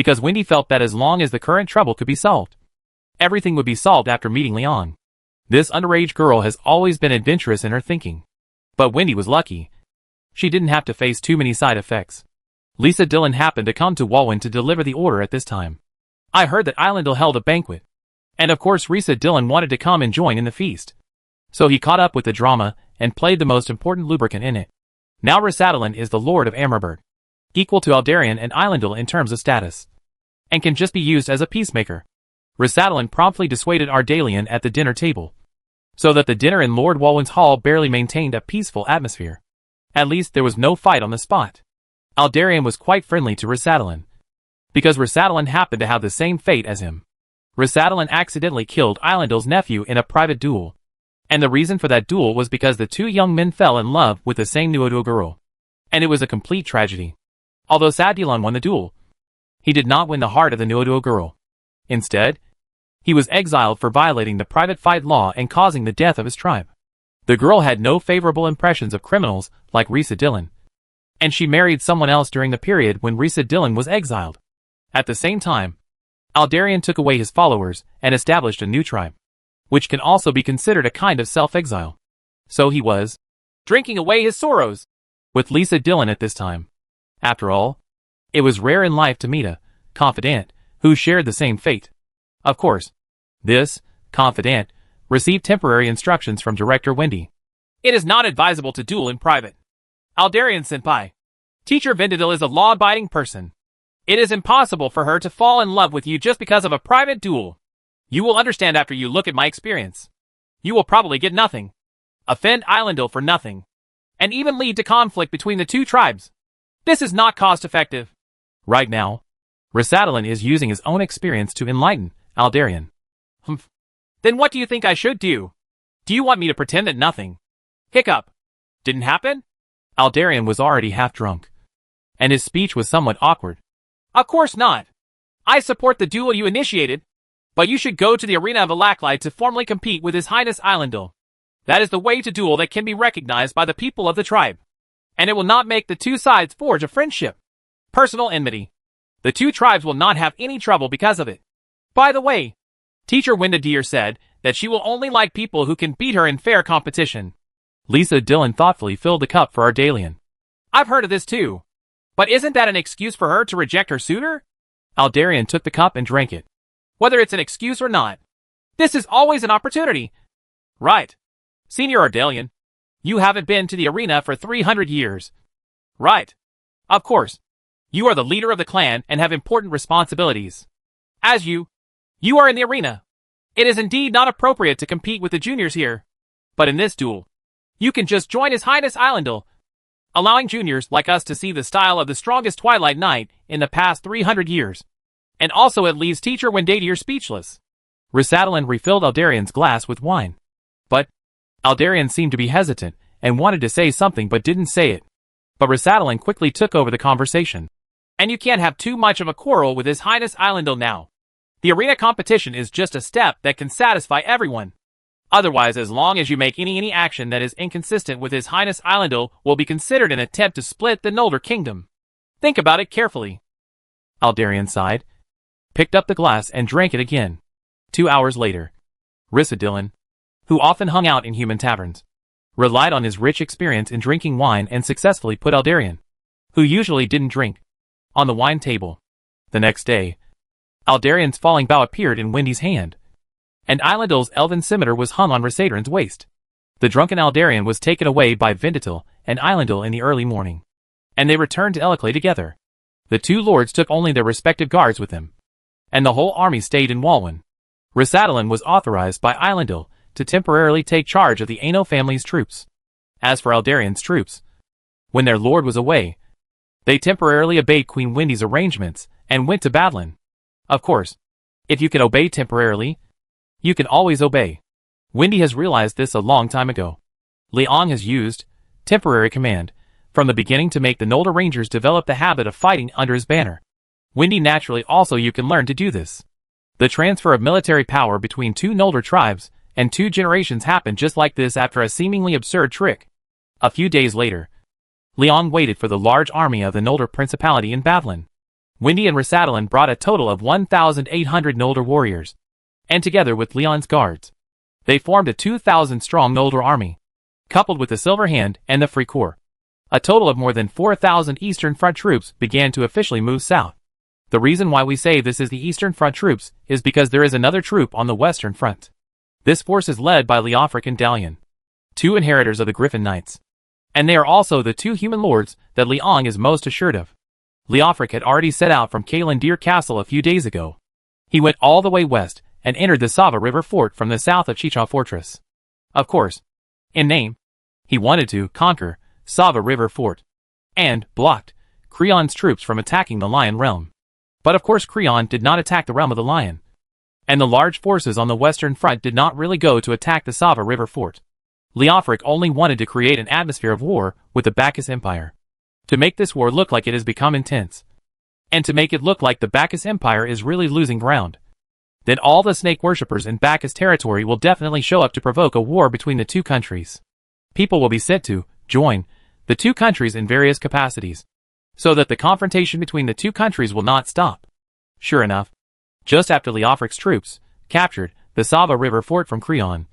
because Wendy felt that as long as the current trouble could be solved, everything would be solved after meeting Leon. This underage girl has always been adventurous in her thinking. But Wendy was lucky. She didn't have to face too many side effects. Lisa Dillon happened to come to Walwyn to deliver the order at this time. I heard that Eilendil held a banquet. And of course Risa Dillon wanted to come and join in the feast. So he caught up with the drama and played the most important lubricant in it. Now Rhyssadilin is the Lord of Amberburg, equal to Aldarion and Eilendil in terms of status, and can just be used as a peacemaker. Rhyssadilin promptly dissuaded Ardalion at the dinner table, so that the dinner in Lord Walwyn's hall barely maintained a peaceful atmosphere. At least there was no fight on the spot. Aldarion was quite friendly to Rhyssadilin, because Rhyssadilin happened to have the same fate as him. Rhyssadilin accidentally killed Eilendil's nephew in a private duel, and the reason for that duel was because the two young men fell in love with the same Nuodo girl, and it was a complete tragedy. Although Sadilon won the duel, he did not win the heart of the Nuodo girl. Instead, he was exiled for violating the private fight law and causing the death of his tribe. The girl had no favorable impressions of criminals like Risa Dillon, and she married someone else during the period when Risa Dillon was exiled. At the same time, Aldarion took away his followers and established a new tribe, which can also be considered a kind of self-exile. So he was drinking away his sorrows with Lisa Dillon at this time. After all, it was rare in life to meet a confidant who shared the same fate. Of course, this confidant received temporary instructions from Director Wendy. It is not advisable to duel in private. Aldarion-senpai, Teacher Vendidil is a law-abiding person. It is impossible for her to fall in love with you just because of a private duel. You will understand after you look at my experience. You will probably get nothing, offend Eilendil for nothing, and even lead to conflict between the two tribes. This is not cost-effective. Right now, Rhyssadilin is using his own experience to enlighten Aldarion. Humph. Then what do you think I should do? Do you want me to pretend that nothing? Hiccup. Didn't happen? Aldarion was already half drunk, and his speech was somewhat awkward. Of course not. I support the duel you initiated, but you should go to the arena of Alaklai to formally compete with His Highness Eilendil. That is the way to duel that can be recognized by the people of the tribe, and it will not make the two sides forge a friendship. Personal enmity. The two tribes will not have any trouble because of it. By the way, Teacher Winda Deer said that she will only like people who can beat her in fair competition. Lisa Dillon thoughtfully filled the cup for Ardalion. I've heard of this too. But isn't that an excuse for her to reject her suitor? Aldarion took the cup and drank it. Whether it's an excuse or not, this is always an opportunity. Right. Senior Ardalion, you haven't been to the arena for 300 years. Right. Of course. You are the leader of the clan and have important responsibilities. As you are in the arena. It is indeed not appropriate to compete with the juniors here. But in this duel, you can just join His Highness Eilendil, allowing juniors like us to see the style of the strongest Twilight Knight in the past 300 years. And also it leaves Teacher Wendadier speechless. Rhyssadilin refilled Aldarion's glass with wine. But Aldarion seemed to be hesitant and wanted to say something but didn't say it. But Rhyssadilin quickly took over the conversation. And you can't have too much of a quarrel with His Highness Eilendil now. The arena competition is just a step that can satisfy everyone. Otherwise, as long as you make any action that is inconsistent with His Highness Eilendil will be considered an attempt to split the Noldor kingdom. Think about it carefully. Aldarion sighed, picked up the glass and drank it again. 2 hours later, Risa Dillon, who often hung out in human taverns, relied on his rich experience in drinking wine and successfully put Aldarion, who usually didn't drink, on the wine table. The next day, Aldarion's falling bough appeared in Wendy's hand, and Eilendil's elven scimitar was hung on Rhyssadrin's waist. The drunken Aldarion was taken away by Vendatil and Eilendil in the early morning, and they returned to Eliclay together. The two lords took only their respective guards with them, and the whole army stayed in Walwyn. Rhyssadilin was authorized by Eilendil to temporarily take charge of the Aino family's troops. As for Aldarion's troops, when their lord was away, they temporarily obeyed Queen Wendy's arrangements and went to Badlin. Of course, if you can obey temporarily, you can always obey. Wendy has realized this a long time ago. Leong has used temporary command from the beginning to make the Noldor Rangers develop the habit of fighting under his banner. Wendy naturally also you can learn to do this. The transfer of military power between two Noldor tribes and 2 generations happened just like this after a seemingly absurd trick. A few days later, Leong waited for the large army of the Noldor Principality in Badlin. Windy and Rasadalin brought a total of 1,800 Noldor warriors, and together with Leon's guards, they formed a 2,000-strong Noldor army, coupled with the Silver Hand and the Free Corps. A total of more than 4,000 Eastern Front troops began to officially move south. The reason why we say this is the Eastern Front troops is because there is another troop on the Western Front. This force is led by Leofric and Dalian, two inheritors of the Griffin Knights, and they are also the two human lords that Leong is most assured of. Leofric had already set out from Caelandir Castle a few days ago. He went all the way west and entered the Sava River Fort from the south of Chicha Fortress. Of course, in name, he wanted to conquer Sava River Fort and blocked Creon's troops from attacking the Lion Realm. But of course Creon did not attack the Realm of the Lion, and the large forces on the Western Front did not really go to attack the Sava River Fort. Leofric only wanted to create an atmosphere of war with the Bacchus Empire, to make this war look like it has become intense, and to make it look like the Bacchus Empire is really losing ground. Then all the snake worshippers in Bacchus territory will definitely show up to provoke a war between the two countries. People will be sent to join the two countries in various capacities, so that the confrontation between the two countries will not stop. Sure enough, just after Leofric's troops captured the Sava River Fort from Creon,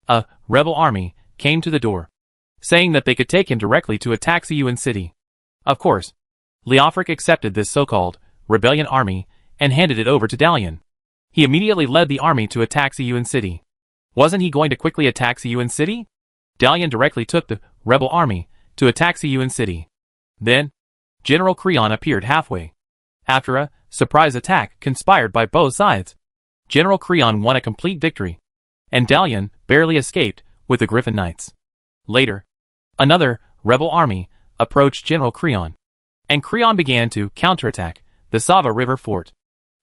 a rebel army came to the door, saying that they could take him directly to Ataxiuan city. Of course, Leofric accepted this so-called rebellion army and handed it over to Dalian. He immediately led the army to Ataxiuan city. Wasn't he going to quickly attack Ataxiuan city? Dalian directly took the rebel army to Ataxiuan city. Then, General Creon appeared halfway. After a surprise attack conspired by both sides, General Creon won a complete victory, and Dalian barely escaped with the Griffin Knights. Later, another rebel army approached General Creon, and Creon began to counterattack the Sava River Fort.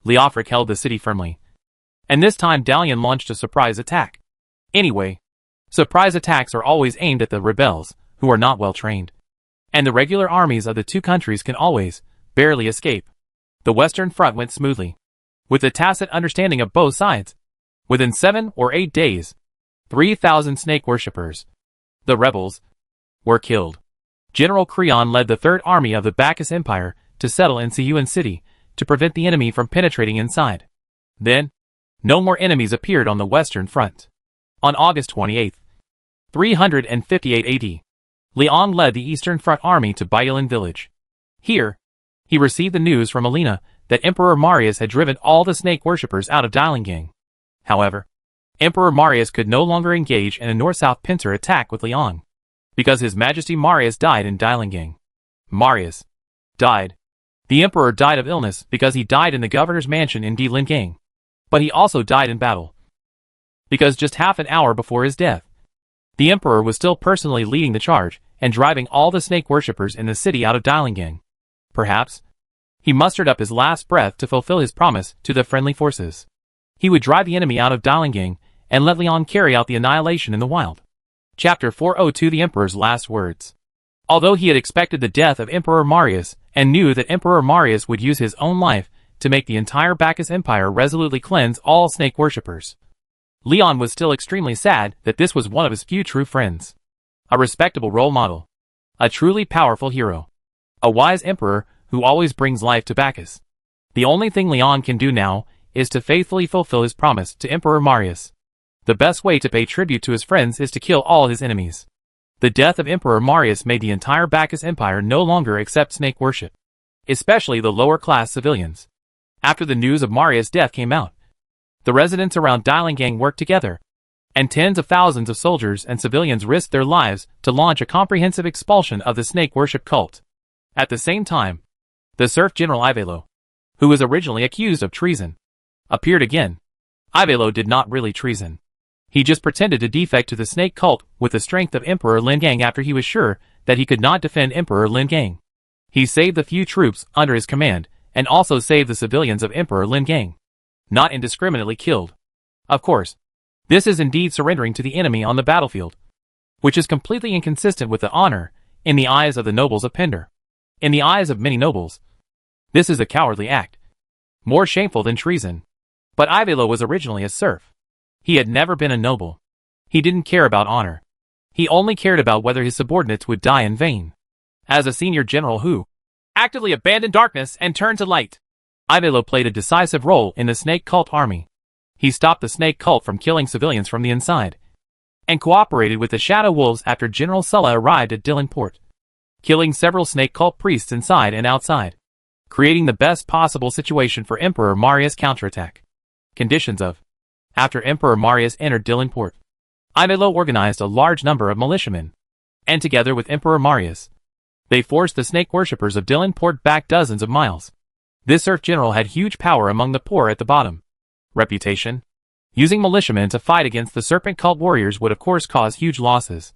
Leofric held the city firmly, and this time Dalian launched a surprise attack. Anyway, surprise attacks are always aimed at the rebels, who are not well trained, and the regular armies of the two countries can always barely escape. The Western Front went smoothly, with the tacit understanding of both sides. Within 7 or 8 days, 3,000 snake worshippers, the rebels, were killed. General Creon led the Third Army of the Bacchus Empire to settle in Siuan city to prevent the enemy from penetrating inside. Then, no more enemies appeared on the Western Front. On August 28, 358 AD, Leong led the Eastern Front army to Bailan village. Here, he received the news from Alina that Emperor Marius had driven all the snake worshippers out of Dailangang. However, Emperor Marius could no longer engage in a north-south pincer attack with Leong, because His Majesty Marius died in Dailangang. Marius died. The emperor died of illness because he died in the governor's mansion in Dailangang, but he also died in battle, because just half an hour before his death, the emperor was still personally leading the charge and driving all the snake worshippers in the city out of Dailangang. Perhaps he mustered up his last breath to fulfill his promise to the friendly forces. He would drive the enemy out of Dailangang and let Leon carry out the annihilation in the wild. Chapter 402, the Emperor's Last Words. Although he had expected the death of Emperor Marius and knew that Emperor Marius would use his own life to make the entire Bacchus Empire resolutely cleanse all snake worshippers, Leon was still extremely sad that this was one of his few true friends. A respectable role model. A truly powerful hero. A wise emperor who always brings life to Bacchus. The only thing Leon can do now is to faithfully fulfill his promise to Emperor Marius. The best way to pay tribute to his friends is to kill all his enemies. The death of Emperor Marius made the entire Bacchus Empire no longer accept snake worship, especially the lower-class civilians. After the news of Marius' death came out, the residents around Dailangang worked together, and tens of thousands of soldiers and civilians risked their lives to launch a comprehensive expulsion of the snake worship cult. At the same time, the serf General Ivelo, who was originally accused of treason, appeared again. Ivelo did not really treason. He just pretended to defect to the snake cult with the strength of Emperor Lingang after he was sure that he could not defend Emperor Lingang. He saved the few troops under his command, and also saved the civilians of Emperor Lingang, not indiscriminately killed. Of course, this is indeed surrendering to the enemy on the battlefield, which is completely inconsistent with the honor in the eyes of the nobles of Pender. In the eyes of many nobles, this is a cowardly act, more shameful than treason. But Ivelo was originally a serf. He had never been a noble. He didn't care about honor. He only cared about whether his subordinates would die in vain. As a senior general who actively abandoned darkness and turned to light, Ivalo played a decisive role in the snake cult army. He stopped the snake cult from killing civilians from the inside, and cooperated with the Shadow Wolves after General Sulla arrived at Dylanport, killing several snake cult priests inside and outside, creating the best possible situation for Emperor Marius' counterattack. Conditions of: after Emperor Marius entered Dylanport, Ivalo organized a large number of militiamen, and together with Emperor Marius, they forced the snake worshippers of Dylanport back dozens of miles. This serf general had huge power among the poor at the bottom. Reputation: using militiamen to fight against the serpent cult warriors would of course cause huge losses.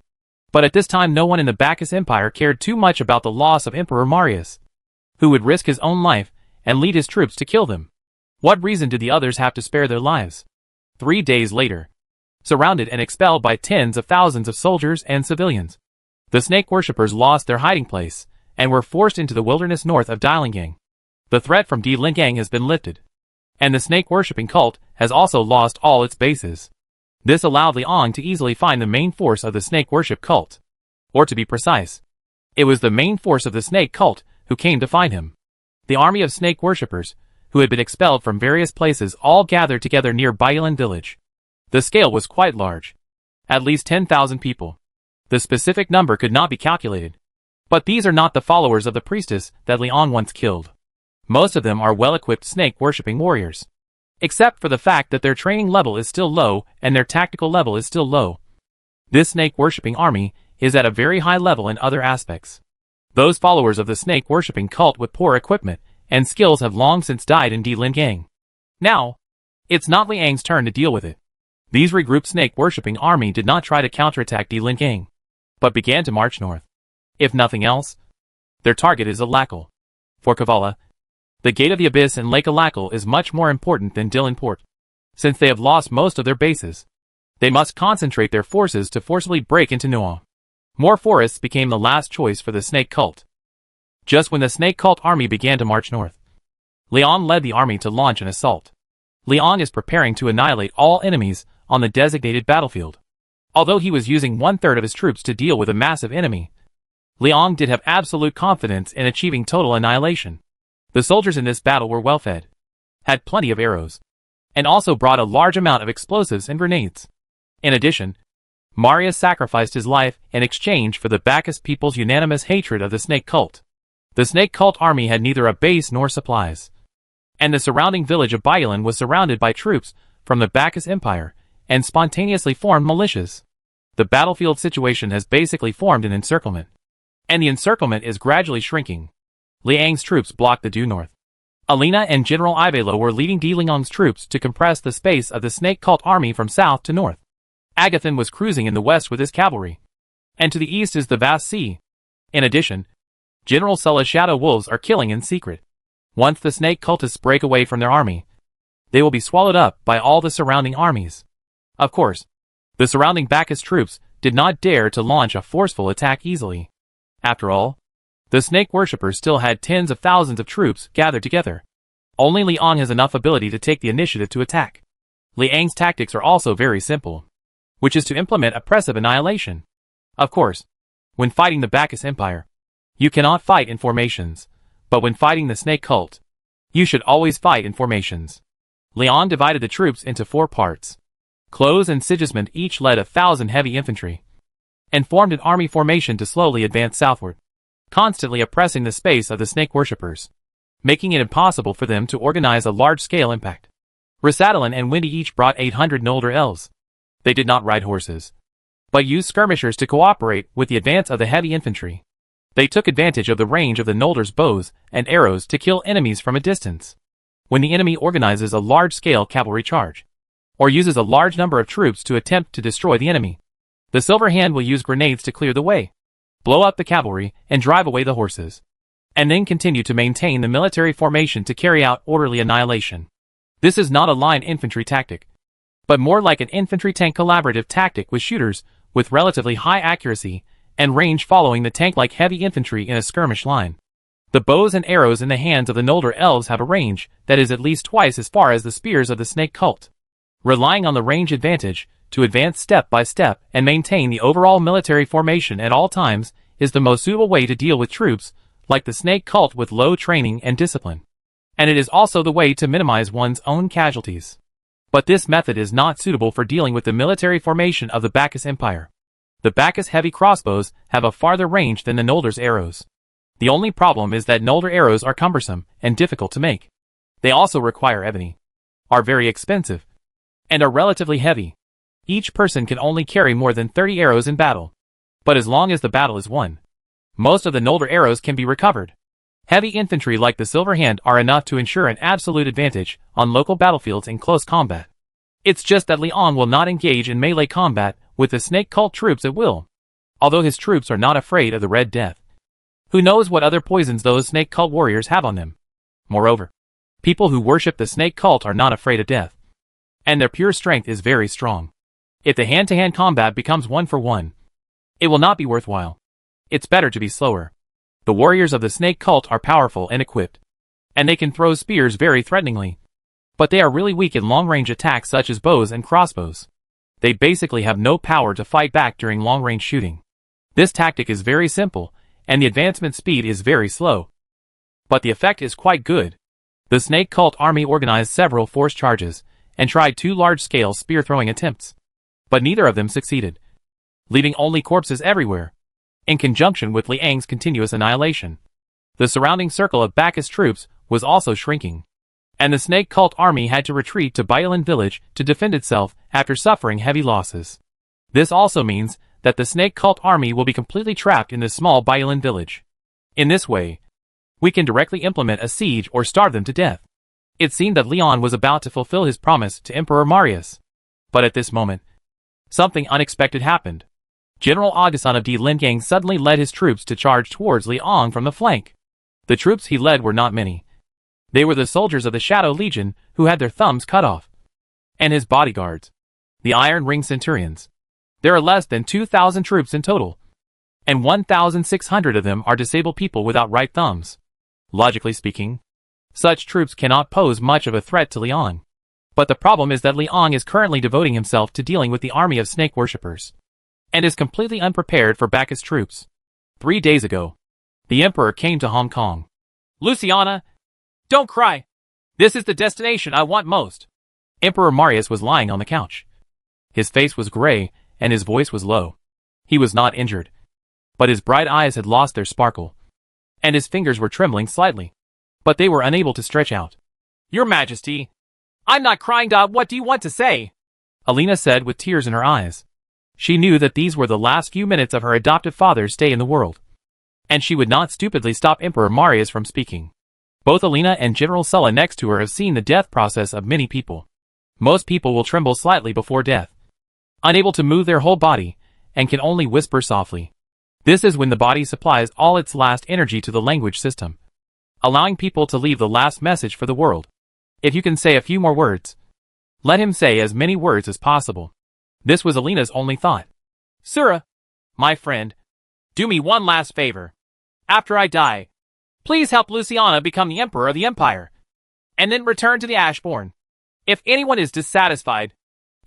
But at this time no one in the Bacchus Empire cared too much about the loss of Emperor Marius, who would risk his own life and lead his troops to kill them. What reason did the others have to spare their lives? 3 days later, surrounded and expelled by tens of thousands of soldiers and civilians, the snake worshippers lost their hiding place and were forced into the wilderness north of Dilingang. The threat from Dilingang has been lifted, and the snake-worshipping cult has also lost all its bases. This allowed Liang to easily find the main force of the snake worship cult. Or to be precise, it was the main force of the snake cult who came to find him. The army of snake worshippers, who had been expelled from various places, all gathered together near Bailan village. The scale was quite large. At least 10,000 people. The specific number could not be calculated. But these are not the followers of the priestess that Liang once killed. Most of them are well-equipped snake-worshipping warriors, except for the fact that their training level is still low and their tactical level is still low. This snake-worshipping army is at a very high level in other aspects. Those followers of the snake-worshipping cult with poor equipment and skills have long since died in Dilingang. Now, it's not Liang's turn to deal with it. These regrouped snake-worshipping army did not try to counterattack Dilingang, but began to march north. If nothing else, their target is Alakal. For Kavala, the Gate of the Abyss and Lake Alakal is much more important than Dylanport. Since they have lost most of their bases, they must concentrate their forces to forcibly break into Noa. More forests became the last choice for the snake cult. Just when the snake cult army began to march north, Liang led the army to launch an assault. Liang is preparing to annihilate all enemies on the designated battlefield. Although he was using 1/3 of his troops to deal with a massive enemy, Liang did have absolute confidence in achieving total annihilation. The soldiers in this battle were well fed, had plenty of arrows, and also brought a large amount of explosives and grenades. In addition, Marius sacrificed his life in exchange for the Bacchus people's unanimous hatred of the snake cult. The snake cult army had neither a base nor supplies, and the surrounding village of Bailan was surrounded by troops from the Bacchus Empire and spontaneously formed militias. The battlefield situation has basically formed an encirclement, and the encirclement is gradually shrinking. Liang's troops blocked the due north. Alina and General Ivalo were leading Dilingang's troops to compress the space of the snake cult army from south to north. Agathan was cruising in the west with his cavalry, and to the east is the vast sea. In addition, General Sulla's Shadow Wolves are killing in secret. Once the snake cultists break away from their army, they will be swallowed up by all the surrounding armies. Of course, the surrounding Bacchus troops did not dare to launch a forceful attack easily. After all, the snake worshippers still had tens of thousands of troops gathered together. Only Liang has enough ability to take the initiative to attack. Liang's tactics are also very simple, which is to implement oppressive annihilation. Of course, when fighting the Bacchus Empire, you cannot fight in formations, but when fighting the snake cult, you should always fight in formations. Liang divided the troops into 4 parts. Close and Sigismund each led 1,000 heavy infantry, and formed an army formation to slowly advance southward, constantly oppressing the space of the snake worshippers, making it impossible for them to organize a large-scale impact. Rasadalin and Windy each brought 800 Noldor elves. They did not ride horses, but used skirmishers to cooperate with the advance of the heavy infantry. They took advantage of the range of the Noldor's bows and arrows to kill enemies from a distance. When the enemy organizes a large-scale cavalry charge, or uses a large number of troops to attempt to destroy the enemy, the Silver Hand will use grenades to clear the way, blow up the cavalry, and drive away the horses, and then continue to maintain the military formation to carry out orderly annihilation. This is not a line infantry tactic, but more like an infantry tank collaborative tactic with shooters with relatively high accuracy and range following the tank-like heavy infantry in a skirmish line. The bows and arrows in the hands of the Noldor elves have a range that is at least twice as far as the spears of the snake cult. Relying on the range advantage to advance step by step and maintain the overall military formation at all times is the most suitable way to deal with troops like the snake cult with low training and discipline. and it is also the way to minimize one's own casualties. But this method is not suitable for dealing with the military formation of the Bacchus Empire. The Bacchus heavy crossbows have a farther range than the Noldor's arrows. The only problem is that Noldor arrows are cumbersome and difficult to make. They also require ebony, are very expensive, and are relatively heavy. Each person can only carry more than 30 arrows in battle. But as long as the battle is won, most of the Noldor arrows can be recovered. Heavy infantry like the Silver Hand are enough to ensure an absolute advantage on local battlefields in close combat. It's just that Liang will not engage in melee combat with the Snake Cult troops at will, although his troops are not afraid of the Red Death. Who knows what other poisons those Snake Cult warriors have on them? Moreover, people who worship the Snake Cult are not afraid of death, and their pure strength is very strong. If the hand-to-hand combat becomes 1-for-1, it will not be worthwhile. It's better to be slower. The warriors of the Snake Cult are powerful and equipped, and they can throw spears very threateningly. But they are really weak in long-range attacks such as bows and crossbows. They basically have no power to fight back during long-range shooting. This tactic is very simple, and the advancement speed is very slow. But the effect is quite good. The Snake Cult army organized several forced charges, and tried 2 large-scale spear-throwing attempts. But neither of them succeeded, leaving only corpses everywhere, in conjunction with Liang's continuous annihilation. The surrounding circle of Bacchus troops was also shrinking, and the Snake Cult army had to retreat to Bailan village to defend itself after suffering heavy losses. This also means that the Snake Cult army will be completely trapped in this small Bailan village. In this way, we can directly implement a siege or starve them to death. It seemed that Liang was about to fulfill his promise to Emperor Marius. But at this moment, something unexpected happened. General Augustin of D. Lingang suddenly led his troops to charge towards Liang from the flank. The troops he led were not many. They were the soldiers of the Shadow Legion who had their thumbs cut off, and his bodyguards, the Iron Ring Centurions. There are less than 2,000 troops in total, and 1,600 of them are disabled people without right thumbs. Logically speaking, such troops cannot pose much of a threat to Liang. But the problem is that Liang is currently devoting himself to dealing with the army of snake worshippers, and is completely unprepared for Bacchus troops. 3 days ago, the Emperor came to Hong Kong. Luciana, don't cry. This is the destination I want most. Emperor Marius was lying on the couch. His face was gray, and his voice was low. He was not injured, but his bright eyes had lost their sparkle, and his fingers were trembling slightly, but they were unable to stretch out. Your Majesty, I'm not crying, Dad. What do you want to say? Alina said with tears in her eyes. She knew that these were the last few minutes of her adoptive father's stay in the world, and she would not stupidly stop Emperor Marius from speaking. Both Alina and General Sulla next to her have seen the death process of many people. Most people will tremble slightly before death, unable to move their whole body, and can only whisper softly. This is when the body supplies all its last energy to the language system, allowing people to leave the last message for the world. If you can say a few more words, let him say as many words as possible. This was Alina's only thought. Sura, my friend, do me one last favor. After I die, please help Luciana become the Emperor of the Empire, and then return to the Ashbourne. If anyone is dissatisfied...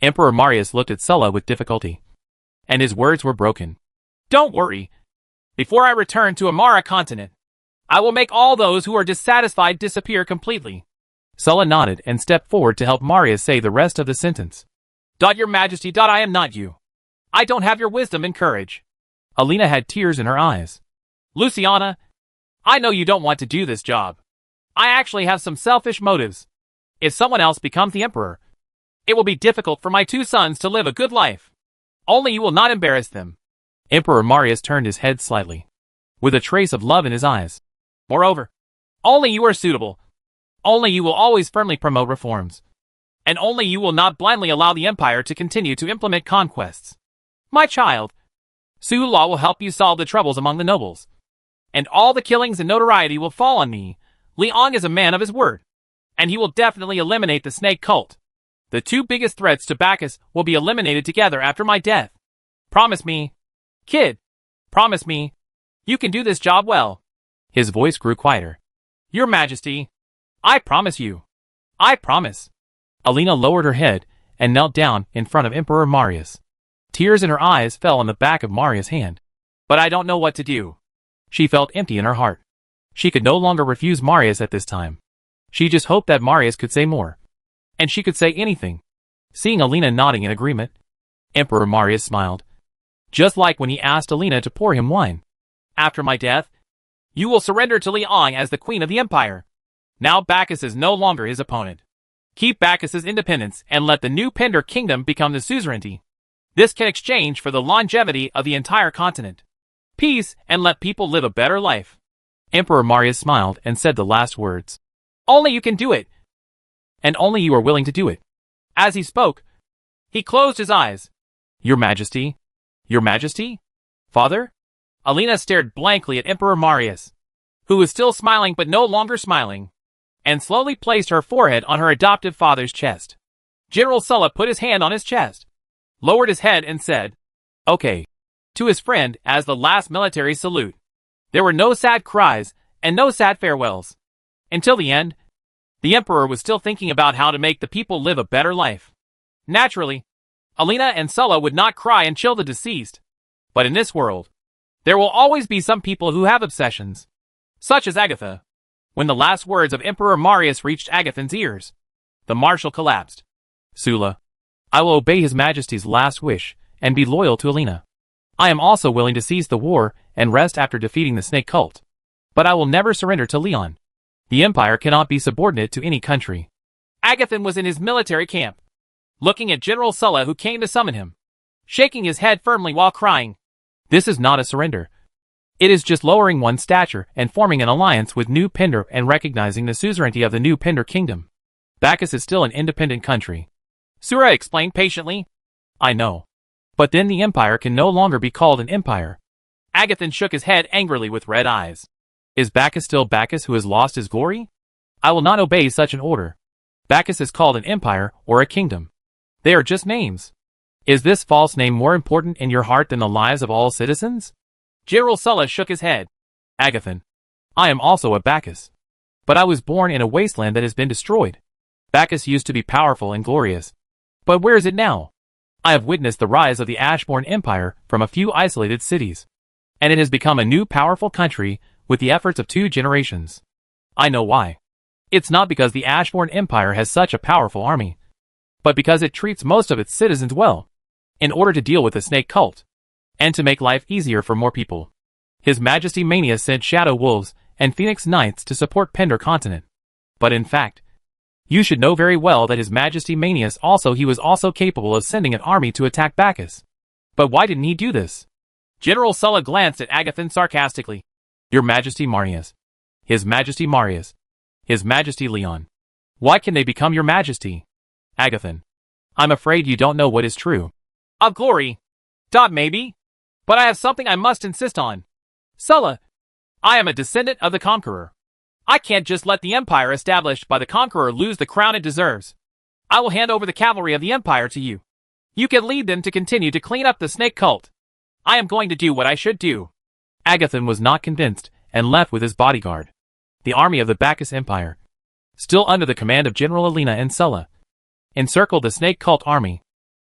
Emperor Marius looked at Sulla with difficulty, and his words were broken. Don't worry. Before I return to Amara continent, I will make all those who are dissatisfied disappear completely. Sulla nodded and stepped forward to help Marius say the rest of the sentence. Your Majesty, I am not you. I don't have your wisdom and courage. Alina had tears in her eyes. Luciana, I know you don't want to do this job. I actually have some selfish motives. If someone else becomes the Emperor, it will be difficult for my 2 sons to live a good life. Only you will not embarrass them. Emperor Marius turned his head slightly, with a trace of love in his eyes. Moreover, only you are suitable. Only you will always firmly promote reforms. And only you will not blindly allow the Empire to continue to implement conquests. My child, Su Law will help you solve the troubles among the nobles. And all the killings and notoriety will fall on me. Liang is a man of his word, and he will definitely eliminate the snake cult. The 2 biggest threats to Bacchus will be eliminated together after my death. Promise me, kid. Promise me. You can do this job well. His voice grew quieter. Your Majesty, I promise you. I promise. Alina lowered her head and knelt down in front of Emperor Marius. Tears in her eyes fell on the back of Marius' hand. But I don't know what to do. She felt empty in her heart. She could no longer refuse Marius at this time. She just hoped that Marius could say more. And she could say anything. Seeing Alina nodding in agreement, Emperor Marius smiled. Just like when he asked Alina to pour him wine. After my death, you will surrender to Liang as the queen of the empire. Now Bacchus is no longer his opponent. Keep Bacchus's independence and let the new Pindar kingdom become the suzerainty. This can exchange for the longevity of the entire continent. Peace, and let people live a better life. Emperor Marius smiled and said the last words. Only you can do it. And only you are willing to do it. As he spoke, he closed his eyes. Your Majesty? Your Majesty? Father? Alina stared blankly at Emperor Marius, who was still smiling but no longer smiling, and slowly placed her forehead on her adoptive father's chest. General Sulla put his hand on his chest, lowered his head and said, Okay, to his friend as the last military salute. There were no sad cries and no sad farewells. Until the end, the emperor was still thinking about how to make the people live a better life. Naturally, Alina and Sulla would not cry and chill the deceased. But in this world, there will always be some people who have obsessions, such as Agatha. When the last words of Emperor Marius reached Agatha's ears, the marshal collapsed. Sulla, I will obey His Majesty's last wish and be loyal to Alina. I am also willing to cease the war and rest after defeating the snake cult. But I will never surrender to Leon. The empire cannot be subordinate to any country. Agathan was in his military camp, looking at General Sulla who came to summon him, shaking his head firmly while crying. This is not a surrender. It is just lowering one's stature and forming an alliance with New Pindar and recognizing the suzerainty of the New Pindar kingdom. Bacchus is still an independent country. Sura explained patiently. I know. But then the empire can no longer be called an empire. Agathan shook his head angrily with red eyes. Is Bacchus still Bacchus who has lost his glory? I will not obey such an order. Bacchus is called an empire or a kingdom. They are just names. Is this false name more important in your heart than the lives of all citizens? General Sulla shook his head. Agathan, I am also a Bacchus. But I was born in a wasteland that has been destroyed. Bacchus used to be powerful and glorious. But where is it now? I have witnessed the rise of the Ashbourne Empire from a few isolated cities. And it has become a new powerful country with the efforts of 2 generations. I know why. It's not because the Ashbourne Empire has such a powerful army, but because it treats most of its citizens well, in order to deal with the snake cult, and to make life easier for more people. His Majesty Mania sent Shadow Wolves and Phoenix Knights to support Pindar Continent. But in fact, you should know very well that His Majesty Manius he was also capable of sending an army to attack Bacchus. But why didn't he do this? General Sulla glanced at Agathan sarcastically. Your Majesty Marius. His Majesty Marius. His Majesty Leon. Why can they become Your Majesty? Agathan. I'm afraid you don't know what is true. Of glory. Maybe. But I have something I must insist on. Sulla, I am a descendant of the conqueror. I can't just let the empire established by the conqueror lose the crown it deserves. I will hand over the cavalry of the empire to you. You can lead them to continue to clean up the snake cult. I am going to do what I should do. Agathan was not convinced and left with his bodyguard. The army of the Bacchus Empire, still under the command of General Alina and Sulla, encircled the snake cult army.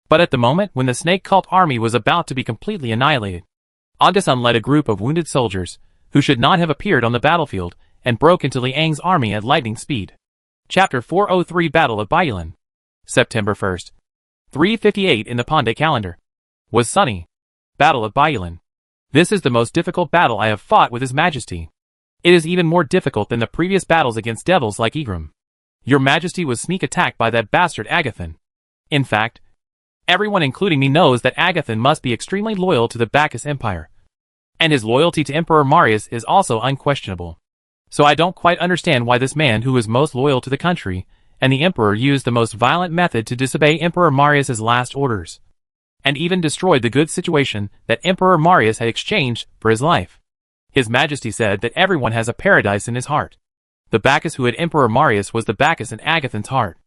But at the moment when the snake cult army was about to be completely annihilated, Agasan led a group of wounded soldiers, who should not have appeared on the battlefield, and broke into Liang's army at lightning speed. Chapter 403 Battle of Bailan. September 1st. 358 in the Pandey calendar. Was sunny. Battle of Bailan. This is the most difficult battle I have fought with His Majesty. It is even more difficult than the previous battles against devils like Egram. Your Majesty was sneak attacked by that bastard Agathan. In fact, everyone including me knows that Agathan must be extremely loyal to the Bacchus Empire. And his loyalty to Emperor Marius is also unquestionable. So I don't quite understand why this man who is most loyal to the country and the emperor used the most violent method to disobey Emperor Marius's last orders, and even destroyed the good situation that Emperor Marius had exchanged for his life. His Majesty said that everyone has a paradise in his heart. The Bacchus who had Emperor Marius was the Bacchus in Agathan's heart.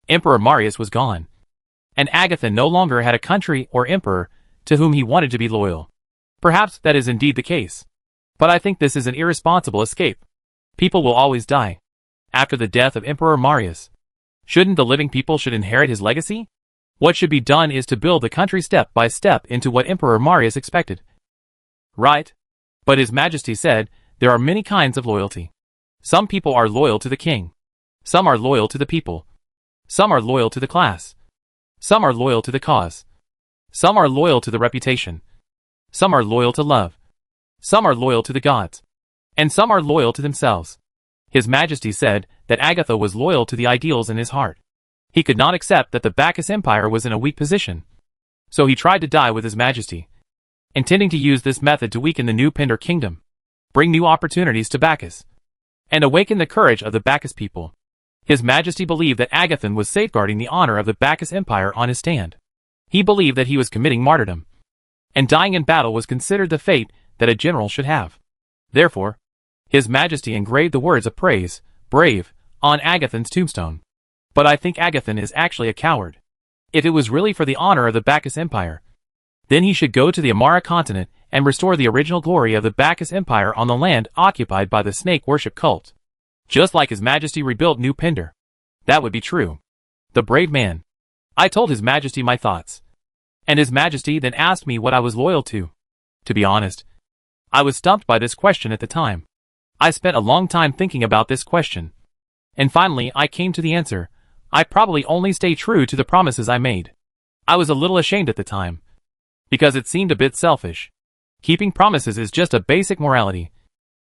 Emperor Marius was gone, and Agathan no longer had a country or emperor to whom he wanted to be loyal. Perhaps that is indeed the case. But I think this is an irresponsible escape. People will always die. After the death of Emperor Marius, shouldn't the living people should inherit his legacy? What should be done is to build the country step by step into what Emperor Marius expected. Right. But His Majesty said, there are many kinds of loyalty. Some people are loyal to the king. Some are loyal to the people. Some are loyal to the class. Some are loyal to the cause. Some are loyal to the reputation. Some are loyal to love. Some are loyal to the gods. And some are loyal to themselves. His Majesty said that Agatha was loyal to the ideals in his heart. He could not accept that the Bacchus Empire was in a weak position. So he tried to die with His Majesty, intending to use this method to weaken the new Pindar kingdom, bring new opportunities to Bacchus, and awaken the courage of the Bacchus people. His Majesty believed that Agathon was safeguarding the honor of the Bacchus Empire on his stand. He believed that he was committing martyrdom, and dying in battle was considered the fate that a general should have. Therefore, His Majesty engraved the words of praise, brave, on Agathon's tombstone. But I think Agathon is actually a coward. If it was really for the honor of the Bacchus Empire, then he should go to the Amara continent and restore the original glory of the Bacchus Empire on the land occupied by the snake worship cult. Just like His Majesty rebuilt New Pindar. That would be true. The brave man. I told His Majesty my thoughts. And His Majesty then asked me what I was loyal to. To be honest, I was stumped by this question at the time. I spent a long time thinking about this question. And finally I came to the answer. I probably only stay true to the promises I made. I was a little ashamed at the time, because it seemed a bit selfish. Keeping promises is just a basic morality.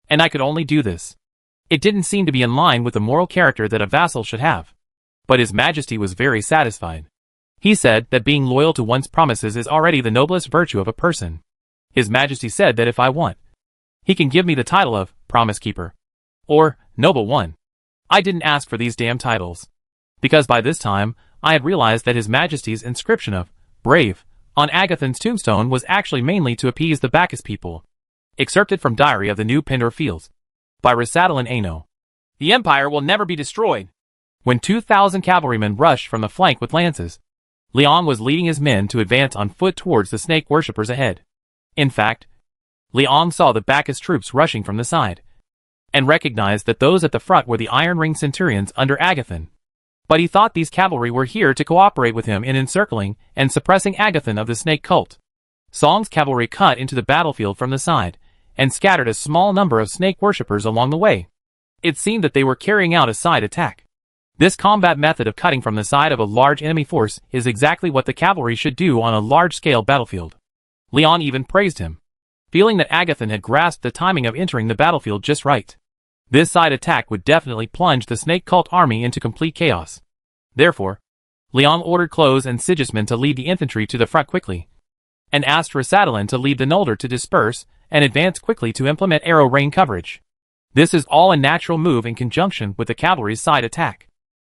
And I could only do this. It didn't seem to be in line with the moral character that a vassal should have. But His Majesty was very satisfied. He said that being loyal to one's promises is already the noblest virtue of a person. His Majesty said that if I want, he can give me the title of Promise Keeper, or Noble One. I didn't ask for these damn titles, because by this time, I had realized that His Majesty's inscription of Brave on Agathon's tombstone was actually mainly to appease the Bacchus people. Excerpted from Diary of the New Pindar Fields, by Rasadalin Ano. The empire will never be destroyed. When 2,000 cavalrymen rushed from the flank with lances, Leon was leading his men to advance on foot towards the snake worshippers ahead. In fact, Leon saw the Bacchus troops rushing from the side, and recognized that those at the front were the Iron Ring centurions under Agathon. But he thought these cavalry were here to cooperate with him in encircling and suppressing Agathon of the snake cult. Song's cavalry cut into the battlefield from the side, and scattered a small number of snake worshippers along the way. It seemed that they were carrying out a side attack. This combat method of cutting from the side of a large enemy force is exactly what the cavalry should do on a large-scale battlefield. Leon even praised him, feeling that Agathon had grasped the timing of entering the battlefield just right. This side attack would definitely plunge the snake cult army into complete chaos. Therefore, Leon ordered Close and Sigismund to lead the infantry to the front quickly, and asked Rasadalin to lead the Noldor to disperse and advance quickly to implement arrow rain coverage. This is all a natural move in conjunction with the cavalry's side attack.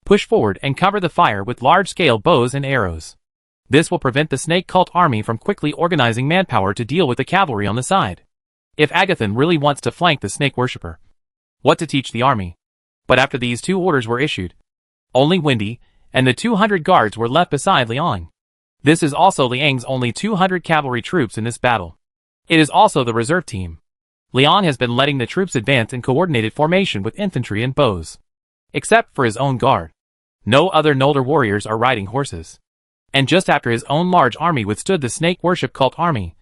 Push forward and cover the fire with large-scale bows and arrows. This will prevent the snake cult army from quickly organizing manpower to deal with the cavalry on the side. If Agathon really wants to flank the snake worshipper, what to teach the army? But after these two orders were issued, only Wendy and the 200 guards were left beside Liang. This is also Liang's only 200 cavalry troops in this battle. It is also the reserve team. Liang has been letting the troops advance in coordinated formation with infantry and bows. Except for his own guard, no other Noldor warriors are riding horses. And just after his own large army withstood the snake worship cult army,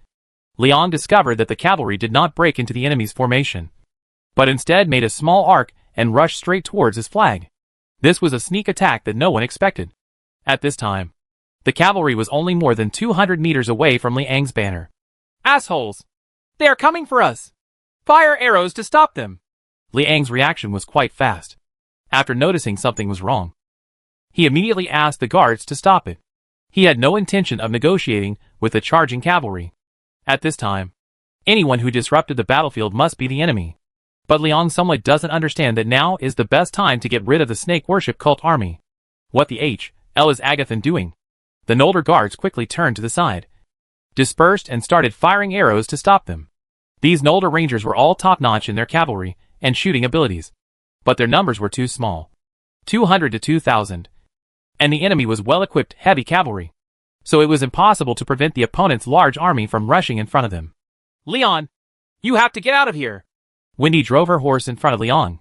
Liang discovered that the cavalry did not break into the enemy's formation, but instead made a small arc and rushed straight towards his flag. This was a sneak attack that no one expected. At this time, the cavalry was only more than 200 meters away from Liang's banner. Assholes! They are coming for us! Fire arrows to stop them! Liang's reaction was quite fast. After noticing something was wrong, he immediately asked the guards to stop it. He had no intention of negotiating with the charging cavalry. At this time, anyone who disrupted the battlefield must be the enemy. But Liang somewhat doesn't understand that now is the best time to get rid of the snake worship cult army. What the hell is Agathon doing? The Noldor guards quickly turned to the side, dispersed and started firing arrows to stop them. These Noldor rangers were all top-notch in their cavalry and shooting abilities, but their numbers were too small. 200 to 2,000. And the enemy was well-equipped heavy cavalry, so it was impossible to prevent the opponent's large army from rushing in front of them. Leon! You have to get out of here! Wendy drove her horse in front of Liang,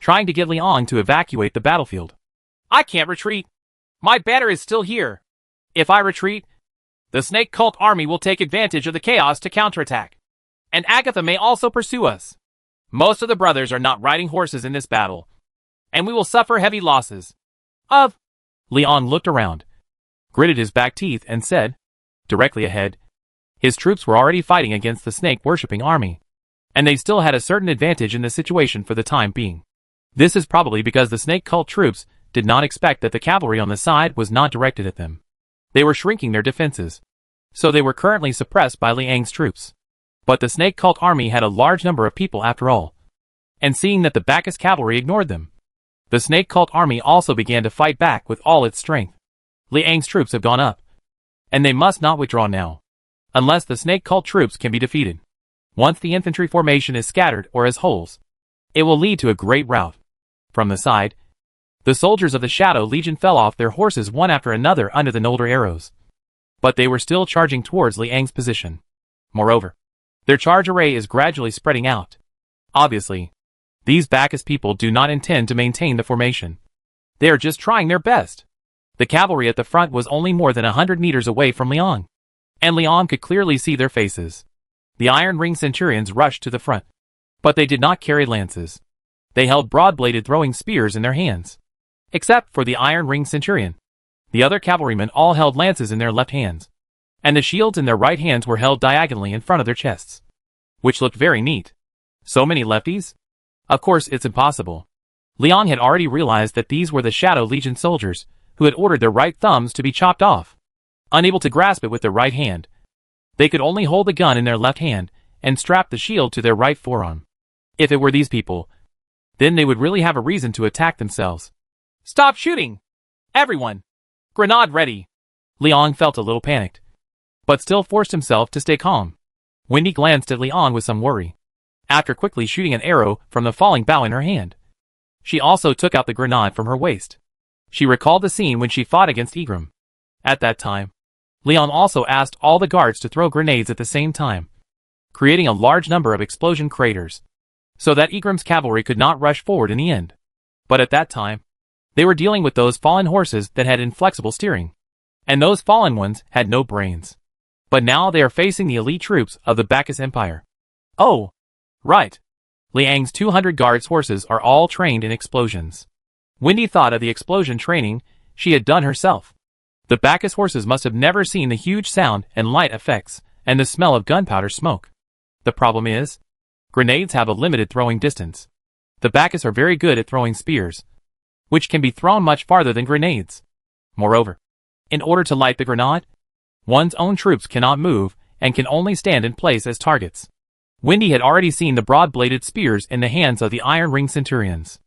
trying to get Liang to evacuate the battlefield. I can't retreat. My banner is still here. If I retreat, the snake cult army will take advantage of the chaos to counterattack. And Agatha may also pursue us. Most of the brothers are not riding horses in this battle, and we will suffer heavy losses. Of. Leon looked around, gritted his back teeth and said, directly ahead, his troops were already fighting against the snake-worshipping army, and they still had a certain advantage in the situation for the time being. This is probably because the snake cult troops did not expect that the cavalry on the side was not directed at them. They were shrinking their defenses, so they were currently suppressed by Liang's troops. But the snake cult army had a large number of people after all, and seeing that the Bacchus cavalry ignored them, the snake cult army also began to fight back with all its strength. Liang's troops have gone up, and they must not withdraw now, unless the snake cult troops can be defeated. Once the infantry formation is scattered or as wholes, it will lead to a great rout. From the side, the soldiers of the Shadow Legion fell off their horses one after another under the Nolder arrows. But they were still charging towards Liang's position. Moreover, their charge array is gradually spreading out. Obviously, these Bacchus people do not intend to maintain the formation. They are just trying their best. The cavalry at the front was only more than 100 meters away from Liang, and Liang could clearly see their faces. The Iron Ring Centurions rushed to the front, but they did not carry lances. They held broad-bladed throwing spears in their hands. Except for the Iron Ring Centurion, the other cavalrymen all held lances in their left hands, and the shields in their right hands were held diagonally in front of their chests, which looked very neat. So many lefties? Of course it's impossible. Liang had already realized that these were the Shadow Legion soldiers, who had ordered their right thumbs to be chopped off. Unable to grasp it with their right hand, they could only hold the gun in their left hand and strap the shield to their right forearm. If it were these people, then they would really have a reason to attack themselves. Stop shooting! Everyone! Grenade ready! Liang felt a little panicked, but still forced himself to stay calm. Wendy glanced at Liang with some worry, after quickly shooting an arrow from the falling bough in her hand. She also took out the grenade from her waist. She recalled the scene when she fought against Egram. At that time, Liang also asked all the guards to throw grenades at the same time, creating a large number of explosion craters, so that Egram's cavalry could not rush forward in the end. But at that time, they were dealing with those fallen horses that had inflexible steering, and those fallen ones had no brains. But now they are facing the elite troops of the Bacchus Empire. Oh, right. Liang's 200 guards' horses are all trained in explosions. Wendy thought of the explosion training she had done herself. The Bacchus horses must have never seen the huge sound and light effects and the smell of gunpowder smoke. The problem is, grenades have a limited throwing distance. The Bacchus are very good at throwing spears, which can be thrown much farther than grenades. Moreover, in order to light the grenade, one's own troops cannot move and can only stand in place as targets. Wendy had already seen the broad-bladed spears in the hands of the Iron Ring Centurions.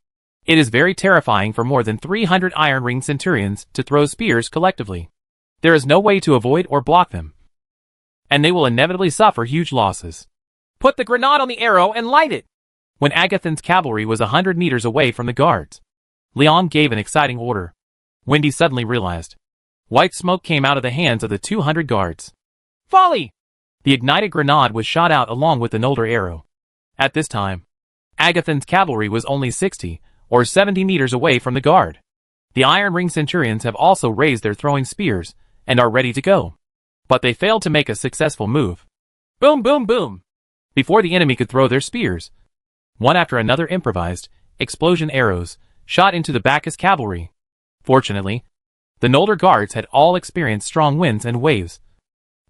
It is very terrifying for more than 300 Iron Ring Centurions to throw spears collectively. There is no way to avoid or block them, and they will inevitably suffer huge losses. Put the grenade on the arrow and light it! When Agathan's cavalry was 100 meters away from the guards, Liang gave an exciting order. Wendy suddenly realized. White smoke came out of the hands of the 200 guards. Volley! The ignited grenade was shot out along with the Nolder arrow. At this time, Agathan's cavalry was only 60 or 70 meters away from the guard. The Iron Ring Centurions have also raised their throwing spears and are ready to go. But they failed to make a successful move. Boom, boom, boom! Before the enemy could throw their spears, one after another improvised explosion arrows shot into the Bacchus cavalry. Fortunately, the Nolder guards had all experienced strong winds and waves,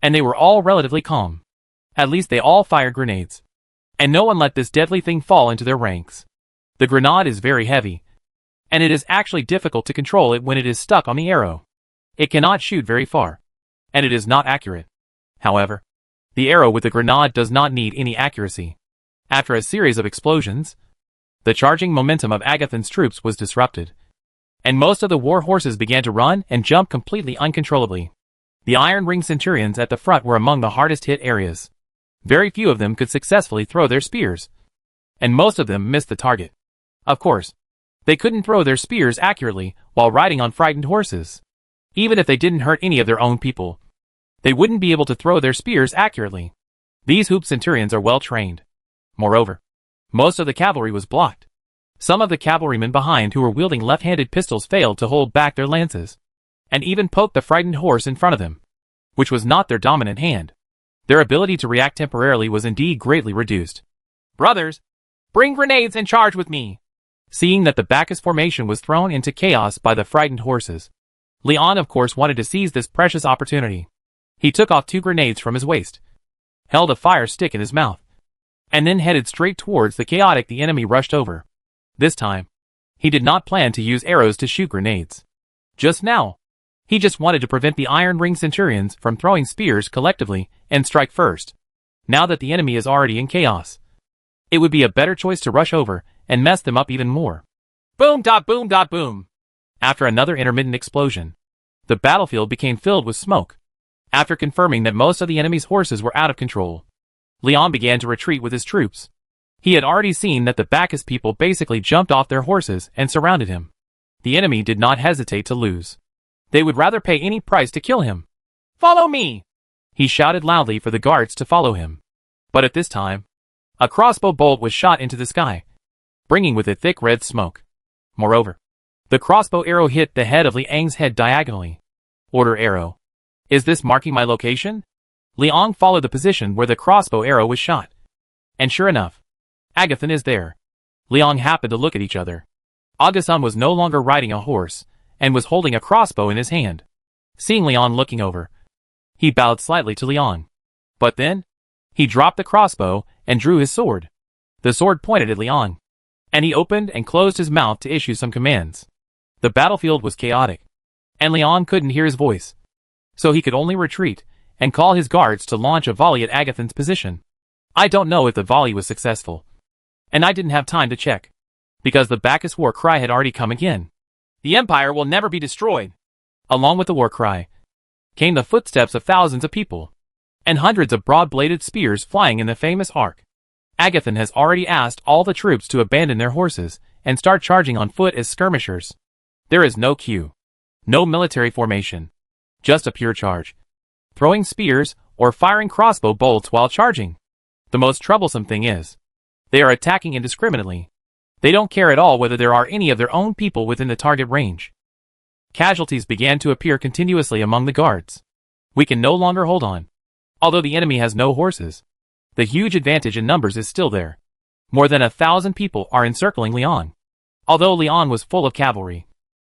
and they were all relatively calm. At least they all fired grenades, and no one let this deadly thing fall into their ranks. The grenade is very heavy, and it is actually difficult to control it when it is stuck on the arrow. It cannot shoot very far, and it is not accurate. However, the arrow with the grenade does not need any accuracy. After a series of explosions, the charging momentum of Agathan's troops was disrupted, and most of the war horses began to run and jump completely uncontrollably. The Iron Ring Centurions at the front were among the hardest hit areas. Very few of them could successfully throw their spears, and most of them missed the target. Of course, they couldn't throw their spears accurately while riding on frightened horses. Even if they didn't hurt any of their own people, they wouldn't be able to throw their spears accurately. These Hoop Centurions are well trained. Moreover, most of the cavalry was blocked. Some of the cavalrymen behind who were wielding left-handed pistols failed to hold back their lances, and even poked the frightened horse in front of them, which was not their dominant hand. Their ability to react temporarily was indeed greatly reduced. Brothers, bring grenades and charge with me! Seeing that the Bacchus formation was thrown into chaos by the frightened horses, Leon of course wanted to seize this precious opportunity. He took off 2 grenades from his waist, held a fire stick in his mouth, and then headed straight towards the chaotic the enemy rushed over. This time, he did not plan to use arrows to shoot grenades. Just now, he just wanted to prevent the Iron Ring Centurions from throwing spears collectively and strike first. Now that the enemy is already in chaos, it would be a better choice to rush over and mess them up even more. Boom dot boom dot boom. After another intermittent explosion, the battlefield became filled with smoke. After confirming that most of the enemy's horses were out of control, Leon began to retreat with his troops. He had already seen that the Bacchus people basically jumped off their horses and surrounded him. The enemy did not hesitate to lose. They would rather pay any price to kill him. Follow me! He shouted loudly for the guards to follow him. But at this time, a crossbow bolt was shot into the sky, bringing with it thick red smoke. Moreover, the crossbow arrow hit the head of Liang's head diagonally. Order arrow. Is this marking my location? Liang followed the position where the crossbow arrow was shot. And sure enough, Agathon is there. Liang happened to look at each other. Agathon was no longer riding a horse, and was holding a crossbow in his hand. Seeing Liang looking over, he bowed slightly to Liang. But then, he dropped the crossbow and drew his sword. The sword pointed at Liang, and he opened and closed his mouth to issue some commands. The battlefield was chaotic, and Liang couldn't hear his voice, so he could only retreat and call his guards to launch a volley at Agathon's position. I don't know if the volley was successful, and I didn't have time to check, because the Bacchus war cry had already come again. The Empire will never be destroyed. Along with the war cry came the footsteps of thousands of people, and hundreds of broad-bladed spears flying in the famous arc. Agathon has already asked all the troops to abandon their horses and start charging on foot as skirmishers. There is no queue, no military formation, just a pure charge, throwing spears or firing crossbow bolts while charging. The most troublesome thing is, they are attacking indiscriminately. They don't care at all whether there are any of their own people within the target range. Casualties began to appear continuously among the guards. We can no longer hold on. Although the enemy has no horses, the huge advantage in numbers is still there. More than 1,000 people are encircling Leon. Although Leon was full of cavalry,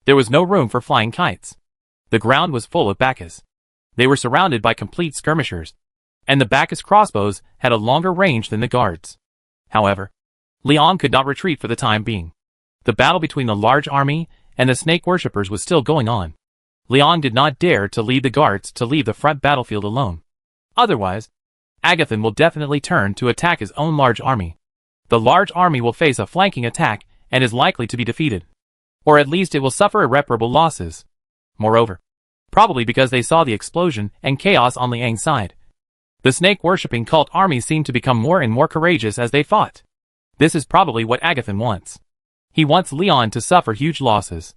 there was no room for flying kites. The ground was full of Bacchus. They were surrounded by complete skirmishers, and the Bacchus crossbows had a longer range than the guards. However, Leon could not retreat for the time being. The battle between the large army and the snake worshippers was still going on. Leon did not dare to lead the guards to leave the front battlefield alone. Otherwise, Agathon will definitely turn to attack his own large army. The large army will face a flanking attack and is likely to be defeated. Or at least it will suffer irreparable losses. Moreover, probably because they saw the explosion and chaos on Liang's side, the snake-worshipping cult army seemed to become more and more courageous as they fought. This is probably what Agathon wants. He wants Leon to suffer huge losses.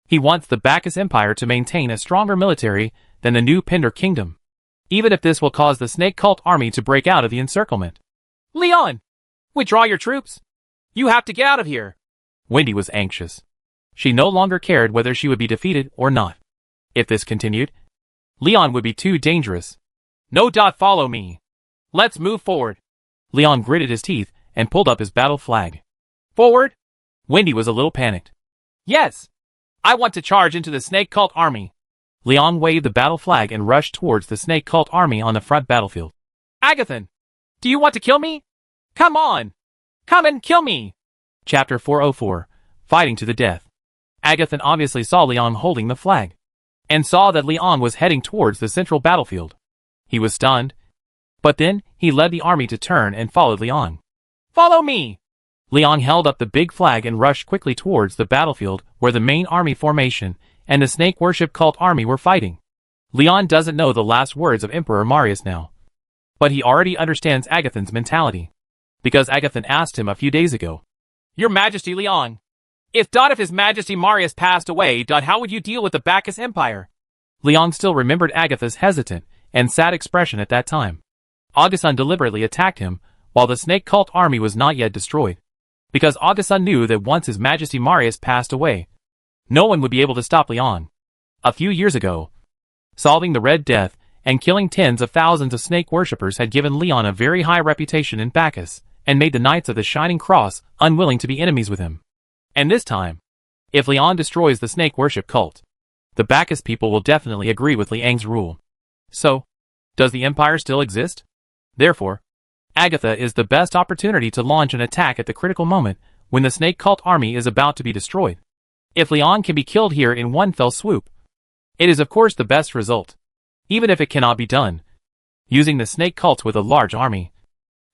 He wants the Bacchus Empire to maintain a stronger military than the new Pindar Kingdom, even if this will cause the snake cult army to break out of the encirclement. Leon! Withdraw your troops! You have to get out of here! Wendy was anxious. She no longer cared whether she would be defeated or not. If this continued, Leon would be too dangerous. No. Follow me. Let's move forward. Leon gritted his teeth and pulled up his battle flag. Forward? Wendy was a little panicked. Yes! I want to charge into the snake cult army. Leon waved the battle flag and rushed towards the snake cult army on the front battlefield. Agathon! Do you want to kill me? Come on! Come and kill me! Chapter 404, Fighting to the Death. Agathon obviously saw Leon holding the flag, and saw that Leon was heading towards the central battlefield. He was stunned, but then he led the army to turn and followed Leon. Follow me! Leon held up the big flag and rushed quickly towards the battlefield where the main army formation and the snake worship cult army were fighting. Leon doesn't know the last words of Emperor Marius now, but he already understands Agathon's mentality, because Agathon asked him a few days ago. Your Majesty Leon, if His Majesty Marius passed away, how would you deal with the Bacchus Empire? Leon still remembered Agatha's hesitant and sad expression at that time. Agathon deliberately attacked him while the snake cult army was not yet destroyed, because Agathon knew that once His Majesty Marius passed away, no one would be able to stop Leon. A few years ago, solving the Red Death and killing tens of thousands of snake worshippers had given Leon a very high reputation in Bacchus, and made the Knights of the Shining Cross unwilling to be enemies with him. And this time, if Leon destroys the snake worship cult, the Bacchus people will definitely agree with Liang's rule. So, does the Empire still exist? Therefore, Agatha is the best opportunity to launch an attack at the critical moment when the snake cult army is about to be destroyed. If Leon can be killed here in one fell swoop, it is of course the best result. Even if it cannot be done using the snake cult with a large army,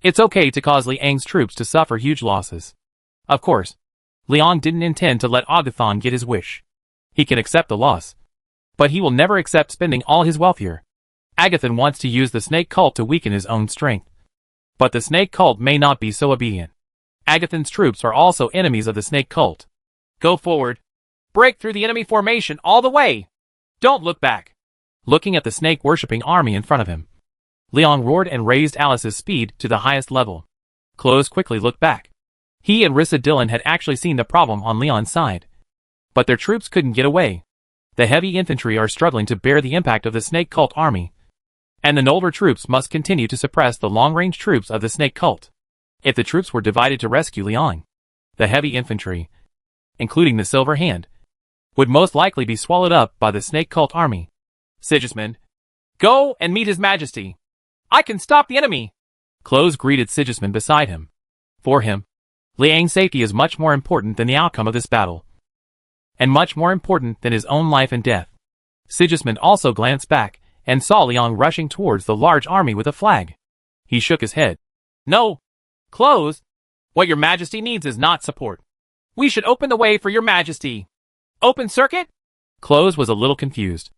it's okay to cause Liang's troops to suffer huge losses. Of course, Leon didn't intend to let Agathon get his wish. He can accept the loss, but he will never accept spending all his wealth here. Agathon wants to use the snake cult to weaken his own strength. But the snake cult may not be so obedient. Agathon's troops are also enemies of the snake cult. Go forward. Break through the enemy formation all the way. Don't look back. Looking at the snake-worshipping army in front of him, Leon roared and raised Alice's speed to the highest level. Close quickly looked back. He and Rissa Dillon had actually seen the problem on Leon's side. But their troops couldn't get away. The heavy infantry are struggling to bear the impact of the snake cult army, and the Nolder troops must continue to suppress the long-range troops of the snake cult. If the troops were divided to rescue Leon, the heavy infantry, including the Silver Hand, would most likely be swallowed up by the snake cult army. Sigismund, go and meet His Majesty. I can stop the enemy. Close greeted Sigismund beside him. For him, Liang's safety is much more important than the outcome of this battle, and much more important than his own life and death. Sigismund also glanced back and saw Leon rushing towards the large army with a flag. He shook his head. No, Close. What your Majesty needs is not support. We should open the way for your Majesty. Open circuit? Close was a little confused.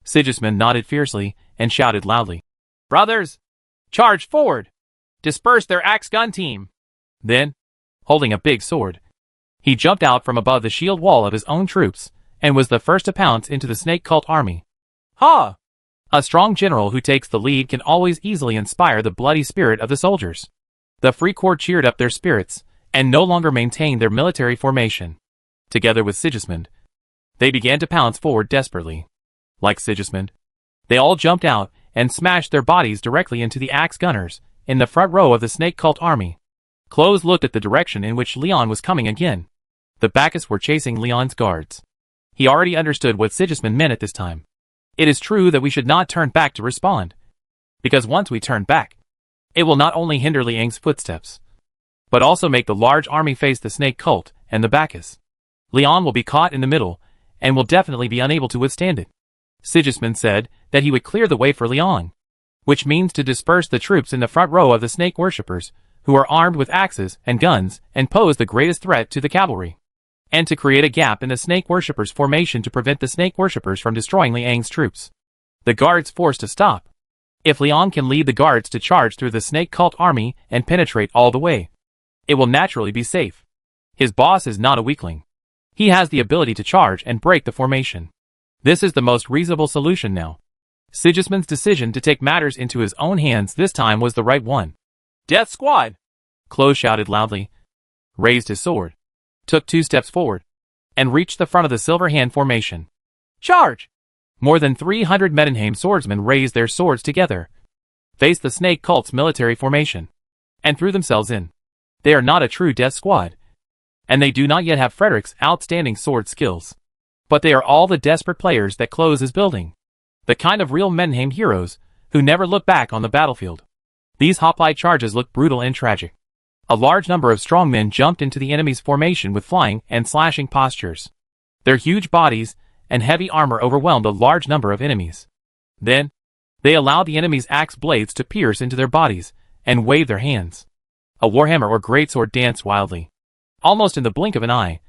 Sigismund nodded fiercely and shouted loudly. Brothers, charge forward. Disperse their axe gun team. Then, holding a big sword, he jumped out from above the shield wall of his own troops and was the first to pounce into the snake cult army. Ha! A strong general who takes the lead can always easily inspire the bloody spirit of the soldiers. The Free Corps cheered up their spirits and no longer maintained their military formation. Together with Sigismund, they began to pounce forward desperately. Like Sigismund, they all jumped out and smashed their bodies directly into the axe gunners in the front row of the snake cult army. Close looked at the direction in which Leon was coming again. The Bacchus were chasing Leon's guards. He already understood what Sigismund meant at this time. It is true that we should not turn back to respond, because once we turn back, it will not only hinder Liang's footsteps, but also make the large army face the snake cult and the Bacchus. Leon will be caught in the middle and will definitely be unable to withstand it. Sigismund said that he would clear the way for Leon, which means to disperse the troops in the front row of the snake worshippers, who are armed with axes and guns and pose the greatest threat to the cavalry, and to create a gap in the snake worshippers' formation to prevent the snake worshippers from destroying Liang's troops. The guards forced to stop. If Leon can lead the guards to charge through the snake cult army and penetrate all the way, it will naturally be safe. His boss is not a weakling. He has the ability to charge and break the formation. This is the most reasonable solution now. Sigismund's decision to take matters into his own hands this time was the right one. Death Squad! Close shouted loudly, raised his sword, took 2 steps forward, and reached the front of the Silver Hand formation. Charge! More than 300 Medenheim swordsmen raised their swords together, faced the snake cult's military formation, and threw themselves in. They are not a true death squad, and they do not yet have Frederick's outstanding sword skills. But they are all the desperate players that Close is building. The kind of real Medenheim heroes who never look back on the battlefield. These hoplite charges look brutal and tragic. A large number of strong men jumped into the enemy's formation with flying and slashing postures. Their huge bodies and heavy armor overwhelmed a large number of enemies. Then, they allowed the enemy's axe blades to pierce into their bodies and wave their hands. A warhammer or greatsword danced wildly, almost in the blink of an eye.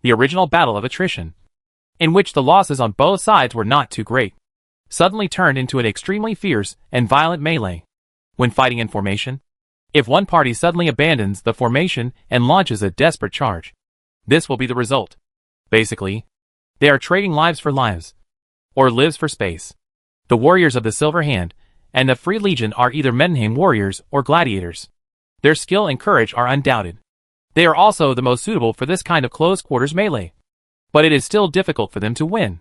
The original battle of attrition, in which the losses on both sides were not too great, suddenly turned into an extremely fierce and violent melee. When fighting in formation, if one party suddenly abandons the formation and launches a desperate charge, this will be the result. Basically, they are trading lives for lives, or lives for space. The warriors of the Silver Hand and the Free Legion are either Medenheim warriors or gladiators. Their skill and courage are undoubted. They are also the most suitable for this kind of close-quarters melee. But it is still difficult for them to win.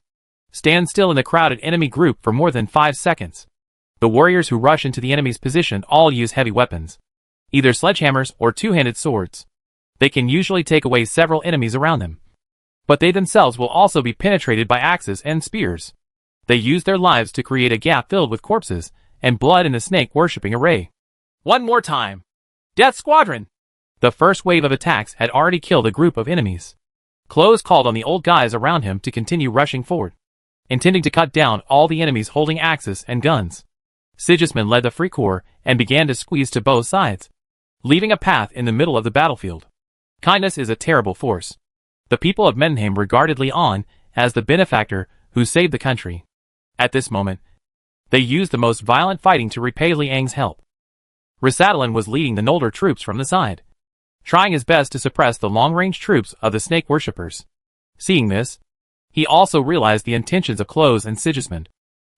Stand still in the crowded enemy group for more than 5 seconds. The warriors who rush into the enemy's position all use heavy weapons, either sledgehammers or two-handed swords. They can usually take away several enemies around them, but they themselves will also be penetrated by axes and spears. They use their lives to create a gap filled with corpses and blood in the snake-worshipping array. One more time. Death Squadron! The first wave of attacks had already killed a group of enemies. Close called on the old guys around him to continue rushing forward, intending to cut down all the enemies holding axes and guns. Sigismund led the Free Corps and began to squeeze to both sides, leaving a path in the middle of the battlefield. Kindness is a terrible force. The people of Mendenheim regarded Leon as the benefactor who saved the country. At this moment, they used the most violent fighting to repay Liang's help. Rasadalin was leading the Noldor troops from the side, trying his best to suppress the long-range troops of the snake worshippers. Seeing this, he also realized the intentions of Close and Sigismund.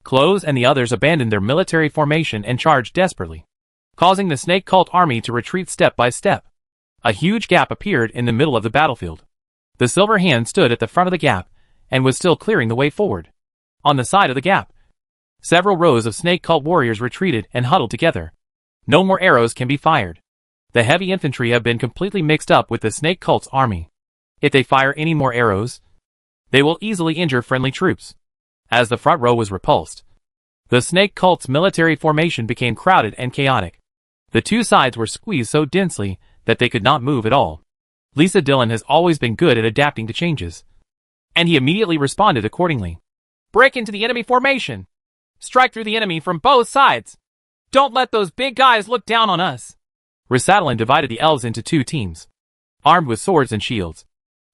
Close and the others abandoned their military formation and charged desperately, causing the snake cult army to retreat step by step. A huge gap appeared in the middle of the battlefield. The Silver Hand stood at the front of the gap and was still clearing the way forward. On the side of the gap, several rows of snake cult warriors retreated and huddled together. No more arrows can be fired. The heavy infantry have been completely mixed up with the snake cult's army. If they fire any more arrows, they will easily injure friendly troops. As the front row was repulsed, the snake cult's military formation became crowded and chaotic. The two sides were squeezed so densely that they could not move at all. Lisa Dillon has always been good at adapting to changes, and he immediately responded accordingly. Break into the enemy formation! Strike through the enemy from both sides! Don't let those big guys look down on us! Rasadalin divided the elves into two teams, armed with swords and shields,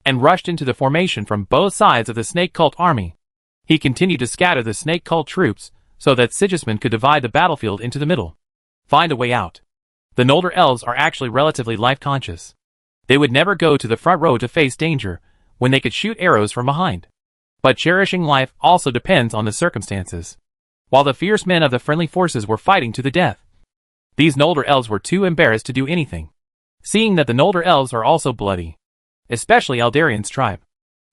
and rushed into the formation from both sides of the snake cult army. He continued to scatter the snake cult troops so that Sigismund could divide the battlefield into the middle. Find a way out. The Noldor elves are actually relatively life-conscious. They would never go to the front row to face danger when they could shoot arrows from behind. But cherishing life also depends on the circumstances. While the fierce men of the friendly forces were fighting to the death, these Noldor elves were too embarrassed to do anything, seeing that the Noldor elves are also bloody, especially Aldarian's tribe.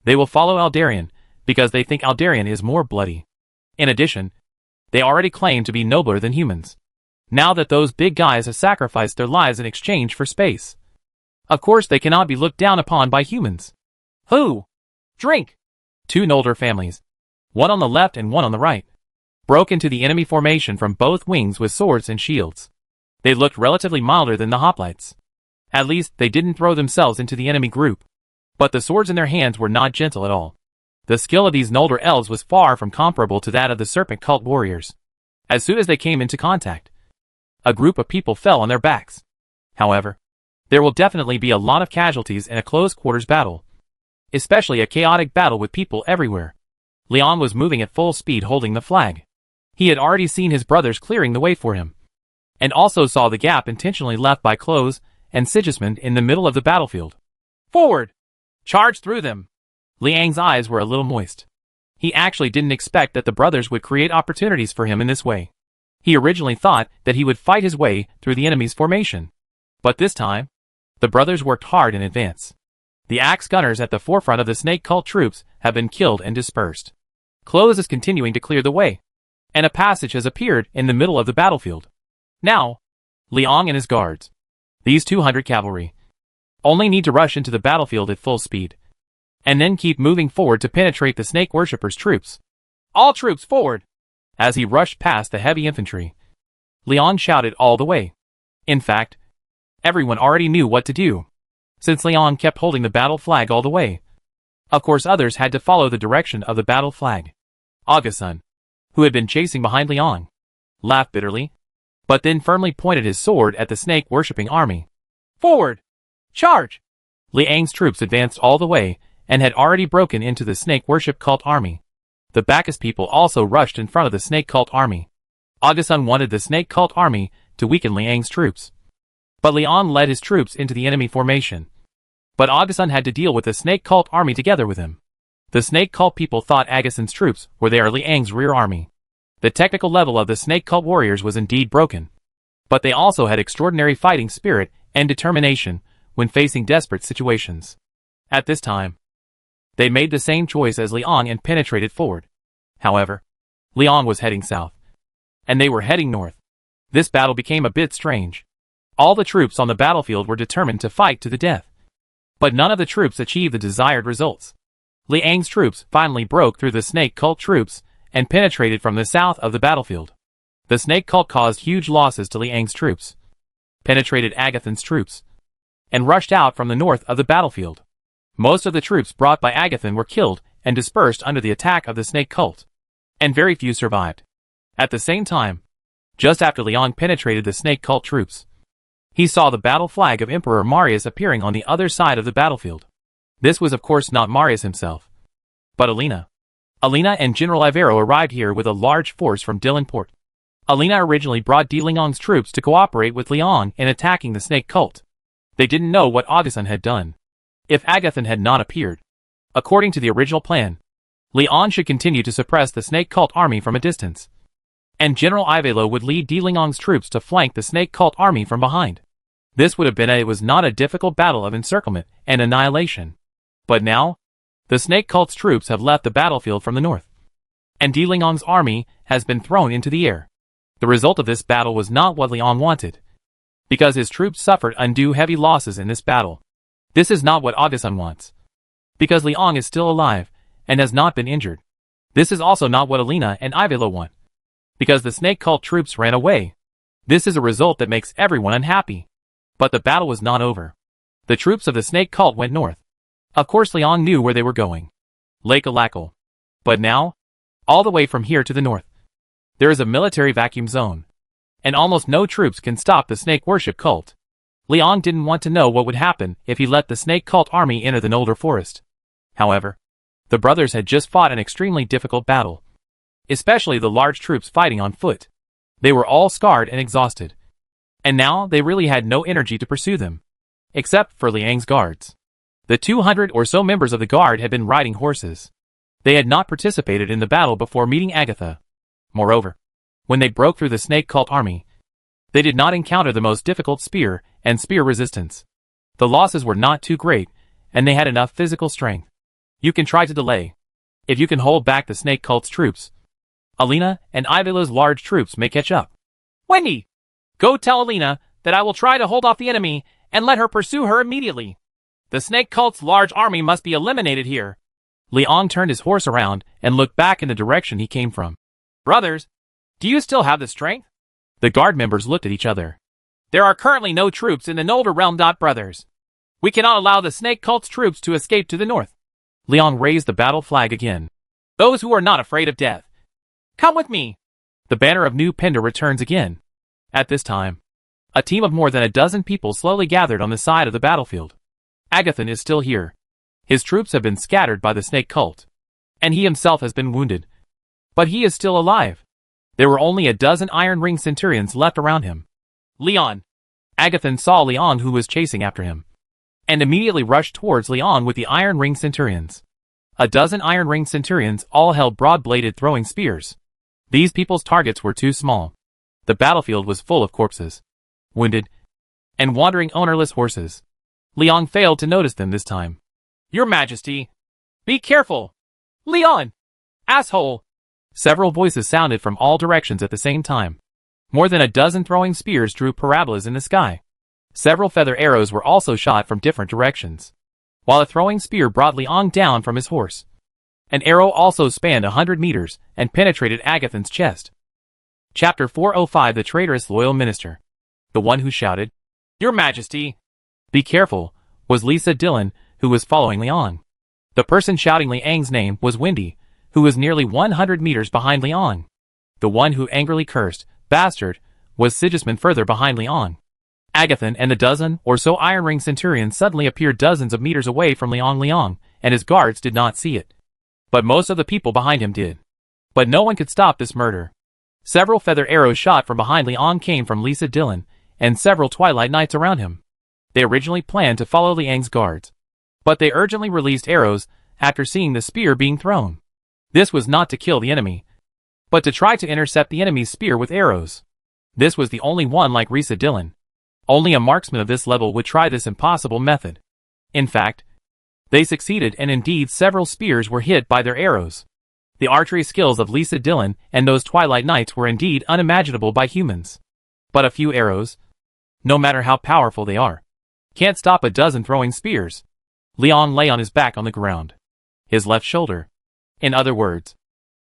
They will follow Aldarian because they think Aldarian is more bloody. In addition, they already claim to be nobler than humans, now that those big guys have sacrificed their lives in exchange for space. Of course they cannot be looked down upon by humans. Who? Drink! Two Noldor families, one on the left and one on the right, broke into the enemy formation from both wings with swords and shields. They looked relatively milder than the hoplites. At least, they didn't throw themselves into the enemy group. But the swords in their hands were not gentle at all. The skill of these Noldor elves was far from comparable to that of the serpent cult warriors. As soon as they came into contact, a group of people fell on their backs. However, there will definitely be a lot of casualties in a close-quarters battle, especially a chaotic battle with people everywhere. Leon was moving at full speed holding the flag. He had already seen his brothers clearing the way for him, and also saw the gap intentionally left by Close and Sigismund in the middle of the battlefield. Forward! Charge through them! Liang's eyes were a little moist. He actually didn't expect that the brothers would create opportunities for him in this way. He originally thought that he would fight his way through the enemy's formation. But this time, the brothers worked hard in advance. The axe gunners at the forefront of the snake cult troops have been killed and dispersed. Close is continuing to clear the way, and a passage has appeared in the middle of the battlefield. Now, Liang and his guards, these 200 cavalry, only need to rush into the battlefield at full speed, and then keep moving forward to penetrate the snake worshippers' troops. All troops forward! As he rushed past the heavy infantry, Leon shouted all the way. In fact, everyone already knew what to do, since Leon kept holding the battle flag all the way. Of course others had to follow the direction of the battle flag. Augustin, who had been chasing behind Leon, laughed bitterly, but then firmly pointed his sword at the snake-worshipping army. Forward! Charge! Liang's troops advanced all the way, and had already broken into the snake-worship cult army. The Bacchus people also rushed in front of the snake cult army. Augustin wanted the snake cult army to weaken Liang's troops, but Leon led his troops into the enemy formation. But Augustin had to deal with the snake cult army together with him. The snake cult people thought Augustin's troops were there Liang's rear army. The technical level of the snake cult warriors was indeed broken, but they also had extraordinary fighting spirit and determination when facing desperate situations. At this time, they made the same choice as Leon and penetrated forward. However, Leon was heading south, and they were heading north. This battle became a bit strange. All the troops on the battlefield were determined to fight to the death. But none of the troops achieved the desired results. Liang's troops finally broke through the snake cult troops and penetrated from the south of the battlefield. The snake cult caused huge losses to Liang's troops, penetrated Agathon's troops, and rushed out from the north of the battlefield. Most of the troops brought by Agathon were killed and dispersed under the attack of the snake cult, and very few survived. At the same time, just after Liang penetrated the snake cult troops, he saw the battle flag of Emperor Marius appearing on the other side of the battlefield. This was of course not Marius himself, but Alina. Alina and General Ivero arrived here with a large force from Dillon Port. Alina originally brought Di Liang's troops to cooperate with Liang in attacking the snake cult. They didn't know what Agathon had done. If Agathon had not appeared, according to the original plan, Liang should continue to suppress the snake cult army from a distance, and General Ivelo would lead Di Liang's troops to flank the snake cult army from behind. This would have been it was not a difficult battle of encirclement and annihilation. But now, the snake cult's troops have left the battlefield from the north, and Di Liang's army has been thrown into the air. The result of this battle was not what Liang wanted, because his troops suffered undue heavy losses in this battle. This is not what Agathon wants, because Liang is still alive and has not been injured. This is also not what Alina and Ivelo want, because the snake cult troops ran away. This is a result that makes everyone unhappy. But the battle was not over. The troops of the snake cult went north. Of course Liang knew where they were going. Lake Alakal. But now, all the way from here to the north, there is a military vacuum zone, and almost no troops can stop the snake worship cult. Liang didn't want to know what would happen if he let the snake cult army enter the Noldor forest. However, the brothers had just fought an extremely difficult battle, especially the large troops fighting on foot. They were all scarred and exhausted, and now they really had no energy to pursue them, except for Liang's guards. The 200 or so members of the guard had been riding horses. They had not participated in the battle before meeting Agatha. Moreover, when they broke through the snake cult army, they did not encounter the most difficult spear and spear resistance. The losses were not too great, and they had enough physical strength. You can try to delay. If you can hold back the snake cult's troops, Alina and Ivelo's large troops may catch up. Wendy! Go tell Alina that I will try to hold off the enemy and let her pursue her immediately. The snake cult's large army must be eliminated here. Liang turned his horse around and looked back in the direction he came from. Brothers, do you still have the strength? The guard members looked at each other. There are currently no troops in the Noldor realm. Brothers, we cannot allow the snake cult's troops to escape to the north. Liang raised the battle flag again. Those who are not afraid of death, come with me. The banner of New Penda returns again. At this time, a team of more than a dozen people slowly gathered on the side of the battlefield. Agathon is still here. His troops have been scattered by the snake cult, and he himself has been wounded. But he is still alive. There were only a dozen Iron Ring Centurions left around him. Liang! Agathon saw Liang, who was chasing after him, and immediately rushed towards Liang with the Iron Ring Centurions. A dozen Iron Ring Centurions all held broad-bladed throwing spears. These people's targets were too small. The battlefield was full of corpses, wounded, and wandering ownerless horses. Liang failed to notice them this time. Your Majesty! Be careful! Liang! Asshole! Several voices sounded from all directions at the same time. More than a dozen throwing spears drew parabolas in the sky. Several feather arrows were also shot from different directions, while a throwing spear brought Liang down from his horse. An arrow also spanned 100 meters and penetrated Agathon's chest. Chapter 405 The Traitorous Loyal Minister. The one who shouted, Your Majesty! Be careful, was Lisa Dillon, who was following Liang. The person shouting Liang's name was Wendy, who was nearly 100 meters behind Liang. The one who angrily cursed, Bastard, was Sigismund further behind Liang. Agathon and the dozen or so Iron Ring Centurions suddenly appeared dozens of meters away from Liang, and his guards did not see it. But most of the people behind him did. But no one could stop this murder. Several feather arrows shot from behind Liang came from Lisa Dillon, and several Twilight Knights around him. They originally planned to follow Liang's guards, but they urgently released arrows after seeing the spear being thrown. This was not to kill the enemy, but to try to intercept the enemy's spear with arrows. This was the only one like Lisa Dillon. Only a marksman of this level would try this impossible method. In fact, they succeeded, and indeed several spears were hit by their arrows. The archery skills of Lisa Dillon and those Twilight Knights were indeed unimaginable by humans. But a few arrows, no matter how powerful they are, can't stop a dozen throwing spears. Liang lay on his back on the ground. His left shoulder. In other words,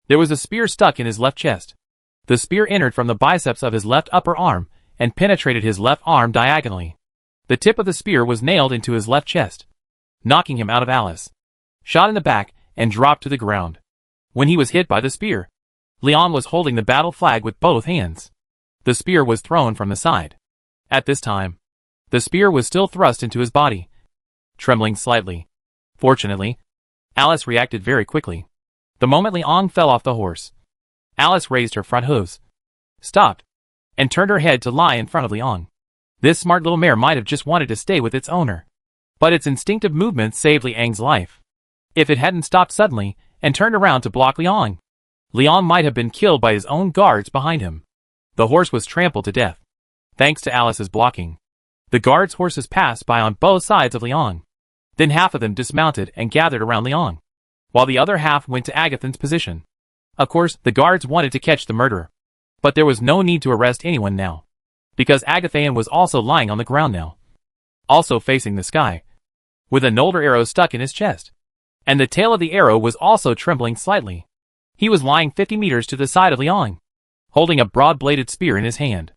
there was a spear stuck in his left chest. The spear entered from the biceps of his left upper arm and penetrated his left arm diagonally. The tip of the spear was nailed into his left chest, knocking him out of Alice. Shot in the back and dropped to the ground. When he was hit by the spear, Liang was holding the battle flag with both hands. The spear was thrown from the side. At this time, the spear was still thrust into his body, trembling slightly. Fortunately, Alice reacted very quickly. The moment Liang fell off the horse, Alice raised her front hooves, stopped, and turned her head to lie in front of Liang. This smart little mare might have just wanted to stay with its owner, but its instinctive movement saved Liang's life. If it hadn't stopped suddenly and turned around to block Liang, Liang might have been killed by his own guards behind him. The horse was trampled to death, thanks to Alice's blocking. The guards' horses passed by on both sides of Liang. Then half of them dismounted and gathered around Liang, while the other half went to Agathon's position. Of course, the guards wanted to catch the murderer, but there was no need to arrest anyone now, because Agathon was also lying on the ground now, also facing the sky, with an older arrow stuck in his chest, and the tail of the arrow was also trembling slightly. He was lying 50 meters to the side of Liang, holding a broad-bladed spear in his hand.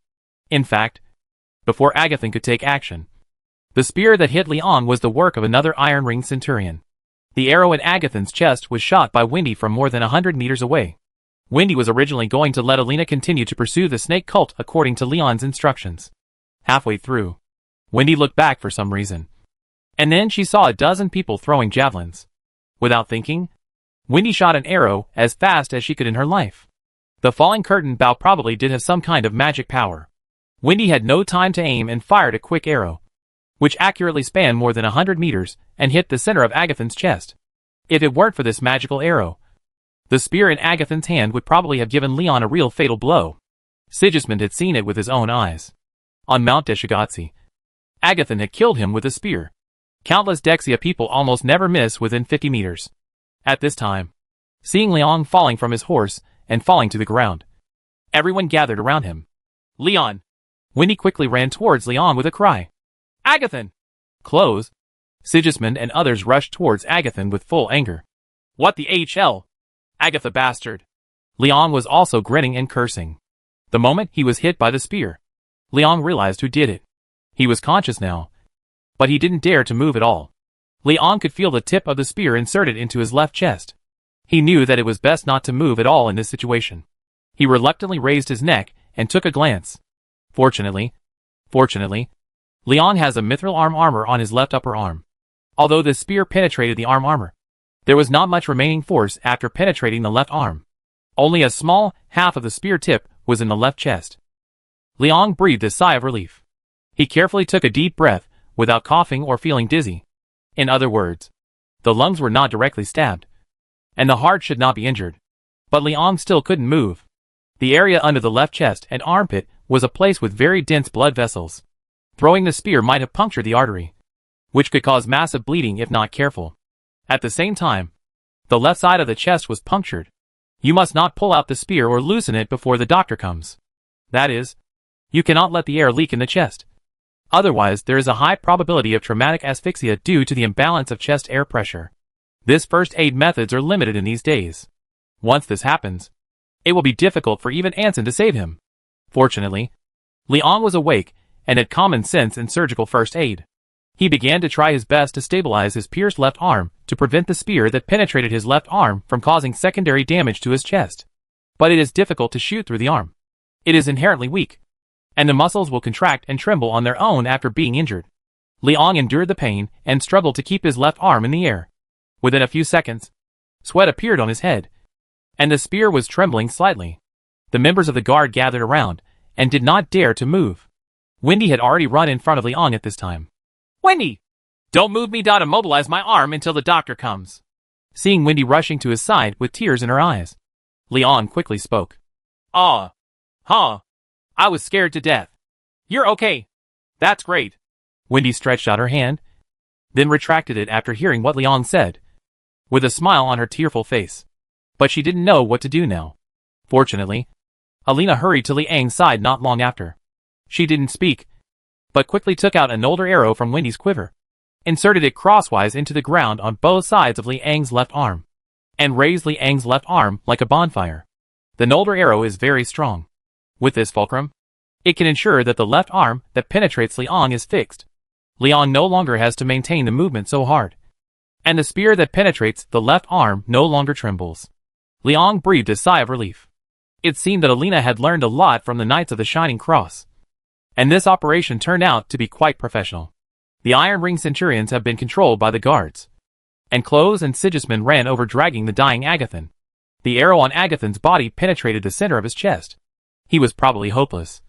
In fact, before Agathon could take action, the spear that hit Liang was the work of another Iron Ring centurion. The arrow in Agathon's chest was shot by Wendy from more than 100 meters away. Wendy was originally going to let Alina continue to pursue the snake cult according to Leon's instructions. Halfway through, Wendy looked back for some reason, and then she saw a dozen people throwing javelins. Without thinking, Wendy shot an arrow as fast as she could in her life. The falling curtain bow probably did have some kind of magic power. Wendy had no time to aim and fired a quick arrow, which accurately spanned more than 100 meters and hit the center of Agathon's chest. If it weren't for this magical arrow, the spear in Agathon's hand would probably have given Leon a real fatal blow. Sigismund had seen it with his own eyes. On Mount Deshigatsi, Agathon had killed him with a spear. Countless Dexia people almost never miss within 50 meters. At this time, seeing Liang falling from his horse and falling to the ground, everyone gathered around him. Leon! Wendy quickly ran towards Liang with a cry. Agathon! Close! Sigismund and others rushed towards Agathon with full anger. What the HL? Agatha bastard! Liang was also grinning and cursing. The moment he was hit by the spear, Liang realized who did it. He was conscious now, but he didn't dare to move at all. Liang could feel the tip of the spear inserted into his left chest. He knew that it was best not to move at all in this situation. He reluctantly raised his neck and took a glance. Fortunately, Liang has a mithril arm armor on his left upper arm. Although the spear penetrated the arm armor, there was not much remaining force after penetrating the left arm. Only a small half of the spear tip was in the left chest. Liang breathed a sigh of relief. He carefully took a deep breath without coughing or feeling dizzy. In other words, the lungs were not directly stabbed, and the heart should not be injured. But Liang still couldn't move. The area under the left chest and armpit was a place with very dense blood vessels. Throwing the spear might have punctured the artery, which could cause massive bleeding if not careful. At the same time, the left side of the chest was punctured. You must not pull out the spear or loosen it before the doctor comes. That is, you cannot let the air leak in the chest. Otherwise, there is a high probability of traumatic asphyxia due to the imbalance of chest air pressure. This first aid methods are limited in these days. Once this happens, it will be difficult for even Anson to save him. Fortunately, Liang was awake and had common sense in surgical first aid. He began to try his best to stabilize his pierced left arm to prevent the spear that penetrated his left arm from causing secondary damage to his chest. But it is difficult to shoot through the arm. It is inherently weak, and the muscles will contract and tremble on their own after being injured. Liang endured the pain and struggled to keep his left arm in the air. Within a few seconds, sweat appeared on his head, and the spear was trembling slightly. The members of the guard gathered around and did not dare to move. Wendy had already run in front of Liang at this time. Wendy! Don't move me, immobilize my arm until the doctor comes. Seeing Wendy rushing to his side with tears in her eyes, Liang quickly spoke. I was scared to death. You're okay. That's great. Wendy stretched out her hand, then retracted it after hearing what Liang said, with a smile on her tearful face. But she didn't know what to do now. Fortunately, Alina hurried to Liang's side not long after. She didn't speak, but quickly took out an older arrow from Wendy's quiver. inserted it crosswise into the ground on both sides of Liang's left arm, and raised Liang's left arm like a bonfire. The Nolder arrow is very strong. With this fulcrum, it can ensure that the left arm that penetrates Liang is fixed. Liang no longer has to maintain the movement so hard, and the spear that penetrates the left arm no longer trembles. Liang breathed a sigh of relief. It seemed that Alina had learned a lot from the Knights of the Shining Cross, and this operation turned out to be quite professional. The Iron Ring Centurions have been controlled by the guards, and Close and Sigismund ran over dragging the dying Agathon. The arrow on Agathon's body penetrated the center of his chest. He was probably hopeless,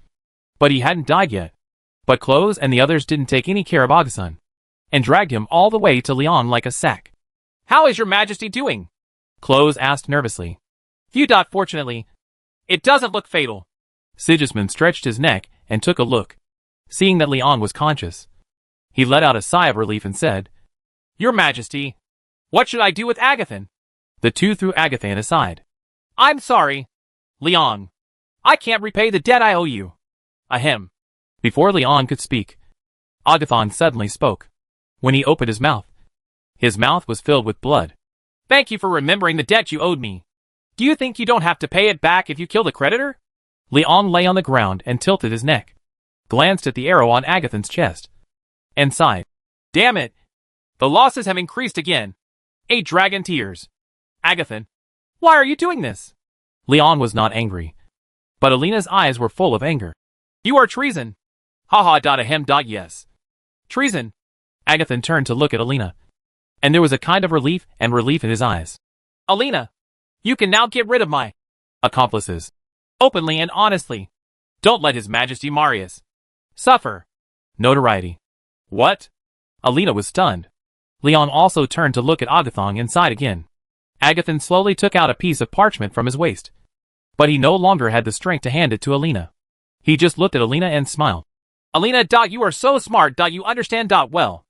but he hadn't died yet. But Close and the others didn't take any care of Agathon, and dragged him all the way to Liang like a sack. "How is your majesty doing?" Close asked nervously. "Few. Fortunately, it doesn't look fatal." Sigismund stretched his neck and took a look. Seeing that Liang was conscious, he let out a sigh of relief and said, "Your majesty, what should I do with Agathon?" The two threw Agathon aside. "I'm sorry, Liang. I can't repay the debt I owe you." Ahem. Before Liang could speak, Agathon suddenly spoke. When he opened his mouth was filled with blood. "Thank you for remembering the debt you owed me. Do you think you don't have to pay it back if you kill the creditor?" Liang lay on the ground and tilted his neck, glanced at the arrow on Agathon's chest, and sighed. "Damn it! The losses have increased again. 8 dragon tears. Agathon, why are you doing this?" Liang was not angry, but Alina's eyes were full of anger. "You are treason." "Haha. Ahem. Yes. Treason." Agathon turned to look at Alina, and there was a kind of relief in his eyes. "Alina, you can now get rid of my accomplices, openly and honestly. Don't let His Majesty Marius suffer notoriety." "What?" Alina was stunned. Liang also turned to look at Agathon inside again. Agathon slowly took out a piece of parchment from his waist, but he no longer had the strength to hand it to Alina. He just looked at Alina and smiled. "Alina. You are so smart. You understand. Well."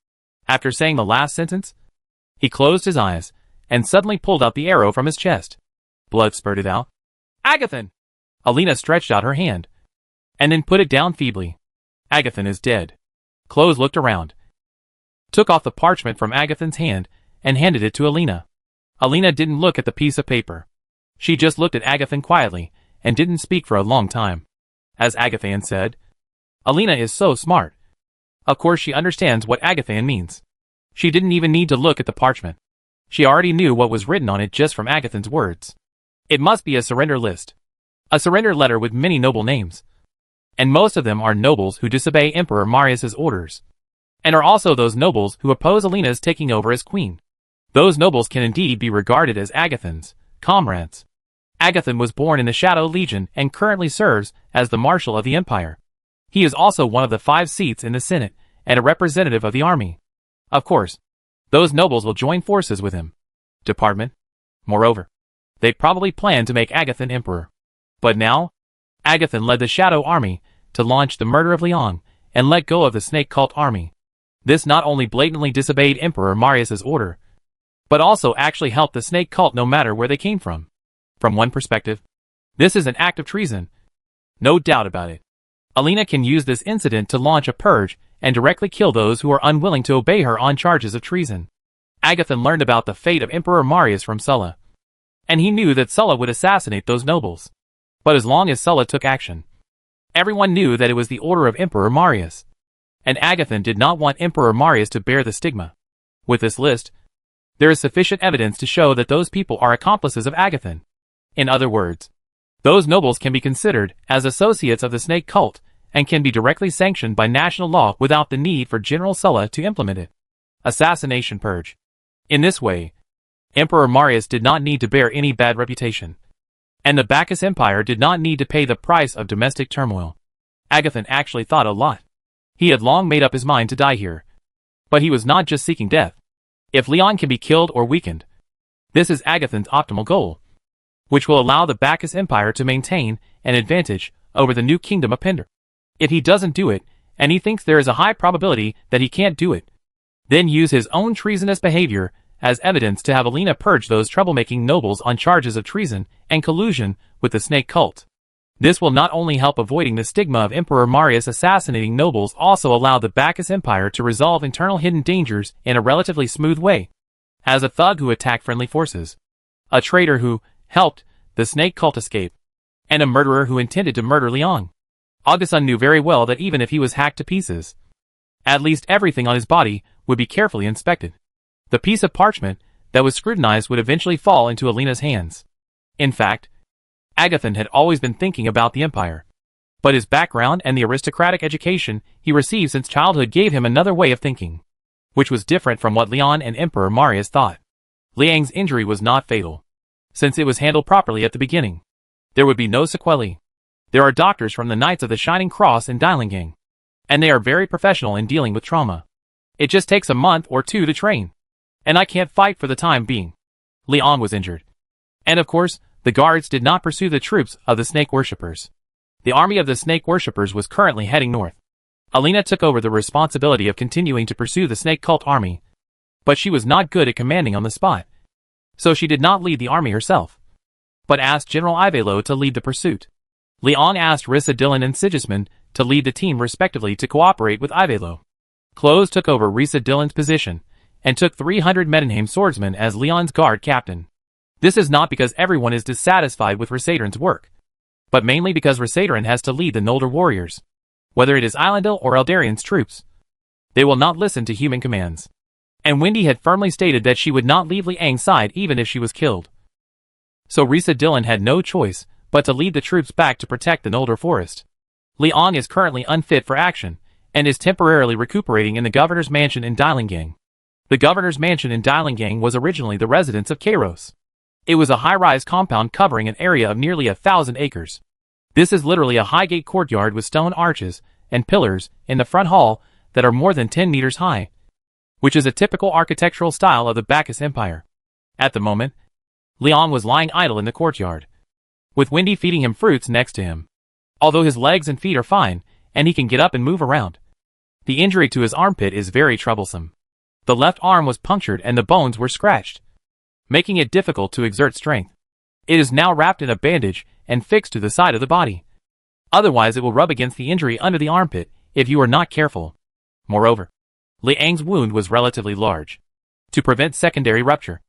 After saying the last sentence, he closed his eyes and suddenly pulled out the arrow from his chest. Blood spurted out. "Agathon!" Alina stretched out her hand, and then put it down feebly. "Agathon is dead." Close looked around, took off the parchment from Agathon's hand, and handed it to Alina. Alina didn't look at the piece of paper. She just looked at Agathon quietly, and didn't speak for a long time. As Agathon said, "Alina is so smart. Of course she understands what Agathon means." She didn't even need to look at the parchment. She already knew what was written on it just from Agathon's words. It must be a surrender list. A surrender letter with many noble names. And most of them are nobles who disobey Emperor Marius's orders, and are also those nobles who oppose Alina's taking over as queen. Those nobles can indeed be regarded as Agathon's comrades. Agathon was born in the Shadow Legion and currently serves as the Marshal of the Empire. He is also one of the 5 seats in the Senate and a representative of the army. Of course, those nobles will join forces with him. Department. Moreover, they probably plan to make Agathon emperor. But now, Agathon led the Shadow Army to launch the murder of Liang and let go of the Snake Cult army. This not only blatantly disobeyed Emperor Marius's order, but also actually helped the Snake Cult no matter where they came from. From one perspective, this is an act of treason. No doubt about it. Alina can use this incident to launch a purge and directly kill those who are unwilling to obey her on charges of treason. Agathon learned about the fate of Emperor Marius from Sulla, and he knew that Sulla would assassinate those nobles. But as long as Sulla took action, everyone knew that it was the order of Emperor Marius, and Agathon did not want Emperor Marius to bear the stigma. With this list, there is sufficient evidence to show that those people are accomplices of Agathon. In other words, those nobles can be considered as associates of the Snake Cult and can be directly sanctioned by national law without the need for General Sulla to implement it. Assassination purge. In this way, Emperor Marius did not need to bear any bad reputation, and the Bacchus Empire did not need to pay the price of domestic turmoil. Agathon actually thought a lot. He had long made up his mind to die here, but he was not just seeking death. If Leon can be killed or weakened, this is Agathon's optimal goal, which will allow the Bacchus Empire to maintain an advantage over the new kingdom of Pindar. If he doesn't do it, and he thinks there is a high probability that he can't do it, then use his own treasonous behavior as evidence to have Alina purge those troublemaking nobles on charges of treason and collusion with the Snake Cult. This will not only help avoiding the stigma of Emperor Marius assassinating nobles, also allow the Bacchus Empire to resolve internal hidden dangers in a relatively smooth way. As a thug who attacked friendly forces, a traitor who helped the snake cult escape, and a murderer who intended to murder Leon, Augustin knew very well that even if he was hacked to pieces, at least everything on his body would be carefully inspected. The piece of parchment that was scrutinized would eventually fall into Alina's hands. In fact, Agathan had always been thinking about the empire, but his background and the aristocratic education he received since childhood gave him another way of thinking, which was different from what Leon and Emperor Marius thought. Liang's injury was not fatal, since it was handled properly at the beginning. There would be no sequelae. There are doctors from the Knights of the Shining Cross in Dailingang, and they are very professional in dealing with trauma. It just takes a month or two to train, and I can't fight for the time being. Leon was injured, and of course, the guards did not pursue the troops of the snake worshippers. The army of the snake worshippers was currently heading north. Alina took over the responsibility of continuing to pursue the snake cult army, but she was not good at commanding on the spot, so she did not lead the army herself, but asked General Ivelo to lead the pursuit. Leon asked Rissa Dillon and Sigismund to lead the team respectively to cooperate with Ivelo. Close took over Rissa Dillon's position, and took 300 Medenheim swordsmen as Leon's guard captain. This is not because everyone is dissatisfied with Rhysadaren's work, but mainly because Rhysadaren has to lead the Noldor warriors. Whether it is Eilendil or Eldarian's troops, they will not listen to human commands. And Wendy had firmly stated that she would not leave Liang's side even if she was killed. So Rissa Dillon had no choice but to lead the troops back to protect the Noldor forest. Liang is currently unfit for action, and is temporarily recuperating in the governor's mansion in Dailingang. The governor's mansion in Dailingang was originally the residence of Kairos. It was a high-rise compound covering an area of nearly 1,000 acres. This is literally a high-gate courtyard with stone arches and pillars in the front hall that are more than 10 meters high, which is a typical architectural style of the Bacchus Empire. At the moment, Leon was lying idle in the courtyard, with Wendy feeding him fruits next to him. Although his legs and feet are fine, and he can get up and move around, the injury to his armpit is very troublesome. The left arm was punctured and the bones were scratched, making it difficult to exert strength. It is now wrapped in a bandage and fixed to the side of the body. Otherwise it will rub against the injury under the armpit if you are not careful. Moreover, Liang's wound was relatively large. To prevent secondary rupture,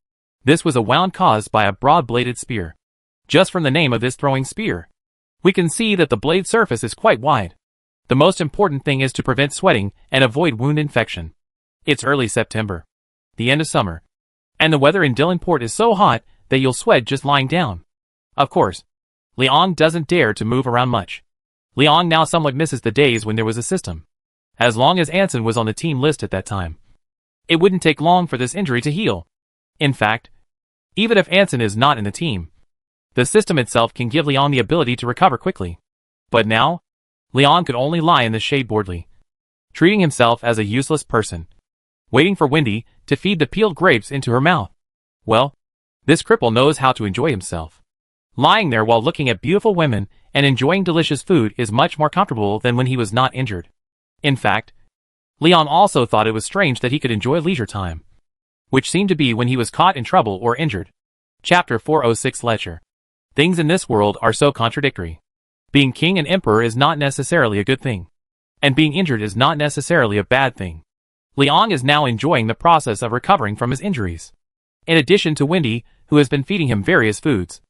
this was a wound caused by a broad-bladed spear. Just from the name of this throwing spear, we can see that the blade surface is quite wide. The most important thing is to prevent sweating and avoid wound infection. It's early September, the end of summer, and the weather in Dillenport is so hot that you'll sweat just lying down. Of course, Liang doesn't dare to move around much. Liang now somewhat misses the days when there was a system. As long as Anson was on the team list at that time, it wouldn't take long for this injury to heal. In fact, even if Anson is not in the team, the system itself can give Liang the ability to recover quickly. But now, Liang could only lie in the shade boredly, treating himself as a useless person, waiting for Wendy to feed the peeled grapes into her mouth. Well, this cripple knows how to enjoy himself. Lying there while looking at beautiful women and enjoying delicious food is much more comfortable than when he was not injured. In fact, Leon also thought it was strange that he could enjoy leisure time, which seemed to be when he was caught in trouble or injured. Chapter 406 Lecture. Things in this world are so contradictory. Being king and emperor is not necessarily a good thing, and being injured is not necessarily a bad thing. Liang is now enjoying the process of recovering from his injuries. In addition to Wendy, who has been feeding him various foods,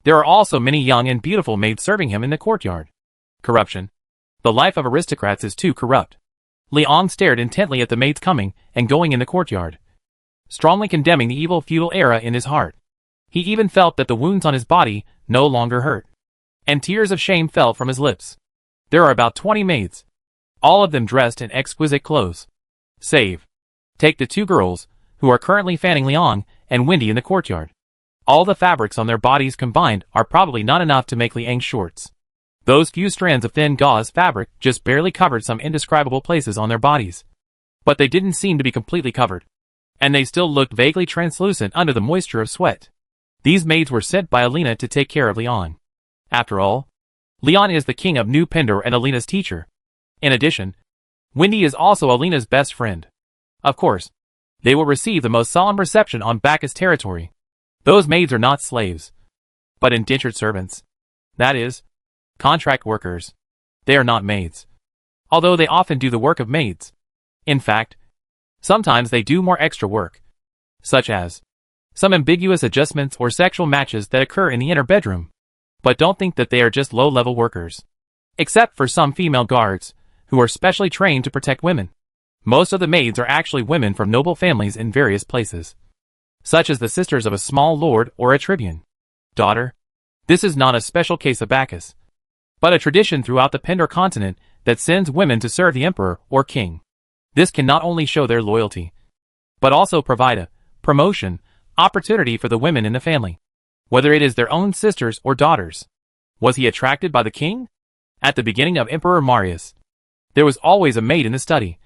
there are also many young and beautiful maids serving him in the courtyard. Corruption. The life of aristocrats is too corrupt. Liang stared intently at the maids coming and going in the courtyard, strongly condemning the evil feudal era in his heart. He even felt that the wounds on his body no longer hurt, and tears of shame fell from his lips. There are about 20 maids, all of them dressed in exquisite clothes. Save. Take the two girls, who are currently fanning Liang and Wendy in the courtyard. All the fabrics on their bodies combined are probably not enough to make Liang's shorts. Those few strands of thin gauze fabric just barely covered some indescribable places on their bodies. But they didn't seem to be completely covered, and they still looked vaguely translucent under the moisture of sweat. These maids were sent by Alina to take care of Leon. After all, Leon is the king of New Pendor and Alina's teacher. In addition, Wendy is also Alina's best friend. Of course, they will receive the most solemn reception on Bacchus territory. Those maids are not slaves, but indentured servants. That is, Contract workers. They are not maids, although they often do the work of maids. In fact, sometimes they do more extra work, such as some ambiguous adjustments or sexual matches that occur in the inner bedroom. But don't think that they are just low-level workers. Except for some female guards, who are specially trained to protect women. Most of the maids are actually women from noble families in various places, such as the sisters of a small lord or a tribune. Daughter. This is not a special case of Bacchus, but a tradition throughout the Pindar continent that sends women to serve the emperor or king. This can not only show their loyalty, but also provide a promotion opportunity for the women in the family, whether it is their own sisters or daughters. Was he attracted by the king? At the beginning of Emperor Marius, there was always a maid in the study,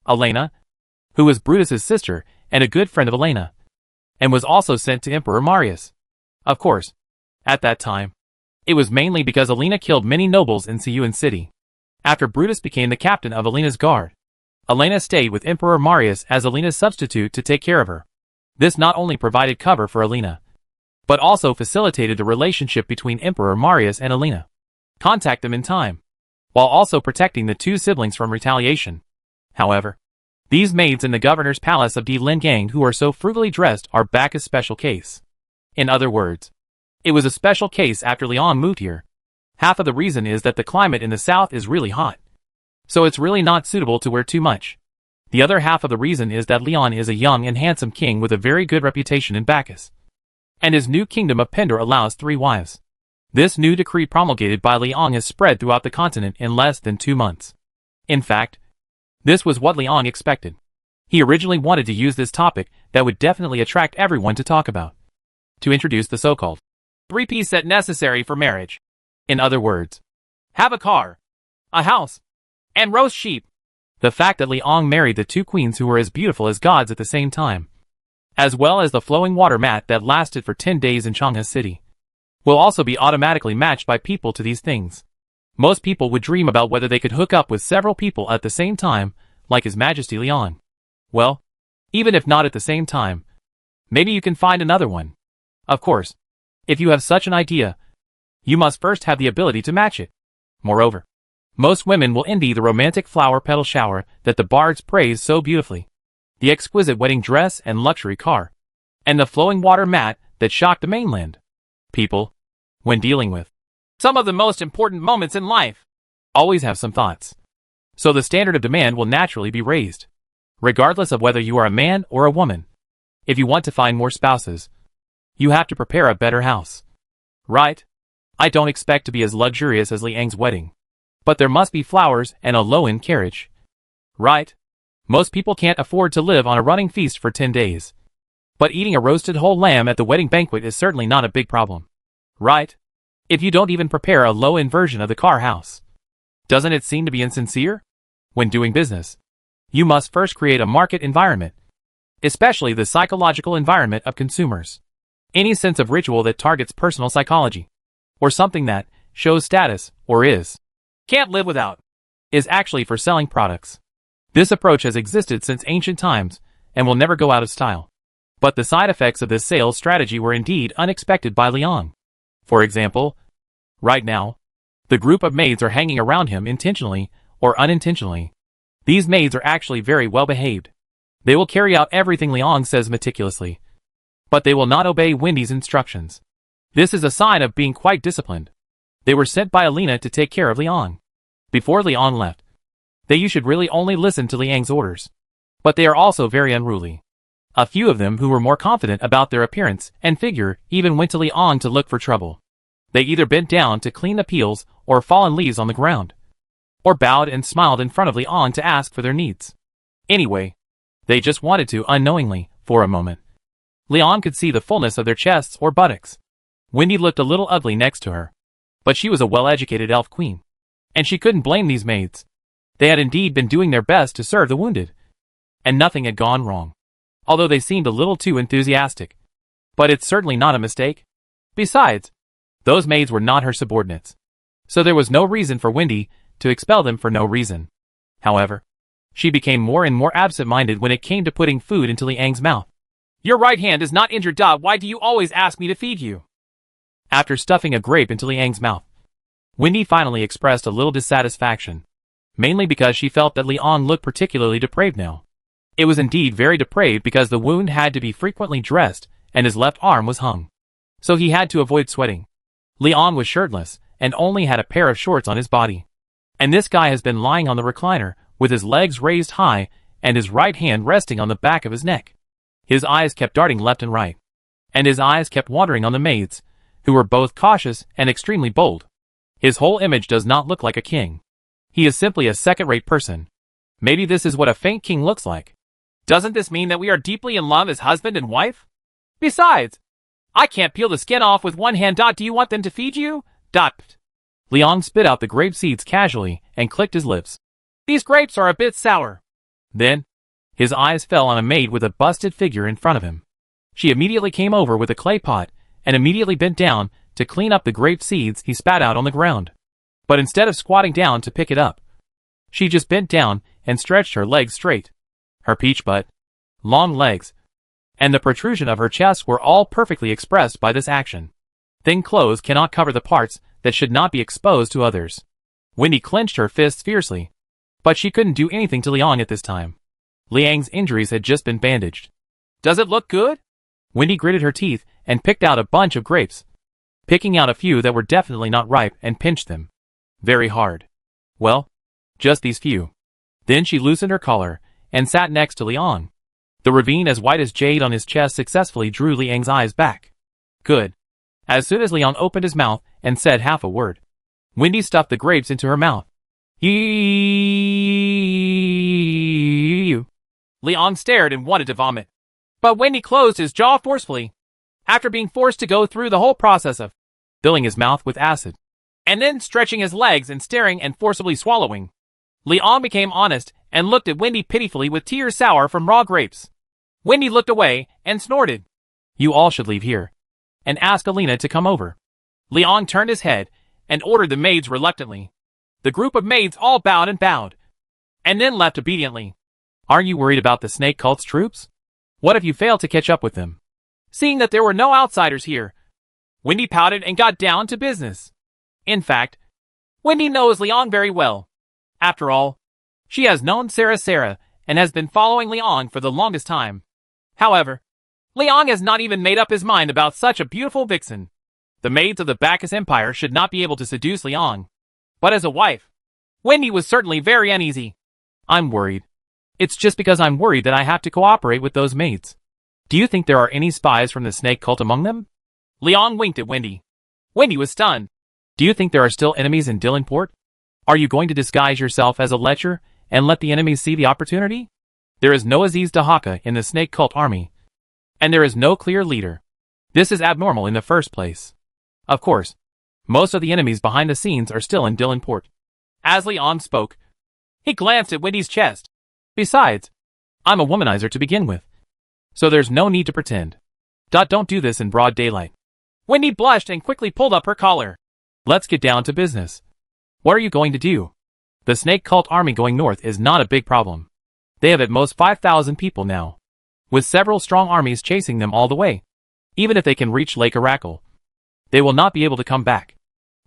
Elena, who was Brutus's sister and a good friend of Elena, and was also sent to Emperor Marius. Of course, at that time, it was mainly because Elena killed many nobles in Siouan city. After Brutus became the captain of Elena's guard, Elena stayed with Emperor Marius as Elena's substitute to take care of her. This not only provided cover for Elena, but also facilitated the relationship between Emperor Marius and Elena. Contact them in time, while also protecting the two siblings from retaliation. However, these maids in the governor's palace of Lingang who are so frugally dressed are Bacchus' special case. In other words, it was a special case after Leon moved here. Half of the reason is that the climate in the south is really hot, so it's really not suitable to wear too much. The other half of the reason is that Leon is a young and handsome king with a very good reputation in Bacchus, and his new kingdom of Pindar allows 3 wives. This new decree promulgated by Leon has spread throughout the continent in less than 2 months. In fact, this was what Leon expected. He originally wanted to use this topic that would definitely attract everyone to talk about, to introduce the so-called 3-piece set necessary for marriage. In other words, have a car, a house, and roast sheep. The fact that Leon married the 2 queens who were as beautiful as gods at the same time, as well as the flowing water mat that lasted for 10 days in Changha city, will also be automatically matched by people to these things. Most people would dream about whether they could hook up with several people at the same time, like His Majesty Leon. Well, even if not at the same time, maybe you can find another one. Of course, if you have such an idea, you must first have the ability to match it. Moreover, most women will envy the romantic flower petal shower that the bards praise so beautifully, the exquisite wedding dress and luxury car, and the flowing water mat that shocked the mainland. People, when dealing with some of the most important moments in life, always have some thoughts. So the standard of demand will naturally be raised, regardless of whether you are a man or a woman. If you want to find more spouses, you have to prepare a better house. Right? I don't expect to be as luxurious as Liang's wedding, but there must be flowers and a low-end carriage. Right? Most people can't afford to live on a running feast for 10 days. But eating a roasted whole lamb at the wedding banquet is certainly not a big problem. Right? If you don't even prepare a low-end version of the car house, doesn't it seem to be insincere? When doing business, you must first create a market environment, especially the psychological environment of consumers. Any sense of ritual that targets personal psychology, or something that shows status, or can't live without, is actually for selling products. This approach has existed since ancient times, and will never go out of style. But the side effects of this sales strategy were indeed unexpected by Leon. For example, right now, the group of maids are hanging around him intentionally or unintentionally. These maids are actually very well behaved. They will carry out everything Leon says meticulously, but they will not obey Wendy's instructions. This is a sign of being quite disciplined. They were sent by Elena to take care of Leon. Before Leon left, you should really only listen to Liang's orders. But they are also very unruly. A few of them who were more confident about their appearance and figure even went to Leon to look for trouble. They either bent down to clean the peels or fallen leaves on the ground, or bowed and smiled in front of Leon to ask for their needs. Anyway, they just wanted to unknowingly, for a moment. Leon could see the fullness of their chests or buttocks. Wendy looked a little ugly next to her, but she was a well-educated elf queen, and she couldn't blame these maids. They had indeed been doing their best to serve the wounded, and nothing had gone wrong, although they seemed a little too enthusiastic. But it's certainly not a mistake. Besides, those maids were not her subordinates, so there was no reason for Wendy to expel them for no reason. However, she became more and more absent-minded when it came to putting food into Liang's mouth. Your right hand is not injured, why do you always ask me to feed you? After stuffing a grape into Liang's mouth, Wendy finally expressed a little dissatisfaction, mainly because she felt that Leon looked particularly depraved now. It was indeed very depraved because the wound had to be frequently dressed and his left arm was hung. So he had to avoid sweating. Leon was shirtless and only had a pair of shorts on his body. And this guy has been lying on the recliner with his legs raised high and his right hand resting on the back of his neck. His eyes kept darting left and right. And his eyes kept wandering on the maids, who were both cautious and extremely bold. His whole image does not look like a king. He is simply a second-rate person. Maybe this is what a faint king looks like. Doesn't this mean that we are deeply in love as husband and wife? Besides, I can't peel the skin off with one hand. Do you want them to feed you? Leon spit out the grape seeds casually and clicked his lips. These grapes are a bit sour. Then, his eyes fell on a maid with a busted figure in front of him. She immediately came over with a clay pot and immediately bent down to clean up the grape seeds he spat out on the ground. But instead of squatting down to pick it up, she just bent down and stretched her legs straight. Her peach butt, long legs, and the protrusion of her chest were all perfectly expressed by this action. Thin clothes cannot cover the parts that should not be exposed to others. Wendy clenched her fists fiercely, but she couldn't do anything to Liang at this time. Liang's injuries had just been bandaged. Does it look good? Wendy gritted her teeth and picked out a bunch of grapes, picking out a few that were definitely not ripe and pinched them very hard. Well, just these few. Then she loosened her collar and sat next to Liang. The ravine as white as jade on his chest successfully drew Liang's eyes back. Good. As soon as Liang opened his mouth and said half a word, Wendy stuffed the grapes into her mouth. Liang stared and wanted to vomit. But Wendy closed his jaw forcefully, after being forced to go through the whole process of filling his mouth with acid, and then stretching his legs and staring and forcibly swallowing. Liang became honest and looked at Wendy pitifully with tears sour from raw grapes. Wendy looked away and snorted. You all should leave here and ask Alina to come over. Liang turned his head and ordered the maids reluctantly. The group of maids all bowed and then left obediently. Aren't you worried about the snake cult's troops? What if you fail to catch up with them? Seeing that there were no outsiders here, Wendy pouted and got down to business. In fact, Wendy knows Liang very well. After all, she has known Sarah and has been following Liang for the longest time. However, Liang has not even made up his mind about such a beautiful vixen. The maids of the Bacchus Empire should not be able to seduce Liang. But as a wife, Wendy was certainly very uneasy. I'm worried. It's just because I'm worried that I have to cooperate with those maids. Do you think there are any spies from the snake cult among them? Liang winked at Wendy. Wendy was stunned. Do you think there are still enemies in Dylanport? Are you going to disguise yourself as a lecher and let the enemies see the opportunity? There is no Aziz Dahaka in the snake cult army, and there is no clear leader. This is abnormal in the first place. Of course, most of the enemies behind the scenes are still in Dylanport. As Liang spoke, he glanced at Wendy's chest. Besides, I'm a womanizer to begin with, so there's no need to pretend. Don't do this in broad daylight. Wendy blushed and quickly pulled up her collar. Let's get down to business. What are you going to do? The snake cult army going north is not a big problem. They have at most 5,000 people now, with several strong armies chasing them all the way. Even if they can reach Lake Arakel, they will not be able to come back.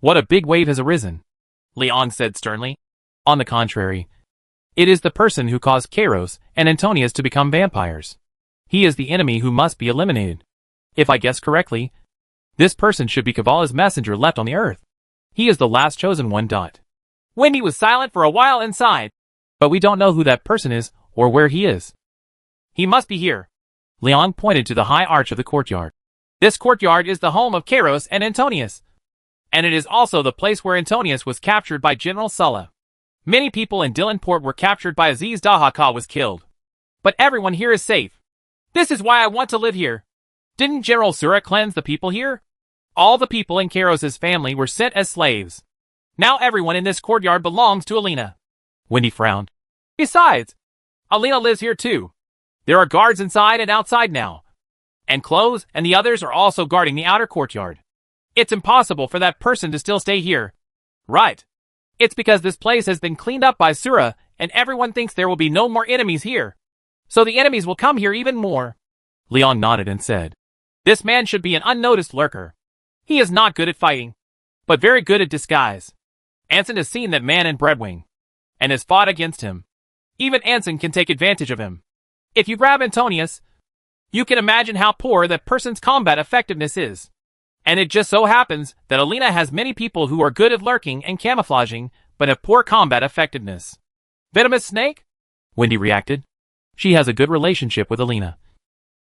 What a big wave has arisen, Liang said sternly. On the contrary, it is the person who caused Kairos and Antonius to become vampires. He is the enemy who must be eliminated. If I guess correctly, this person should be Kavala's messenger left on the earth. He is the last chosen one. Wendy was silent for a while and sighed. But we don't know who that person is or where he is. He must be here. Liang pointed to the high arch of the courtyard. This courtyard is the home of Kairos and Antonius. And it is also the place where Antonius was captured by General Sulla. Many people in Dylanport were captured by Aziz Dahaka was killed. But everyone here is safe. This is why I want to live here. Didn't General Sura cleanse the people here? All the people in Kairos' family were sent as slaves. Now everyone in this courtyard belongs to Alina. Wendy frowned. Besides, Alina lives here too. There are guards inside and outside now. And Close and the others are also guarding the outer courtyard. It's impossible for that person to still stay here. Right. It's because this place has been cleaned up by Sura and everyone thinks there will be no more enemies here. So the enemies will come here even more. Liang nodded and said, This man should be an unnoticed lurker. He is not good at fighting, but very good at disguise. Anson has seen that man in Breadwing, and has fought against him. Even Anson can take advantage of him. If you grab Antonius, you can imagine how poor that person's combat effectiveness is. And it just so happens that Alina has many people who are good at lurking and camouflaging, but have poor combat effectiveness. Venomous snake? Wendy reacted. She has a good relationship with Alina.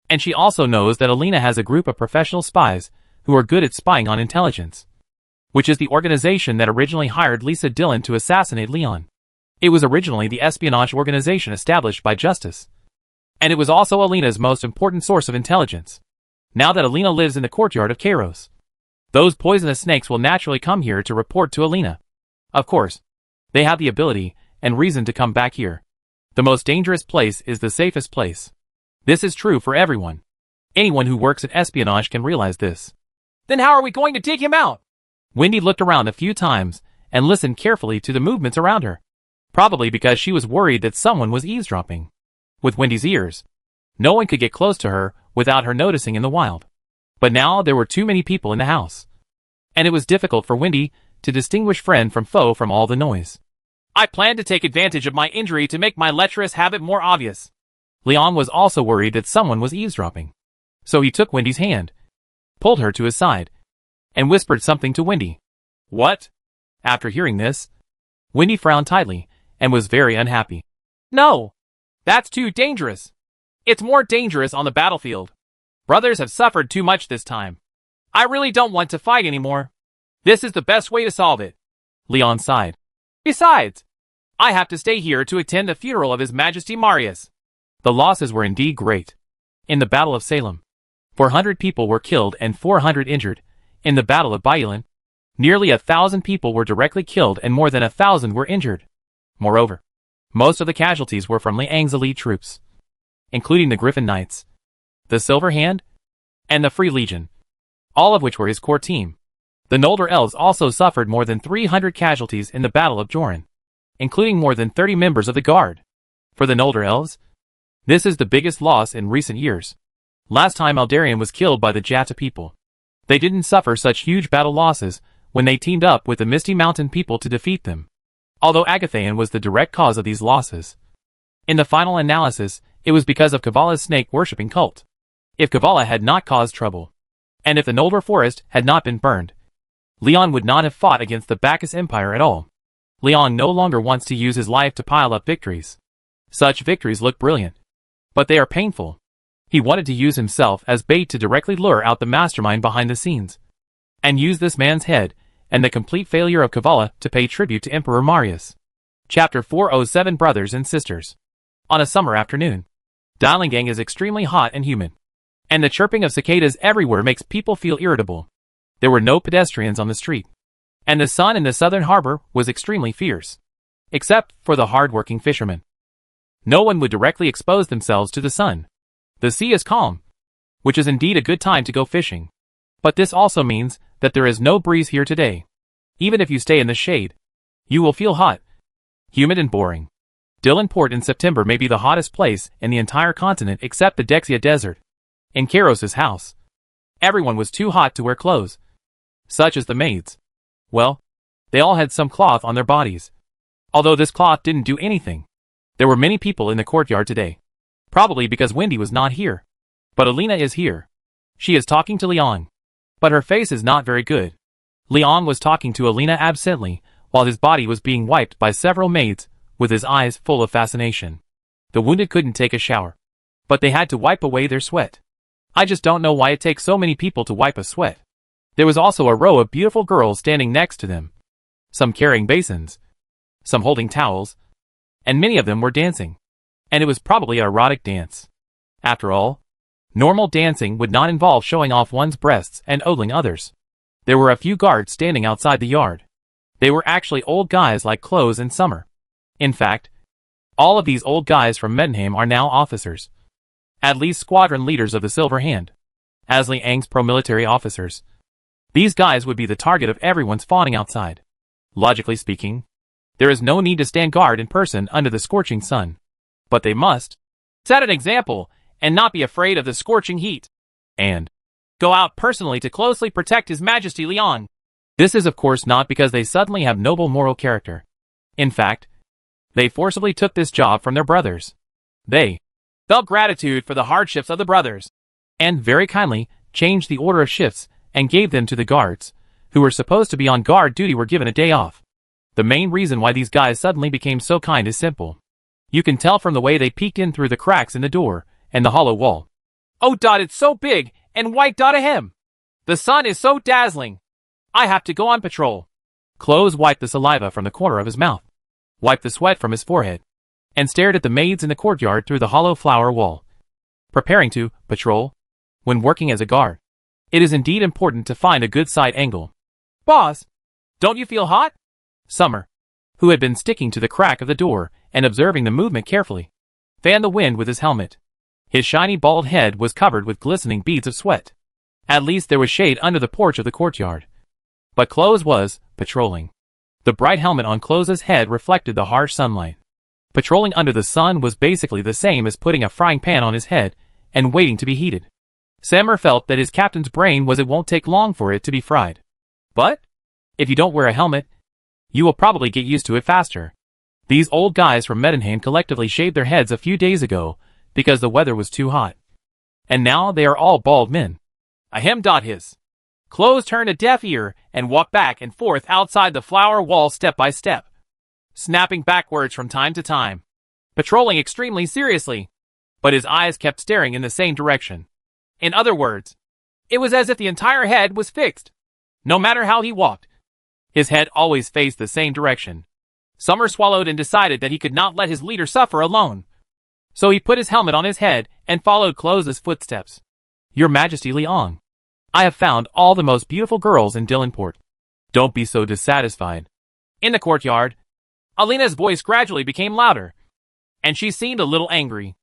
And she also knows that Alina has a group of professional spies who are good at spying on intelligence, which is the organization that originally hired Lisa Dillon to assassinate Leon. It was originally the espionage organization established by Justice. And it was also Alina's most important source of intelligence. Now that Alina lives in the courtyard of Kairos, those poisonous snakes will naturally come here to report to Alina. Of course, they have the ability and reason to come back here. The most dangerous place is the safest place. This is true for everyone. Anyone who works in espionage can realize this. Then how are we going to dig him out? Wendy looked around a few times and listened carefully to the movements around her. Probably because she was worried that someone was eavesdropping. With Wendy's ears, no one could get close to her without her noticing in the wild. But now there were too many people in the house. And it was difficult for Wendy to distinguish friend from foe from all the noise. I planned to take advantage of my injury to make my lecherous habit more obvious. Leon was also worried that someone was eavesdropping. So he took Wendy's hand, pulled her to his side, and whispered something to Wendy. What? After hearing this, Wendy frowned tightly and was very unhappy. No! That's too dangerous. It's more dangerous on the battlefield. Brothers have suffered too much this time. I really don't want to fight anymore. This is the best way to solve it. Leon sighed. Besides, I have to stay here to attend the funeral of His Majesty Marius. The losses were indeed great. In the Battle of Salem, 400 people were killed and 400 injured. In the Battle of Bayulin, nearly 1,000 people were directly killed and more than 1,000 were injured. Moreover, most of the casualties were from Liang's elite troops, including the Griffin Knights, the Silver Hand, and the Free Legion, all of which were his core team. The Noldor Elves also suffered more than 300 casualties in the Battle of Joran, including more than 30 members of the Guard. For the Noldor Elves, this is the biggest loss in recent years. Last time Eldarion was killed by the Jatta people, they didn't suffer such huge battle losses when they teamed up with the Misty Mountain people to defeat them, although Agathaeon was the direct cause of these losses. In the final analysis, it was because of Kavala's snake-worshipping cult. If Kavala had not caused trouble, and if the Noldor forest had not been burned, Leon would not have fought against the Bacchus Empire at all. Leon no longer wants to use his life to pile up victories. Such victories look brilliant, but they are painful. He wanted to use himself as bait to directly lure out the mastermind behind the scenes, and use this man's head and the complete failure of Kavala to pay tribute to Emperor Marius. Chapter 407 Brothers and Sisters. On a summer afternoon, Dialingang is extremely hot and humid, and the chirping of cicadas everywhere makes people feel irritable. There were no pedestrians on the street, and the sun in the southern harbor was extremely fierce, except for the hard-working fishermen. No one would directly expose themselves to the sun. The sea is calm, which is indeed a good time to go fishing. But this also means that there is no breeze here today. Even if you stay in the shade, you will feel hot, humid and boring. Dillon Port in September may be the hottest place in the entire continent except the Dexia Desert. In Kairos's house, everyone was too hot to wear clothes, such as the maids. Well, they all had some cloth on their bodies. Although this cloth didn't do anything. There were many people in the courtyard today. Probably because Wendy was not here. But Alina is here. She is talking to Leon. But her face is not very good. Leon was talking to Alina absently, while his body was being wiped by several maids, with his eyes full of fascination. The wounded couldn't take a shower, but they had to wipe away their sweat. I just don't know why it takes so many people to wipe a sweat. There was also a row of beautiful girls standing next to them. Some carrying basins, some holding towels, and many of them were dancing. And it was probably an erotic dance. After all, normal dancing would not involve showing off one's breasts and ogling others. There were a few guards standing outside the yard. They were actually old guys like Close and Summer. In fact, all of these old guys from Medenheim are now officers. At least squadron leaders of the Silver Hand. As Liang's pro-military officers. These guys would be the target of everyone's fawning outside. Logically speaking, there is no need to stand guard in person under the scorching sun. But they must set an example and not be afraid of the scorching heat. And go out personally to closely protect His Majesty Leon. This is of course not because they suddenly have noble moral character. In fact, they forcibly took this job from their brothers. They felt gratitude for the hardships of the brothers, and very kindly changed the order of shifts and gave them to the guards, who were supposed to be on guard duty were given a day off. The main reason why these guys suddenly became so kind is simple. You can tell from the way they peeked in through the cracks in the door and the hollow wall. Oh dot, it's so big and white dot ahem. The sun is so dazzling. I have to go on patrol. Close wiped the saliva from the corner of his mouth, wiped the sweat from his forehead, and stared at the maids in the courtyard through the hollow flower wall. Preparing to patrol when working as a guard, it is indeed important to find a good side angle. Boss, don't you feel hot? Summer, who had been sticking to the crack of the door and observing the movement carefully, fanned the wind with his helmet. His shiny bald head was covered with glistening beads of sweat. At least there was shade under the porch of the courtyard. But Close was patrolling. The bright helmet on Close's head reflected the harsh sunlight. Patrolling under the sun was basically the same as putting a frying pan on his head and waiting to be heated. Summer felt that his captain's brain was it won't take long for it to be fried. But if you don't wear a helmet, you will probably get used to it faster. These old guys from Medenheim collectively shaved their heads a few days ago because the weather was too hot. And now they are all bald men. Ahem dot his. Close turned a deaf ear and walked back and forth outside the flower wall step by step, snapping backwards from time to time, patrolling extremely seriously, but his eyes kept staring in the same direction. In other words, it was as if the entire head was fixed. No matter how he walked, his head always faced the same direction. Summer swallowed and decided that he could not let his leader suffer alone. So he put his helmet on his head and followed Close's footsteps. Your Majesty Liang, I have found all the most beautiful girls in Dillenport. Don't be so dissatisfied. In the courtyard, Alina's voice gradually became louder, and she seemed a little angry.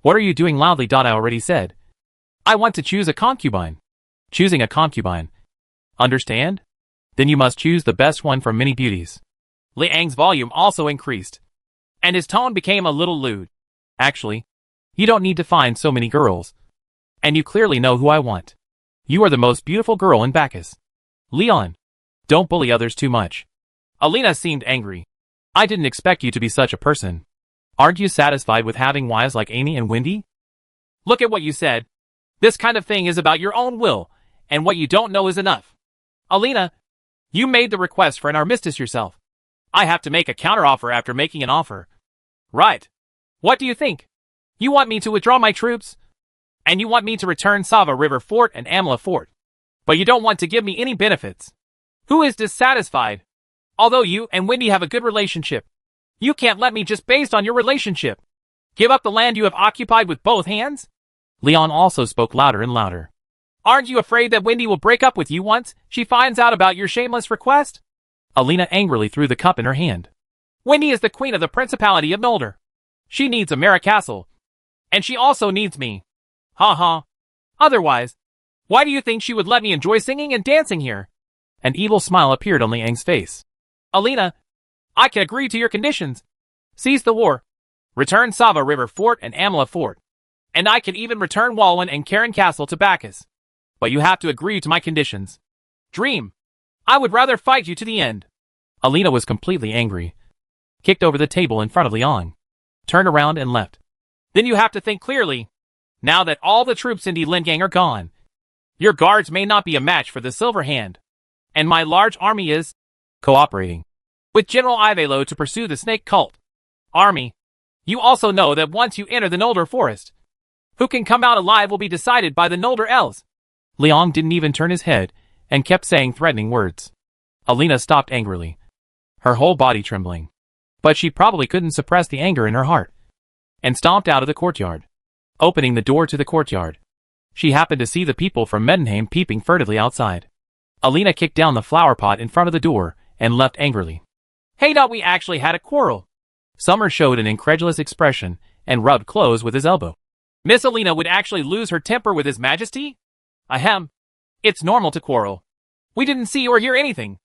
What are you doing loudly? I already said. I want to choose a concubine. Choosing a concubine. Understand? Then you must choose the best one from many beauties. Liang's volume also increased, and his tone became a little lewd. Actually, you don't need to find so many girls. And you clearly know who I want. You are the most beautiful girl in Bacchus. Leon, don't bully others too much. Alina seemed angry. I didn't expect you to be such a person. Aren't you satisfied with having wives like Amy and Wendy? Look at what you said. This kind of thing is about your own will, and what you don't know is enough. Alina, you made the request for an armistice yourself. I have to make a counteroffer after making an offer. Right. What do you think? You want me to withdraw my troops? And you want me to return Sava River Fort and Amla Fort. But you don't want to give me any benefits. Who is dissatisfied? Although you and Wendy have a good relationship, you can't let me just based on your relationship. Give up the land you have occupied with both hands? Leon also spoke louder and louder. Aren't you afraid that Wendy will break up with you once she finds out about your shameless request? Alina angrily threw the cup in her hand. Wendy is the queen of the Principality of Nolder. She needs a Mara Castle. And she also needs me. Ha ha. Otherwise, why do you think she would let me enjoy singing and dancing here? An evil smile appeared on Liang's face. Alina, I can agree to your conditions. Cease the war. Return Sava River Fort and Amla Fort. And I can even return Walwyn and Karen Castle to Bacchus. But you have to agree to my conditions. Dream. I would rather fight you to the end. Alina was completely angry. Kicked over the table in front of Liang. Turned around and left. Then you have to think clearly. Now that all the troops in the Lingang are gone, your guards may not be a match for the Silver Hand. And my large army is cooperating with General Ivelo to pursue the snake cult. Army. You also know that once you enter the Nolder Forest, who can come out alive will be decided by the Nolder Elves. Liang didn't even turn his head and kept saying threatening words. Alina stopped angrily, her whole body trembling. But she probably couldn't suppress the anger in her heart, and stomped out of the courtyard. Opening the door to the courtyard, she happened to see the people from Medenheim peeping furtively outside. Alina kicked down the flower pot in front of the door and left angrily. Hey, not we actually had a quarrel. Summer showed an incredulous expression and rubbed Close with his elbow. Miss Alina would actually lose her temper with His Majesty? Ahem. It's normal to quarrel. We didn't see or hear anything.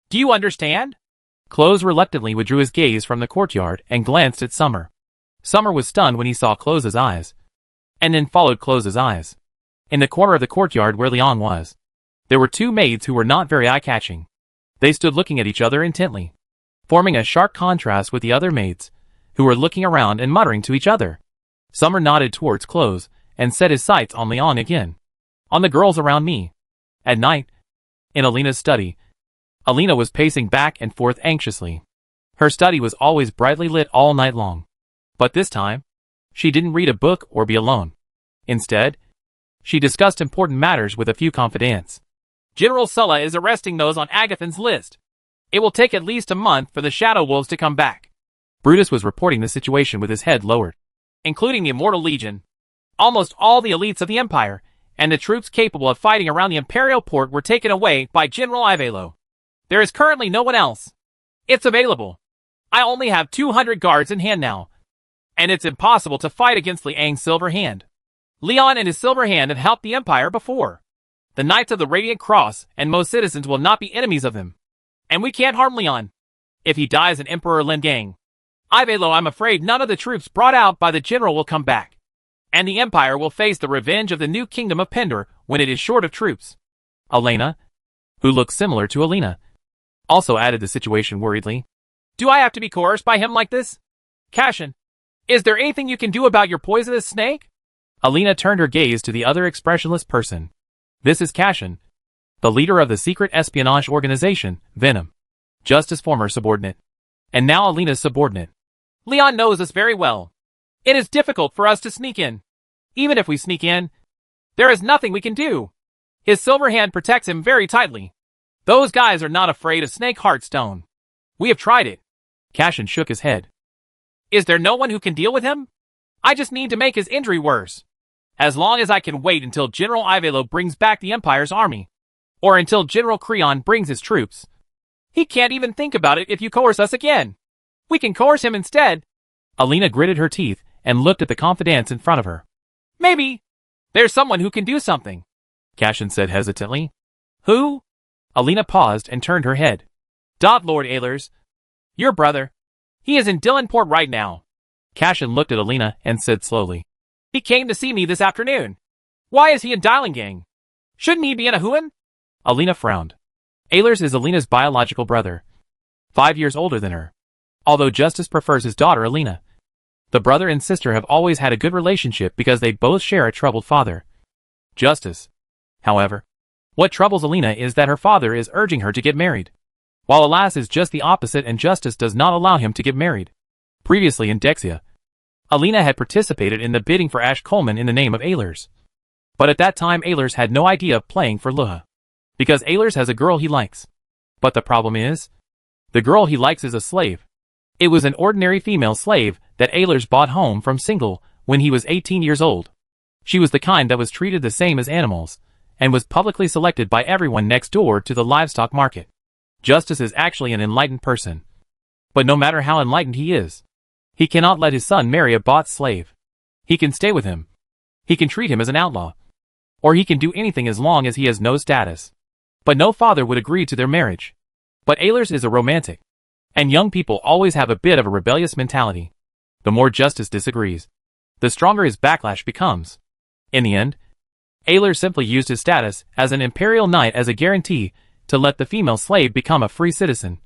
Do you understand? Close reluctantly withdrew his gaze from the courtyard and glanced at Summer. Summer was stunned when he saw Close's eyes, and then followed Close's eyes. In the corner of the courtyard where Liang was, there were two maids who were not very eye-catching. They stood looking at each other intently, forming a sharp contrast with the other maids, who were looking around and muttering to each other. Summer nodded towards Close and set his sights on Leon again. On the girls around me. At night, in Alina's study, Alina was pacing back and forth anxiously. Her study was always brightly lit all night long. But this time, she didn't read a book or be alone. Instead, she discussed important matters with a few confidants. General Sulla is arresting those on Agathon's list. It will take at least a month for the Shadow Wolves to come back. Brutus was reporting the situation with his head lowered. Including the Immortal Legion, almost all the elites of the Empire, and the troops capable of fighting around the Imperial port were taken away by General Ivelo. There is currently no one else. It's available. I only have 200 guards in hand now. And it's impossible to fight against Liang's Silver Hand. Leon and his Silver Hand have helped the Empire before. The Knights of the Radiant Cross and most citizens will not be enemies of him. And we can't harm Leon. If he dies in Emperor Lengang, Ivelo, I'm afraid none of the troops brought out by the general will come back. And the Empire will face the revenge of the new kingdom of Pendor when it is short of troops. Elena, who looked similar to Alina, also added the situation worriedly. Do I have to be coerced by him like this? Cashin, is there anything you can do about your poisonous snake? Alina turned her gaze to the other expressionless person. This is Cashin, the leader of the secret espionage organization, Venom. Just his former subordinate. And now Alina's subordinate. Leon knows us very well. It is difficult for us to sneak in. Even if we sneak in, there is nothing we can do. His Silver Hand protects him very tightly. Those guys are not afraid of Snake Heartstone. We have tried it. Cashin shook his head. Is there no one who can deal with him? I just need to make his injury worse. As long as I can wait until General Ivelo brings back the Empire's army. Or until General Creon brings his troops. He can't even think about it if you coerce us again. We can coerce him instead. Alina gritted her teeth and looked at the confidants in front of her. Maybe there's someone who can do something, Cashin said hesitantly. Who? Alina paused and turned her head. Lord Ehlers. Your brother. He is in Dylanport right now. Cashin looked at Alina and said slowly. He came to see me this afternoon. Why is he in Dylangang? Shouldn't he be in Ahuan? Alina frowned. Ehlers is Alina's biological brother, 5 years older than her. Although Justice prefers his daughter Alina. The brother and sister have always had a good relationship because they both share a troubled father. Justice, however, what troubles Alina is that her father is urging her to get married. While Alas is just the opposite and Justice does not allow him to get married. Previously in Dexia, Alina had participated in the bidding for Ash Coleman in the name of Ehlers. But at that time Ehlers had no idea of playing for Luha. Because Ehlers has a girl he likes. But the problem is, the girl he likes is a slave. It was an ordinary female slave that Ehlers bought home from Single when he was 18 years old. She was the kind that was treated the same as animals, and was publicly selected by everyone next door to the livestock market. Justice is actually an enlightened person. But no matter how enlightened he is, he cannot let his son marry a bought slave. He can stay with him. He can treat him as an outlaw. Or he can do anything as long as he has no status. But no father would agree to their marriage. But Ehlers is a romantic. And young people always have a bit of a rebellious mentality. The more Justice disagrees, the stronger his backlash becomes. In the end, Ehlers simply used his status as an imperial knight as a guarantee to let the female slave become a free citizen.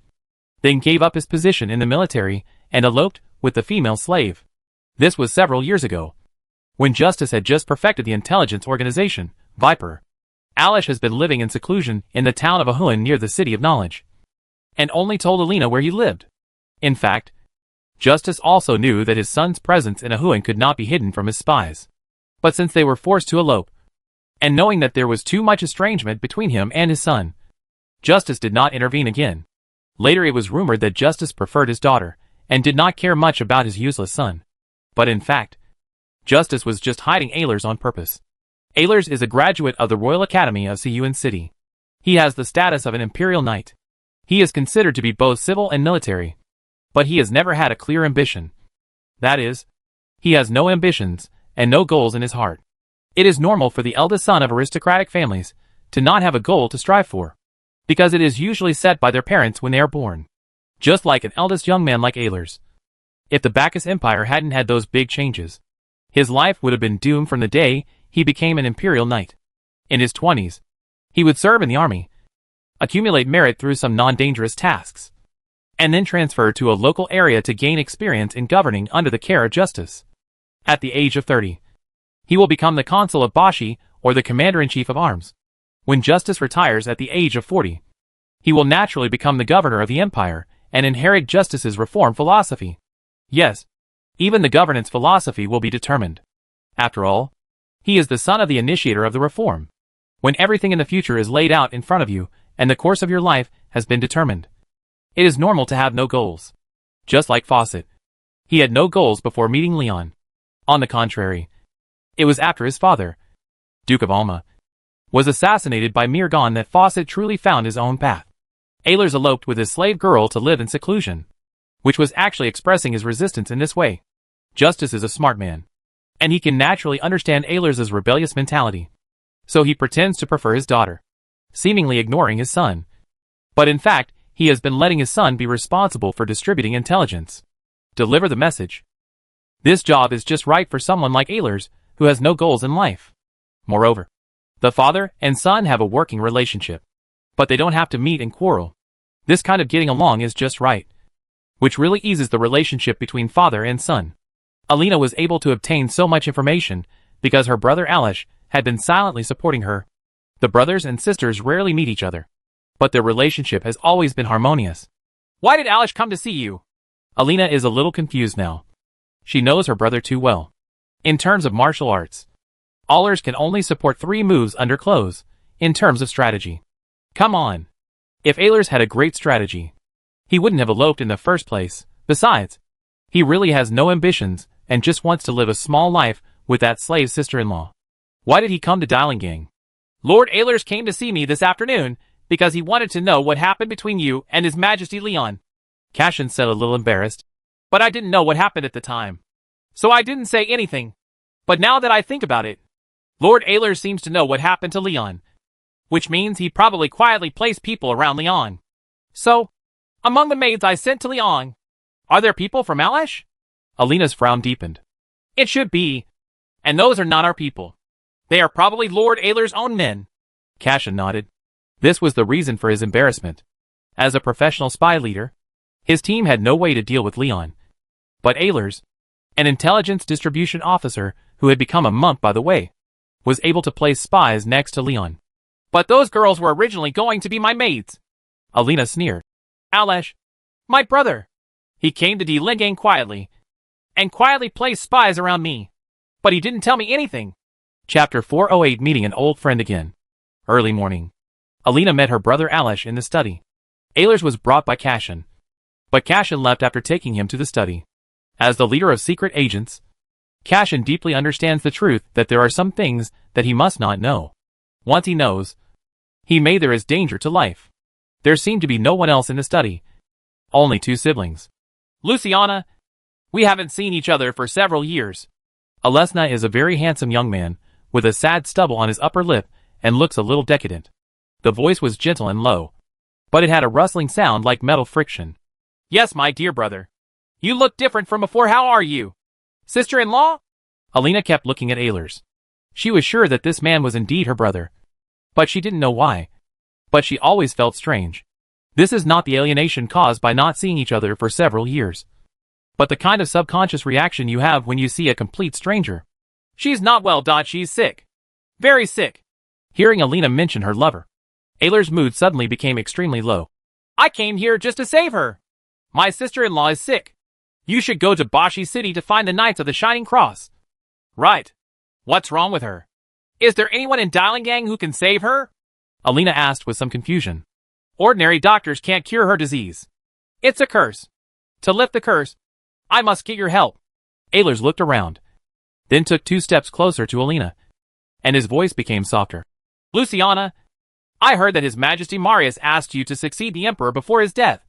Then gave up his position in the military and eloped with the female slave. This was several years ago, when Justice had just perfected the intelligence organization, Viper. Alish has been living in seclusion in the town of Ahuan near the City of Knowledge, and only told Alina where he lived. In fact, Justice also knew that his son's presence in Ahuan could not be hidden from his spies. But since they were forced to elope, and knowing that there was too much estrangement between him and his son, Justice did not intervene again. Later it was rumored that Justice preferred his daughter, and did not care much about his useless son. But in fact, Justice was just hiding Ehlers on purpose. Ehlers is a graduate of the Royal Academy of Siyuan City. He has the status of an imperial knight. He is considered to be both civil and military. But he has never had a clear ambition. That is, he has no ambitions, and no goals in his heart. It is normal for the eldest son of aristocratic families to not have a goal to strive for, because it is usually set by their parents when they are born. Just like an eldest young man like Ehlers. If the Bacchus Empire hadn't had those big changes, his life would have been doomed from the day he became an imperial knight. In his 20s, he would serve in the army, accumulate merit through some non-dangerous tasks, and then transfer to a local area to gain experience in governing under the care of justice. At the age of 30, he will become the consul of Bashi or the commander-in-chief of arms. When justice retires at the age of 40, he will naturally become the governor of the empire and inherit justice's reform philosophy. Yes, even the governance philosophy will be determined. After all, he is the son of the initiator of the reform. When everything in the future is laid out in front of you and the course of your life has been determined, it is normal to have no goals. Just like Fawcett, he had no goals before meeting Leon. On the contrary, it was after his father, Duke of Alma, was assassinated by Mirgan that Fawcett truly found his own path. Ehlers eloped with his slave girl to live in seclusion, which was actually expressing his resistance in this way. Justice is a smart man, and he can naturally understand Ehlers' rebellious mentality. So he pretends to prefer his daughter, seemingly ignoring his son. But in fact, he has been letting his son be responsible for distributing intelligence. Deliver the message. This job is just right for someone like Ehlers, who has no goals in life. Moreover, the father and son have a working relationship, but they don't have to meet and quarrel. This kind of getting along is just right, which really eases the relationship between father and son. Alina was able to obtain so much information because her brother Alish had been silently supporting her. The brothers and sisters rarely meet each other, but their relationship has always been harmonious. Why did Alish come to see you? Alina is a little confused now. She knows her brother too well. In terms of martial arts, Ehlers can only support 3 moves under close, in terms of strategy. Come on. If Ehlers had a great strategy, he wouldn't have eloped in the first place. Besides, he really has no ambitions and just wants to live a small life with that slave sister-in-law. Why did he come to Dialingang? Lord Ehlers came to see me this afternoon because he wanted to know what happened between you and His Majesty Leon. Cashin said a little embarrassed. But I didn't know what happened at the time, so I didn't say anything. But now that I think about it, Lord Ehlers seems to know what happened to Leon, which means he probably quietly placed people around Leon. So, among the maids I sent to Leon, are there people from Alish? Alina's frown deepened. It should be. And those are not our people. They are probably Lord Ehlers' own men. Cashin nodded. This was the reason for his embarrassment. As a professional spy leader, his team had no way to deal with Leon. But Ehlers, an intelligence distribution officer who had become a monk by the way, was able to place spies next to Leon. But those girls were originally going to be my maids. Alina sneered. Alish, my brother. He came to Dialingang quietly, and quietly placed spies around me. But he didn't tell me anything. Chapter 408 Meeting an old friend again. Early morning. Alina met her brother Alish in the study. Ehlers was brought by Cashin, but Cashin left after taking him to the study. As the leader of secret agents, Cashin deeply understands the truth that there are some things that he must not know. Once he knows, there is danger to life. There seemed to be no one else in the study. Only 2 siblings. Luciana, we haven't seen each other for several years. Alesna is a very handsome young man, with a sad stubble on his upper lip, and looks a little decadent. The voice was gentle and low, but it had a rustling sound like metal friction. Yes, my dear brother. You look different from before. How are you? Sister-in-law? Alina kept looking at Ehlers. She was sure that this man was indeed her brother, but she didn't know why. But she always felt strange. This is not the alienation caused by not seeing each other for several years, but the kind of subconscious reaction you have when you see a complete stranger. She's not well, she's sick. Very sick. Hearing Alina mention her lover, Ehlers' mood suddenly became extremely low. I came here just to save her. My sister-in-law is sick. You should go to Bashi City to find the Knights of the Shining Cross. Right. What's wrong with her? Is there anyone in Dialingang who can save her? Alina asked with some confusion. Ordinary doctors can't cure her disease. It's a curse. To lift the curse, I must get your help. Ehlers looked around, then took 2 steps closer to Alina, and his voice became softer. Luciana, I heard that His Majesty Marius asked you to succeed the Emperor before his death.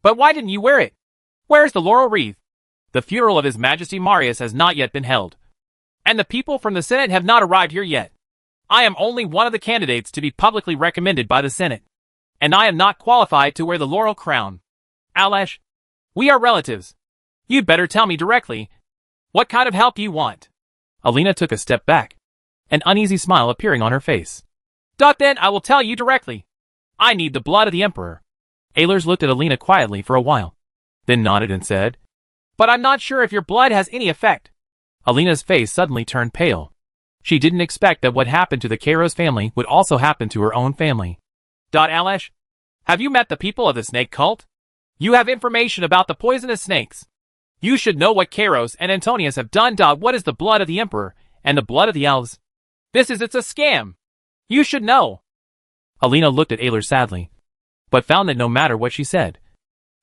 But why didn't you wear it? Where's the laurel wreath? The funeral of His Majesty Marius has not yet been held, and the people from the Senate have not arrived here yet. I am only one of the candidates to be publicly recommended by the Senate, and I am not qualified to wear the laurel crown. Alish, we are relatives. You'd better tell me directly. What kind of help you want? Alina took a step back, an uneasy smile appearing on her face. Then I will tell you directly. I need the blood of the Emperor. Ehlers looked at Alina quietly for a while, then nodded and said, But I'm not sure if your blood has any effect. Alina's face suddenly turned pale. She didn't expect that what happened to the Kairos family would also happen to her own family. Alesh, have you met the people of the snake cult? You have information about the poisonous snakes. You should know what Kairos and Antonius have done. What is the blood of the Emperor and the blood of the elves? It's a scam. You should know. Alina looked at Ehlers sadly, but found that no matter what she said,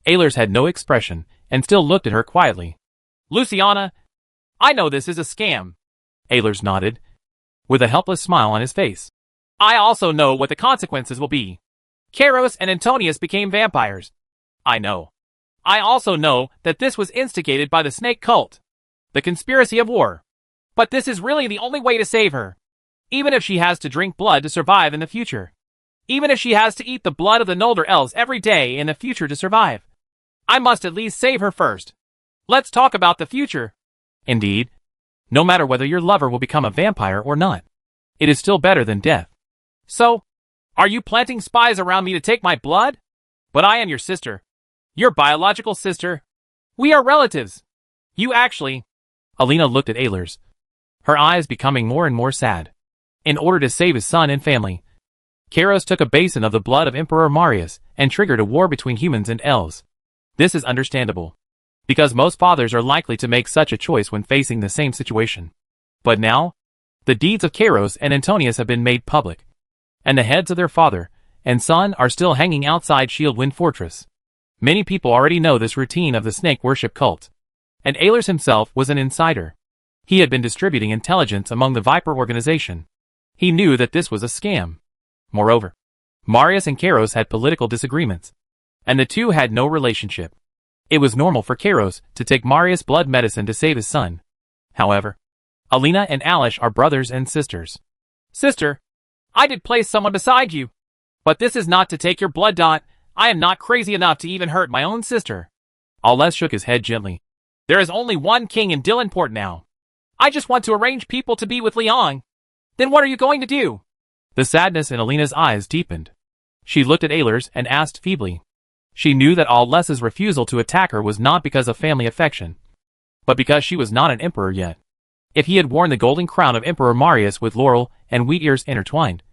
Ehlers had no expression and still looked at her quietly. Luciana, I know this is a scam. Ehlers nodded, with a helpless smile on his face. I also know what the consequences will be. Kairos and Antonius became vampires. I know. I also know that this was instigated by the snake cult. The conspiracy of war. But this is really the only way to save her. Even if she has to drink blood to survive in the future. Even if she has to eat the blood of the Noldor elves every day in the future to survive. I must at least save her first. Let's talk about the future. Indeed. No matter whether your lover will become a vampire or not, it is still better than death. So, are you planting spies around me to take my blood? But I am your sister. Your biological sister. We are relatives. You actually... Alina looked at Ehlers, her eyes becoming more and more sad. In order to save his son and family, Kairos took a basin of the blood of Emperor Marius and triggered a war between humans and elves. This is understandable, because most fathers are likely to make such a choice when facing the same situation. But now, the deeds of Kairos and Antonius have been made public, and the heads of their father and son are still hanging outside Shieldwind Fortress. Many people already know this routine of the snake worship cult, and Ehlers himself was an insider. He had been distributing intelligence among the Viper organization. He knew that this was a scam. Moreover, Marius and Kairos had political disagreements, and the two had no relationship. It was normal for Kairos to take Marius' blood medicine to save his son. However, Alina and Alesh are brothers and sisters. Sister, I did place someone beside you. But this is not to take your blood. I am not crazy enough to even hurt my own sister. Alesh shook his head gently. There is only one king in Dylanport now. I just want to arrange people to be with Leon. Then what are you going to do? The sadness in Alina's eyes deepened. She looked at Ehlers and asked feebly. She knew that Alesh's refusal to attack her was not because of family affection, but because she was not an emperor yet. If he had worn the golden crown of Emperor Marius with laurel and wheat ears intertwined,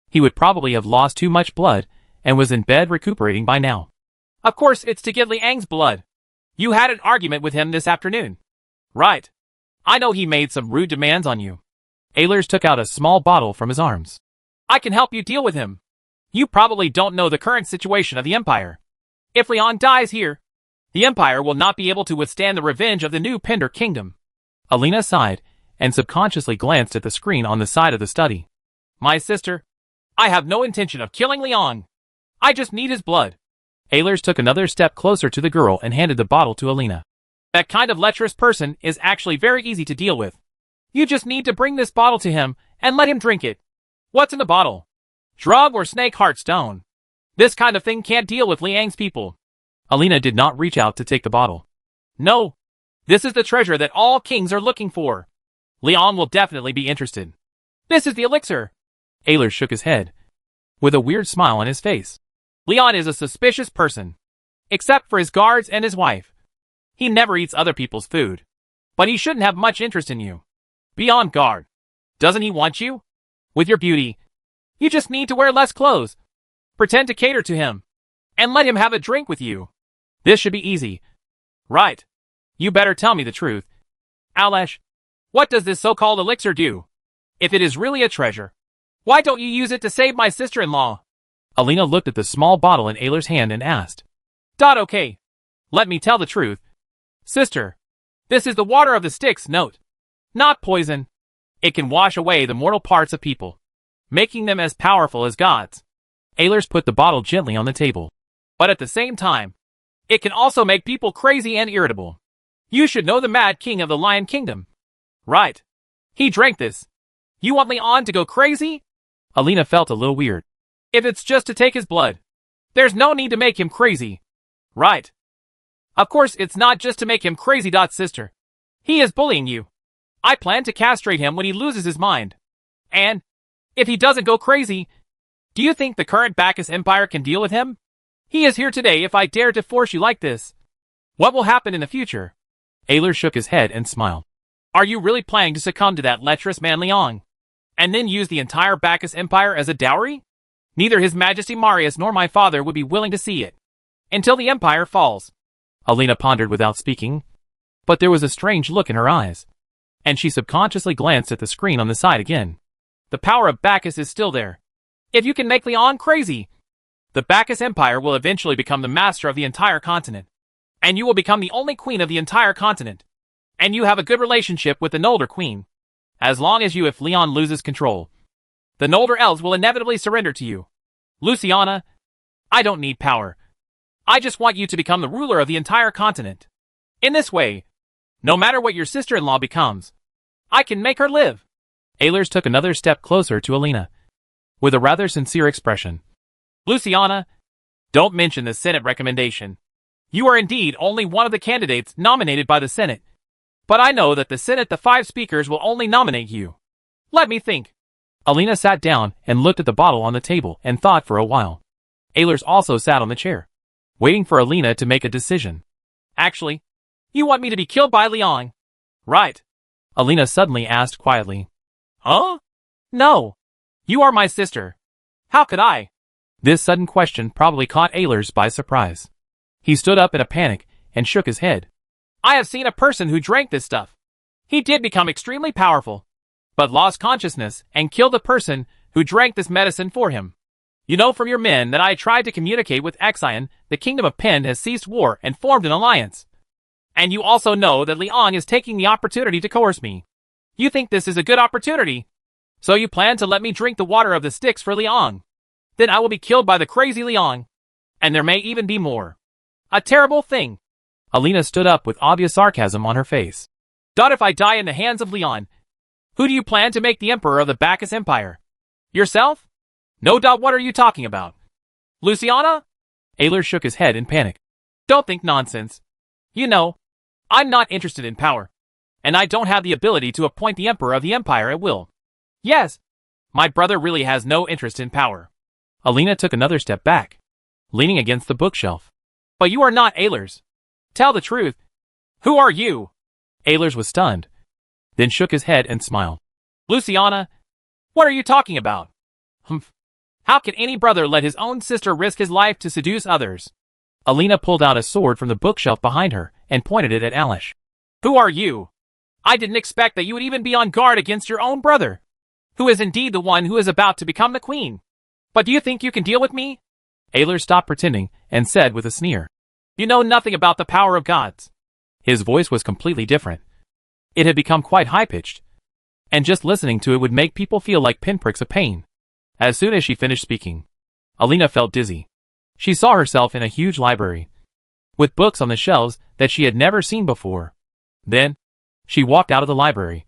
he would probably have lost too much blood and was in bed recuperating by now. Of course it's to get Liang's blood. You had an argument with him this afternoon. Right. I know he made some rude demands on you. Ehlers took out a small bottle from his arms. I can help you deal with him. You probably don't know the current situation of the Empire. If Leon dies here, the Empire will not be able to withstand the revenge of the new Pender Kingdom. Alina sighed and subconsciously glanced at the screen on the side of the study. My sister, I have no intention of killing Leon. I just need his blood. Ehlers took another step closer to the girl and handed the bottle to Alina. That kind of lecherous person is actually very easy to deal with. You just need to bring this bottle to him and let him drink it. What's in the bottle? Drug or snake heart stone? This kind of thing can't deal with Liang's people. Alina did not reach out to take the bottle. No. This is the treasure that all kings are looking for. Leon will definitely be interested. This is the elixir. Ehlers shook his head, with a weird smile on his face. Leon is a suspicious person. Except for his guards and his wife. He never eats other people's food. But he shouldn't have much interest in you. Be on guard. Doesn't he want you? With your beauty. You just need to wear less clothes. Pretend to cater to him. And let him have a drink with you. This should be easy. Right. You better tell me the truth. Alesh, what does this so-called elixir do? If it is really a treasure, why don't you use it to save my sister-in-law? Alina looked at the small bottle in Ehlers' hand and asked. Okay. Let me tell the truth. Sister, this is the water of the Styx note. Not poison. It can wash away the mortal parts of people, making them as powerful as gods. Ehlers put the bottle gently on the table. But at the same time, it can also make people crazy and irritable. You should know the Mad King of the Lion Kingdom. Right. He drank this. You want Leon to go crazy? Alina felt a little weird. If it's just to take his blood, there's no need to make him crazy. Right. Of course it's not just to make him crazy. Sister. He is bullying you. I plan to castrate him when he loses his mind. And, if he doesn't go crazy, Do you think the current Bacchus Empire can deal with him? He is here today if I dare to force you like this. What will happen in the future? Ayler shook his head and smiled. Are you really planning to succumb to that lecherous man Liang? And then use the entire Bacchus Empire as a dowry? Neither His Majesty Marius nor my father would be willing to see it. Until the empire falls. Alina pondered without speaking. But there was a strange look in her eyes. And she subconsciously glanced at the screen on the side again. The power of Bacchus is still there. If you can make Liang crazy, the Bacchus Empire will eventually become the master of the entire continent. And you will become the only queen of the entire continent. And you have a good relationship with the Nolder queen. As long as if Leon loses control, the Nolder elves will inevitably surrender to you. Luciana, I don't need power. I just want you to become the ruler of the entire continent. In this way, no matter what your sister-in-law becomes, I can make her live. Ahlers took another step closer to Alina, with a rather sincere expression. Luciana, don't mention the Senate recommendation. You are indeed only one of the candidates nominated by the Senate. But I know that the Senate, the 5 speakers, will only nominate you. Let me think. Alina sat down and looked at the bottle on the table and thought for a while. Ahlers also sat on the chair, waiting for Alina to make a decision. Actually, you want me to be killed by Liang, right? Alina suddenly asked quietly. Huh? No. You are my sister. How could I? This sudden question probably caught Ahlers by surprise. He stood up in a panic and shook his head. I have seen a person who drank this stuff. He did become extremely powerful, but lost consciousness and killed the person who drank this medicine for him. You know from your men that I tried to communicate with Exion. The kingdom of Penn has ceased war and formed an alliance. And you also know that Liang is taking the opportunity to coerce me. You think this is a good opportunity, so you plan to let me drink the water of the Styx for Liang. Then I will be killed by the crazy Liang. And there may even be more. A terrible thing. Alina stood up with obvious sarcasm on her face. Not if I die in the hands of Liang. Who do you plan to make the emperor of the Bacchus Empire? Yourself? No doubt. What are you talking about? Luciana? Ahlers shook his head in panic. Don't think nonsense. You know, I'm not interested in power. And I don't have the ability to appoint the emperor of the empire at will. Yes, my brother really has no interest in power. Alina took another step back, leaning against the bookshelf. But you are not Ahlers. Tell the truth. Who are you? Ahlers was stunned, then shook his head and smiled. Luciana, what are you talking about? Humph. How can any brother let his own sister risk his life to seduce others? Alina pulled out a sword from the bookshelf behind her and pointed it at Alish. Who are you? I didn't expect that you would even be on guard against your own brother, who is indeed the one who is about to become the queen. But do you think you can deal with me? Ahlers stopped pretending and said with a sneer. You know nothing about the power of gods. His voice was completely different. It had become quite high-pitched, and just listening to it would make people feel like pinpricks of pain. As soon as she finished speaking, Alina felt dizzy. She saw herself in a huge library, with books on the shelves that she had never seen before. Then, she walked out of the library,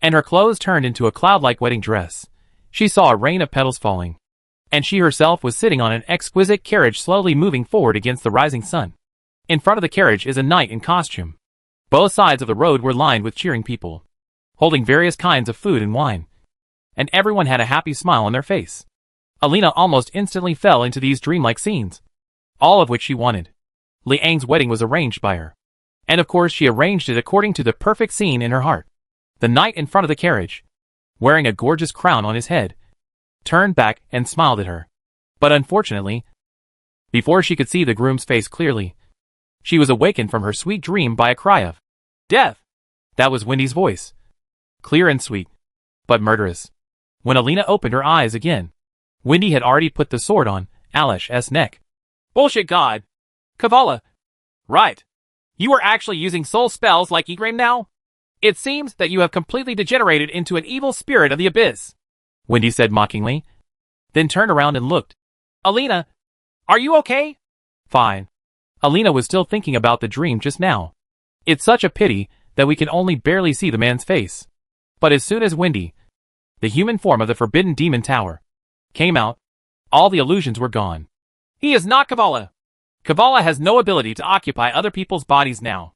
and her clothes turned into a cloud-like wedding dress. She saw a rain of petals falling, and she herself was sitting on an exquisite carriage slowly moving forward against the rising sun. In front of the carriage is a knight in costume. Both sides of the road were lined with cheering people, holding various kinds of food and wine, and everyone had a happy smile on their face. Alina almost instantly fell into these dreamlike scenes, all of which she wanted. Liang's wedding was arranged by her, and of course she arranged it according to the perfect scene in her heart. The knight in front of the carriage, wearing a gorgeous crown on his head, turned back and smiled at her. But unfortunately, before she could see the groom's face clearly, she was awakened from her sweet dream by a cry of death. That was Wendy's voice, clear and sweet, but murderous. When Alina opened her eyes again, Wendy had already put the sword on Alish's neck. Bullshit god. Kavala. Right. You are actually using soul spells like Igraine now? It seems that you have completely degenerated into an evil spirit of the abyss, Wendy said mockingly, then turned around and looked. Alina, are you okay? Fine. Alina was still thinking about the dream just now. It's such a pity that we can only barely see the man's face. But as soon as Wendy, the human form of the Forbidden Demon Tower, came out, all the illusions were gone. He is not Kavala. Kavala has no ability to occupy other people's bodies now.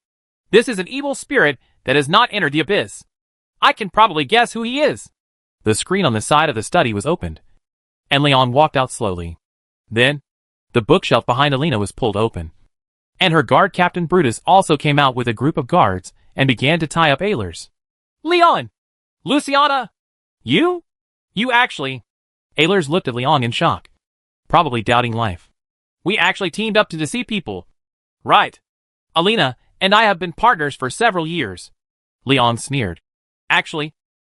This is an evil spirit that has not entered the abyss. I can probably guess who he is. The screen on the side of the study was opened, and Leon walked out slowly. Then, the bookshelf behind Alina was pulled open, and her guard captain Brutus also came out with a group of guards and began to tie up Ehlers. Leon! Luciana! You? You actually... Ehlers looked at Leon in shock, probably doubting life. We actually teamed up to deceive people. Right. Alina and I have been partners for several years. Leon sneered. Actually,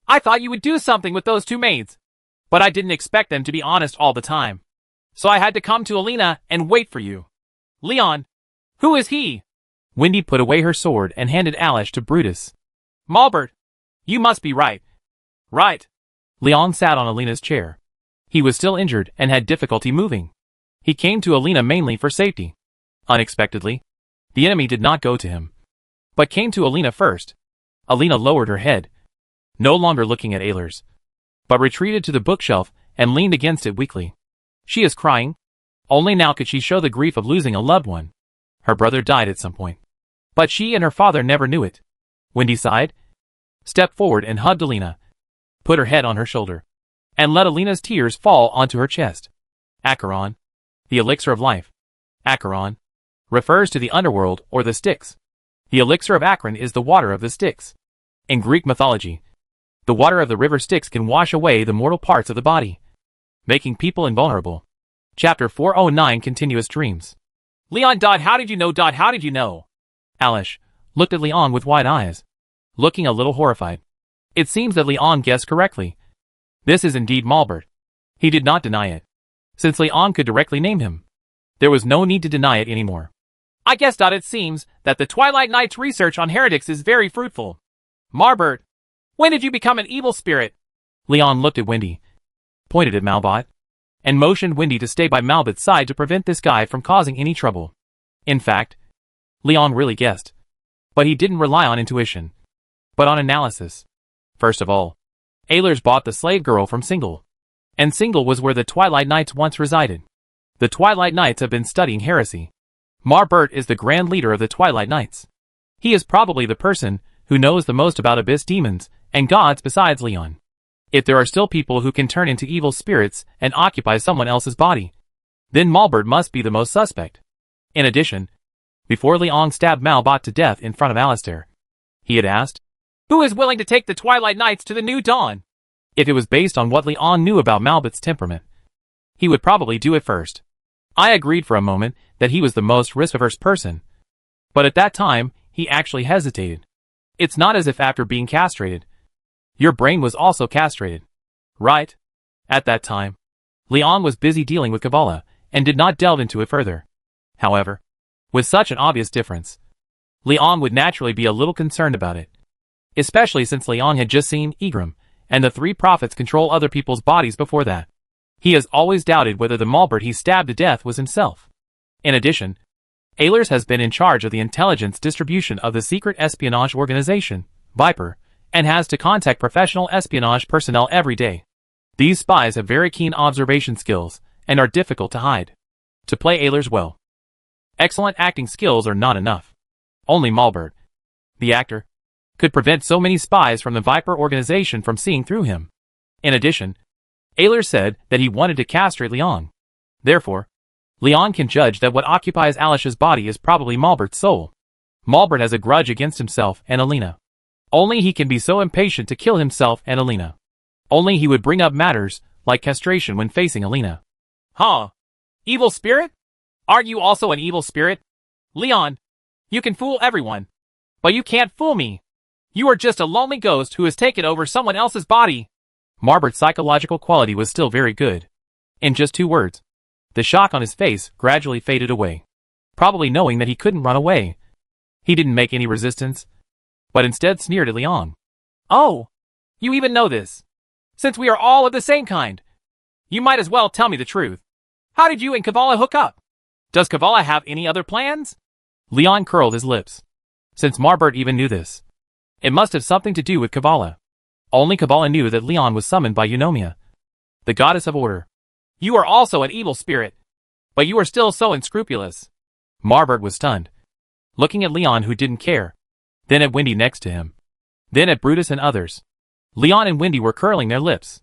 I thought you would do something with those two maids, but I didn't expect them to be honest all the time. So I had to come to Alina and wait for you. Leon, who is he? Wendy put away her sword and handed Alish to Brutus. Malbert, you must be right. Right. Leon sat on Alina's chair. He was still injured and had difficulty moving. He came to Alina mainly for safety. Unexpectedly, the enemy did not go to him, but came to Alina first. Alina lowered her head, no longer looking at Ehlers, but retreated to the bookshelf and leaned against it weakly. She is crying. Only now could she show the grief of losing a loved one. Her brother died at some point, but she and her father never knew it. Wendy sighed, stepped forward and hugged Alina, put her head on her shoulder, and let Alina's tears fall onto her chest. Acheron, the elixir of life. Acheron refers to the underworld or the Styx. The elixir of Akron is the water of the Styx. In Greek mythology, the water of the river Styx can wash away the mortal parts of the body, making people invulnerable. Chapter 409 Continuous Dreams. Leon. How did you know? How did you know? Alish looked at Leon with wide eyes, looking a little horrified. It seems that Leon guessed correctly. This is indeed Malbert. He did not deny it, since Leon could directly name him. There was no need to deny it anymore. I guess. It seems that the Twilight Knight's research on heretics is very fruitful. Malbert, when did you become an evil spirit? Leon looked at Wendy, pointed at Malbot, and motioned Wendy to stay by Malbot's side to prevent this guy from causing any trouble. In fact, Leon really guessed, but he didn't rely on intuition, but on analysis. First of all, Ehlers bought the slave girl from Single, and Single was where the Twilight Knights once resided. The Twilight Knights have been studying heresy. Malbert is the grand leader of the Twilight Knights. He is probably the person who knows the most about abyss demons and gods besides Leon. If there are still people who can turn into evil spirits and occupy someone else's body, then Malbert must be the most suspect. In addition, before Leon stabbed Malbot to death in front of Alistair, he had asked, who is willing to take the Twilight Knights to the new dawn? If it was based on what Leon knew about Malbot's temperament, he would probably do it first. I agreed for a moment that he was the most risk-averse person, but at that time, he actually hesitated. It's not as if after being castrated, your brain was also castrated, right? At that time, Leon was busy dealing with Kabbalah and did not delve into it further. However, with such an obvious difference, Leon would naturally be a little concerned about it, especially since Leon had just seen Egram and the three prophets control other people's bodies before that. He has always doubted whether the Malbert he stabbed to death was himself. In addition, Ehlers has been in charge of the intelligence distribution of the secret espionage organization, Viper, and has to contact professional espionage personnel every day. These spies have very keen observation skills and are difficult to hide. To play Ehlers well, excellent acting skills are not enough. Only Malbert, the actor, could prevent so many spies from the Viper organization from seeing through him. In addition, Ehlers said that he wanted to castrate Leon. Therefore, Leon can judge that what occupies Alish's body is probably Malbert's soul. Malbert has a grudge against himself and Alina. Only he can be so impatient to kill himself and Alina. Only he would bring up matters like castration when facing Alina. Huh? Evil spirit? Aren't you also an evil spirit? Leon, you can fool everyone, but you can't fool me. You are just a lonely ghost who has taken over someone else's body. Malbert's psychological quality was still very good. In just 2 words, the shock on his face gradually faded away. Probably knowing that he couldn't run away, he didn't make any resistance, but instead sneered at Leon. Oh, you even know this. Since we are all of the same kind, you might as well tell me the truth. How did you and Kavala hook up? Does Kavala have any other plans? Leon curled his lips. Since Malbert even knew this, it must have something to do with Kavala. Only Kavala knew that Leon was summoned by Eunomia, the goddess of order. You are also an evil spirit, but you are still so unscrupulous. Malbert was stunned, looking at Leon who didn't care, then at Wendy next to him, then at Brutus and others. Leon and Wendy were curling their lips.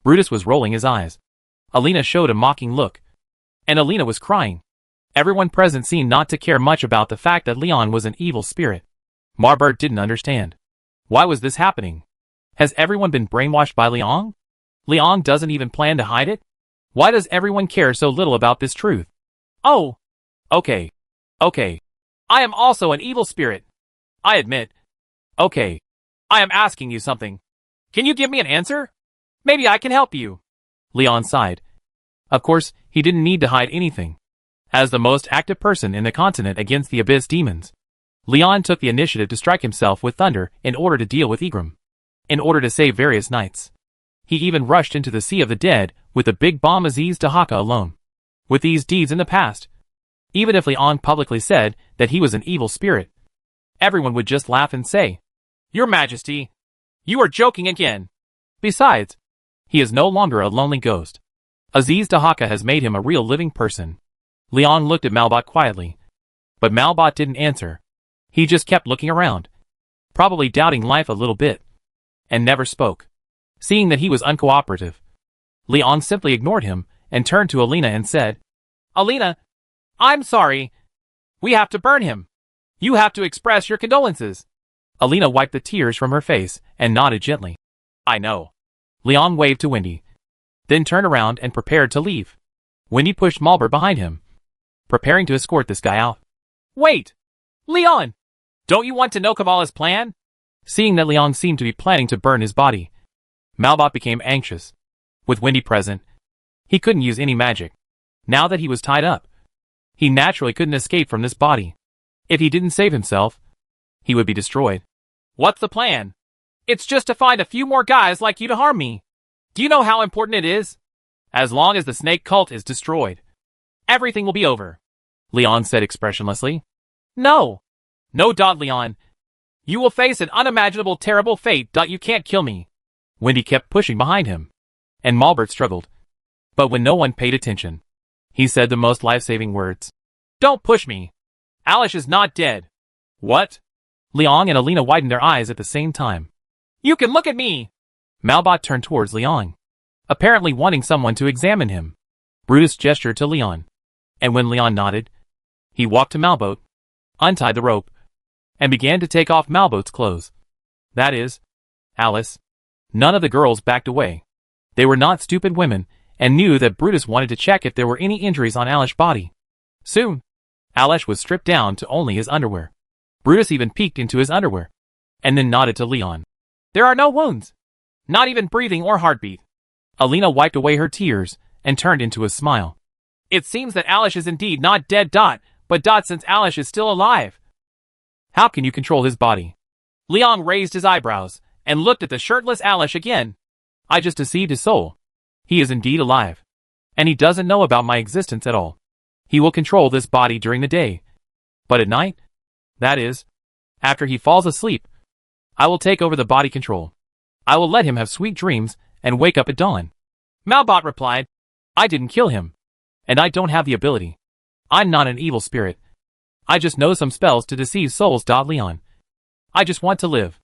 Brutus was rolling his eyes. Alina showed a mocking look. And Alina was crying. Everyone present seemed not to care much about the fact that Leon was an evil spirit. Marbert didn't understand. Why was this happening? Has everyone been brainwashed by Leon? Leon doesn't even plan to hide it? Why does everyone care so little about this truth? Oh! Okay. I am also an evil spirit. I admit. Okay. I am asking you something. Can you give me an answer? Maybe I can help you. Leon sighed. Of course, he didn't need to hide anything. As the most active person in the continent against the Abyss demons, Leon took the initiative to strike himself with thunder in order to deal with Egram. In order to save various knights. He even rushed into the Sea of the Dead with the big bomb Aziz Dahaka alone. With these deeds in the past, even if Leon publicly said that he was an evil spirit, everyone would just laugh and say, "Your Majesty, you are joking again." Besides, he is no longer a lonely ghost. Aziz Dahaka has made him a real living person. Leon looked at Malbot quietly. But Malbot didn't answer. He just kept looking around, probably doubting life a little bit, and never spoke. Seeing that he was uncooperative, Leon simply ignored him and turned to Alina and said, "Alina, I'm sorry. We have to burn him. You have to express your condolences." Alina wiped the tears from her face and nodded gently. "I know." Leon waved to Wendy, then turned around and prepared to leave. Wendy pushed Malbert behind him, preparing to escort this guy out. "Wait! Leon! Don't you want to know Kamala's plan?" Seeing that Leon seemed to be planning to burn his body, Malbot became anxious. With Wendy present, he couldn't use any magic. Now that he was tied up, he naturally couldn't escape from this body. If he didn't save himself, he would be destroyed. "What's the plan?" "It's just to find a few more guys like you to harm me. Do you know how important it is? As long as the snake cult is destroyed, everything will be over," Leon said expressionlessly. No, Leon. You will face an unimaginable terrible fate. You can't kill me." Wendy kept pushing behind him, and Malbert struggled. But when no one paid attention, he said the most life-saving words. "Don't push me. Alish is not dead." "What?" Leon and Alina widened their eyes at the same time. "You can look at me." Malbot turned towards Leon, apparently wanting someone to examine him. Brutus gestured to Leon, and when Leon nodded, he walked to Malbot, untied the rope, and began to take off Malbot's clothes. That is, Alice. None of the girls backed away. They were not stupid women, and knew that Brutus wanted to check if there were any injuries on Alish's body. Soon, Alish was stripped down to only his underwear. Brutus even peeked into his underwear, and then nodded to Leon. "There are no wounds. Not even breathing or heartbeat." Alina wiped away her tears, and turned into a smile. "It seems that Alish is indeed not dead. But since Alish is still alive, how can you control his body?" Leon raised his eyebrows, and looked at the shirtless Alish again. "I just deceived his soul. He is indeed alive. And he doesn't know about my existence at all. He will control this body during the day. But at night, that is, after he falls asleep, I will take over the body control. I will let him have sweet dreams and wake up at dawn." Malbot replied, "I didn't kill him. And I don't have the ability. I'm not an evil spirit. I just know some spells to deceive souls. Leon. I just want to live.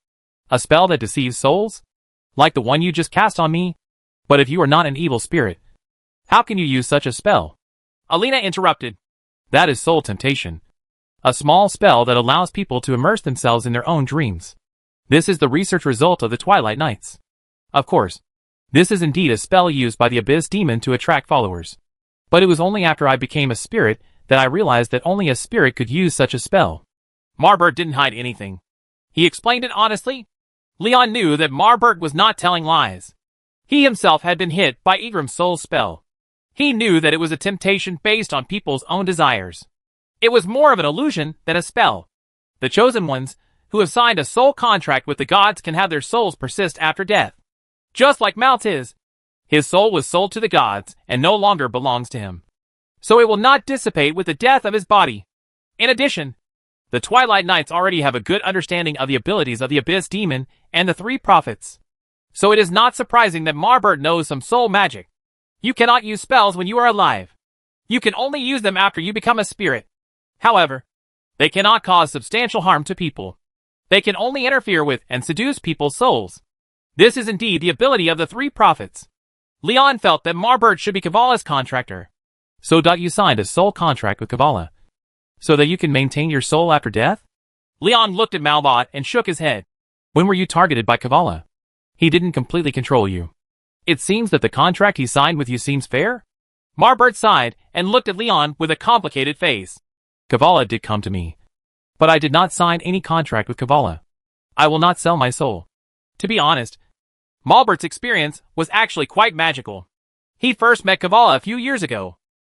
A spell that deceives souls? Like the one you just cast on me? But if you are not an evil spirit, how can you use such a spell?" Alina interrupted. "That is soul temptation. A small spell that allows people to immerse themselves in their own dreams. This is the research result of the Twilight Knights. Of course, this is indeed a spell used by the Abyss demon to attract followers. But it was only after I became a spirit that I realized that only a spirit could use such a spell." Marbert didn't hide anything. He explained it honestly. Leon knew that Marbert was not telling lies. He himself had been hit by Egram's soul spell. He knew that it was a temptation based on people's own desires. It was more of an illusion than a spell. The chosen ones, who have signed a soul contract with the gods, can have their souls persist after death. Just like Maltiz. His soul was sold to the gods and no longer belongs to him. So it will not dissipate with the death of his body. In addition, the Twilight Knights already have a good understanding of the abilities of the Abyss Demon and the three prophets. So it is not surprising that Marbert knows some soul magic. You cannot use spells when you are alive. You can only use them after you become a spirit. However, they cannot cause substantial harm to people. They can only interfere with and seduce people's souls. This is indeed the ability of the three prophets. Leon felt that Marbert should be Kavala's contractor. So you signed a soul contract with Kavala, so that you can maintain your soul after death? Leon looked at Malbot and shook his head. When were you targeted by Kavala? He didn't completely control you. It seems that the contract he signed with you seems fair? Marbert sighed and looked at Leon with a complicated face. Kavala did come to me, but I did not sign any contract with Kavala. I will not sell my soul. To be honest, Malbert's experience was actually quite magical. He first met Kavala a few years ago.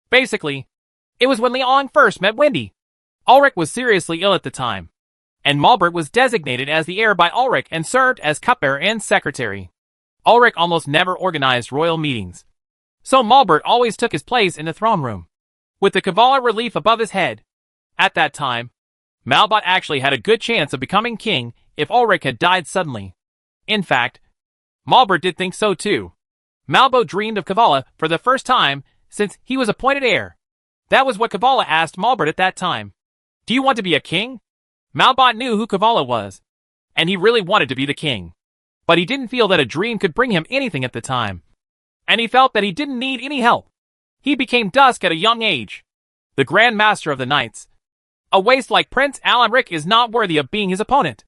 Basically, it was when Leon first met Wendy. Ulrich was seriously ill at the time, and Malbert was designated as the heir by Ulrich and served as cupbearer and secretary. Ulrich almost never organized royal meetings, so Malbert always took his place in the throne room, with the Kavala relief above his head. At that time, Malbot actually had a good chance of becoming king if Ulrich had died suddenly. In fact, Malbert did think so too. Malbot dreamed of Kavala for the first time since he was appointed heir. That was what Kavala asked Malbert at that time. Do you want to be a king? Malbot knew who Kavala was, and he really wanted to be the king. But he didn't feel that a dream could bring him anything at the time. And he felt that he didn't need any help. He became Dusk at a young age, the Grand Master of the Knights. A waste like Prince Alanric is not worthy of being his opponent.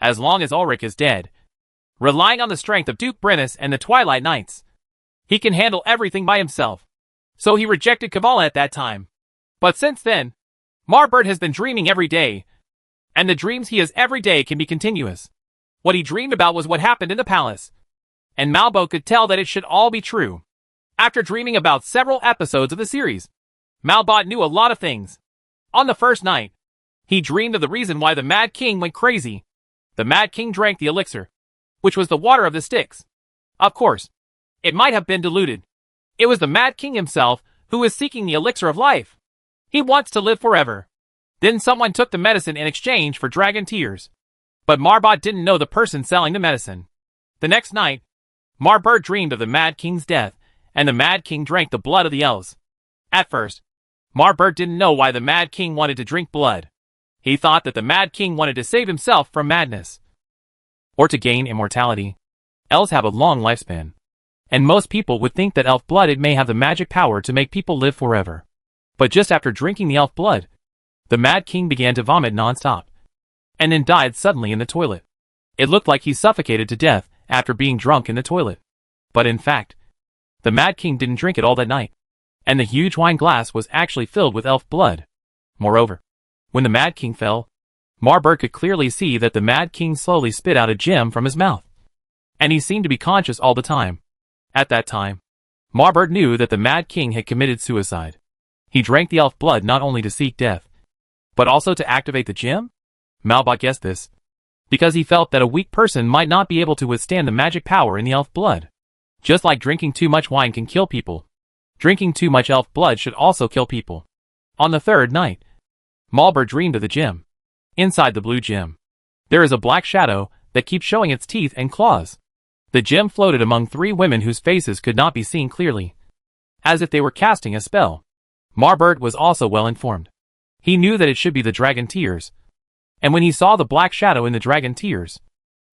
As long as Ulrich is dead, relying on the strength of Duke Brennus and the Twilight Knights, he can handle everything by himself. So he rejected Kavala at that time. But since then, Marbert has been dreaming every day, and the dreams he has every day can be continuous. What he dreamed about was what happened in the palace, and Malbo could tell that it should all be true. After dreaming about several episodes of the series, Malbot knew a lot of things. On the first night, he dreamed of the reason why the Mad King went crazy. The Mad King drank the elixir, which was the water of the Styx. Of course, it might have been diluted. It was the Mad King himself who was seeking the elixir of life. He wants to live forever. Then someone took the medicine in exchange for dragon tears. But Marbot didn't know the person selling the medicine. The next night, Marbert dreamed of the Mad King's death, and the Mad King drank the blood of the elves. At first, Marbert didn't know why the Mad King wanted to drink blood. He thought that the Mad King wanted to save himself from madness, or to gain immortality. Elves have a long lifespan, and most people would think that elf-blooded may have the magic power to make people live forever. But just after drinking the elf blood, the Mad King began to vomit non-stop, and then died suddenly in the toilet. It looked like he suffocated to death after being drunk in the toilet. But in fact, the Mad King didn't drink it all that night, and the huge wine glass was actually filled with elf blood. Moreover, when the Mad King fell, Marbert could clearly see that the Mad King slowly spit out a gem from his mouth, and he seemed to be conscious all the time. At that time, Marbert knew that the Mad King had committed suicide. He drank the elf blood not only to seek death, but also to activate the gem? Malbot guessed this, because he felt that a weak person might not be able to withstand the magic power in the elf blood. Just like drinking too much wine can kill people, drinking too much elf blood should also kill people. On the third night, Malbert dreamed of the gem. Inside the blue gem, there is a black shadow that keeps showing its teeth and claws. The gem floated among three women whose faces could not be seen clearly, as if they were casting a spell. Marbert was also well informed. He knew that it should be the dragon tears, and when he saw the black shadow in the dragon tears,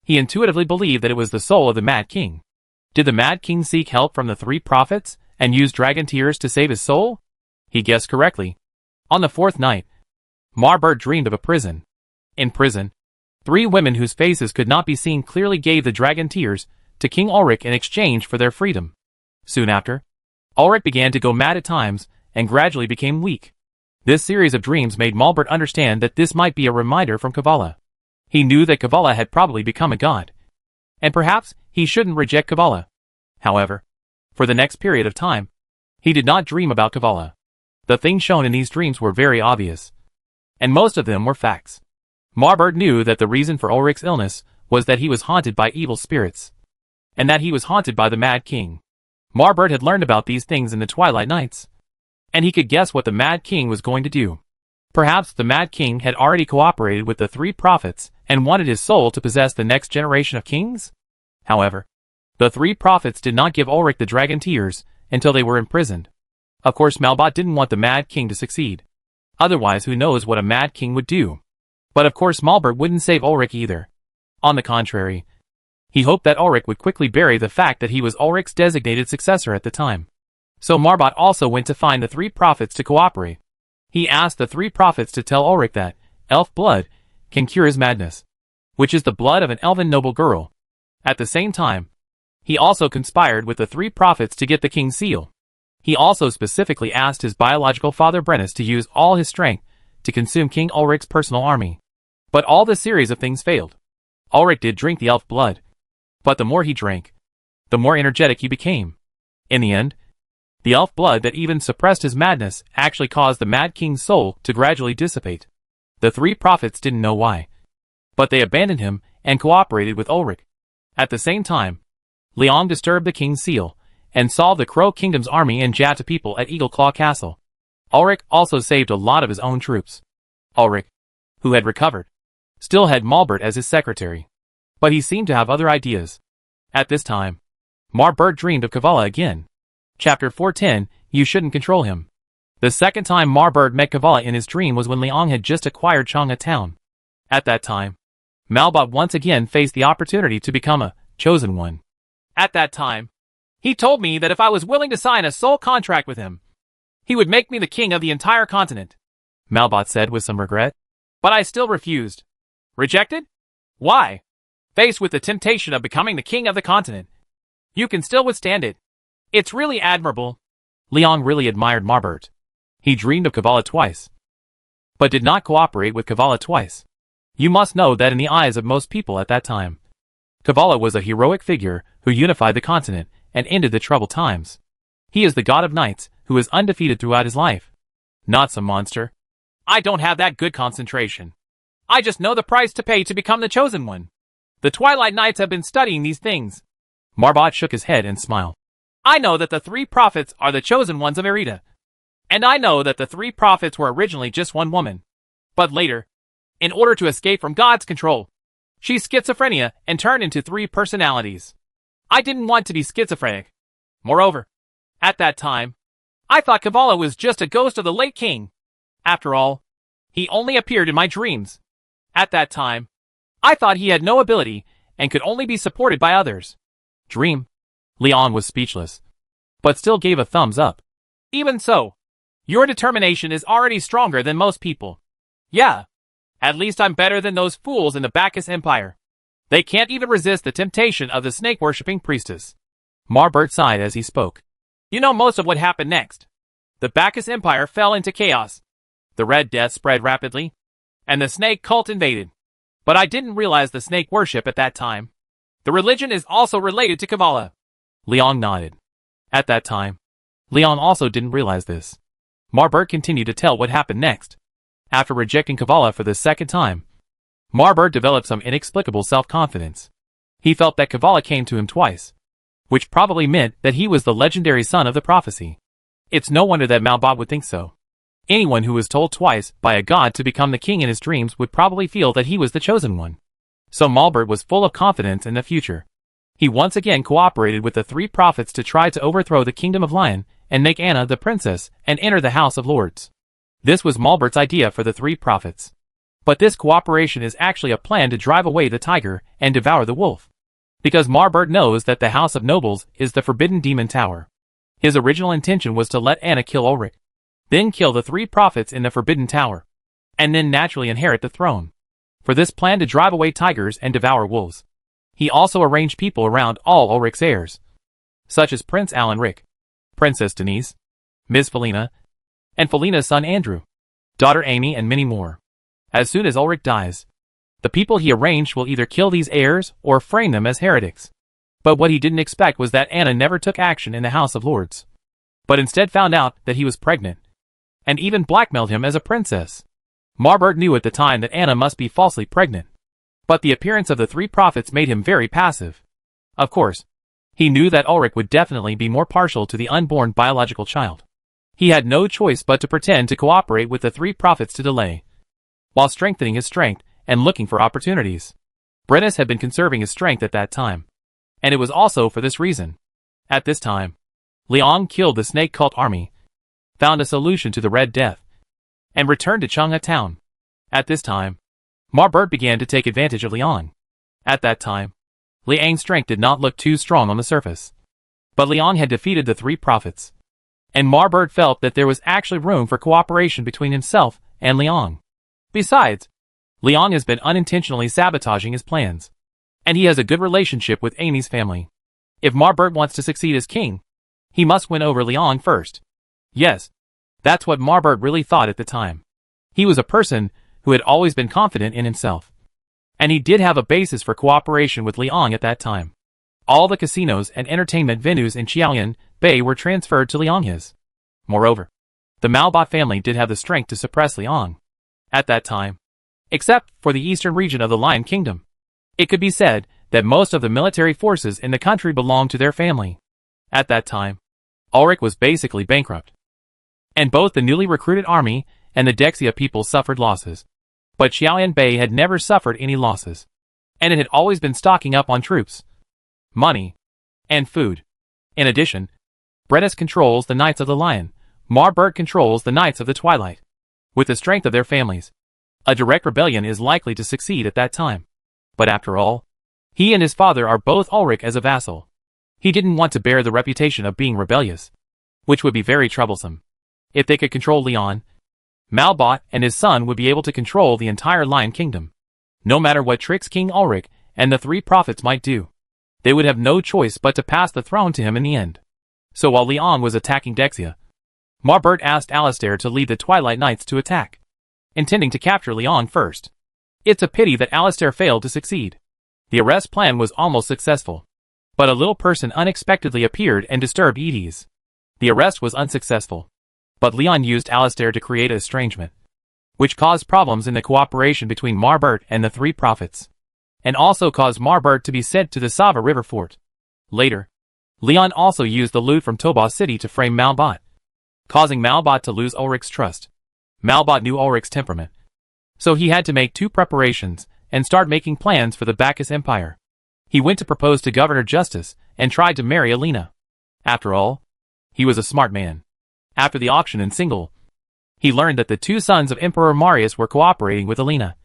he intuitively believed that it was the soul of the Mad King. Did the Mad King seek help from the three prophets and use dragon tears to save his soul? He guessed correctly. On the fourth night, Marbert dreamed of a prison. In prison, three women whose faces could not be seen clearly gave the dragon tears to King Ulrich in exchange for their freedom. Soon after, Ulrich began to go mad at times and gradually became weak. This series of dreams made Malbert understand that this might be a reminder from Kavala. He knew that Kavala had probably become a god, and perhaps he shouldn't reject Kavala. However, for the next period of time, he did not dream about Kavala. The things shown in these dreams were very obvious, and most of them were facts. Marbert knew that the reason for Ulrich's illness was that he was haunted by evil spirits, and that he was haunted by the Mad King. Marbert had learned about these things in the Twilight Nights, and he could guess what the Mad King was going to do. Perhaps the Mad King had already cooperated with the three prophets and wanted his soul to possess the next generation of kings? However, the three prophets did not give Ulrich the dragon tears until they were imprisoned. Of course, Malbot didn't want the Mad King to succeed. Otherwise, who knows what a Mad King would do. But of course, Malbert wouldn't save Ulrich either. On the contrary, He hoped that Ulrich would quickly bury the fact that he was Ulrich's designated successor at the time. So Marbot also went to find the three prophets to cooperate. He asked the three prophets to tell Ulrich that elf blood can cure his madness, which is the blood of an elven noble girl. At the same time, he also conspired with the three prophets to get the king's seal. He also specifically asked his biological father Brennus to use all his strength to consume King Ulrich's personal army. But all this series of things failed. Ulrich did drink the elf blood, but the more he drank, the more energetic he became. In the end, the elf blood that even suppressed his madness actually caused the Mad King's soul to gradually dissipate. The three prophets didn't know why, but they abandoned him and cooperated with Ulrich. At the same time, Leon disturbed the king's seal and saw the Crow Kingdom's army and jabbed people at Eagle Claw Castle. Ulrich also saved a lot of his own troops. Ulrich, who had recovered, still had Malbert as his secretary, but he seemed to have other ideas. At this time, Marbert dreamed of Kavala again. Chapter 410, You Shouldn't Control Him. The second time Marbert met Kavala in his dream was when Liang had just acquired Chang'e town. At that time, Malbot once again faced the opportunity to become a chosen one. At that time, he told me that if I was willing to sign a sole contract with him, he would make me the king of the entire continent, Malbot said with some regret. But I still refused. Rejected? Why? Faced with the temptation of becoming the king of the continent, you can still withstand it. It's really admirable. Liang really admired Marbert. He dreamed of Kavala twice, but did not cooperate with Kavala twice. You must know that in the eyes of most people at that time, Kavala was a heroic figure who unified the continent and ended the troubled times. He is the god of knights who is undefeated throughout his life. Not some monster. I don't have that good concentration. I just know the price to pay to become the chosen one. The Twilight Knights have been studying these things. Marbot shook his head and smiled. I know that the three prophets are the chosen ones of Erida. And I know that the three prophets were originally just one woman. But later, in order to escape from God's control, she's schizophrenia and turned into three personalities. I didn't want to be schizophrenic. Moreover, at that time, I thought Kavala was just a ghost of the late king. After all, he only appeared in my dreams. At that time, I thought he had no ability and could only be supported by others. Dream? Leon was speechless, but still gave a thumbs up. Even so, your determination is already stronger than most people. Yeah, at least I'm better than those fools in the Bacchus Empire. They can't even resist the temptation of the snake-worshipping priestess. Marbert sighed as he spoke. You know most of what happened next. The Bacchus Empire fell into chaos. The Red Death spread rapidly, and the snake cult invaded. But I didn't realize the snake worship at that time. The religion is also related to Kavala. Leon nodded. At that time, Leon also didn't realize this. Marbert continued to tell what happened next. After rejecting Kavala for the second time, Marbert developed some inexplicable self-confidence. He felt that Kavala came to him twice, which probably meant that he was the legendary son of the prophecy. It's no wonder that Malbot would think so. Anyone who was told twice by a god to become the king in his dreams would probably feel that he was the chosen one. So Malbert was full of confidence in the future. He once again cooperated with the three prophets to try to overthrow the kingdom of Lion and make Anna the princess and enter the House of Lords. This was Malbert's idea for the three prophets. But this cooperation is actually a plan to drive away the tiger and devour the wolf. Because Marbert knows that the House of Nobles is the Forbidden Demon Tower. His original intention was to let Anna kill Ulrich, then kill the three prophets in the Forbidden Tower, and then naturally inherit the throne. For this plan to drive away tigers and devour wolves, he also arranged people around all Ulrich's heirs, such as Prince Alan-Rick, Princess Denise, Ms. Felina, and Felina's son Andrew, daughter Amy, and many more. As soon as Ulrich dies, the people he arranged will either kill these heirs or frame them as heretics. But what he didn't expect was that Anna never took action in the House of Lords, but instead found out that he was pregnant, and even blackmailed him as a princess. Marbert knew at the time that Anna must be falsely pregnant, but the appearance of the three prophets made him very passive. Of course, he knew that Ulrich would definitely be more partial to the unborn biological child. He had no choice but to pretend to cooperate with the three prophets to delay, while strengthening his strength and looking for opportunities. Brennus had been conserving his strength at that time, and it was also for this reason. At this time, Leon killed the snake cult army, found a solution to the Red Death, and returned to Chang'e town. At this time, Marbert began to take advantage of Leon. At that time, Liang's strength did not look too strong on the surface. But Liang had defeated the three prophets. And Marbert felt that there was actually room for cooperation between himself and Liang. Besides, Liang has been unintentionally sabotaging his plans. And he has a good relationship with Amy's family. If Marbert wants to succeed as king, he must win over Liang first. Yes, that's what Marbert really thought at the time. He was a person who had always been confident in himself. And he did have a basis for cooperation with Liang at that time. All the casinos and entertainment venues in Qiaoyan Bay were transferred to Liang. Moreover, the Malbot family did have the strength to suppress Liang. At that time, except for the eastern region of the Lion Kingdom, it could be said that most of the military forces in the country belonged to their family. At that time, Ulrich was basically bankrupt. And both the newly recruited army and the Dexia people suffered losses. But Qiaoyan Bay had never suffered any losses. And it had always been stocking up on troops, money, and food. In addition, Brennus controls the Knights of the Lion. Marbert controls the Knights of the Twilight. With the strength of their families, a direct rebellion is likely to succeed at that time. But after all, he and his father are both Ulrich as a vassal. He didn't want to bear the reputation of being rebellious, which would be very troublesome. If they could control Leon, Malbot and his son would be able to control the entire Lion Kingdom. No matter what tricks King Ulrich and the three prophets might do, they would have no choice but to pass the throne to him in the end. So while Leon was attacking Dexia, Marbert asked Alistair to lead the Twilight Knights to attack, intending to capture Leon first. It's a pity that Alistair failed to succeed. The arrest plan was almost successful, but a little person unexpectedly appeared and disturbed Edie's. The arrest was unsuccessful, but Leon used Alistair to create estrangement, which caused problems in the cooperation between Marbert and the three prophets, and also caused Marbert to be sent to the Sava River Fort. Later, Leon also used the loot from Tobas City to frame Malbot, causing Malbot to lose Ulrich's trust. Malbot knew Ulrich's temperament, so he had to make two preparations and start making plans for the Bacchus Empire. He went to propose to Governor Justice and tried to marry Alina. After all, he was a smart man. After the auction in Single, he learned that the two sons of Emperor Marius were cooperating with Alina.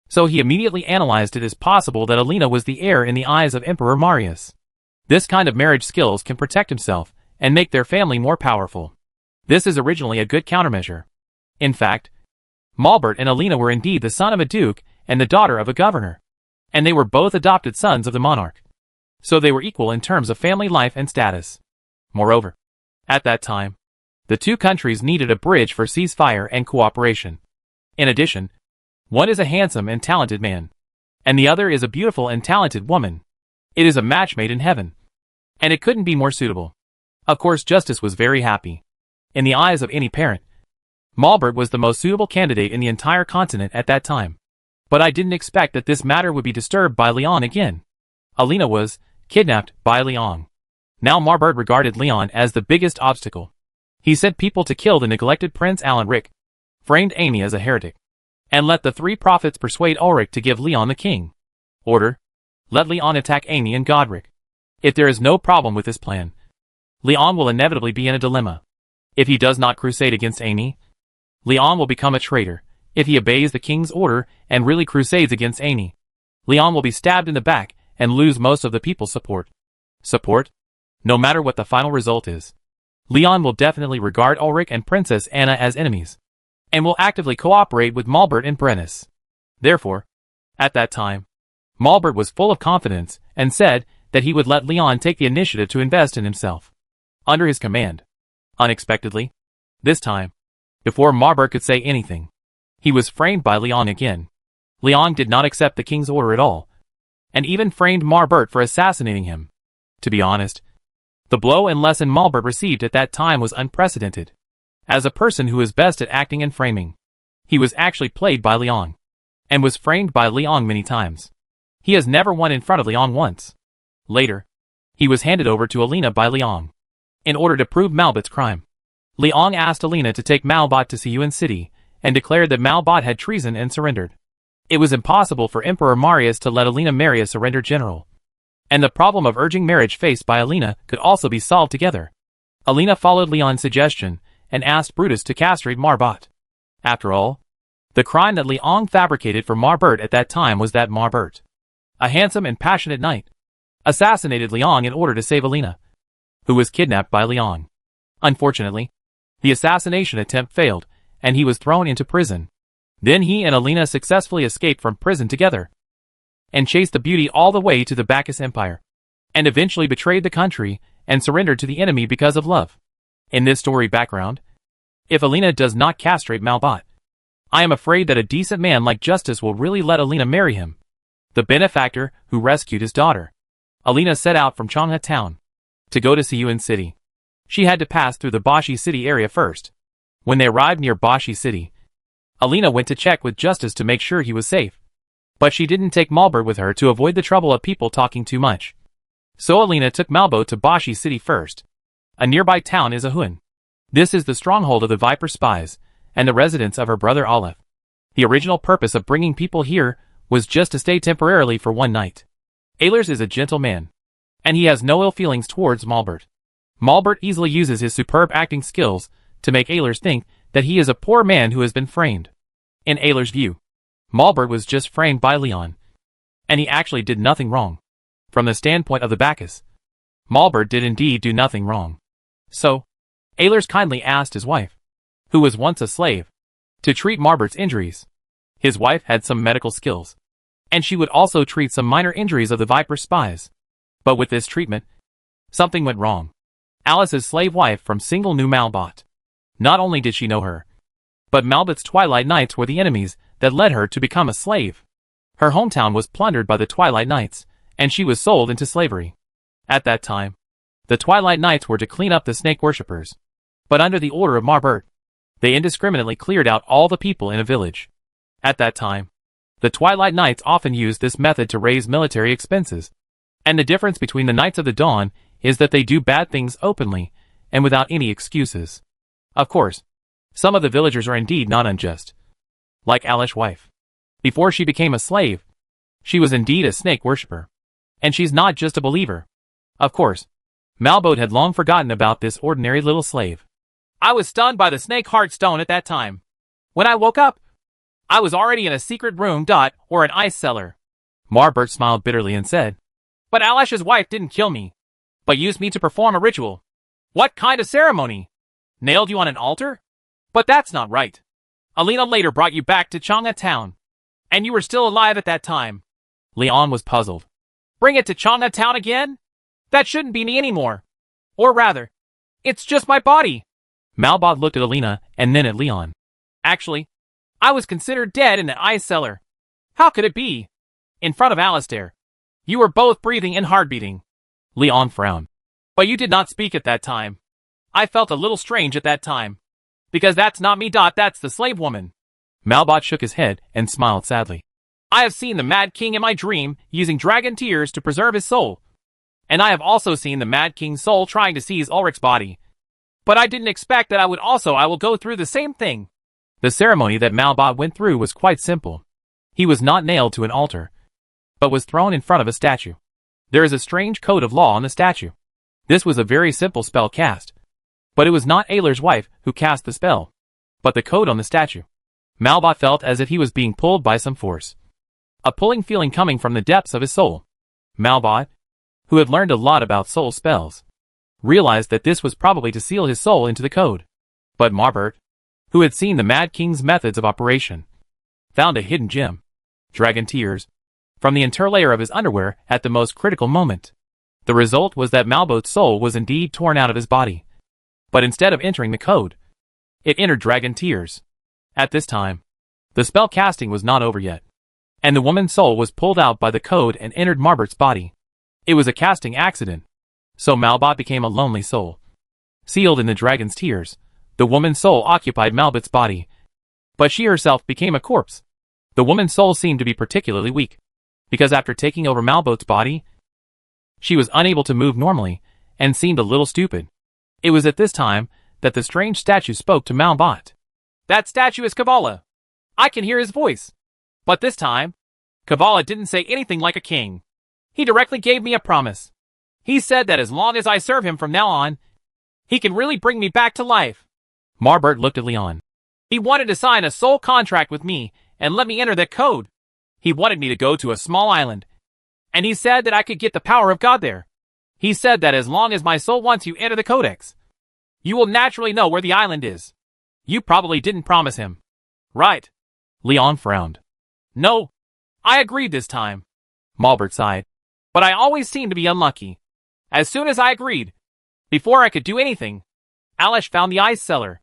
So he immediately analyzed it as possible that Alina was the heir in the eyes of Emperor Marius. This kind of marriage skills can protect himself and make their family more powerful. This is originally a good countermeasure. In fact, Malbert and Alina were indeed the son of a duke and the daughter of a governor, and they were both adopted sons of the monarch. So they were equal in terms of family life and status. Moreover, at that time, the two countries needed a bridge for ceasefire and cooperation. In addition, one is a handsome and talented man, and the other is a beautiful and talented woman. It is a match made in heaven, and it couldn't be more suitable. Of course, Justice was very happy. In the eyes of any parent, Malbert was the most suitable candidate in the entire continent at that time. But I didn't expect that this matter would be disturbed by Leon again. Alina was kidnapped by Leon. Now Marbert regarded Leon as the biggest obstacle. He sent people to kill the neglected Prince Alanric, framed Amy as a heretic, and let the three prophets persuade Ulrich to give Leon the king. Order: let Leon attack Amy and Godric. If there is no problem with this plan, Leon will inevitably be in a dilemma. If he does not crusade against Amy, Leon will become a traitor. If he obeys the king's order and really crusades against Amy, Leon will be stabbed in the back and lose most of the people's support. No matter what the final result is, Leon will definitely regard Ulrich and Princess Anna as enemies, and will actively cooperate with Malbert and Brennus. Therefore, at that time, Malbert was full of confidence and said that he would let Leon take the initiative to invest in himself, under his command. Unexpectedly, this time, before Marbert could say anything, he was framed by Leon again. Leon did not accept the king's order at all, and even framed Marbert for assassinating him. To be honest, the blow and lesson Marbert received at that time was unprecedented. As a person who is best at acting and framing, he was actually played by Leon, and was framed by Leon many times. He has never won in front of Leon once. Later, he was handed over to Alina by Leon, in order to prove Malbot's crime. Leon asked Alina to take Malbot to Siyuan City, and declared that Malbot had treason and surrendered. It was impossible for Emperor Marius to let Alina marry a surrendered general, and the problem of urging marriage faced by Alina could also be solved together. Alina followed Leon's suggestion, and asked Brutus to castrate Marbot. After all, the crime that Leon fabricated for Marbert at that time was that Marbert, a handsome and passionate knight, assassinated Leon in order to save Alina, who was kidnapped by Leon. Unfortunately, the assassination attempt failed, and he was thrown into prison. Then he and Alina successfully escaped from prison together, and chased the beauty all the way to the Bacchus Empire, and eventually betrayed the country and surrendered to the enemy because of love. In this story background, if Alina does not castrate Malbot, I am afraid that a decent man like Justice will really let Alina marry him, the benefactor who rescued his daughter. Alina set out from Changha town to go to Siyuan city. She had to pass through the Bashi city area first. When they arrived near Bashi city, Alina went to check with Justice to make sure he was safe. But she didn't take Malbert with her to avoid the trouble of people talking too much. So Alina took Malbo to Bashi city first. A nearby town is Ahun. This is the stronghold of the Viper spies, and the residence of her brother Aleph. The original purpose of bringing people here was just to stay temporarily for one night. Ehlers is a gentle man, and he has no ill feelings towards Malbert. Malbert easily uses his superb acting skills to make Ehlers think that he is a poor man who has been framed. In Ehlers' view, Malbert was just framed by Leon, and he actually did nothing wrong. From the standpoint of the Bacchus, Malbert did indeed do nothing wrong. So, Ehlers kindly asked his wife, who was once a slave, to treat Malbert's injuries. His wife had some medical skills, and she would also treat some minor injuries of the Viper spies. But with this treatment, something went wrong. Alice's slave wife from Single knew Malbot. Not only did she know her, but Malbot's Twilight Knights were the enemies that led her to become a slave. Her hometown was plundered by the Twilight Knights, and she was sold into slavery. At that time, the Twilight Knights were to clean up the snake worshippers. But under the order of Malbert, they indiscriminately cleared out all the people in a village. At that time, the Twilight Knights often used this method to raise military expenses. And the difference between the Knights of the Dawn is that they do bad things openly, and without any excuses. Of course, some of the villagers are indeed not unjust. Like Alish's wife. Before she became a slave, she was indeed a snake worshipper. And she's not just a believer. Of course, Malbot had long forgotten about this ordinary little slave. I was stunned by the snake heart stone at that time. When I woke up, I was already in a secret room, or an ice cellar. Malbert smiled bitterly and said, but Alish's wife didn't kill me, but used me to perform a ritual. What kind of ceremony? Nailed you on an altar? But that's not right. Alina later brought you back to Changha town, and you were still alive at that time. Leon was puzzled. Bring it to Changha town again? That shouldn't be me anymore. Or rather, it's just my body. Malbot looked at Alina and then at Leon. Actually, I was considered dead in the ice cellar. How could it be? In front of Alistair, you were both breathing and heart beating. Leon frowned. But you did not speak at that time. I felt a little strange at that time. Because that's not me. That's the slave woman. Malbot shook his head and smiled sadly. I have seen the Mad King in my dream using dragon tears to preserve his soul. And I have also seen the Mad King's soul trying to seize Ulrich's body. But I didn't expect that I will go through the same thing. The ceremony that Malbot went through was quite simple. He was not nailed to an altar, but was thrown in front of a statue. There is a strange code of law on the statue. This was a very simple spell cast. But it was not Ehlers' wife who cast the spell, but the code on the statue. Malbot felt as if he was being pulled by some force. A pulling feeling coming from the depths of his soul. Malbot, who had learned a lot about soul spells, realized that this was probably to seal his soul into the code. But Malbert, who had seen the Mad King's methods of operation, found a hidden gem, dragon tears, from the interlayer of his underwear at the most critical moment. The result was that Malbot's soul was indeed torn out of his body. But instead of entering the code, it entered dragon tears. At this time, the spell casting was not over yet, and the woman's soul was pulled out by the code and entered Malbert's body. It was a casting accident, so Malbot became a lonely soul. Sealed in the dragon's tears, the woman's soul occupied Malbot's body, but she herself became a corpse. The woman's soul seemed to be particularly weak, because after taking over Malbot's body, she was unable to move normally, and seemed a little stupid. It was at this time that the strange statue spoke to Malbot. That statue is Kavala. I can hear his voice. But this time, Kavala didn't say anything like a king. He directly gave me a promise. He said that as long as I serve him from now on, he can really bring me back to life. Malbert looked at Leon. He wanted to sign a soul contract with me and let me enter that code. He wanted me to go to a small island And he said that I could get the power of God there. He said that as long as my soul wants you enter the codex, you will naturally know where the island is. You probably didn't promise him. Right. Leon frowned. No. I agreed this time. Malbert sighed. But I always seem to be unlucky. As soon as I agreed, before I could do anything, Alish found the ice cellar,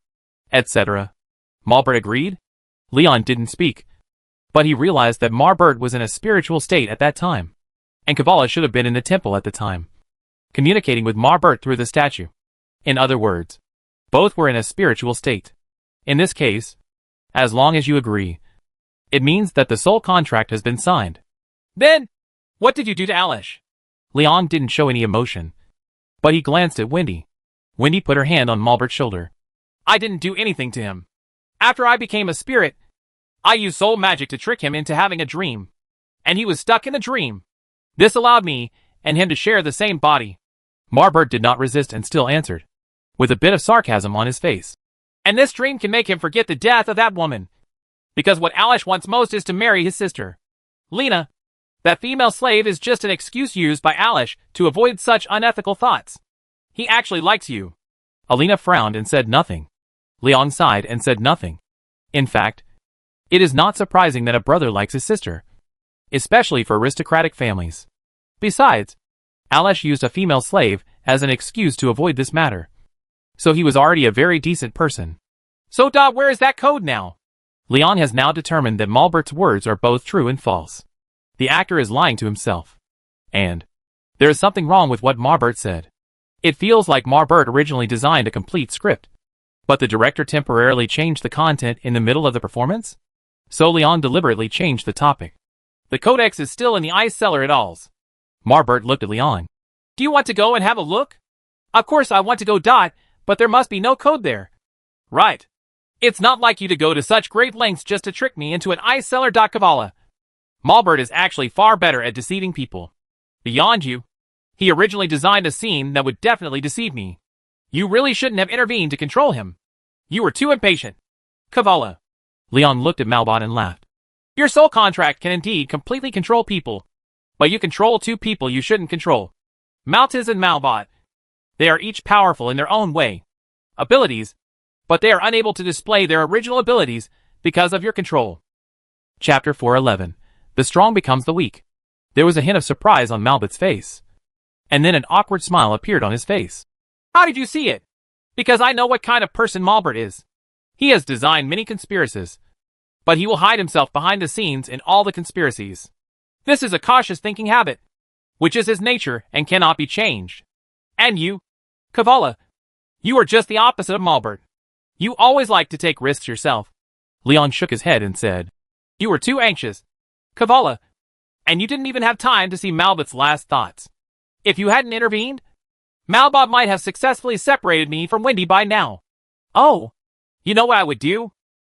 etc. Malbert agreed. Leon didn't speak. But he realized that Malbert was in a spiritual state at that time, and Kavala should have been in the temple at the time, communicating with Malbert through the statue. In other words, both were in a spiritual state. In this case, as long as you agree, it means that the soul contract has been signed. Then, what did you do to Alish? Leon didn't show any emotion, but he glanced at Wendy. Wendy put her hand on Malbert's shoulder. I didn't do anything to him. After I became a spirit, I used soul magic to trick him into having a dream, and he was stuck in a dream. This allowed me and him to share the same body. Malbert did not resist and still answered, with a bit of sarcasm on his face. And this dream can make him forget the death of that woman, because what Alish wants most is to marry his sister. Lena, that female slave is just an excuse used by Alish to avoid such unethical thoughts. He actually likes you. Alina frowned and said nothing. Leon sighed and said nothing. In fact, it is not surprising that a brother likes his sister, especially for aristocratic families. Besides, Alish used a female slave as an excuse to avoid this matter. So he was already a very decent person. So where is that code now? Leon has now determined that Malbert's words are both true and false. The actor is lying to himself. And there is something wrong with what Malbert said. It feels like Malbert originally designed a complete script, but the director temporarily changed the content in the middle of the performance? So Leon deliberately changed the topic. The codex is still in the ice cellar at Alls. Malbert looked at Leon. Do you want to go and have a look? Of course I want to go. But there must be no code there. Right. It's not like you to go to such great lengths just to trick me into an ice cellar. Kavala. Malbert is actually far better at deceiving people. Beyond you. He originally designed a scene that would definitely deceive me. You really shouldn't have intervened to control him. You were too impatient. Kavala. Leon looked at Malbot and laughed. Your soul contract can indeed completely control people. But you control two people you shouldn't control. Maltese and Malbot. They are each powerful in their own way. Abilities, but they are unable to display their original abilities because of your control. Chapter 411. The strong becomes the weak. There was a hint of surprise on Malbot's face. And then an awkward smile appeared on his face. How did you see it? Because I know what kind of person Malbert is. He has designed many conspiracies, but he will hide himself behind the scenes in all the conspiracies. This is a cautious thinking habit, which is his nature and cannot be changed. And you, Kavala, you are just the opposite of Malbert. You always like to take risks yourself. Leon shook his head and said, You were too anxious, Kavala, and you didn't even have time to see Malbot's last thoughts. If you hadn't intervened, Malbot might have successfully separated me from Wendy by now. Oh, you know what I would do?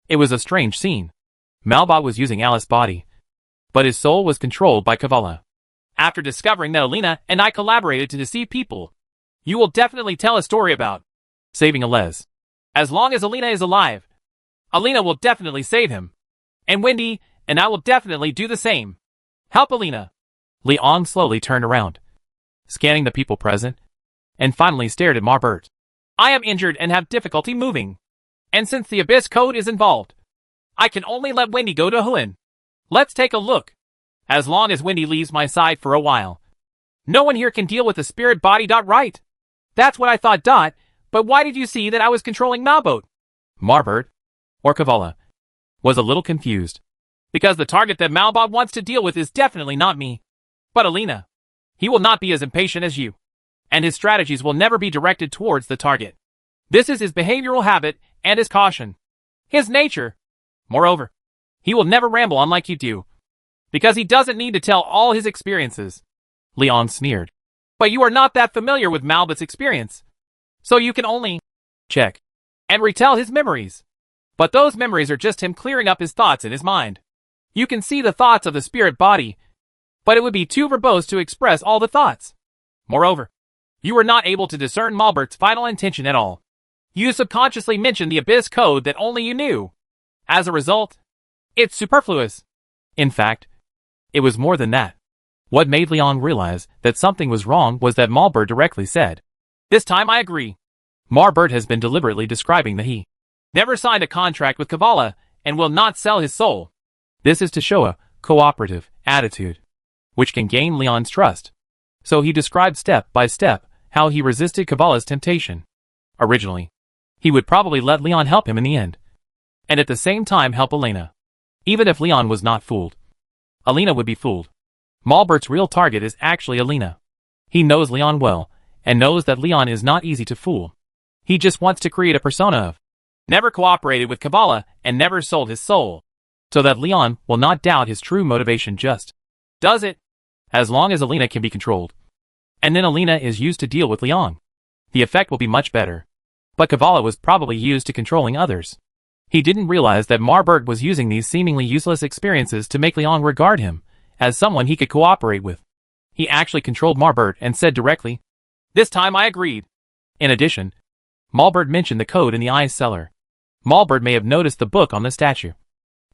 It was a strange scene. Malbot was using Alice's body, but his soul was controlled by Kavala. After discovering that Alina and I collaborated to deceive people, you will definitely tell a story about saving Alez. As long as Alina is alive, Alina will definitely save him. And Wendy and I will definitely do the same. Help Alina. Leon slowly turned around, scanning the people present, and finally stared at Malbert. I am injured and have difficulty moving. And since the Abyss Code is involved, I can only let Wendy go to Huan. Let's take a look. As long as Wendy leaves my side for a while, no one here can deal with the spirit body. Right? That's what I thought. But why did you see that I was controlling Malbot? Malbert, or Kavala, was a little confused. Because the target that Malbot wants to deal with is definitely not me, but Alina. He will not be as impatient as you, and his strategies will never be directed towards the target. This is his behavioral habit and his caution. His nature. Moreover, he will never ramble on like you do, because he doesn't need to tell all his experiences. Leon sneered. But you are not that familiar with Malbot's experience, so you can only check and retell his memories. But those memories are just him clearing up his thoughts in his mind. You can see the thoughts of the spirit body, but it would be too verbose to express all the thoughts. Moreover, you were not able to discern Malbert's final intention at all. You subconsciously mentioned the Abyss Code that only you knew. As a result, it's superfluous. In fact, it was more than that. What made Leon realize that something was wrong was that Malbert directly said, "This time I agree." Malbert has been deliberately describing that he never signed a contract with Kavala and will not sell his soul. This is to show a cooperative attitude, which can gain Leon's trust. So he described step by step how he resisted Kavala's temptation. Originally, he would probably let Leon help him in the end, and at the same time help Elena. Even if Leon was not fooled, Elena would be fooled. Malbert's real target is actually Elena. He knows Leon well, and knows that Leon is not easy to fool. He just wants to create a persona of never cooperated with Kavala and never sold his soul, so that Leon will not doubt his true motivation just does it, as long as Elena can be controlled. And then Elena is used to deal with Leon. The effect will be much better. But Kavala was probably used to controlling others. He didn't realize that Malbert was using these seemingly useless experiences to make Leon regard him as someone he could cooperate with. He actually controlled Malbert and said directly, "This time I agreed." In addition, Malbert mentioned the code in the ice cellar. Malbert may have noticed the book on the statue,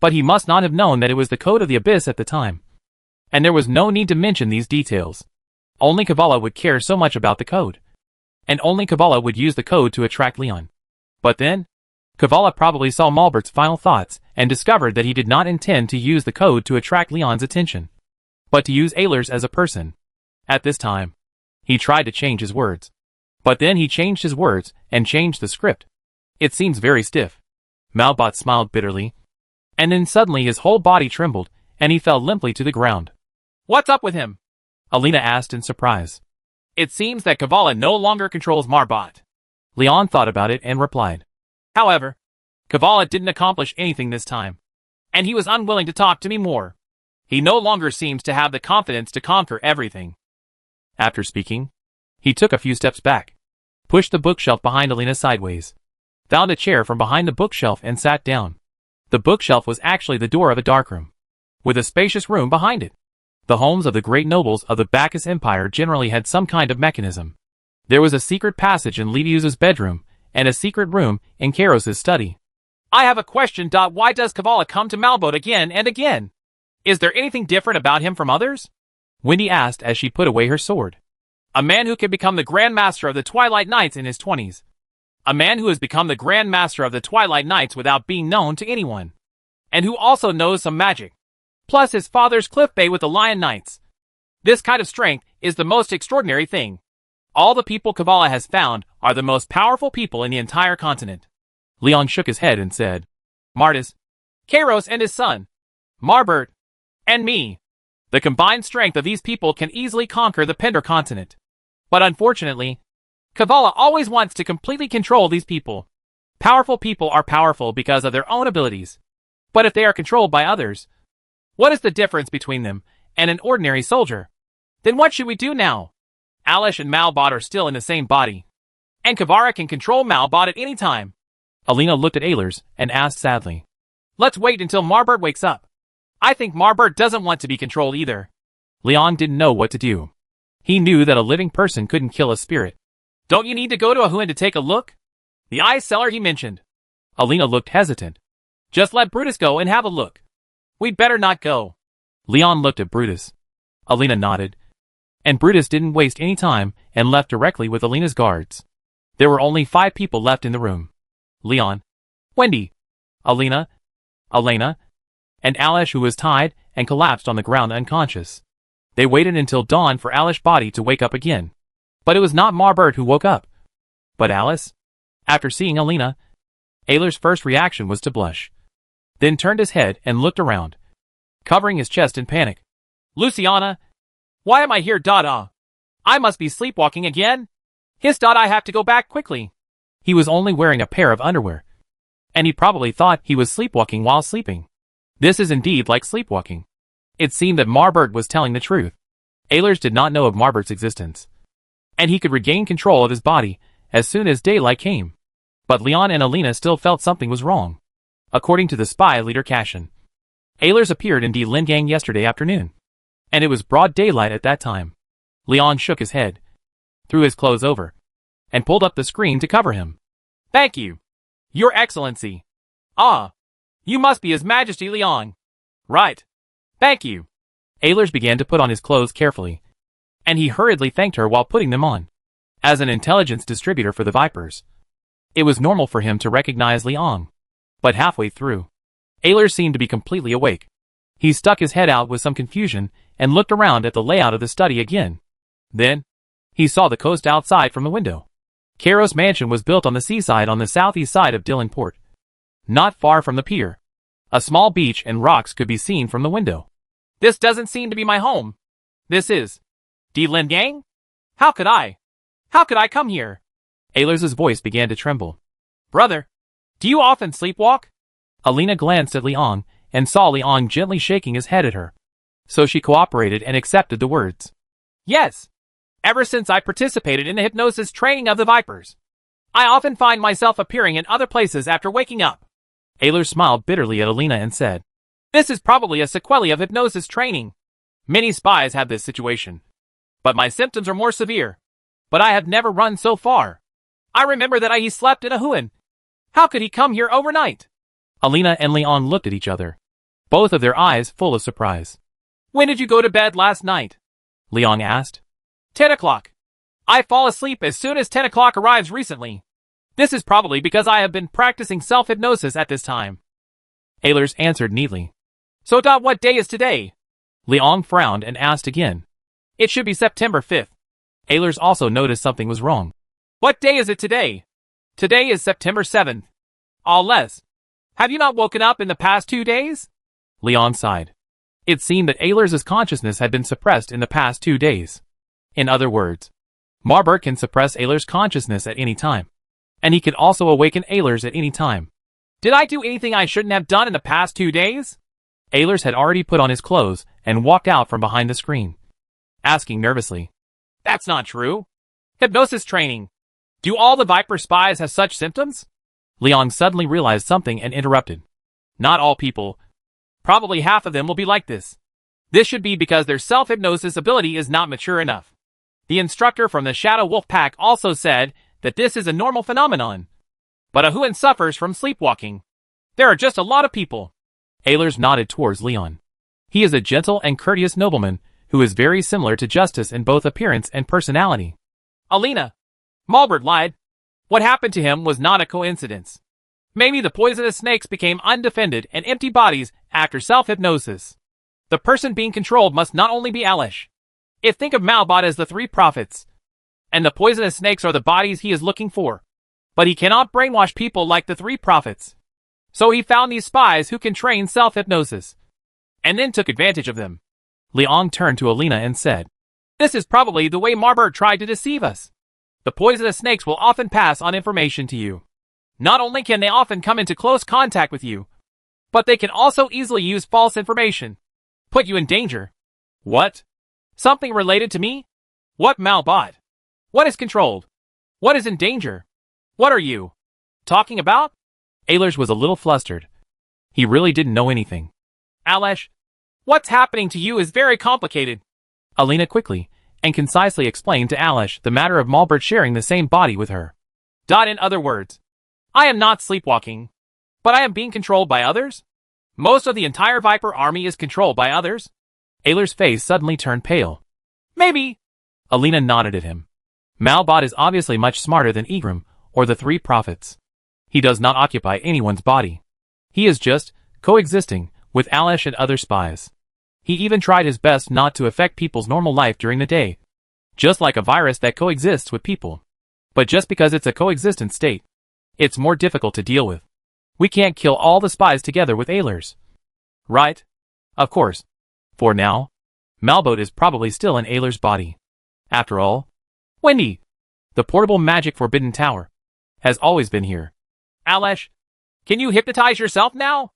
but he must not have known that it was the code of the abyss at the time. And there was no need to mention these details. Only Kavala would care so much about the code. And only Kavala would use the code to attract Leon. But then, Kavala probably saw Malbert's final thoughts and discovered that he did not intend to use the code to attract Leon's attention, but to use Ehlers as a person. At this time, he tried to change his words. But then he changed his words and changed the script. It seems very stiff. Malbot smiled bitterly. And then suddenly his whole body trembled, and he fell limply to the ground. "What's up with him?" Elena asked in surprise. "It seems that Kavala no longer controls Marbot." Leon thought about it and replied, "However, Kavala didn't accomplish anything this time, and he was unwilling to talk to me more. He no longer seems to have the confidence to conquer everything." After speaking, he took a few steps back, pushed the bookshelf behind Elena sideways, found a chair from behind the bookshelf and sat down. The bookshelf was actually the door of a darkroom, with a spacious room behind it. The homes of the great nobles of the Bacchus Empire generally had some kind of mechanism. There was a secret passage in Livius's bedroom, and a secret room in Karos' study. "I have a question. Why does Kavala come to Malbot again and again? Is there anything different about him from others?" Wendy asked as she put away her sword. "A man who can become the Grand Master of the Twilight Knights in his 20s. A man who has become the Grand Master of the Twilight Knights without being known to anyone. And who also knows some magic. Plus his father's Cliff Bay with the Lion Knights. This kind of strength is the most extraordinary thing. All the people Kavala has found are the most powerful people in the entire continent." Leon shook his head and said, "Martis, Karos and his son, Marbert, and me. The combined strength of these people can easily conquer the Pender continent. But unfortunately, Kavala always wants to completely control these people. Powerful people are powerful because of their own abilities. But if they are controlled by others, what is the difference between them and an ordinary soldier? Then what should we do now? Alish and Malbot are still in the same body, and Kavara can control Malbot at any time." Elena looked at Ehlers and asked sadly, "Let's wait until Marbert wakes up. I think Marbert doesn't want to be controlled either." Leon didn't know what to do. He knew that a living person couldn't kill a spirit. "Don't you need to go to Ahuin to take a look? The ice cellar he mentioned." Elena looked hesitant. "Just let Brutus go and have a look. We'd better not go." Leon looked at Brutus. Elena nodded. And Brutus didn't waste any time and left directly with Elena's guards. There were only 5 people left in the room. Leon, Wendy, Elena, and Alish, who was tied and collapsed on the ground unconscious. They waited until dawn for Alish's body to wake up again. But it was not Marbert who woke up, but Alice. After seeing Elena, Ehlers' first reaction was to blush. Then turned his head and looked around, covering his chest in panic. "Luciana, why am I here? I must be sleepwalking again. I have to go back quickly." He was only wearing a pair of underwear, and he probably thought he was sleepwalking while sleeping. This is indeed like sleepwalking. It seemed that Marbert was telling the truth. Ehlers did not know of Marbert's existence, and he could regain control of his body as soon as daylight came. But Leon and Elena still felt something was wrong. According to the spy leader Cashin, Ehlers appeared in D. Lingang yesterday afternoon, and it was broad daylight at that time. Leon shook his head, threw his clothes over, and pulled up the screen to cover him. "Thank you, Your Excellency." "Ah, you must be His Majesty Leon." "Right. Thank you. Ehlers began to put on his clothes carefully, and he hurriedly thanked her while putting them on. As an intelligence distributor for the Vipers, it was normal for him to recognize Liang. But halfway through, Ehlers seemed to be completely awake. He stuck his head out with some confusion and looked around at the layout of the study again. Then, he saw the coast outside from the window. Caro's mansion was built on the seaside on the southeast side of Dillon Port. Not far from the pier, a small beach and rocks could be seen from the window. This doesn't seem to be my home. This is Lin Gang? How could I come here? Ehlers' voice began to tremble. Brother, do you often sleepwalk? Alina glanced at Liang and saw Liang gently shaking his head at her. So she cooperated and accepted the words. Yes. Ever since I participated in the hypnosis training of the Vipers, I often find myself appearing in other places after waking up. Ehlers smiled bitterly at Alina and said, This is probably a sequelae of hypnosis training. Many spies have this situation. But my symptoms are more severe. But I have never run so far. I remember that he slept in a huan. How could he come here overnight? Alina and Liang looked at each other, both of their eyes full of surprise. When did you go to bed last night? Liang asked. 10 o'clock. I fall asleep as soon as 10 o'clock arrives recently. This is probably because I have been practicing self-hypnosis at this time. Ehlers answered neatly. So what day is today? Liang frowned and asked again. It should be September 5th. Ehlers also noticed something was wrong. What day is it today? Today is September 7th. All less. Have you not woken up in the past 2 days? Liang sighed. It seemed that Ehlers' consciousness had been suppressed in the past 2 days. In other words, Marbert can suppress Ehlers' consciousness at any time. And he can also awaken Ehlers at any time. Did I do anything I shouldn't have done in the past 2 days? Ehlers had already put on his clothes and walked out from behind the screen, asking nervously. That's not true. Hypnosis training. Do all the Viper spies have such symptoms? Liang suddenly realized something and interrupted. Not all people. Probably half of them will be like this. This should be because their self-hypnosis ability is not mature enough. The instructor from the Shadow Wolf Pack also said that this is a normal phenomenon. But a huan suffers from sleepwalking. There are just a lot of people. Ehlers nodded towards Liang. He is a gentle and courteous nobleman who is very similar to Justice in both appearance and personality. Alina. Malbert lied. What happened to him was not a coincidence. Maybe the poisonous snakes became undefended and empty bodies after self-hypnosis. The person being controlled must not only be Alesh. Think of Malbot as the 3 prophets. And the poisonous snakes are the bodies he is looking for. But he cannot brainwash people like the 3 prophets. So he found these spies who can train self-hypnosis. And then took advantage of them. Liang turned to Alina and said, This is probably the way Marbert tried to deceive us. The poisonous snakes will often pass on information to you. Not only can they often come into close contact with you, but they can also easily use false information. Put you in danger. What? Something related to me? What Malbot? What is controlled? What is in danger? What are you talking about? Ehlers was a little flustered. He really didn't know anything. Alesh, what's happening to you is very complicated. Alina quickly and concisely explained to Alesh the matter of Malbert sharing the same body with her. In other words, I am not sleepwalking, but I am being controlled by others? Most of the entire Viper army is controlled by others? Ehlers' face suddenly turned pale. Maybe. Alina nodded at him. Malbot is obviously much smarter than Egram or the 3 prophets. He does not occupy anyone's body. He is just coexisting with Alesh and other spies. He even tried his best not to affect people's normal life during the day, just like a virus that coexists with people. But just because it's a coexistent state, it's more difficult to deal with. We can't kill all the spies together with Ehlers. Right? Of course. For now, Malbot is probably still in Ehlers' body. After all, Wendy, the portable magic forbidden tower, has always been here. Alesh, can you hypnotize yourself now?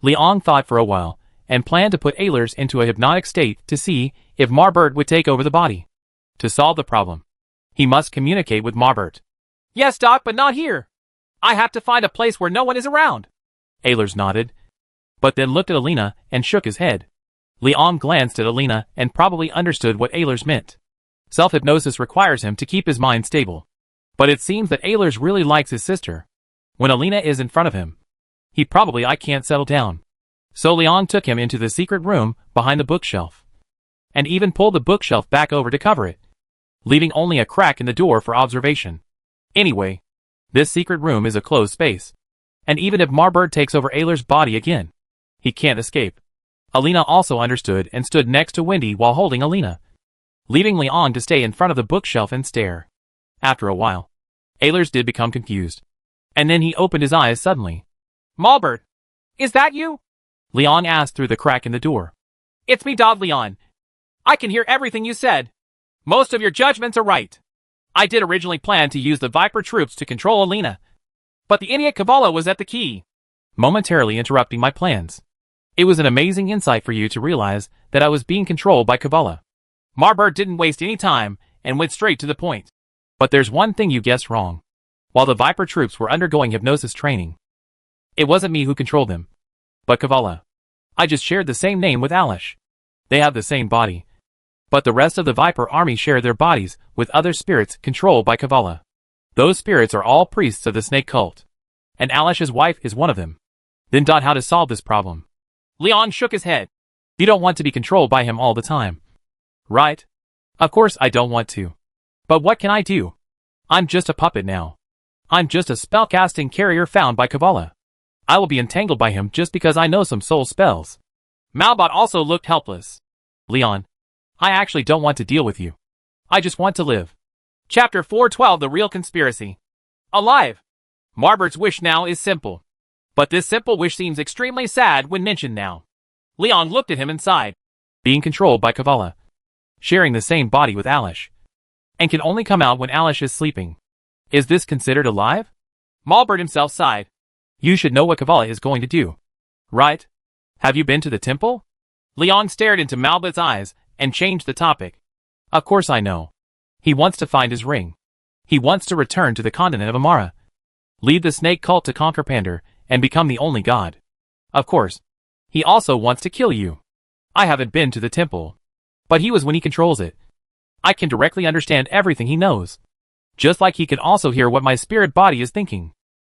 Liang thought for a while and planned to put Ehlers into a hypnotic state to see if Marbert would take over the body. To solve the problem, he must communicate with Marbert. Yes, Doc, but not here. I have to find a place where no one is around. Ehlers nodded, but then looked at Alina and shook his head. Liang glanced at Alina and probably understood what Ehlers meant. Self-hypnosis requires him to keep his mind stable. But it seems that Ehlers really likes his sister. When Alina is in front of him, he probably can't settle down. So Liang took him into the secret room behind the bookshelf. and even pulled the bookshelf back over to cover it, leaving only a crack in the door for observation. Anyway, this secret room is a closed space, and even if Marbird takes over Ayler's body again, he can't escape. Alina also understood and stood next to Wendy while holding Alina, leaving Leon to stay in front of the bookshelf and stare. After a while, Aylers did become confused, and then he opened his eyes suddenly. "Marbird, is that you?" Leon asked through the crack in the door. "It's me, Leon. I can hear everything you said. Most of your judgments are right. I did originally plan to use the Viper troops to control Alina, but the idiot Kavala was at the key, momentarily interrupting my plans. It was an amazing insight for you to realize that I was being controlled by Kavala." Marbird didn't waste any time and went straight to the point. "But there's one thing you guessed wrong. While the Viper troops were undergoing hypnosis training, it wasn't me who controlled them, but Kavala. I just shared the same name with Alish. They have the same body, but the rest of the Viper army share their bodies with other spirits controlled by Kavala. Those spirits are all priests of the snake cult, and Alish's wife is one of them." Then how to solve this problem? Leon shook his head. "You don't want to be controlled by him all the time, right?" "Of course I don't want to. But what can I do? I'm just a puppet now. I'm just a spellcasting carrier found by Kavala. I will be entangled by him just because I know some soul spells." Malbot also looked helpless. "Leon, I actually don't want to deal with you. I just want to live." Chapter 412, The Real Conspiracy. Alive. Marbert's wish now is simple. But this simple wish seems extremely sad when mentioned now. Leon looked at him and sighed. Being controlled by Kavala, sharing the same body with Alish, and can only come out when Alish is sleeping. Is this considered alive? Malbert himself sighed. You should know what Kavala is going to do, right? Have you been to the temple? Leon stared into Malbert's eyes and changed the topic. Of course I know. He wants to find his ring. He wants to return to the continent of Amara, lead the snake cult to conquer Pander, and become the only god. Of course, he also wants to kill you. I haven't been to the temple, but he was when he controls it. I can directly understand everything he knows, just like he can also hear what my spirit body is thinking.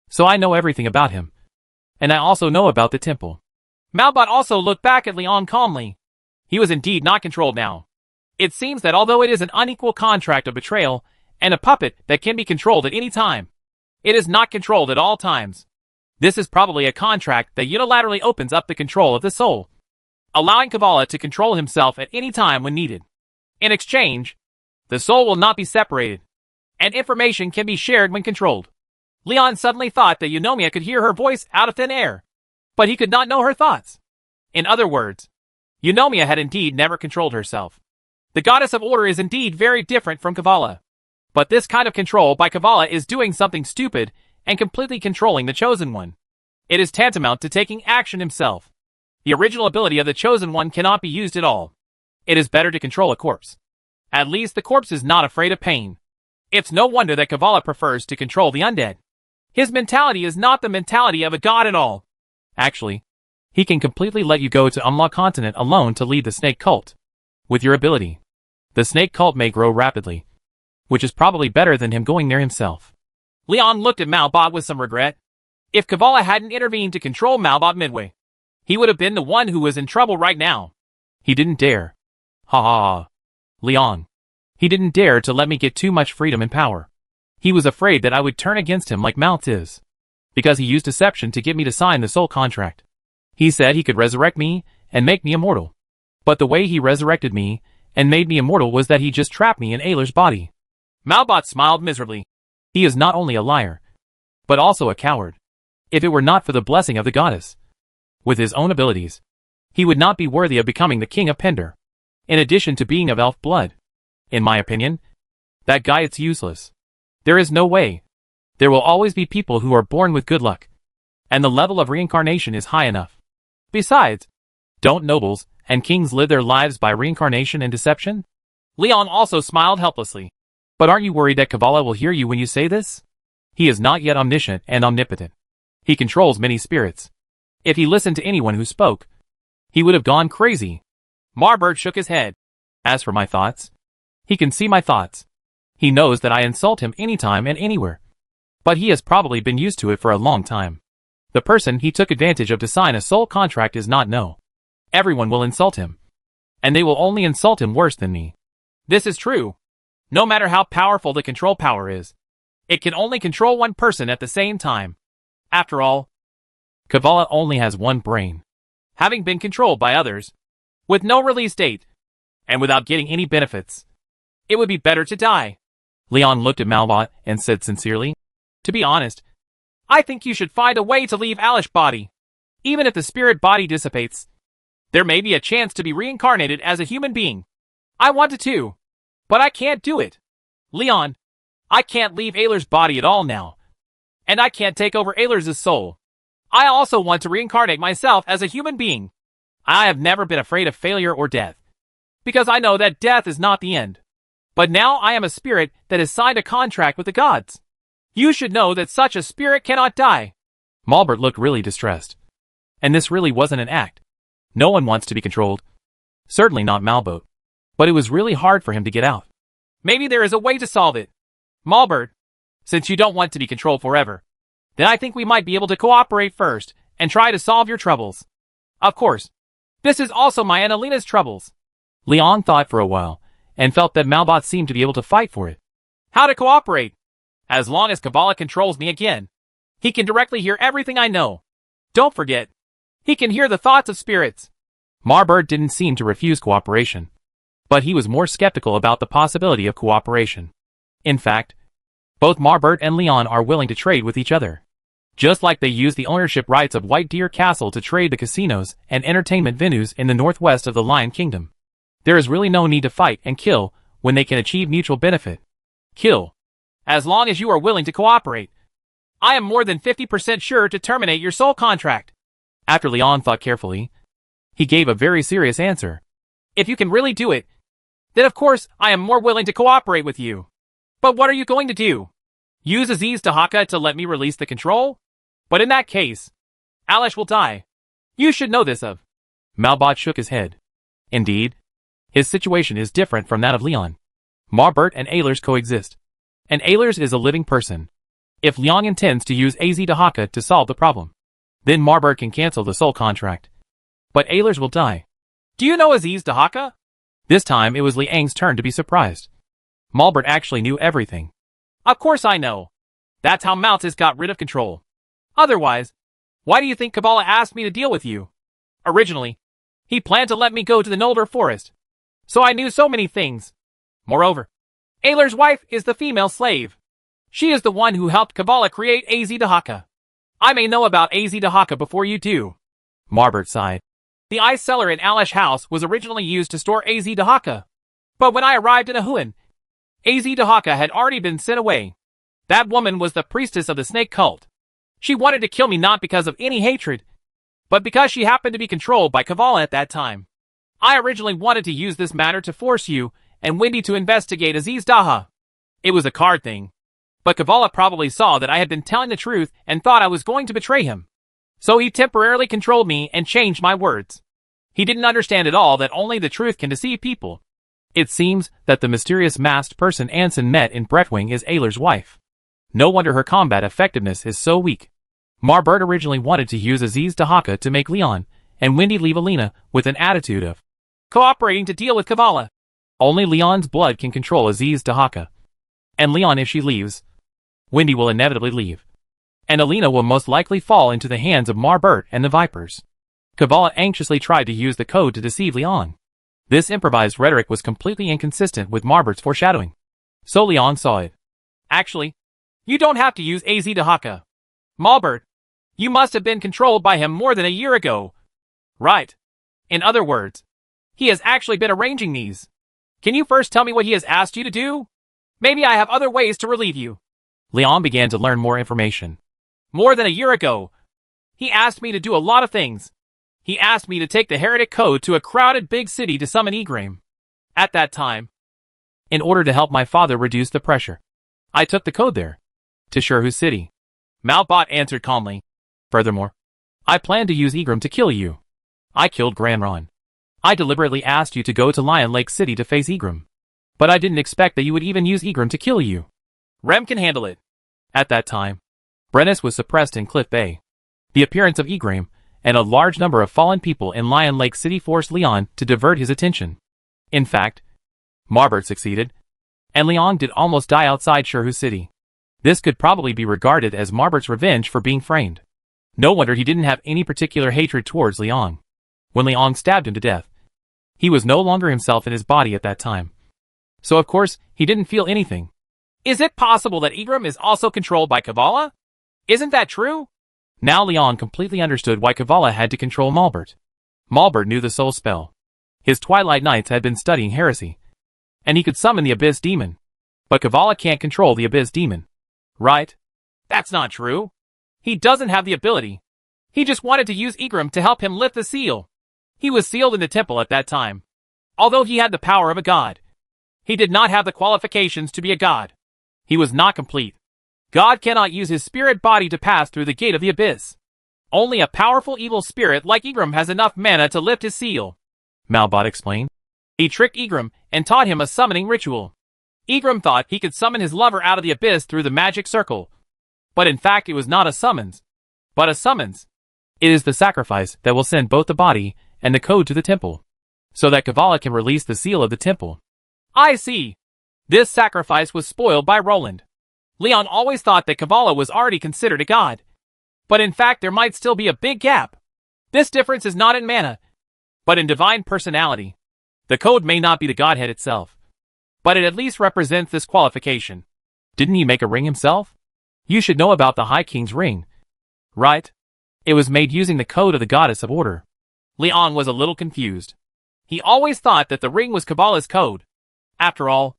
So I know everything about him. And I also know about the temple. Malbot also looked back at Leon calmly. He was indeed not controlled now. It seems that although it is an unequal contract of betrayal and a puppet that can be controlled at any time, it is not controlled at all times. This is probably a contract that unilaterally opens up the control of the soul, allowing Kavala to control himself at any time when needed. In exchange, the soul will not be separated, and information can be shared when controlled. Leon suddenly thought that Eunomia could hear her voice out of thin air, but he could not know her thoughts. In other words, Eunomia had indeed never controlled herself. The goddess of order is indeed very different from Kavala. But this kind of control by Kavala is doing something stupid and completely controlling the Chosen One. It is tantamount to taking action himself. The original ability of the Chosen One cannot be used at all. It is better to control a corpse. At least the corpse is not afraid of pain. It's no wonder that Kavala prefers to control the undead. His mentality is not the mentality of a god at all. Actually, he can completely let you go to Umla continent alone to lead the snake cult. With your ability, the snake cult may grow rapidly, which is probably better than him going there himself. Leon looked at Malbot with some regret. If Kavala hadn't intervened to control Malbot midway, he would have been the one who was in trouble right now. He didn't dare. Ha ha ha. Leon. He didn't dare to let me get too much freedom and power. He was afraid that I would turn against him like Mount is, because he used deception to get me to sign the soul contract. He said he could resurrect me and make me immortal. But the way he resurrected me and made me immortal was that he just trapped me in Ayler's body. Malbot smiled miserably. He is not only a liar, but also a coward. If it were not for the blessing of the goddess, with his own abilities, he would not be worthy of becoming the king of Pender. In addition to being of elf blood, in my opinion, that guy it's useless. There is no way. There will always be people who are born with good luck, and the level of reincarnation is high enough. Besides, don't nobles and kings live their lives by reincarnation and deception? Leon also smiled helplessly. But aren't you worried that Kavala will hear you when you say this? He is not yet omniscient and omnipotent. He controls many spirits. If he listened to anyone who spoke, he would have gone crazy. Marbert shook his head. As for my thoughts, he can see my thoughts. He knows that I insult him anytime and anywhere. But he has probably been used to it for a long time. The person he took advantage of to sign a soul contract is not no. Everyone will insult him. and they will only insult him worse than me. This is true. No matter how powerful the control power is, it can only control one person at the same time. After all, Kavala only has one brain. Having been controlled by others, with no release date, and without getting any benefits, it would be better to die. Leon looked at Malbot and said sincerely, "To be honest, I think you should find a way to leave Alish's body. Even if the spirit body dissipates, there may be a chance to be reincarnated as a human being. I wanted to, but I can't do it. Leon, I can't leave Ayler's body at all now, and I can't take over Ayler's soul. I also want to reincarnate myself as a human being. I have never been afraid of failure or death, because I know that death is not the end. But now I am a spirit that has signed a contract with the gods. You should know that such a spirit cannot die." Malbert looked really distressed. And this really wasn't an act. No one wants to be controlled. Certainly not Malbot. But it was really hard for him to get out. "Maybe there is a way to solve it. Malbert, since you don't want to be controlled forever, then I think we might be able to cooperate first and try to solve your troubles. Of course, this is also my and Alina's troubles." Leon thought for a while, and felt that Malbot seemed to be able to fight for it. "How to cooperate? As long as Kavala controls me again, he can directly hear everything I know. Don't forget, he can hear the thoughts of spirits." Marbert didn't seem to refuse cooperation, but he was more skeptical about the possibility of cooperation. In fact, both Marbert and Leon are willing to trade with each other. Just like they use the ownership rights of White Deer Castle to trade the casinos and entertainment venues in the northwest of the Lion Kingdom. There is really no need to fight and kill when they can achieve mutual benefit. Kill, as long as you are willing to cooperate. I am more than 50% sure to terminate your soul contract. After Leon thought carefully, he gave a very serious answer. "If you can really do it, then of course I am more willing to cooperate with you. But what are you going to do? Use Aziz Dahaka to let me release the control? But in that case, Alish will die. You should know this of." Malbot shook his head. Indeed, his situation is different from that of Leon. Marbert and Aylers coexist, and Aylers is a living person. If Leon intends to use Az Dahaka to solve the problem, then Marbert can cancel the soul contract. But Aylers will die. "Do you know Aziz Dahaka?" This time it was Liang's turn to be surprised. Malbert actually knew everything. "Of course I know. That's how Malthus got rid of control. Otherwise, why do you think Kabbalah asked me to deal with you? Originally, he planned to let me go to the Noldor forest, so I knew so many things. Moreover, Ayler's wife is the female slave. She is the one who helped Kabbalah create Az Dahaka. I may know about Az Dahaka before you do." Marbert sighed. "The ice cellar in Alish House was originally used to store Az Dahaka. But when I arrived in Ahuan, Az Dahaka had already been sent away. That woman was the priestess of the snake cult. She wanted to kill me not because of any hatred, but because she happened to be controlled by Kavala at that time. I originally wanted to use this matter to force you and Wendy to investigate Aziz Daha. It was a card thing. But Kavala probably saw that I had been telling the truth and thought I was going to betray him. So he temporarily controlled me and changed my words. He didn't understand at all that only the truth can deceive people. It seems that the mysterious masked person Anson met in Brentwing is Ayler's wife. No wonder her combat effectiveness is so weak. Marbert originally wanted to use Aziz Dahaka to make Leon and Wendy leave Alina with an attitude of cooperating to deal with Kavala. Only Leon's blood can control Aziz Dahaka. And Leon, if she leaves, Wendy will inevitably leave. And Alina will most likely fall into the hands of Marbert and the Vipers. Kavala anxiously tried to use the code to deceive Leon. This improvised rhetoric was completely inconsistent with Marbert's foreshadowing. So Leon saw it. Actually, you don't have to use Az Dahaka. Marbert, you must have been controlled by him more than a year ago. Right. In other words, he has actually been arranging these. Can you first tell me what he has asked you to do? Maybe I have other ways to relieve you. Leon began to learn more information. More than a year ago, he asked me to do a lot of things. He asked me to take the heretic code to a crowded big city to summon Igraim. At that time, in order to help my father reduce the pressure, I took the code there, to Shurhu's city. Malbot answered calmly. Furthermore, I planned to use Igraim to kill you. I killed Granron. I deliberately asked you to go to Lion Lake City to face Igraim. But I didn't expect that you would even use Igraim to kill you. Rem can handle it. At that time, Brennus was suppressed in Cliff Bay. The appearance of Igraim, and a large number of fallen people in Lion Lake City forced Leon to divert his attention. In fact, Marbert succeeded, and Leon did almost die outside Shirhu City. This could probably be regarded as Marbert's revenge for being framed. No wonder he didn't have any particular hatred towards Leon. When Leon stabbed him to death, he was no longer himself in his body at that time. So of course, he didn't feel anything. Is it possible that Igram is also controlled by Kabbalah? Isn't that true? Now Leon completely understood why Kabbalah had to control Marbert. Marbert knew the soul spell. His Twilight Nights had been studying heresy, and he could summon the Abyss Demon. But Kabbalah can't control the Abyss Demon. Right? That's not true. He doesn't have the ability. He just wanted to use Igram to help him lift the seal. He was sealed in the temple at that time. Although he had the power of a god, he did not have the qualifications to be a god. He was not complete. God cannot use his spirit body to pass through the gate of the abyss. Only a powerful evil spirit like Igram has enough mana to lift his seal, Malbot explained. He tricked Igram and taught him a summoning ritual. Igram thought he could summon his lover out of the abyss through the magic circle. But in fact it was not a summons, but a summons. It is the sacrifice that will send both the body and the code to the temple, so that Kabbalah can release the seal of the temple. I see. This sacrifice was spoiled by Roland. Leon always thought that Kabbalah was already considered a god. But in fact there might still be a big gap. This difference is not in mana, but in divine personality. The code may not be the godhead itself, but it at least represents this qualification. Didn't he make a ring himself? You should know about the High King's ring, right? It was made using the code of the Goddess of Order. Leon was a little confused. He always thought that the ring was Kabbalah's code. After all,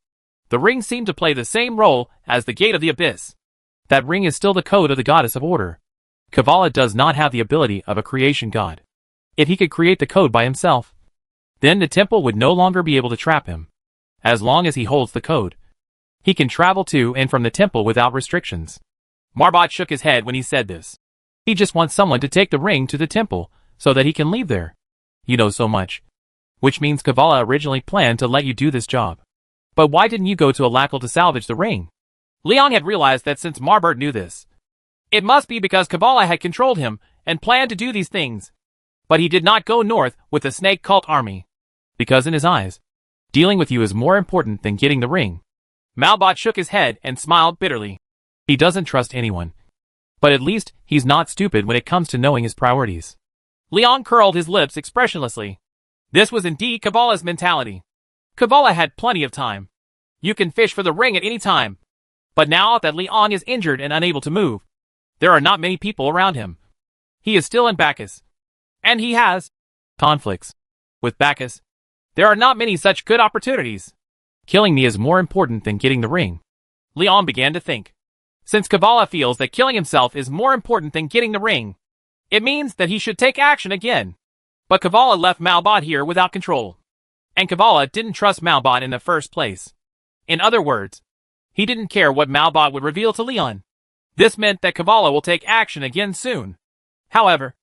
the ring seemed to play the same role as the Gate of the Abyss. That ring is still the code of the Goddess of Order. Kabbalah does not have the ability of a creation god. If he could create the code by himself, then the temple would no longer be able to trap him. As long as he holds the code, he can travel to and from the temple without restrictions. Marbot shook his head when he said this. He just wants someone to take the ring to the temple so that he can leave there. You know so much. Which means Kabbalah originally planned to let you do this job. But why didn't you go to Alacal to salvage the ring? Leon had realized that since Marbert knew this, it must be because Kabbalah had controlled him and planned to do these things. But he did not go north with the snake cult army. Because in his eyes, dealing with you is more important than getting the ring. Malbot shook his head and smiled bitterly. He doesn't trust anyone. But at least he's not stupid when it comes to knowing his priorities. Leon curled his lips expressionlessly. This was indeed Kabbalah's mentality. Kabbalah had plenty of time. You can fish for the ring at any time. But now that Leon is injured and unable to move, there are not many people around him. He is still in Bacchus. And he has conflicts with Bacchus. There are not many such good opportunities. Killing me is more important than getting the ring. Leon began to think. Since Kabbalah feels that killing himself is more important than getting the ring, it means that he should take action again. But Kabbalah left Malbot here without control. And Kabbalah didn't trust Malbot in the first place. In other words, he didn't care what Malbot would reveal to Leon. This meant that Kabbalah will take action again soon. However,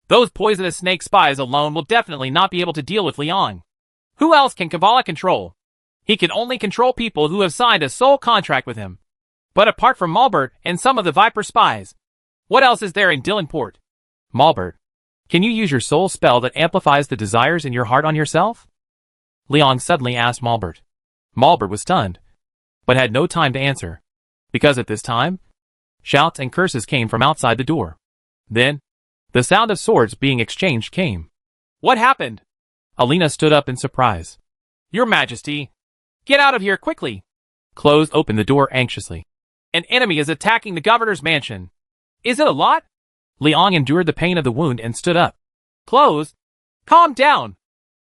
those poisonous snake spies alone will definitely not be able to deal with Leon. Who else can Kabbalah control? He can only control people who have signed a soul contract with him. But apart from Malbert and some of the Viper spies, what else is there in Dylanport? Malbert, can you use your soul spell that amplifies the desires in your heart on yourself? Leon suddenly asked Malbert. Malbert was stunned, but had no time to answer, because at this time, shouts and curses came from outside the door. Then, the sound of swords being exchanged came. What happened? Alina stood up in surprise. Your Majesty, get out of here quickly. Close opened the door anxiously. An enemy is attacking the governor's mansion. Is it a lot? Leon endured the pain of the wound and stood up. Close. Calm down.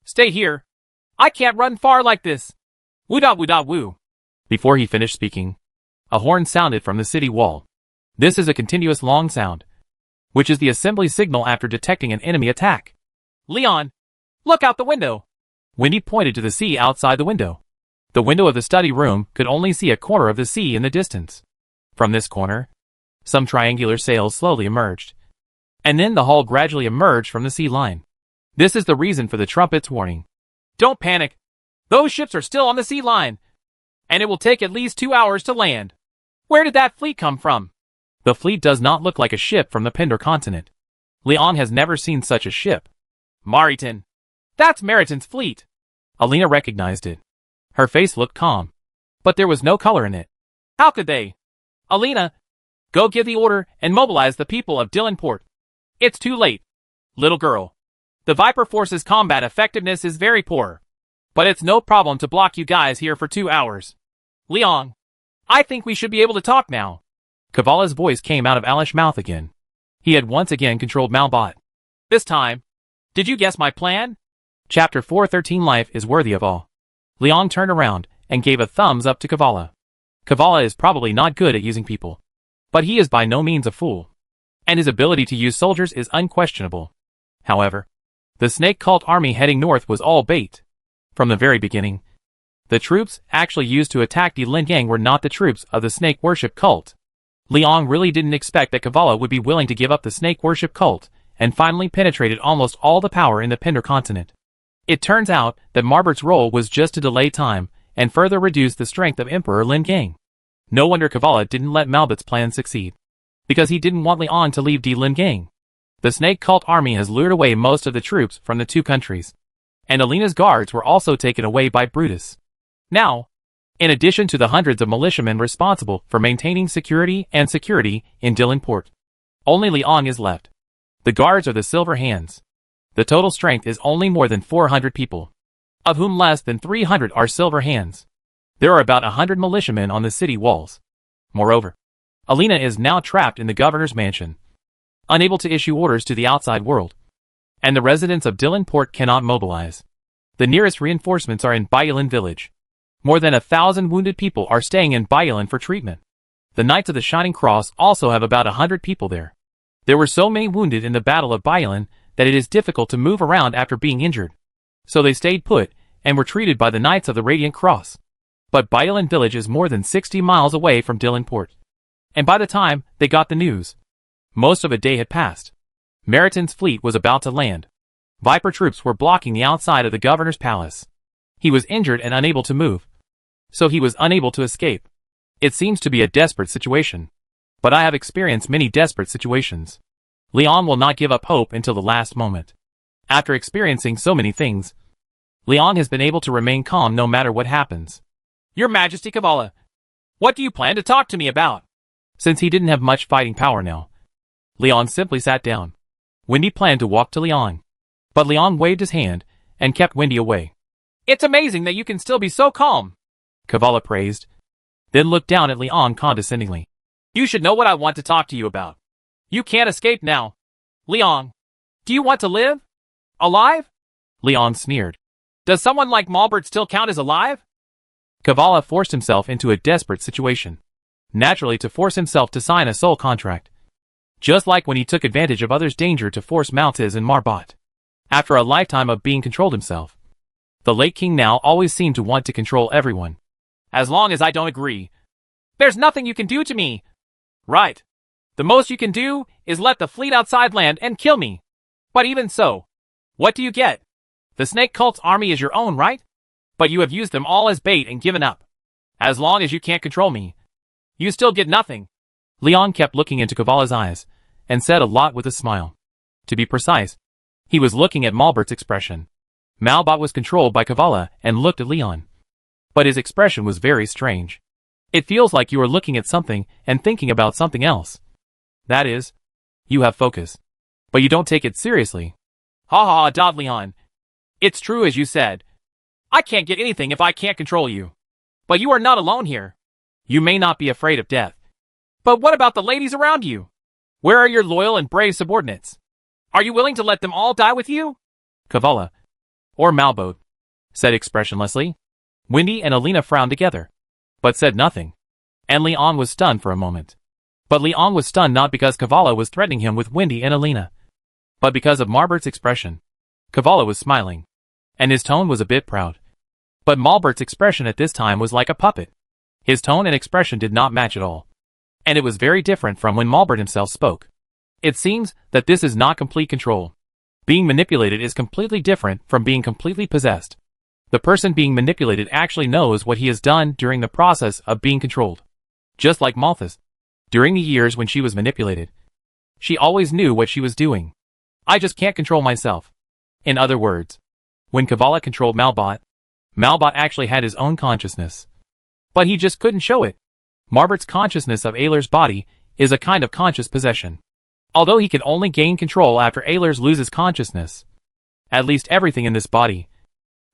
Stay here. I can't run far like this. Woo-da-woo-da-woo. Before he finished speaking, a horn sounded from the city wall. This is a continuous long sound, which is the assembly signal after detecting an enemy attack. Leon, look out the window. Wendy pointed to the sea outside the window. The window of the study room could only see a corner of the sea in the distance. From this corner, some triangular sails slowly emerged. And then the hull gradually emerged from the sea line. This is the reason for the trumpet's warning. Don't panic. Those ships are still on the sea line. And it will take at least 2 hours to land. Where did that fleet come from? The fleet does not look like a ship from the Pender continent. Leon has never seen such a ship. Mariton. That's Meriton's fleet. Alina recognized it. Her face looked calm, but there was no color in it. How could they? Alina, go give the order and mobilize the people of Dillenport. It's too late. Little girl. The Viper Force's combat effectiveness is very poor. But it's no problem to block you guys here for 2 hours. Leon, I think we should be able to talk now. Kavala's voice came out of Alish's mouth again. He had once again controlled Malbot. This time, did you guess my plan? Chapter 413 Life is worthy of all. Leon turned around and gave a thumbs up to Kavala. Kavala is probably not good at using people, but he is by no means a fool, and his ability to use soldiers is unquestionable. However, the snake cult army heading north was all bait. From the very beginning, the troops actually used to attack the Lin Gang were not the troops of the snake worship cult. Leon really didn't expect that Kavala would be willing to give up the snake worship cult and finally penetrated almost all the power in the Pinder continent. It turns out that Marbert's role was just to delay time and further reduce the strength of Emperor Lin Gang. No wonder Kavala didn't let Malbot's plan succeed, because he didn't want Leon to leave the Lin Gang. The snake cult army has lured away most of the troops from the two countries, and Alina's guards were also taken away by Brutus. Now, in addition to the hundreds of militiamen responsible for maintaining security in Dillenport, only Leon is left. The guards are the Silver Hands. The total strength is only more than 400 people, of whom less than 300 are Silver Hands. There are about 100 militiamen on the city walls. Moreover, Alina is now trapped in the governor's mansion, unable to issue orders to the outside world, and the residents of Dillenport cannot mobilize. The nearest reinforcements are in Bayelin village. More than 1,000 wounded people are staying in Bayelin for treatment. The Knights of the Shining Cross also have about 100 people there. There were so many wounded in the Battle of Bayelin that it is difficult to move around after being injured. So they stayed put and were treated by the Knights of the Radiant Cross. But Bayelin village is more than 60 miles away from Dillenport. And by the time they got the news, most of a day had passed. Meriton's fleet was about to land. Viper troops were blocking the outside of the governor's palace. He was injured and unable to move, so he was unable to escape. It seems to be a desperate situation, but I have experienced many desperate situations. Leon will not give up hope until the last moment. After experiencing so many things, Leon has been able to remain calm no matter what happens. Your Majesty Kavala, what do you plan to talk to me about? Since he didn't have much fighting power now, Leon simply sat down. Wendy planned to walk to Leon, but Leon waved his hand and kept Wendy away. It's amazing that you can still be so calm, Kavala praised, then looked down at Leon condescendingly. You should know what I want to talk to you about. You can't escape now. Leon, do you want to live? Alive? Leon sneered. Does someone like Malbert still count as alive? Kavala forced himself into a desperate situation, naturally to force himself to sign a soul contract, just like when he took advantage of others' danger to force Maltese and Marbot. After a lifetime of being controlled himself, the late king now always seemed to want to control everyone. As long as I don't agree, there's nothing you can do to me. Right. The most you can do is let the fleet outside land and kill me. But even so, what do you get? The snake cult's army is your own, right? But you have used them all as bait and given up. As long as you can't control me, you still get nothing. Leon kept looking into Kavala's eyes and said a lot with a smile. To be precise, he was looking at Malbert's expression. Malbot was controlled by Kavala and looked at Leon, but his expression was very strange. It feels like you are looking at something and thinking about something else. That is, you have focus, but you don't take it seriously. Ha ha ha, Leon. It's true as you said. I can't get anything if I can't control you. But you are not alone here. You may not be afraid of death. But what about the ladies around you? Where are your loyal and brave subordinates? Are you willing to let them all die with you? Kavala, or Malbot, said expressionlessly. Wendy and Alina frowned together, but said nothing. And Leon was stunned for a moment. But Leon was stunned not because Kavala was threatening him with Wendy and Alina, but because of Malbert's expression. Kavala was smiling, and his tone was a bit proud. But Malbert's expression at this time was like a puppet. His tone and expression did not match at all, and it was very different from when Malbert himself spoke. It seems that this is not complete control. Being manipulated is completely different from being completely possessed. The person being manipulated actually knows what he has done during the process of being controlled. Just like Malthus, during the years when she was manipulated, she always knew what she was doing. I just can't control myself. In other words, when Kavala controlled Malbot, Malbot actually had his own consciousness. But he just couldn't show it. Malbert's consciousness of Aylar's body is a kind of conscious possession. Although he can only gain control after Aylar's loses consciousness, at least everything in this body,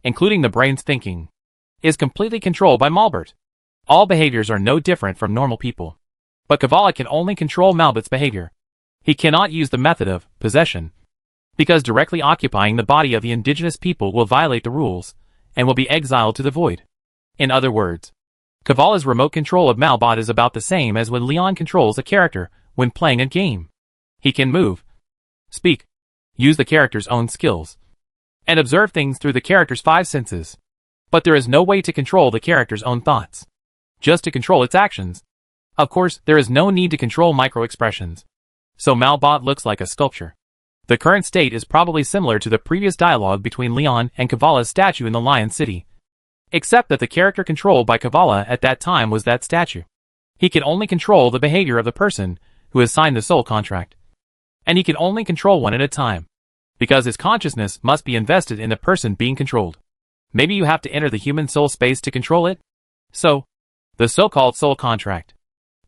including the brain's thinking, is completely controlled by Malbert. All behaviors are no different from normal people. But Kavala can only control Malbert's behavior. He cannot use the method of possession, because directly occupying the body of the indigenous people will violate the rules, and will be exiled to the void. In other words, Kavala's remote control of Malbot is about the same as when Leon controls a character when playing a game. He can move, speak, use the character's own skills, and observe things through the character's 5 senses. But there is no way to control the character's own thoughts, just to control its actions. Of course, there is no need to control micro-expressions. So Malbot looks like a sculpture. The current state is probably similar to the previous dialogue between Leon and Kavala's statue in the Lion City, except that the character controlled by Kavala at that time was that statue. He can only control the behavior of the person who has signed the soul contract. And he can only control one at a time, because his consciousness must be invested in the person being controlled. Maybe you have to enter the human soul space to control it? So, the so-called soul contract.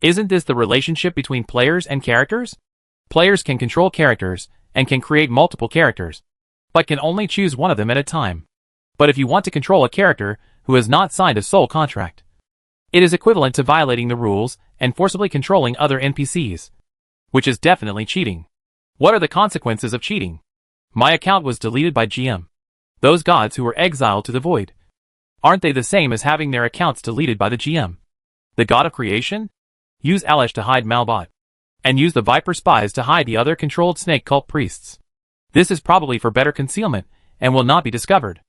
Isn't this the relationship between players and characters? Players can control characters, and can create multiple characters, but can only choose one of them at a time. But if you want to control a character who has not signed a soul contract, it is equivalent to violating the rules and forcibly controlling other NPCs, which is definitely cheating. What are the consequences of cheating? My account was deleted by GM. Those gods who were exiled to the void, aren't they the same as having their accounts deleted by the GM? The god of creation? Use Alesh to hide Malbot, and use the Viper spies to hide the other controlled snake cult priests. This is probably for better concealment, and will not be discovered.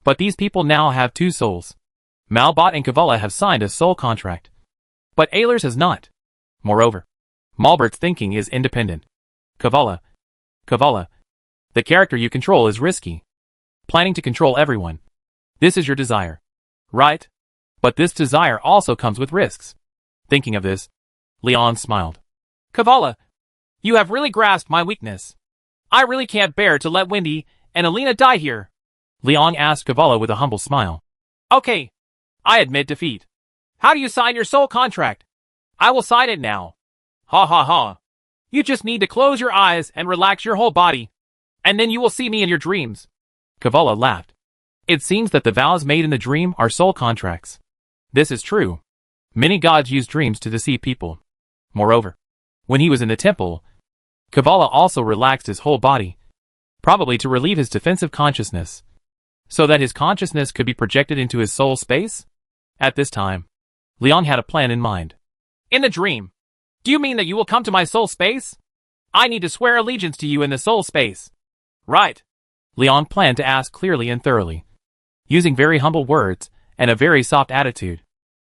But these people now have 2 souls. Malbot and Kavala have signed a soul contract, but Aylar's has not. Moreover, Malbert's thinking is independent. Kavala, the character you control is risky. Planning to control everyone. This is your desire, right? But this desire also comes with risks. Thinking of this, Leon smiled. Kavala, you have really grasped my weakness. I really can't bear to let Wendy and Alina die here. Leon asked Kavala with a humble smile. Okay, I admit defeat. How do you sign your soul contract? I will sign it now. Ha ha ha. You just need to close your eyes and relax your whole body, and then you will see me in your dreams. Kavala laughed. It seems that the vows made in the dream are soul contracts. This is true. Many gods use dreams to deceive people. Moreover, when he was in the temple, Kavala also relaxed his whole body, probably to relieve his defensive consciousness, so that his consciousness could be projected into his soul space. At this time, Leon had a plan in mind. In the dream, do you mean that you will come to my soul space? I need to swear allegiance to you in the soul space. Right. Leon planned to ask clearly and thoroughly, using very humble words and a very soft attitude.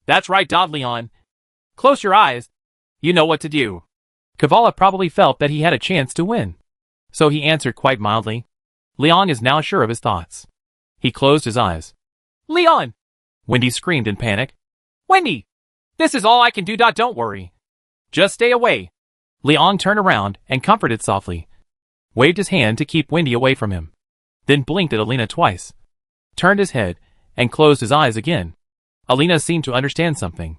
That's right, Leon. Close your eyes. You know what to do. Kavala probably felt that he had a chance to win, so he answered quite mildly. Leon is now sure of his thoughts. He closed his eyes. Leon! Wendy screamed in panic. Wendy! This is all I can do. Don't worry. Just stay away. Leon turned around and comforted softly, waved his hand to keep Wendy away from him, then blinked at Alina twice, turned his head, and closed his eyes again. Alina seemed to understand something.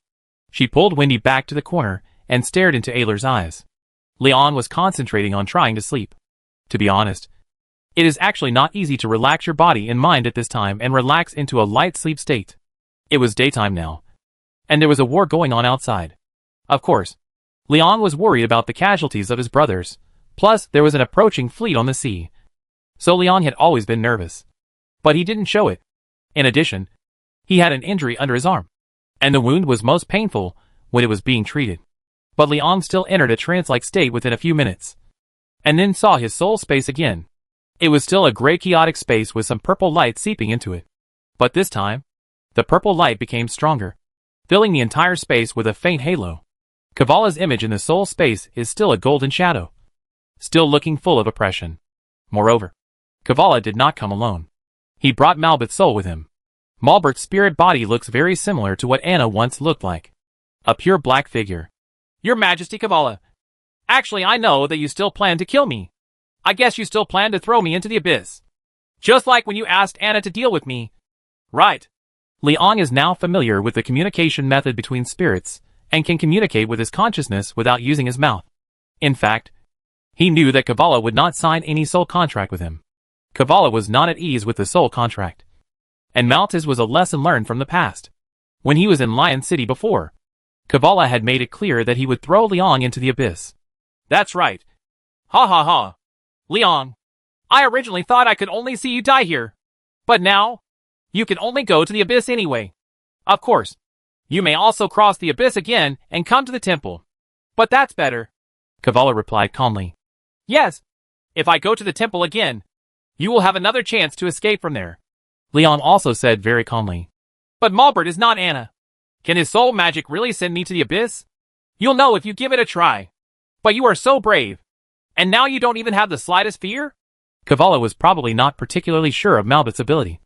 She pulled Wendy back to the corner and stared into Aylar's eyes. Leon was concentrating on trying to sleep. To be honest, it is actually not easy to relax your body and mind at this time and relax into a light sleep state. It was daytime now, and there was a war going on outside. Of course, Leon was worried about the casualties of his brothers, plus there was an approaching fleet on the sea. So Leon had always been nervous, but he didn't show it. In addition, he had an injury under his arm, and the wound was most painful when it was being treated. But Leon still entered a trance-like state within a few minutes, and then saw his soul space again. It was still a gray chaotic space with some purple light seeping into it. But this time, the purple light became stronger, filling the entire space with a faint halo. Kavala's image in the soul space is still a golden shadow, still looking full of oppression. Moreover, Kavala did not come alone. He brought Malbert's soul with him. Malbert's spirit body looks very similar to what Anna once looked like. A pure black figure. Your Majesty Kavala. Actually, I know that you still plan to kill me. I guess you still plan to throw me into the abyss. Just like when you asked Anna to deal with me. Right. Liang is now familiar with the communication method between spirits, and can communicate with his consciousness without using his mouth. In fact, he knew that Kavala would not sign any soul contract with him. Kavala was not at ease with the soul contract. And Maltese was a lesson learned from the past. When he was in Lion City before, Kavala had made it clear that he would throw Liang into the abyss. That's right. Ha ha ha. Liang, I originally thought I could only see you die here. But now, you can only go to the abyss anyway. Of course, you may also cross the abyss again and come to the temple. But that's better. Kavala replied calmly. Yes. If I go to the temple again, you will have another chance to escape from there. Liang also said very calmly. But Malbert is not Anna. Can his soul magic really send me to the abyss? You'll know if you give it a try. But you are so brave. And now you don't even have the slightest fear? Kavala was probably not particularly sure of Malbert's ability.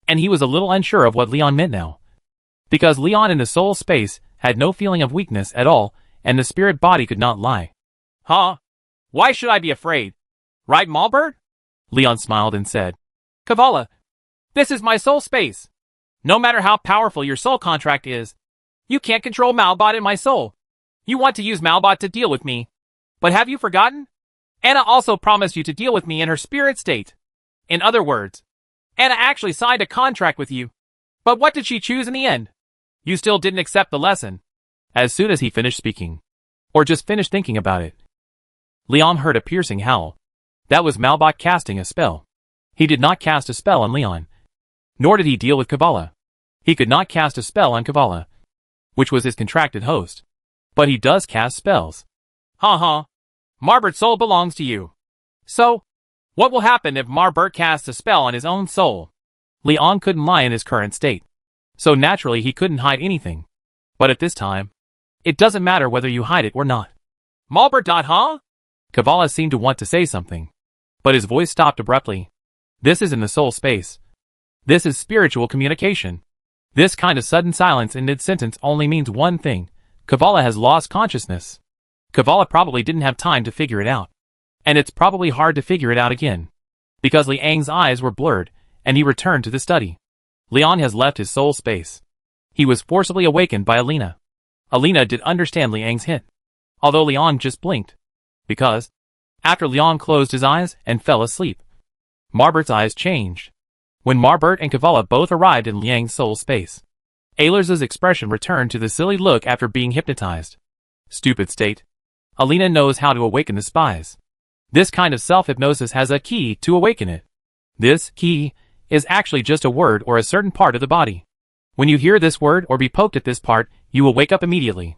And he was a little unsure of what Leon meant now. Because Leon in the soul space had no feeling of weakness at all, and the spirit body could not lie. Huh? Why should I be afraid? Right, Malbert? Leon smiled and said. Kavala, this is my soul space. No matter how powerful your soul contract is, you can't control Malbot in my soul. You want to use Malbot to deal with me. But have you forgotten? Anna also promised you to deal with me in her spirit state. In other words, Anna actually signed a contract with you. But what did she choose in the end? You still didn't accept the lesson. As soon as he finished speaking, or just finished thinking about it, Leon heard a piercing howl. That was Malbot casting a spell. He did not cast a spell on Leon. Nor did he deal with Kavala. He could not cast a spell on Kavala, which was his contracted host. But he does cast spells. Ha. Marbert's soul belongs to you. So, what will happen if Marbert casts a spell on his own soul? Leon couldn't lie in his current state. So naturally he couldn't hide anything. But at this time, it doesn't matter whether you hide it or not. Malbert. Huh? Kavala seemed to want to say something. But his voice stopped abruptly. This is in the soul space. This is spiritual communication. This kind of sudden silence in mid-sentence only means one thing. Kavala has lost consciousness. Kavala probably didn't have time to figure it out. And it's probably hard to figure it out again. Because Liang's eyes were blurred, and he returned to the study. Leon has left his soul space. He was forcibly awakened by Alina. Alina did understand Liang's hint. Although Leon just blinked. Because, after Leon closed his eyes and fell asleep, Marbert's eyes changed. When Marbert and Kavala both arrived in Liang's soul space, Aylers's expression returned to the silly look after being hypnotized. Stupid state. Alina knows how to awaken the spies. This kind of self-hypnosis has a key to awaken it. This key is actually just a word or a certain part of the body. When you hear this word or be poked at this part, you will wake up immediately.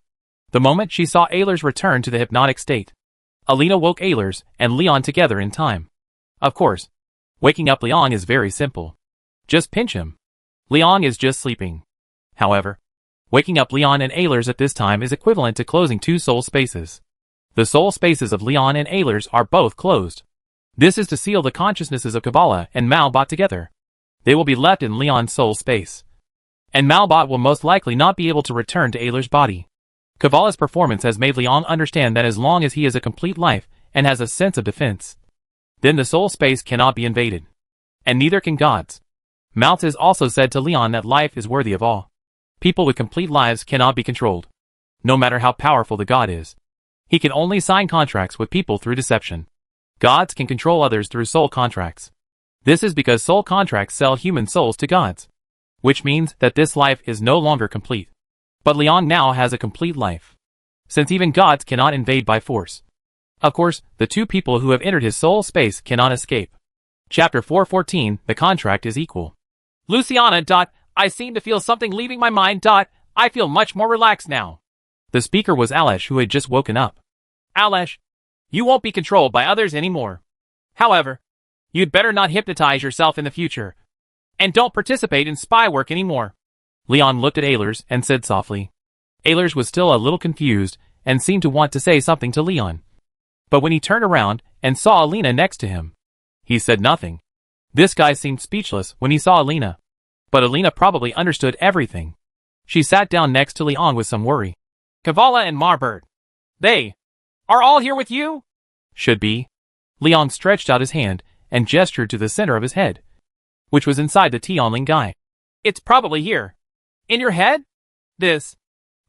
The moment she saw Aylers return to the hypnotic state, Alina woke Aylers and Leon together in time. Of course, waking up Leon is very simple. Just pinch him. Leon is just sleeping. However, waking up Leon and Aylers at this time is equivalent to closing two soul spaces. The soul spaces of Leon and Aylers are both closed. This is to seal the consciousnesses of Kavala and Malbot together. They will be left in Leon's soul space. And Malbot will most likely not be able to return to Aylers' body. Kavala's performance has made Leon understand that as long as he is a complete life and has a sense of defense, then the soul space cannot be invaded. And neither can God's. Maltese also said to Leon that life is worthy of all. People with complete lives cannot be controlled. No matter how powerful the God is. He can only sign contracts with people through deception. Gods can control others through soul contracts. This is because soul contracts sell human souls to gods. Which means that this life is no longer complete. But Leon now has a complete life. Since even gods cannot invade by force. Of course, the two people who have entered his soul space cannot escape. Chapter 414, The Contract is Equal. Luciana. I seem to feel something leaving my mind. I feel much more relaxed now. The speaker was Alesh, who had just woken up. Alesh, you won't be controlled by others anymore. However, you'd better not hypnotize yourself in the future. And don't participate in spy work anymore. Leon looked at Aylers and said softly. Aylers was still a little confused and seemed to want to say something to Leon. But when he turned around and saw Alina next to him, he said nothing. This guy seemed speechless when he saw Alina. But Alina probably understood everything. She sat down next to Leon with some worry. Kavala and Marbert. They are all here with you? Should be. Liang stretched out his hand and gestured to the center of his head, which was inside the Tianling guy. It's probably here. In your head? This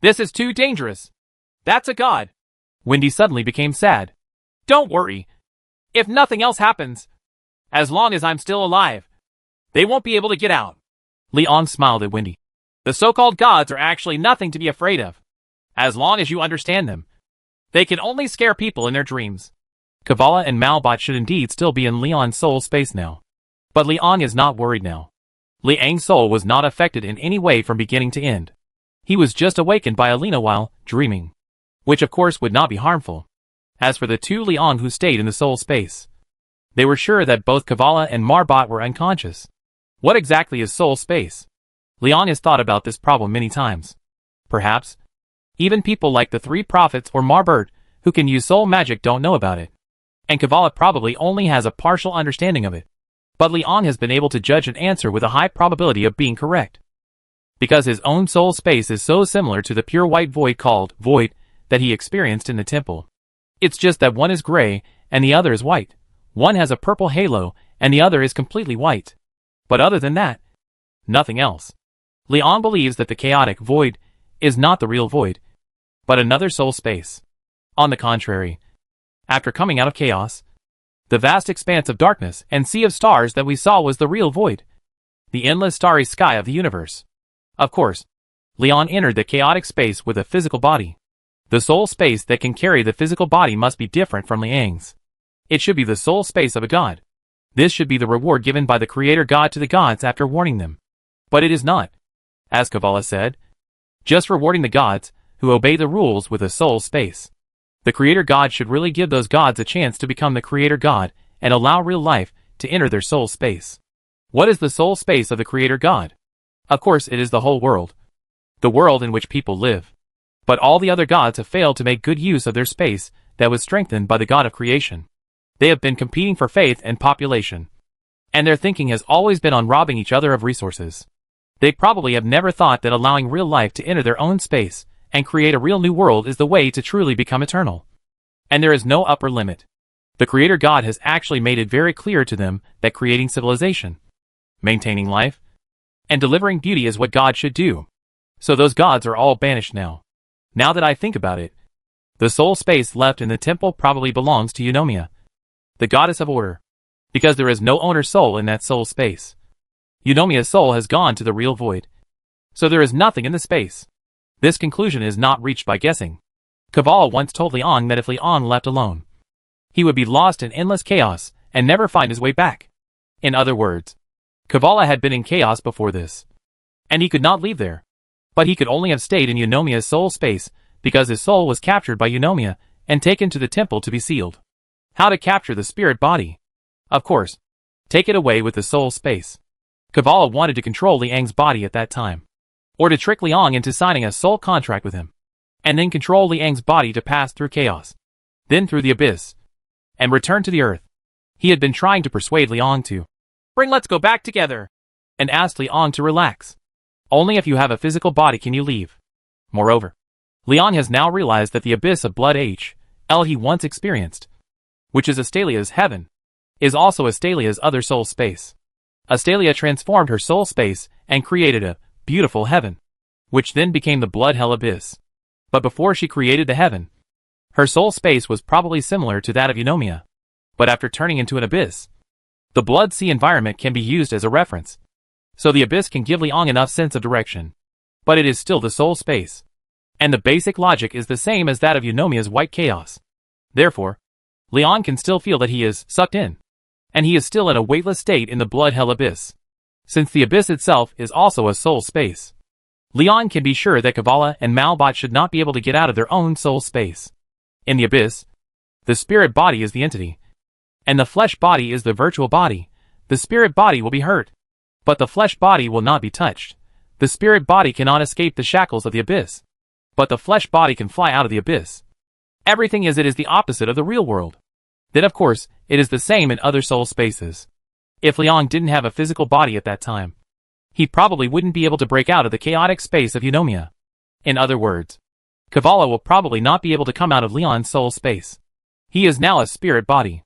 is too dangerous. That's a god. Wendy suddenly became sad. Don't worry. If nothing else happens, as long as I'm still alive, they won't be able to get out. Liang smiled at Wendy. The so-called gods are actually nothing to be afraid of. As long as you understand them, they can only scare people in their dreams. Kavala and Malbot should indeed still be in Liang's soul space now. But Liang is not worried now. Liang's soul was not affected in any way from beginning to end. He was just awakened by Alina while dreaming, which of course would not be harmful. As for the two Liang who stayed in the soul space, they were sure that both Kavala and Marbot were unconscious. What exactly is soul space? Liang has thought about this problem many times. Perhaps even people like the three prophets or Marbert who can use soul magic don't know about it. And Kavala probably only has a partial understanding of it. But Liang has been able to judge an answer with a high probability of being correct. Because his own soul space is so similar to the pure white void called void that he experienced in the temple. It's just that one is gray and the other is white. One has a purple halo and the other is completely white. But other than that, nothing else. Liang believes that the chaotic void is not the real void, but another soul space. On the contrary, after coming out of chaos, the vast expanse of darkness and sea of stars that we saw was the real void, the endless starry sky of the universe. Of course, Liang entered the chaotic space with a physical body. The soul space that can carry the physical body must be different from Liang's. It should be the soul space of a god. This should be the reward given by the creator god to the gods after warning them. But it is not, as Kavala said, just rewarding the gods who obey the rules with a soul space. The creator god should really give those gods a chance to become the creator god and allow real life to enter their soul space. What is the soul space of the creator god? Of course it is the whole world. The world in which people live. But all the other gods have failed to make good use of their space that was strengthened by the god of creation. They have been competing for faith and population. And their thinking has always been on robbing each other of resources. They probably have never thought that allowing real life to enter their own space and create a real new world is the way to truly become eternal. And there is no upper limit. The creator god has actually made it very clear to them that creating civilization, maintaining life, and delivering beauty is what God should do. So those gods are all banished now. Now that I think about it, the soul space left in the temple probably belongs to Eunomia, the goddess of order, because there is no owner soul in that soul space. Eunomia's soul has gone to the real void. So there is nothing in the space. This conclusion is not reached by guessing. Kavala once told Liang that if Liang left alone, he would be lost in endless chaos and never find his way back. In other words, Kavala had been in chaos before this, and he could not leave there. But he could only have stayed in Eunomia's soul space because his soul was captured by Eunomia and taken to the temple to be sealed. How to capture the spirit body? Of course, take it away with the soul space. Kavala wanted to control Liang's body at that time, or to trick Liang into signing a soul contract with him, and then control Liang's body to pass through chaos, then through the abyss, and return to the earth. He had been trying to persuade Liang to let's go back together, and asked Liang to relax. Only if you have a physical body can you leave. Moreover, Liang has now realized that the abyss of blood H.L. he once experienced, which is Astalia's heaven, is also Astalia's other soul space. Astalia transformed her soul space and created a beautiful heaven, which then became the blood hell abyss. But before she created the heaven, her soul space was probably similar to that of Eunomia. But after turning into an abyss, the blood sea environment can be used as a reference. So the abyss can give Liang enough sense of direction. But it is still the soul space. And the basic logic is the same as that of Eunomia's white chaos. Therefore, Liang can still feel that he is sucked in. And he is still in a weightless state in the blood hell abyss. Since the abyss itself is also a soul space, Liang can be sure that Kavala and Malbot should not be able to get out of their own soul space. In the abyss, the spirit body is the entity, and the flesh body is the virtual body. The spirit body will be hurt, but the flesh body will not be touched. The spirit body cannot escape the shackles of the abyss, but the flesh body can fly out of the abyss. Everything as it is the opposite of the real world. Then of course, it is the same in other soul spaces. If Liang didn't have a physical body at that time, he probably wouldn't be able to break out of the chaotic space of Eunomia. In other words, Kavala will probably not be able to come out of Liang's soul space. He is now a spirit body.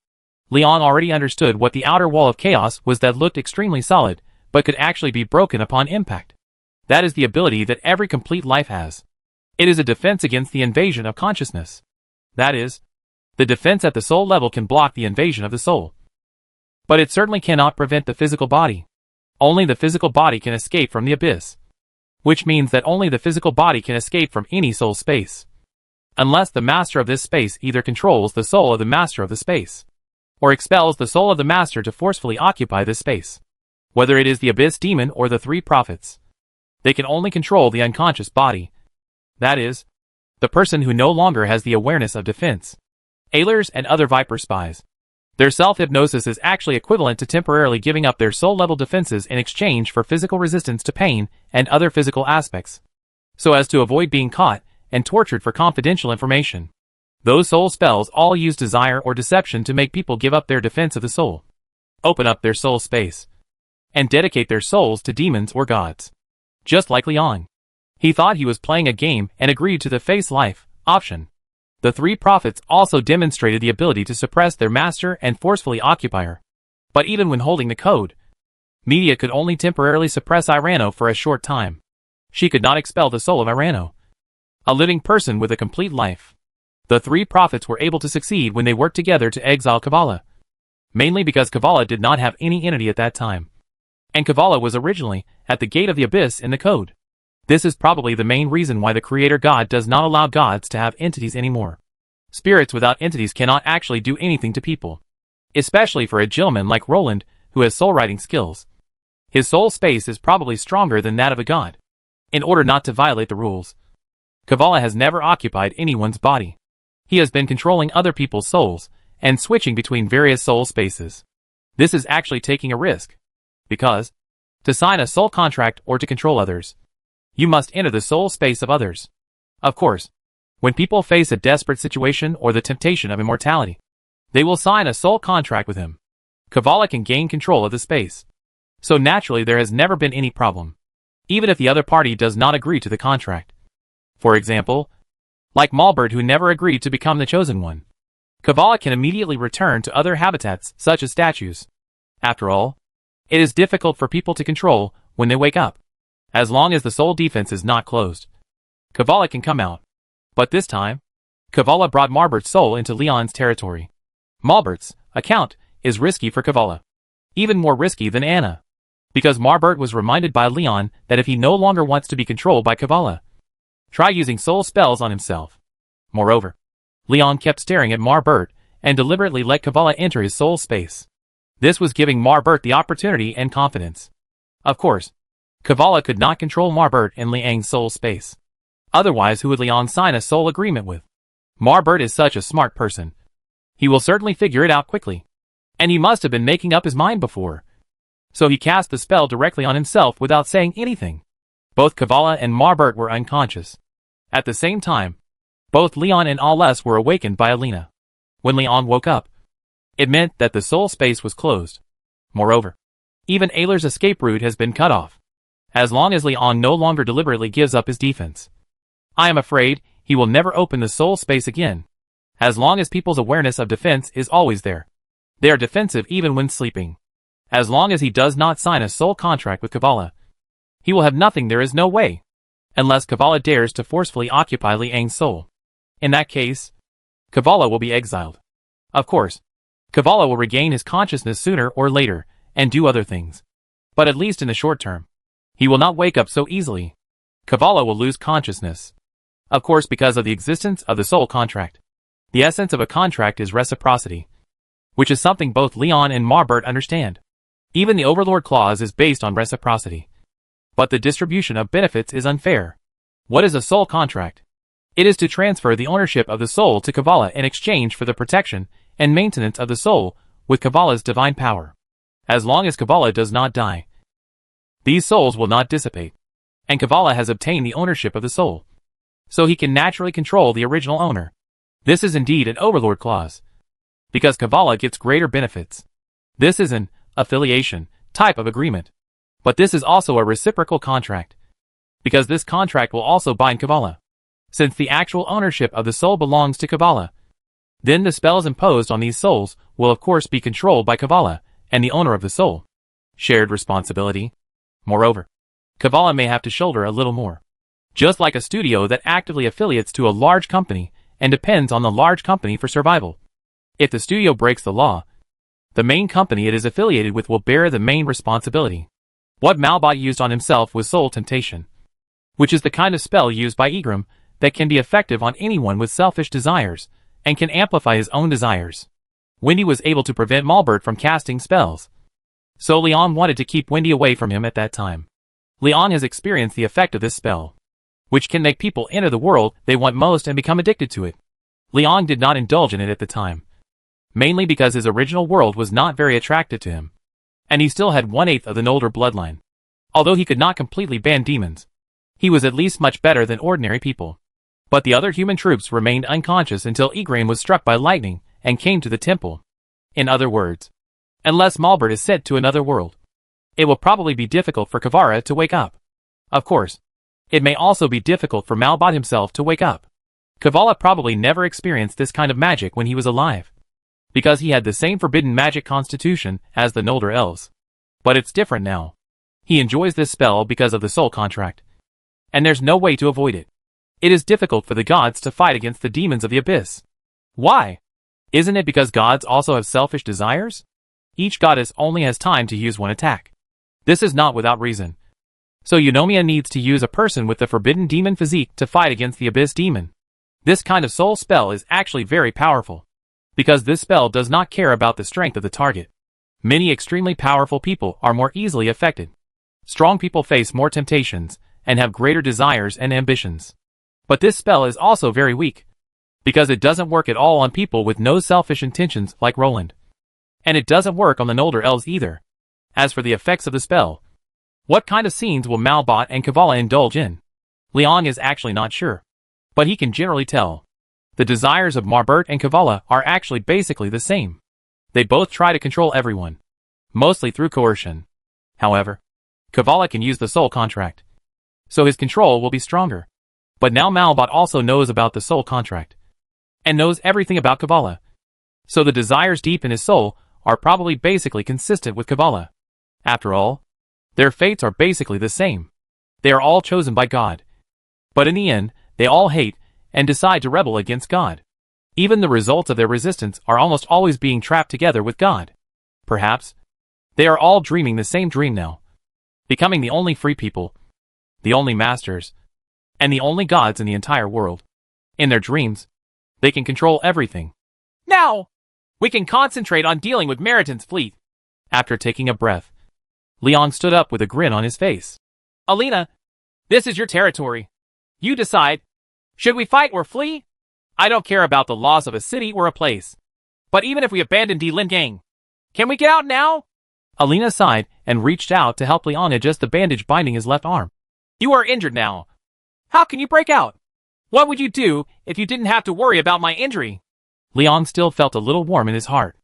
Leon already understood what the outer wall of chaos was that looked extremely solid, but could actually be broken upon impact. That is the ability that every complete life has. It is a defense against the invasion of consciousness. That is, the defense at the soul level can block the invasion of the soul. But it certainly cannot prevent the physical body. Only the physical body can escape from the abyss. Which means that only the physical body can escape from any soul space. Unless the master of this space either controls the soul of the master of the space, or expels the soul of the master to forcefully occupy this space. Whether it is the abyss demon or the three prophets, they can only control the unconscious body. That is, the person who no longer has the awareness of defense. Ailers and other Viper spies. Their self-hypnosis is actually equivalent to temporarily giving up their soul-level defenses in exchange for physical resistance to pain and other physical aspects, so as to avoid being caught and tortured for confidential information. Those soul spells all use desire or deception to make people give up their defense of the soul, open up their soul space, and dedicate their souls to demons or gods. Just like Leon. He thought he was playing a game and agreed to the face life option. The three prophets also demonstrated the ability to suppress their master and forcefully occupy her. But even when holding the code, Media could only temporarily suppress Irano for a short time. She could not expel the soul of Irano, a living person with a complete life. The three prophets were able to succeed when they worked together to exile Kavala, mainly because Kavala did not have any entity at that time, and Kavala was originally at the gate of the abyss in the code. This is probably the main reason why the Creator God does not allow gods to have entities anymore. Spirits without entities cannot actually do anything to people, especially for a gentleman like Roland, who has soul-writing skills. His soul space is probably stronger than that of a god. In order not to violate the rules, Kavala has never occupied anyone's body. He has been controlling other people's souls and switching between various soul spaces. This is actually taking a risk, because to sign a soul contract or to control others, you must enter the soul space of others. Of course, when people face a desperate situation or the temptation of immortality, they will sign a soul contract with him. Kavala can gain control of the space, so naturally there has never been any problem, even if the other party does not agree to the contract. For example, like Malbert, who never agreed to become the chosen one, Kavala can immediately return to other habitats such as statues. After all, it is difficult for people to control when they wake up. As long as the soul defense is not closed, Kavala can come out. But this time, Kavala brought Malbert's soul into Leon's territory. Malbert's account is risky for Kavala, even more risky than Anna, because Malbert was reminded by Leon that if he no longer wants to be controlled by Kavala, try using soul spells on himself. Moreover, Leon kept staring at Malbert and deliberately let Kavala enter his soul space. This was giving Malbert the opportunity and confidence. Of course, Kavala could not control Malbert in Liang's soul space. Otherwise, who would Leon sign a soul agreement with? Malbert is such a smart person. He will certainly figure it out quickly. And he must have been making up his mind before. So he cast the spell directly on himself without saying anything. Both Kavala and Malbert were unconscious. At the same time, both Leon and Aless were awakened by Alina. When Leon woke up, it meant that the soul space was closed. Moreover, even Ayler's escape route has been cut off. As long as Leon no longer deliberately gives up his defense, I am afraid he will never open the soul space again. As long as people's awareness of defense is always there, they are defensive even when sleeping. As long as he does not sign a soul contract with Kavala, he will have nothing. There is no way, unless Kavala dares to forcefully occupy Liang's soul. In that case, Kavala will be exiled. Of course, Kavala will regain his consciousness sooner or later and do other things. But at least in the short term, he will not wake up so easily. Kavala will lose consciousness. Of course, because of the existence of the soul contract. The essence of a contract is reciprocity, which is something both Leon and Malbert understand. Even the Overlord clause is based on reciprocity. But the distribution of benefits is unfair. What is a soul contract? It is to transfer the ownership of the soul to Kavala in exchange for the protection and maintenance of the soul with Kavala's divine power. As long as Kavala does not die, these souls will not dissipate, and Kavala has obtained the ownership of the soul, so he can naturally control the original owner. This is indeed an Overlord clause, because Kavala gets greater benefits. This is an affiliation type of agreement, but this is also a reciprocal contract, because this contract will also bind Kavala. Since the actual ownership of the soul belongs to Kavala, Then the spells imposed on these souls will of course be controlled by Kavala and the owner of the soul. Shared responsibility. Moreover, Kavala may have to shoulder a little more. Just like a studio that actively affiliates to a large company and depends on the large company for survival. If the studio breaks the law, the main company it is affiliated with will bear the main responsibility. What Malbot used on himself was soul temptation, which is the kind of spell used by Egram that can be effective on anyone with selfish desires and can amplify his own desires. Wendy was able to prevent Malbert from casting spells, so Leon wanted to keep Wendy away from him at that time. Leon has experienced the effect of this spell, which can make people enter the world they want most and become addicted to it. Leon did not indulge in it at the time, mainly because his original world was not very attractive to him, and he still had 1/8 of the Noldor bloodline. Although he could not completely ban demons, he was at least much better than ordinary people. But the other human troops remained unconscious until Igraine was struck by lightning and came to the temple. In other words, unless Malbert is sent to another world, it will probably be difficult for Kavara to wake up. Of course, it may also be difficult for Malbot himself to wake up. Kavala probably never experienced this kind of magic when he was alive, because he had the same forbidden magic constitution as the Noldor elves. But it's different now. He enjoys this spell because of the soul contract, and there's no way to avoid it. It is difficult for the gods to fight against the demons of the abyss. Why? Isn't it because gods also have selfish desires? Each goddess only has time to use one attack. This is not without reason. So Eunomia needs to use a person with the forbidden demon physique to fight against the abyss demon. This kind of soul spell is actually very powerful, because this spell does not care about the strength of the target. Many extremely powerful people are more easily affected. Strong people face more temptations and have greater desires and ambitions. But this spell is also very weak, because it doesn't work at all on people with no selfish intentions like Roland. And it doesn't work on the Noldor elves either. As for the effects of the spell, what kind of scenes will Malbot and Kavala indulge in? Leon is actually not sure, but he can generally tell. The desires of Marbert and Kavala are actually basically the same. They both try to control everyone, mostly through coercion. However, Kavala can use the soul contract, so his control will be stronger. But now Malbot also knows about the soul contract, and knows everything about Kavala. So the desires deep in his soul are probably basically consistent with Kavala. After all, their fates are basically the same. They are all chosen by God. But in the end, they all hate and decide to rebel against God. Even the results of their resistance are almost always being trapped together with God. Perhaps they are all dreaming the same dream now, becoming the only free people, the only masters, and the only gods in the entire world. In their dreams, they can control everything. Now, we can concentrate on dealing with Meriton's fleet. After taking a breath, Leon stood up with a grin on his face. Alina, this is your territory. You decide. Should we fight or flee? I don't care about the loss of a city or a place. But even if we abandon Die Lingang, can we get out now? Alina sighed and reached out to help Leon adjust the bandage binding his left arm. You are injured now. How can you break out? What would you do if you didn't have to worry about my injury? Leon still felt a little warm in his heart.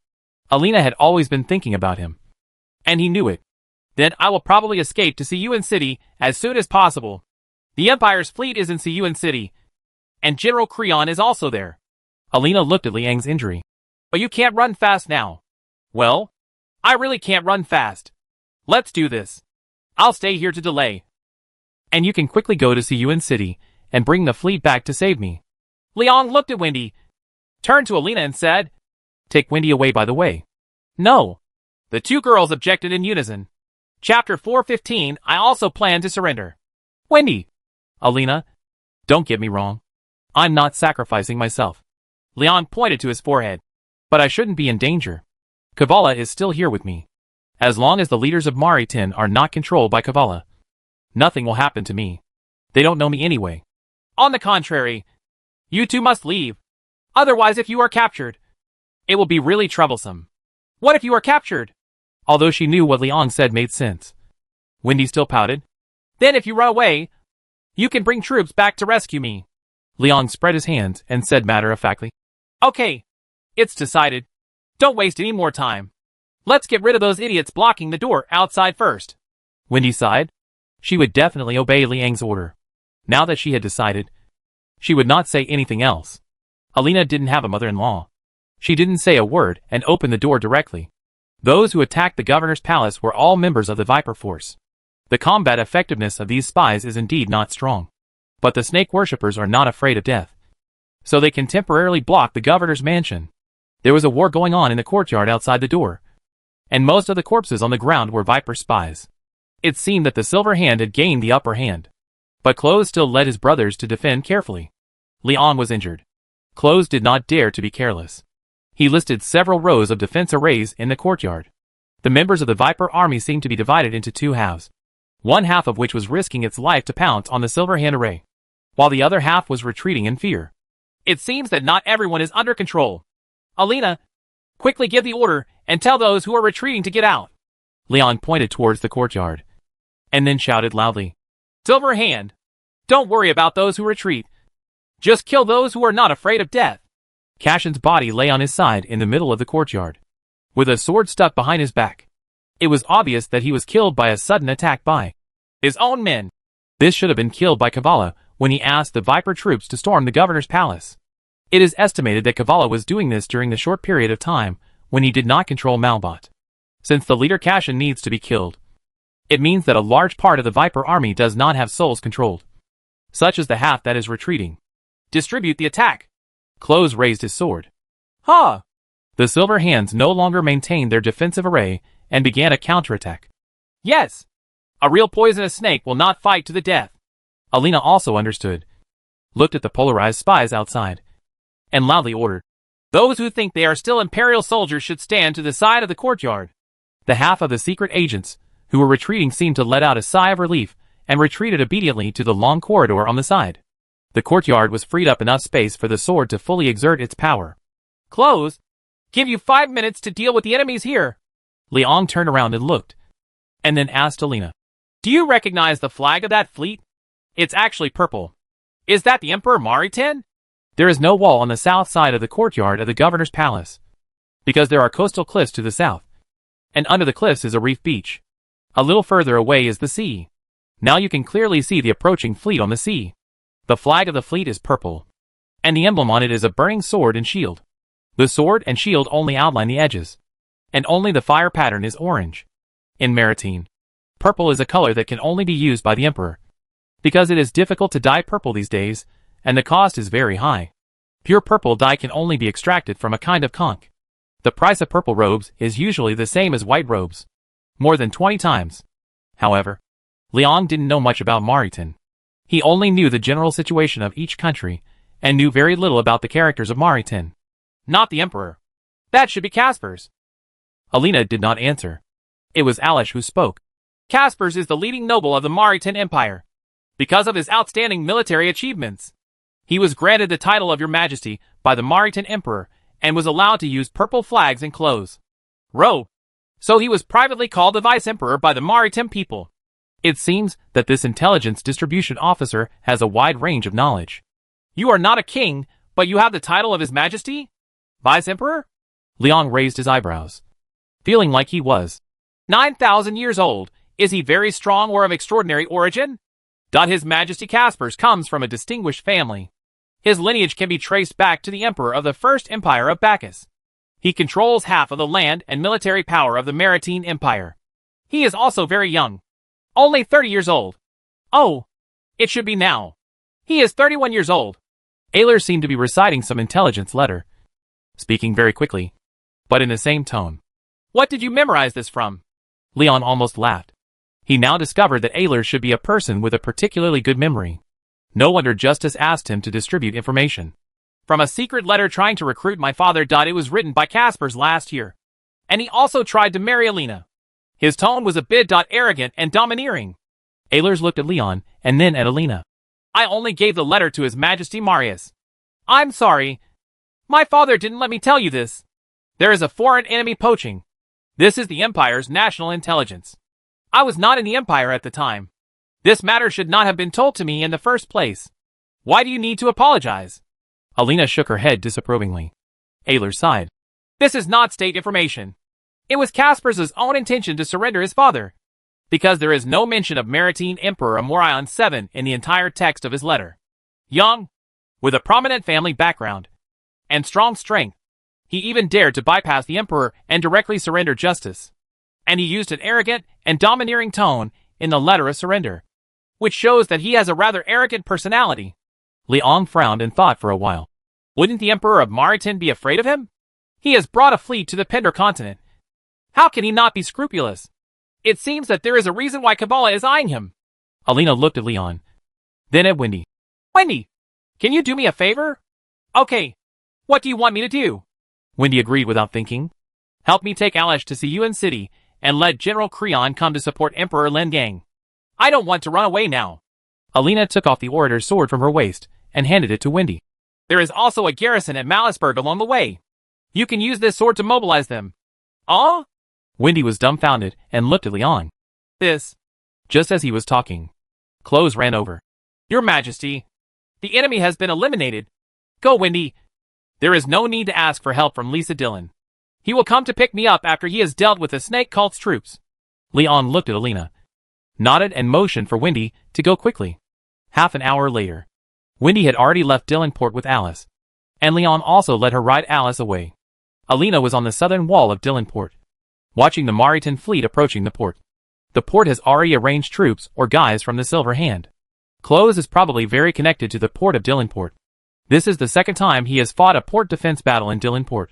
Alina had always been thinking about him, and he knew it. Then I will probably escape to Siyuan City as soon as possible. The Empire's fleet is in Siyuan City, and General Creon is also there. Alina looked at Liang's injury. But you can't run fast now. Well, I really can't run fast. Let's do this. I'll stay here to delay. And you can quickly go to Siyuan City and bring the fleet back to save me. Liang looked at Wendy, turned to Alina and said, Take Wendy away by the way. No. The two girls objected in unison. Chapter 415, I also plan to surrender. Wendy. Alina, don't get me wrong. I'm not sacrificing myself. Leon pointed to his forehead. But I shouldn't be in danger. Kavala is still here with me. As long as the leaders of Maritin are not controlled by Kavala, nothing will happen to me. They don't know me anyway. On the contrary, you two must leave. Otherwise, if you are captured, it will be really troublesome. What if you are captured? Although she knew what Liang said made sense, Wendy still pouted. Then if you run away, you can bring troops back to rescue me. Liang spread his hands and said matter-of-factly, Okay, it's decided. Don't waste any more time. Let's get rid of those idiots blocking the door outside first. Wendy sighed. She would definitely obey Liang's order. Now that she had decided, she would not say anything else. Alina didn't have a mother-in-law, She didn't say a word and opened the door directly. Those who attacked the governor's palace were all members of the Viper Force. The combat effectiveness of these spies is indeed not strong. But the snake worshippers are not afraid of death. So they can temporarily block the governor's mansion. There was a war going on in the courtyard outside the door, and most of the corpses on the ground were Viper spies. It seemed that the Silver Hand had gained the upper hand. But Close still led his brothers to defend carefully. Leon was injured. Close did not dare to be careless. He listed several rows of defense arrays in the courtyard. The members of the Viper army seemed to be divided into two halves, one half of which was risking its life to pounce on the Silver Hand array, while the other half was retreating in fear. It seems that not everyone is under control. Alina, quickly give the order and tell those who are retreating to get out. Leon pointed towards the courtyard, and then shouted loudly, Silver Hand, don't worry about those who retreat. Just kill those who are not afraid of death. Cashin's body lay on his side in the middle of the courtyard, with a sword stuck behind his back. It was obvious that he was killed by a sudden attack by his own men. This should have been killed by Kavala when he asked the Viper troops to storm the governor's palace. It is estimated that Kavala was doing this during the short period of time when he did not control Malbot. Since the leader Cashin needs to be killed, it means that a large part of the Viper army does not have souls controlled, such as the half that is retreating. Distribute the attack. Close raised his sword. Ha! The Silver Hands no longer maintained their defensive array and began a counterattack. Yes! A real poisonous snake will not fight to the death. Alina also understood, looked at the polarized spies outside, and loudly ordered, Those who think they are still Imperial soldiers should stand to the side of the courtyard. The half of the secret agents who were retreating seemed to let out a sigh of relief and retreated obediently to the long corridor on the side. The courtyard was freed up enough space for the sword to fully exert its power. Close! Give you 5 minutes to deal with the enemies here. Leon turned around and looked, and then asked Alina, Do you recognize the flag of that fleet? It's actually purple. Is that the Emperor Maritin? There is no wall on the south side of the courtyard of the governor's palace, because there are coastal cliffs to the south, and under the cliffs is a reef beach. A little further away is the sea. Now you can clearly see the approaching fleet on the sea. The flag of the fleet is purple, and the emblem on it is a burning sword and shield. The sword and shield only outline the edges, and only the fire pattern is orange. In Maritime, purple is a color that can only be used by the emperor, because it is difficult to dye purple these days, and the cost is very high. Pure purple dye can only be extracted from a kind of conch. The price of purple robes is usually the same as white robes, more than 20 times. However, Leon didn't know much about Maritin. He only knew the general situation of each country, and knew very little about the characters of Maritin. Not the Emperor. That should be Casper's. Alina did not answer. It was Alish who spoke. Casper's is the leading noble of the Maritin Empire, because of his outstanding military achievements. He was granted the title of Your Majesty by the Maritin Emperor, and was allowed to use purple flags and clothes. So he was privately called the Vice Emperor by the Maritim people. It seems that this intelligence distribution officer has a wide range of knowledge. You are not a king, but you have the title of His Majesty? Vice Emperor? Leon raised his eyebrows, feeling like he was 9,000 years old. Is he very strong or of extraordinary origin? His Majesty Caspers comes from a distinguished family. His lineage can be traced back to the Emperor of the First Empire of Bacchus. He controls half of the land and military power of the Maritime Empire. He is also very young. Only 30 years old. Oh, it should be now. He is 31 years old. Ayler seemed to be reciting some intelligence letter, speaking very quickly, but in the same tone. What did you memorize this from? Leon almost laughed. He now discovered that Ayler should be a person with a particularly good memory. No wonder Justice asked him to distribute information. From a secret letter trying to recruit my father. It was written by Caspers last year. And he also tried to marry Alina. His tone was a bit arrogant and domineering. Ayler looked at Leon and then at Alina. I only gave the letter to His Majesty Marius. I'm sorry. My father didn't let me tell you this. There is a foreign enemy poaching. This is the Empire's national intelligence. I was not in the Empire at the time. This matter should not have been told to me in the first place. Why do you need to apologize? Alina shook her head disapprovingly. Ayler sighed. This is not state information. It was Caspers' own intention to surrender his father, because there is no mention of Maritime Emperor Amorion VII in the entire text of his letter. Young, with a prominent family background, and strong strength, He even dared to bypass the emperor and directly surrender justice. And he used an arrogant and domineering tone in the letter of surrender, which shows that he has a rather arrogant personality. Liang frowned and thought for a while. Wouldn't the emperor of Mariton be afraid of him? He has brought a fleet to the Pender continent. How can he not be scrupulous? It seems that there is a reason why Kabbalah is eyeing him. Alina looked at Leon, then at Wendy. Wendy, can you do me a favor? Okay. What do you want me to do? Wendy agreed without thinking. Help me take Alish to see Yuan City and let General Creon come to support Emperor Lin Gang. I don't want to run away now. Alina took off the orator's sword from her waist and handed it to Wendy. There is also a garrison at Malisburg along the way. You can use this sword to mobilize them. Oh? Wendy was dumbfounded and looked at Leon. This. Just as he was talking, Close ran over. Your Majesty, the enemy has been eliminated. Go, Wendy. There is no need to ask for help from Lisa Dillon. He will come to pick me up after he has dealt with the snake cult's troops. Leon looked at Alina, nodded and motioned for Wendy to go quickly. Half an hour later, Wendy had already left Dillenport with Alice, and Leon also let her ride Alice away. Alina was on the southern wall of Dillenport, watching the Mariton fleet approaching the port. The port has already arranged troops or guys from the Silver Hand. Close is probably very connected to the port of Dillenport. This is the second time he has fought a port defense battle in Dillenport,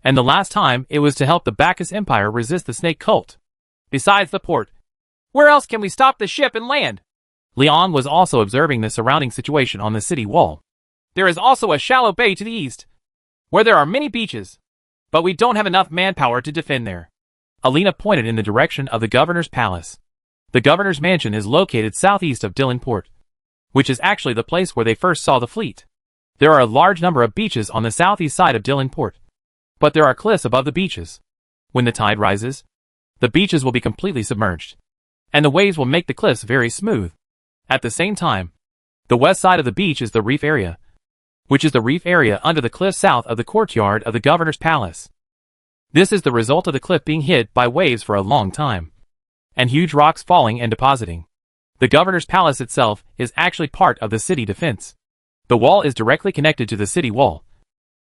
and the last time it was to help the Bacchus Empire resist the snake cult. Besides the port, where else can we stop the ship and land? Leon was also observing the surrounding situation on the city wall. There is also a shallow bay to the east, where there are many beaches, but we don't have enough manpower to defend there. Alina pointed in the direction of the governor's palace. The governor's mansion is located southeast of Dillenport, which is actually the place where they first saw the fleet. There are a large number of beaches on the southeast side of Dillenport, but there are cliffs above the beaches. When the tide rises, the beaches will be completely submerged, and the waves will make the cliffs very smooth. At the same time, the west side of the beach is the reef area, which is the reef area under the cliff south of the courtyard of the governor's palace. This is the result of the cliff being hit by waves for a long time, and huge rocks falling and depositing. The governor's palace itself is actually part of the city defense. The wall is directly connected to the city wall,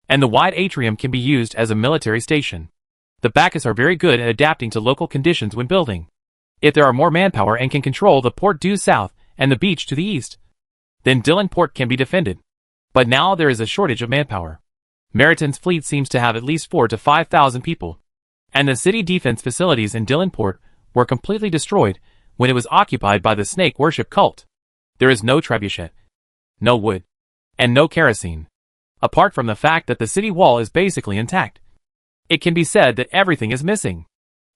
and the wide atrium can be used as a military station. The Bacchus are very good at adapting to local conditions when building. If there are more manpower and can control the port due south and the beach to the east, then Dillenport can be defended. But now there is a shortage of manpower. Mariton's fleet seems to have at least 4,000 to 5,000 people, and the city defense facilities in Dillenport were completely destroyed when it was occupied by the snake worship cult. There is no trebuchet, no wood, and no kerosene, apart from the fact that the city wall is basically intact. It can be said that everything is missing.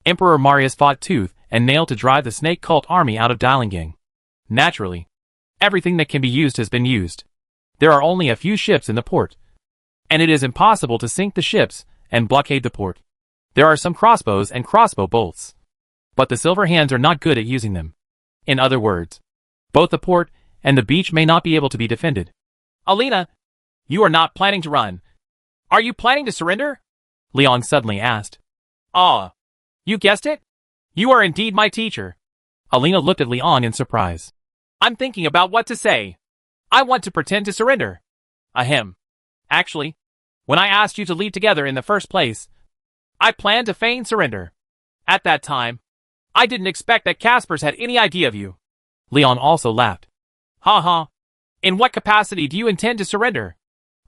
Emperor Marius fought tooth and nail to drive the snake cult army out of Dailangang. Naturally, everything that can be used has been used. There are only a few ships in the port, and it is impossible to sink the ships and blockade the port. There are some crossbows and crossbow bolts, but the Silver Hands are not good at using them. In other words, both the port and the beach may not be able to be defended. Alina, you are not planning to run. Are you planning to surrender? Leon suddenly asked. Ah, you guessed it? You are indeed my teacher. Alina looked at Leon in surprise. I'm thinking about what to say. I want to pretend to surrender. Ahem. Actually, when I asked you to lead together in the first place, I planned to feign surrender. At that time, I didn't expect that Caspers had any idea of you. Leon also laughed. Ha ha. In what capacity do you intend to surrender?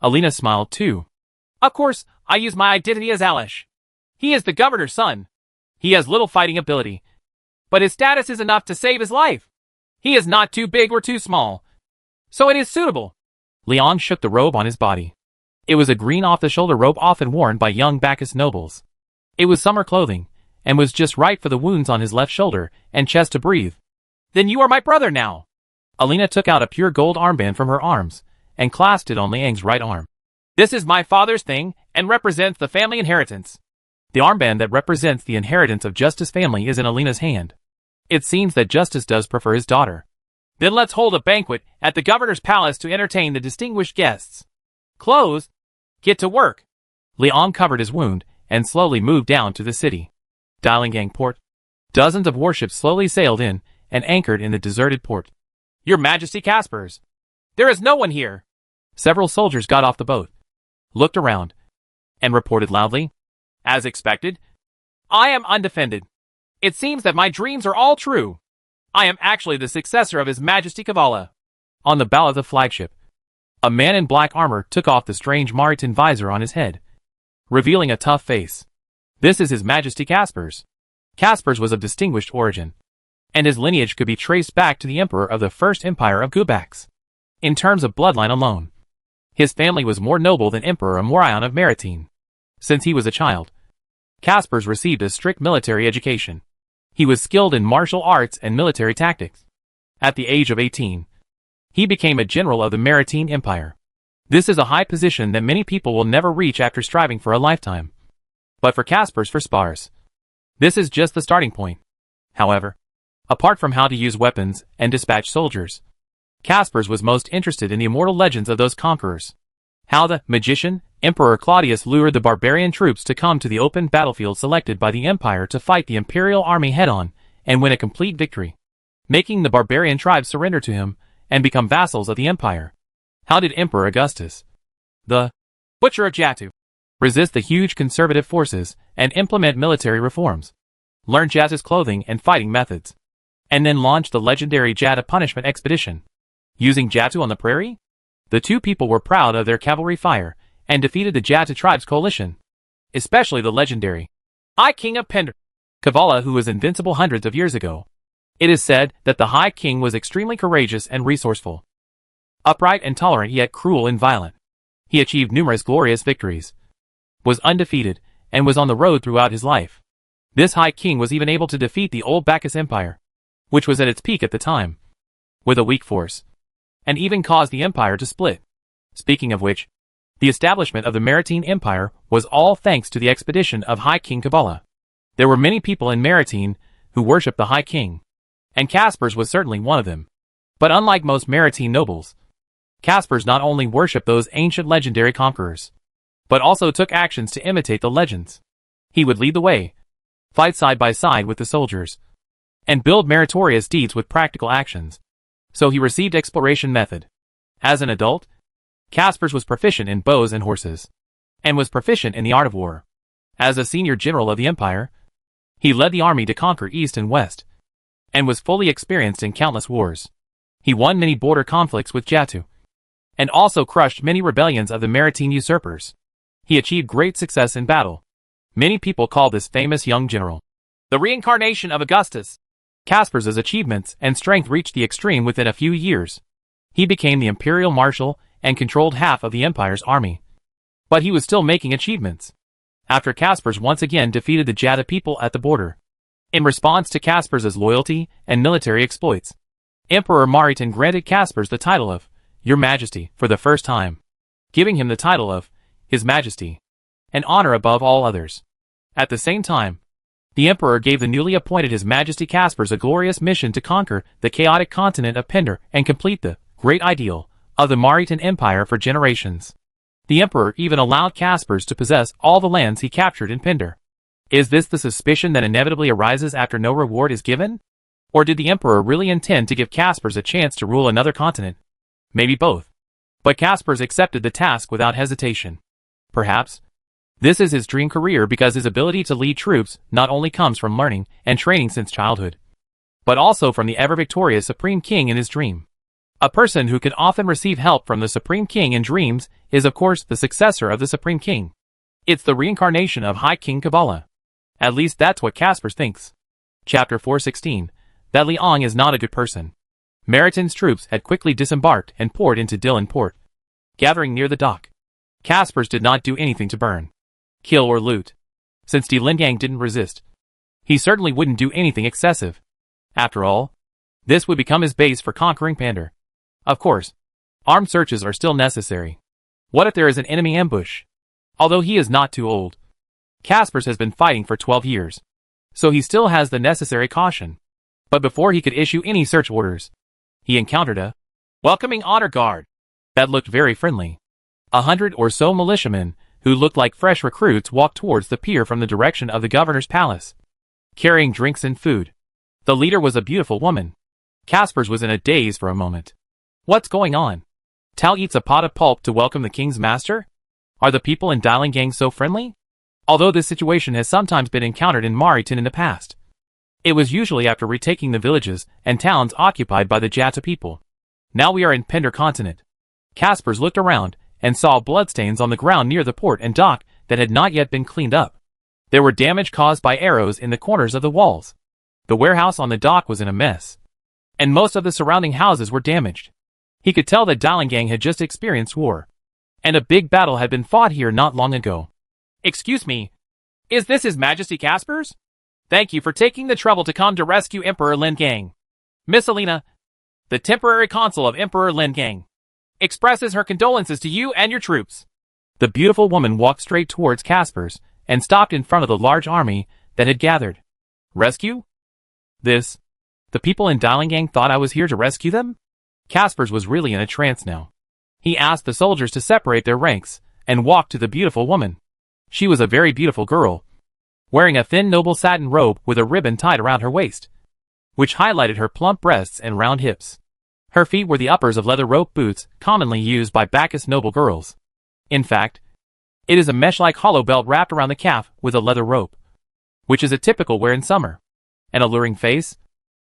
Alina smiled too. Of course, I use my identity as Alish. He is the governor's son. He has little fighting ability, but his status is enough to save his life. He is not too big or too small, so it is suitable. Leon shook the robe on his body. It was a green off-the-shoulder robe often worn by young Bacchus nobles. It was summer clothing, and was just right for the wounds on his left shoulder and chest to breathe. Then you are my brother now. Alina took out a pure gold armband from her arms, and clasped it on Liang's right arm. This is my father's thing, and represents the family inheritance. The armband that represents the inheritance of Justice family is in Alina's hand. It seems that Justice does prefer his daughter. Then let's hold a banquet at the governor's palace to entertain the distinguished guests. Close. Get to work. Leon covered his wound and slowly moved down to the city. Dailangang port. Dozens of warships slowly sailed in and anchored in the deserted port. Your Majesty Caspers. There is no one here. Several soldiers got off the boat, looked around, and reported loudly. As expected, I am undefended. It seems that my dreams are all true. I am actually the successor of His Majesty Kavala. On the bow of the flagship, a man in black armor took off the strange Maritan visor on his head, revealing a tough face. This is His Majesty Caspars. Caspars was of distinguished origin, and his lineage could be traced back to the emperor of the First Empire of Gubax. In terms of bloodline alone, his family was more noble than Emperor Morion of Maritine. Since he was a child, Caspars received a strict military education. He was skilled in martial arts and military tactics. At the age of 18, he became a general of the Maritine Empire. This is a high position that many people will never reach after striving for a lifetime. But for Caspars for Spars, this is just the starting point. However, apart from how to use weapons and dispatch soldiers, Caspars was most interested in the immortal legends of those conquerors. How the magician, Emperor Claudius, lured the barbarian troops to come to the open battlefield selected by the empire to fight the imperial army head-on and win a complete victory, making the barbarian tribes surrender to him and become vassals of the empire. How did Emperor Augustus, the Butcher of Jatu, resist the huge conservative forces and implement military reforms, learn Jata's clothing and fighting methods, and then launch the legendary Jata punishment expedition? Using Jatu on the prairie, the two people were proud of their cavalry fire and defeated the Jata tribe's coalition, especially the legendary High King of Pender, Kavala, who was invincible hundreds of years ago. It is said that the High King was extremely courageous and resourceful, upright and tolerant, yet cruel and violent. He achieved numerous glorious victories, was undefeated, and was on the road throughout his life. This High King was even able to defeat the old Bacchus Empire, which was at its peak at the time, with a weak force, and even caused the empire to split. Speaking of which, the establishment of the Maritine Empire was all thanks to the expedition of High King Kavala. There were many people in Maritine who worshipped the High King, and Caspars was certainly one of them. But unlike most Maritine nobles, Caspars not only worshipped those ancient legendary conquerors, but also took actions to imitate the legends. He would lead the way, fight side by side with the soldiers, and build meritorious deeds with practical actions. So he received exploration method. As an adult, Caspars was proficient in bows and horses, and was proficient in the art of war. As a senior general of the empire, he led the army to conquer east and west, and was fully experienced in countless wars. He won many border conflicts with Jatu, and also crushed many rebellions of the Maritine usurpers. He achieved great success in battle. Many people call this famous young general the reincarnation of Augustus. Caspars' achievements and strength reached the extreme within a few years. He became the imperial marshal and controlled half of the empire's army. But he was still making achievements. After Caspars once again defeated the Jata people at the border, in response to Caspars' loyalty and military exploits, Emperor Maritan granted Caspars the title of Your Majesty for the first time, giving him the title of His Majesty, an honor above all others. At the same time, the emperor gave the newly appointed His Majesty Caspars a glorious mission to conquer the chaotic continent of Pender and complete the great ideal of the Maritan Empire for generations. The emperor even allowed Caspars to possess all the lands he captured in Pender. Is this the suspicion that inevitably arises after no reward is given? Or did the emperor really intend to give Caspars a chance to rule another continent? Maybe both. But Caspars accepted the task without hesitation. Perhaps this is his dream career because his ability to lead troops not only comes from learning and training since childhood, but also from the ever-victorious Supreme King in his dream. A person who can often receive help from the Supreme King in dreams is of course the successor of the Supreme King. It's the reincarnation of High King Kavala. At least that's what Caspars thinks. Chapter 416. That Liang is not a good person. Maritan's troops had quickly disembarked and poured into Dillon port. Gathering near the dock, Caspars did not do anything to burn, kill or loot. Since Di Lingang didn't resist, he certainly wouldn't do anything excessive. After all, this would become his base for conquering Pander. Of course, armed searches are still necessary. What if there is an enemy ambush? Although he is not too old, Caspars has been fighting for 12 years, so he still has the necessary caution. But before he could issue any search orders, he encountered a welcoming honor guard that looked very friendly. 100 or so militiamen who looked like fresh recruits walked towards the pier from the direction of the governor's palace, carrying drinks and food. The leader was a beautiful woman. Caspars was in a daze for a moment. What's going on? Tal eats a pot of pulp to welcome the king's master? Are the people in Dialing Gang so friendly? Although this situation has sometimes been encountered in Mariton in the past, it was usually after retaking the villages and towns occupied by the Jata people. Now we are in Pender continent. Caspers looked around and saw bloodstains on the ground near the port and dock that had not yet been cleaned up. There were damage caused by arrows in the corners of the walls. The warehouse on the dock was in a mess, and most of the surrounding houses were damaged. He could tell that Dialing Gang had just experienced war, and a big battle had been fought here not long ago. Excuse me, is this His Majesty Caspers? Thank you for taking the trouble to come to rescue Emperor Lin Gang. Miss Alina, the temporary consul of Emperor Lin Gang, expresses her condolences to you and your troops. The beautiful woman walked straight towards Caspers and stopped in front of the large army that had gathered. Rescue? The people in Dialing Gang thought I was here to rescue them? Caspers was really in a trance now. He asked the soldiers to separate their ranks and walked to the beautiful woman. She was a very beautiful girl, wearing a thin noble satin robe with a ribbon tied around her waist, which highlighted her plump breasts and round hips. Her feet were the uppers of leather rope boots commonly used by Bacchus noble girls. In fact, it is a mesh-like hollow belt wrapped around the calf with a leather rope, which is a typical wear in summer. An alluring face,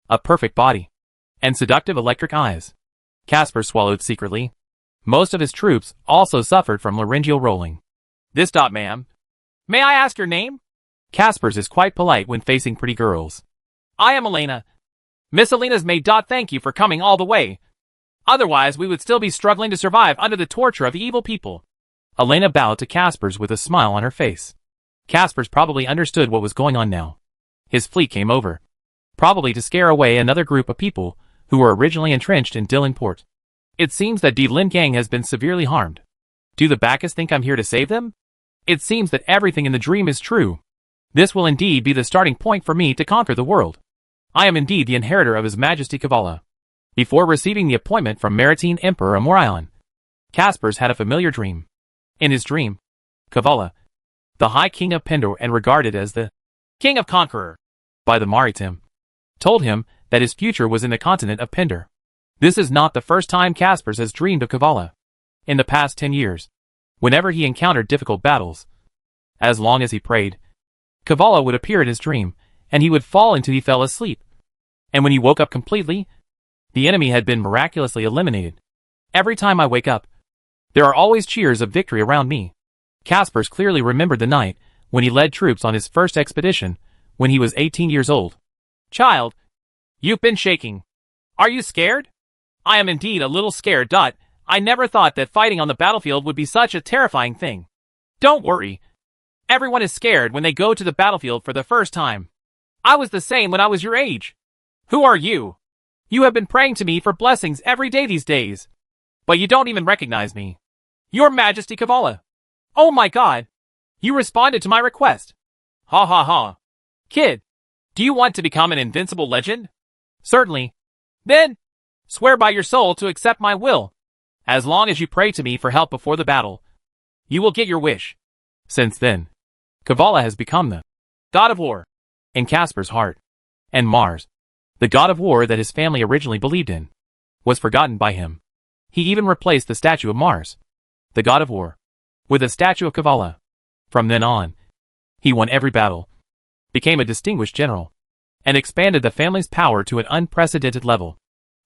a perfect body, and seductive electric eyes. Casper swallowed secretly. Most of his troops also suffered from laryngeal rolling. Ma'am. May I ask your name? Caspers is quite polite when facing pretty girls. I am Elena. Miss Elena's maid. Thank you for coming all the way. Otherwise we would still be struggling to survive under the torture of the evil people. Elena bowed to Caspers with a smile on her face. Caspers probably understood what was going on now. His fleet came over, probably to scare away another group of people who were originally entrenched in Dillenport. It seems that the Lin Gang has been severely harmed. Do the Bacchus think I'm here to save them? It seems that everything in the dream is true. This will indeed be the starting point for me to conquer the world. I am indeed the inheritor of His Majesty Kavala. Before receiving the appointment from Maritime Emperor Amorion, Caspers had a familiar dream. In his dream, Kavala, the High King of Pendor and regarded as the King of Conqueror by the Maritim, told him that his future was in the continent of Pendor. This is not the first time Caspers has dreamed of Kavala. In the past 10 years, whenever he encountered difficult battles, as long as he prayed, Kavala would appear in his dream, and he would fall until he fell asleep. And when he woke up completely, the enemy had been miraculously eliminated. Every time I wake up, there are always cheers of victory around me. Caspers clearly remembered the night when he led troops on his first expedition when he was 18 years old. Child, you've been shaking. Are you scared? I am indeed a little scared. I never thought that fighting on the battlefield would be such a terrifying thing. Don't worry. Everyone is scared when they go to the battlefield for the first time. I was the same when I was your age. Who are you? You have been praying to me for blessings every day these days. But you don't even recognize me. Your Majesty Kavala. Oh my god. You responded to my request. Ha ha ha. Kid, do you want to become an invincible legend? Certainly. Then, swear by your soul to accept my will. As long as you pray to me for help before the battle, you will get your wish. Since then, Kavala has become the god of war in Casper's heart. And Mars, the god of war that his family originally believed in, was forgotten by him. He even replaced the statue of Mars, the god of war, with a statue of Kavala. From then on, he won every battle, became a distinguished general, and expanded the family's power to an unprecedented level.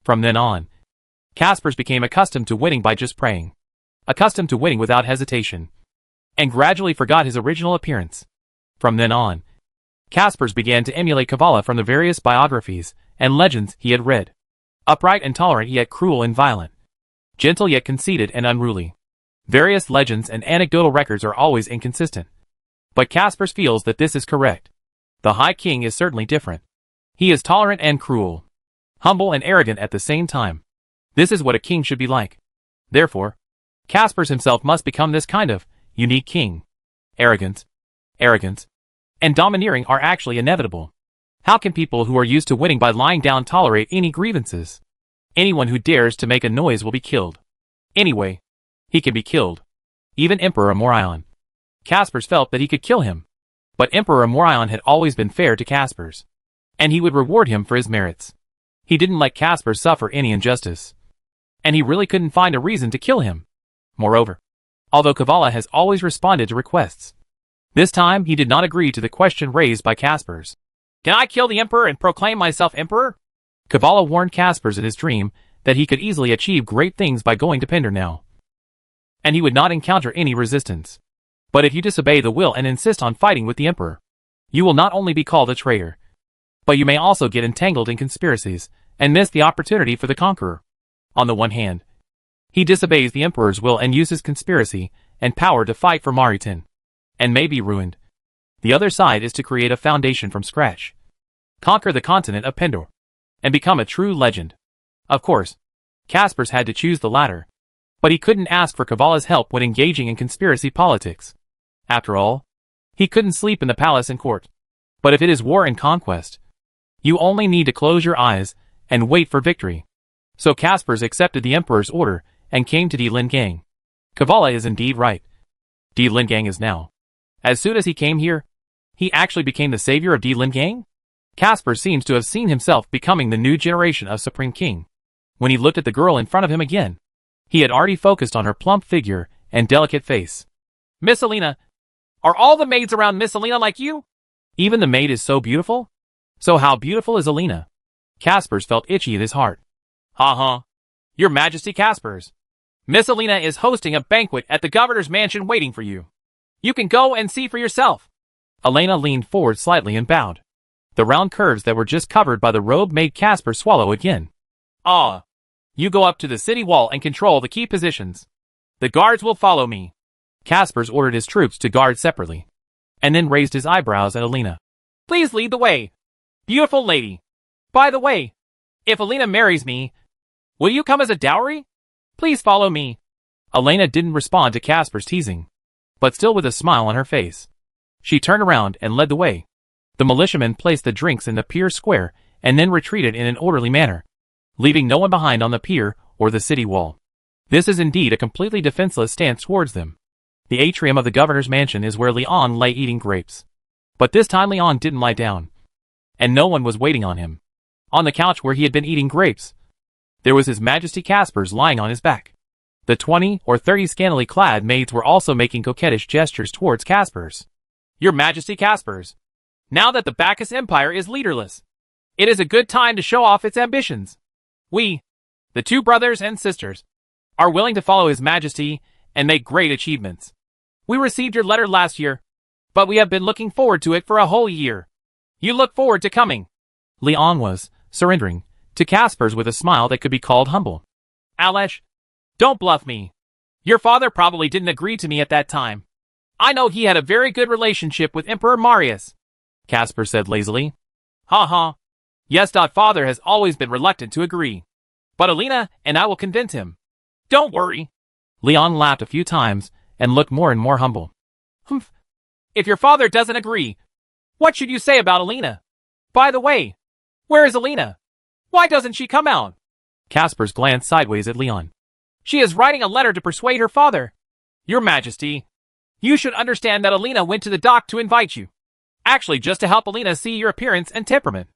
From then on, Caspers became accustomed to winning by just praying, accustomed to winning without hesitation, and gradually forgot his original appearance. From then on, Caspers began to emulate Kavala from the various biographies and legends he had read. Upright and tolerant yet cruel and violent, gentle yet conceited and unruly. Various legends and anecdotal records are always inconsistent. But Caspers feels that this is correct. The High King is certainly different. He is tolerant and cruel, humble and arrogant at the same time. This is what a king should be like. Therefore, Caspers himself must become this kind of unique king. Arrogance, and domineering are actually inevitable. How can people who are used to winning by lying down tolerate any grievances? Anyone who dares to make a noise will be killed. Anyway, he can be killed. Even Emperor Amorion. Caspers felt that he could kill him. But Emperor Amorion had always been fair to Caspers, and he would reward him for his merits. He didn't let Caspers suffer any injustice, and he really couldn't find a reason to kill him. Moreover, although Kavala has always responded to requests. This time, he did not agree to the question raised by Caspers. Can I kill the Emperor and proclaim myself Emperor? Kavala warned Caspers in his dream that he could easily achieve great things by going to Pender now, and he would not encounter any resistance. But if you disobey the will and insist on fighting with the Emperor, you will not only be called a traitor, but you may also get entangled in conspiracies and miss the opportunity for the conqueror. On the one hand, he disobeys the Emperor's will and uses conspiracy and power to fight for Maritin, and may be ruined. The other side is to create a foundation from scratch, conquer the continent of Pendor, and become a true legend. Of course, Caspers had to choose the latter, but he couldn't ask for Kavala's help when engaging in conspiracy politics. After all, he couldn't sleep in the palace and court. But if it is war and conquest, you only need to close your eyes and wait for victory. So Caspers accepted the Emperor's order and came to Di Lingang. Kavala is indeed right. Di Lingang is now. As soon as he came here, he actually became the savior of Di Lingang? Caspers seems to have seen himself becoming the new generation of Supreme King. When he looked at the girl in front of him again, he had already focused on her plump figure and delicate face. Miss Alina, are all the maids around Miss Alina like you? Even the maid is so beautiful? So how beautiful is Alina? Caspers felt itchy in his heart. Ha. Your Majesty Caspers. Miss Alina is hosting a banquet at the governor's mansion waiting for you. You can go and see for yourself. Alina leaned forward slightly and bowed. The round curves that were just covered by the robe made Casper swallow again. Ah. You go up to the city wall and control the key positions. The guards will follow me. Caspers ordered his troops to guard separately, and then raised his eyebrows at Alina. Please lead the way, beautiful lady. By the way, if Alina marries me, will you come as a dowry? Please follow me. Alina didn't respond to Casper's teasing, but still with a smile on her face. She turned around and led the way. The militiamen placed the drinks in the pier square and then retreated in an orderly manner, leaving no one behind on the pier or the city wall. This is indeed a completely defenseless stance towards them. The atrium of the governor's mansion is where Leon lay eating grapes. But this time Leon didn't lie down, and no one was waiting on him. On the couch where he had been eating grapes, there was His Majesty Caspers lying on his back. The 20 or 30 scantily clad maids were also making coquettish gestures towards Caspers. Your Majesty Caspers, now that the Bacchus Empire is leaderless, it is a good time to show off its ambitions. We, the two brothers and sisters, are willing to follow His Majesty and make great achievements. We received your letter last year, but we have been looking forward to it for a whole year. You look forward to coming. Leon was surrendering to Caspers with a smile that could be called humble. Alesh, don't bluff me. Your father probably didn't agree to me at that time. I know he had a very good relationship with Emperor Marius, Casper said lazily. Ha. Yes, father has always been reluctant to agree. But Alina and I will convince him. Don't worry. Leon laughed a few times and looked more and more humble. Humph. If your father doesn't agree, what should you say about Alina? By the way, where is Alina? Why doesn't she come out? Caspers glanced sideways at Leon. She is writing a letter to persuade her father. Your Majesty, you should understand that Alina went to the dock to invite you. Actually, just to help Alina see your appearance and temperament.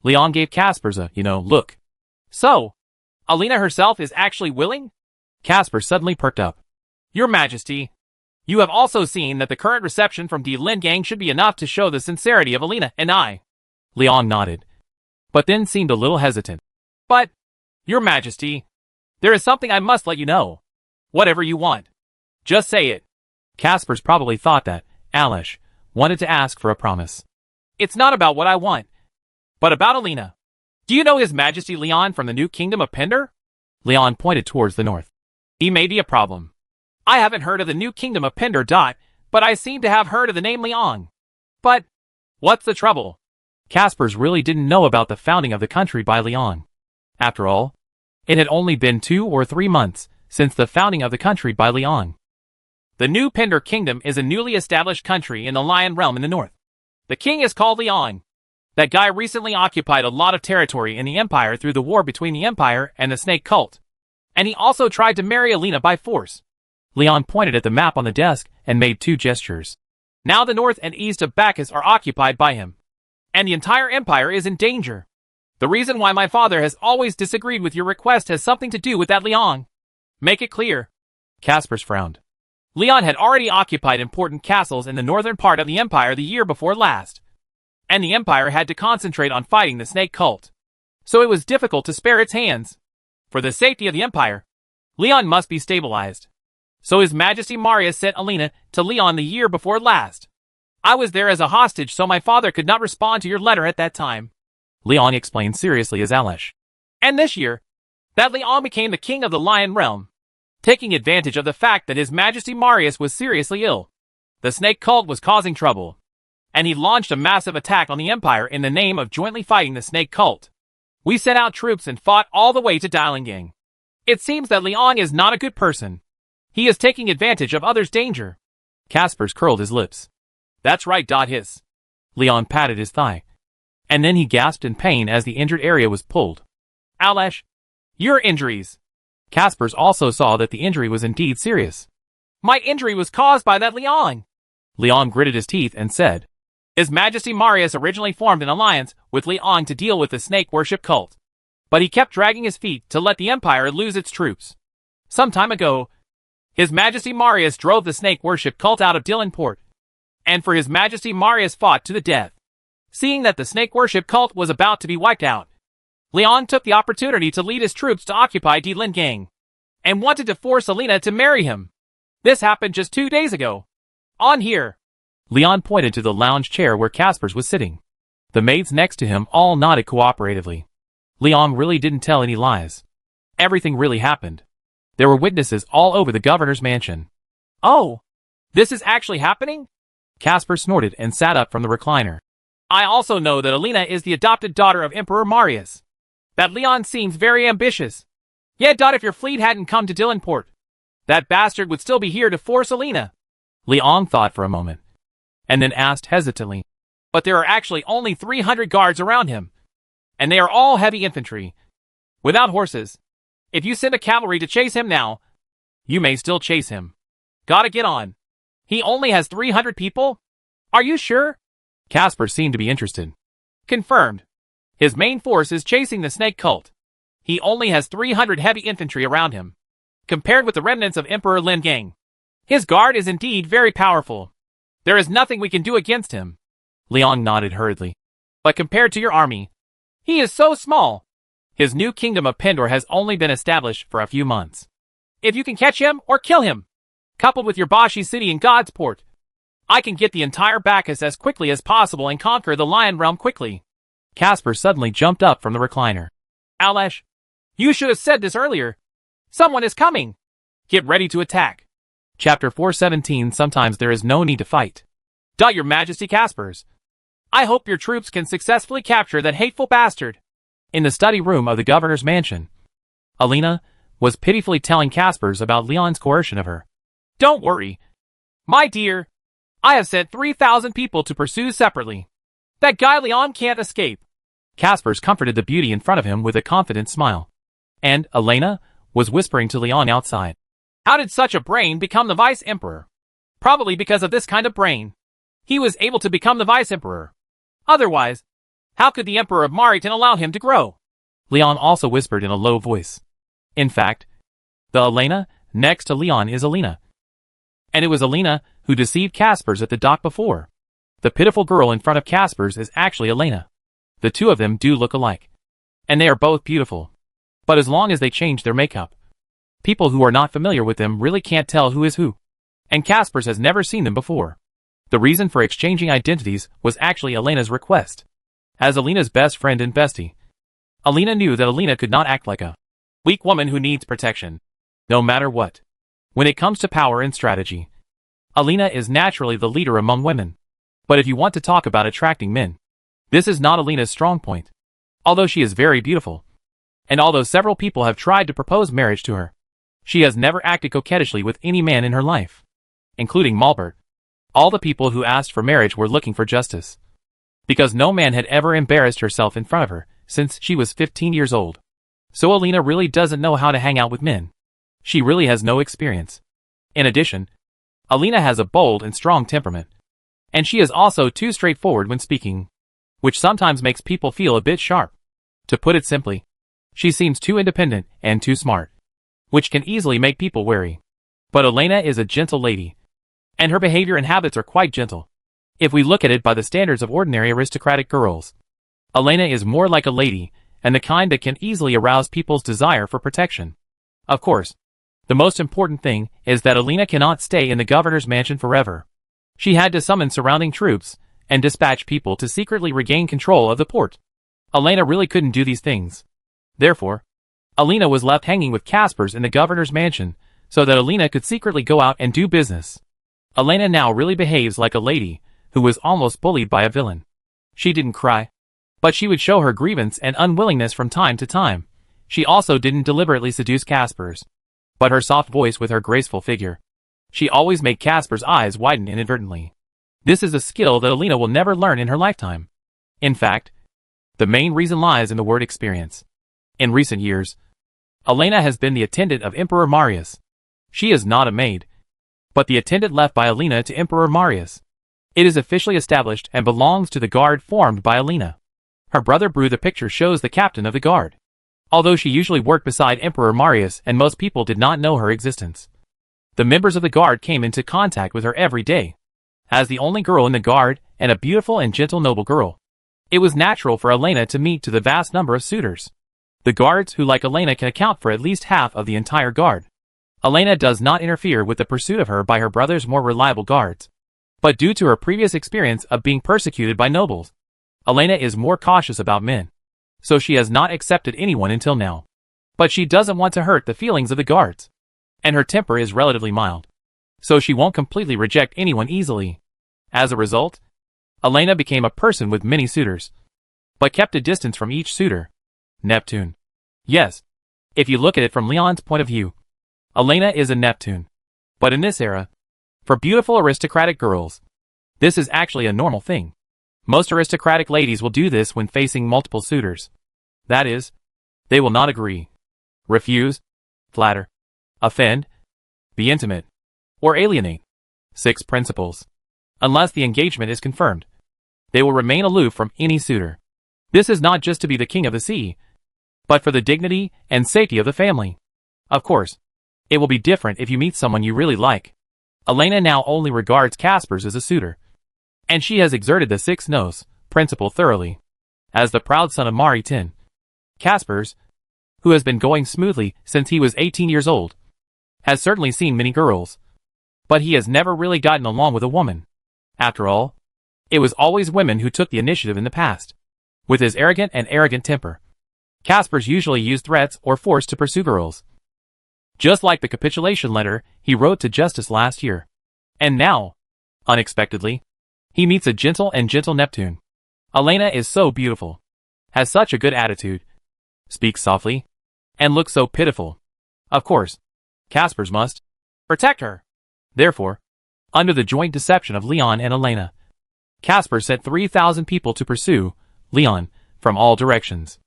Leon gave Caspers a, look. So, Alina herself is actually willing? Casper suddenly perked up. Your Majesty, you have also seen that the current reception from Di Lingang should be enough to show the sincerity of Alina and I. Leon nodded, but then seemed a little hesitant. But, Your Majesty, there is something I must let you know. Whatever you want, just say it. Caspers probably thought that Alesh wanted to ask for a promise. It's not about what I want, but about Alina. Do you know His Majesty Leon from the new kingdom of Pender? Leon pointed towards the north. He may be a problem. I haven't heard of the new kingdom of Pender. But I seem to have heard of the name Leon. But, what's the trouble? Caspers really didn't know about the founding of the country by Leon. After all, it had only been 2 or 3 months since the founding of the country by Leon. The new Pender kingdom is a newly established country in the Lion realm in the north. The king is called Leon. That guy recently occupied a lot of territory in the empire through the war between the empire and the snake cult. And he also tried to marry Alina by force. Leon pointed at the map on the desk and made 2 gestures. Now the north and east of Bacchus are occupied by him. And the entire empire is in danger. The reason why my father has always disagreed with your request has something to do with that Leon. Make it clear. Caspers frowned. Leon had already occupied important castles in the northern part of the empire the year before last, and the empire had to concentrate on fighting the snake cult. So it was difficult to spare its hands. For the safety of the empire, Leon must be stabilized. So His Majesty Marius sent Alina to Leon the year before last. I was there as a hostage, so my father could not respond to your letter at that time, Leon explained seriously as Alesh. And this year, that Leon became the king of the Lion Realm, taking advantage of the fact that His Majesty Marius was seriously ill. The snake cult was causing trouble, and he launched a massive attack on the empire in the name of jointly fighting the snake cult. We sent out troops and fought all the way to Dilingang. It seems that Leon is not a good person. He is taking advantage of others' danger. Caspers curled his lips. That's right. Hiss. Leon patted his thigh, and then he gasped in pain as the injured area was pulled. Alesh, your injuries. Caspers also saw that the injury was indeed serious. My injury was caused by that Leon. Leon gritted his teeth and said, His Majesty Marius originally formed an alliance with Leon to deal with the snake worship cult, but he kept dragging his feet to let the empire lose its troops. Some time ago, His Majesty Marius drove the snake worship cult out of Dylanport, and for His Majesty Marius fought to the death. Seeing that the snake worship cult was about to be wiped out, Leon took the opportunity to lead his troops to occupy Dilingang, and wanted to force Alina to marry him. This happened just 2 days ago. On here. Leon pointed to the lounge chair where Caspers was sitting. The maids next to him all nodded cooperatively. Leon really didn't tell any lies. Everything really happened. There were witnesses all over the governor's mansion. Oh, this is actually happening? Casper snorted and sat up from the recliner. I also know that Alina is the adopted daughter of Emperor Marius. That Leon seems very ambitious. Yet, if your fleet hadn't come to Dylanport, that bastard would still be here to force Alina. Leon thought for a moment, and then asked hesitantly, But there are actually only 300 guards around him, and they are all heavy infantry, without horses. If you send a cavalry to chase him now, you may still chase him. Gotta get on. He only has 300 people? Are you sure? Casper seemed to be interested. Confirmed. His main force is chasing the snake cult. He only has 300 heavy infantry around him, compared with the remnants of Emperor Lingang. His guard is indeed very powerful. There is nothing we can do against him. Leon nodded hurriedly. But compared to your army, he is so small. His new kingdom of Pendor has only been established for a few months. If you can catch him or kill him, coupled with your Bashi city in Godsport, I can get the entire Bacchus as quickly as possible and conquer the Lion Realm quickly. Casper suddenly jumped up from the recliner. Alesh, you should have said this earlier. Someone is coming. Get ready to attack. Chapter 417. Sometimes there is no need to fight. Your Majesty Caspers, I hope your troops can successfully capture that hateful bastard. In the study room of the governor's mansion, Alina was pitifully telling Caspers about Leon's coercion of her. Don't worry, my dear. I have sent 3,000 people to pursue separately. That guy Leon can't escape. Caspers comforted the beauty in front of him with a confident smile. And Elena was whispering to Leon outside. How did such a brain become the vice emperor? Probably because of this kind of brain. He was able to become the vice emperor. Otherwise, how could the emperor of Mariton allow him to grow? Leon also whispered in a low voice. In fact, the Elena next to Leon is Alina. And it was Alina who deceived Caspers at the dock before. The pitiful girl in front of Caspers is actually Elena. The two of them do look alike. And they are both beautiful. But as long as they change their makeup, people who are not familiar with them really can't tell who is who. And Caspers has never seen them before. The reason for exchanging identities was actually Elena's request. As Alina's best friend and bestie, Alina knew that Alina could not act like a weak woman who needs protection, no matter what. When it comes to power and strategy, Alina is naturally the leader among women. But if you want to talk about attracting men, this is not Alina's strong point. Although she is very beautiful, and although several people have tried to propose marriage to her, she has never acted coquettishly with any man in her life, including Malbert. All the people who asked for marriage were looking for justice, because no man had ever embarrassed herself in front of her since she was 15 years old. So Alina really doesn't know how to hang out with men. She really has no experience. In addition, Alina has a bold and strong temperament, and she is also too straightforward when speaking, which sometimes makes people feel a bit sharp. To put it simply, she seems too independent and too smart, which can easily make people wary. But Elena is a gentle lady, and her behavior and habits are quite gentle. If we look at it by the standards of ordinary aristocratic girls, Elena is more like a lady, and the kind that can easily arouse people's desire for protection. Of course, the most important thing is that Elena cannot stay in the governor's mansion forever. She had to summon surrounding troops and dispatch people to secretly regain control of the port. Elena really couldn't do these things. Therefore, Elena was left hanging with Caspers in the governor's mansion so that Elena could secretly go out and do business. Elena now really behaves like a lady who was almost bullied by a villain. She didn't cry, but she would show her grievance and unwillingness from time to time. She also didn't deliberately seduce Caspers, but her soft voice with her graceful figure. She always made Casper's eyes widen inadvertently. This is a skill that Elena will never learn in her lifetime. In fact, the main reason lies in the word experience. In recent years, Elena has been the attendant of Emperor Marius. She is not a maid, but the attendant left by Elena to Emperor Marius. It is officially established and belongs to the guard formed by Elena. Her brother Bru the picture shows the captain of the guard. Although she usually worked beside Emperor Marius and most people did not know her existence, the members of the guard came into contact with her every day. As the only girl in the guard and a beautiful and gentle noble girl, it was natural for Elena to meet to the vast number of suitors. The guards who like Elena can account for at least half of the entire guard. Elena does not interfere with the pursuit of her by her brother's more reliable guards. But due to her previous experience of being persecuted by nobles, Elena is more cautious about men. So she has not accepted anyone until now. But she doesn't want to hurt the feelings of the guards. And her temper is relatively mild. So she won't completely reject anyone easily. As a result, Elena became a person with many suitors, but kept a distance from each suitor. Neptune. Yes, if you look at it from Leon's point of view, Elena is a Neptune. But in this era, for beautiful aristocratic girls, this is actually a normal thing. Most aristocratic ladies will do this when facing multiple suitors. That is, they will not agree, refuse, flatter, offend, be intimate, or alienate. 6 principles. Unless the engagement is confirmed, they will remain aloof from any suitor. This is not just to be the king of the sea, but for the dignity and safety of the family. Of course, it will be different if you meet someone you really like. Elena now only regards Caspers as a suitor, and she has exerted the 6 no's principle thoroughly. As the proud son of Maritin, Caspers, who has been going smoothly since he was 18 years old, has certainly seen many girls, but he has never really gotten along with a woman. After all, it was always women who took the initiative in the past. With his arrogant temper, Caspers usually used threats or force to pursue girls. Just like the capitulation letter he wrote to Justice last year. And now, unexpectedly, he meets a gentle Neptune. Elena is so beautiful, has such a good attitude, speaks softly, and looks so pitiful. Of course, Caspers must protect her. Therefore, under the joint deception of Leon and Elena, Casper sent 3,000 people to pursue Leon from all directions,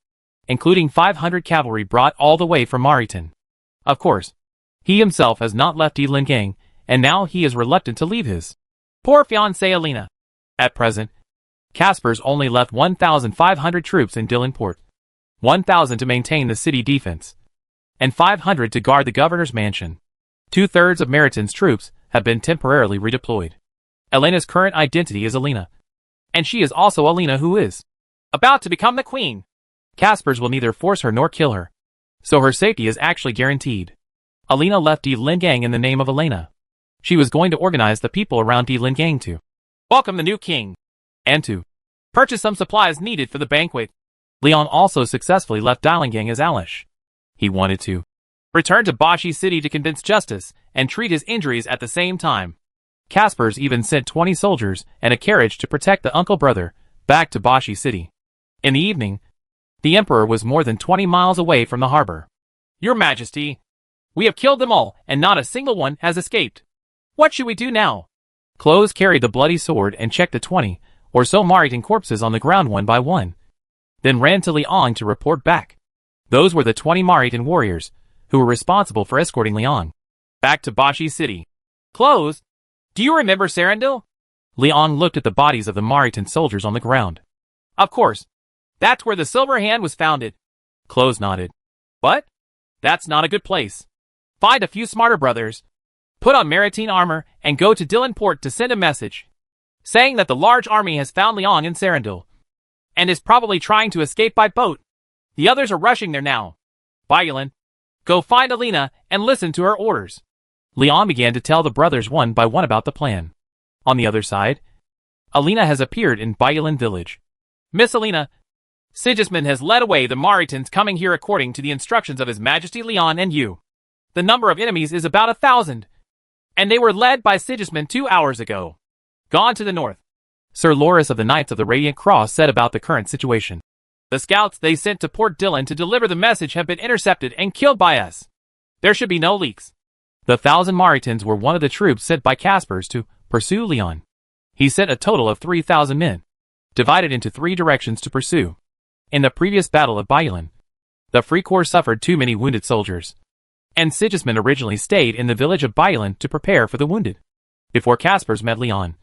including 500 cavalry brought all the way from Maritin. Of course, he himself has not left Dilingang, and now he is reluctant to leave his poor fiancée Elena. At present, Caspers only left 1,500 troops in Dilinport, 1,000 to maintain the city defense, and 500 to guard the governor's mansion. 2/3 of Maritin's troops have been temporarily redeployed. Elena's current identity is Elena, and she is also Elena who is about to become the queen. Caspers will neither force her nor kill her, so her safety is actually guaranteed. Elena left Dilingang in the name of Elena. She was going to organize the people around Dilingang to welcome the new king, and to purchase some supplies needed for the banquet. Leon also successfully left Dilingang as Alish. He wanted to return to Bashi City to convince justice and treat his injuries at the same time. Caspers even sent 20 soldiers and a carriage to protect the uncle brother back to Bashi City. In the evening, the emperor was more than 20 miles away from the harbor. Your Majesty, we have killed them all and not a single one has escaped. What should we do now? Close carried the bloody sword and checked the 20 or so Maritan corpses on the ground one by one, then ran to Liang to report back. Those were the 20 Maritan warriors who were responsible for escorting Liang back to Bashi City. Close? Do you remember Sarandil? Liang looked at the bodies of the Maritan soldiers on the ground. Of course. That's where the Silver Hand was founded. Close nodded. But that's not a good place. Find a few smarter brothers. Put on maritime armor and go to Dillon Port to send a message, saying that the large army has found Leon in Sarandil, and is probably trying to escape by boat. The others are rushing there now. Bayulin, go find Alina and listen to her orders. Leon began to tell the brothers one by one about the plan. On the other side, Alina has appeared in Bayulin village. Miss Alina, Sigismund has led away the Mauritans coming here according to the instructions of His Majesty Leon and you. The number of enemies is about 1,000, and they were led by Sigismund 2 hours ago. Gone to the north. Sir Loris of the Knights of the Radiant Cross said about the current situation. The scouts they sent to Port Dillon to deliver the message have been intercepted and killed by us. There should be no leaks. The 1,000 Mauritans were one of the troops sent by Caspars to pursue Leon. He sent a total of 3,000 men, divided into 3 directions to pursue. In the previous battle of Bayulin, the Free Corps suffered too many wounded soldiers, and Sigismund originally stayed in the village of Bayulin to prepare for the wounded. Before Caspars met Leon,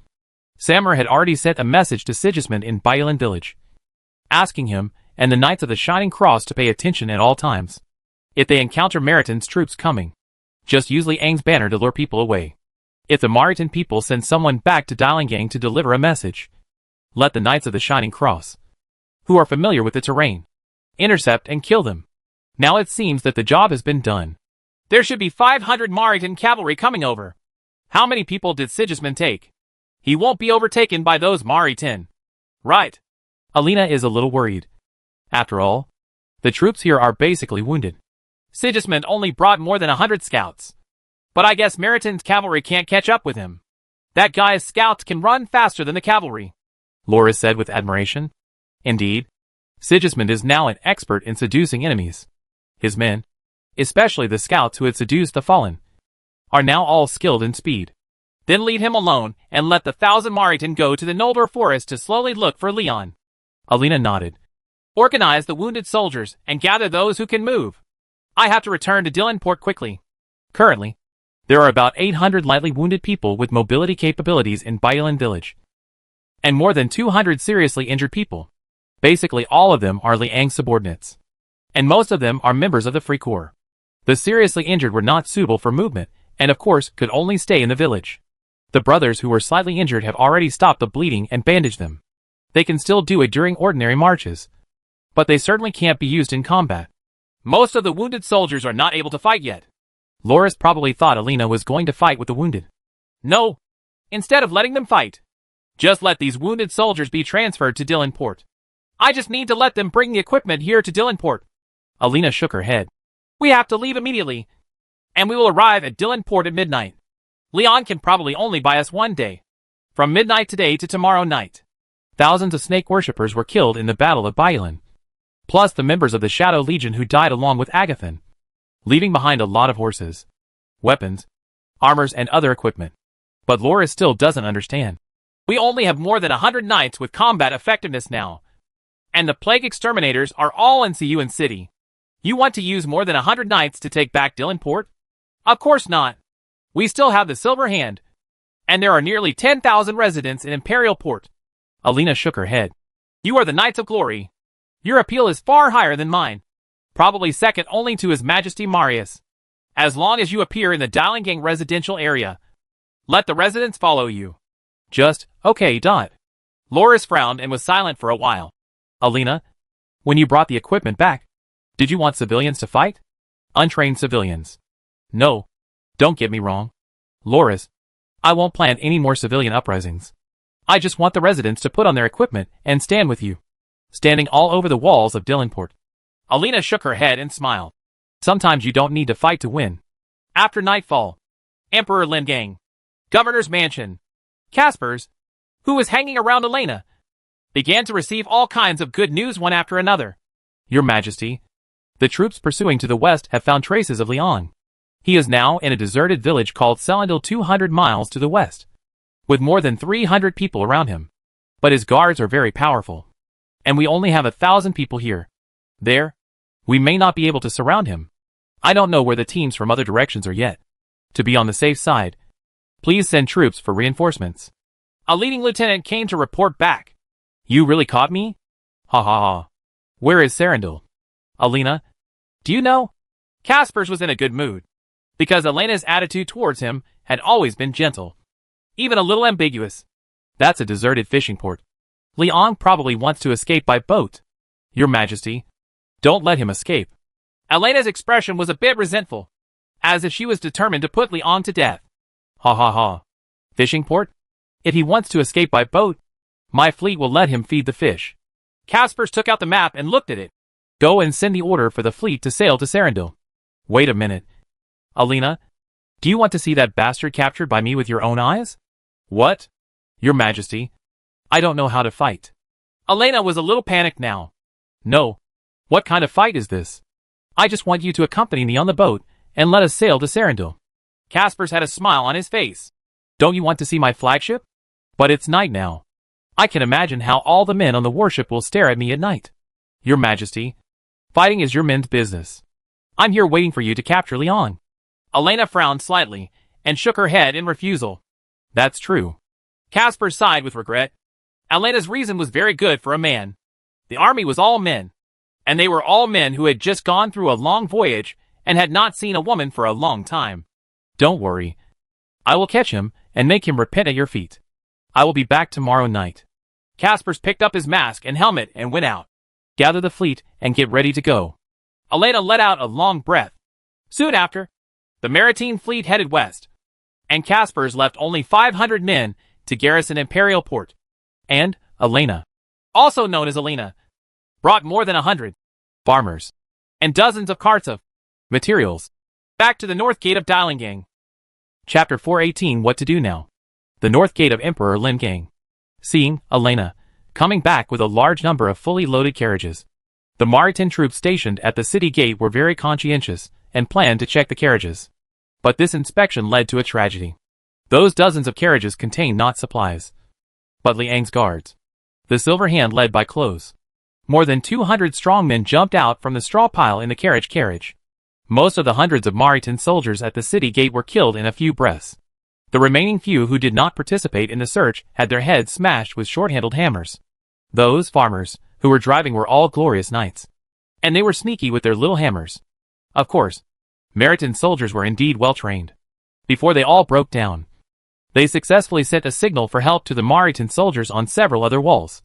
Samur had already sent a message to Sigismund in Bayulin village, asking him and the Knights of the Shining Cross to pay attention at all times. If they encounter Maritan's troops coming, just use Liang's banner to lure people away. If the Maritan people send someone back to Dilangang to deliver a message, let the Knights of the Shining Cross, who are familiar with the terrain, intercept and kill them. Now it seems that the job has been done. There should be 500 Maritan cavalry coming over. How many people did Sigismund take? He won't be overtaken by those Maritan. Right. Alina is a little worried. After all, the troops here are basically wounded. Sigismund only brought more than 100 scouts. But I guess Maritan's cavalry can't catch up with him. That guy's scouts can run faster than the cavalry, Loris said with admiration. Indeed, Sigismund is now an expert in seducing enemies. His men, especially the scouts who had seduced the fallen, are now all skilled in speed. Then leave him alone and let the 1,000 Maritan go to the Noldor forest to slowly look for Leon. Alina nodded. Organize the wounded soldiers and gather those who can move. I have to return to Dillon Port quickly. Currently, there are about 800 lightly wounded people with mobility capabilities in Bayulin village, and more than 200 seriously injured people. Basically all of them are Liang's subordinates, and most of them are members of the Free Corps. The seriously injured were not suitable for movement, and of course could only stay in the village. The brothers who were slightly injured have already stopped the bleeding and bandaged them. They can still do it during ordinary marches, but they certainly can't be used in combat. Most of the wounded soldiers are not able to fight yet. Loris probably thought Alina was going to fight with the wounded. No. Instead of letting them fight, just let these wounded soldiers be transferred to Dillon Port. I just need to let them bring the equipment here to Dillon Port. Alina shook her head. We have to leave immediately, and we will arrive at Dillon Port at midnight. Leon can probably only buy us 1 day, from midnight today to tomorrow night. Thousands of snake worshippers were killed in the Battle of Bayulin, plus the members of the Shadow Legion who died along with Agathan, leaving behind a lot of horses, weapons, armors and other equipment. But Loris still doesn't understand. We only have more than 100 knights with combat effectiveness now, and the plague exterminators are all in Siyuan City. You want to use more than 100 knights to take back Dillon Port? Of course not. We still have the Silver Hand, and there are nearly 10,000 residents in Imperial Port. Alina shook her head. You are the Knights of Glory. Your appeal is far higher than mine, probably second only to His Majesty Marius. As long as you appear in the Dilangang residential area, let the residents follow you. Just, okay. Loris frowned and was silent for a while. Alina, when you brought the equipment back, did you want civilians to fight? Untrained civilians? No. Don't get me wrong, Loris. I won't plan any more civilian uprisings. I just want the residents to put on their equipment and stand with you, standing all over the walls of Dillon Port. Alina shook her head and smiled. Sometimes you don't need to fight to win. After nightfall, Emperor Lingang, Governor's Mansion, Caspars, who was hanging around Elena, began to receive all kinds of good news one after another. Your Majesty, the troops pursuing to the west have found traces of Leon. He is now in a deserted village called Selindil 200 miles to the west, with more than 300 people around him. But his guards are very powerful, and we only have 1,000 people here. There, we may not be able to surround him. I don't know where the teams from other directions are yet. To be on the safe side, please send troops for reinforcements. A leading lieutenant came to report back. You really caught me? Ha ha ha. Where is Sarandil? Alina, do you know? Caspars was in a good mood, because Elena's attitude towards him had always been gentle, even a little ambiguous. That's a deserted fishing port. Liang probably wants to escape by boat. Your Majesty, don't let him escape. Elena's expression was a bit resentful, as if she was determined to put Liang to death. Ha ha ha. Fishing port? If he wants to escape by boat, my fleet will let him feed the fish. Caspers took out the map and looked at it. Go and send the order for the fleet to sail to Sarandil. Wait a minute. Alina, do you want to see that bastard captured by me with your own eyes? What? Your Majesty, I don't know how to fight. Elena was a little panicked now. No. What kind of fight is this? I just want you to accompany me on the boat and let us sail to Sarandil. Caspers had a smile on his face. Don't you want to see my flagship? But it's night now. I can imagine how all the men on the warship will stare at me at night. Your Majesty, fighting is your men's business. I'm here waiting for you to capture Liang. Elena frowned slightly and shook her head in refusal. That's true. Caspar sighed with regret. Elena's reason was very good for a man. The army was all men, and they were all men who had just gone through a long voyage and had not seen a woman for a long time. Don't worry. I will catch him and make him repent at your feet. I will be back tomorrow night. Caspers picked up his mask and helmet and went out. Gather the fleet and get ready to go. Elena let out a long breath. Soon after, the maritime fleet headed west, and Caspers left only 500 men to garrison Imperial Port. And Elena, also known as Elena, brought more than 100 farmers and dozens of carts of materials back to the north gate of Dilingang. Chapter 418. What to do now? The north gate of Emperor Lingang. Seeing Elena coming back with a large number of fully loaded carriages, the Maritan troops stationed at the city gate were very conscientious and planned to check the carriages. But this inspection led to a tragedy. Those dozens of carriages contained not supplies, but Liang's guards. The Silver Hand led by Close. More than 200 strong men jumped out from the straw pile in the carriage. Most of the hundreds of Maritan soldiers at the city gate were killed in a few breaths. The remaining few who did not participate in the search had their heads smashed with short-handled hammers. Those farmers who were driving were all glorious knights, and they were sneaky with their little hammers. Of course, Maritan soldiers were indeed well trained. Before they all broke down, they successfully sent a signal for help to the Maritan soldiers on several other walls.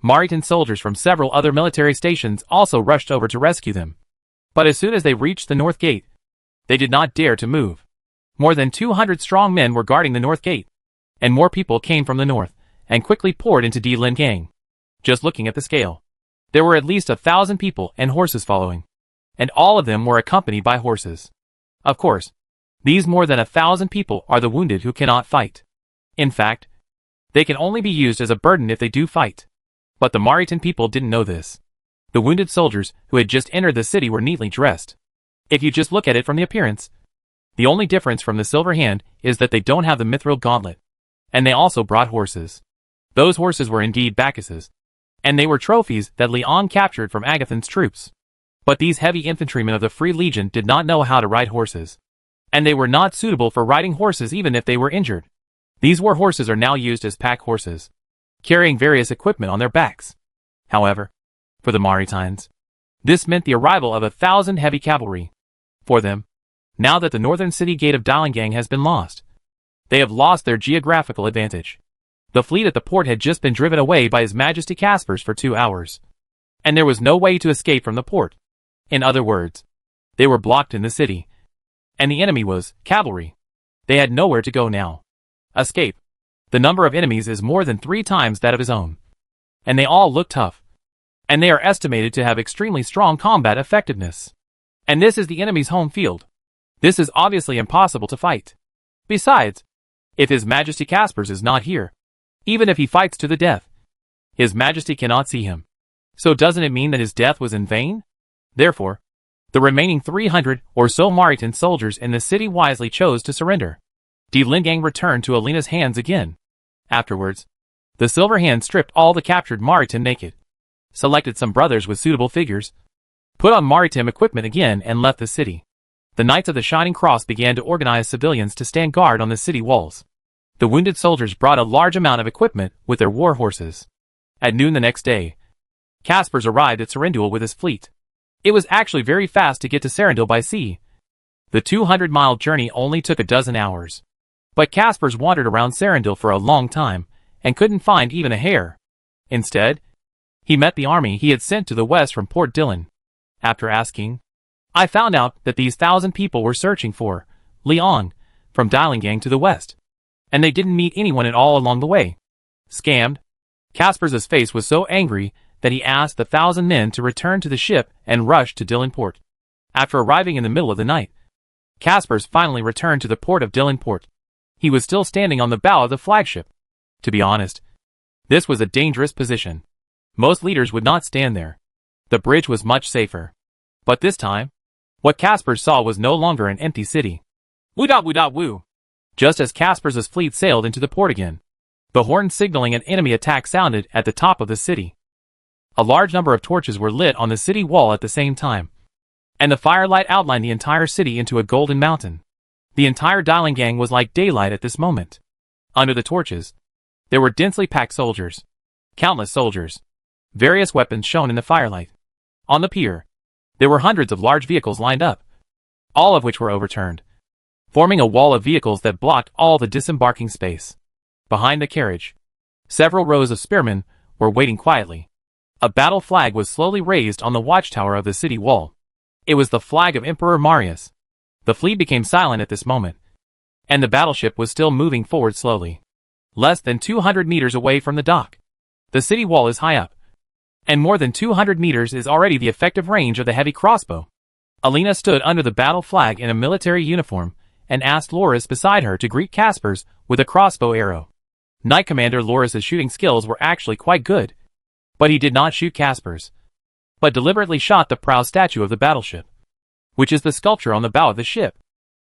Maritan soldiers from several other military stations also rushed over to rescue them. But as soon as they reached the north gate, they did not dare to move. More than 200 strong men were guarding the north gate, and more people came from the north and quickly poured into Dilingang. Just looking at the scale, there were at least 1,000 people and horses following, and all of them were accompanied by horses. Of course, these more than 1,000 people are the wounded who cannot fight. In fact, they can only be used as a burden if they do fight. But the Maritan people didn't know this. The wounded soldiers who had just entered the city were neatly dressed. If you just look at it from the appearance, the only difference from the Silver Hand is that they don't have the mithril gauntlet. And they also brought horses. Those horses were indeed Bacchus's, and they were trophies that Liang captured from Agathon's troops. But these heavy infantrymen of the Free Legion did not know how to ride horses, and they were not suitable for riding horses even if they were injured. These war horses are now used as pack horses, carrying various equipment on their backs. However, for the Maritines, this meant the arrival of 1,000 heavy cavalry. For them, now that the northern city gate of Dilingang has been lost, they have lost their geographical advantage. The fleet at the port had just been driven away by His Majesty Caspers for 2 hours, and there was no way to escape from the port. In other words, they were blocked in the city, and the enemy was cavalry. They had nowhere to go now. Escape. The number of enemies is more than 3 times that of his own, and they all look tough, and they are estimated to have extremely strong combat effectiveness. And this is the enemy's home field. This is obviously impossible to fight. Besides, if His Majesty Caspers is not here, even if he fights to the death, His Majesty cannot see him. So doesn't it mean that his death was in vain? Therefore, the remaining 300 or so Maritan soldiers in the city wisely chose to surrender. Dilingang returned to Alina's hands again. Afterwards, the Silver Hand stripped all the captured Maritan naked, selected some brothers with suitable figures, put on Maritim equipment again and left the city. The Knights of the Shining Cross began to organize civilians to stand guard on the city walls. The wounded soldiers brought a large amount of equipment with their war horses. At noon the next day, Caspers arrived at Sarandil with his fleet. It was actually very fast to get to Sarandil by sea. The 200-mile journey only took a dozen hours. But Caspers wandered around Sarandil for a long time, and couldn't find even a hare. Instead, he met the army he had sent to the west from Port Dillon. After asking, I found out that these 1,000 people were searching for Leon from Dylingang to the west, and they didn't meet anyone at all along the way. Scammed, Caspers' face was so angry that he asked the 1,000 men to return to the ship and rush to Dillon Port. After arriving in the middle of the night, Caspers finally returned to the port of Dillon Port. He was still standing on the bow of the flagship. To be honest, this was a dangerous position. Most leaders would not stand there. The bridge was much safer. But this time, what Caspers saw was no longer an empty city. Woo-da-woo-da-woo. Just as Caspers' fleet sailed into the port again, the horn signaling an enemy attack sounded at the top of the city. A large number of torches were lit on the city wall at the same time, and the firelight outlined the entire city into a golden mountain. The entire Dylingang was like daylight at this moment. Under the torches, there were densely packed soldiers. Countless soldiers. Various weapons shone in the firelight. On the pier, there were hundreds of large vehicles lined up, all of which were overturned, forming a wall of vehicles that blocked all the disembarking space. Behind the carriage, several rows of spearmen were waiting quietly. A battle flag was slowly raised on the watchtower of the city wall. It was the flag of Emperor Marius. The fleet became silent at this moment, and the battleship was still moving forward slowly. Less than 200 meters away from the dock. The city wall is high up, and more than 200 meters is already the effective range of the heavy crossbow. Alina stood under the battle flag in a military uniform and asked Loris beside her to greet Caspers with a crossbow arrow. Knight Commander Loris's shooting skills were actually quite good, but he did not shoot Caspers, but deliberately shot the prow statue of the battleship, which is the sculpture on the bow of the ship.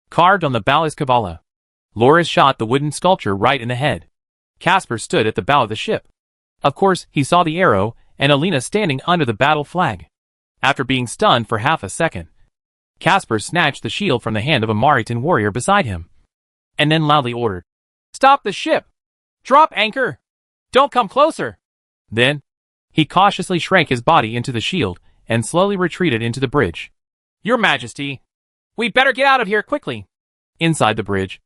Carved on the bow is Kabbalah. Loris shot the wooden sculpture right in the head. Caspers stood at the bow of the ship. Of course, he saw the arrow and Alina standing under the battle flag. After being stunned for half a second, Caspers snatched the shield from the hand of a Maritan warrior beside him, and then loudly ordered, "Stop the ship! Drop anchor! Don't come closer!" Then, he cautiously shrank his body into the shield and slowly retreated into the bridge. "Your Majesty, we'd better get out of here quickly." Inside the bridge,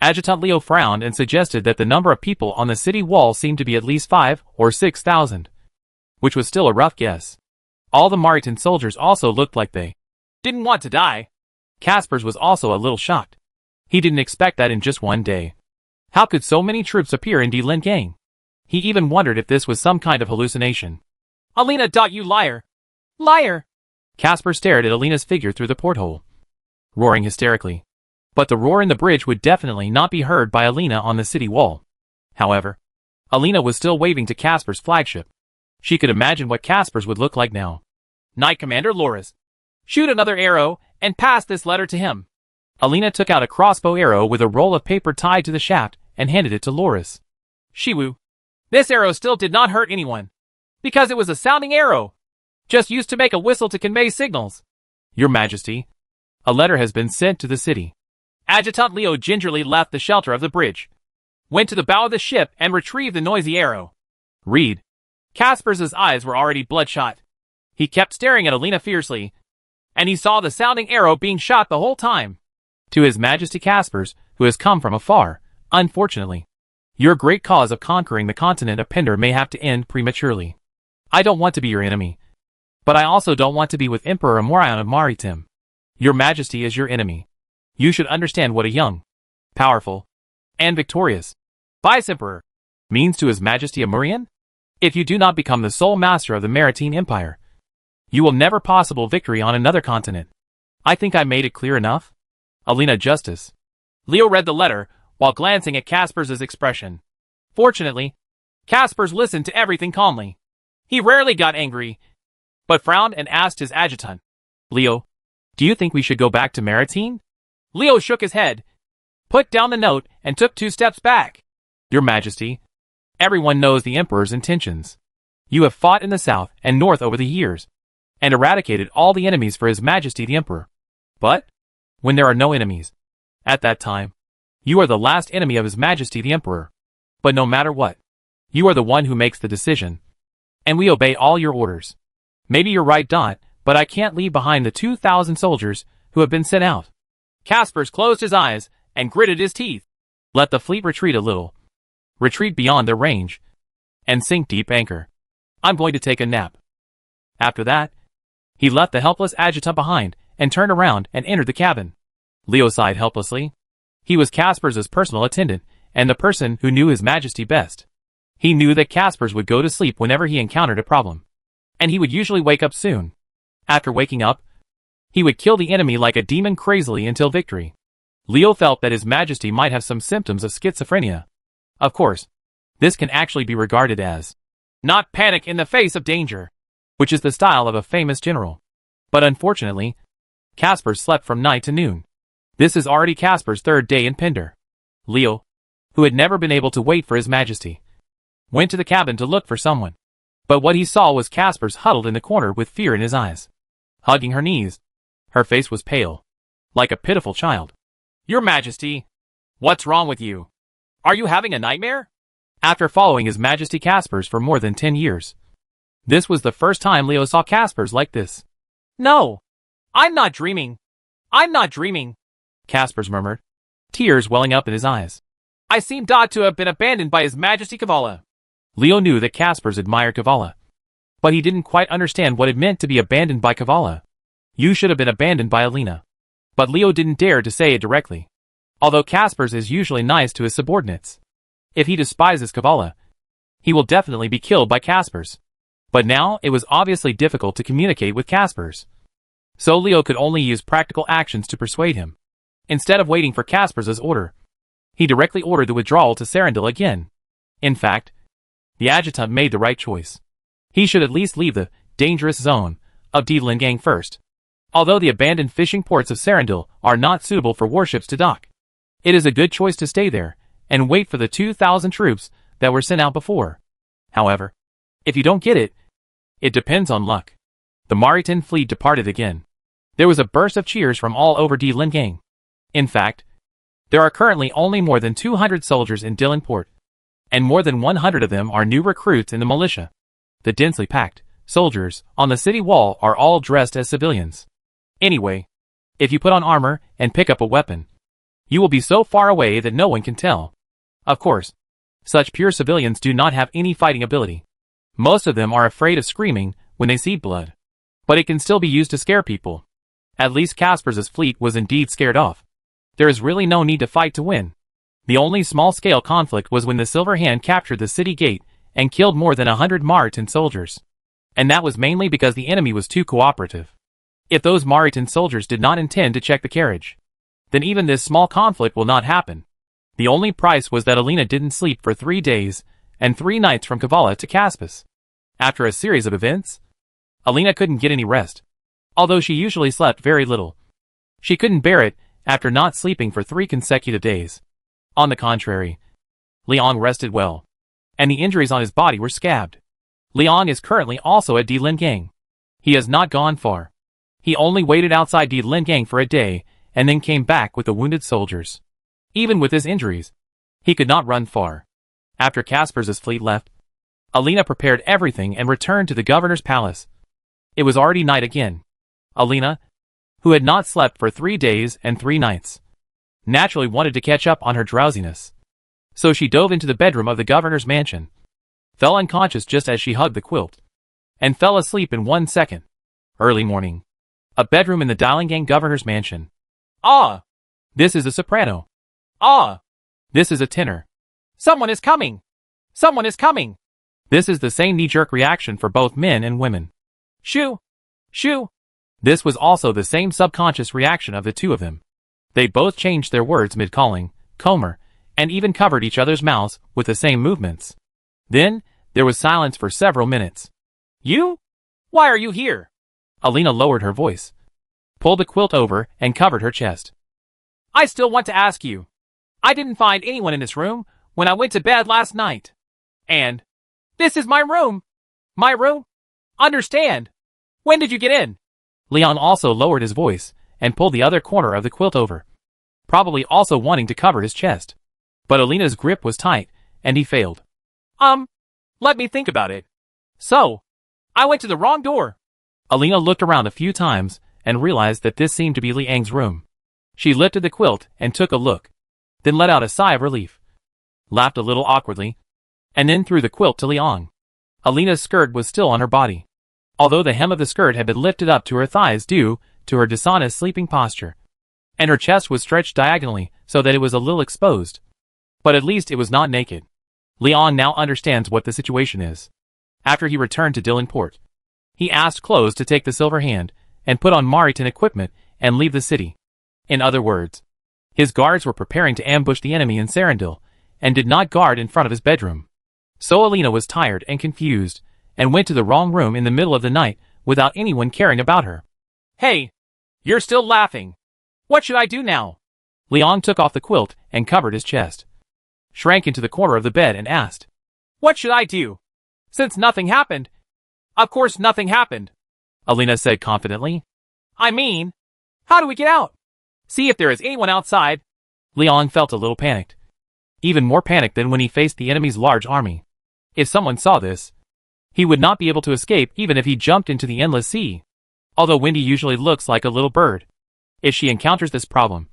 Adjutant Leo frowned and suggested that the number of people on the city wall seemed to be at least 5,000 or 6,000, which was still a rough guess. All the Maritan soldiers also looked like they didn't want to die. Caspers was also a little shocked. He didn't expect that in just one day. How could so many troops appear in Dylingang? He even wondered if this was some kind of hallucination. "Alina, you liar! Liar!" Caspar stared at Alina's figure through the porthole, roaring hysterically. But the roar in the bridge would definitely not be heard by Alina on the city wall. However, Alina was still waving to Caspers' flagship. She could imagine what Caspers would look like now. "Knight Commander Loris, shoot another arrow and pass this letter to him." Alina took out a crossbow arrow with a roll of paper tied to the shaft and handed it to Loris. "Shiwu, this arrow still did not hurt anyone, because it was a sounding arrow, just used to make a whistle to convey signals." "Your Majesty, a letter has been sent to the city." Adjutant Leo gingerly left the shelter of the bridge, went to the bow of the ship and retrieved the noisy arrow. "Read." Caspers' eyes were already bloodshot. He kept staring at Alina fiercely, and he saw the sounding arrow being shot the whole time. "To His Majesty Caspers, who has come from afar, unfortunately, your great cause of conquering the continent of Pender may have to end prematurely. I don't want to be your enemy, but I also don't want to be with Emperor Amorion of Maritim. Your Majesty is your enemy. You should understand what a young, powerful, and victorious vice-emperor means to His Majesty Amorion. If you do not become the sole master of the Maritime Empire, you will never possible victory on another continent. I think I made it clear enough." Alina Justice. Leo read the letter while glancing at Caspers' expression. Fortunately, Caspers listened to everything calmly. He rarely got angry, but frowned and asked his adjutant, "Leo, do you think we should go back to Maritime?" Leo shook his head, put down the note, and took 2 steps back. "Your Majesty, everyone knows the Emperor's intentions. You have fought in the south and north over the years, and eradicated all the enemies for His Majesty the Emperor. But, when there are no enemies, at that time, you are the last enemy of His Majesty the Emperor. But no matter what, you are the one who makes the decision, and we obey all your orders. Maybe you're right, but I can't leave behind the 2,000 soldiers who have been sent out." Caspers closed his eyes and gritted his teeth. Let the fleet retreat a little. Retreat beyond their range. And sink deep anchor. I'm going to take a nap. After that, he left the helpless adjutant behind and turned around and entered the cabin. Leo sighed helplessly. He was Casper's personal attendant and the person who knew His Majesty best. He knew that Casper's would go to sleep whenever he encountered a problem. And he would usually wake up soon. After waking up, he would kill the enemy like a demon crazily until victory. Leo felt that His Majesty might have some symptoms of schizophrenia. Of course, this can actually be regarded as not panic in the face of danger, which is the style of a famous general. But unfortunately, Casper slept from night to noon. This is already Casper's third day in Pender. Leo, who had never been able to wait for His Majesty, went to the cabin to look for someone. But what he saw was Casper's huddled in the corner with fear in his eyes, hugging her knees. Her face was pale, like a pitiful child. Your Majesty, what's wrong with you? Are you having a nightmare? After following His Majesty Casper's for more than 10 years, this was the first time Leo saw Casper's like this. No, I'm not dreaming. I'm not dreaming, Casper's murmured, tears welling up in his eyes. I seem to have been abandoned by His Majesty Kavala. Leo knew that Casper's admired Kavala, but he didn't quite understand what it meant to be abandoned by Kavala. You should have been abandoned by Alina. But Leo didn't dare to say it directly, although Casper's is usually nice to his subordinates. If he despises Kavala, he will definitely be killed by Casper's. But now it was obviously difficult to communicate with Casper's. So Leo could only use practical actions to persuade him. Instead of waiting for Casper's order, he directly ordered the withdrawal to Sarandil again. In fact, the adjutant made the right choice. He should at least leave the dangerous zone of Dilangang first. Although the abandoned fishing ports of Sarandil are not suitable for warships to dock, it is a good choice to stay there and wait for the 2,000 troops that were sent out before. However, if you don't get it, it depends on luck. The Maritan fleet departed again. There was a burst of cheers from all over Dilangang. In fact, there are currently only more than 200 soldiers in Dilanport, and more than 100 of them are new recruits in the militia. The densely packed soldiers on the city wall are all dressed as civilians. Anyway, if you put on armor and pick up a weapon, you will be so far away that no one can tell. Of course, such pure civilians do not have any fighting ability. Most of them are afraid of screaming when they see blood. But it can still be used to scare people. At least Casper's fleet was indeed scared off. There is really no need to fight to win. The only small-scale conflict was when the Silver Hand captured the city gate and killed more than 100 Maritan soldiers. And that was mainly because the enemy was too cooperative. If those Maritan soldiers did not intend to check the carriage, then even this small conflict will not happen. The only price was that Alina didn't sleep for 3 days and 3 nights from Kavala to Caspis. After a series of events, Alina couldn't get any rest. Although she usually slept very little, she couldn't bear it after not sleeping for 3 consecutive days. On the contrary, Liang rested well, and the injuries on his body were scabbed. Liang is currently also at Dilangang. He has not gone far. He only waited outside Dilangang for a day, and then came back with the wounded soldiers. Even with his injuries, he could not run far. After Casper's fleet left, Alina prepared everything and returned to the governor's palace. It was already night again. Alina, who had not slept for 3 days and 3 nights, naturally wanted to catch up on her drowsiness. So she dove into the bedroom of the governor's mansion, fell unconscious just as she hugged the quilt, and fell asleep in 1 second. Early morning. A bedroom in the Dilangang governor's mansion. Ah! This is a soprano. Ah! This is a tenor. Someone is coming! Someone is coming! This is the same knee-jerk reaction for both men and women. Shoo! Shoo! This was also the same subconscious reaction of the two of them. They both changed their words mid-calling, Comer, and even covered each other's mouths with the same movements. Then, there was silence for several minutes. You? Why are you here? Alina lowered her voice, pulled the quilt over, and covered her chest. I still want to ask you. I didn't find anyone in this room when I went to bed last night. And this is my room. My room? Understand. When did you get in? Leon also lowered his voice and pulled the other corner of the quilt over, probably also wanting to cover his chest. But Alina's grip was tight, and he failed. Let me think about it. So, I went to the wrong door. Alina looked around a few times and realized that this seemed to be Liang's room. She lifted the quilt and took a look. then let out a sigh of relief, laughed a little awkwardly, and then threw the quilt to Liang. Alina's skirt was still on her body, although the hem of the skirt had been lifted up to her thighs due to her dishonest sleeping posture, and her chest was stretched diagonally so that it was a little exposed. But at least it was not naked. Liang now understands what the situation is. After he returned to Dylanport, he asked Close to take the silver hand and put on Maritan equipment and leave the city. In other words, his guards were preparing to ambush the enemy in Sarandil and did not guard in front of his bedroom. So Alina was tired and confused and went to the wrong room in the middle of the night without anyone caring about her. Hey, you're still laughing. What should I do now? Liang took off the quilt and covered his chest, shrank into the corner of the bed and asked, What should I do? Since nothing happened. Of course nothing happened, Alina said confidently. I mean, how do we get out? See if there is anyone outside. Liang felt a little panicked. Even more panicked than when he faced the enemy's large army. If someone saw this, he would not be able to escape even if he jumped into the endless sea. Although Wendy usually looks like a little bird, if she encounters this problem,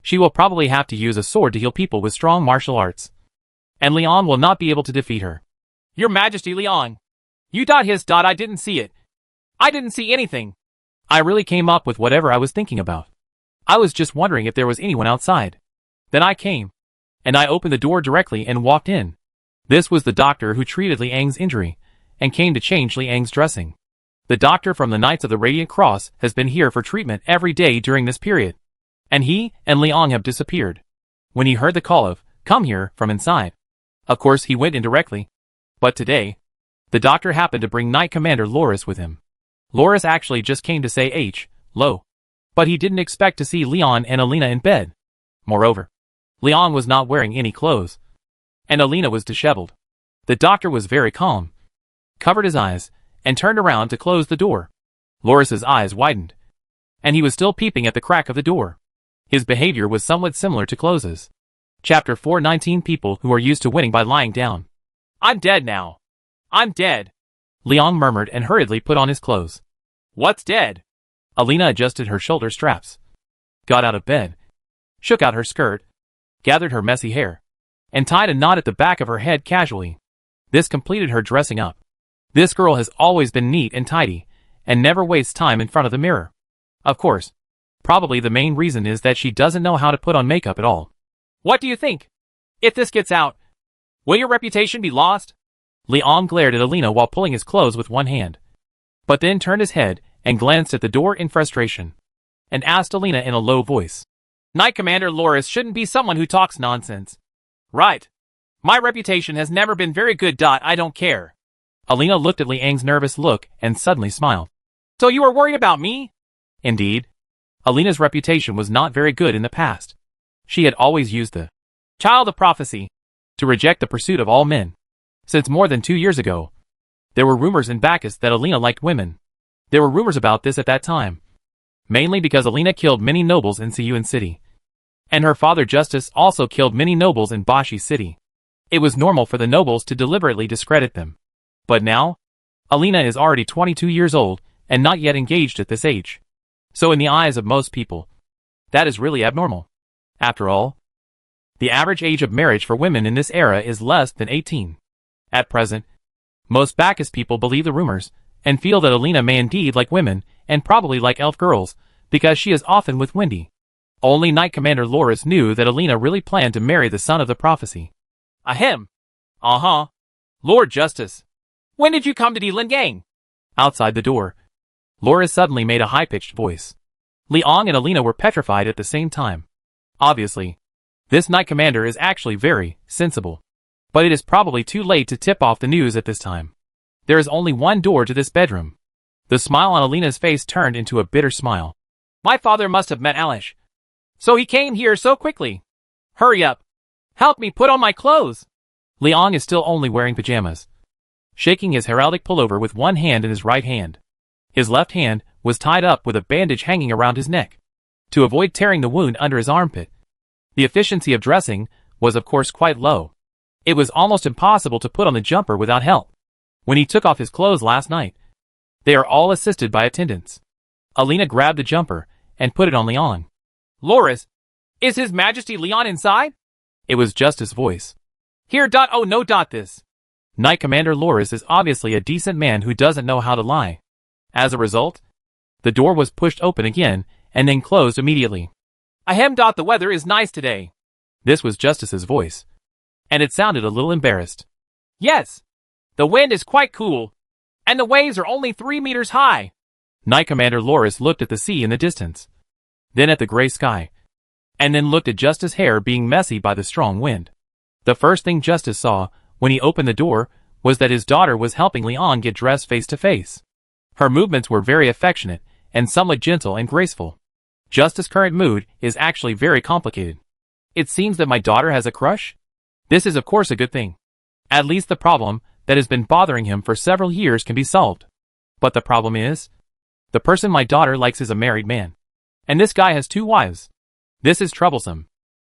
she will probably have to use a sword to heal people with strong martial arts. And Liang will not be able to defeat her. Your Majesty, Liang. I didn't see it. I didn't see anything. I really came up with whatever I was thinking about. I was just wondering if there was anyone outside. Then I came, and I opened the door directly and walked in. This was the doctor who treated Liang's injury, and came to change Liang's dressing. The doctor from the Knights of the Radiant Cross has been here for treatment every day during this period. And he and Liang have disappeared. When he heard the call of, "Come here," from inside, of course he went in directly. But today, the doctor happened to bring Knight Commander Loris with him. Loris actually just came to say hello. But he didn't expect to see Liang and Alina in bed. Moreover, Liang was not wearing any clothes, and Alina was disheveled. The doctor was very calm, covered his eyes, and turned around to close the door. Loris's eyes widened, and he was still peeping at the crack of the door. His behavior was somewhat similar to Close's. Chapter 419. People who are used to winning by lying down. I'm dead now. I'm dead, Liang murmured and hurriedly put on his clothes. What's dead? Alina adjusted her shoulder straps, got out of bed, shook out her skirt, gathered her messy hair, and tied a knot at the back of her head casually. This completed her dressing up. This girl has always been neat and tidy, and never wastes time in front of the mirror. Of course, probably the main reason is that she doesn't know how to put on makeup at all. What do you think? If this gets out, will your reputation be lost? Liang glared at Alina while pulling his clothes with one hand, but then turned his head and glanced at the door in frustration, and asked Alina in a low voice. Knight Commander Loris shouldn't be someone who talks nonsense. Right. My reputation has never been very good. I don't care. Alina looked at Liang's nervous look and suddenly smiled. So you are worried about me? Indeed. Alina's reputation was not very good in the past. She had always used the child of prophecy to reject the pursuit of all men. Since more than 2 years ago, there were rumors in Bacchus that Alina liked women. There were rumors about this at that time, mainly because Alina killed many nobles in Siyuan City, and her father Justice also killed many nobles in Bashi City. It was normal for the nobles to deliberately discredit them. But now, Alina is already 22 years old and not yet engaged at this age. So in the eyes of most people, that is really abnormal. After all, the average age of marriage for women in this era is less than 18. At present, most Bacchus people believe the rumors and feel that Alina may indeed like women and probably like elf girls because she is often with Wendy. Only Knight Commander Loris knew that Alina really planned to marry the son of the prophecy. Ahem. Uh-huh. Lord Justice. When did you come to Dylan? Outside the door, Loris suddenly made a high-pitched voice. Liang and Alina were petrified at the same time. Obviously, this Knight Commander is actually very sensible. But it is probably too late to tip off the news at this time. There is only one door to this bedroom. The smile on Alina's face turned into a bitter smile. My father must have met Alish. So he came here so quickly. Hurry up. Help me put on my clothes. Liang is still only wearing pajamas, shaking his heraldic pullover with one hand in his right hand. His left hand was tied up with a bandage hanging around his neck, to avoid tearing the wound under his armpit. The efficiency of dressing was of course quite low. It was almost impossible to put on the jumper without help. When he took off his clothes last night, they are all assisted by attendants. Alina grabbed the jumper and put it on Liang. Loris, is His Majesty Liang inside? It was Justice's voice. Here. Oh no. This. Knight Commander Loris is obviously a decent man who doesn't know how to lie. As a result, the door was pushed open again and then closed immediately. Ahem. The weather is nice today. This was Justice's voice, and it sounded a little embarrassed. Yes. The wind is quite cool, and the waves are only 3 meters high. Knight Commander Loris looked at the sea in the distance, then at the gray sky, and then looked at Justice's hair being messy by the strong wind. The first thing Justice saw when he opened the door was that his daughter was helping Leon get dressed face to face. Her movements were very affectionate and somewhat gentle and graceful. Justice's current mood is actually very complicated. It seems that my daughter has a crush? This is of course a good thing. At least the problem that has been bothering him for several years can be solved. But the problem is, the person my daughter likes is a married man. And this guy has 2 wives. This is troublesome.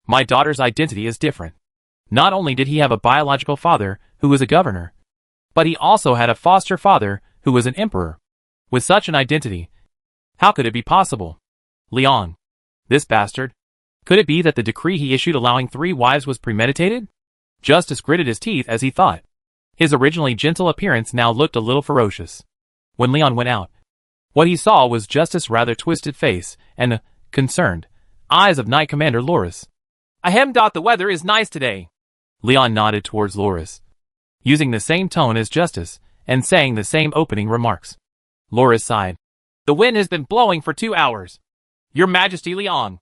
My daughter's identity is different. Not only did he have a biological father who was a governor, but he also had a foster father who was an emperor. With such an identity, how could it be possible? Leon. This bastard. Could it be that the decree he issued allowing 3 wives was premeditated? Justice gritted his teeth as he thought. His originally gentle appearance now looked a little ferocious. When Leon went out, what he saw was Justice's rather twisted face and concerned eyes of Knight Commander Loris. Ahem. The weather is nice today. Leon nodded towards Loris, using the same tone as Justice and saying the same opening remarks. Loris sighed. The wind has been blowing for 2 hours. Your Majesty, Leon.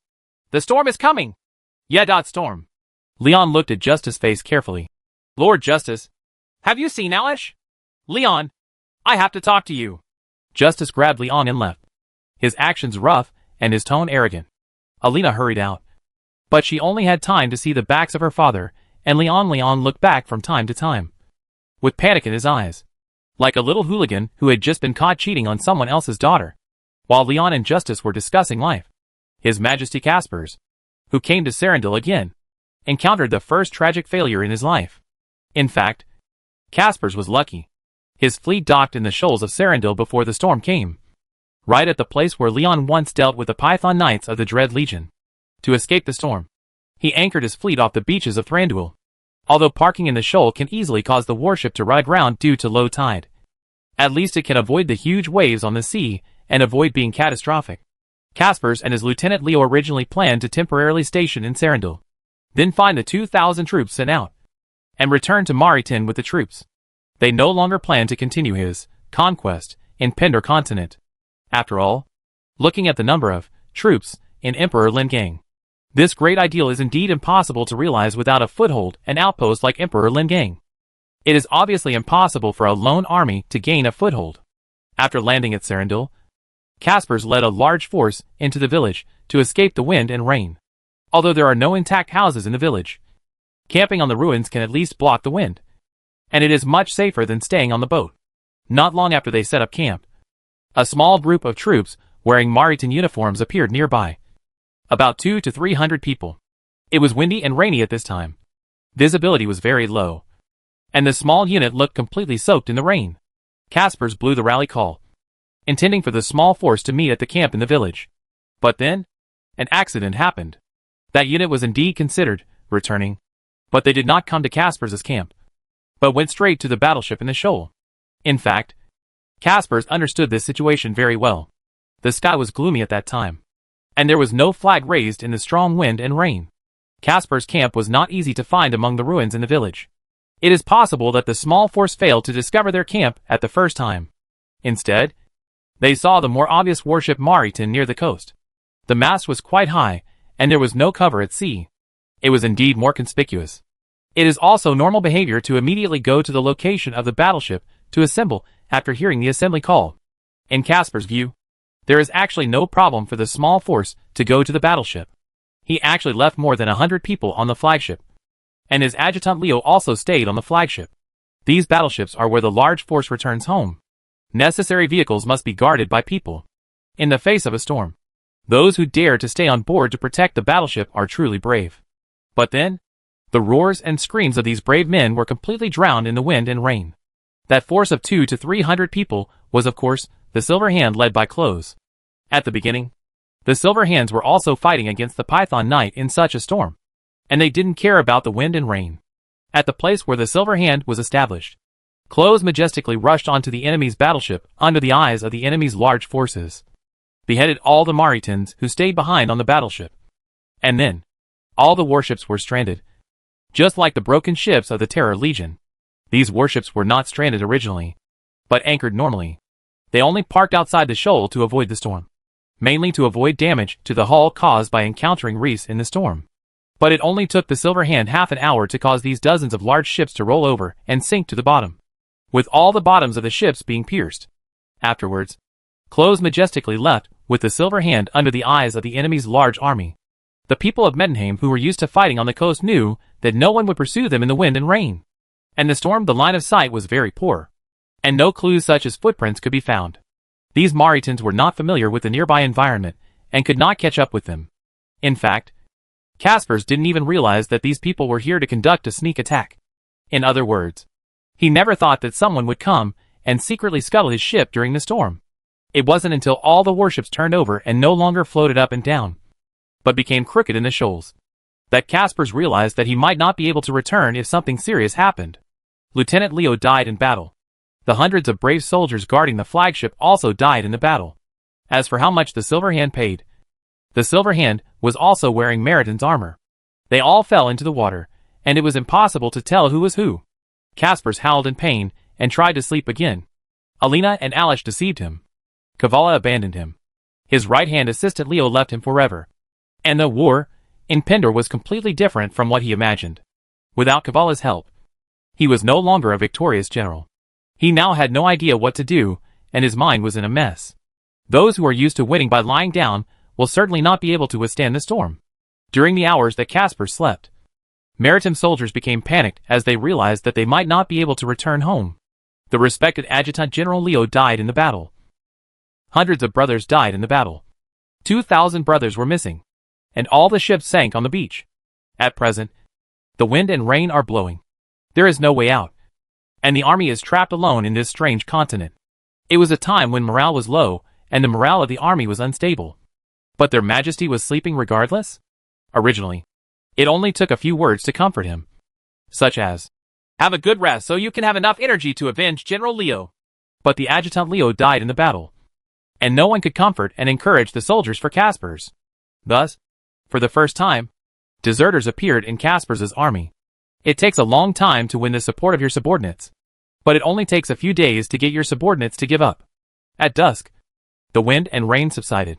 The storm is coming. Yeah. Storm. Leon looked at Justice's face carefully. Lord Justice, have you seen Alish? Leon, I have to talk to you. Justice grabbed Leon and left, his actions rough and his tone arrogant. Alina hurried out, but she only had time to see the backs of her father and Leon. Leon looked back from time to time, with panic in his eyes, like a little hooligan who had just been caught cheating on someone else's daughter. While Leon and Justice were discussing life, His Majesty Caspers, who came to Serendil again, encountered the first tragic failure in his life. In fact, Caspers was lucky. His fleet docked in the shoals of Serendil before the storm came, right at the place where Leon once dealt with the Python Knights of the Dread Legion. To escape the storm, he anchored his fleet off the beaches of Thranduil. Although parking in the shoal can easily cause the warship to run aground due to low tide, at least it can avoid the huge waves on the sea and avoid being catastrophic. Caspers and his lieutenant Leo originally planned to temporarily station in Serendil, then find the 2,000 troops sent out, and return to Maritin with the troops. They no longer planned to continue his conquest in Pendor continent. After all, looking at the number of troops in Emperor Lingang, this great ideal is indeed impossible to realize without a foothold and outpost like Emperor Lingang. It is obviously impossible for a lone army to gain a foothold. After landing at Serendil, Caspers led a large force into the village to escape the wind and rain. Although there are no intact houses in the village, camping on the ruins can at least block the wind, and it is much safer than staying on the boat. Not long after they set up camp, a small group of troops wearing Maritan uniforms appeared nearby. About 200 to 300 people. It was windy and rainy at this time. Visibility was very low, and the small unit looked completely soaked in the rain. Caspers blew the rally call, intending for the small force to meet at the camp in the village. But then, an accident happened. That unit was indeed considered returning, but they did not come to Caspers' camp, but went straight to the battleship in the shoal. In fact, Caspers understood this situation very well. The sky was gloomy at that time, and there was no flag raised in the strong wind and rain. Caspers' camp was not easy to find among the ruins in the village. It is possible that the small force failed to discover their camp at the first time. Instead, they saw the more obvious warship Maritan near the coast. The mast was quite high, and there was no cover at sea. It was indeed more conspicuous. It is also normal behavior to immediately go to the location of the battleship to assemble after hearing the assembly call. In Caspers' view, there is actually no problem for the small force to go to the battleship. He actually left more than 100 people on the flagship, and his adjutant Leo also stayed on the flagship. These battleships are where the large force returns home. Necessary vehicles must be guarded by people. In the face of a storm, those who dare to stay on board to protect the battleship are truly brave. But then, the roars and screams of these brave men were completely drowned in the wind and rain. That force of 200 to 300 people was of course the Silver Hand led by Close. At the beginning, the Silver Hands were also fighting against the Python Knight in such a storm. and they didn't care about the wind and rain. At the place where the Silver Hand was established, Close majestically rushed onto the enemy's battleship under the eyes of the enemy's large forces, beheaded all the Mauritans who stayed behind on the battleship. And then, all the warships were stranded. Just like the broken ships of the Terror Legion, these warships were not stranded originally, but anchored normally. They only parked outside the shoal to avoid the storm, mainly to avoid damage to the hull caused by encountering reefs in the storm. But it only took the Silver Hand half an hour to cause these dozens of large ships to roll over and sink to the bottom, with all the bottoms of the ships being pierced. Afterwards, Close majestically left with the Silver Hand under the eyes of the enemy's large army. The people of Mettenheim who were used to fighting on the coast knew that no one would pursue them in the wind and rain. And the storm, the line of sight was very poor, and no clues such as footprints could be found. These Mauritans were not familiar with the nearby environment and could not catch up with them. In fact, Caspers didn't even realize that these people were here to conduct a sneak attack. In other words, he never thought that someone would come and secretly scuttle his ship during the storm. It wasn't until all the warships turned over and no longer floated up and down, but became crooked in the shoals, that Caspers realized that he might not be able to return if something serious happened. Lieutenant Leo died in battle. The hundreds of brave soldiers guarding the flagship also died in the battle. As for how much the Silver Hand paid, the Silver Hand was also wearing Meriton's armor. They all fell into the water, and it was impossible to tell who was who. Caspers howled in pain and tried to sleep again. Alina and Alish deceived him. Kavala abandoned him. His right-hand assistant Leo left him forever. And the war in Pindar was completely different from what he imagined. Without Kavala's help, he was no longer a victorious general. He now had no idea what to do, and his mind was in a mess. Those who are used to winning by lying down will certainly not be able to withstand the storm. During the hours that Caspers slept, Maritime soldiers became panicked as they realized that they might not be able to return home. The respected Adjutant General Leo died in the battle. Hundreds of brothers died in the battle. 2,000 brothers were missing, and all the ships sank on the beach. At present, the wind and rain are blowing. There is no way out, and the army is trapped alone in this strange continent. It was a time when morale was low, and the morale of the army was unstable. But their majesty was sleeping regardless? Originally, it only took a few words to comfort him, such as, "Have a good rest so you can have enough energy to avenge General Leo." But the Adjutant Leo died in the battle, and no one could comfort and encourage the soldiers for Caspers. Thus, for the first time, deserters appeared in Caspers' army. It takes a long time to win the support of your subordinates, but it only takes a few days to get your subordinates to give up. At dusk, the wind and rain subsided,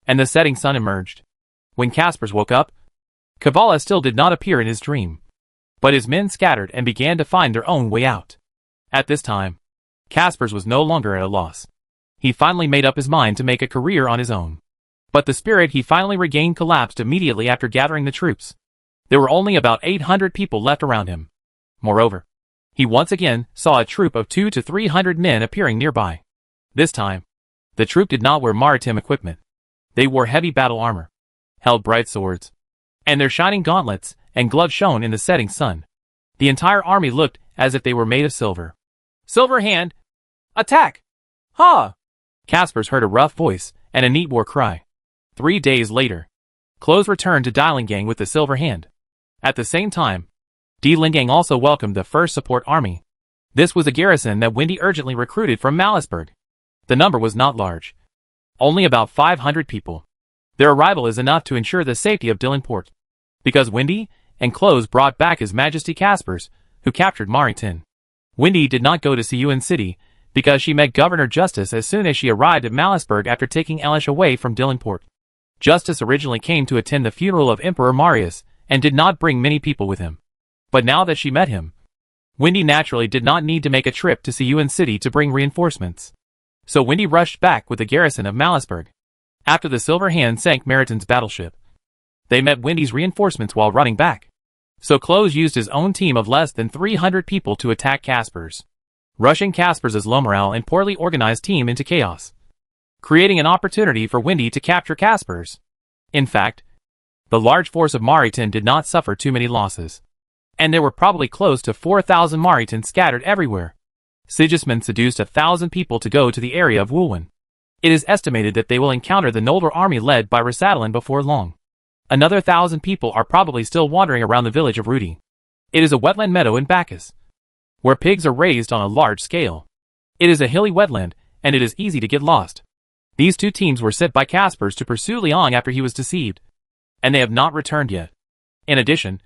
and the setting sun emerged. When Caspers woke up, Kavala still did not appear in his dream, but his men scattered and began to find their own way out. At this time, Caspers was no longer at a loss. He finally made up his mind to make a career on his own. But the spirit he finally regained collapsed immediately after gathering the troops. There were only about 800 people left around him. Moreover, he once again saw a troop of 200 to 300 men appearing nearby. This time, the troop did not wear maritime equipment. They wore heavy battle armor, held bright swords, and their shining gauntlets and gloves shone in the setting sun. The entire army looked as if they were made of silver. "Silver Hand! Attack! Ha!" Caspers heard a rough voice and a neat war cry. 3 days later, Close returned to Dilingang with the Silver Hand. At the same time, Dilingang also welcomed the 1st Support Army. This was a garrison that Windy urgently recruited from Malisburg. The number was not large, only about 500 people. Their arrival is enough to ensure the safety of Dilinport, because Windy and Close brought back His Majesty Caspers, who captured Maritain. Windy did not go to Siouan City because she met Governor Justice as soon as she arrived at Malisburg after taking Elish away from Dilinport. Justice originally came to attend the funeral of Emperor Marius and did not bring many people with him. But now that she met him, Windy naturally did not need to make a trip to Siouan City to bring reinforcements. So Windy rushed back with the garrison of Malisburg. After the Silver Hand sank Maritain's battleship, they met Windy's reinforcements while running back. So Close used his own team of less than 300 people to attack Caspers, rushing Caspers' low morale and poorly organized team into chaos, creating an opportunity for Windy to capture Caspers. In fact, the large force of Maritain did not suffer too many losses, and there were probably close to 4,000 Maritain scattered everywhere. Sigismund seduced 1,000 people to go to the area of Woolwyn. It is estimated that they will encounter the Noldor army led by Rasadalin before long. Another 1,000 people are probably still wandering around the village of Rudy. It is a wetland meadow in Bacchus, where pigs are raised on a large scale. It is a hilly wetland, and it is easy to get lost. These two teams were sent by Caspers to pursue Leon after he was deceived, and they have not returned yet. In addition,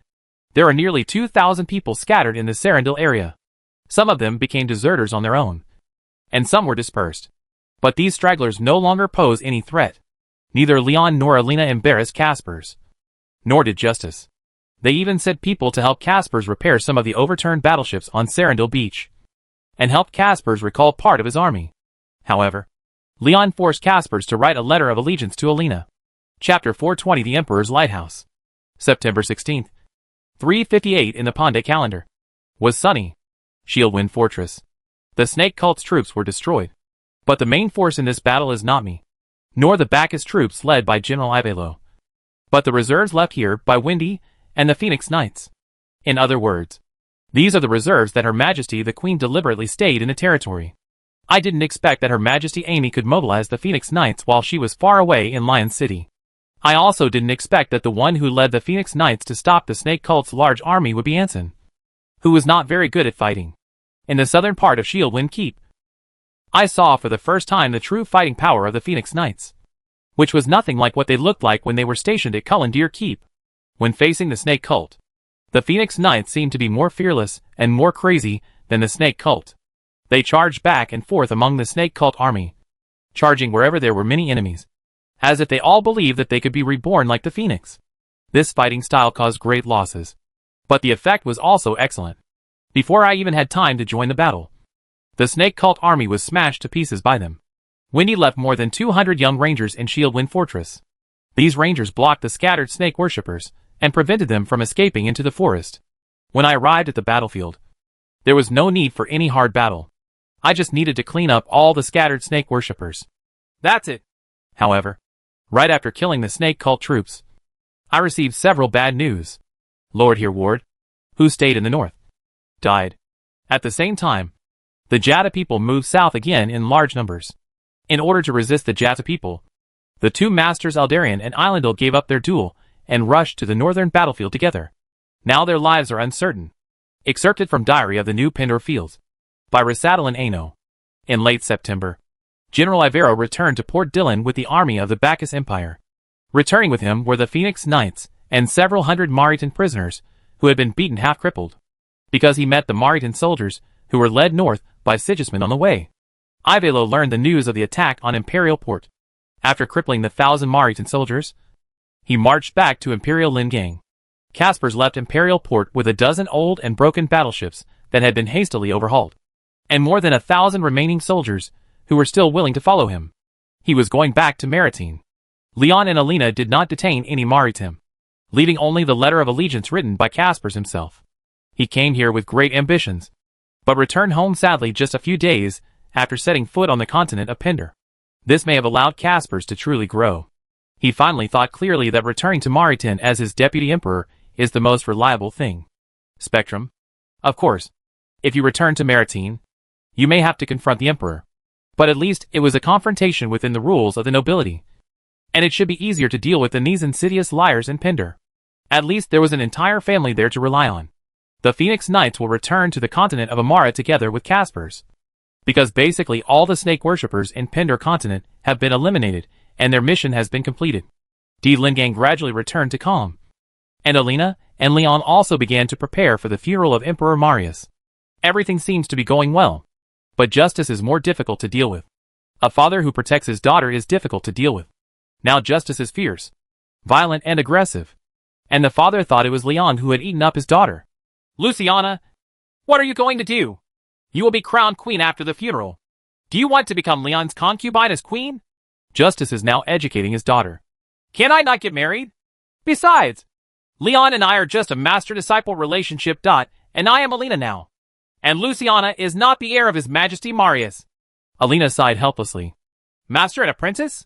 there are nearly 2,000 people scattered in the Sarandil area. Some of them became deserters on their own, and some were dispersed. But these stragglers no longer pose any threat. Neither Leon nor Alina embarrassed Caspers, nor did Justice. They even sent people to help Caspers repair some of the overturned battleships on Sarandil Beach, and helped Caspers recall part of his army. However, Leon forced Caspers to write a letter of allegiance to Alina. Chapter 420, The Emperor's Lighthouse. September 16th, 358 in the Pandey calendar. Was sunny. Shieldwind Fortress. The Snake Cult's troops were destroyed. But the main force in this battle is not me, nor the Bacchus troops led by General Ivelo, but the reserves left here by Windy and the Phoenix Knights. In other words, these are the reserves that Her Majesty the Queen deliberately stayed in the territory. I didn't expect that Her Majesty Amy could mobilize the Phoenix Knights while she was far away in Lion City. I also didn't expect that the one who led the Phoenix Knights to stop the Snake Cult's large army would be Anson, who was not very good at fighting. In the southern part of Shieldwind Keep, I saw for the first time the true fighting power of the Phoenix Knights, which was nothing like what they looked like when they were stationed at Cullendeer Keep. When facing the Snake Cult, the Phoenix Knights seemed to be more fearless and more crazy than the Snake Cult. They charged back and forth among the Snake Cult army, charging wherever there were many enemies, as if they all believed that they could be reborn like the Phoenix. This fighting style caused great losses, but the effect was also excellent. Before I even had time to join the battle, the Snake Cult army was smashed to pieces by them. Windy left more than 200 young rangers in Shieldwind Fortress. These rangers blocked the scattered snake worshippers and prevented them from escaping into the forest. When I arrived at the battlefield, there was no need for any hard battle. I just needed to clean up all the scattered snake worshippers. That's it. However, right after killing the Snake Cult troops, I received several bad news. Lord Hereward, who stayed in the north, died. At the same time, the Jata people moved south again in large numbers. In order to resist the Jata people, the two masters Aldarian and Islandil gave up their duel and rushed to the northern battlefield together. Now their lives are uncertain. Excerpted from Diary of the New Pendor Fields by Rasadalin Ano. In late September, General Ivero returned to Port Dillon with the army of the Bacchus Empire. Returning with him were the Phoenix Knights and several hundred Maritan prisoners who had been beaten half-crippled, because he met the Maritan soldiers who were led north by Sigismund on the way. Ivelo learned the news of the attack on Imperial Port. After crippling the 1,000 Maritan soldiers, he marched back to Imperial Lingang. Caspers left Imperial Port with a dozen old and broken battleships that had been hastily overhauled, and more than 1,000 remaining soldiers who were still willing to follow him. He was going back to Maritime. Leon and Alina did not detain any Maritim, leaving only the letter of allegiance written by Caspers himself. He came here with great ambitions, but returned home sadly just a few days after setting foot on the continent of Pender. This may have allowed Caspers to truly grow. He finally thought clearly that returning to Maritin as his deputy emperor is the most reliable thing. Spectrum. Of course, if you return to Maritime, you may have to confront the emperor. But at least it was a confrontation within the rules of the nobility, and it should be easier to deal with than these insidious liars in Pender. At least there was an entire family there to rely on. The Phoenix Knights will return to the continent of Amara together with Caspers, because basically all the snake worshippers in Pender continent have been eliminated, and their mission has been completed. D. Lingang gradually returned to calm, and Alina and Leon also began to prepare for the funeral of Emperor Marius. Everything seems to be going well, but justice is more difficult to deal with. A father who protects his daughter is difficult to deal with. Now justice is fierce, violent and aggressive, and the father thought it was Leon who had eaten up his daughter. Luciana, what are you going to do? You will be crowned queen after the funeral. Do you want to become Leon's concubine as queen? Justice is now educating his daughter. Can I not get married? Besides, Leon and I are just a master-disciple relationship. And I am Alina now. And Luciana is not the heir of His Majesty Marius. Alina sighed helplessly. Master and apprentice?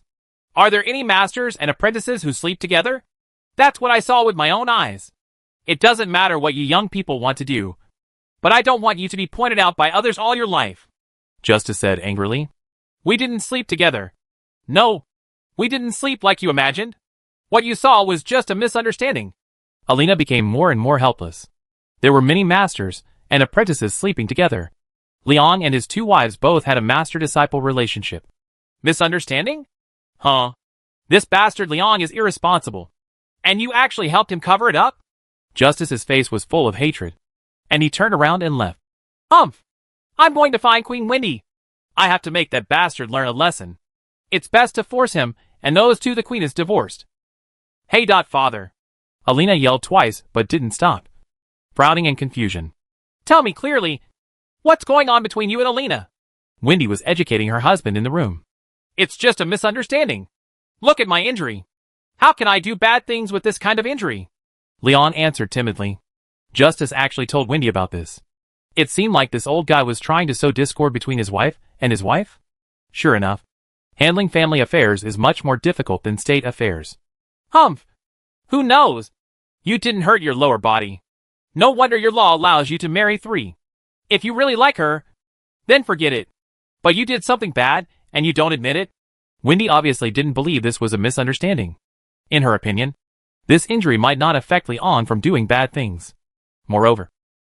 Are there any masters and apprentices who sleep together? That's what I saw with my own eyes. It doesn't matter what you young people want to do, but I don't want you to be pointed out by others all your life. Justice said angrily. We didn't sleep together. No, we didn't sleep like you imagined. What you saw was just a misunderstanding. Alina became more and more helpless. There were many masters and apprentices sleeping together. Liang and his 2 wives both had a master-disciple relationship. Misunderstanding? Huh. This bastard Liang is irresponsible. And you actually helped him cover it up? Justice's face was full of hatred, and he turned around and left. I'm going to find Queen Wendy. I have to make that bastard learn a lesson. It's best to force him, and those 2 the queen is divorced. Hey, father. Alina yelled twice, but didn't stop, frowning in confusion. Tell me clearly, what's going on between you and Alina? Wendy was educating her husband in the room. It's just a misunderstanding. Look at my injury. How can I do bad things with this kind of injury? Leon answered timidly. Justice actually told Wendy about this. It seemed like this old guy was trying to sow discord between his wife and his wife. Sure enough, handling family affairs is much more difficult than state affairs. Who knows? You didn't hurt your lower body. No wonder your law allows you to marry 3. If you really like her, then forget it. But you did something bad, and you don't admit it? Wendy obviously didn't believe this was a misunderstanding. In her opinion, this injury might not affect Leon from doing bad things. Moreover,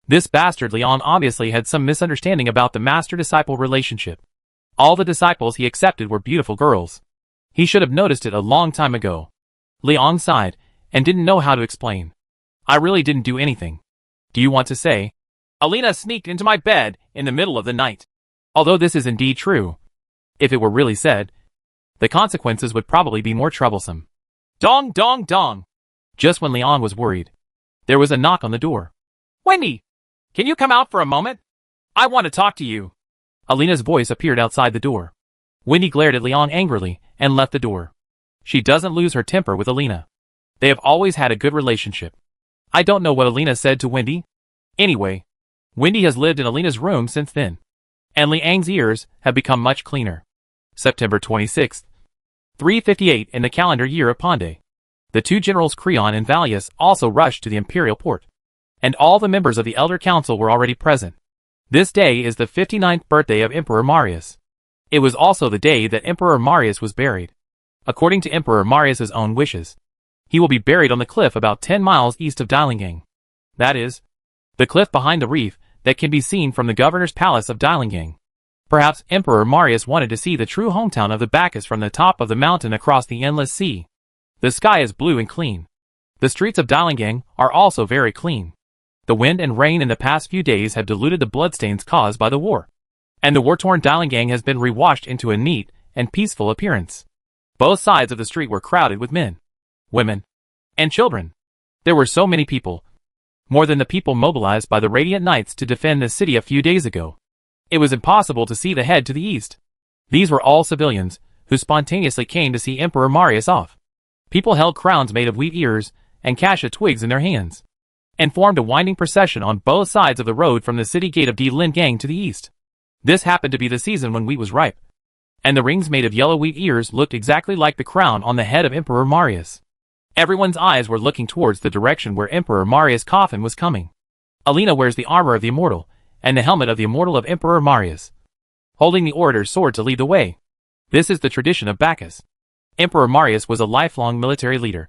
this bastard Leon obviously had some misunderstanding about the master-disciple relationship. All the disciples he accepted were beautiful girls. He should have noticed it a long time ago. Leon sighed and didn't know how to explain. I really didn't do anything. Do you want to say? Alina sneaked into my bed in the middle of the night. Although this is indeed true, if it were really said, the consequences would probably be more troublesome. Dong dong dong. Just when Leon was worried, there was a knock on the door. Wendy, can you come out for a moment? I want to talk to you. Alina's voice appeared outside the door. Wendy glared at Leon angrily and left the door. She doesn't lose her temper with Alina. They have always had a good relationship. I don't know what Alina said to Wendy. Anyway, Wendy has lived in Alina's room since then, and Liang's ears have become much cleaner. September 26th, 358 in the calendar year of Pandey. The 2 generals Creon and Valius also rushed to the imperial port, and all the members of the Elder Council were already present. This day is the 59th birthday of Emperor Marius. It was also the day that Emperor Marius was buried. According to Emperor Marius's own wishes, he will be buried on the cliff about 10 miles east of Dailingang. That is, the cliff behind the reef that can be seen from the governor's palace of Dailingang. Perhaps Emperor Marius wanted to see the true hometown of the Bacchus from the top of the mountain across the endless sea. The sky is blue and clean. The streets of Dailingang are also very clean. The wind and rain in the past few days have diluted the bloodstains caused by the war, and the war-torn Dailingang has been rewashed into a neat and peaceful appearance. Both sides of the street were crowded with men, women, and children. There were so many people, more than the people mobilized by the Radiant Knights to defend the city a few days ago. It was impossible to see the head to the east. These were all civilians, who spontaneously came to see Emperor Marius off. People held crowns made of wheat ears and cassia twigs in their hands, and formed a winding procession on both sides of the road from the city gate of Dailingang to the east. This happened to be the season when wheat was ripe, and the rings made of yellow wheat ears looked exactly like the crown on the head of Emperor Marius. Everyone's eyes were looking towards the direction where Emperor Marius' coffin was coming. Alina wears the armor of the immortal, and the helmet of the immortal of Emperor Marius, holding the orator's sword to lead the way. This is the tradition of Bacchus. Emperor Marius was a lifelong military leader,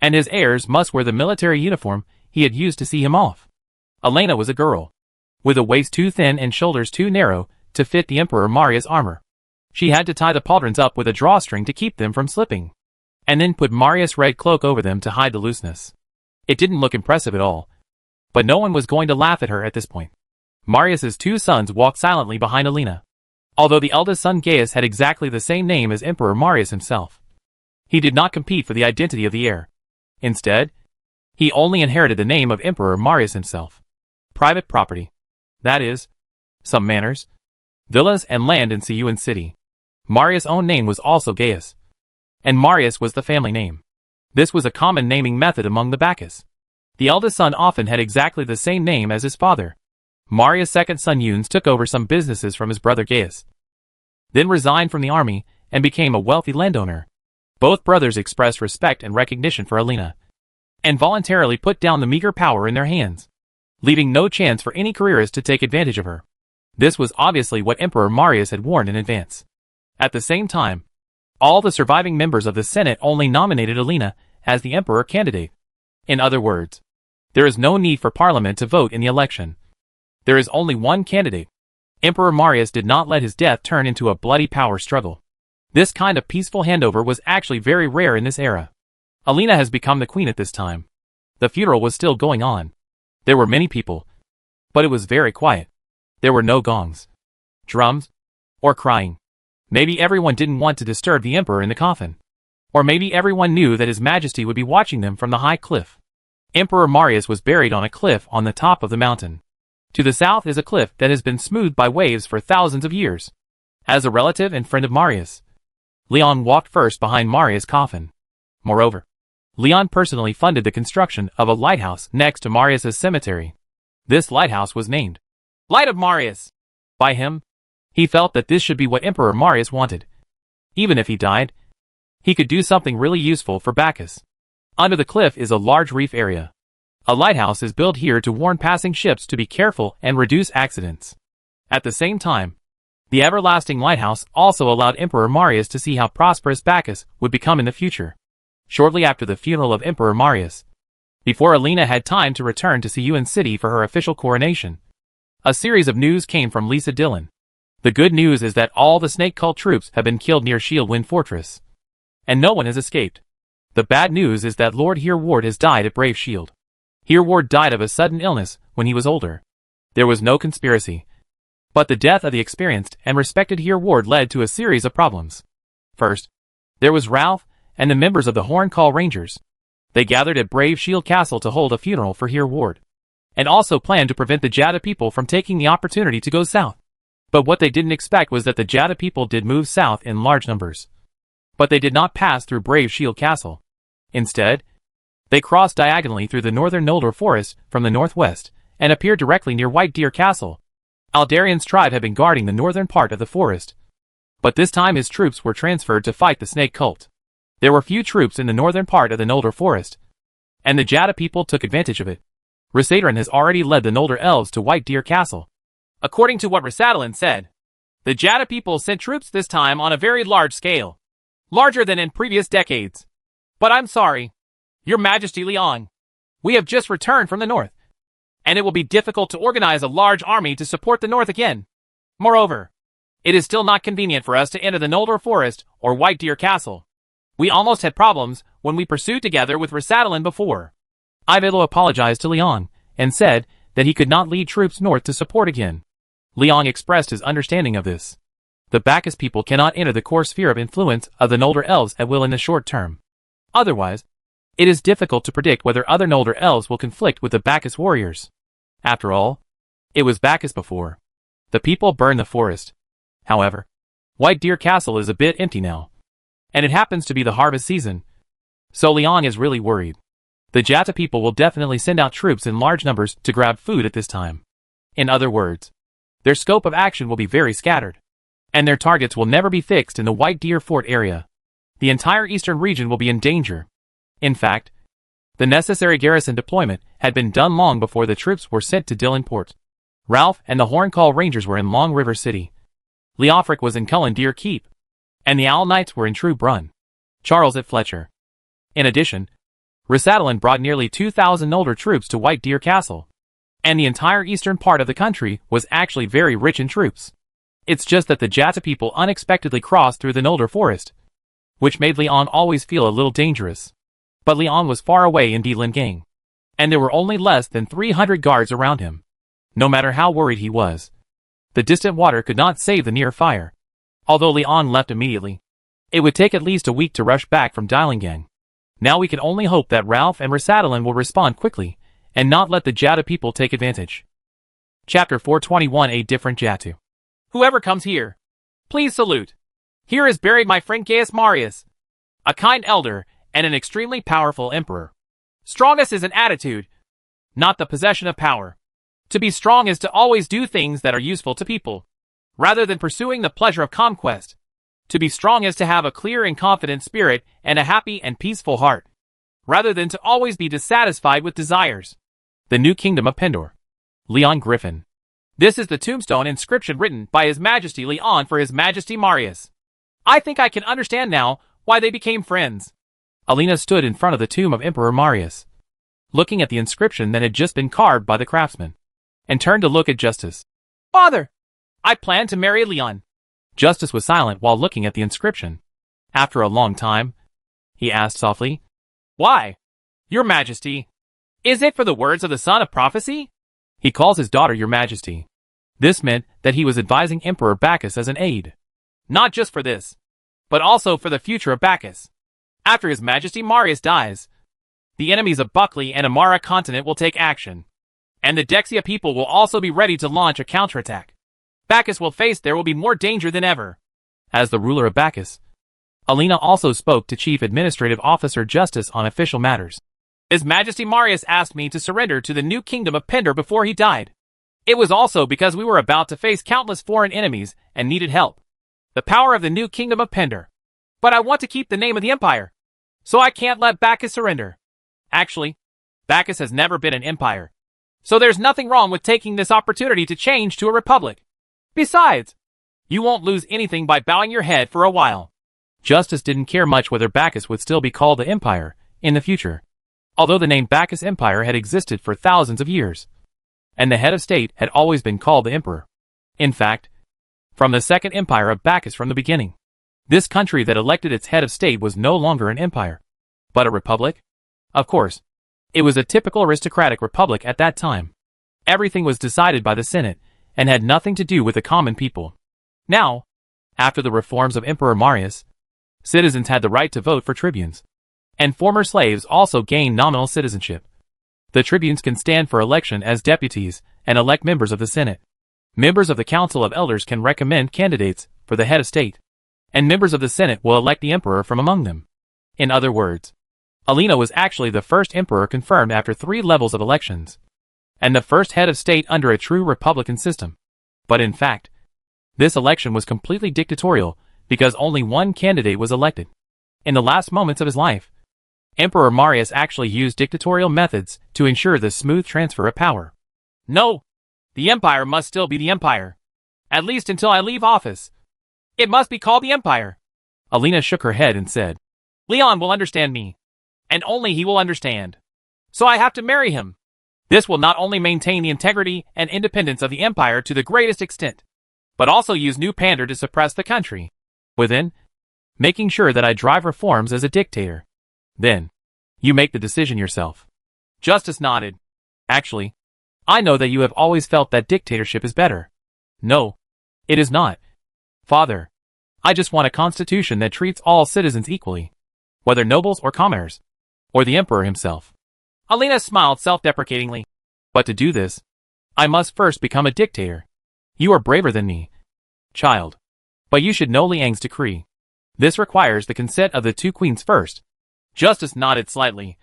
and his heirs must wear the military uniform he had used to see him off. Alina was a girl, with a waist too thin and shoulders too narrow to fit the Emperor Marius' armor. She had to tie the pauldrons up with a drawstring to keep them from slipping, and then put Marius' red cloak over them to hide the looseness. It didn't look impressive at all, but no one was going to laugh at her at this point. Marius's 2 sons walked silently behind Alina. Although the eldest son Gaius had exactly the same name as Emperor Marius himself, he did not compete for the identity of the heir. Instead, he only inherited the name of Emperor Marius himself. Private property. That is, some manors, villas and land in Siuan City. Marius' own name was also Gaius, and Marius was the family name. This was a common naming method among the Bacchus. The eldest son often had exactly the same name as his father. Marius' second son Eunes took over some businesses from his brother Gaius, then resigned from the army and became a wealthy landowner. Both brothers expressed respect and recognition for Alina, and voluntarily put down the meager power in their hands, leaving no chance for any careerist to take advantage of her. This was obviously what Emperor Marius had warned in advance. At the same time, all the surviving members of the Senate only nominated Alina as the emperor candidate. In other words, there is no need for parliament to vote in the election. There is only one candidate. Emperor Marius did not let his death turn into a bloody power struggle. This kind of peaceful handover was actually very rare in this era. Alina has become the queen at this time. The funeral was still going on. There were many people, but it was very quiet. There were no gongs, drums, or crying. Maybe everyone didn't want to disturb the emperor in the coffin. Or maybe everyone knew that His Majesty would be watching them from the high cliff. Emperor Marius was buried on a cliff on the top of the mountain. To the south is a cliff that has been smoothed by waves for thousands of years. As a relative and friend of Marius, Leon walked first behind Marius' coffin. Moreover, Leon personally funded the construction of a lighthouse next to Marius' cemetery. This lighthouse was named Light of Marius by him. He felt that this should be what Emperor Marius wanted. Even if he died, he could do something really useful for Bacchus. Under the cliff is a large reef area. A lighthouse is built here to warn passing ships to be careful and reduce accidents. At the same time, the everlasting lighthouse also allowed Emperor Marius to see how prosperous Bacchus would become in the future. Shortly after the funeral of Emperor Marius, before Alina had time to return to Siouan City for her official coronation, a series of news came from Lisa Dillon. The good news is that all the Snake Cult troops have been killed near Shieldwind Fortress, and no one has escaped. The bad news is that Lord Hereward has died at Brave Shield. Hereward died of a sudden illness when he was older. There was no conspiracy, but the death of the experienced and respected Hereward led to a series of problems. First, there was Ralph and the members of the Horncall Rangers. They gathered at Brave Shield Castle to hold a funeral for Hereward, and also planned to prevent the Jada people from taking the opportunity to go south. But what they didn't expect was that the Jada people did move south in large numbers. But they did not pass through Brave Shield Castle. Instead, they crossed diagonally through the northern Noldor forest from the northwest, and appeared directly near White Deer Castle. Aldarian's tribe had been guarding the northern part of the forest, but this time his troops were transferred to fight the Snake Cult. There were few troops in the northern part of the Noldor forest, and the Jada people took advantage of it. Rhysadaran has already led the Noldor elves to White Deer Castle. According to what Rhysadaran said, the Jada people sent troops this time on a very large scale, larger than in previous decades. But I'm sorry, Your Majesty Leon, we have just returned from the north, and it will be difficult to organize a large army to support the north again. Moreover, it is still not convenient for us to enter the Noldor forest or White Deer Castle. We almost had problems when we pursued together with Rhysadaran before. Ivalo apologized to Leon, and said that he could not lead troops north to support again. Leon expressed his understanding of this. The Bacchus people cannot enter the core sphere of influence of the Noldor elves at will in the short term. Otherwise, it is difficult to predict whether other Noldor elves will conflict with the Bacchus warriors. After all, it was Bacchus before. The people burned the forest. However, White Deer Castle is a bit empty now, and it happens to be the harvest season, so Leon is really worried. The Jata people will definitely send out troops in large numbers to grab food at this time. In other words, their scope of action will be very scattered, and their targets will never be fixed in the White Deer Fort area. The entire eastern region will be in danger. In fact, the necessary garrison deployment had been done long before the troops were sent to Dillenport. Ralph and the Horncall Rangers were in Long River City. Leofric was in Cullen Deer Keep, and the Owl Knights were in True Brunn. Charles at Fletcher. In addition, Rhysadaran brought nearly 2,000 Noldor troops to White Deer Castle, and the entire eastern part of the country was actually very rich in troops. It's just that the Jata people unexpectedly crossed through the Noldor forest, which made Leon always feel a little dangerous. But Leon was far away in Dlingang, and there were only less than 300 guards around him. No matter how worried he was, the distant water could not save the near fire. Although Leon left immediately, it would take at least a week to rush back from Dlingang. Now we can only hope that Ralph and Rhysadaran will respond quickly, and not let the Jata people take advantage. Chapter 421. A Different Jatu. Whoever comes here, please salute. Here is buried my friend Gaius Marius, a kind elder and an extremely powerful emperor. Strongest is an attitude, not the possession of power. To be strong is to always do things that are useful to people, rather than pursuing the pleasure of conquest. To be strong is to have a clear and confident spirit and a happy and peaceful heart, rather than to always be dissatisfied with desires. The New Kingdom of Pendor. Leon Griffin. This is the tombstone inscription written by His Majesty Leon for His Majesty Marius. I think I can understand now why they became friends. Alina stood in front of the tomb of Emperor Marius, looking at the inscription that had just been carved by the craftsman, and turned to look at Justice. Father, I plan to marry Leon. Justice was silent while looking at the inscription. After a long time, he asked softly, Why? Your Majesty. Is it for the words of the son of prophecy? He calls his daughter Your Majesty. This meant that he was advising Emperor Bacchus as an aide. Not just for this, but also for the future of Bacchus. After His Majesty Marius dies, the enemies of Buckley and Amara continent will take action, and the Dexia people will also be ready to launch a counterattack. Bacchus will face there will be more danger than ever. As the ruler of Bacchus, Alina also spoke to Chief Administrative Officer Justice on official matters. His Majesty Marius asked me to surrender to the new kingdom of Pender before he died. It was also because we were about to face countless foreign enemies and needed help. The power of the new kingdom of Pender. But I want to keep the name of the empire, so I can't let Bacchus surrender. Actually, Bacchus has never been an empire, so there's nothing wrong with taking this opportunity to change to a republic. Besides, you won't lose anything by bowing your head for a while. Justice didn't care much whether Bacchus would still be called the Empire in the future, although the name Bacchus Empire had existed for thousands of years, and the head of state had always been called the Emperor. In fact, from the Second Empire of Bacchus from the beginning, this country that elected its head of state was no longer an empire, but a republic. Of course, it was a typical aristocratic republic at that time. Everything was decided by the Senate and had nothing to do with the common people. Now, after the reforms of Emperor Marius, citizens had the right to vote for tribunes, and former slaves also gained nominal citizenship. The tribunes can stand for election as deputies and elect members of the Senate. Members of the Council of Elders can recommend candidates for the head of state, and members of the Senate will elect the emperor from among them. In other words, Alina was actually the first emperor confirmed after 3 levels of elections, and the first head of state under a true republican system. But in fact, this election was completely dictatorial because only one candidate was elected. In the last moments of his life, Emperor Marius actually used dictatorial methods to ensure the smooth transfer of power. No, the empire must still be the empire, at least until I leave office. It must be called the empire. Alina shook her head and said, Leon will understand me, and only he will understand. So I have to marry him. This will not only maintain the integrity and independence of the empire to the greatest extent, but also use New Pander to suppress the country within, making sure that I drive reforms as a dictator. Then, you make the decision yourself. Justice nodded. Actually, I know that you have always felt that dictatorship is better. No, it is not. Father, I just want a constitution that treats all citizens equally, whether nobles or commoners, or the emperor himself. Alina smiled self-deprecatingly. But to do this, I must first become a dictator. You are braver than me, child. But you should know Liang's decree. This requires the consent of the 2 queens first. Justice nodded slightly.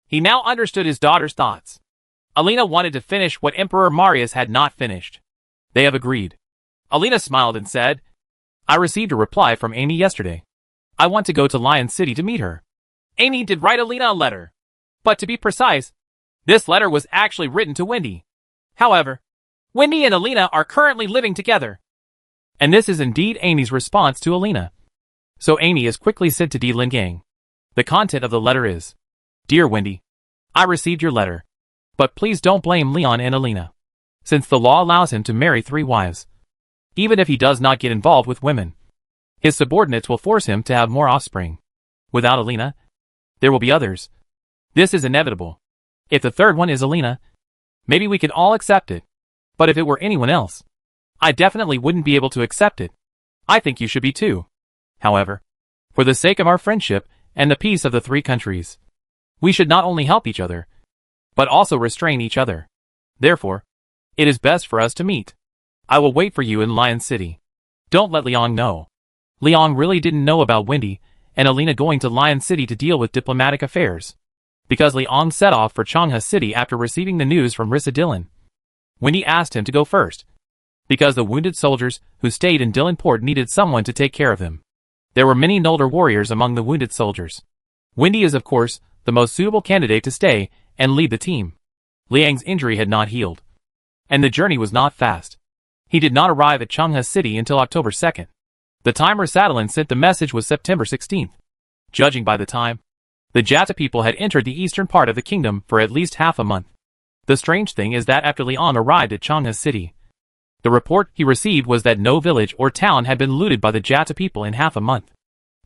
He now understood his daughter's thoughts. Alina wanted to finish what Emperor Marius had not finished. They have agreed. Alina smiled and said, I received a reply from Amy yesterday. I want to go to Lion City to meet her. Amy did write Alina a letter. But to be precise, this letter was actually written to Wendy. However, Wendy and Alina are currently living together. And this is indeed Amy's response to Alina. So Amy is quickly sent to Di Lingang. The content of the letter is, Dear Wendy, I received your letter. But please don't blame Leon and Alina, since the law allows him to marry 3 wives. Even if he does not get involved with women, his subordinates will force him to have more offspring. Without Alina, there will be others. This is inevitable. If the 3rd one is Alina, maybe we can all accept it. But if it were anyone else, I definitely wouldn't be able to accept it. I think you should be too. However, for the sake of our friendship and the peace of the 3 countries, we should not only help each other, but also restrain each other. Therefore, it is best for us to meet. I will wait for you in Lion City. Don't let Liang know. Liang really didn't know about Wendy and Alina going to Lion City to deal with diplomatic affairs, because Liang set off for Changha City after receiving the news from Rissa Dillon. Wendy asked him to go first, because the wounded soldiers who stayed in Dillon Port needed someone to take care of them. There were many Noldor warriors among the wounded soldiers. Wendy is of course the most suitable candidate to stay and lead the team. Liang's injury had not healed, and the journey was not fast. He did not arrive at Changha City until October 2nd. The time Rissa Dillon sent the message was September 16th. Judging by the time, The Jata people had entered the eastern part of the kingdom for at least half a month. The strange thing is that after Liang arrived at Chang'e's city, the report he received was that no village or town had been looted by the Jata people in half a month.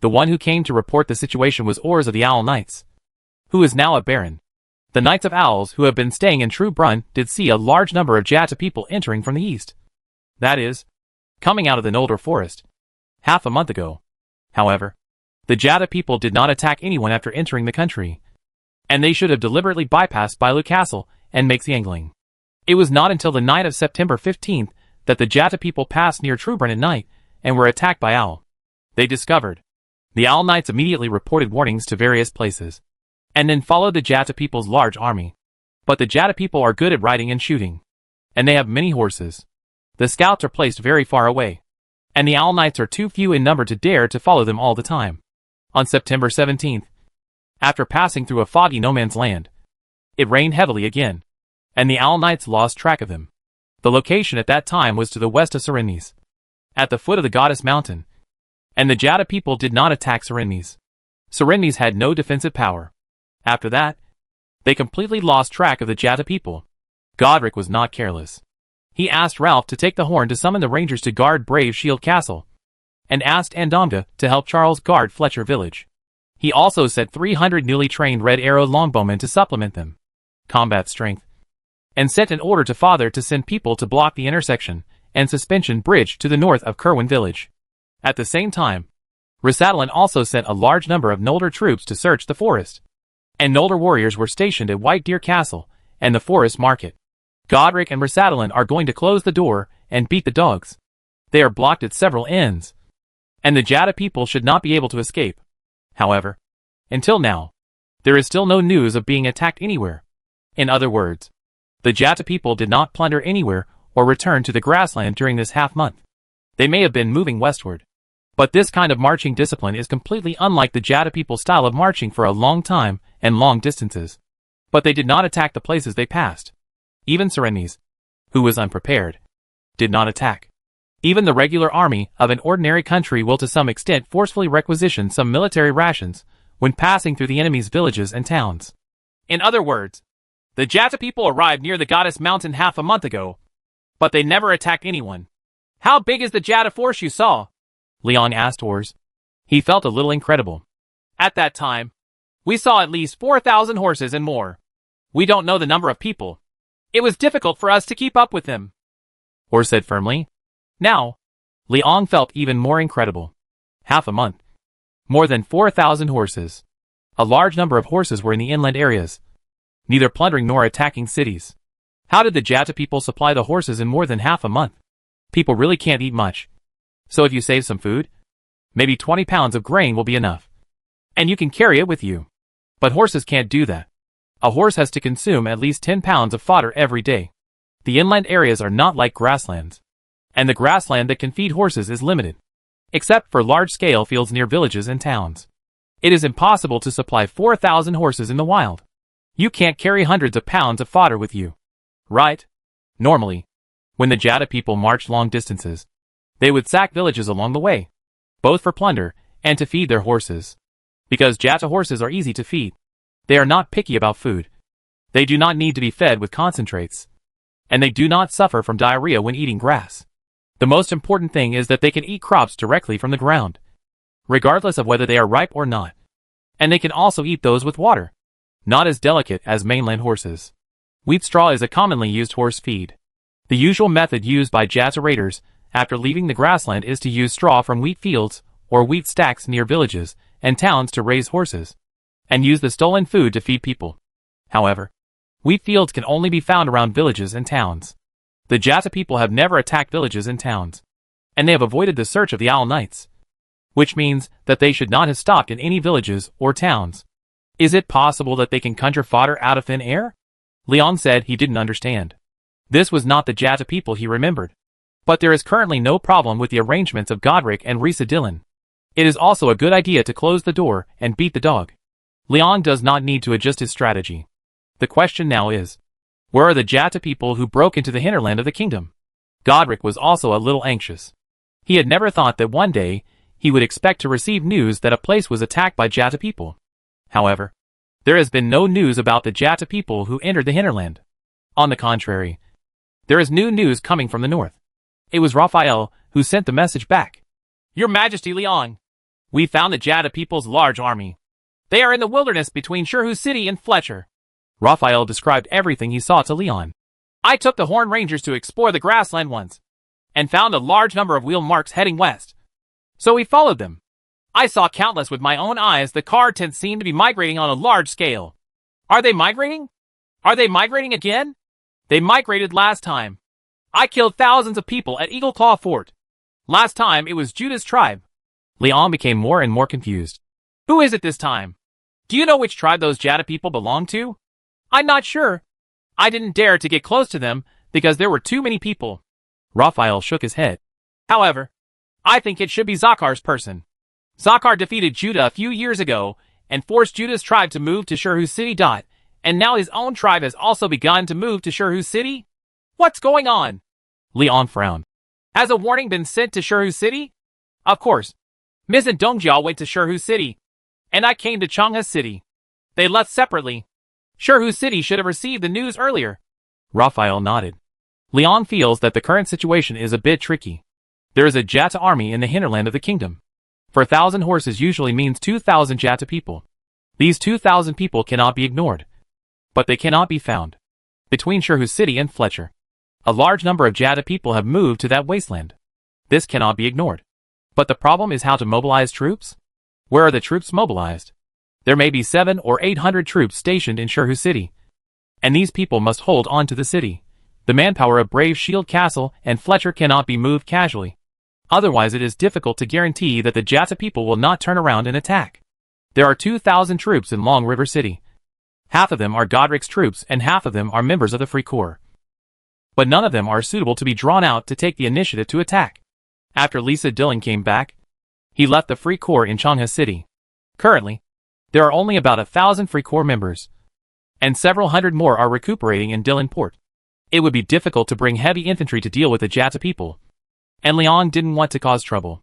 The one who came to report the situation was Ors of the Owl Knights, who is now a baron. The Knights of Owls who have been staying in True Brun did see a large number of Jata people entering from the east. That is, coming out of the Noldor forest. Half a month ago. However, the Jata people did not attack anyone after entering the country, and they should have deliberately bypassed Bailu Castle and Meixiangling. It was not until the night of September 15th that the Jata people passed near Trueburn at night and were attacked by Owl. They discovered. The Owl Knights immediately reported warnings to various places, and then followed the Jata people's large army. But the Jata people are good at riding and shooting, and they have many horses. The scouts are placed very far away, and the Owl Knights are too few in number to dare to follow them all the time. On September 17th, after passing through a foggy no-man's land, it rained heavily again, and the Owl Knights lost track of them. The location at that time was to the west of Serennes, at the foot of the Goddess Mountain, and the Jata people did not attack Serennes. Serennes had no defensive power. After that, they completely lost track of the Jata people. Godric was not careless. He asked Ralph to take the horn to summon the rangers to guard Brave Shield Castle, and asked Andomda to help Charles guard Fletcher Village. He also sent 300 newly trained Red Arrow longbowmen to supplement them. Combat strength. And sent an order to Father to send people to block the intersection and suspension bridge to the north of Kerwin Village. At the same time, Rasadalin also sent a large number of Noldor troops to search the forest, and Noldor warriors were stationed at White Deer Castle and the forest market. Godric and Rasadalin are going to close the door and beat the dogs. They are blocked at several ends, and the Jata people should not be able to escape. However, until now, there is still no news of being attacked anywhere. In other words, the Jata people did not plunder anywhere or return to the grassland during this half-month. They may have been moving westward, but this kind of marching discipline is completely unlike the Jata people's style of marching for a long time and long distances. But they did not attack the places they passed. Even Serennes, who was unprepared, did not attack. Even the regular army of an ordinary country will to some extent forcefully requisition some military rations when passing through the enemy's villages and towns. In other words, the Jata people arrived near the Goddess Mountain half a month ago, but they never attacked anyone. How big is the Jata force you saw? Leon asked Ors. He felt a little incredible. At that time, we saw at least 4,000 horses and more. We don't know the number of people. It was difficult for us to keep up with them, Ors said firmly. Now, Liang felt even more incredible. Half a month. More than 4,000 horses. A large number of horses were in the inland areas, neither plundering nor attacking cities. How did the Jata people supply the horses in more than half a month? People really can't eat much. So if you save some food, maybe 20 pounds of grain will be enough. And you can carry it with you. But horses can't do that. A horse has to consume at least 10 pounds of fodder every day. The inland areas are not like grasslands, and the grassland that can feed horses is limited, except for large-scale fields near villages and towns. It is impossible to supply 4,000 horses in the wild. You can't carry hundreds of pounds of fodder with you. Right? Normally, when the Jata people marched long distances, they would sack villages along the way, both for plunder and to feed their horses. Because Jata horses are easy to feed. They are not picky about food. They do not need to be fed with concentrates, and they do not suffer from diarrhea when eating grass. The most important thing is that they can eat crops directly from the ground, regardless of whether they are ripe or not. And they can also eat those with water, not as delicate as mainland horses. Wheat straw is a commonly used horse feed. The usual method used by Jata raiders after leaving the grassland is to use straw from wheat fields or wheat stacks near villages and towns to raise horses, and use the stolen food to feed people. However, wheat fields can only be found around villages and towns. The Jata people have never attacked villages and towns, and they have avoided the search of the Owl Knights, which means that they should not have stopped in any villages or towns. Is it possible that they can conjure fodder out of thin air? Leon said he didn't understand. This was not the Jata people he remembered. But there is currently no problem with the arrangements of Godric and Risa Dillon. It is also a good idea to close the door and beat the dog. Leon does not need to adjust his strategy. The question now is, where are the Jata people who broke into the hinterland of the kingdom? Godric was also a little anxious. He had never thought that one day he would expect to receive news that a place was attacked by Jata people. However, There has been no news about the Jata people who entered the hinterland. On the contrary, there is new news coming from the north. It was Raphael who sent the message back. Your Majesty Liang, we found the Jata people's large army. They are in the wilderness between Shirhu City and Fletcher. Raphael described everything he saw to Leon. I took the Horn Rangers to explore the grassland once, and found a large number of wheel marks heading west. So we followed them. I saw countless with my own eyes. The car tents seem to be migrating on a large scale. Are they migrating? Are they migrating again? They migrated last time. I killed thousands of people at Eagle Claw Fort. Last time it was Judah's tribe. Leon became more and more confused. Who is it this time? Do you know which tribe those Jata people belong to? I'm not sure. I didn't dare to get close to them because there were too many people. Raphael shook his head. However, I think it should be Zakhar's person. Zakhar defeated Judah a few years ago and forced Judah's tribe to move to Shirhu City. And now his own tribe has also begun to move to Shirhu City? What's going on? Leon frowned. Has a warning been sent to Shirhu City? Of course. Miz and Dongjiao went to Shirhu City, and I came to Changha City. They left separately. Shirhu City should have received the news earlier. Raphael nodded. Leon feels that the current situation is a bit tricky. There is a Jata army in the hinterland of the kingdom. For 1,000 horses usually means 2,000 Jata people. These 2,000 people cannot be ignored. But they cannot be found. Between Shirhu City and Fletcher, a large number of Jata people have moved to that wasteland. This cannot be ignored. But the problem is how to mobilize troops? Where are the troops mobilized? There may be 700 or 800 troops stationed in Shirhu City. And these people must hold on to the city. The manpower of Brave Shield Castle and Fletcher cannot be moved casually. Otherwise it is difficult to guarantee that the Jata people will not turn around and attack. There are 2,000 troops in Long River City. Half of them are Godric's troops and half of them are members of the Free Corps. But none of them are suitable to be drawn out to take the initiative to attack. After Lisa Dillon came back, he left the Free Corps in Changha City. Currently, there are only about 1,000 Free Corps members, and several hundred more are recuperating in Dillon Port. It would be difficult to bring heavy infantry to deal with the Jata people, and Leon didn't want to cause trouble.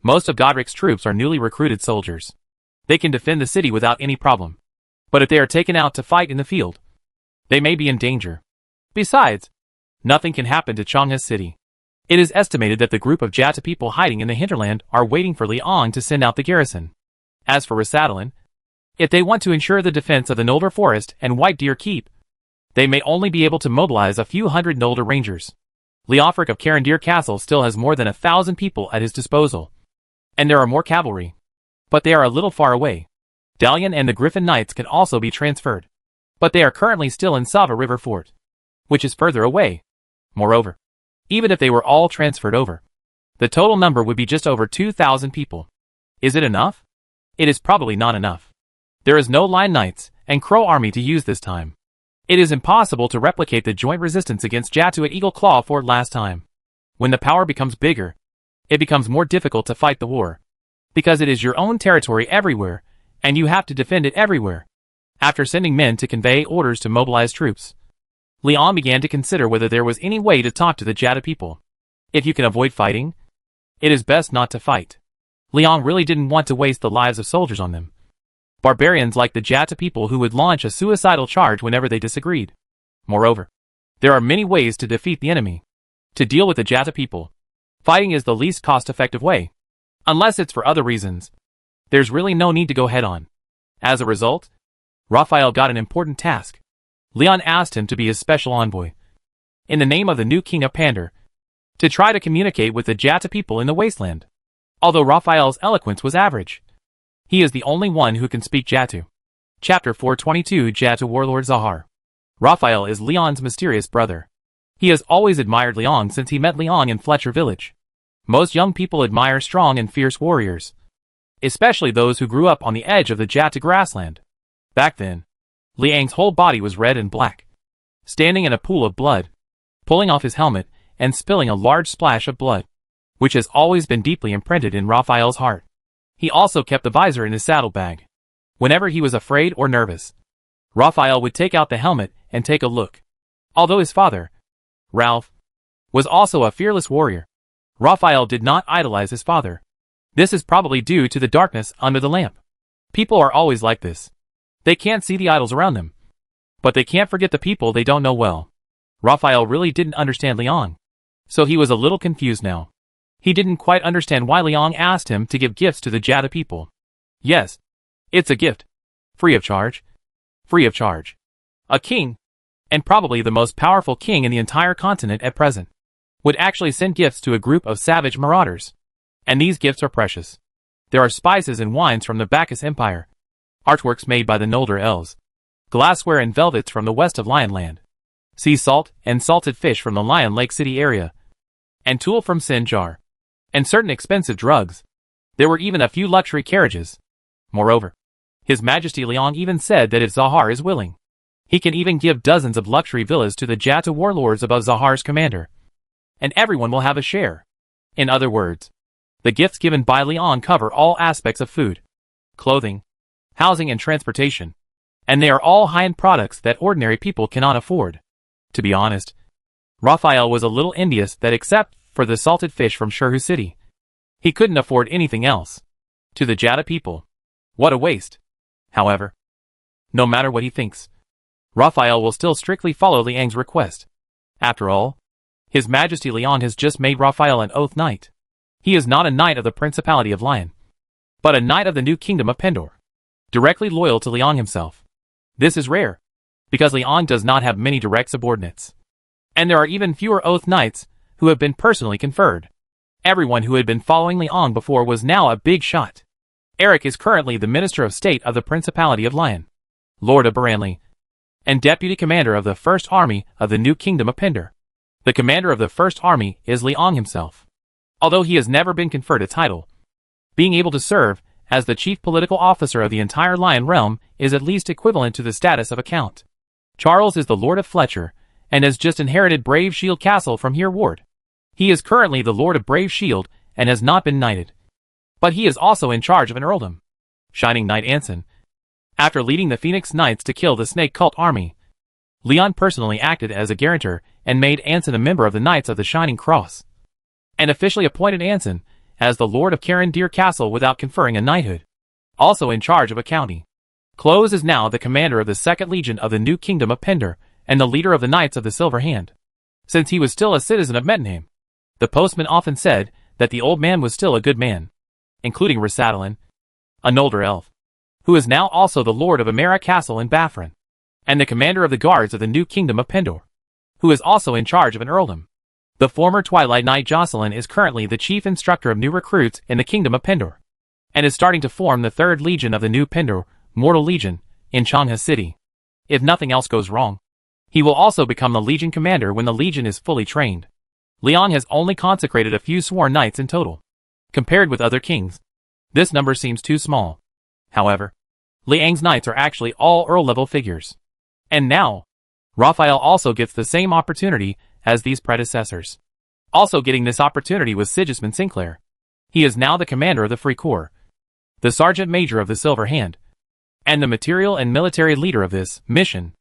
Most of Godric's troops are newly recruited soldiers. They can defend the city without any problem. But if they are taken out to fight in the field, they may be in danger. Besides, nothing can happen to Changha City. It is estimated that the group of Jata people hiding in the hinterland are waiting for Liang to send out the garrison. As for Rasadalin, if they want to ensure the defense of the Nolder Forest and White Deer Keep, they may only be able to mobilize a few hundred Nolder Rangers. Leofric of Carandir Castle still has more than 1,000 people at his disposal. And there are more cavalry. But they are a little far away. Dalian and the Griffin Knights can also be transferred. But they are currently still in Sava River Fort, which is further away. Moreover, even if they were all transferred over, the total number would be just over 2,000 people. Is it enough? It is probably not enough. There is no Lion Knights and Crow army to use this time. It is impossible to replicate the joint resistance against Jatu at Eagle Claw Fort last time. When the power becomes bigger, it becomes more difficult to fight the war. Because it is your own territory everywhere, and you have to defend it everywhere. After sending men to convey orders to mobilize troops, Leon began to consider whether there was any way to talk to the Jata people. If you can avoid fighting, it is best not to fight. Leon really didn't want to waste the lives of soldiers on them. Barbarians like the Jata people who would launch a suicidal charge whenever they disagreed. Moreover, there are many ways to defeat the enemy. To deal with the Jata people, fighting is the least cost-effective way. Unless it's for other reasons, there's really no need to go head-on. As a result, Raphael got an important task. Leon asked him to be his special envoy, in the name of the new king of Pandar, to try to communicate with the Jata people in the wasteland. Although Raphael's eloquence was average, he is the only one who can speak Jatu. Chapter 422 Jatu Warlord Zahar. Raphael is Leon's mysterious brother. He has always admired Leon since he met Leon in Fletcher Village. Most young people admire strong and fierce warriors, especially those who grew up on the edge of the Jata grassland. Back then, Liang's whole body was red and black, standing in a pool of blood, pulling off his helmet and spilling a large splash of blood, which has always been deeply imprinted in Raphael's heart. He also kept the visor in his saddlebag. Whenever he was afraid or nervous, Raphael would take out the helmet and take a look. Although his father, Ralph, was also a fearless warrior, Raphael did not idolize his father. This is probably due to the darkness under the lamp. People are always like this. They can't see the idols around them. But they can't forget the people they don't know well. Raphael really didn't understand Liang. So he was a little confused now. He didn't quite understand why Liang asked him to give gifts to the Jata people. Yes. It's a gift. Free of charge. Free of charge. A king, and probably the most powerful king in the entire continent at present, would actually send gifts to a group of savage marauders. And these gifts are precious. There are spices and wines from the Bacchus Empire, artworks made by the Nolder elves, glassware and velvets from the west of Lionland, sea salt and salted fish from the Lion Lake City area, and tulle from Sinjar, and certain expensive drugs. There were even a few luxury carriages. Moreover, His Majesty Liang even said that if Zahar is willing, he can even give dozens of luxury villas to the Jata warlords above Zahar's commander. And everyone will have a share. In other words, the gifts given by Liang cover all aspects of food, clothing, housing and transportation, and they are all high-end products that ordinary people cannot afford. To be honest, Raphael was a little envious that except for the salted fish from Shirhu City, he couldn't afford anything else. To the Jata people, what a waste. However, no matter what he thinks, Raphael will still strictly follow Liang's request. After all, His Majesty Liang has just made Raphael an oath knight. He is not a knight of the Principality of Lion, but a knight of the new kingdom of Pendor, directly loyal to Liang himself. This is rare, because Liang does not have many direct subordinates. And there are even fewer oath knights who have been personally conferred. Everyone who had been following Liang before was now a big shot. Eric is currently the Minister of State of the Principality of Lion, Lord of Baranli, and Deputy Commander of the First Army of the new kingdom of Pendor. The commander of the First Army is Liang himself. Although he has never been conferred a title, being able to serve as the chief political officer of the entire Lion realm is at least equivalent to the status of a count. Charles is the Lord of Fletcher, and has just inherited Brave Shield Castle from Here Ward. He is currently the Lord of Brave Shield, and has not been knighted. But he is also in charge of an earldom. Shining Knight Anson. After leading the Phoenix Knights to kill the Snake Cult army, Leon personally acted as a guarantor and made Anson a member of the Knights of the Shining Cross, and officially appointed Anson as the Lord of Karen Deer Castle without conferring a knighthood. Also in charge of a county, Close is now the commander of the 2nd Legion of the new kingdom of Pendor and the leader of the Knights of the Silver Hand. Since he was still a citizen of Mettenheim, the postman often said that the old man was still a good man, including Rasadalin, a Nolder elf, who is now also the Lord of Amara Castle in Baffrin, and the commander of the guards of the new kingdom of Pendor, who is also in charge of an earldom. The former Twilight Knight Jocelyn is currently the chief instructor of new recruits in the kingdom of Pendor, and is starting to form the 3rd Legion of the new Pendor, Mortal Legion, in Changha City. If nothing else goes wrong, he will also become the Legion commander when the Legion is fully trained. Liang has only consecrated a few sworn knights in total. Compared with other kings, this number seems too small. However, Liang's knights are actually all Earl-level figures. And now, Raphael also gets the same opportunity as these predecessors. Also getting this opportunity was Sigismund Sinclair. He is now the commander of the Free Corps, the Sergeant Major of the Silver Hand, and the material and military leader of this mission.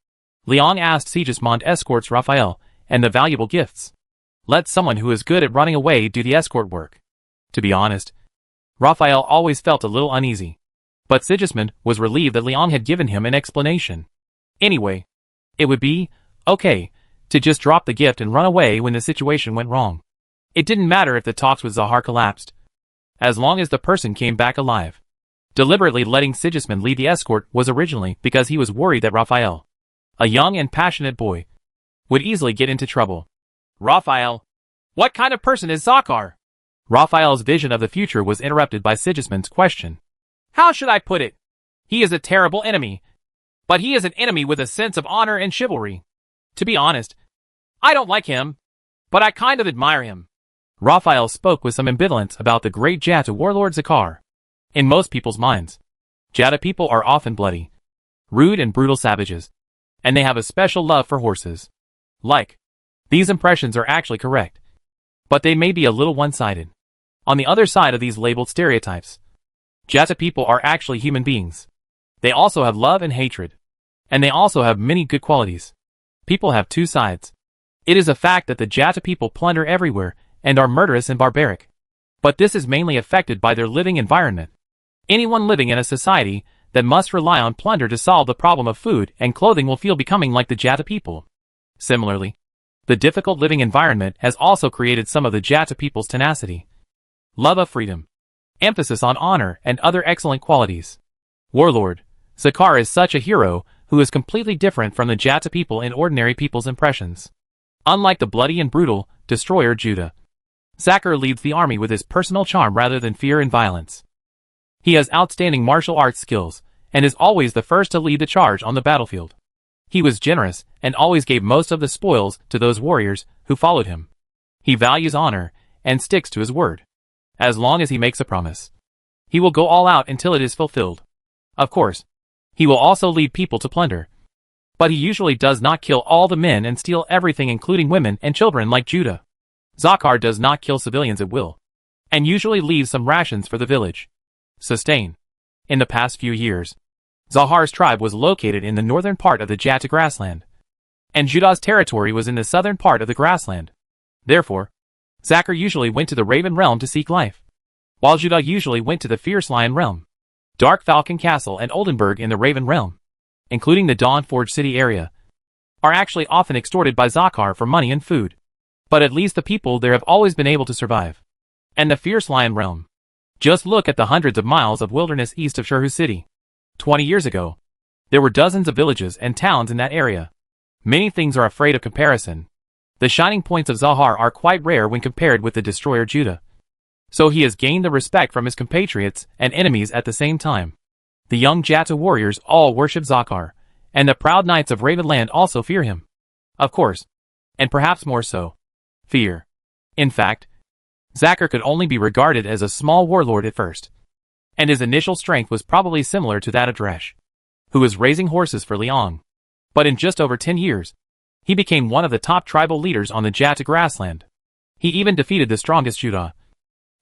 Liang asked Sigismund escorts Raphael and the valuable gifts. Let someone who is good at running away do the escort work. To be honest, Raphael always felt a little uneasy. But Sigismund was relieved that Liang had given him an explanation. Anyway, it would be okay to just drop the gift and run away when the situation went wrong. It didn't matter if the talks with Zahar collapsed, as long as the person came back alive. Deliberately letting Sigismund lead the escort was originally because he was worried that Raphael, a young and passionate boy, would easily get into trouble. Raphael, what kind of person is Zakar? Raphael's vision of the future was interrupted by Sigismund's question. How should I put it? He is a terrible enemy, but he is an enemy with a sense of honor and chivalry. To be honest, I don't like him, but I kind of admire him. Raphael spoke with some ambivalence about the great Jata warlord Zakar. In most people's minds, Jata people are often bloody, rude and brutal savages, and they have a special love for horses. These impressions are actually correct, but they may be a little one-sided. On the other side of these labeled stereotypes, Jata people are actually human beings. They also have love and hatred, and they also have many good qualities. People have two sides. It is a fact that the Jata people plunder everywhere and are murderous and barbaric, but this is mainly affected by their living environment. Anyone living in a society that must rely on plunder to solve the problem of food and clothing will feel becoming like the Jata people. Similarly, the difficult living environment has also created some of the Jata people's tenacity. Love of freedom. Emphasis on honor and other excellent qualities. Warlord. Zakar is such a hero who is completely different from the Jata people in ordinary people's impressions. Unlike the bloody and brutal destroyer Judah, Zakar leads the army with his personal charm rather than fear and violence. He has outstanding martial arts skills and is always the first to lead the charge on the battlefield. He was generous and always gave most of the spoils to those warriors who followed him. He values honor and sticks to his word. As long as he makes a promise, he will go all out until it is fulfilled. Of course, he will also lead people to plunder. But he usually does not kill all the men and steal everything including women and children like Judah. Zakar does not kill civilians at will, and usually leaves some rations for the village. Sustain. In the past few years, Zahar's tribe was located in the northern part of the Jata grassland, and Judah's territory was in the southern part of the grassland. Therefore, Zakar usually went to the Raven Realm to seek life, while Judah usually went to the Fierce Lion Realm. Dark Falcon Castle and Oldenburg in the Raven Realm, including the Dawnforge City area, are actually often extorted by Zakar for money and food. But at least the people there have always been able to survive. And the Fierce Lion Realm. Just look at the hundreds of miles of wilderness east of Shirhu City. 20 years ago, there were dozens of villages and towns in that area. Many things are afraid of comparison. The shining points of Zahar are quite rare when compared with the destroyer Judah. So he has gained the respect from his compatriots and enemies at the same time. The young Jata warriors all worship Zakar, and the proud knights of Ravenland also fear him. Of course, and perhaps more so, fear. In fact, Zakar could only be regarded as a small warlord at first, and his initial strength was probably similar to that of Dresh, who was raising horses for Liang. But in just over 10 years, he became one of the top tribal leaders on the Jata grassland. He even defeated the strongest Judah,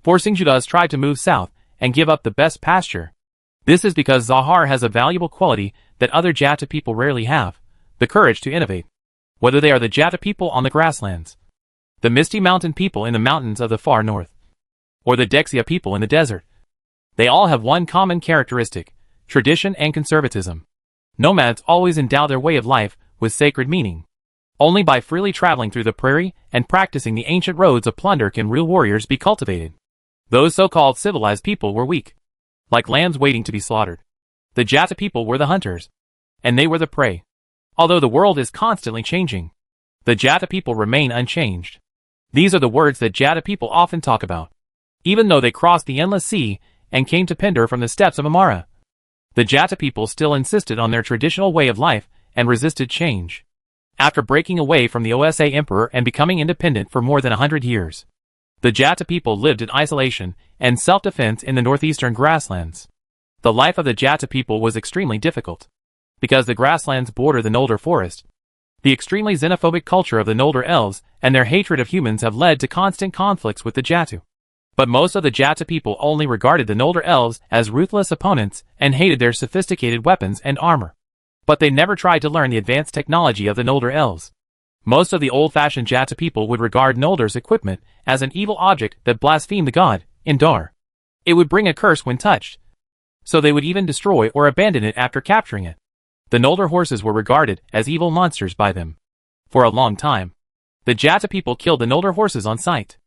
forcing Judah's tribe to move south and give up the best pasture. This is because Zahar has a valuable quality that other Jata people rarely have, the courage to innovate. Whether they are the Jata people on the grasslands, the Misty Mountain people in the mountains of the far north, or the Dexia people in the desert, they all have one common characteristic: tradition and conservatism. Nomads always endow their way of life with sacred meaning. Only by freely traveling through the prairie and practicing the ancient roads of plunder can real warriors be cultivated. Those so-called civilized people were weak, like lambs waiting to be slaughtered. The Jata people were the hunters, and they were the prey. Although the world is constantly changing, the Jata people remain unchanged. These are the words that Jata people often talk about. Even though they crossed the endless sea and came to Pindar from the steppes of Amara, the Jata people still insisted on their traditional way of life and resisted change. After breaking away from the Osa emperor and becoming independent for more than 100 years, the Jata people lived in isolation and self-defense in the northeastern grasslands. The life of the Jata people was extremely difficult, because the grasslands border the Noldor forest. The extremely xenophobic culture of the Noldor elves and their hatred of humans have led to constant conflicts with the Jatu. But most of the Jata people only regarded the Noldor elves as ruthless opponents and hated their sophisticated weapons and armor. But they never tried to learn the advanced technology of the Noldor elves. Most of the old-fashioned Jata people would regard Noldor's equipment as an evil object that blasphemed the god, Indar. It would bring a curse when touched, so they would even destroy or abandon it after capturing it. The Noldor horses were regarded as evil monsters by them. For a long time, the Jata people killed the Noldor horses on sight.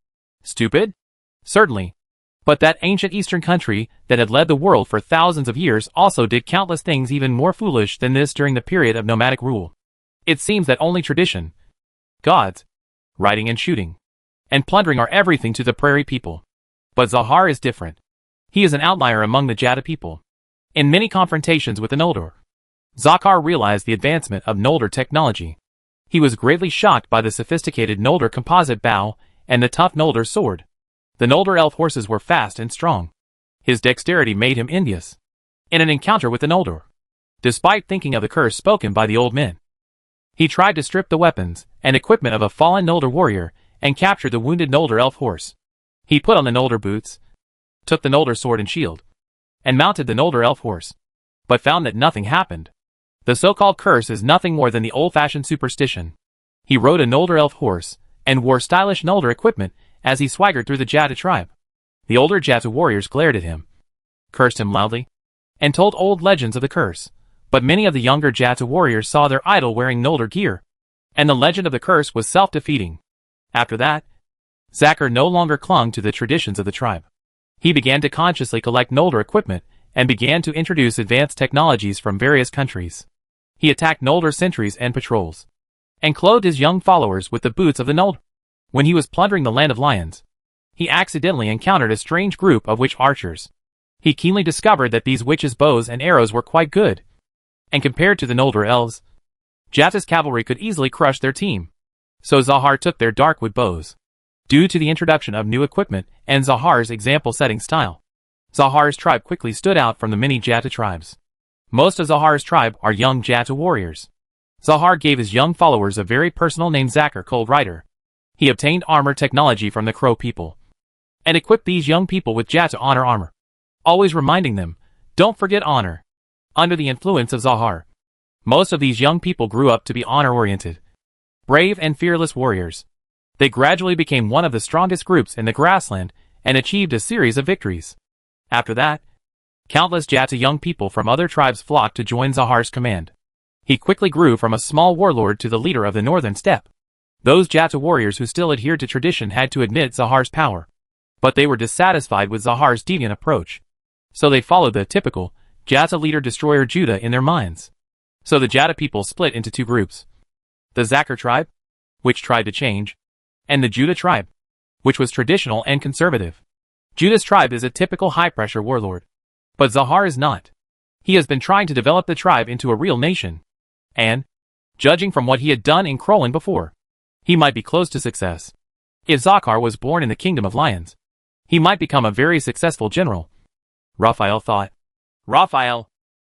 Stupid? Certainly. But that ancient eastern country that had led the world for thousands of years also did countless things even more foolish than this during the period of nomadic rule. It seems that only tradition, gods, riding and shooting, and plundering are everything to the prairie people. But Zahar is different. He is an outlier among the Jata people. In many confrontations with the Noldor, Zakar realized the advancement of Noldor technology. He was greatly shocked by the sophisticated Noldor composite bow and the tough Noldor sword. The Noldor elf horses were fast and strong. His dexterity made him envious. In an encounter with the Noldor, despite thinking of the curse spoken by the old men, he tried to strip the weapons and equipment of a fallen Noldor warrior and captured the wounded Noldor elf horse. He put on the Noldor boots, took the Noldor sword and shield, and mounted the Noldor elf horse, but found that nothing happened. The so-called curse is nothing more than the old-fashioned superstition. He rode a Noldor elf horse and wore stylish Noldor equipment as he swaggered through the Jata tribe. The older Jata warriors glared at him, cursed him loudly, and told old legends of the curse. But many of the younger Jata warriors saw their idol wearing Noldor gear, and the legend of the curse was self-defeating. After that, Zakar no longer clung to the traditions of the tribe. He began to consciously collect Noldor equipment and began to introduce advanced technologies from various countries. He attacked Noldor sentries and patrols, and clothed his young followers with the boots of the Noldor. When he was plundering the Land of Lions, he accidentally encountered a strange group of witch archers. He keenly discovered that these witches' bows and arrows were quite good, and compared to the Noldor elves, Jata's cavalry could easily crush their team. So Zahar took their darkwood bows. Due to the introduction of new equipment and Zahar's example-setting style, Zahar's tribe quickly stood out from the many Jata tribes. Most of Zahar's tribe are young Jata warriors. Zahar gave his young followers a very personal name, Zakar Cold Rider. He obtained armor technology from the Crow people, and equipped these young people with Jata honor armor, always reminding them, don't forget honor. Under the influence of Zahar, most of these young people grew up to be honor-oriented, brave and fearless warriors. They gradually became one of the strongest groups in the grassland and achieved a series of victories. After that, countless Jata young people from other tribes flocked to join Zahar's command. He quickly grew from a small warlord to the leader of the northern steppe. Those Jata warriors who still adhered to tradition had to admit Zahar's power, but they were dissatisfied with Zahar's deviant approach. So they followed the typical Jata leader-destroyer Judah in their minds. So the Jata people split into two groups: the Zakar tribe, which tried to change, and the Judah tribe, which was traditional and conservative. Judah's tribe is a typical high-pressure warlord, but Zahar is not. He has been trying to develop the tribe into a real nation, and, judging from what he had done in Krolan before, he might be close to success. If Zakar was born in the Kingdom of Lions, he might become a very successful general, Raphael thought. Raphael,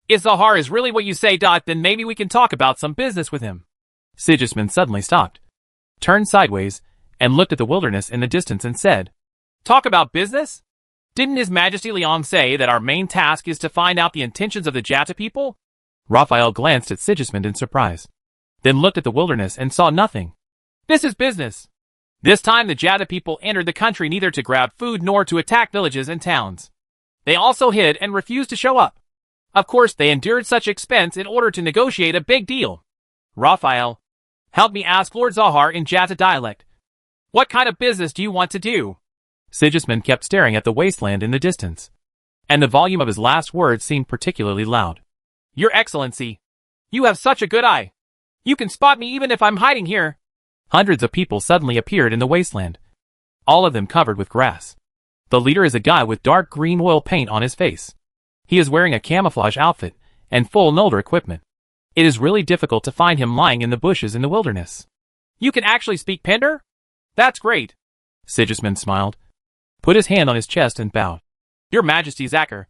if Zahar is really what you say, then maybe we can talk about some business with him. Sigismund suddenly stopped, turned sideways, and looked at the wilderness in the distance and said, Talk about business? Didn't His Majesty Liang say that our main task is to find out the intentions of the Jata people? Raphael glanced at Sigismund in surprise, then looked at the wilderness and saw nothing. This is business. This time the Jata people entered the country neither to grab food nor to attack villages and towns. They also hid and refused to show up. Of course, they endured such expense in order to negotiate a big deal. Raphael, help me ask Lord Zahar in Jata dialect. What kind of business do you want to do? Sigismund kept staring at the wasteland in the distance, and the volume of his last words seemed particularly loud. Your Excellency, you have such a good eye. You can spot me even if I'm hiding here. Hundreds of people suddenly appeared in the wasteland, all of them covered with grass. The leader is a guy with dark green oil paint on his face. He is wearing a camouflage outfit and full Noldor equipment. It is really difficult to find him lying in the bushes in the wilderness. You can actually speak Pender? That's great. Sigismund smiled, put his hand on his chest and bowed. Your Majesty Zakar,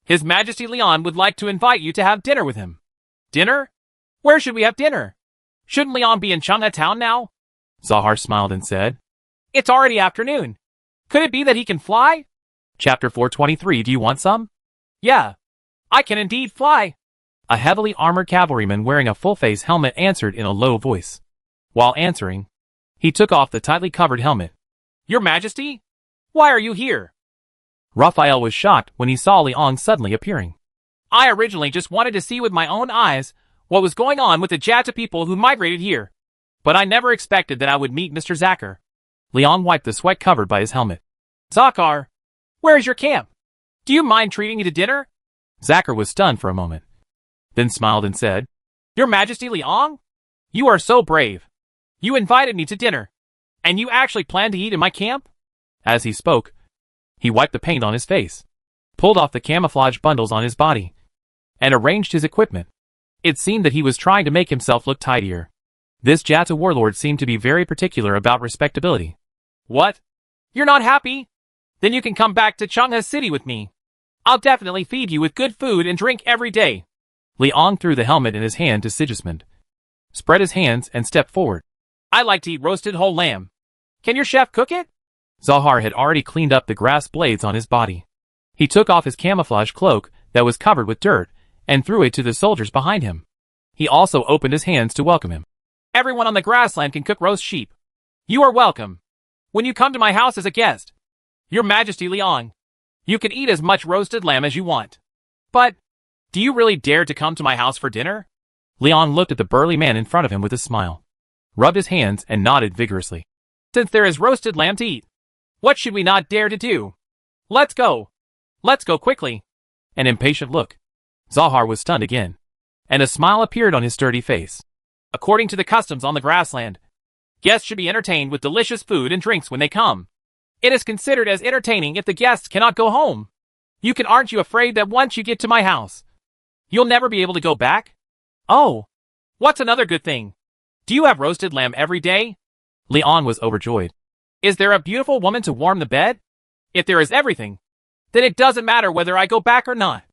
His Majesty Leon would like to invite you to have dinner with him. Dinner? Where should we have dinner? Shouldn't Leon be in Chang'e town now? Zahar smiled and said, It's already afternoon. Could it be that he can fly? Chapter 423. Do you want some? Yeah, I can indeed fly. A heavily armored cavalryman wearing a full-face helmet answered in a low voice. While answering, he took off the tightly covered helmet. Your Majesty? Why are you here? Raphael was shocked when he saw Liang suddenly appearing. I originally just wanted to see with my own eyes what was going on with the Jata people who migrated here, but I never expected that I would meet Mr. Zakar. Liang wiped the sweat covered by his helmet. Zakar, where is your camp? Do you mind treating me to dinner? Zakar was stunned for a moment, then smiled and said, Your Majesty Liang? You are so brave. You invited me to dinner, and you actually plan to eat in my camp? As he spoke, he wiped the paint on his face, pulled off the camouflage bundles on his body, and arranged his equipment. It seemed that he was trying to make himself look tidier. This Jata warlord seemed to be very particular about respectability. What? You're not happy? Then you can come back to Chang'e City with me. I'll definitely feed you with good food and drink every day. Liang threw the helmet in his hand to Sigismund, spread his hands and stepped forward. I like to eat roasted whole lamb. Can your chef cook it? Zahar had already cleaned up the grass blades on his body. He took off his camouflage cloak that was covered with dirt and threw it to the soldiers behind him. He also opened his hands to welcome him. Everyone on the grassland can cook roast sheep. You are welcome when you come to my house as a guest. Your Majesty Liang, you can eat as much roasted lamb as you want. But Do you really dare to come to my house for dinner? Leon looked at the burly man in front of him with a smile, rubbed his hands, and nodded vigorously. Since there is roasted lamb to eat, what should we not dare to do? Let's go. Let's go quickly. An impatient look. Zahar was stunned again, and a smile appeared on his sturdy face. According to the customs on the grassland, guests should be entertained with delicious food and drinks when they come. It is considered as entertaining if the guests cannot go home. Aren't you afraid that once you get to my house, you'll never be able to go back? Oh, what's another good thing? Do you have roasted lamb every day? Leon was overjoyed. Is there a beautiful woman to warm the bed? If there is everything, then it doesn't matter whether I go back or not.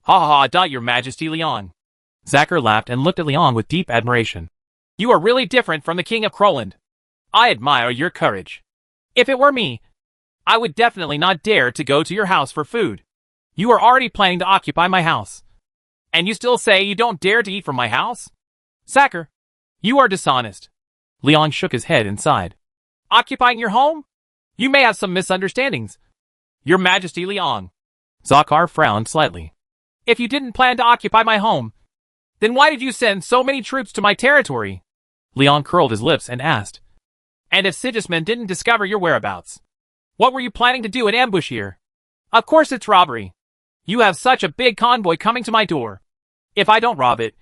Ha ha ha, your majesty, Leon. Zacher laughed and looked at Leon with deep admiration. You are really different from the king of Croland. I admire your courage. If it were me, I would definitely not dare to go to your house for food. You are already planning to occupy my house. And you still say you don't dare to eat from my house? Zacher, you are dishonest. Leon shook his head and sighed. Occupying your home? You may have some misunderstandings. Your Majesty, Leon. Zahar frowned slightly. If you didn't plan to occupy my home, then why did you send so many troops to my territory? Leon curled his lips and asked. And if Sigismund didn't discover your whereabouts, what were you planning to do in ambush here? Of course it's robbery. You have such a big convoy coming to my door. If I don't rob it,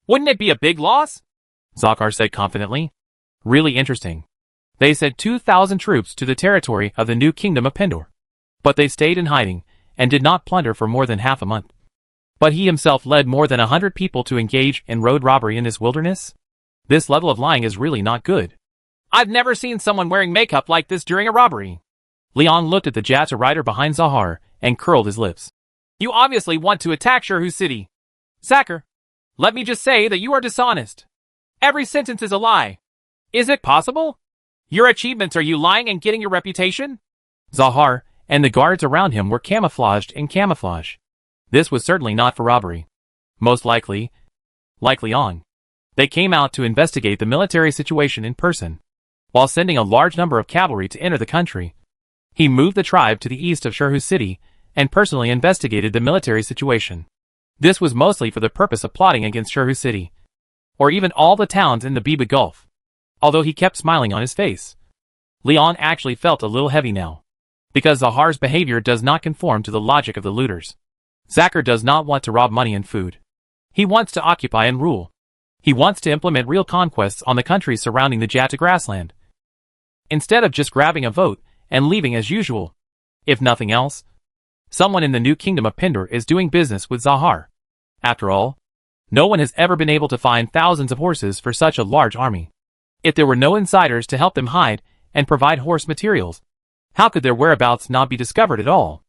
wouldn't it be a big loss? Zahar said confidently. Really interesting. They sent 2,000 troops to the territory of the new kingdom of Pendor. But they stayed in hiding and did not plunder for more than half a month. But he himself led more than 100 people to engage in road robbery in this wilderness? This level of lying is really not good. I've never seen someone wearing makeup like this during a robbery. Leon looked at the Jata rider behind Zahar and curled his lips. You obviously want to attack Shurhu City. Zacher, let me just say that you are dishonest. Every sentence is a lie. Is it possible? Your achievements, are you lying and getting your reputation? Zahar and the guards around him were camouflaged in camouflage. This was certainly not for robbery. Most likely, like Leon, they came out to investigate the military situation in person. While sending a large number of cavalry to enter the country, he moved the tribe to the east of Shurhu City and personally investigated the military situation. This was mostly for the purpose of plotting against Shurhu City, or even all the towns in the Biba Gulf. Although he kept smiling on his face, Leon actually felt a little heavy now, because Zahar's behavior does not conform to the logic of the looters. Zacher does not want to rob money and food. He wants to occupy and rule. He wants to implement real conquests on the countries surrounding the Jata grassland, instead of just grabbing a vote and leaving as usual. If nothing else, someone in the new kingdom of Pendor is doing business with Zahar. After all, no one has ever been able to find thousands of horses for such a large army. If there were no insiders to help them hide and provide horse materials, how could their whereabouts not be discovered at all?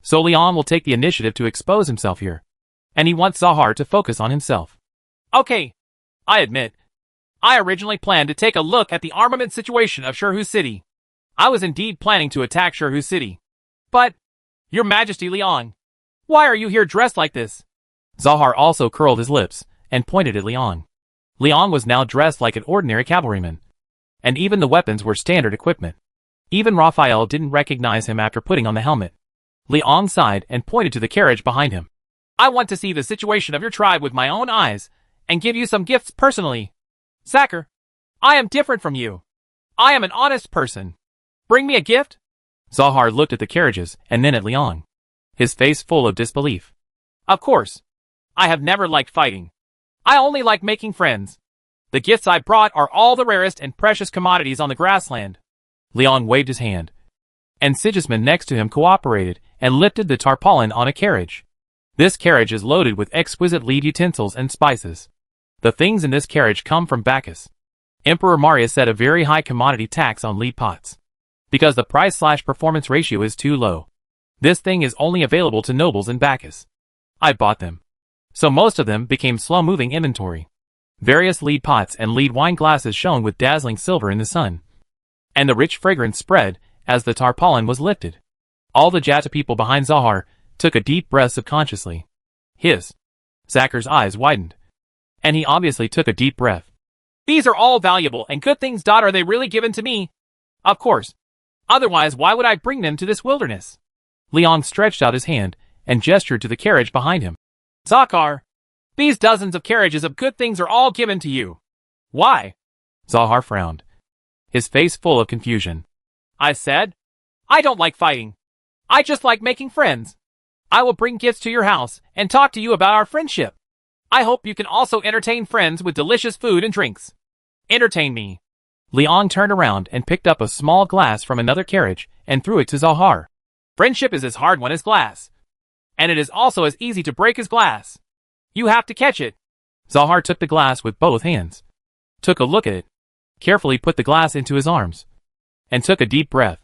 So Leon will take the initiative to expose himself here, and he wants Zahar to focus on himself. Okay, I admit, I originally planned to take a look at the armament situation of Shurhu City. I was indeed planning to attack Shurhu City. But, Your Majesty, Leon, why are you here dressed like this? Zahar also curled his lips and pointed at Leon. Leon was now dressed like an ordinary cavalryman, and even the weapons were standard equipment. Even Raphael didn't recognize him after putting on the helmet. Leon sighed and pointed to the carriage behind him. I want to see the situation of your tribe with my own eyes, and give you some gifts personally. Zacher, I am different from you. I am an honest person. Bring me a gift? Zahar looked at the carriages and then at Leon, his face full of disbelief. Of course. I have never liked fighting. I only like making friends. The gifts I brought are all the rarest and precious commodities on the grassland. Leon waved his hand, and Sigismund next to him cooperated and lifted the tarpaulin on a carriage. This carriage is loaded with exquisite lead utensils and spices. The things in this carriage come from Bacchus. Emperor Marius set a very high commodity tax on lead pots, because the price/performance ratio is too low. This thing is only available to nobles in Bacchus. I bought them, so most of them became slow-moving inventory. Various lead pots and lead wine glasses shone with dazzling silver in the sun, and the rich fragrance spread as the tarpaulin was lifted. All the Jata people behind Zahar took a deep breath subconsciously. Zacher's eyes widened, and he obviously took a deep breath. These are all valuable and good things. Are they really given to me? Of course. Otherwise, why would I bring them to this wilderness? Leon stretched out his hand and gestured to the carriage behind him. Zakar, these dozens of carriages of good things are all given to you. Why? Zahar frowned, his face full of confusion. I said, I don't like fighting. I just like making friends. I will bring gifts to your house and talk to you about our friendship. I hope you can also entertain friends with delicious food and drinks. Entertain me. Liang turned around and picked up a small glass from another carriage and threw it to Zahar. Friendship is as hard won as glass. And it is also as easy to break as glass. You have to catch it. Zahar took the glass with both hands, took a look at it, carefully put the glass into his arms, and took a deep breath.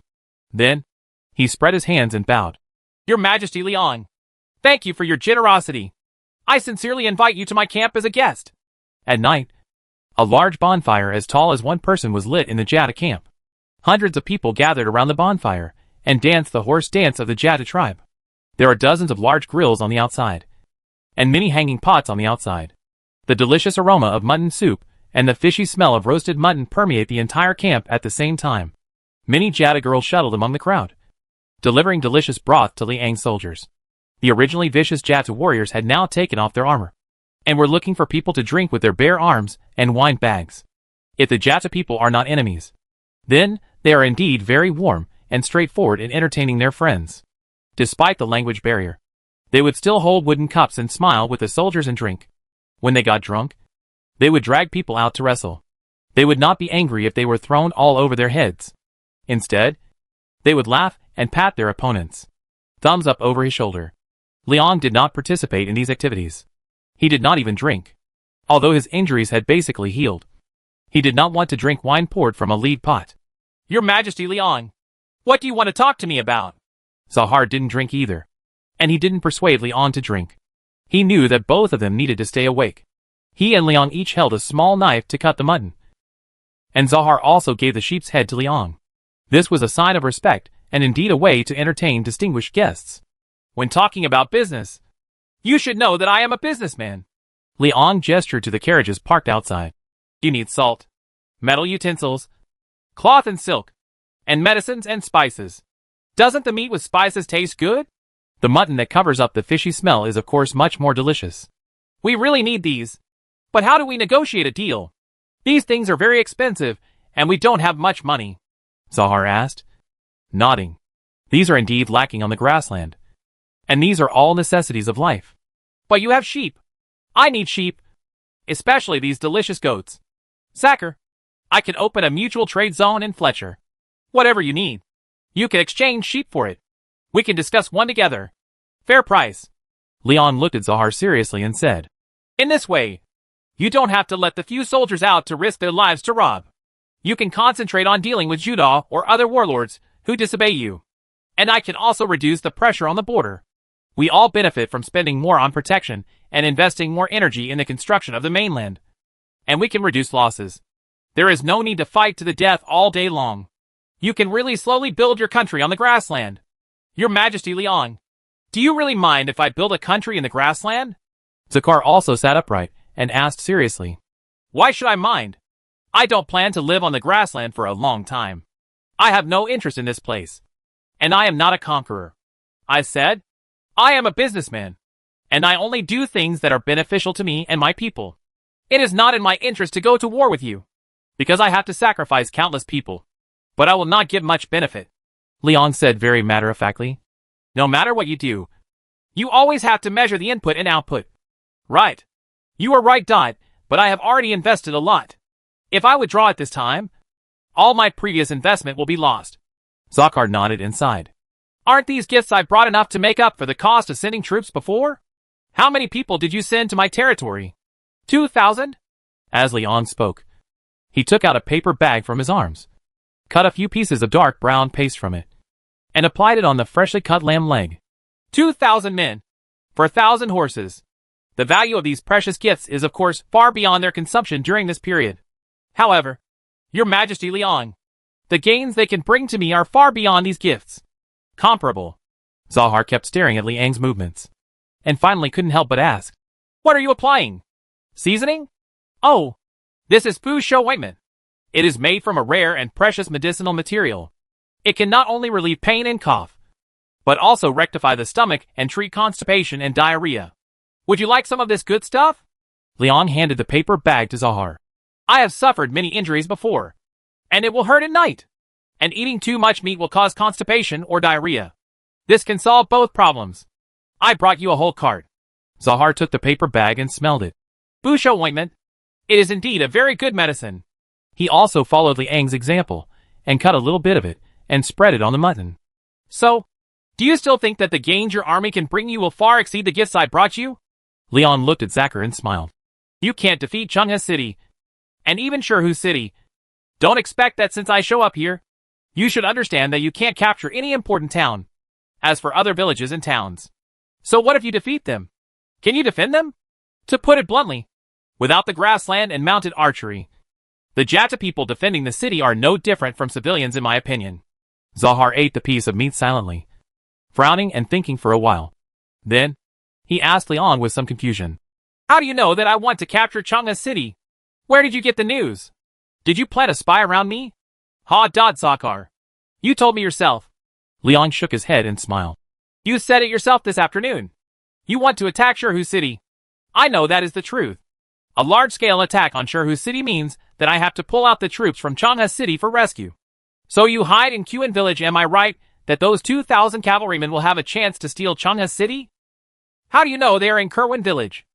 Then, he spread his hands and bowed. Your Majesty Liang, thank you for your generosity. I sincerely invite you to my camp as a guest. At night, a large bonfire as tall as one person was lit in the Jata camp. Hundreds of people gathered around the bonfire and danced the horse dance of the Jata tribe. There are dozens of large grills on the outside, and many hanging pots on the outside. The delicious aroma of mutton soup and the fishy smell of roasted mutton permeate the entire camp at the same time. Many Jata girls shuttled among the crowd, delivering delicious broth to Liang's soldiers. The originally vicious Jata warriors had now taken off their armor, and were looking for people to drink with their bare arms and wine bags. If the Jata people are not enemies, then they are indeed very warm and straightforward in entertaining their friends. Despite the language barrier, they would still hold wooden cups and smile with the soldiers and drink. When they got drunk, they would drag people out to wrestle. They would not be angry if they were thrown all over their heads. Instead, they would laugh and pat their opponents, thumbs up over his shoulder. Liang did not participate in these activities. He did not even drink. Although his injuries had basically healed, he did not want to drink wine poured from a lead pot. Your Majesty Liang, what do you want to talk to me about? Zahar didn't drink either, and he didn't persuade Liang to drink. He knew that both of them needed to stay awake. He and Liang each held a small knife to cut the mutton, and Zahar also gave the sheep's head to Liang. This was a sign of respect, and indeed a way to entertain distinguished guests. When talking about business, you should know that I am a businessman. Liang gestured to the carriages parked outside. You need salt, metal utensils, cloth and silk, and medicines and spices. Doesn't the meat with spices taste good? The mutton that covers up the fishy smell is of course much more delicious. We really need these. But how do we negotiate a deal? These things are very expensive, and we don't have much money. Zahar asked, nodding. These are indeed lacking on the grassland. And these are all necessities of life. But you have sheep. I need sheep. Especially these delicious goats. Sacker, I can open a mutual trade zone in Fletcher. Whatever you need. You can exchange sheep for it. We can discuss one together. Fair price. Liang looked at Zahar seriously and said, in this way, you don't have to let the few soldiers out to risk their lives to rob. You can concentrate on dealing with Judah or other warlords who disobey you. And I can also reduce the pressure on the border. We all benefit from spending more on protection and investing more energy in the construction of the mainland. And we can reduce losses. There is no need to fight to the death all day long. You can really slowly build your country on the grassland. Your Majesty Liang, do you really mind if I build a country in the grassland? Zakar also sat upright and asked seriously. Why should I mind? I don't plan to live on the grassland for a long time. I have no interest in this place. And I am not a conqueror. I said, I am a businessman. And I only do things that are beneficial to me and my people. It is not in my interest to go to war with you, because I have to sacrifice countless people. But I will not get much benefit. Liang said very matter-of-factly. No matter what you do, you always have to measure the input and output. Right. You are right, but I have already invested a lot. If I withdraw at this time, all my previous investment will be lost. Zakar nodded and sighed. Aren't these gifts I brought enough to make up for the cost of sending troops before? How many people did you send to my territory? 2,000? As Liang spoke, he took out a paper bag from his arms, cut a few pieces of dark brown paste from it, and applied it on the freshly cut lamb leg. 2,000 men, for 1,000 horses. The value of these precious gifts is of course far beyond their consumption during this period. However, Your Majesty Liang, the gains they can bring to me are far beyond these gifts. Comparable. Zahar kept staring at Liang's movements, and finally couldn't help but ask, what are you applying? Seasoning? Oh, this is Fu Shou ointment. It is made from a rare and precious medicinal material. It can not only relieve pain and cough, but also rectify the stomach and treat constipation and diarrhea. Would you like some of this good stuff? Leon handed the paper bag to Zahar. I have suffered many injuries before, and it will hurt at night. And eating too much meat will cause constipation or diarrhea. This can solve both problems. I brought you a whole cart. Zahar took the paper bag and smelled it. Busho ointment. It is indeed a very good medicine. He also followed Liang's example, and cut a little bit of it, and spread it on the mutton. So, do you still think that the gains your army can bring you will far exceed the gifts I brought you? Leon looked at Zachar and smiled. You can't defeat Changha City, and even Shirhu City. Don't expect that since I show up here. You should understand that you can't capture any important town. As for other villages and towns. So what if you defeat them? Can you defend them? To put it bluntly, without the grassland and mounted archery, the Jatta people defending the city are no different from civilians in my opinion. Zahar ate the piece of meat silently, frowning and thinking for a while. Then, he asked Leon with some confusion. How do you know that I want to capture Changha City? Where did you get the news? Did you plant a spy around me? Zahar. You told me yourself. Leon shook his head and smiled. You said it yourself this afternoon. You want to attack Shirhu City. I know that is the truth. A large-scale attack on Shirhu City means that I have to pull out the troops from Changha City for rescue. So you hide in Kuan Village, am I right, that those 2,000 cavalrymen will have a chance to steal Changha City? How do you know they are in Kuan Village?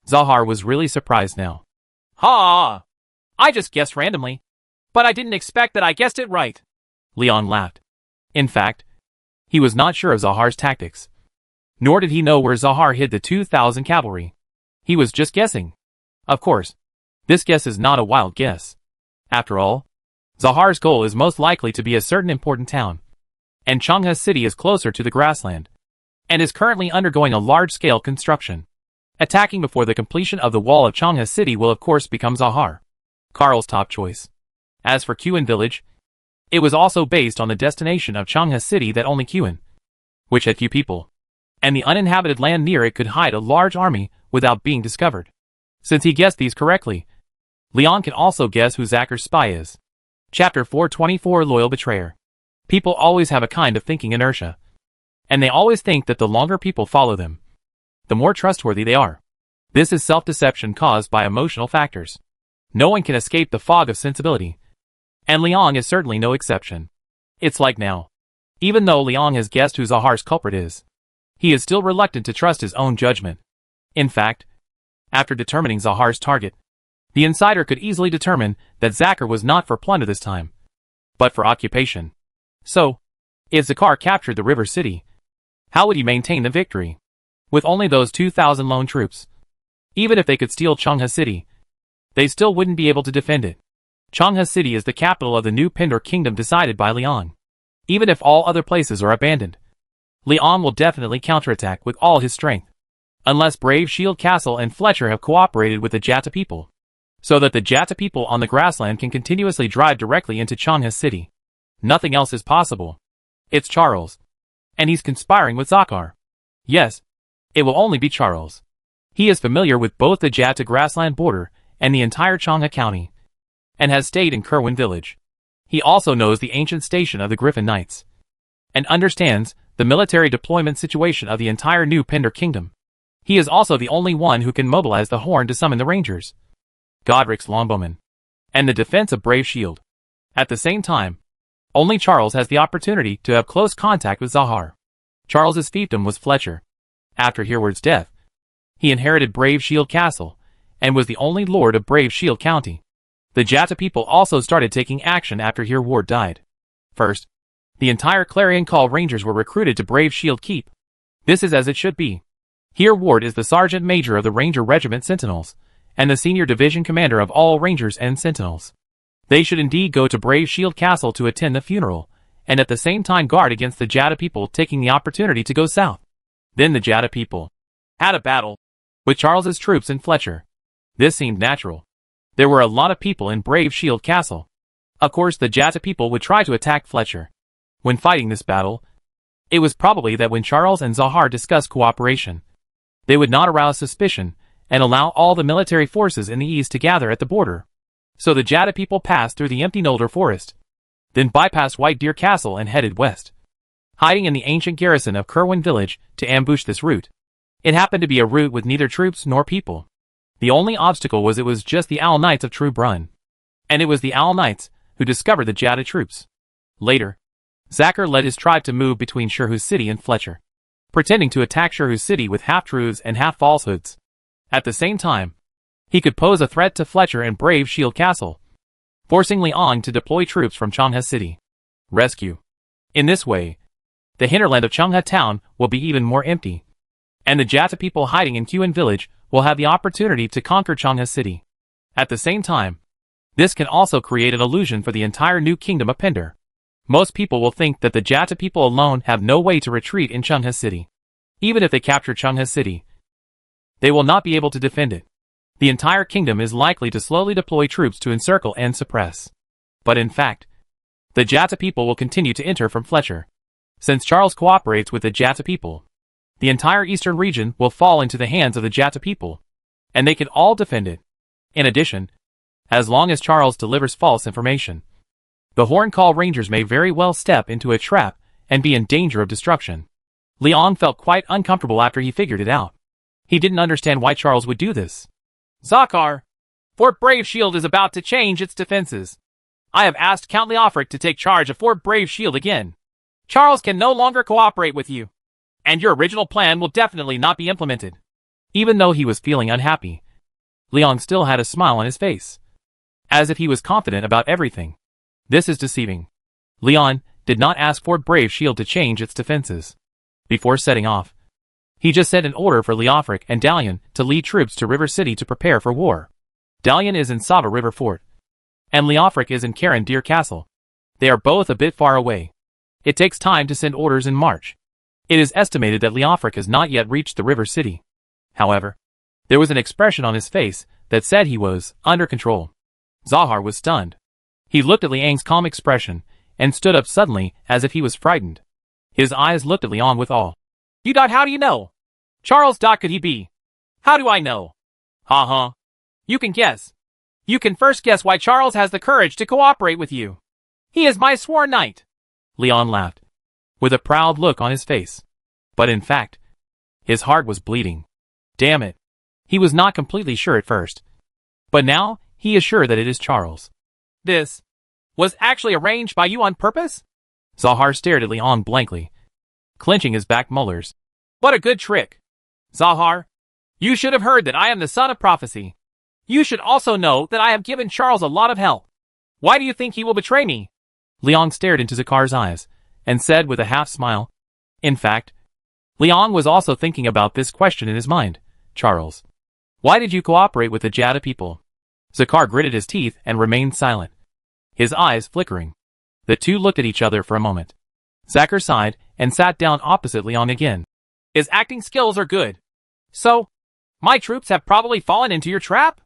Zahar was really surprised now. I just guessed randomly. But I didn't expect that I guessed it right. Leon laughed. In fact, he was not sure of Zahar's tactics. Nor did he know where Zahar hid the 2,000 cavalry. He was just guessing. Of course, this guess is not a wild guess. After all, Zahar's goal is most likely to be a certain important town. And Changha City is closer to the grassland, and is currently undergoing a large-scale construction. Attacking before the completion of the wall of Changha City will of course become Zahar, Karl's top choice. As for Kuan Village, it was also based on the destination of Changha City that only Kuan, which had few people, and the uninhabited land near it could hide a large army without being discovered. Since he guessed these correctly, Leon can also guess who Zachar's spy is. Chapter 424 Loyal Betrayer. People always have a kind of thinking inertia, and they always think that the longer people follow them, the more trustworthy they are. This is self-deception caused by emotional factors. No one can escape the fog of sensibility, and Leon is certainly no exception. It's like now. Even though Leon has guessed who Zahar's culprit is, he is still reluctant to trust his own judgment. In fact, after determining Zahar's target, the insider could easily determine that Zachar was not for plunder this time, but for occupation. So, if Zachar captured the river city, how would he maintain the victory? With only those 2,000 lone troops. Even if they could steal Changha City, they still wouldn't be able to defend it. Changha City is the capital of the new Pindor kingdom decided by Leon. Even if all other places are abandoned, Leon will definitely counterattack with all his strength. Unless Brave Shield Castle and Fletcher have cooperated with the Jatta people, so that the Jatta people on the grassland can continuously drive directly into Changha City. Nothing else is possible. It's Charles. And he's conspiring with Zachar. Yes, it will only be Charles. He is familiar with both the Jatta grassland border and the entire Changha County, and has stayed in Kuan Village. He also knows the ancient station of the Griffin Knights, and understands the military deployment situation of the entire new Pindor kingdom. He is also the only one who can mobilize the horn to summon the rangers, Godric's longbowmen, and the defense of Brave Shield. At the same time, only Charles has the opportunity to have close contact with Zahar. Charles's fiefdom was Fletcher. After Hereward's death, he inherited Brave Shield Castle, and was the only lord of Brave Shield County. The Jatta people also started taking action after Hereward died. First, the entire Clarion Call Rangers were recruited to Brave Shield Keep. This is as it should be. Hereward is the Sergeant Major of the Ranger Regiment Sentinels, and the senior division commander of all Rangers and Sentinels. They should indeed go to Brave Shield Castle to attend the funeral, and at the same time guard against the Jatta people taking the opportunity to go south. Then the Jatta people had a battle with Charles's troops in Fletcher. This seemed natural. There were a lot of people in Brave Shield Castle. Of course, the Jatta people would try to attack Fletcher. When fighting this battle, it was probably that when Charles and Zahar discussed cooperation, they would not arouse suspicion and allow all the military forces in the east to gather at the border. So the Jatta people passed through the empty Noldor forest, then bypassed White Deer Castle and headed west, hiding in the ancient garrison of Kuan Village to ambush this route. It happened to be a route with neither troops nor people. The only obstacle was it was just the Owl Knights of True Brun. And it was the Owl Knights who discovered the Jada troops. Later, Zacher led his tribe to move between Sherhuz City and Fletcher, pretending to attack Sherhuz City with half-truths and half-falsehoods. At the same time, he could pose a threat to Fletcher and Brave Shield Castle, forcing Liang to deploy troops from Changhe City. Rescue. In this way, the hinterland of Changhe Town will be even more empty, and the Jata people hiding in Qian Village will have the opportunity to conquer Changhe City. At the same time, this can also create an illusion for the entire new kingdom of Pender. Most people will think that the Jata people alone have no way to retreat in Changhe City. Even if they capture Changhe City, they will not be able to defend it. The entire kingdom is likely to slowly deploy troops to encircle and suppress. But in fact, the Jata people will continue to enter from Fletcher. Since Charles cooperates with the Jata people, the entire eastern region will fall into the hands of the Jata people, and they can all defend it. In addition, as long as Charles delivers false information, the Horncall Rangers may very well step into a trap and be in danger of destruction. Liang felt quite uncomfortable after he figured it out. He didn't understand why Charles would do this. Zacher, Fort Brave Shield is about to change its defenses. I have asked Count Leofric to take charge of Fort Brave Shield again. Charles can no longer cooperate with you, and your original plan will definitely not be implemented. Even though he was feeling unhappy, Liang still had a smile on his face, as if he was confident about everything. This is deceiving. Liang did not ask Fort Brave Shield to change its defenses. Before setting off, he just sent an order for Leofric and Dalian to lead troops to River City to prepare for war. Dalian is in Sava River Fort, and Leofric is in Karen Deer Castle. They are both a bit far away. It takes time to send orders in March. It is estimated that Leofric has not yet reached the River City. However, there was an expression on his face that said he was under control. Zacher was stunned. He looked at Liang's calm expression and stood up suddenly as if he was frightened. His eyes looked at Liang with awe. How do you know? Charles. Could he be? How do I know? Ha. You can guess. You can first guess why Charles has the courage to cooperate with you. He is my sworn knight. Liang laughed, with a proud look on his face. But in fact, his heart was bleeding. Damn it. He was not completely sure at first. But now, he is sure that it is Charles. This was actually arranged by you on purpose? Zacher stared at Liang blankly, clenching his back molars. What a good trick. Zacher, you should have heard that I am the son of prophecy. You should also know that I have given Charles a lot of help. Why do you think he will betray me? Liang stared into Zacher's eyes, and said with a half-smile. In fact, Liang was also thinking about this question in his mind. Charles, why did you cooperate with the Jada people? Zacher gritted his teeth and remained silent, his eyes flickering. The two looked at each other for a moment. Zacher sighed and sat down opposite Liang again. His acting skills are good. So, my troops have probably fallen into your trap?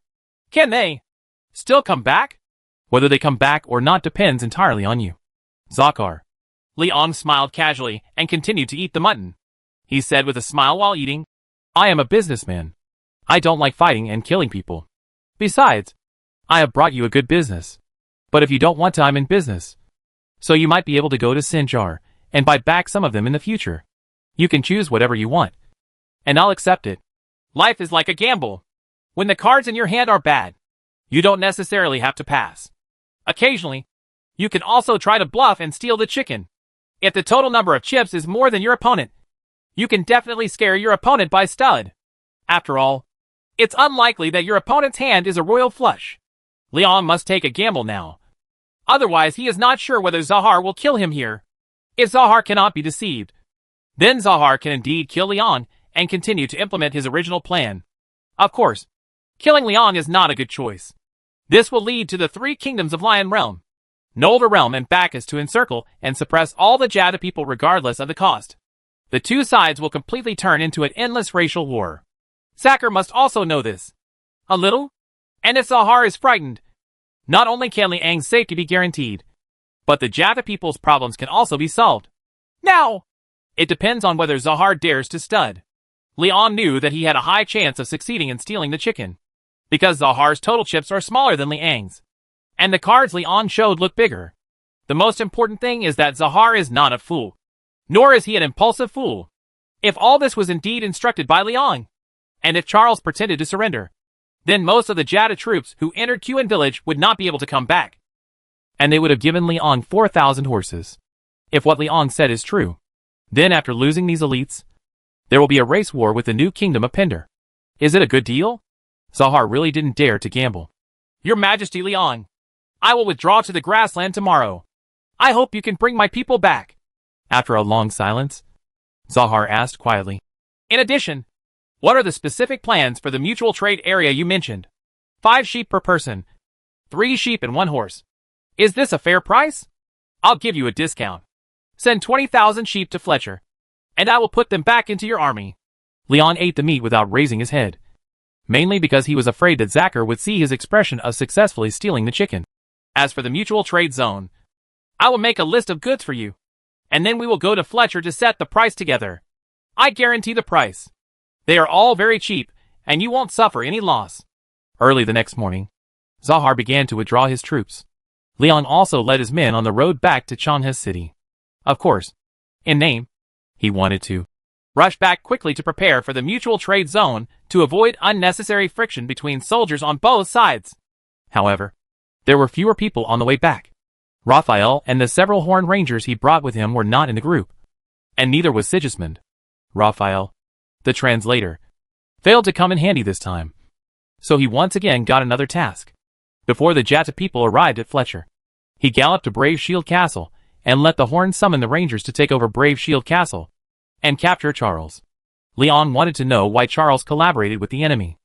Can they still come back? Whether they come back or not depends entirely on you. Zacher. Liang smiled casually and continued to eat the mutton. He said with a smile while eating, I am a businessman. I don't like fighting and killing people. Besides, I have brought you a good business. But if you don't want to, I'm in business. So you might be able to go to Sinjar and buy back some of them in the future. You can choose whatever you want, and I'll accept it. Life is like a gamble. When the cards in your hand are bad, you don't necessarily have to pass. Occasionally, you can also try to bluff and steal the chicken. If the total number of chips is more than your opponent, you can definitely scare your opponent by stud. After all, it's unlikely that your opponent's hand is a royal flush. Liang must take a gamble now. Otherwise, he is not sure whether Zacher will kill him here. If Zacher cannot be deceived, then Zacher can indeed kill Liang and continue to implement his original plan. Of course, killing Liang is not a good choice. This will lead to the three kingdoms of Lion Realm, Nolder Realm and Bacchus to encircle and suppress all the Jada people regardless of the cost. The two sides will completely turn into an endless racial war. Zacher must also know this. A little? And if Zacher is frightened, not only can Liang's safety be guaranteed, but the Jada people's problems can also be solved. Now, it depends on whether Zacher dares to stud. Liang knew that he had a high chance of succeeding in stealing the chicken, because Zahar's total chips are smaller than Liang's, and the cards Liang showed look bigger. The most important thing is that Zacher is not a fool, nor is he an impulsive fool. If all this was indeed instructed by Liang, and if Charles pretended to surrender, then most of the Jada troops who entered Qin village would not be able to come back. And they would have given Liang 4,000 horses. If what Liang said is true, then after losing these elites, there will be a race war with the new kingdom of Pender. Is it a good deal? Zahar really didn't dare to gamble. Your Majesty Liang, I will withdraw to the grassland tomorrow. I hope you can bring my people back. After a long silence, Zahar asked quietly. In addition, what are the specific plans for the mutual trade area you mentioned? 5 sheep per person, 3 sheep and 1 horse. Is this a fair price? I'll give you a discount. Send 20,000 sheep to Fletcher, and I will put them back into your army. Leon ate the meat without raising his head, mainly because he was afraid that Zacher would see his expression of successfully stealing the chicken. As for the mutual trade zone, I will make a list of goods for you, and then we will go to Fletcher to set the price together. I guarantee the price. They are all very cheap, and you won't suffer any loss. Early the next morning, Zahar began to withdraw his troops. Leon also led his men on the road back to Chanhe City. Of course, in name, he wanted to rush back quickly to prepare for the mutual trade zone to avoid unnecessary friction between soldiers on both sides. However, there were fewer people on the way back. Raphael and the several horned rangers he brought with him were not in the group, and neither was Sigismund. Raphael, the translator, failed to come in handy this time, so he once again got another task. Before the Jata people arrived at Fletcher, he galloped to Brave Shield Castle and let the horn summon the rangers to take over Brave Shield Castle and capture Charles. Leon wanted to know why Charles collaborated with the enemy.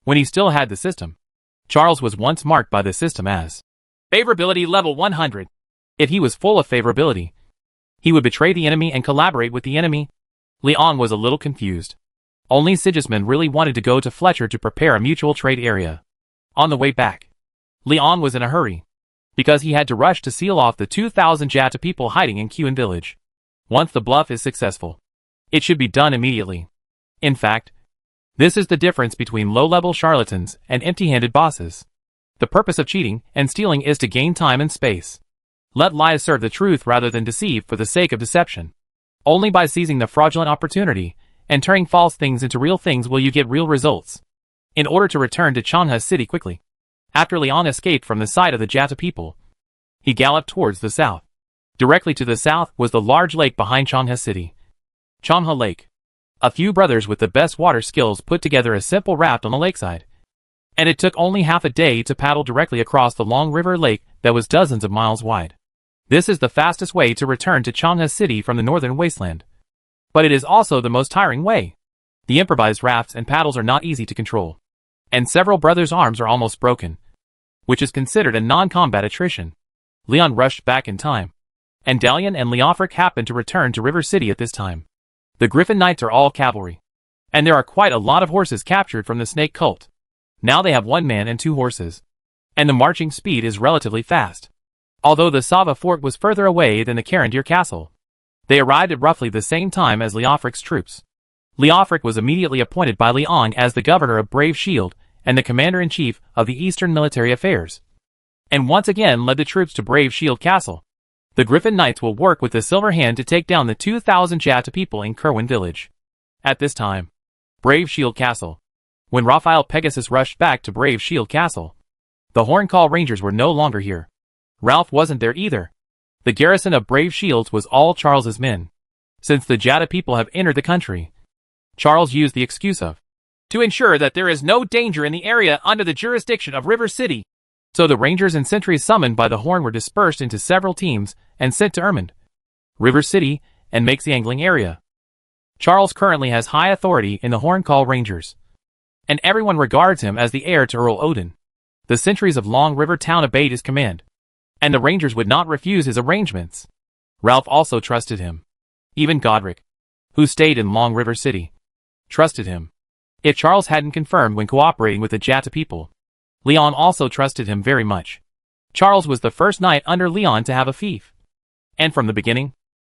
When he still had the system, Charles was once marked by the system as favorability level 100. If he was full of favorability, he would betray the enemy and collaborate with the enemy. Leon was a little confused. Only Sigismund really wanted to go to Fletcher to prepare a mutual trade area. On the way back, Leon was in a hurry, because he had to rush to seal off the 2,000 Jata people hiding in Qin village. Once the bluff is successful, it should be done immediately. In fact, this is the difference between low-level charlatans and empty-handed bosses. The purpose of cheating and stealing is to gain time and space. Let lies serve the truth rather than deceive for the sake of deception. Only by seizing the fraudulent opportunity and turning false things into real things will you get real results. In order to return to Chanhe City quickly, after Leon escaped from the sight of the Jata people, he galloped towards the south. Directly to the south was the large lake behind Chanhe City. Chanhe Lake. A few brothers with the best water skills put together a simple raft on the lakeside, and it took only half a day to paddle directly across the long river lake that was dozens of miles wide. This is the fastest way to return to Chanhe City from the northern wasteland. But it is also the most tiring way. The improvised rafts and paddles are not easy to control, and several brothers' arms are almost broken, which is considered a non-combat attrition. Leon rushed back in time, and Dalian and Leofric happened to return to River City at this time. The Griffin Knights are all cavalry, and there are quite a lot of horses captured from the Snake Cult. Now they have 1 man and 2 horses, and the marching speed is relatively fast. Although the Sava fort was further away than the Carandir castle, they arrived at roughly the same time as Leofric's troops. Leofric was immediately appointed by Leong as the governor of Brave Shield and the commander-in-chief of the Eastern Military Affairs, and once again led the troops to Brave Shield Castle. The Griffin Knights will work with the Silver Hand to take down the 2,000 Jata people in Kerwin village. At this time, Brave Shield Castle. When Raphael Pegasus rushed back to Brave Shield Castle, the Horncall Rangers were no longer here. Ralph wasn't there either. The garrison of Brave Shields was all Charles's men. Since the Jata people have entered the country, Charles used the excuse of to ensure that there is no danger in the area under the jurisdiction of River City. So the rangers and sentries summoned by the Horn were dispersed into several teams and sent to Ermund, River City, and Makes the Angling area. Charles currently has high authority in the Horncall Rangers, and everyone regards him as the heir to Earl Odin. The sentries of Long River Town obeyed his command, and the rangers would not refuse his arrangements. Ralph also trusted him. Even Godric, who stayed in Long River City, trusted him. If Charles hadn't confirmed when cooperating with the Jata people, Leon also trusted him very much. Charles was the first knight under Leon to have a fief, and from the beginning,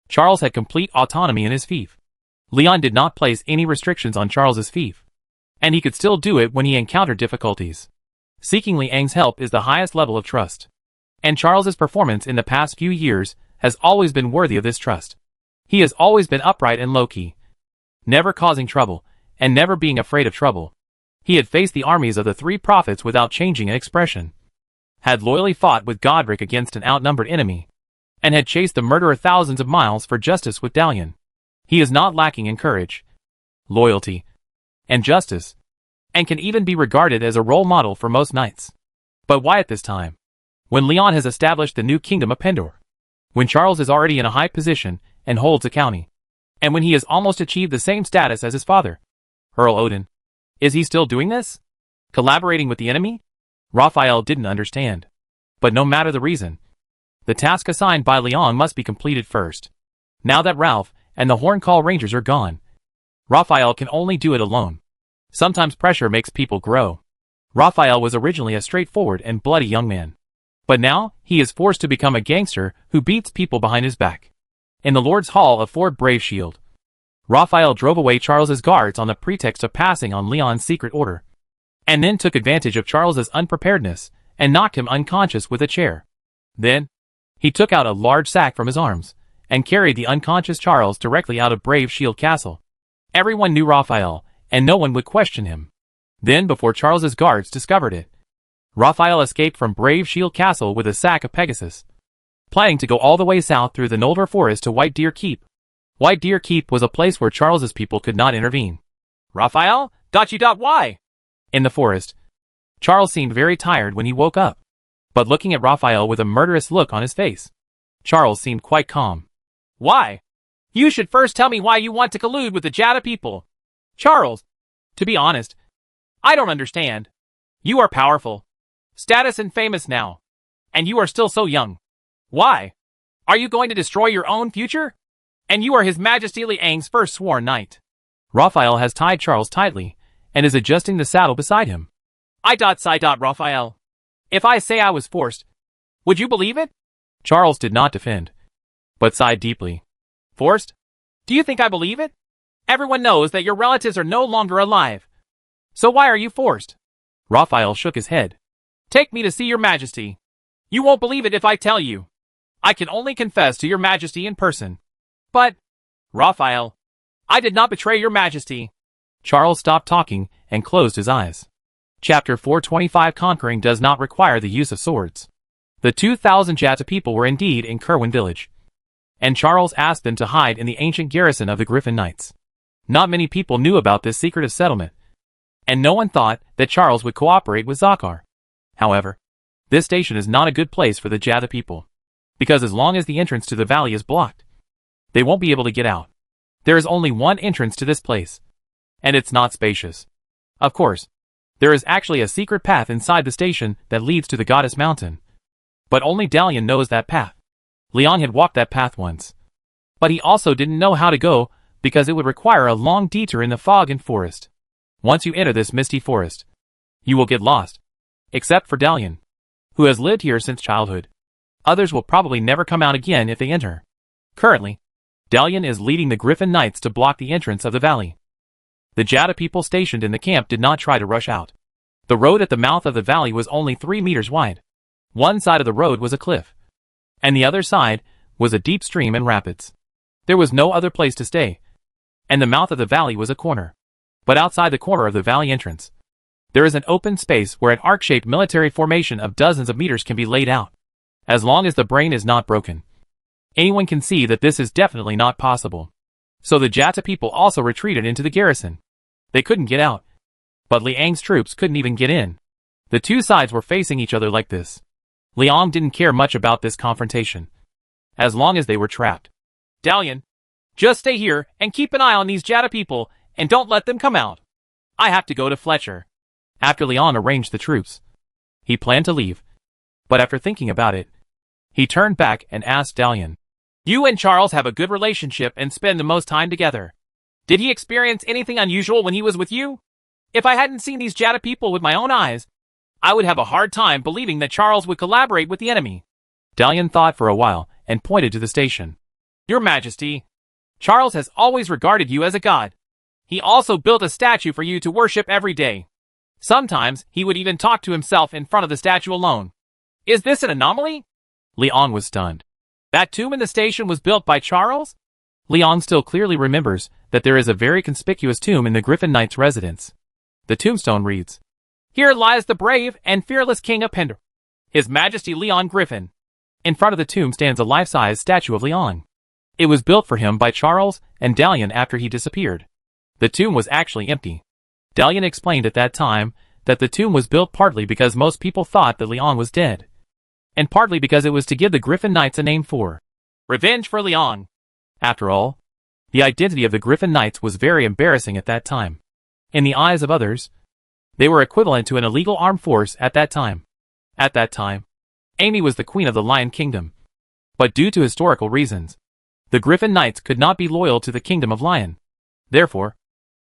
Charles had complete autonomy in his fief. Leon did not place any restrictions on Charles's fief, and he could still do it when he encountered difficulties. Seeking Liang's help is the highest level of trust, and Charles's performance in the past few years has always been worthy of this trust. He has always been upright and low-key, never causing trouble, and never being afraid of trouble. He had faced the armies of the three prophets without changing an expression, had loyally fought with Godric against an outnumbered enemy, and had chased the murderer thousands of miles for justice with Dalian. He is not lacking in courage, loyalty, and justice, and can even be regarded as a role model for most knights. But why at this time? When Leon has established the new kingdom of Pendor, when Charles is already in a high position and holds a county, and when he has almost achieved the same status as his father, Earl Odin. Is he still doing this? Collaborating with the enemy? Raphael didn't understand. But no matter the reason, the task assigned by Leon must be completed first. Now that Ralph and the Horncall Rangers are gone, Raphael can only do it alone. Sometimes pressure makes people grow. Raphael was originally a straightforward and bloody young man. But now, he is forced to become a gangster who beats people behind his back. In the Lord's Hall of Fort Braveshield, Raphael drove away Charles's guards on the pretext of passing on Leon's secret order, and then took advantage of Charles's unpreparedness and knocked him unconscious with a chair. Then, he took out a large sack from his arms, and carried the unconscious Charles directly out of Braveshield Castle. Everyone knew Raphael, and no one would question him. Then, before Charles's guards discovered it, Raphael escaped from Braveshield Castle with a sack of Pegasus, planning to go all the way south through the Noldor Forest to White Deer Keep. White Deer Keep was a place where Charles's people could not intervene. Raphael? Why? In the forest, Charles seemed very tired when he woke up. But looking at Raphael with a murderous look on his face, Charles seemed quite calm. Why? You should first tell me why you want to collude with the Jada people. Charles, to be honest, I don't understand. You are powerful, status and famous now, and you are still so young. Why? Are you going to destroy your own future? And you are His Majesty Liang's first sworn knight. Raphael has tied Charles tightly, and is adjusting the saddle beside him. Raphael. If I say I was forced, would you believe it? Charles did not defend, but sighed deeply. Forced? Do you think I believe it? Everyone knows that your relatives are no longer alive. So why are you forced? Raphael shook his head. Take me to see your Majesty. You won't believe it if I tell you. I can only confess to your Majesty in person. But, Raphael, I did not betray your Majesty. Charles stopped talking and closed his eyes. Chapter 425 Conquering does not require the use of swords. The 2,000 Jata people were indeed in Kerwin village, and Charles asked them to hide in the ancient garrison of the Griffin Knights. Not many people knew about this secretive settlement, and no one thought that Charles would cooperate with Zakar. However, this station is not a good place for the Jata people, because as long as the entrance to the valley is blocked, they won't be able to get out. There is only one entrance to this place, and it's not spacious. Of course, there is actually a secret path inside the station that leads to the Goddess Mountain, but only Dalian knows that path. Leon had walked that path once, but he also didn't know how to go because it would require a long detour in the fog and forest. Once you enter this misty forest, you will get lost, except for Dalian, who has lived here since childhood. Others will probably never come out again if they enter. Currently, Dalian is leading the Griffin Knights to block the entrance of the valley. The Jada people stationed in the camp did not try to rush out. The road at the mouth of the valley was only 3 meters wide. One side of the road was a cliff, and the other side was a deep stream and rapids. There was no other place to stay, and the mouth of the valley was a corner. But outside the corner of the valley entrance, there is an open space where an arc-shaped military formation of dozens of meters can be laid out. As long as the brain is not broken, anyone can see that this is definitely not possible. So the Jata people also retreated into the garrison. They couldn't get out, but Liang's troops couldn't even get in. The two sides were facing each other like this. Liang didn't care much about this confrontation, as long as they were trapped. Dalian, just stay here and keep an eye on these Jada people and don't let them come out. I have to go to Fletcher. After Leon arranged the troops, he planned to leave, but after thinking about it, he turned back and asked Dalian. You and Charles have a good relationship and spend the most time together. Did he experience anything unusual when he was with you? If I hadn't seen these Jada people with my own eyes, I would have a hard time believing that Charles would collaborate with the enemy. Dalian thought for a while and pointed to the station. Your Majesty, Charles has always regarded you as a god. He also built a statue for you to worship every day. Sometimes he would even talk to himself in front of the statue alone. Is this an anomaly? Leon was stunned. That tomb in the station was built by Charles? Leon still clearly remembers that there is a very conspicuous tomb in the Griffin Knight's residence. The tombstone reads, "Here lies the brave and fearless King of Pender, His Majesty Leon Griffin." In front of the tomb stands a life-size statue of Leon. It was built for him by Charles and Dalian after he disappeared. The tomb was actually empty. Dalian explained at that time that the tomb was built partly because most people thought that Leon was dead, and partly because it was to give the Griffin Knights a name for revenge for Leon. After all, the identity of the Griffin Knights was very embarrassing at that time. In the eyes of others, they were equivalent to an illegal armed force at that time. At that time, Amy was the queen of the Lion Kingdom. But due to historical reasons, the Griffin Knights could not be loyal to the Kingdom of Lion. Therefore,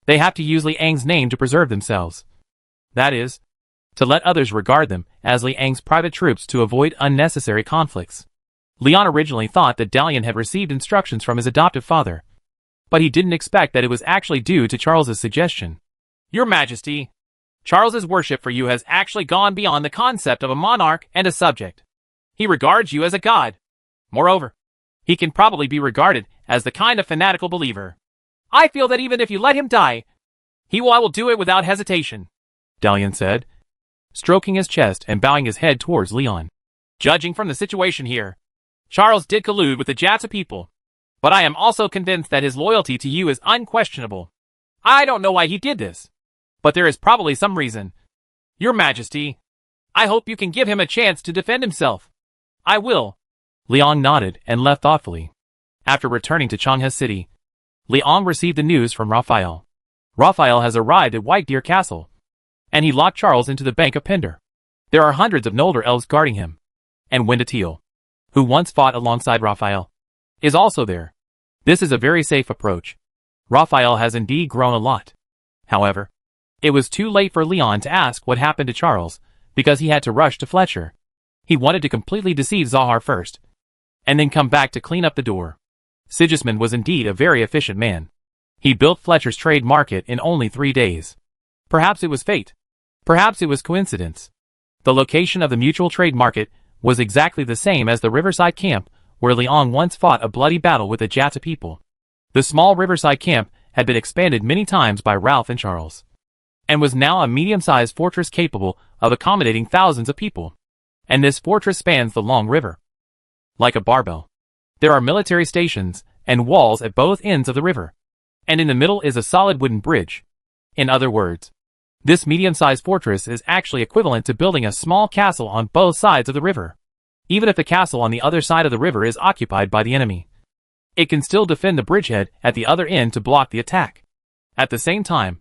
they have to use Liang's name to preserve themselves. That is, to let others regard them as Liang's private troops to avoid unnecessary conflicts. Leon originally thought that Dalian had received instructions from his adoptive father, but he didn't expect that it was actually due to Charles's suggestion. "Your Majesty, Charles's worship for you has actually gone beyond the concept of a monarch and a subject. He regards you as a god. Moreover, he can probably be regarded as the kind of fanatical believer. I feel that even if you let him die, I will do it without hesitation," Dalian said, stroking his chest and bowing his head towards Leon. "Judging from the situation here, Charles did collude with the Jatsa people, but I am also convinced that his loyalty to you is unquestionable. I don't know why he did this, but there is probably some reason. Your Majesty, I hope you can give him a chance to defend himself." "I will." Leon nodded and left thoughtfully. After returning to Changhe City, Leon received the news from Raphael. Raphael has arrived at White Deer Castle, and he locked Charles into the Bank of Pender. There are hundreds of Nolder elves guarding him, and Windatil, who once fought alongside Raphael, is also there. This is a very safe approach. Raphael has indeed grown a lot. However, it was too late for Leon to ask what happened to Charles, because he had to rush to Fletcher. He wanted to completely deceive Zahar first, and then come back to clean up the door. Sigismund was indeed a very efficient man. He built Fletcher's trade market in only 3 days. Perhaps it was fate. Perhaps it was coincidence. The location of the mutual trade market was exactly the same as the riverside camp where Leon once fought a bloody battle with the Jata people. The small riverside camp had been expanded many times by Ralph and Charles, and was now a medium-sized fortress capable of accommodating thousands of people. And this fortress spans the long river. Like a barbell, there are military stations and walls at both ends of the river, and in the middle is a solid wooden bridge. In other words, this medium-sized fortress is actually equivalent to building a small castle on both sides of the river. Even if the castle on the other side of the river is occupied by the enemy, it can still defend the bridgehead at the other end to block the attack. At the same time,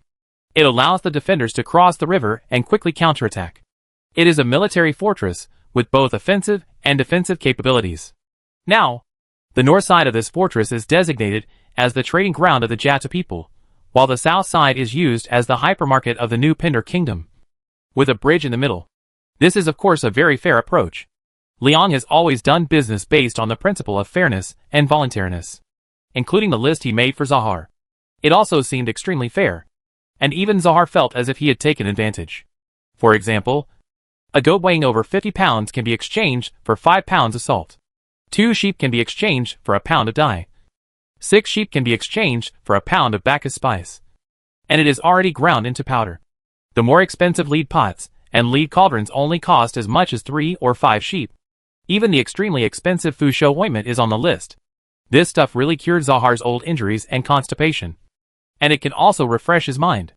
it allows the defenders to cross the river and quickly counterattack. It is a military fortress with both offensive and defensive capabilities. Now, the north side of this fortress is designated as the trading ground of the Jata people, while the south side is used as the hypermarket of the new Pender Kingdom, with a bridge in the middle. This is of course a very fair approach. Leon has always done business based on the principle of fairness and voluntariness, including the list he made for Zahar. It also seemed extremely fair, and even Zahar felt as if he had taken advantage. For example, a goat weighing over 50 pounds can be exchanged for 5 pounds of salt. 2 sheep can be exchanged for a pound of dye. 6 sheep can be exchanged for a pound of Bacchus spice, and it is already ground into powder. The more expensive lead pots and lead cauldrons only cost as much as 3 or 5 sheep. Even the extremely expensive Fusho ointment is on the list. This stuff really cured Zahar's old injuries and constipation, and it can also refresh his mind.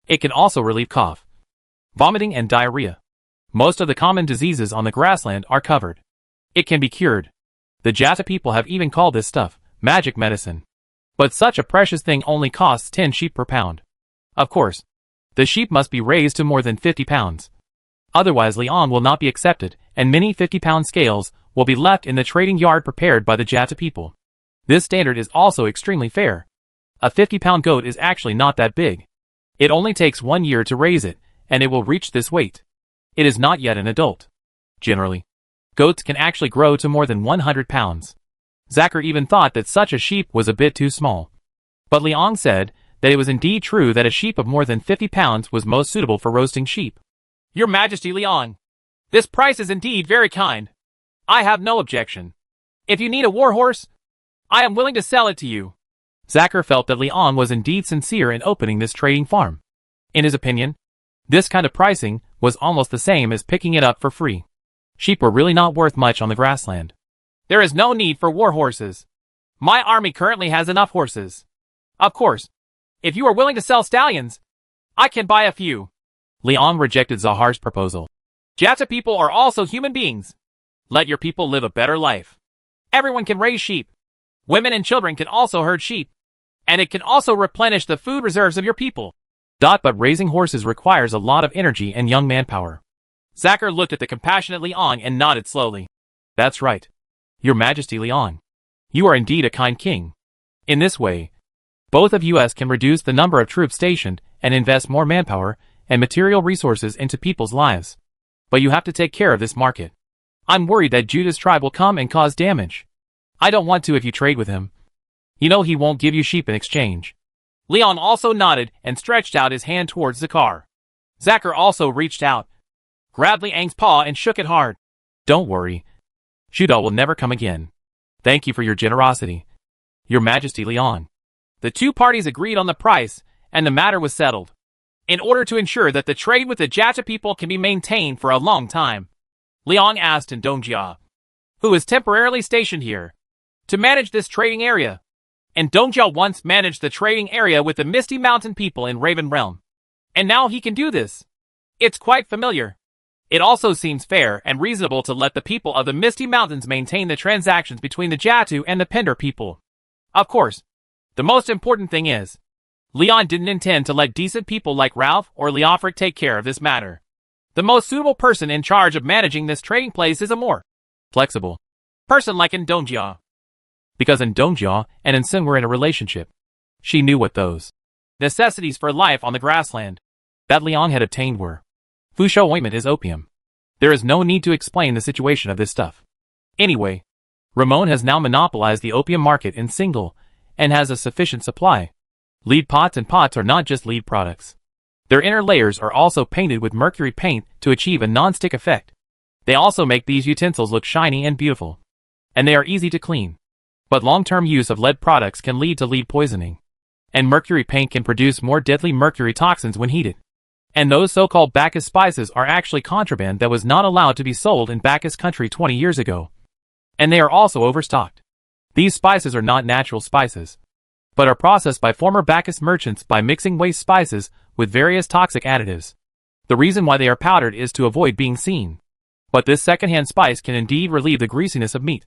It can also relieve cough, vomiting and diarrhea. Most of the common diseases on the grassland are covered. It can be cured. The Jata people have even called this stuff magic medicine. But such a precious thing only costs 10 sheep per pound. Of course, the sheep must be raised to more than 50 pounds. Otherwise Leon will not be accepted, and many 50-pound scales will be left in the trading yard prepared by the Jata people. This standard is also extremely fair. A 50-pound goat is actually not that big. It only takes 1 year to raise it, and it will reach this weight. It is not yet an adult. Generally, goats can actually grow to more than 100 pounds. Zachar even thought that such a sheep was a bit too small. But Leon said that it was indeed true that a sheep of more than 50 pounds was most suitable for roasting sheep. "Your Majesty Leon, this price is indeed very kind. I have no objection. If you need a war horse, I am willing to sell it to you." Zacher felt that Liang was indeed sincere in opening this trading farm. In his opinion, this kind of pricing was almost the same as picking it up for free. Sheep were really not worth much on the grassland. There is no need for war horses. My army currently has enough horses. Of course, if you are willing to sell stallions, I can buy a few. Liang rejected Zahar's proposal. Jata people are also human beings. Let your people live a better life. Everyone can raise sheep. Women and children can also herd sheep. And it can also replenish the food reserves of your people. But raising horses requires a lot of energy and young manpower. Zacher looked at the compassionate Liang and nodded slowly. That's right. Your Majesty Liang. You are indeed a kind king. In this way, both of us can reduce the number of troops stationed and invest more manpower and material resources into people's lives. But you have to take care of this market. I'm worried that Judah's tribe will come and cause damage. I don't want to if you trade with him. You know he won't give you sheep in exchange. Leon also nodded and stretched out his hand towards the car. Zacher also reached out, grabbed Liang's paw and shook it hard. Don't worry. Judah will never come again. Thank you for your generosity. Your Majesty Liang. The two parties agreed on the price, and the matter was settled. In order to ensure that the trade with the Jata people can be maintained for a long time, Liang asked Ndongjia, who is temporarily stationed here, to manage this trading area. And Ndongjia once managed the trading area with the Misty Mountain people in Raven Realm. And now he can do this. It's quite familiar. It also seems fair and reasonable to let the people of the Misty Mountains maintain the transactions between the Jatu and the Pender people. Of course, the most important thing is, Leon didn't intend to let decent people like Ralph or Leofric take care of this matter. The most suitable person in charge of managing this trading place is a more flexible person like Ndongjia. Because Ndongjia and Nsung were in a relationship. She knew what those necessities for life on the grassland that Liang had obtained were. Fusho ointment is opium. There is no need to explain the situation of this stuff. Anyway, Ramon has now monopolized the opium market in single and has a sufficient supply. Lead pots and pots are not just lead products. Their inner layers are also painted with mercury paint to achieve a non-stick effect. They also make these utensils look shiny and beautiful. And they are easy to clean. But long-term use of lead products can lead to lead poisoning. And mercury paint can produce more deadly mercury toxins when heated. And those so-called Bacchus spices are actually contraband that was not allowed to be sold in Bacchus country 20 years ago. And they are also overstocked. These spices are not natural spices, but are processed by former Bacchus merchants by mixing waste spices with various toxic additives. The reason why they are powdered is to avoid being seen. But this secondhand spice can indeed relieve the greasiness of meat.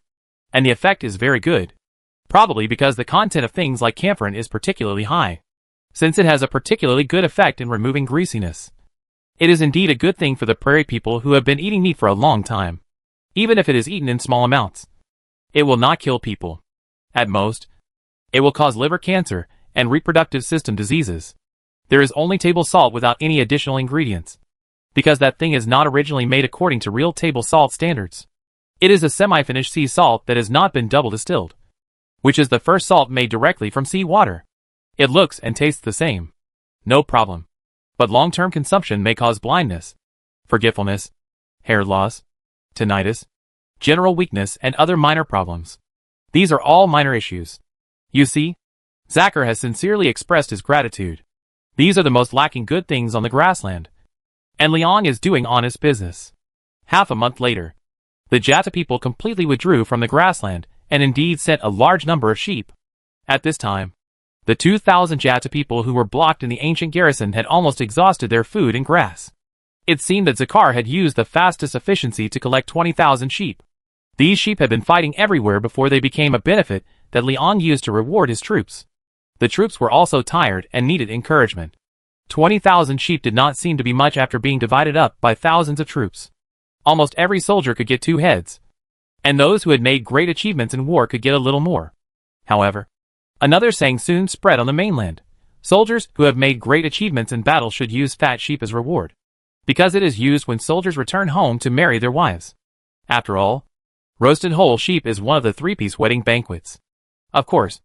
And the effect is very good. Probably because the content of things like camphor is particularly high. Since it has a particularly good effect in removing greasiness. It is indeed a good thing for the prairie people who have been eating meat for a long time. Even if it is eaten in small amounts. It will not kill people. At most, it will cause liver cancer and reproductive system diseases. There is only table salt without any additional ingredients. Because that thing is not originally made according to real table salt standards. It is a semi-finished sea salt that has not been double distilled. Which is the first salt made directly from sea water. It looks and tastes the same. No problem. But long-term consumption may cause blindness, forgetfulness, hair loss, tinnitus, general weakness and other minor problems. These are all minor issues. You see, Zacher has sincerely expressed his gratitude. These are the most lacking good things on the grassland. And Liang is doing honest business. Half a month later, the Jata people completely withdrew from the grassland and indeed sent a large number of sheep. At this time, the 2,000 Jata people who were blocked in the ancient garrison had almost exhausted their food and grass. It seemed that Zacher had used the fastest efficiency to collect 20,000 sheep. These sheep had been fighting everywhere before they became a benefit that Liang used to reward his troops. The troops were also tired and needed encouragement. 20,000 sheep did not seem to be much after being divided up by thousands of troops. Almost every soldier could get 2 heads. And those who had made great achievements in war could get a little more. However, another saying soon spread on the mainland. Soldiers who have made great achievements in battle should use fat sheep as reward. Because it is used when soldiers return home to marry their wives. After all, roasted whole sheep is one of the 3-piece wedding banquets. Of course,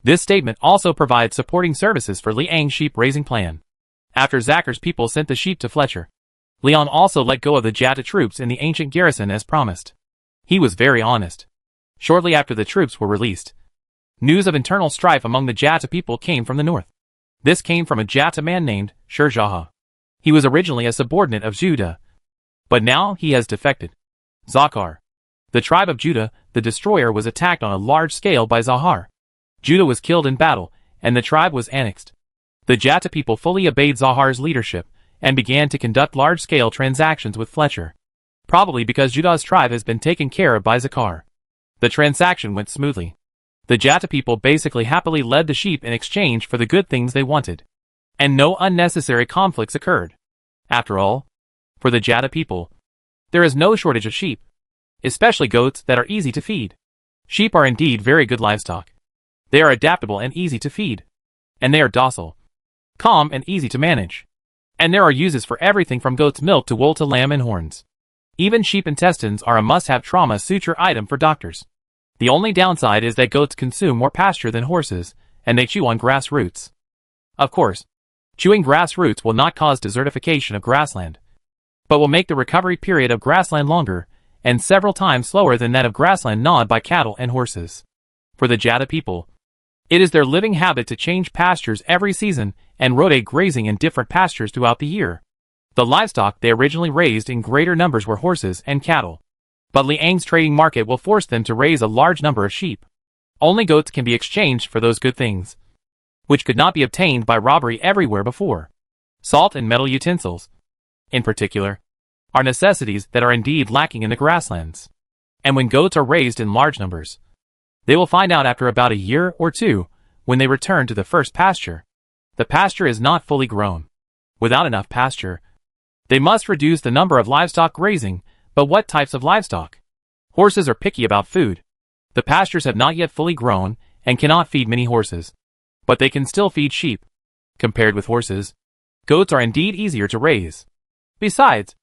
this statement also provides supporting services for Liang's sheep raising plan. After Zacher's people sent the sheep to Fletcher, Leon also let go of the Jata troops in the ancient garrison as promised. He was very honest. Shortly after the troops were released, News of internal strife among the Jatta people came from the north. This came from a Jatta man named Shurjaha. He was originally a subordinate of Judah, but now he has defected. Zakar. The tribe of Judah, the destroyer, was attacked on a large scale by Zahar. Judah was killed in battle, and the tribe was annexed. The Jatta people fully obeyed Zahar's leadership, and began to conduct large-scale transactions with Fletcher. Probably because Judah's tribe has been taken care of by Zakar. The transaction went smoothly. The Jatta people basically happily led the sheep in exchange for the good things they wanted. And no unnecessary conflicts occurred. After all, for the Jatta people, there is no shortage of sheep, especially goats that are easy to feed. Sheep are indeed very good livestock. They are adaptable and easy to feed. And they are docile, calm and easy to manage. And there are uses for everything from goat's milk to wool to lamb and horns. Even sheep intestines are a must-have trauma suture item for doctors. The only downside is that goats consume more pasture than horses, and they chew on grass roots. Of course, chewing grass roots will not cause desertification of grassland, but will make the recovery period of grassland longer, and several times slower than that of grassland gnawed by cattle and horses. For the Jatta people, it is their living habit to change pastures every season and rotate grazing in different pastures throughout the year. The livestock they originally raised in greater numbers were horses and cattle. But Liang's trading market will force them to raise a large number of sheep. Only goats can be exchanged for those good things, which could not be obtained by robbery everywhere before. Salt and metal utensils, in particular, are necessities that are indeed lacking in the grasslands. And when goats are raised in large numbers, they will find out after about a year or two, when they return to the first pasture, the pasture is not fully grown. Without enough pasture, they must reduce the number of livestock grazing. But what types of livestock? Horses are picky about food. The pastures have not yet fully grown and cannot feed many horses. But they can still feed sheep. Compared with horses, goats are indeed easier to raise. Besides,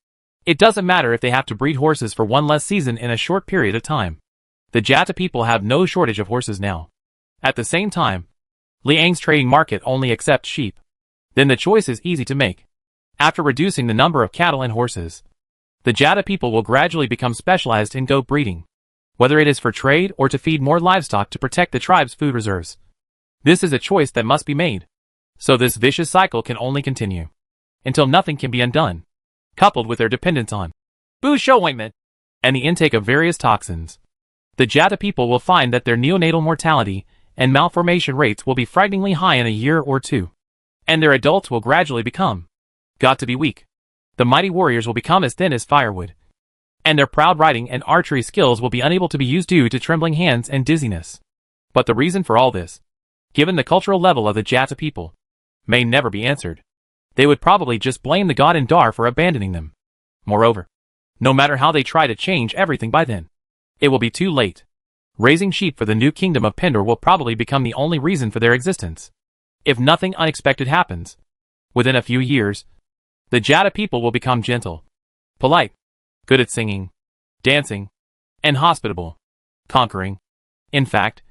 it doesn't matter if they have to breed horses for one less season in a short period of time. The Jatta people have no shortage of horses now. At the same time, Liang's trading market only accepts sheep. Then the choice is easy to make. After reducing the number of cattle and horses, the Jatta people will gradually become specialized in goat breeding, whether it is for trade or to feed more livestock to protect the tribe's food reserves. This is a choice that must be made. So this vicious cycle can only continue until nothing can be undone, coupled with their dependence on Busho ointment and the intake of various toxins. The Jatta people will find that their neonatal mortality and malformation rates will be frighteningly high in a year or two, and their adults will gradually become got to be weak. The mighty warriors will become as thin as firewood, and their proud riding and archery skills will be unable to be used due to trembling hands and dizziness. But the reason for all this, given the cultural level of the Jatta people, may never be answered. They would probably just blame the god Indar for abandoning them. Moreover, no matter how they try to change everything by then, it will be too late. Raising sheep for the new kingdom of Pendor will probably become the only reason for their existence. If nothing unexpected happens, within a few years, the Jatta people will become gentle, polite, good at singing, dancing, and hospitable. Conquering, in fact,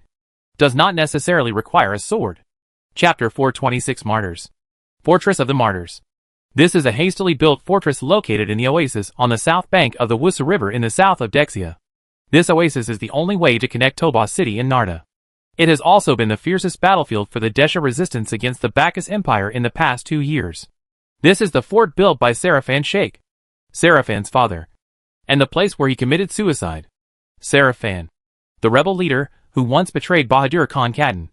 does not necessarily require a sword. Chapter 426 Martyrs. Fortress of the Martyrs. This is a hastily built fortress located in the oasis on the south bank of the Wusa River in the south of Dexia. This oasis is the only way to connect Toba City and Narda. It has also been the fiercest battlefield for the Desha resistance against the Bacchus Empire in the past 2 years. This is the fort built by Seraphan Sheikh, Seraphan's father, and the place where he committed suicide. Seraphan, the rebel leader who once betrayed Bahadur Khan Khadan,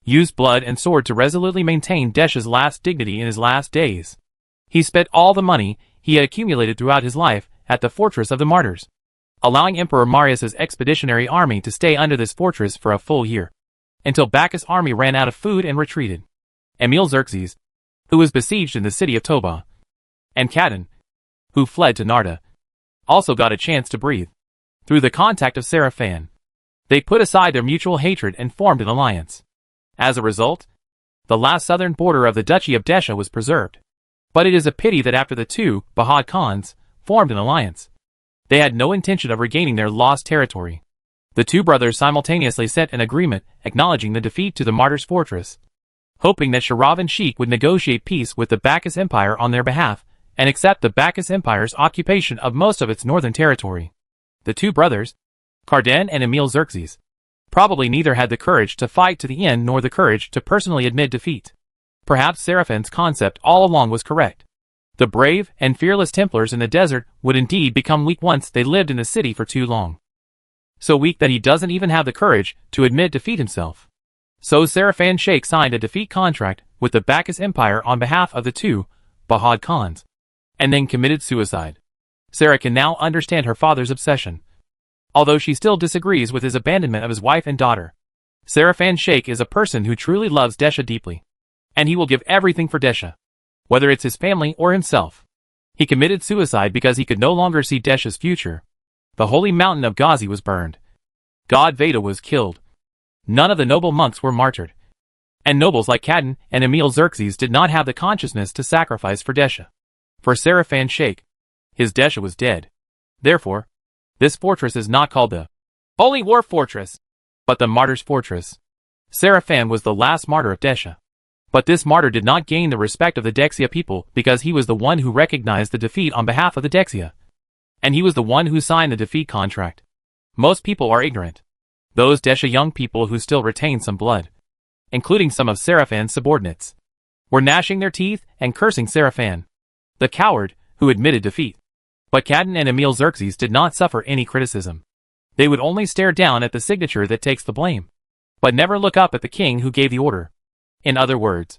used blood and sword to resolutely maintain Desha's last dignity in his last days. He spent all the money he had accumulated throughout his life at the Fortress of the Martyrs, allowing Emperor Marius's expeditionary army to stay under this fortress for a full year, until Bacchus' army ran out of food and retreated. Emil Xerxes, who was besieged in the city of Toba, and Khadan, who fled to Narda, also got a chance to breathe. Through the contact of Seraphan, they put aside their mutual hatred and formed an alliance. As a result, the last southern border of the Duchy of Desha was preserved. But it is a pity that after the two Bahad Khans formed an alliance, they had no intention of regaining their lost territory. The two brothers simultaneously sent an agreement acknowledging the defeat to the Martyrs' fortress, hoping that Shiravan Sheikh would negotiate peace with the Bacchus Empire on their behalf and accept the Bacchus Empire's occupation of most of its northern territory. The two brothers, Cardan and Emil Xerxes, Probably neither had the courage to fight to the end nor the courage to personally admit defeat. Perhaps Seraphin's concept all along was correct. The brave and fearless Templars in the desert would indeed become weak once they lived in the city for too long. So weak that he doesn't even have the courage to admit defeat himself. So Seraphin Sheikh signed a defeat contract with the Bacchus Empire on behalf of the two Bahad Khans, and then committed suicide. Sarah can now understand her father's obsession. Although she still disagrees with his abandonment of his wife and daughter, Seraphin Sheikh is a person who truly loves Desha deeply, and he will give everything for Desha, whether it's his family or himself. He committed suicide because he could no longer see Desha's future. The holy mountain of Ghazi was burned. God Veda was killed. None of the noble monks were martyred. And nobles like Kadin and Emil Xerxes did not have the consciousness to sacrifice for Desha. For Seraphin Sheikh, his Desha was dead. Therefore, this fortress is not called the Holy War Fortress, but the Martyr's Fortress. Seraphin was the last martyr of Desha. But this martyr did not gain the respect of the Dexia people because he was the one who recognized the defeat on behalf of the Dexia. And he was the one who signed the defeat contract. Most people are ignorant. Those Desha young people who still retain some blood, including some of Seraphin's subordinates, were gnashing their teeth and cursing Seraphin, the coward who admitted defeat. But Kadin and Emil Xerxes did not suffer any criticism. They would only stare down at the signature that takes the blame, but never look up at the king who gave the order. In other words,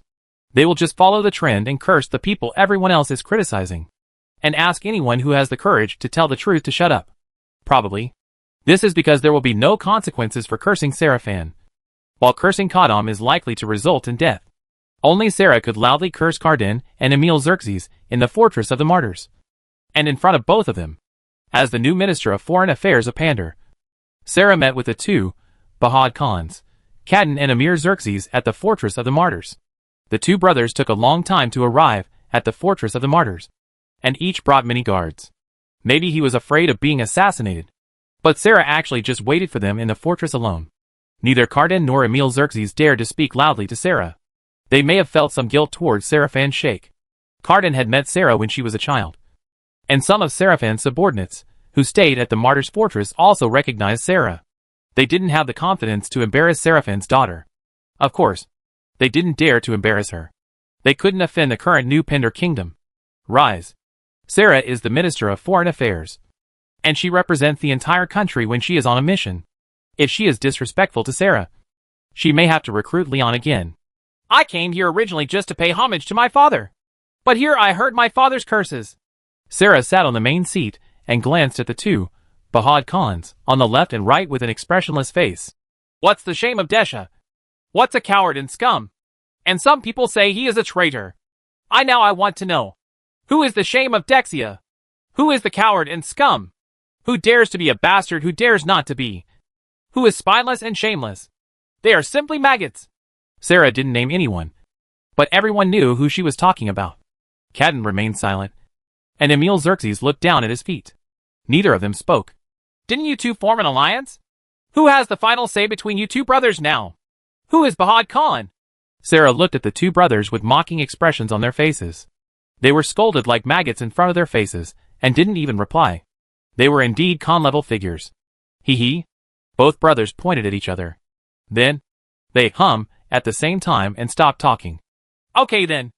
they will just follow the trend and curse the people everyone else is criticizing, and ask anyone who has the courage to tell the truth to shut up. Probably. This is because there will be no consequences for cursing Seraphin, while cursing Kadam is likely to result in death. Only Sarah could loudly curse Kadin and Emil Xerxes in the Fortress of the Martyrs, and in front of both of them, as the new Minister of Foreign Affairs of Pandar. Sarah met with the two Bahad Khans, Kadin and Emir Xerxes, at the Fortress of the Martyrs. The two brothers took a long time to arrive at the Fortress of the Martyrs, and each brought many guards. Maybe he was afraid of being assassinated, but Sarah actually just waited for them in the fortress alone. Neither Kadin nor Emil Xerxes dared to speak loudly to Sarah. They may have felt some guilt towards Seraphin Sheikh. Kadin had met Sarah when she was a child, and some of Seraphin's subordinates, who stayed at the Martyr's Fortress, also recognized Sarah. They didn't have the confidence to embarrass Seraphin's daughter. Of course, they didn't dare to embarrass her. They couldn't offend the current new Pendar kingdom. Rise. Sarah is the Minister of Foreign Affairs, and she represents the entire country when she is on a mission. If she is disrespectful to Sarah, she may have to recruit Leon again. I came here originally just to pay homage to my father, but here I heard my father's curses. Sarah sat on the main seat and glanced at the two Bahad Khans on the left and right with an expressionless face. What's the shame of Desha? What's a coward and scum? And some people say he is a traitor. I want to know. Who is the shame of Dexia? Who is the coward and scum? Who dares to be a bastard who dares not to be? Who is spineless and shameless? They are simply maggots. Sarah didn't name anyone, but everyone knew who she was talking about. Kadin remained silent, and Emil Xerxes looked down at his feet. Neither of them spoke. Didn't you two form an alliance? Who has the final say between you two brothers now? Who is Bahad Khan? Sarah looked at the two brothers with mocking expressions on their faces. They were scolded like maggots in front of their faces, and didn't even reply. They were indeed Khan-level figures. Hee. Both brothers pointed at each other. Then, they hummed at the same time and stopped talking. Okay then.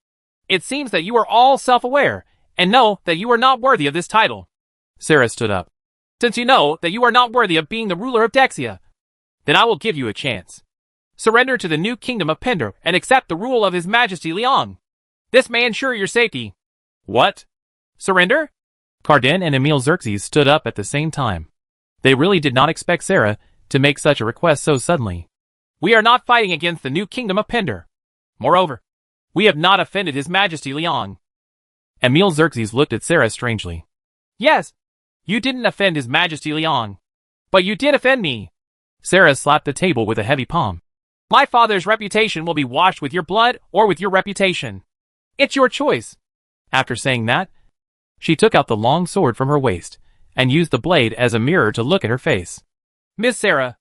It seems that you are all self-aware, and know that you are not worthy of this title. Sarah stood up. Since you know that you are not worthy of being the ruler of Dexia, then I will give you a chance. Surrender to the new kingdom of Pendar and accept the rule of His Majesty Liang. This may ensure your safety. What? Surrender? Kadin and Emil Xerxes stood up at the same time. They really did not expect Sarah to make such a request so suddenly. We are not fighting against the new kingdom of Pendar. Moreover, we have not offended His Majesty Liang. Emil Xerxes looked at Sarah strangely. Yes, you didn't offend His Majesty Liang, but you did offend me. Sarah slapped the table with a heavy palm. My father's reputation will be washed with your blood or with your reputation. It's your choice. After saying that, she took out the long sword from her waist and used the blade as a mirror to look at her face. Miss Sarah,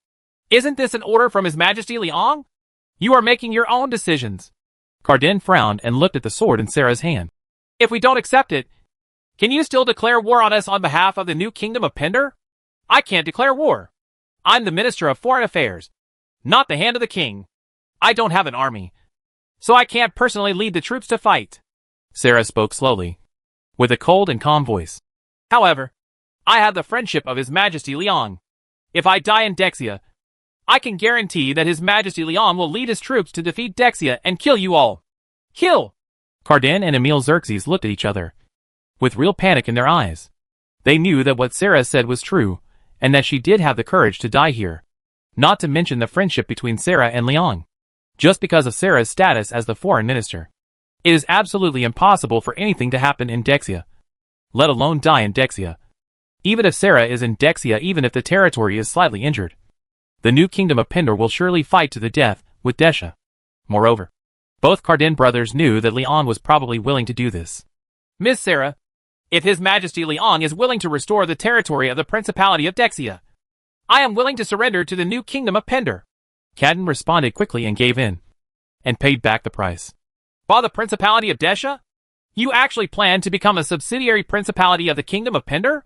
isn't this an order from His Majesty Liang? You are making your own decisions. Kadin frowned and looked at the sword in Sarah's hand. If we don't accept it, can you still declare war on us on behalf of the new kingdom of Pendar? I can't declare war. I'm the Minister of Foreign Affairs, not the hand of the king. I don't have an army, so I can't personally lead the troops to fight. Sarah spoke slowly, with a cold and calm voice. However, I have the friendship of His Majesty Liang. If I die in Dexia, I can guarantee that His Majesty Liang will lead his troops to defeat Dexia and kill you all. Kill! Cardan and Emil Xerxes looked at each other, with real panic in their eyes. They knew that what Sarah said was true, and that she did have the courage to die here. Not to mention the friendship between Sarah and Liang. Just because of Sarah's status as the foreign minister. It is absolutely impossible for anything to happen in Dexia, let alone die in Dexia. Even if Sarah is in Dexia, even if the territory is slightly injured, the new kingdom of Pendor will surely fight to the death with Desha. Moreover, both Cardan brothers knew that Liang was probably willing to do this. Miss Sarah, if His Majesty Liang is willing to restore the territory of the Principality of Dexia, I am willing to surrender to the new kingdom of Pendor. Cardan responded quickly and gave in, and paid back the price. By the Principality of Desha? You actually plan to become a subsidiary principality of the Kingdom of Pendor?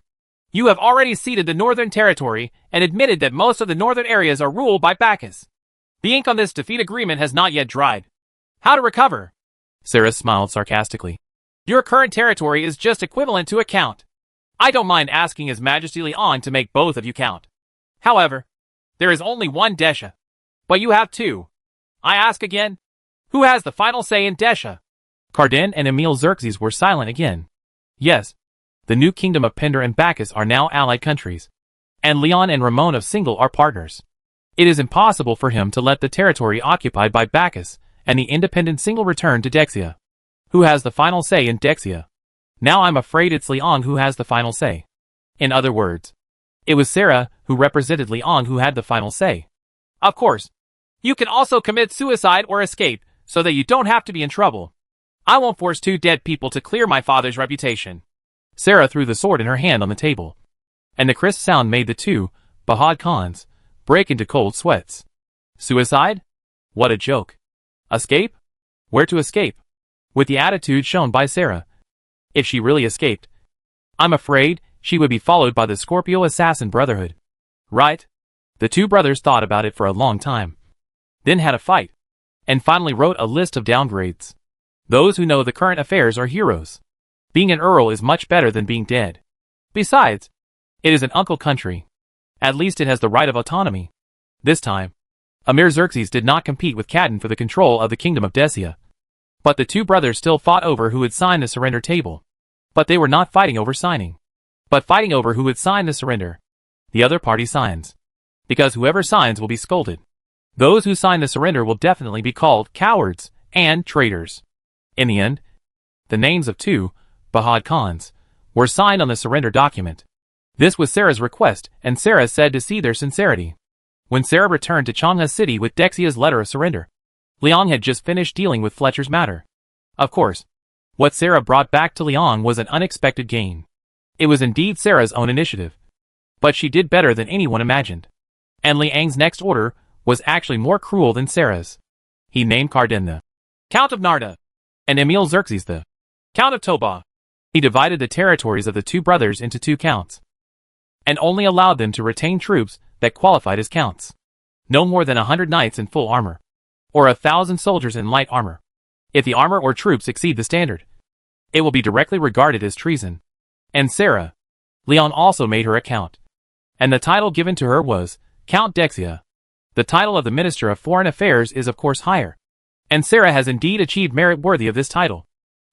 You have already ceded the northern territory and admitted that most of the northern areas are ruled by Bacchus. The ink on this defeat agreement has not yet dried. How to recover? Sarah smiled sarcastically. Your current territory is just equivalent to a count. I don't mind asking His Majesty Liang to make both of you count. However, there is only one Desha, but you have two. I ask again, who has the final say in Desha? Cardan and Emil Xerxes were silent again. Yes, the new kingdom of Pendor and Bacchus are now allied countries, and Leon and Ramon of Single are partners. It is impossible for him to let the territory occupied by Bacchus and the independent Single return to Dexia. Who has the final say in Dexia? Now I'm afraid it's Liang who has the final say. In other words, it was Sarah who represented Liang who had the final say. Of course, you can also commit suicide or escape, so that you don't have to be in trouble. I won't force two dead people to clear my father's reputation. Sarah threw the sword in her hand on the table, and the crisp sound made the two Bahad Khans break into cold sweats. Suicide? What a joke. Escape? Where to escape? With the attitude shown by Sarah, if she really escaped, I'm afraid she would be followed by the Scorpio Assassin Brotherhood. Right? The two brothers thought about it for a long time, then had a fight, and finally wrote a list of downgrades. Those who know the current affairs are heroes. Being an earl is much better than being dead. Besides, it is an uncle country. At least it has the right of autonomy. This time, Emir Xerxes did not compete with Cadden for the control of the kingdom of Decia. But the two brothers still fought over who would sign the surrender table. But they were not fighting over signing, but fighting over who would sign the surrender. The other party signs, because whoever signs will be scolded. Those who sign the surrender will definitely be called cowards and traitors. In the end, the names of two Bahad Khans were signed on the surrender document. This was Sarah's request, and Sarah said to see their sincerity. When Sarah returned to Changha City with Dexia's letter of surrender, Liang had just finished dealing with Fletcher's matter. Of course, what Sarah brought back to Liang was an unexpected gain. It was indeed Sarah's own initiative. But she did better than anyone imagined. And Liang's next order was actually more cruel than Sarah's. He named Cardan the Count of Narda, and Emil Xerxes the Count of Toba. He divided the territories of the two brothers into two counts, and only allowed them to retain troops that qualified as counts. No more than 100 knights in full armor, or 1,000 soldiers in light armor. If the armor or troops exceed the standard, it will be directly regarded as treason. And Sarah, Leon also made her a count, and the title given to her was Count Dexia. The title of the Minister of Foreign Affairs is of course higher, and Sarah has indeed achieved merit worthy of this title.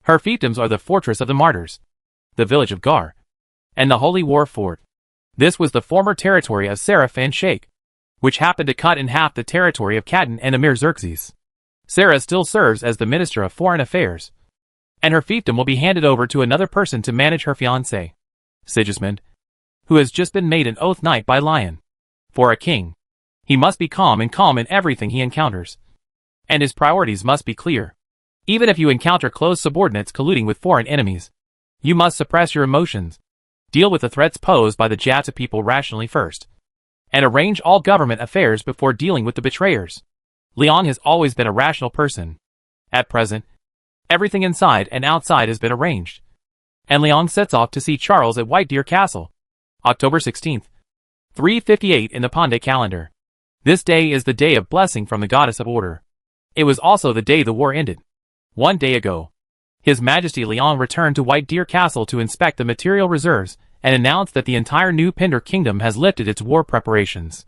Her fiefdoms are the Fortress of the Martyrs, the village of Gar, and the Holy War Fort. This was the former territory of Sarah Fan Sheikh, which happened to cut in half the territory of Cadden and Emir Xerxes. Sarah still serves as the Minister of Foreign Affairs, and her fiefdom will be handed over to another person to manage her fiancé, Sigismund, who has just been made an oath knight by Lion. For a king, he must be calm in everything he encounters, and his priorities must be clear. Even if you encounter close subordinates colluding with foreign enemies, you must suppress your emotions, deal with the threats posed by the Jatsa people rationally first, and arrange all government affairs before dealing with the betrayers. Leon has always been a rational person. At present, everything inside and outside has been arranged, and Leon sets off to see Charles at White Deer Castle, October 16th, 358 in the Pandey calendar. This day is the day of blessing from the goddess of order. It was also the day the war ended. 1 day ago, His Majesty Liang returned to White Deer Castle to inspect the material reserves and announced that the entire New Pinder Kingdom has lifted its war preparations.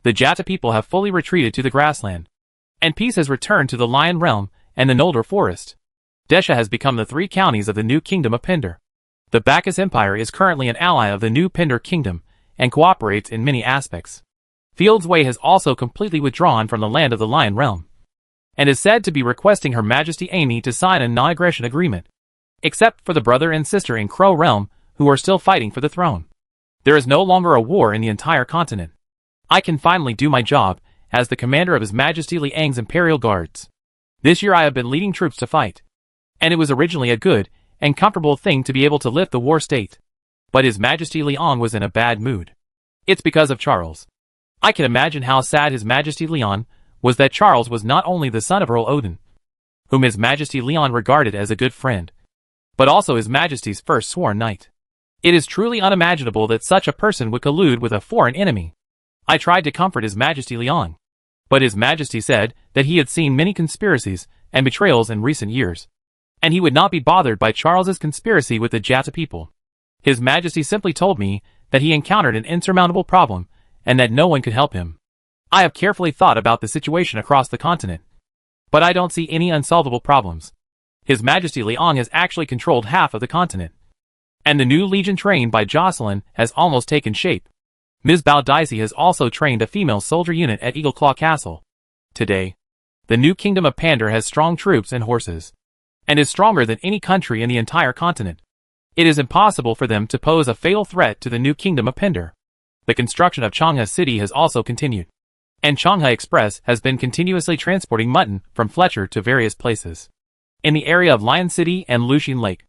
The Jata people have fully retreated to the grassland, and peace has returned to the Lion Realm and the Noldor Forest. Desha has become the 3 counties of the new Kingdom of Pinder. The Bacchus Empire is currently an ally of the new Pinder Kingdom and cooperates in many aspects. Field's Way has also completely withdrawn from the land of the Lion Realm, and is said to be requesting Her Majesty Amy to sign a non-aggression agreement, except for the brother and sister in Crow Realm who are still fighting for the throne. There is no longer a war in the entire continent. I can finally do my job as the commander of His Majesty Liang's Imperial Guards. This year I have been leading troops to fight, and it was originally a good and comfortable thing to be able to lift the war state. But His Majesty Liang was in a bad mood. It's because of Charles. I can imagine how sad His Majesty Liang was that Charles was not only the son of Earl Odin, whom His Majesty Liang regarded as a good friend, but also His Majesty's first sworn knight. It is truly unimaginable that such a person would collude with a foreign enemy. I tried to comfort His Majesty Liang, but His Majesty said that he had seen many conspiracies and betrayals in recent years, and he would not be bothered by Charles's conspiracy with the Jata people. His Majesty simply told me that he encountered an insurmountable problem and that no one could help him. I have carefully thought about the situation across the continent, but I don't see any unsolvable problems. His Majesty Liang has actually controlled half of the continent, and the new legion trained by Jocelyn has almost taken shape. Ms. Baldaisi has also trained a female soldier unit at Eagleclaw Castle. Today, the new Kingdom of Pander has strong troops and horses, and is stronger than any country in the entire continent. It is impossible for them to pose a fatal threat to the new Kingdom of Pinder. The construction of Changha City has also continued, and Changha Express has been continuously transporting mutton from Fletcher to various places in the area of Lion City and Lucian Lake.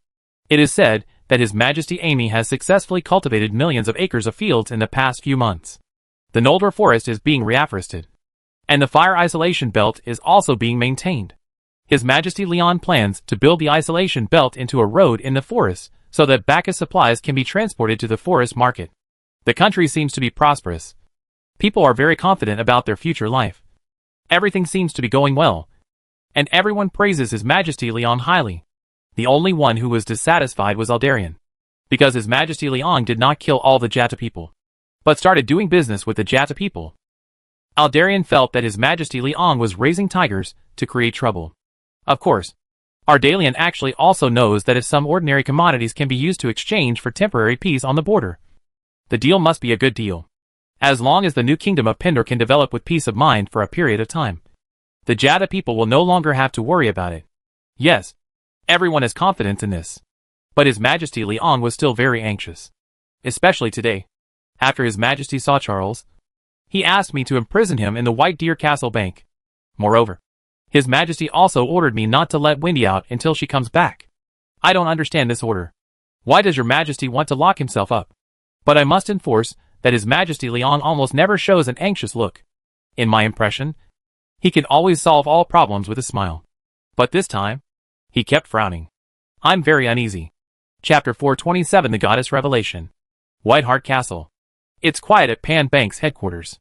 It is said that His Majesty Amy has successfully cultivated millions of acres of fields in the past few months. The Noldor Forest is being reafforested, and the fire isolation belt is also being maintained. His Majesty Liang plans to build the isolation belt into a road in the forest so that Bacchus supplies can be transported to the forest market. The country seems to be prosperous. People are very confident about their future life. Everything seems to be going well, and everyone praises His Majesty Liang highly. The only one who was dissatisfied was Aldarion, because His Majesty Liang did not kill all the Jata people, but started doing business with the Jata people. Aldarion felt that His Majesty Liang was raising tigers to create trouble. Of course, Ardalion actually also knows that if some ordinary commodities can be used to exchange for temporary peace on the border, the deal must be a good deal. As long as the new Kingdom of Pinder can develop with peace of mind for a period of time, the Jata people will no longer have to worry about it. Yes, everyone has confidence in this. But His Majesty Liang was still very anxious. Especially today. After His Majesty saw Charles, he asked me to imprison him in the White Deer Castle Bank. Moreover, His Majesty also ordered me not to let Wendy out until she comes back. I don't understand this order. Why does Your Majesty want to lock himself up? But I must enforce that His Majesty Liang almost never shows an anxious look. In my impression, he can always solve all problems with a smile. But this time, he kept frowning. I'm very uneasy. Chapter 427 The Goddess Revelation. Whiteheart Castle. It's quiet at Pan Bank's headquarters.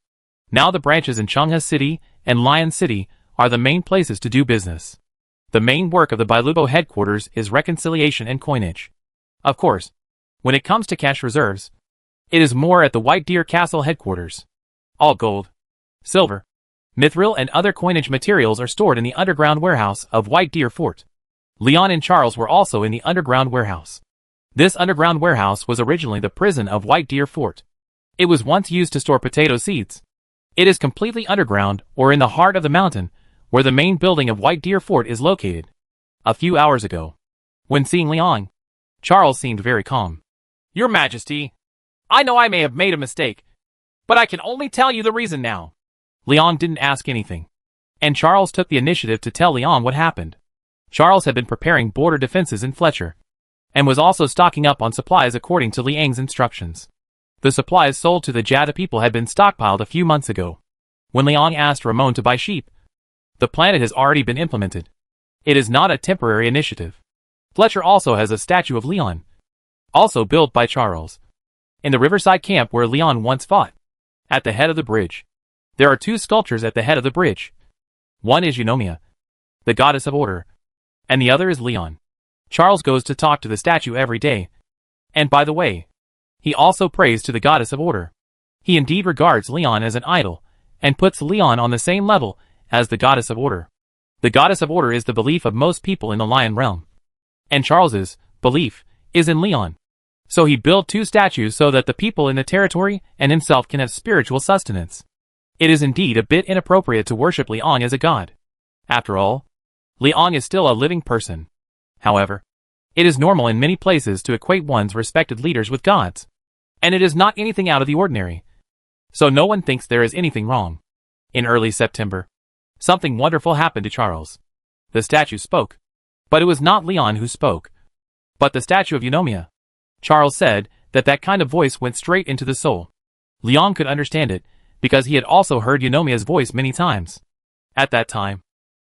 Now the branches in Changha City and Lion City are the main places to do business. The main work of the Bilubo headquarters is reconciliation and coinage. Of course, when it comes to cash reserves, it is more at the White Deer Castle headquarters. All gold, silver, mithril and other coinage materials are stored in the underground warehouse of White Deer Fort. Leon and Charles were also in the underground warehouse. This underground warehouse was originally the prison of White Deer Fort. It was once used to store potato seeds. It is completely underground or in the heart of the mountain, where the main building of White Deer Fort is located. A few hours ago, when seeing Leon, Charles seemed very calm. Your Majesty, I know I may have made a mistake, but I can only tell you the reason now. Leon didn't ask anything, and Charles took the initiative to tell Leon what happened. Charles had been preparing border defenses in Fletcher, and was also stocking up on supplies according to Liang's instructions. The supplies sold to the Jata people had been stockpiled a few months ago. When Liang asked Ramon to buy sheep, the plan has already been implemented. It is not a temporary initiative. Fletcher also has a statue of Leon, also built by Charles, in the riverside camp where Leon once fought. At the head of the bridge, There are two sculptures at the head of the bridge. One is Eunomia, the goddess of order, and the other is Leon. Charles goes to talk to the statue every day. And by the way, he also prays to the goddess of order. He indeed regards Leon as an idol, and puts Leon on the same level as the goddess of order. The goddess of order is the belief of most people in the lion realm. And Charles's belief is in Leon. So he built two statues so that the people in the territory and himself can have spiritual sustenance. It is indeed a bit inappropriate to worship Leon as a god. After all, Leon is still a living person. However, it is normal in many places to equate one's respected leaders with gods. And it is not anything out of the ordinary. So no one thinks there is anything wrong. In early September, something wonderful happened to Charles. The statue spoke. But it was not Leon who spoke, but the statue of Eunomia. Charles said that kind of voice went straight into the soul. Leon could understand it, because he had also heard Eunomia's voice many times. At that time,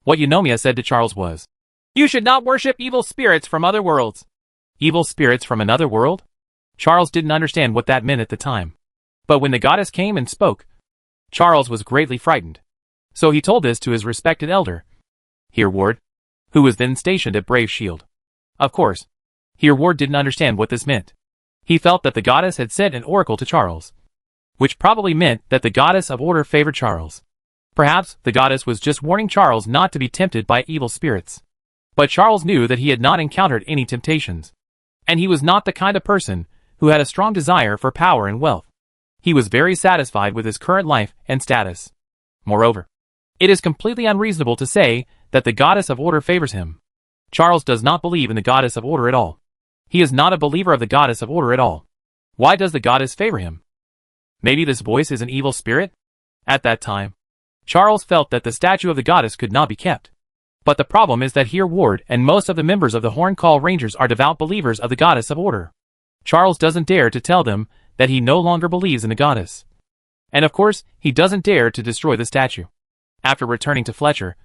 what Eunomia said to Charles was, "You should not worship evil spirits from other worlds." Evil spirits from another world? Charles didn't understand what that meant at the time. But when the goddess came and spoke, Charles was greatly frightened. So he told this to his respected elder, Hereward, who was then stationed at Brave Shield. Of course, Hereward didn't understand what this meant. He felt that the goddess had sent an oracle to Charles, which probably meant that the goddess of order favored Charles. Perhaps the goddess was just warning Charles not to be tempted by evil spirits. But Charles knew that he had not encountered any temptations. And he was not the kind of person who had a strong desire for power and wealth. He was very satisfied with his current life and status. Moreover, it is completely unreasonable to say that the goddess of order favors him. Charles does not believe in the goddess of order at all. He is not a believer of the goddess of order at all. Why does the goddess favor him? Maybe this voice is an evil spirit? At that time, Charles felt that the statue of the goddess could not be kept. But the problem is that Hereward and most of the members of the Horncall Rangers are devout believers of the goddess of order. Charles doesn't dare to tell them that he no longer believes in the goddess. And of course, he doesn't dare to destroy the statue. After returning to Fletcher,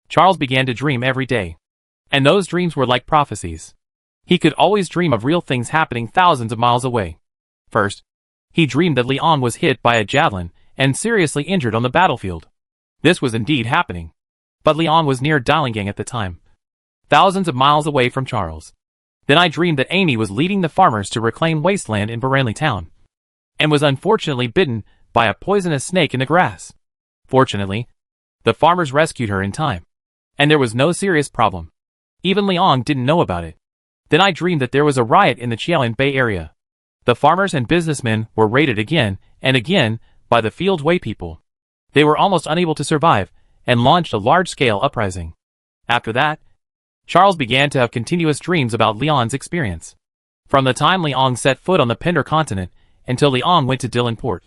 Charles began to dream every day. And those dreams were like prophecies. He could always dream of real things happening thousands of miles away. First, he dreamed that Leon was hit by a javelin and seriously injured on the battlefield. This was indeed happening. But Leon was near Dillingang at the time, thousands of miles away from Charles. Then I dreamed that Amy was leading the farmers to reclaim wasteland in Baranley town, and was unfortunately bitten by a poisonous snake in the grass. Fortunately, the farmers rescued her in time, and there was no serious problem. Even Leon didn't know about it. Then I dreamed that there was a riot in the Chialan Bay area. The farmers and businessmen were raided again and again by the Field Way people. They were almost unable to survive, and launched a large-scale uprising. After that, Charles began to have continuous dreams about Leon's experience. From the time Leon set foot on the Pender continent, until Leon went to Dillon Port.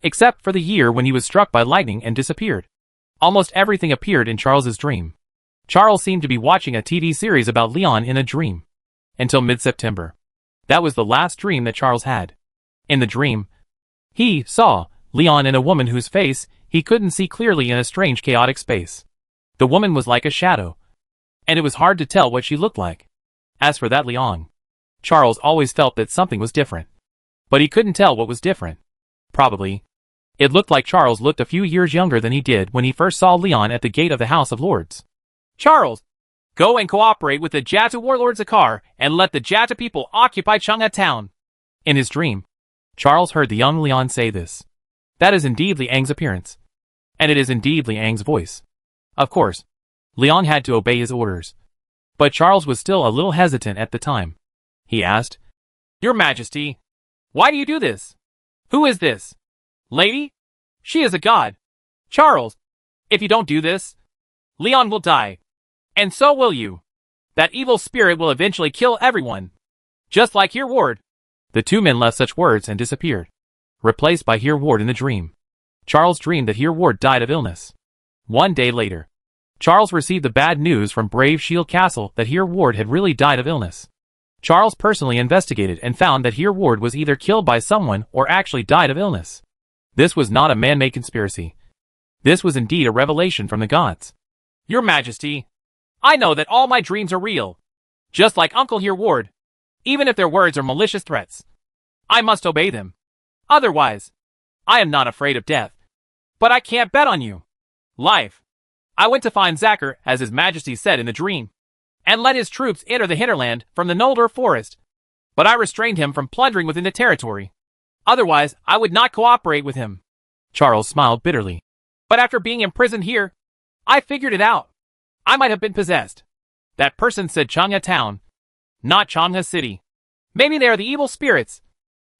Except for the year when he was struck by lightning and disappeared. Almost everything appeared in Charles's dream. Charles seemed to be watching a TV series about Leon in a dream. Until mid-September. That was the last dream that Charles had. In the dream, he saw Leon and a woman whose face he couldn't see clearly in a strange chaotic space. The woman was like a shadow, and it was hard to tell what she looked like. As for that Leon, Charles always felt that something was different. But he couldn't tell what was different. Probably, it looked like Charles looked a few years younger than he did when he first saw Leon at the gate of the House of Lords. "Charles, go and cooperate with the Jata warlord Zakar and let the Jata people occupy Chang'an town." In his dream, Charles heard the young Leon say this. That is indeed Liang's appearance. And it is indeed Liang's voice. Of course, Leon had to obey his orders. But Charles was still a little hesitant at the time. He asked, "Your Majesty, why do you do this? Who is this lady? She is a god. Charles, if you don't do this, Leon will die. And so will you. That evil spirit will eventually kill everyone. Just like Hereward." The two men left such words and disappeared, replaced by Hereward in the dream. Charles dreamed that Hereward died of illness. One day later, Charles received the bad news from Brave Shield Castle that Hereward had really died of illness. Charles personally investigated and found that Hereward was either killed by someone or actually died of illness. This was not a man-made conspiracy. This was indeed a revelation from the gods. "Your Majesty, I know that all my dreams are real. Just like Uncle Hereward. Even if their words are malicious threats, I must obey them. Otherwise, I am not afraid of death." But I can't bet on you. Life. I went to find Zacher, as His Majesty said in the dream, and let his troops enter the hinterland from the Noldor forest. But I restrained him from plundering within the territory. Otherwise, I would not cooperate with him. Charles smiled bitterly. But after being imprisoned here, I figured it out. I might have been possessed. That person said Changha Town, not Changha City. Maybe they are the evil spirits.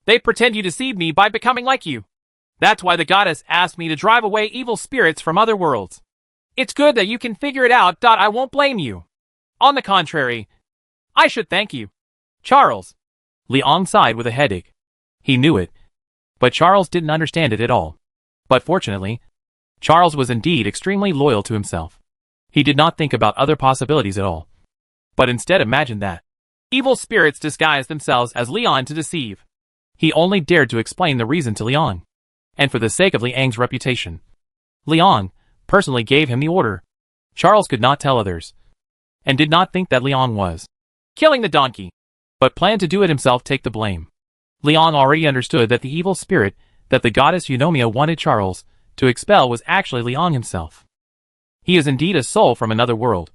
They pretend you deceived me by becoming like you. That's why the goddess asked me to drive away evil spirits from other worlds. It's good that you can figure it out. I won't blame you. On the contrary, I should thank you. Charles. Liang sighed with a headache. He knew it, but Charles didn't understand it at all. But fortunately, Charles was indeed extremely loyal to himself. He did not think about other possibilities at all, but instead imagined that evil spirits disguised themselves as Liang to deceive. He only dared to explain the reason to Liang, and for the sake of Liang's reputation. Liang personally gave him the order. Charles could not tell others, and did not think that Liang was killing the donkey, but planned to do it himself, take the blame. Liang already understood that the evil spirit that the goddess Eunomia wanted Charles to expel was actually Liang himself. He is indeed a soul from another world,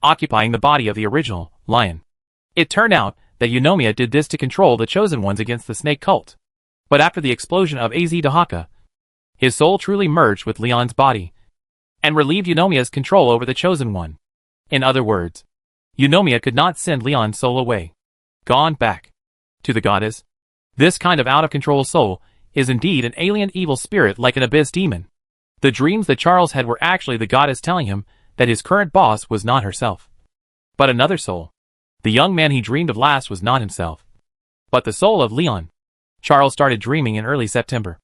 occupying the body of the original lion. It turned out that Eunomia did this to control the chosen ones against the snake cult. But after the explosion of Az Dahaka, his soul truly merged with Liang's body, and relieved Eunomia's control over the chosen one. In other words, Eunomia could not send Liang's soul away, gone back to the goddess. This kind of out-of-control soul is indeed an alien evil spirit like an abyss demon. The dreams that Charles had were actually the goddess telling him that his current boss was not herself, but another soul. The young man he dreamed of last was not himself, but the soul of Leon. Charles started dreaming in early September,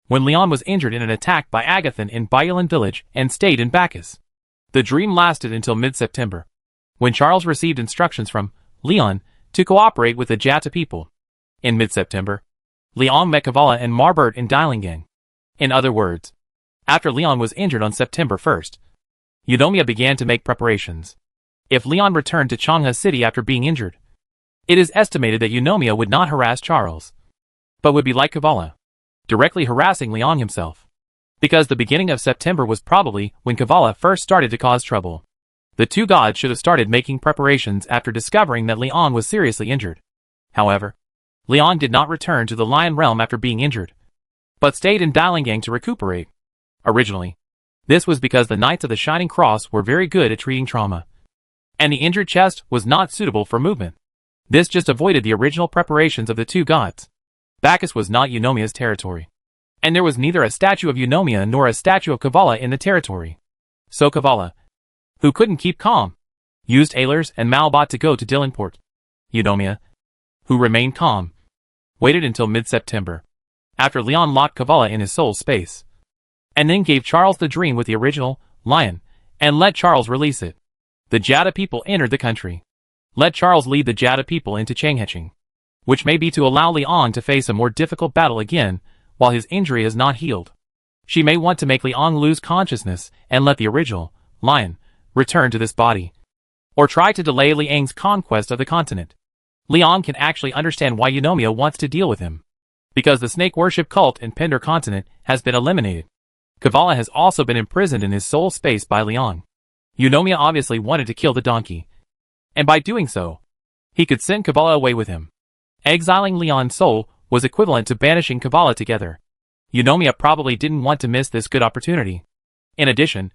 when Leon was injured in an attack by Agathan in Bailan village and stayed in Bacchus. The dream lasted until mid-September, when Charles received instructions from Leon to cooperate with the Jata people. In mid-September, Leon met Kavala and Marbert in Dilingang. In other words, after Leon was injured on September 1st, Eunomia began to make preparations. If Leon returned to Changha City after being injured, it is estimated that Eunomia would not harass Charles, but would be like Kavala, directly harassing Leon himself. Because the beginning of September was probably when Kavala first started to cause trouble. The two gods should have started making preparations after discovering that Leon was seriously injured. However, Leon did not return to the Lion Realm after being injured, but stayed in Dilingang to recuperate. Originally, this was because the Knights of the Shining Cross were very good at treating trauma, and the injured chest was not suitable for movement. This just avoided the original preparations of the two gods. Bacchus was not Eunomia's territory, and there was neither a statue of Eunomia nor a statue of Kavala in the territory. So Kavala, who couldn't keep calm, used Ehlers and Malbot to go to Dillenport. Eunomia, who remained calm, waited until mid-September, after Leon locked Kavala in his soul space, and then gave Charles the dream with the original lion, and let Charles release it. The Jata people entered the country. Let Charles lead the Jata people into Changheching, which may be to allow Leon to face a more difficult battle again while his injury is not healed. She may want to make Leon lose consciousness and let the original lion return to this body, or try to delay Liang's conquest of the continent. Leon can actually understand why Eunomia wants to deal with him, because the snake worship cult in Pender continent has been eliminated. Kavala has also been imprisoned in his soul space by Leon. Eunomia obviously wanted to kill the donkey, and by doing so, he could send Kavala away with him. Exiling Leon's soul was equivalent to banishing Kavala together. Eunomia probably didn't want to miss this good opportunity. In addition,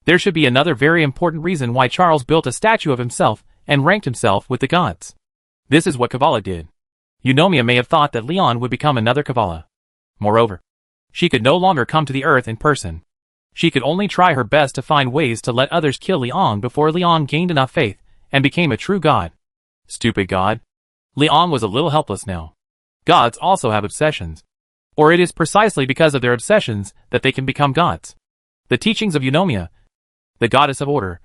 there should be another very important reason why Charles built a statue of himself and ranked himself with the gods. This is what Kavala did. Eunomia may have thought that Leon would become another Kavala. Moreover, she could no longer come to the earth in person. She could only try her best to find ways to let others kill Leon before Leon gained enough faith and became a true god. Stupid god. Leon was a little helpless now. Gods also have obsessions, or it is precisely because of their obsessions that they can become gods. The teachings of Eunomia, the goddess of order,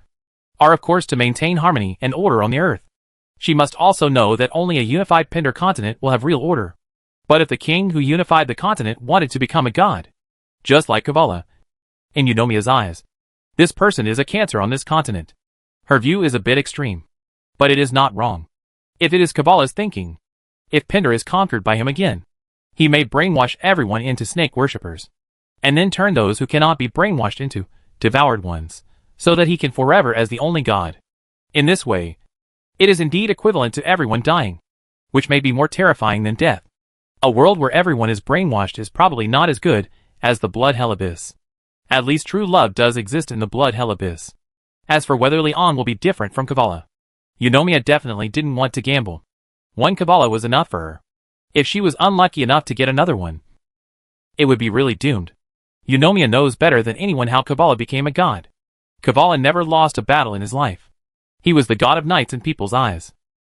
are of course to maintain harmony and order on the earth. She must also know that only a unified Pender continent will have real order. But if the king who unified the continent wanted to become a god, just like Kavala, in Eunomia's eyes, this person is a cancer on this continent. Her view is a bit extreme, but it is not wrong. If it is Kavala's thinking, if Pender is conquered by him again, he may brainwash everyone into snake worshippers. and then turn those who cannot be brainwashed into devoured ones, so that he can forever as the only God. In this way, it is indeed equivalent to everyone dying, which may be more terrifying than death. A world where everyone is brainwashed is probably not as good as the blood hell abyss. At least true love does exist in the blood hell abyss. As for whether Leon will be different from Kavala, Eunomia definitely didn't want to gamble. One Kavala was enough for her. If she was unlucky enough to get another one, it would be really doomed. Eunomia knows better than anyone how Kavala became a god. Kavala never lost a battle in his life. He was the god of knights in people's eyes.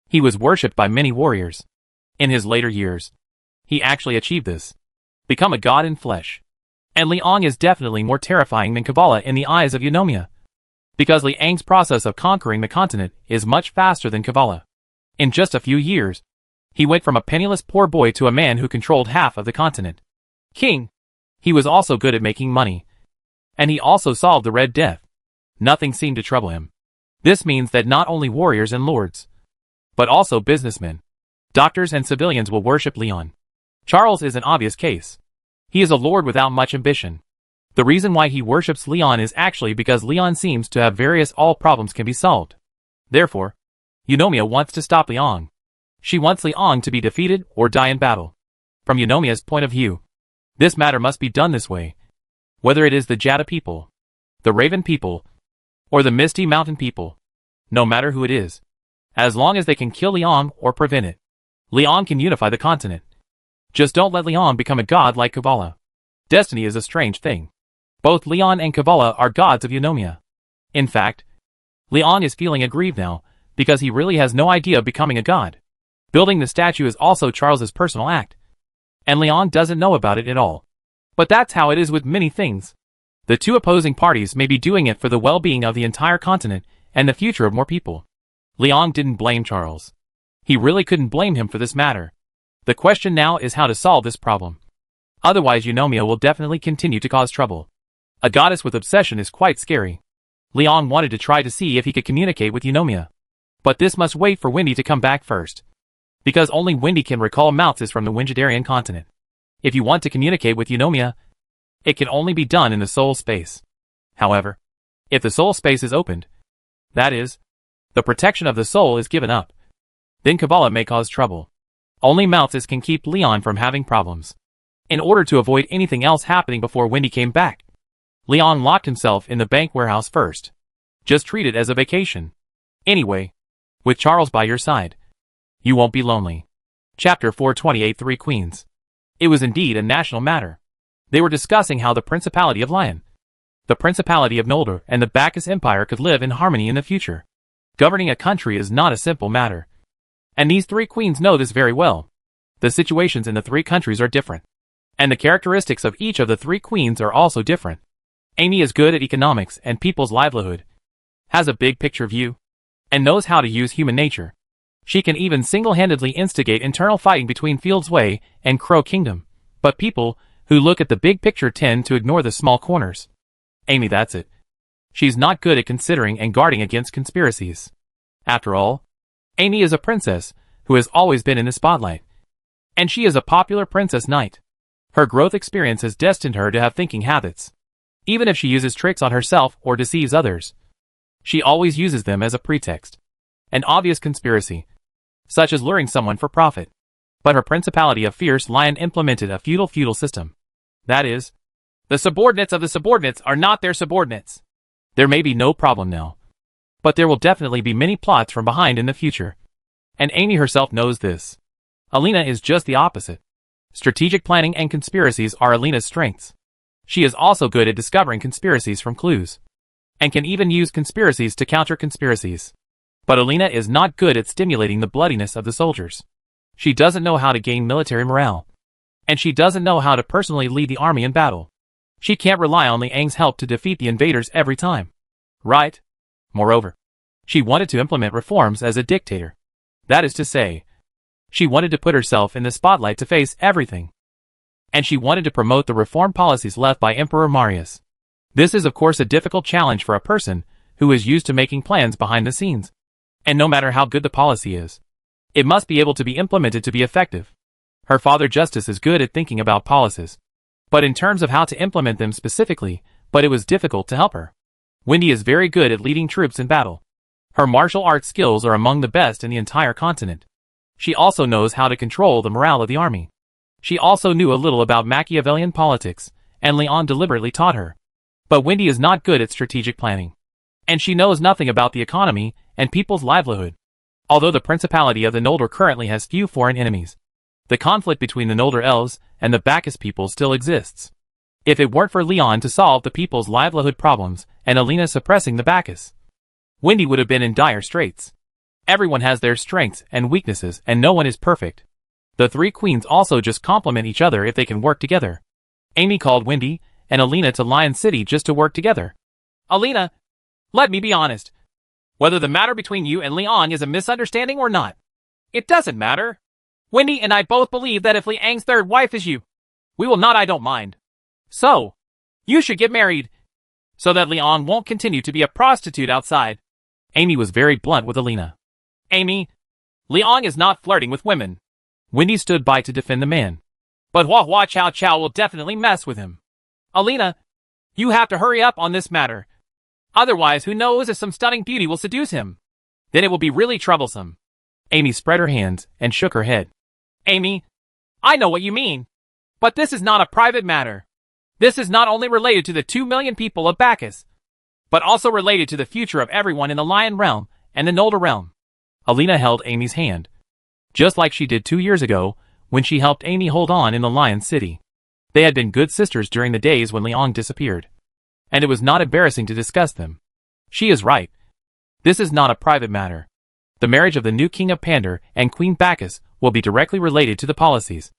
He was worshipped by many warriors. In his later years, he actually achieved this. Become a god in flesh. And Liang is definitely more terrifying than Kavala in the eyes of Eunomia. Because Liang's process of conquering the continent is much faster than Kavala. In just a few years, he went from a penniless poor boy to a man who controlled half of the continent. King. He was also good at making money. And he also solved the Red Death. Nothing seemed to trouble him. This means that not only warriors and lords, but also businessmen, doctors and civilians will worship Leon. Charles is an obvious case. He is a lord without much ambition. The reason why he worships Leon is actually because Leon seems to have all problems can be solved. Therefore, Eunomia wants to stop Leon. She wants Leon to be defeated or die in battle. From Eunomia's point of view, this matter must be done this way. Whether it is the Jada people, the Raven people, or the Misty Mountain people, no matter who it is, as long as they can kill Leon or prevent it, Leon can unify the continent. Just don't let Leon become a god like Kavala. Destiny is a strange thing. Both Leon and Kavala are gods of Eunomia. In fact, Leon is feeling aggrieved now, because he really has no idea of becoming a god. Building the statue is also Charles's personal act. And Leon doesn't know about it at all. But that's how it is with many things. The two opposing parties may be doing it for the well-being of the entire continent and the future of more people. Leon didn't blame Charles. He really couldn't blame him for this matter. The question now is how to solve this problem. Otherwise Eunomia will definitely continue to cause trouble. A goddess with obsession is quite scary. Leon wanted to try to see if he could communicate with Eunomia. But this must wait for Wendy to come back first. Because only Wendy can recall Malthus from the Wingidarian continent. If you want to communicate with Eunomia, it can only be done in the soul space. However, if the soul space is opened, that is, the protection of the soul is given up, then Kavala may cause trouble. Only Malthus can keep Leon from having problems. In order to avoid anything else happening before Wendy came back, Leon locked himself in the bank warehouse first. Just treat it as a vacation. Anyway, with Charles by your side, you won't be lonely. Chapter 428 Three Queens. It was indeed a national matter. They were discussing how the Principality of Lion, the Principality of Noldor, and the Bacchus Empire could live in harmony in the future. Governing a country is not a simple matter. And these three queens know this very well. The situations in the three countries are different. And the characteristics of each of the three queens are also different. Amy is good at economics and people's livelihood, has a big picture view, and knows how to use human nature. She can even single-handedly instigate internal fighting between Field's Way and Crow Kingdom. But people who look at the big picture tend to ignore the small corners. Amy, that's it. She's not good at considering and guarding against conspiracies. After all, Amy is a princess who has always been in the spotlight. And she is a popular princess knight. Her growth experience has destined her to have thinking habits. Even if she uses tricks on herself or deceives others, she always uses them as a pretext. An obvious conspiracy, such as luring someone for profit. But her Principality of Fierce Lion implemented a feudal system. That is, the subordinates of the subordinates are not their subordinates. There may be no problem now, but there will definitely be many plots from behind in the future. And Amy herself knows this. Alina is just the opposite. Strategic planning and conspiracies are Alina's strengths. She is also good at discovering conspiracies from clues, and can even use conspiracies to counter conspiracies. But Alina is not good at stimulating the bloodiness of the soldiers. She doesn't know how to gain military morale. And she doesn't know how to personally lead the army in battle. She can't rely on Liang's help to defeat the invaders every time. Right? Moreover, she wanted to implement reforms as a dictator. That is to say, she wanted to put herself in the spotlight to face everything. And she wanted to promote the reform policies left by Emperor Marius. This is of course a difficult challenge for a person who is used to making plans behind the scenes. And no matter how good the policy is, it must be able to be implemented to be effective. Her father Justice is good at thinking about policies, but in terms of how to implement them specifically, but it was difficult to help her. Wendy is very good at leading troops in battle. Her martial arts skills are among the best in the entire continent. She also knows how to control the morale of the army. She also knew a little about Machiavellian politics, and Leon deliberately taught her. But Wendy is not good at strategic planning. And she knows nothing about the economy and people's livelihood. Although the Principality of the Noldor currently has few foreign enemies, the conflict between the Noldor elves and the Bacchus people still exists. If it weren't for Leon to solve the people's livelihood problems and Alina suppressing the Bacchus, Wendy would have been in dire straits. Everyone has their strengths and weaknesses and no one is perfect. The three queens also just complement each other if they can work together. Amy called Wendy and Alina to Lion City just to work together. Alina, let me be honest. Whether the matter between you and Leon is a misunderstanding or not, it doesn't matter. Wendy and I both believe that if Liang's third wife is you, we will not. I don't mind. So, you should get married, so that Liang won't continue to be a prostitute outside. Amy was very blunt with Alina. Amy, Liang is not flirting with women. Wendy stood by to defend the man. But Hua Chow Chow will definitely mess with him. Alina, you have to hurry up on this matter. Otherwise, who knows if some stunning beauty will seduce him. Then it will be really troublesome. Amy spread her hands and shook her head. Amy, I know what you mean. But this is not a private matter. This is not only related to the 2 million people of Bacchus, but also related to the future of everyone in the Lion Realm and the Noldor Realm. Alina held Amy's hand, just like she did 2 years ago when she helped Amy hold on in the Lion City. They had been good sisters during the days when Liang disappeared, and it was not embarrassing to discuss them. She is right. This is not a private matter. The marriage of the new King of Pandar and Queen Bacchus will be directly related to the policies,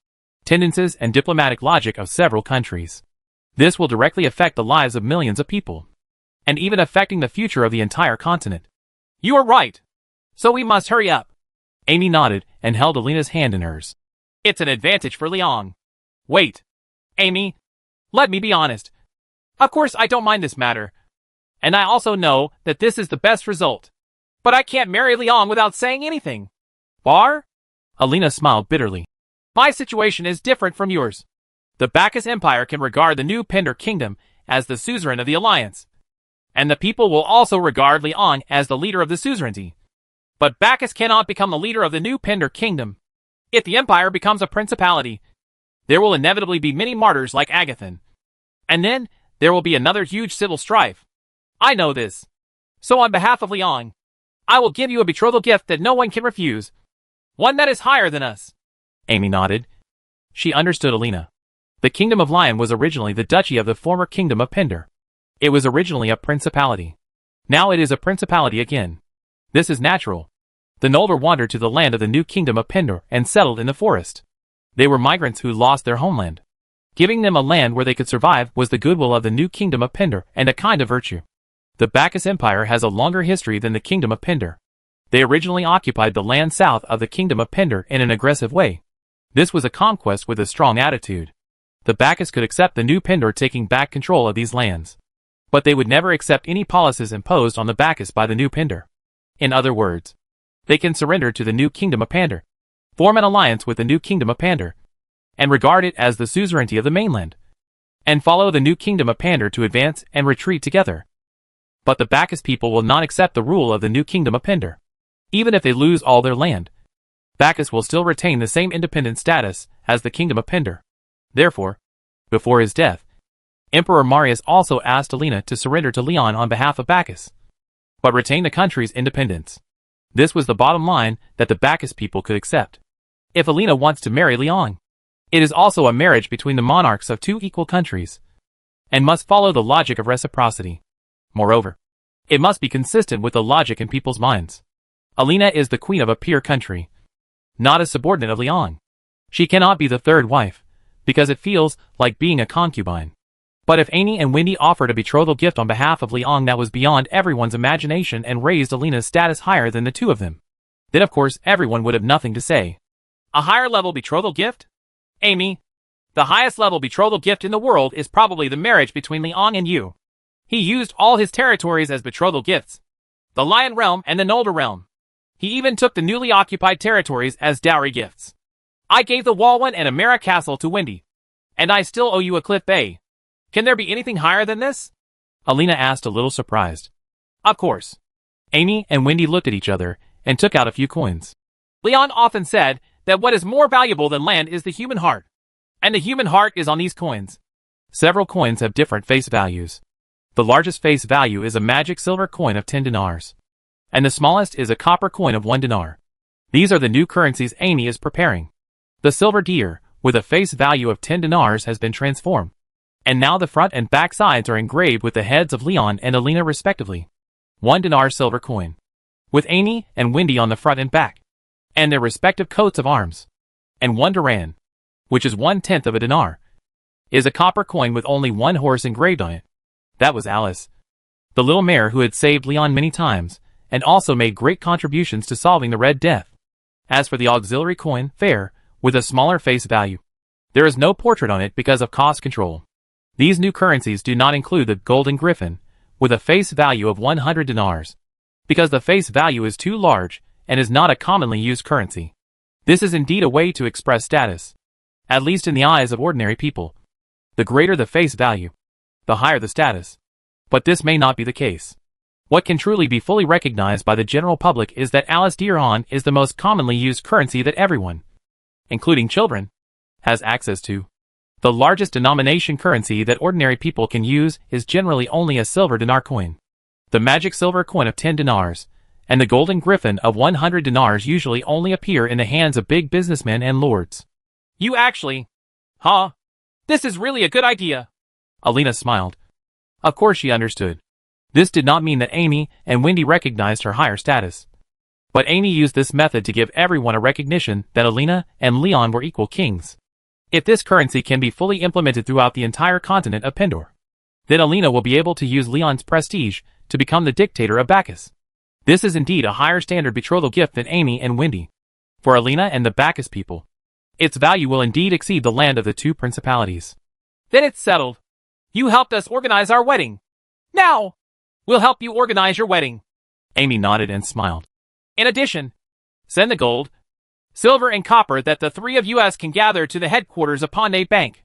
tendencies, and diplomatic logic of several countries. This will directly affect the lives of millions of people, and even affecting the future of the entire continent. You are right. So we must hurry up. Amy nodded and held Alina's hand in hers. It's an advantage for Liang. Wait. Amy, let me be honest. Of course I don't mind this matter. And I also know that this is the best result. But I can't marry Liang without saying anything. Bar? Alina smiled bitterly. My situation is different from yours. The Bacchus Empire can regard the new Pendar Kingdom as the suzerain of the alliance. And the people will also regard Liang as the leader of the suzerainty. But Bacchus cannot become the leader of the new Pendar Kingdom. If the empire becomes a principality, there will inevitably be many martyrs like Agathan. And then, there will be another huge civil strife. I know this. So on behalf of Liang, I will give you a betrothal gift that no one can refuse. One that is higher than us. Amy nodded. She understood Alina. The Kingdom of Lion was originally the duchy of the former Kingdom of Pendar. It was originally a principality. Now it is a principality again. This is natural. The Noldor wandered to the land of the new Kingdom of Pendar and settled in the forest. They were migrants who lost their homeland. Giving them a land where they could survive was the goodwill of the new Kingdom of Pendar and a kind of virtue. The Bacchus Empire has a longer history than the Kingdom of Pendar. They originally occupied the land south of the Kingdom of Pendar in an aggressive way. This was a conquest with a strong attitude. The Bacchus could accept the new Pendar taking back control of these lands. But they would never accept any policies imposed on the Bacchus by the new Pendar. In other words, they can surrender to the new Kingdom of Pandar, form an alliance with the new Kingdom of Pandar, and regard it as the suzerainty of the mainland, and follow the new Kingdom of Pandar to advance and retreat together. But the Bacchus people will not accept the rule of the new Kingdom of Pendar. Even if they lose all their land, Bacchus will still retain the same independent status as the Kingdom of Pendar. Therefore, before his death, Emperor Marius also asked Alina to surrender to Leon on behalf of Bacchus, but retain the country's independence. This was the bottom line that the Bacchus people could accept. If Alina wants to marry Leon, it is also a marriage between the monarchs of two equal countries, and must follow the logic of reciprocity. Moreover, it must be consistent with the logic in people's minds. Alina is the queen of a peer country, not a subordinate of Leon. She cannot be the third wife, because it feels like being a concubine. But if Amy and Wendy offered a betrothal gift on behalf of Leon that was beyond everyone's imagination and raised Alina's status higher than the two of them, then of course everyone would have nothing to say. A higher level betrothal gift? Amy, the highest level betrothal gift in the world is probably the marriage between Leon and you. He used all his territories as betrothal gifts. The Lion Realm and the Noldor Realm. He even took the newly occupied territories as dowry gifts. I gave the Walwyn and Amara Castle to Wendy. And I still owe you a Cliff Bay. Can there be anything higher than this? Alina asked, a little surprised. Of course. Amy and Wendy looked at each other and took out a few coins. Leon often said that what is more valuable than land is the human heart. And the human heart is on these coins. Several coins have different face values. The largest face value is a magic silver coin of 10 dinars. And the smallest is a copper coin of 1 dinar. These are the new currencies Amy is preparing. The silver deer, with a face value of 10 dinars, has been transformed. And now the front and back sides are engraved with the heads of Leon and Alina respectively. 1 dinar silver coin. With Amy and Wendy on the front and back. And their respective coats of arms. And 1 diran, which is 1/10 of a dinar, is a copper coin with only 1 horse engraved on it. That was Alice, the little mare who had saved Leon many times, and also made great contributions to solving the Red Death. As for the auxiliary coin, fair, with a smaller face value, there is no portrait on it because of cost control. These new currencies do not include the golden griffin, with a face value of 100 dinars, because the face value is too large and is not a commonly used currency. This is indeed a way to express status, at least in the eyes of ordinary people. The greater the face value, the higher the status. But this may not be the case. What can truly be fully recognized by the general public is that Alice dirham is the most commonly used currency that everyone, including children, has access to. The largest denomination currency that ordinary people can use is generally only a silver dinar coin. The magic silver coin of 10 dinars, and the golden griffin of 100 dinars usually only appear in the hands of big businessmen and lords. You actually... Huh? This is really a good idea. Alina smiled. Of course she understood. This did not mean that Amy and Wendy recognized her higher status. But Amy used this method to give everyone a recognition that Alina and Leon were equal kings. If this currency can be fully implemented throughout the entire continent of Pendor, then Alina will be able to use Leon's prestige to become the dictator of Bacchus. This is indeed a higher standard betrothal gift than Amy and Wendy. For Alina and the Bacchus people, its value will indeed exceed the land of the 2 principalities. Then it's settled. You helped us organize our wedding. Now, we'll help you organize your wedding. Amy nodded and smiled. In addition, send the gold, silver and copper that the 3 of us can gather to the headquarters of Pondé Bank.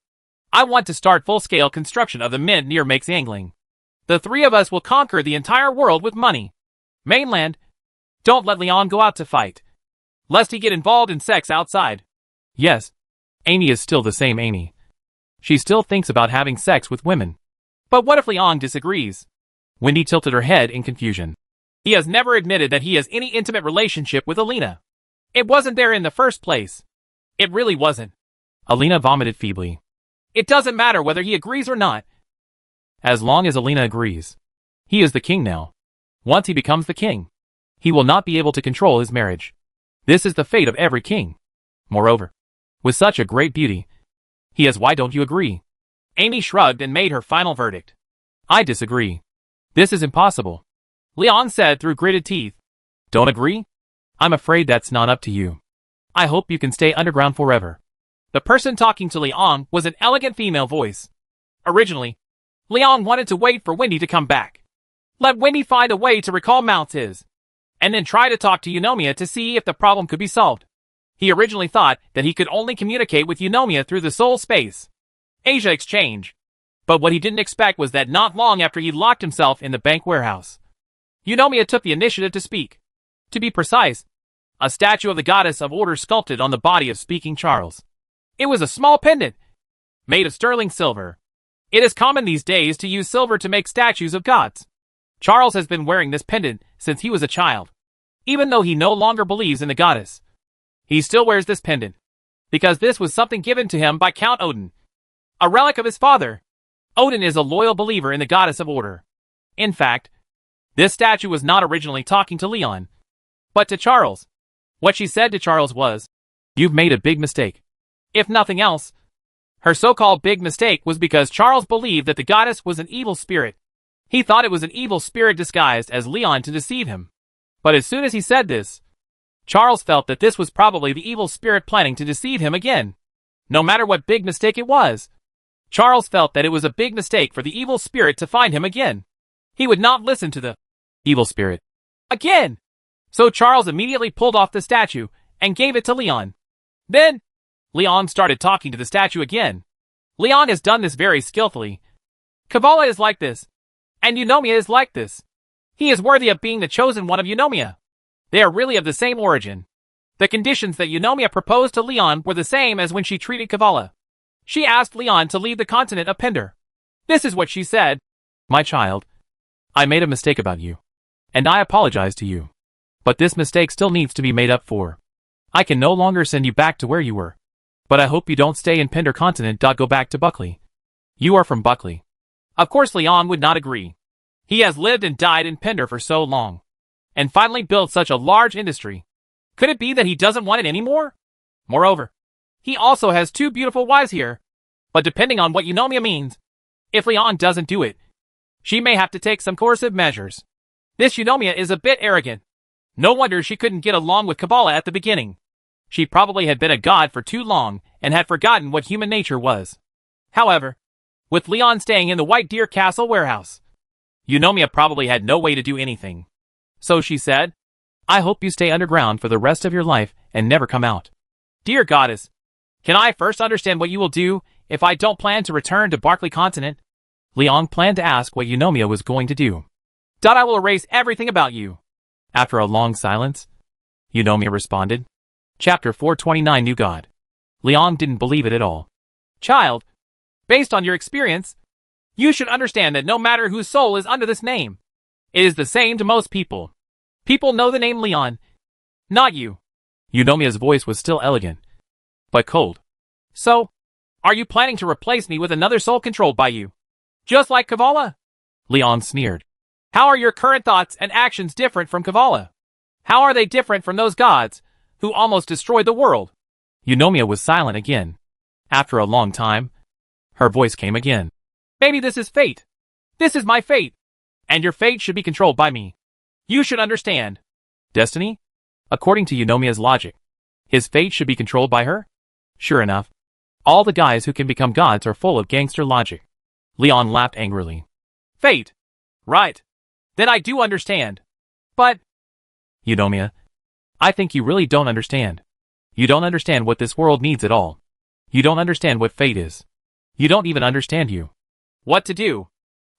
I want to start full-scale construction of the mint near Makes Angling. The 3 of us will conquer the entire world with money. Mainland, don't let Leon go out to fight, lest he get involved in sex outside. Yes, Amy is still the same Amy. She still thinks about having sex with women. But what if Leon disagrees? Wendy tilted her head in confusion. He has never admitted that he has any intimate relationship with Alina. It wasn't there in the first place. It really wasn't. Alina vomited feebly. It doesn't matter whether he agrees or not. As long as Alina agrees. He is the king now. Once he becomes the king, he will not be able to control his marriage. This is the fate of every king. Moreover, with such a great beauty, he has. Why don't you agree? Amy shrugged and made her final verdict. I disagree. This is impossible. Leon said through gritted teeth. Don't agree? I'm afraid that's not up to you. I hope you can stay underground forever. The person talking to Leon was an elegant female voice. Originally, Leon wanted to wait for Wendy to come back. Let Wendy find a way to recall Mounts, and then try to talk to Eunomia to see if the problem could be solved. He originally thought that he could only communicate with Eunomia through the soul space Asia exchange. But what he didn't expect was that not long after he locked himself in the bank warehouse, Eunomia took the initiative to speak. To be precise, a statue of the goddess of order sculpted on the body of speaking Charles. It was a small pendant, made of sterling silver. It is common these days to use silver to make statues of gods. Charles has been wearing this pendant since he was a child. Even though he no longer believes in the goddess, he still wears this pendant, because this was something given to him by Count Odin, a relic of his father. Odin is a loyal believer in the goddess of order. In fact, this statue was not originally talking to Leon, but to Charles. What she said to Charles was, "You've made a big mistake." If nothing else, her so-called big mistake was because Charles believed that the goddess was an evil spirit. He thought it was an evil spirit disguised as Leon to deceive him. But as soon as he said this, Charles felt that this was probably the evil spirit planning to deceive him again. No matter what big mistake it was, Charles felt that it was a big mistake for the evil spirit to find him again. He would not listen to the evil spirit again. So Charles immediately pulled off the statue and gave it to Leon. Then, Leon started talking to the statue again. Leon has done this very skillfully. Kabbalah is like this. And Eunomia is like this. He is worthy of being the chosen one of Eunomia. They are really of the same origin. The conditions that Eunomia proposed to Leon were the same as when she treated Kabbalah. She asked Leon to leave the continent of Pender. This is what she said. My child, I made a mistake about you. And I apologize to you. But this mistake still needs to be made up for. I can no longer send you back to where you were. But I hope you don't stay in Pender Continent. Go back to Buckley. You are from Buckley. Of course Leon would not agree. He has lived and died in Pender for so long. And finally built such a large industry. Could it be that he doesn't want it anymore? Moreover, he also has 2 beautiful wives here. But depending on what Eunomia means, if Leon doesn't do it, she may have to take some coercive measures. This Eunomia is a bit arrogant. No wonder she couldn't get along with Kabbalah at the beginning. She probably had been a god for too long and had forgotten what human nature was. However, with Leon staying in the White Deer Castle warehouse, Eunomia probably had no way to do anything. So she said, I hope you stay underground for the rest of your life and never come out. Dear goddess, can I first understand what you will do if I don't plan to return to Barclay Continent? Leon planned to ask what Eunomia was going to do. I will erase everything about you. After a long silence, Eunomia responded, Chapter 429 New God. Leon didn't believe it at all. Child, based on your experience, you should understand that no matter whose soul is under this name, it is the same to most people. People know the name Leon, not you. Eunomia's voice was still elegant, but cold. So, are you planning to replace me with another soul controlled by you? Just like Kabbalah? Leon sneered. How are your current thoughts and actions different from Kabbalah? How are they different from those gods who almost destroyed the world? Eunomia was silent again. After a long time, her voice came again. Maybe this is fate. This is my fate. And your fate should be controlled by me. You should understand. Destiny? According to Eunomia's logic, his fate should be controlled by her? Sure enough, all the guys who can become gods are full of gangster logic. Leon laughed angrily. Fate. Right. Then I do understand. But... Eunomia, I think you really don't understand. You don't understand what this world needs at all. You don't understand what fate is. You don't even understand you. What to do?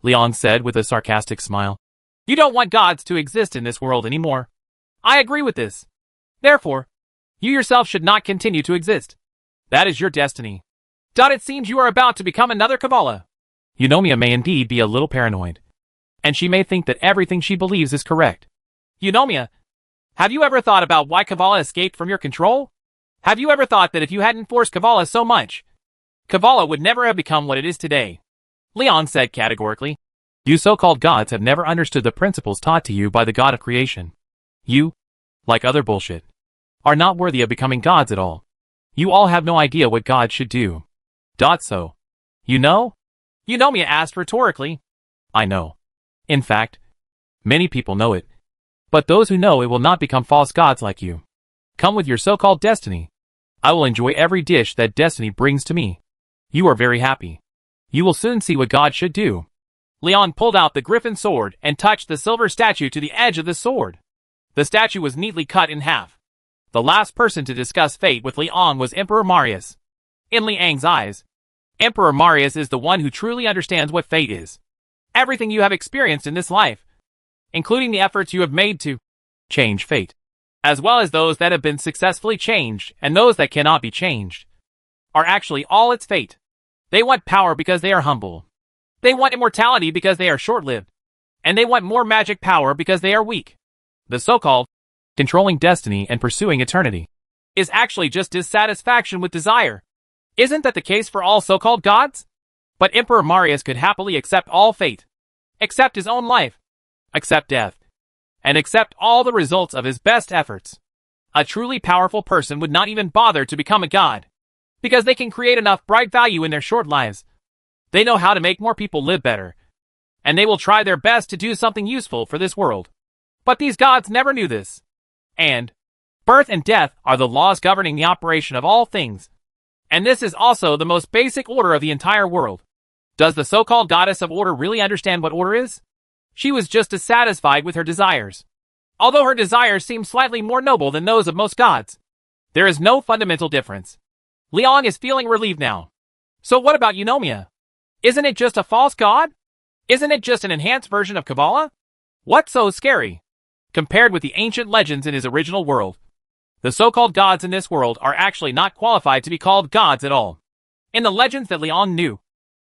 Leon said with a sarcastic smile. You don't want gods to exist in this world anymore. I agree with this. Therefore, you yourself should not continue to exist. That is your destiny. It seems you are about to become another Kabbalah. Eunomia may indeed be a little paranoid. And she may think that everything she believes is correct. Eunomia, have you ever thought about why Kabbalah escaped from your control? Have you ever thought that if you hadn't forced Kabbalah so much, Kabbalah would never have become what it is today? Leon said categorically. You so-called gods have never understood the principles taught to you by the God of creation. You, like other bullshit, are not worthy of becoming gods at all. You all have no idea what God should do. So, you know? Eunomia asked rhetorically. I know. In fact, many people know it. But those who know it will not become false gods like you. Come with your so-called destiny. I will enjoy every dish that destiny brings to me. You are very happy. You will soon see what God should do. Leon pulled out the griffin sword and touched the silver statue to the edge of the sword. The statue was neatly cut in half. The last person to discuss fate with Leon was Emperor Marius. In Liang's eyes, Emperor Marius is the one who truly understands what fate is. Everything you have experienced in this life, including the efforts you have made to change fate, as well as those that have been successfully changed and those that cannot be changed, are actually all its fate. They want power because they are humble. They want immortality because they are short-lived. And they want more magic power because they are weak. The so-called controlling destiny and pursuing eternity is actually just dissatisfaction with desire. Isn't that the case for all so-called gods? But Emperor Marius could happily accept all fate, accept his own life, accept death, and accept all the results of his best efforts. A truly powerful person would not even bother to become a god, because they can create enough bright value in their short lives. They know how to make more people live better, and they will try their best to do something useful for this world. But these gods never knew this. And birth and death are the laws governing the operation of all things. And this is also the most basic order of the entire world. Does the so-called goddess of order really understand what order is? She was just dissatisfied with her desires. Although her desires seem slightly more noble than those of most gods, there is no fundamental difference. Leon is feeling relieved now. So what about Eunomia? Isn't it just a false god? Isn't it just an enhanced version of Kabbalah? What's so scary? Compared with the ancient legends in his original world, the so-called gods in this world are actually not qualified to be called gods at all. In the legends that Leon knew,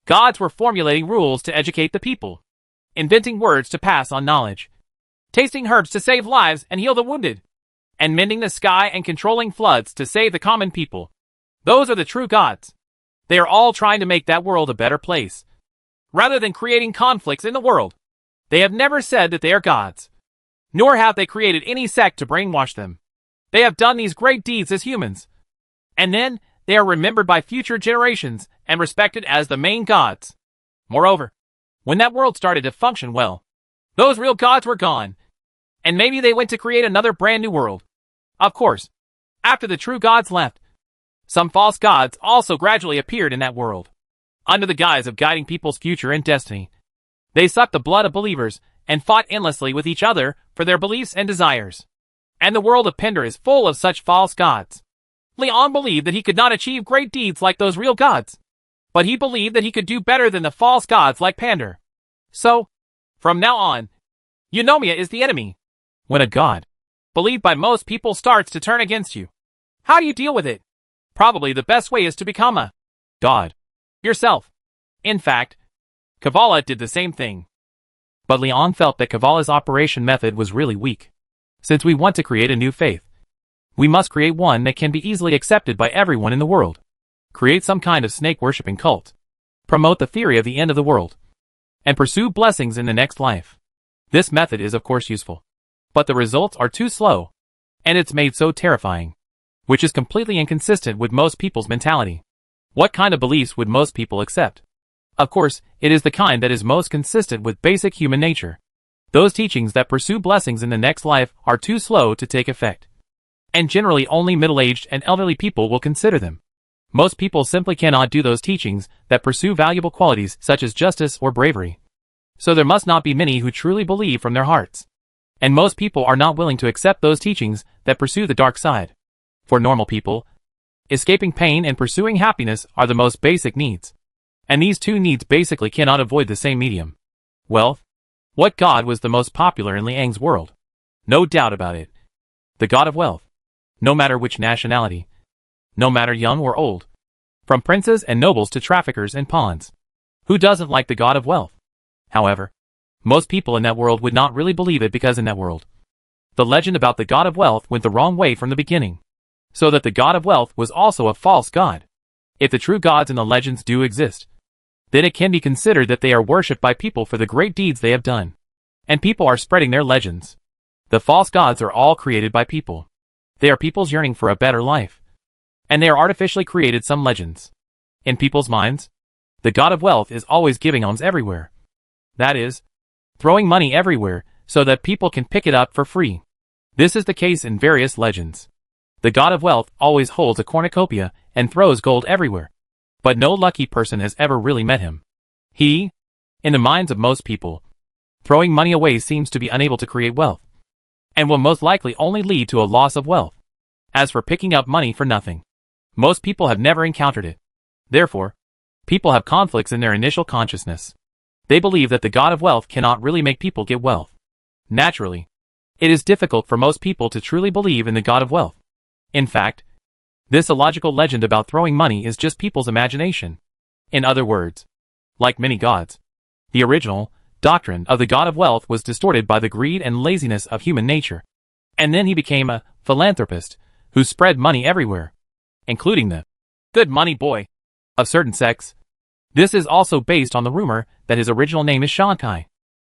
gods were formulating rules to educate the people, inventing words to pass on knowledge, tasting herbs to save lives and heal the wounded, and mending the sky and controlling floods to save the common people. Those are the true gods. They are all trying to make that world a better place, rather than creating conflicts in the world. They have never said that they are gods, nor have they created any sect to brainwash them. They have done these great deeds as humans, and then they are remembered by future generations and respected as the main gods. Moreover, when that world started to function well, those real gods were gone, and maybe they went to create another brand new world. Of course, after the true gods left, some false gods also gradually appeared in that world, under the guise of guiding people's future and destiny. They sucked the blood of believers and fought endlessly with each other for their beliefs and desires. And the world of Pender is full of such false gods. Leon believed that he could not achieve great deeds like those real gods, but he believed that he could do better than the false gods like Pander. So, from now on, Eunomia is the enemy. When a god, believed by most people, starts to turn against you, how do you deal with it? Probably the best way is to become a god yourself. In fact, Kabbalah did the same thing. But Leon felt that Kabbala's operation method was really weak. Since we want to create a new faith, we must create one that can be easily accepted by everyone in the world. Create some kind of snake-worshipping cult. Promote the theory of the end of the world. And pursue blessings in the next life. This method is of course useful. But the results are too slow. And it's made so terrifying. Which is completely inconsistent with most people's mentality. What kind of beliefs would most people accept? Of course, it is the kind that is most consistent with basic human nature. Those teachings that pursue blessings in the next life are too slow to take effect. And generally only middle-aged and elderly people will consider them. Most people simply cannot do those teachings that pursue valuable qualities such as justice or bravery. So there must not be many who truly believe from their hearts. And most people are not willing to accept those teachings that pursue the dark side. For normal people, escaping pain and pursuing happiness are the most basic needs. And these two needs basically cannot avoid the same medium. Wealth. What god was the most popular in Liang's world? No doubt about it. The god of wealth. No matter which nationality. No matter young or old. From princes and nobles to traffickers and pawns. Who doesn't like the god of wealth? However, most people in that world would not really believe it because in that world, the legend about the god of wealth went the wrong way from the beginning. So that the god of wealth was also a false god. If the true gods in the legends do exist, then it can be considered that they are worshipped by people for the great deeds they have done. And people are spreading their legends. The false gods are all created by people. They are people's yearning for a better life. And they are artificially created some legends. In people's minds, the god of wealth is always giving alms everywhere. That is, throwing money everywhere so that people can pick it up for free. This is the case in various legends. The god of wealth always holds a cornucopia and throws gold everywhere. But no lucky person has ever really met him. He, in the minds of most people, throwing money away seems to be unable to create wealth, and will most likely only lead to a loss of wealth. As for picking up money for nothing, most people have never encountered it. Therefore, people have conflicts in their initial consciousness. They believe that the god of wealth cannot really make people get wealth. Naturally, it is difficult for most people to truly believe in the god of wealth. In fact, this illogical legend about throwing money is just people's imagination. In other words, like many gods, the original doctrine of the god of wealth was distorted by the greed and laziness of human nature. And then he became a philanthropist who spread money everywhere, including the good money boy of certain sects. This is also based on the rumor that his original name is Shankai.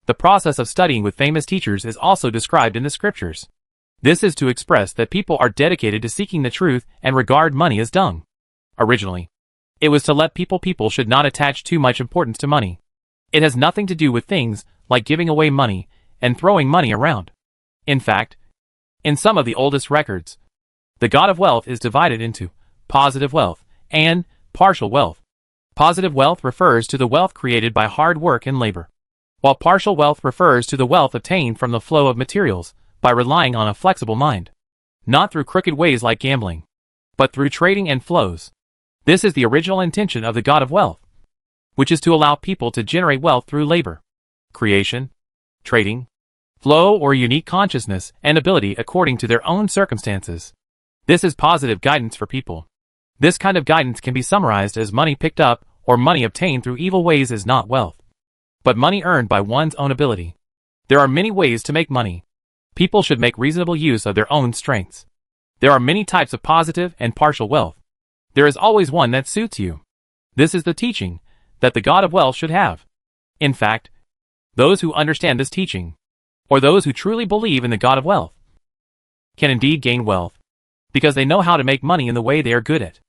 The process of studying with famous teachers is also described in the scriptures. This is to express that people are dedicated to seeking the truth and regard money as dung. Originally, it was to let people should not attach too much importance to money. It has nothing to do with things like giving away money and throwing money around. In fact, in some of the oldest records, the god of wealth is divided into positive wealth and partial wealth. Positive wealth refers to the wealth created by hard work and labor, while partial wealth refers to the wealth obtained from the flow of materials, by relying on a flexible mind. Not through crooked ways like gambling, but through trading and flows. This is the original intention of the God of Wealth, which is to allow people to generate wealth through labor, creation, trading, flow, or unique consciousness and ability according to their own circumstances. This is positive guidance for people. This kind of guidance can be summarized as money picked up or money obtained through evil ways is not wealth, but money earned by one's own ability. There are many ways to make money. People should make reasonable use of their own strengths. There are many types of positive and partial wealth. There is always one that suits you. This is the teaching that the God of Wealth should have. In fact, those who understand this teaching, or those who truly believe in the God of Wealth, can indeed gain wealth, because they know how to make money in the way they are good at.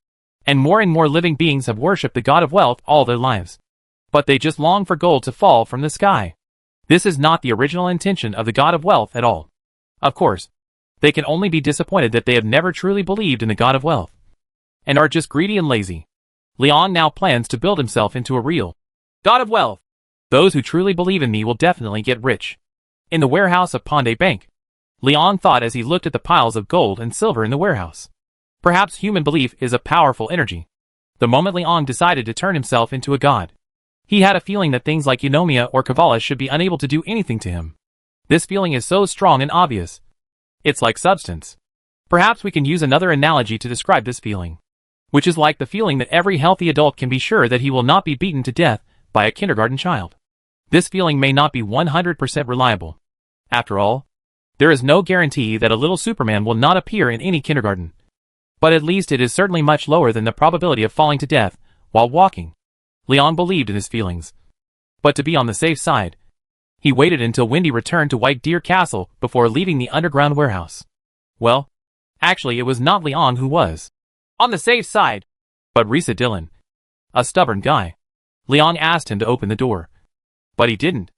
And more living beings have worshipped the God of Wealth all their lives. But they just long for gold to fall from the sky. This is not the original intention of the God of Wealth at all. Of course, they can only be disappointed that they have never truly believed in the God of Wealth, and are just greedy and lazy. Leon now plans to build himself into a real God of Wealth. Those who truly believe in me will definitely get rich. In the warehouse of Pondé Bank, Leon thought as he looked at the piles of gold and silver in the warehouse. Perhaps human belief is a powerful energy. The moment Leon decided to turn himself into a god, he had a feeling that things like Eunomia or Kabbalah should be unable to do anything to him. This feeling is so strong and obvious. It's like substance. Perhaps we can use another analogy to describe this feeling, which is like the feeling that every healthy adult can be sure that he will not be beaten to death by a kindergarten child. This feeling may not be 100% reliable. After all, there is no guarantee that a little Superman will not appear in any kindergarten. But at least it is certainly much lower than the probability of falling to death while walking. Leon believed in his feelings. But to be on the safe side, he waited until Wendy returned to White Deer Castle before leaving the underground warehouse. Well, actually it was not Leon who was on the safe side, but Risa Dillon, a stubborn guy. Leon asked him to open the door, but he didn't.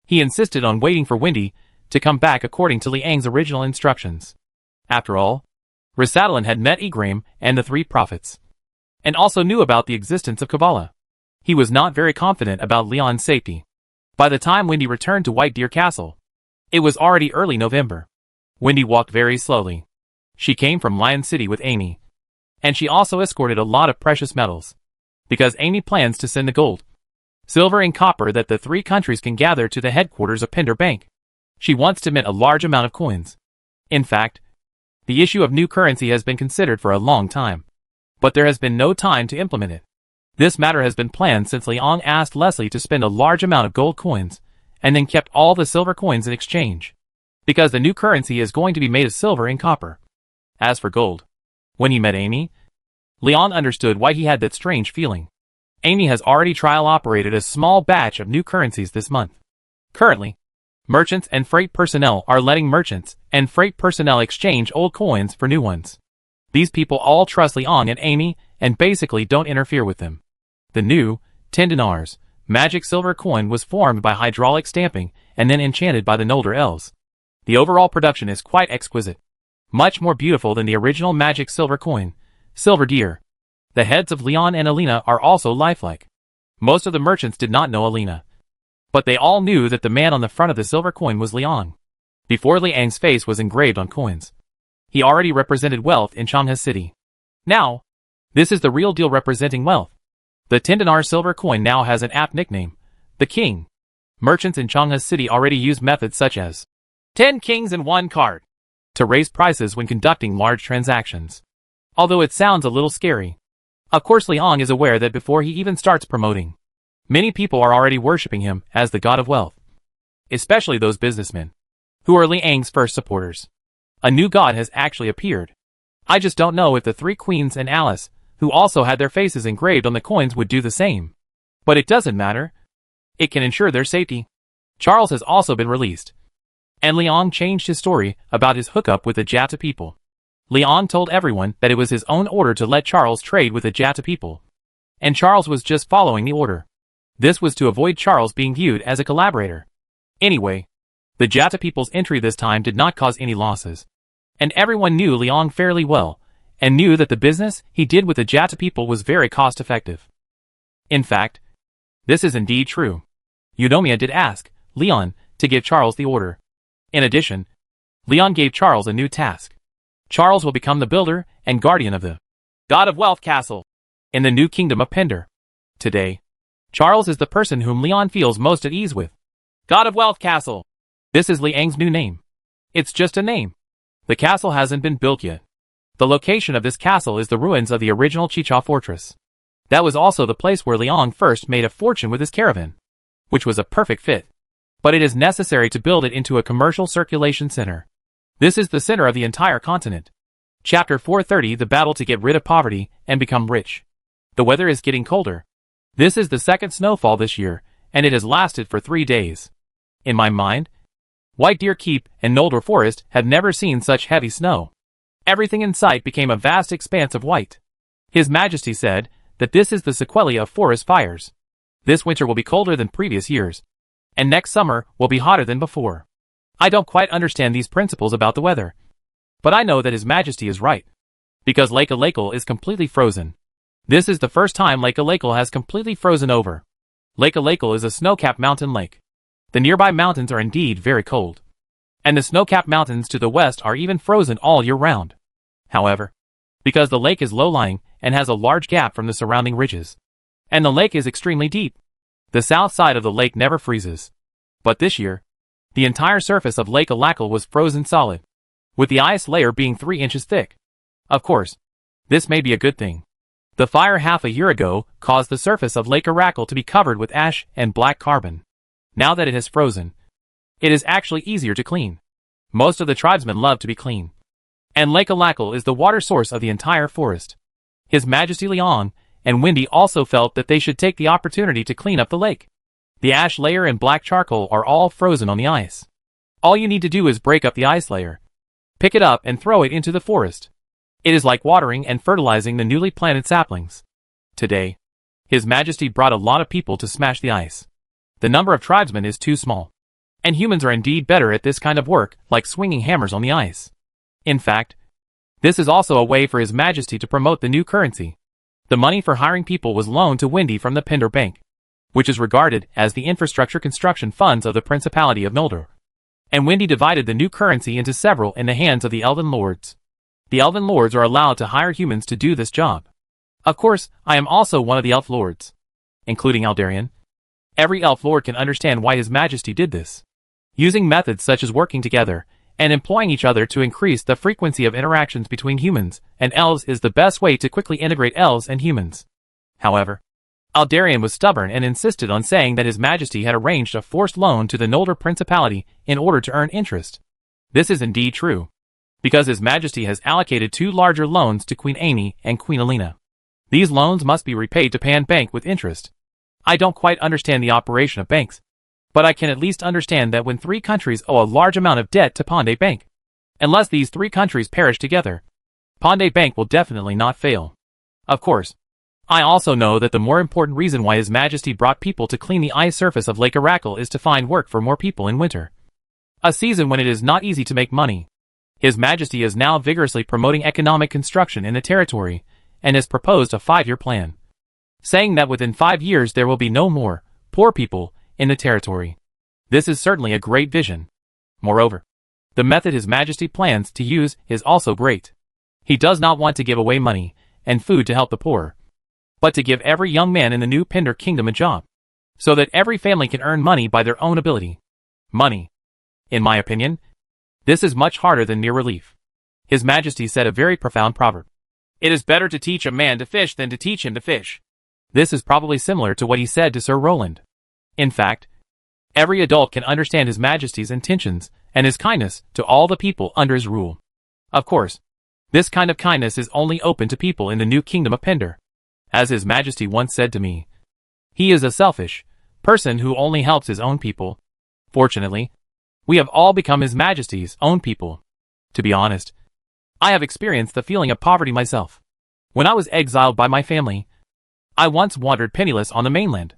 He insisted on waiting for Wendy to come back according to Liang's original instructions. After all, Risadilin had met Igraim and the three prophets, and also knew about the existence of Kabbalah. He was not very confident about Leon's safety. By the time Wendy returned to White Deer Castle, it was already early November. Wendy walked very slowly. She came from Lion City with Amy, and she also escorted a lot of precious metals, because Amy plans to send the gold, silver and copper that the three countries can gather to the headquarters of Pender Bank. She wants to mint a large amount of coins. In fact, the issue of new currency has been considered for a long time, but there has been no time to implement it. This matter has been planned since Liang asked Leslie to spend a large amount of gold coins, and then kept all the silver coins in exchange, because the new currency is going to be made of silver and copper. As for gold, when he met Amy, Leon understood why he had that strange feeling. Amy has already trial operated a small batch of new currencies this month. Currently, merchants and freight personnel are letting merchants and freight personnel exchange old coins for new ones. These people all trust Leon and Amy and basically don't interfere with them. The new 10 dinars magic silver coin was formed by hydraulic stamping and then enchanted by the Nolder elves. The overall production is quite exquisite, much more beautiful than the original magic silver coin, Silver Deer. The heads of Leon and Alina are also lifelike. Most of the merchants did not know Alina, but they all knew that the man on the front of the silver coin was Leon. Before Liang's face was engraved on coins, he already represented wealth in Changha City. Now, this is the real deal representing wealth. The 10 dinar silver coin now has an apt nickname, the King. Merchants in Changha City already use methods such as 10 kings in one card to raise prices when conducting large transactions. Although it sounds a little scary. Of course Liang is aware that before he even starts promoting, many people are already worshipping him as the God of Wealth. Especially those businessmen, who are Liang's first supporters. A new god has actually appeared. I just don't know if the three queens and Alice, who also had their faces engraved on the coins, would do the same. But it doesn't matter. It can ensure their safety. Charles has also been released, and Leon changed his story about his hookup with the Jatta people. Leon told everyone that it was his own order to let Charles trade with the Jatta people, and Charles was just following the order. This was to avoid Charles being viewed as a collaborator. Anyway, the Jatta people's entry this time did not cause any losses, and everyone knew Leon fairly well, and knew that the business he did with the Jatta people was very cost-effective. In fact, this is indeed true. Eunomia did ask Leon to give Charles the order. In addition, Leon gave Charles a new task. Charles will become the builder and guardian of the God of Wealth Castle. in the new kingdom of Pender. Today, Charles is the person whom Leon feels most at ease with. God of Wealth Castle. This is Liang's new name. It's just a name. The castle hasn't been built yet. The location of this castle is the ruins of the original Chicha fortress. That was also the place where Liang first made a fortune with his caravan, which was a perfect fit. But it is necessary to build it into a commercial circulation center. This is the center of the entire continent. Chapter 430: The battle to get rid of poverty and become rich. The weather is getting colder. This is the second snowfall this year, and it has lasted for 3 days. In my mind, White Deer Keep and Noldor Forest had never seen such heavy snow. Everything in sight became a vast expanse of white. His Majesty said that this is the sequelae of forest fires. This winter will be colder than previous years, and next summer will be hotter than before. I don't quite understand these principles about the weather, but I know that His Majesty is right. Because Lake Alakal is completely frozen. This is the first time Lake Alakal has completely frozen over. Lake Alakal is a snow-capped mountain lake. The nearby mountains are indeed very cold, and the snow-capped mountains to the west are even frozen all year round. However, because the lake is low-lying and has a large gap from the surrounding ridges, and the lake is extremely deep, the south side of the lake never freezes. But this year, the entire surface of Lake Alakal was frozen solid, with the ice layer being 3 inches thick. Of course, this may be a good thing. The fire half a year ago caused the surface of Lake Alakal to be covered with ash and black carbon. Now that it has frozen, it is actually easier to clean. Most of the tribesmen love to be clean. And Lake Alakal is the water source of the entire forest. His Majesty Leon and Windy also felt that they should take the opportunity to clean up the lake. The ash layer and black charcoal are all frozen on the ice. All you need to do is break up the ice layer, pick it up and throw it into the forest. It is like watering and fertilizing the newly planted saplings. Today, His Majesty brought a lot of people to smash the ice. The number of tribesmen is too small, and humans are indeed better at this kind of work, like swinging hammers on the ice. In fact, this is also a way for His Majesty to promote the new currency. The money for hiring people was loaned to Windy from the Pender Bank, which is regarded as the infrastructure construction funds of the Principality of Noldor. And Windy divided the new currency into several in the hands of the Elven Lords. The Elven Lords are allowed to hire humans to do this job. Of course, I am also one of the Elf Lords, including Aldarion. Every Elf Lord can understand why His Majesty did this. Using methods such as working together and employing each other to increase the frequency of interactions between humans and elves is the best way to quickly integrate elves and humans. However, Aldarion was stubborn and insisted on saying that His Majesty had arranged a forced loan to the Noldor Principality in order to earn interest. This is indeed true, because His Majesty has allocated 2 larger loans to Queen Amy and Queen Alina. These loans must be repaid to Pan Bank with interest. I don't quite understand the operation of banks, but I can at least understand that when 3 countries owe a large amount of debt to Pandey Bank, unless these 3 countries perish together, Pandey Bank will definitely not fail. Of course, I also know that the more important reason why His Majesty brought people to clean the ice surface of Lake Alakal is to find work for more people in winter, a season when it is not easy to make money. His Majesty is now vigorously promoting economic construction in the territory and has proposed a 5-year plan, saying that within 5 years there will be no more poor people in the territory. This is certainly a great vision. Moreover, the method His Majesty plans to use is also great. He does not want to give away money and food to help the poor, but to give every young man in the new Pender Kingdom a job, so that every family can earn money by their own ability. Money. In my opinion, this is much harder than mere relief. His Majesty said a very profound proverb. It is better to teach a man to fish than to teach him to fish. This is probably similar to what he said to Sir Roland. In fact, every adult can understand His Majesty's intentions and his kindness to all the people under his rule. Of course, this kind of kindness is only open to people in the new kingdom of Pender. As His Majesty once said to me, he is a selfish person who only helps his own people. Fortunately, we have all become His Majesty's own people. To be honest, I have experienced the feeling of poverty myself. When I was exiled by my family, I once wandered penniless on the mainland.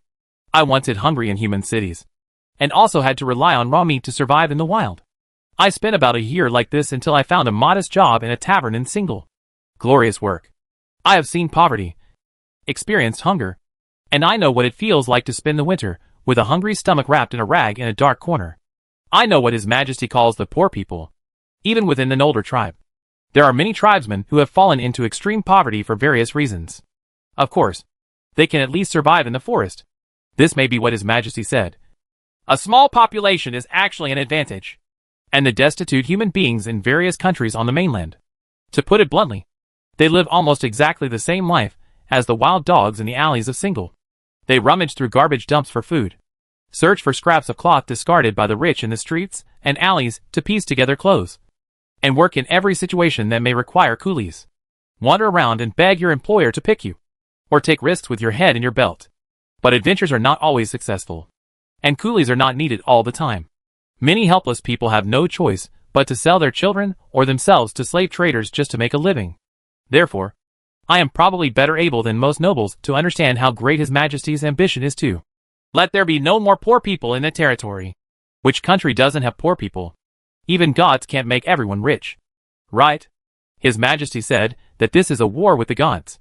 I once hid hungry in human cities, and also had to rely on raw meat to survive in the wild. I spent about a year like this until I found a modest job in a tavern in Single. Glorious work. I have seen poverty, experienced hunger, and I know what it feels like to spend the winter with a hungry stomach wrapped in a rag in a dark corner. I know what His Majesty calls the poor people, even within the Noldor tribe. There are many tribesmen who have fallen into extreme poverty for various reasons. Of course, they can at least survive in the forest. This may be what His Majesty said. A small population is actually an advantage. And the destitute human beings in various countries on the mainland. To put it bluntly, they live almost exactly the same life as the wild dogs in the alleys of Single. They rummage through garbage dumps for food, search for scraps of cloth discarded by the rich in the streets and alleys to piece together clothes, and work in every situation that may require coolies. Wander around and beg your employer to pick you, or take risks with your head in your belt. But adventures are not always successful, and coolies are not needed all the time. Many helpless people have no choice but to sell their children or themselves to slave traders just to make a living. Therefore, I am probably better able than most nobles to understand how great His Majesty's ambition is to let there be no more poor people in the territory. Which country doesn't have poor people? Even gods can't make everyone rich. Right? His Majesty said that this is a war with the gods.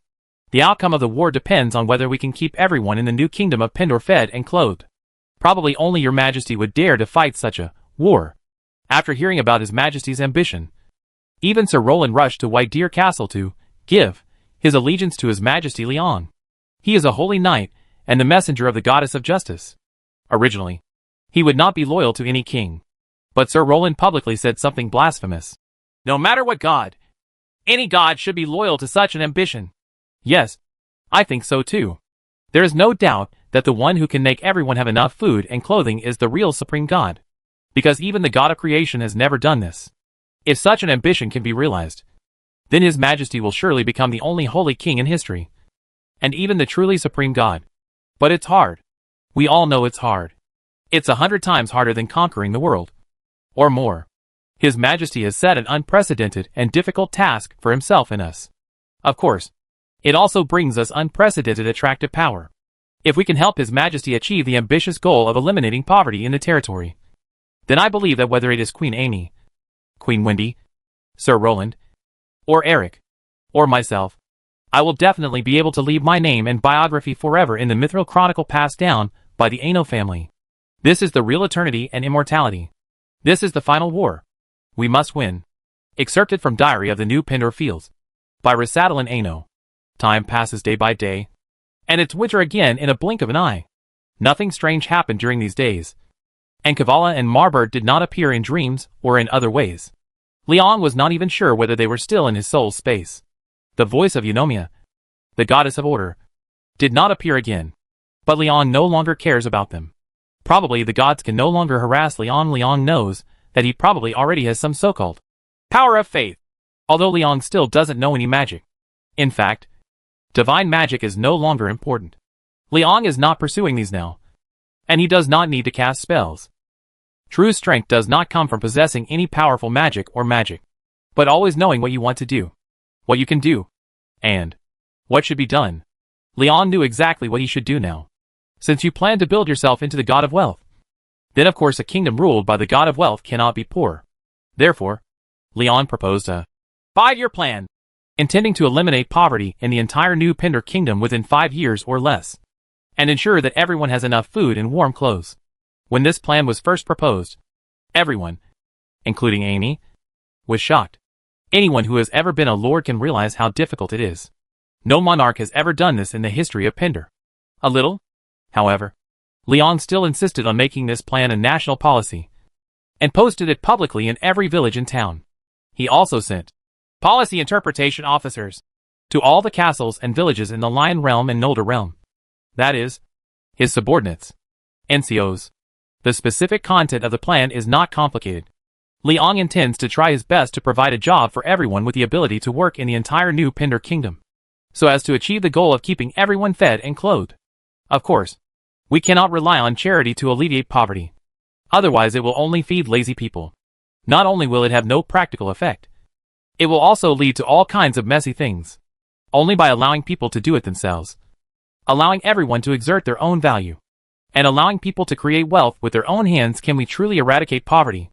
The outcome of the war depends on whether we can keep everyone in the new kingdom of Pendor fed and clothed. Probably only Your Majesty would dare to fight such a war. After hearing about His Majesty's ambition, even Sir Roland rushed to White Deer Castle to give his allegiance to His Majesty Leon. He is a holy knight and the messenger of the goddess of justice. Originally, he would not be loyal to any king, but Sir Roland publicly said something blasphemous. No matter what god, any god should be loyal to such an ambition. Yes, I think so too. There is no doubt that the one who can make everyone have enough food and clothing is the real supreme god, because even the God of creation has never done this. If such an ambition can be realized, then His Majesty will surely become the only holy king in history, and even the truly supreme God. But it's hard. We all know it's hard. It's 100 times harder than conquering the world. Or more. His Majesty has set an unprecedented and difficult task for Himself and us. Of course, it also brings us unprecedented attractive power. If we can help His Majesty achieve the ambitious goal of eliminating poverty in the territory, then I believe that whether it is Queen Amy, Queen Wendy, Sir Roland, or Eric, or myself, I will definitely be able to leave my name and biography forever in the mithril chronicle passed down by the Ano family. This is the real eternity and immortality. This is the final war. We must win. Excerpted from Diary of the New Pendor Fields, by Rasadalin Ano. Time passes day by day, and it's winter again in a blink of an eye. Nothing strange happened during these days, and Kavala and Marbird did not appear in dreams or in other ways. Leon was not even sure whether they were still in his soul's space. The voice of Eunomia, the goddess of order, did not appear again. But Leon no longer cares about them. Probably the gods can no longer harass Leon. Leon knows that he probably already has some so-called power of faith, although Leon still doesn't know any magic. In fact, divine magic is no longer important. Leon is not pursuing these now, and he does not need to cast spells. True strength does not come from possessing any powerful magic or magic, but always knowing what you want to do, what you can do, and what should be done. Leon knew exactly what he should do now. Since you plan to build yourself into the god of wealth, then of course a kingdom ruled by the god of wealth cannot be poor. Therefore, Leon proposed a 5-year plan, intending to eliminate poverty in the entire New Pendor kingdom within 5 years or less, and ensure that everyone has enough food and warm clothes. When this plan was first proposed, everyone, including Amy, was shocked. Anyone who has ever been a lord can realize how difficult it is. No monarch has ever done this in the history of Pendor. A little, however, Leon still insisted on making this plan a national policy, and posted it publicly in every village in town. He also sent policy interpretation officers to all the castles and villages in the Lion Realm and Nolder Realm. That is, his subordinates, NCOs. The specific content of the plan is not complicated. Leon intends to try his best to provide a job for everyone with the ability to work in the entire New Pendor kingdom, so as to achieve the goal of keeping everyone fed and clothed. Of course, we cannot rely on charity to alleviate poverty. Otherwise it will only feed lazy people. Not only will it have no practical effect, it will also lead to all kinds of messy things. Only by allowing people to do it themselves, allowing everyone to exert their own value, and allowing people to create wealth with their own hands can we truly eradicate poverty.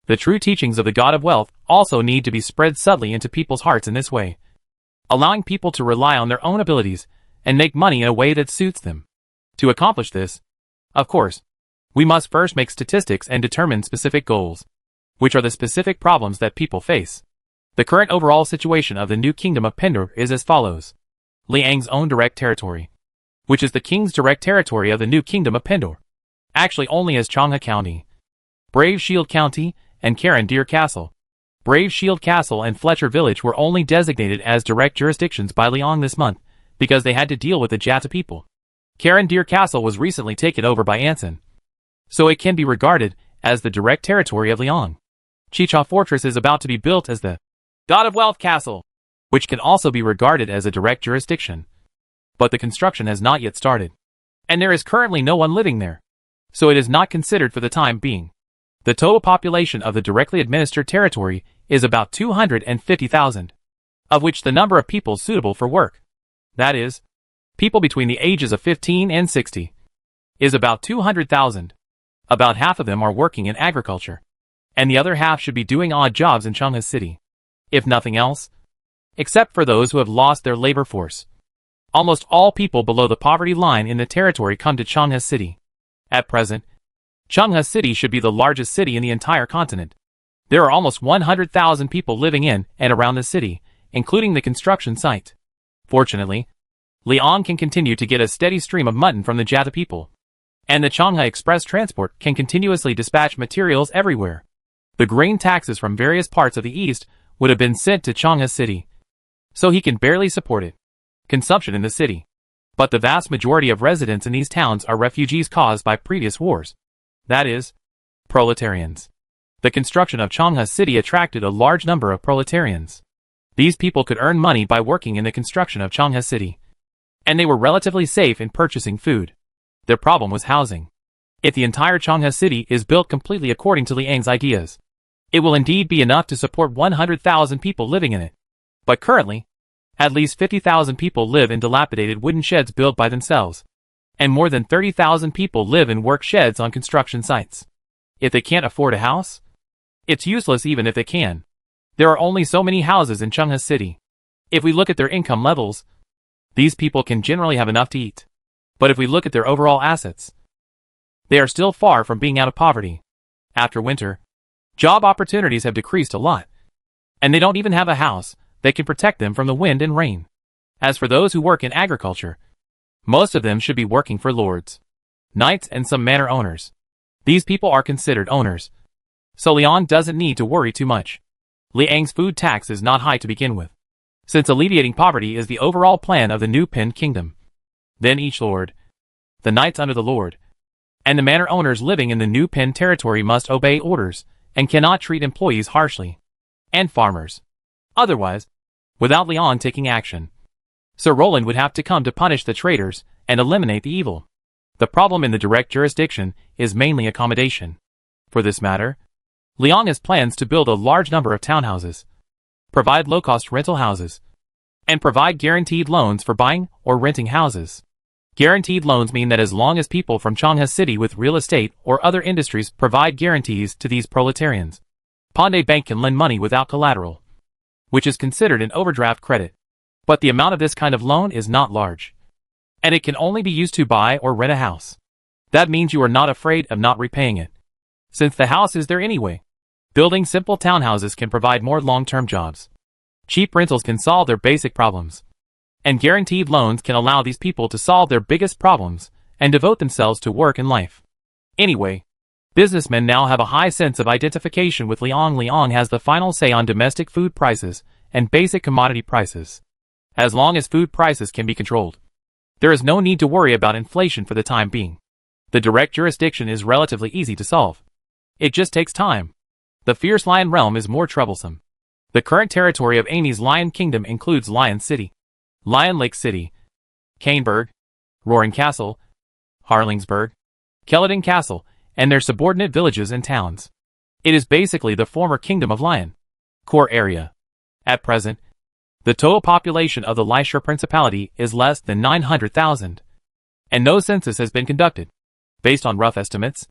The true teachings of the God of Wealth also need to be spread subtly into people's hearts in this way, allowing people to rely on their own abilities and make money in a way that suits them. To accomplish this, of course, we must first make statistics and determine specific goals, which are the specific problems that people face. The current overall situation of the new kingdom of Pendor is as follows. Liang's own direct territory, which is the king's direct territory of the new kingdom of Pendor. Actually only as Changha County, Brave Shield County, and Carandir Castle. Brave Shield Castle and Fletcher Village were only designated as direct jurisdictions by Liang this month, because they had to deal with the Jata people. Carandir Castle was recently taken over by Anson, so it can be regarded as the direct territory of Liang. Chicha Fortress is about to be built as the God of Wealth Castle, which can also be regarded as a direct jurisdiction. But the construction has not yet started, and there is currently no one living there, so it is not considered for the time being. The total population of the directly administered territory is about 250,000, of which the number of people suitable for work, that is, people between the ages of 15 and 60, is about 200,000. About half of them are working in agriculture, and the other half should be doing odd jobs in Changha City, if nothing else, except for those who have lost their labor force. Almost all people below the poverty line in the territory come to Changha City. At present, Changha City should be the largest city in the entire continent. There are almost 100,000 people living in and around the city, including the construction site. Fortunately, Liang can continue to get a steady stream of mutton from the Jata people, and the Changha Express Transport can continuously dispatch materials everywhere. The grain taxes from various parts of the east would have been sent to Changha City, so he can barely support it. Consumption in the city. But the vast majority of residents in these towns are refugees caused by previous wars. That is, proletarians. The construction of Changha City attracted a large number of proletarians. These people could earn money by working in the construction of Changha City, and they were relatively safe in purchasing food. Their problem was housing. If the entire Changha City is built completely according to Liang's ideas, it will indeed be enough to support 100,000 people living in it. But currently, at least 50,000 people live in dilapidated wooden sheds built by themselves, and more than 30,000 people live in work sheds on construction sites. If they can't afford a house, it's useless even if they can. There are only so many houses in Changha City. If we look at their income levels, these people can generally have enough to eat. But if we look at their overall assets, they are still far from being out of poverty. After winter, job opportunities have decreased a lot, and they don't even have a house that can protect them from the wind and rain. As for those who work in agriculture, most of them should be working for lords, knights, and some manor owners. These people are considered owners, so Liang doesn't need to worry too much. Liang's food tax is not high to begin with, since alleviating poverty is the overall plan of the new Pen Kingdom. Then each lord, the knights under the lord, and the manor owners living in the new Pen territory must obey orders and cannot treat employees harshly, and farmers. Otherwise, without Liang taking action, Sir Roland would have to come to punish the traitors and eliminate the evil. The problem in the direct jurisdiction is mainly accommodation. For this matter, Liang has plans to build a large number of townhouses, provide low-cost rental houses, and provide guaranteed loans for buying or renting houses. Guaranteed loans mean that as long as people from Changha City with real estate or other industries provide guarantees to these proletarians, Pandey Bank can lend money without collateral, which is considered an overdraft credit. But the amount of this kind of loan is not large, and it can only be used to buy or rent a house. That means you are not afraid of not repaying it, since the house is there anyway. Building simple townhouses can provide more long-term jobs. Cheap rentals can solve their basic problems, and guaranteed loans can allow these people to solve their biggest problems and devote themselves to work and life. Anyway, businessmen now have a high sense of identification with Liang. Liang has the final say on domestic food prices and basic commodity prices. As long as food prices can be controlled, there is no need to worry about inflation for the time being. The direct jurisdiction is relatively easy to solve. It just takes time. The Fierce Lion Realm is more troublesome. The current territory of Amy's Lion Kingdom includes Lion City, Lion Lake City, Caneburg, Roaring Castle, Harlingsburg, Kelladon Castle, and their subordinate villages and towns. It is basically the former Kingdom of Lion core area. At present, the total population of the Lysure Principality is less than 900,000, and no census has been conducted. Based on rough estimates,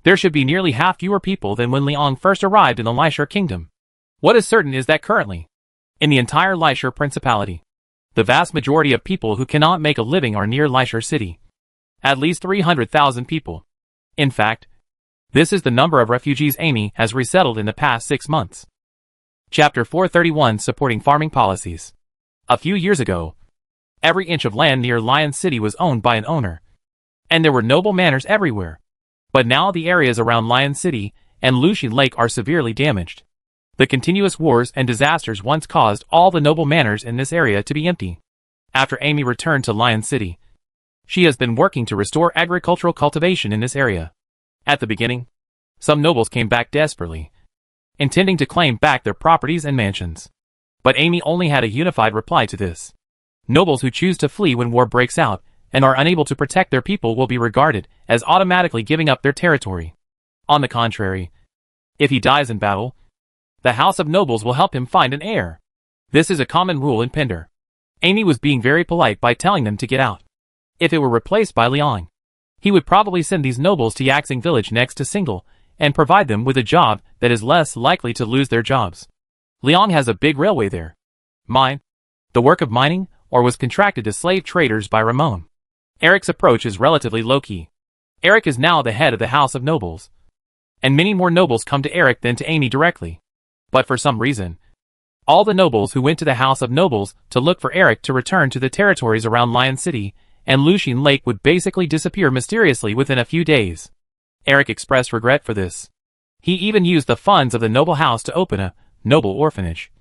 there should be nearly half fewer people than when Liang first arrived in the Lysure Kingdom. What is certain is that currently, in the entire Lysure Principality, the vast majority of people who cannot make a living are near Lysure City. At least 300,000 people. In fact, this is the number of refugees Amy has resettled in the past 6 months. Chapter 431 Supporting Farming Policies. A few years ago, Every inch of land near Lion City was owned by an owner, and there were noble manors everywhere. But now the areas around Lion City and Lucian Lake are severely damaged. The continuous wars and disasters once caused all the noble manors in this area to be empty. After Amy returned to Lion City, she has been working to restore agricultural cultivation in this area. At the beginning, some nobles came back desperately, intending to claim back their properties and mansions. But Amy only had a unified reply to this. Nobles who choose to flee when war breaks out and are unable to protect their people will be regarded as automatically giving up their territory. On the contrary, if he dies in battle, the House of Nobles will help him find an heir. This is a common rule in Pender. Amy was being very polite by telling them to get out. If it were replaced by Liang, he would probably send these nobles to Yaxing village next to Single and provide them with a job that is less likely to lose their jobs. Liang has a big railway there. Mine, the work of mining, or was contracted to slave traders by Ramon. Eric's approach is relatively low-key. Eric is now the head of the House of Nobles, and many more nobles come to Eric than to Amy directly. But for some reason, all the nobles who went to the House of Nobles to look for Eric to return to the territories around Lion City and Lucian Lake would basically disappear mysteriously within a few days. Eric expressed regret for this. He even used the funds of the noble house to open a noble orphanage,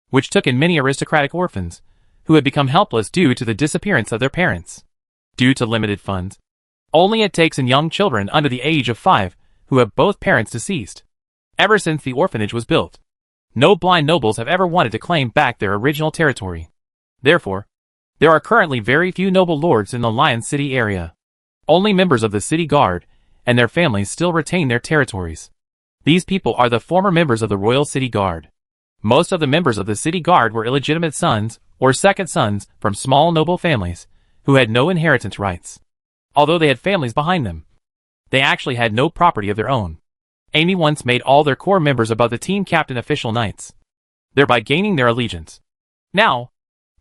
which took in many aristocratic orphans who had become helpless due to the disappearance of their parents. Due to limited funds, only it takes in young children under the age of 5 who have both parents deceased. Ever since the orphanage was built, no blind nobles have ever wanted to claim back their original territory. Therefore, there are currently very few noble lords in the Lion City area. Only members of the city guard and their families still retain their territories. These people are the former members of the Royal City Guard. Most of the members of the city guard were illegitimate sons or second sons from small noble families who had no inheritance rights. Although they had families behind them, they actually had no property of their own. Amy once made all their core members above the team captain official knights, thereby gaining their allegiance. Now,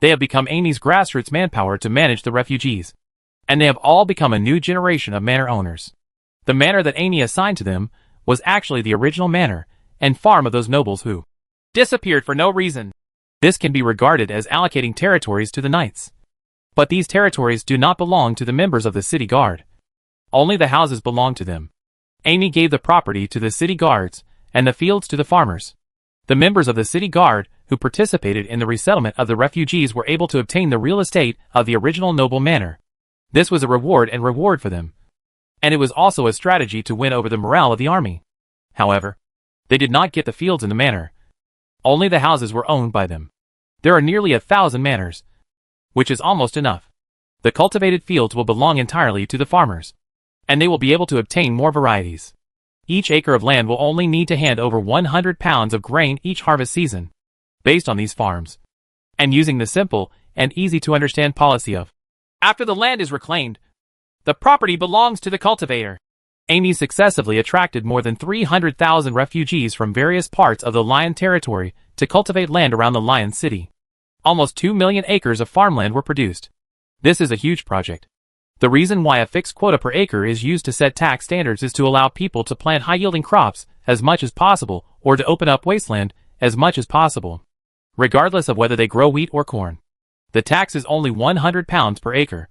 they have become Amy's grassroots manpower to manage the refugees, and they have all become a new generation of manor owners. The manor that Amy assigned to them was actually the original manor and farm of those nobles who disappeared for no reason. This can be regarded as allocating territories to the knights. But these territories do not belong to the members of the city guard. Only the houses belong to them. Amy gave the property to the city guards and the fields to the farmers. The members of the city guard who participated in the resettlement of the refugees were able to obtain the real estate of the original noble manor. This was a reward for them. And it was also a strategy to win over the morale of the army. However, they did not get the fields in the manor. Only the houses were owned by them. There are nearly 1,000 manors, which is almost enough. The cultivated fields will belong entirely to the farmers, and they will be able to obtain more varieties. Each acre of land will only need to hand over 100 pounds of grain each harvest season, based on these farms, and using the simple and easy to understand policy of, after the land is reclaimed, the property belongs to the cultivator. Amy successively attracted more than 300,000 refugees from various parts of the Lion territory to cultivate land around the Lion City. Almost 2 million acres of farmland were produced. This is a huge project. The reason why a fixed quota per acre is used to set tax standards is to allow people to plant high-yielding crops as much as possible or to open up wasteland as much as possible, regardless of whether they grow wheat or corn. The tax is only 100 pounds per acre.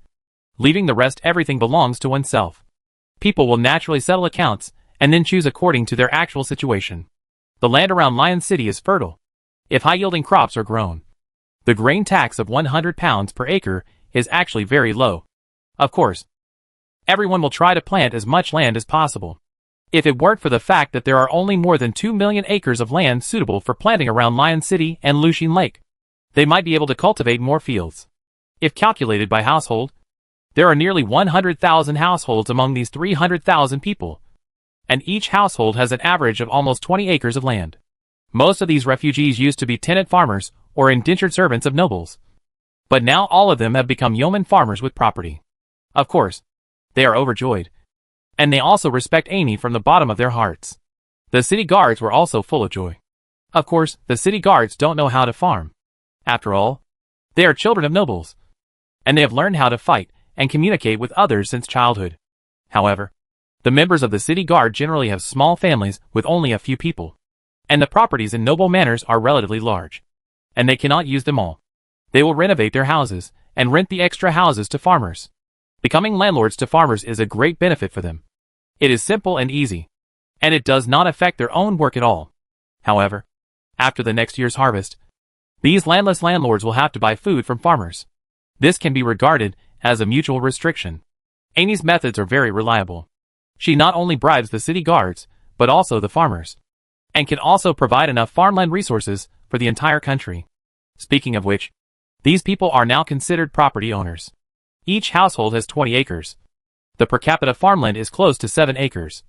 Leaving the rest, everything belongs to oneself. People will naturally settle accounts and then choose according to their actual situation. The land around Lion City is fertile. If high-yielding crops are grown, the grain tax of 100 pounds per acre is actually very low. Of course, everyone will try to plant as much land as possible. If it weren't for the fact that there are only more than 2 million acres of land suitable for planting around Lion City and Lucian Lake, they might be able to cultivate more fields. If calculated by household, there are nearly 100,000 households among these 300,000 people, and each household has an average of almost 20 acres of land. Most of these refugees used to be tenant farmers or indentured servants of nobles, but now all of them have become yeoman farmers with property. Of course, they are overjoyed, and they also respect Amy from the bottom of their hearts. The city guards were also full of joy. Of course, the city guards don't know how to farm. After all, they are children of nobles, and they have learned how to fight and communicate with others since childhood. However, the members of the city guard generally have small families with only a few people, and the properties in noble manors are relatively large, and they cannot use them all. They will renovate their houses and rent the extra houses to farmers. Becoming landlords to farmers is a great benefit for them. It is simple and easy, and it does not affect their own work at all. However, after the next year's harvest, these landless landlords will have to buy food from farmers. This can be regarded as a mutual restriction. Amy's methods are very reliable. She not only bribes the city guards, but also the farmers, and can also provide enough farmland resources for the entire country. Speaking of which, these people are now considered property owners. Each household has 20 acres. The per capita farmland is close to 7 acres.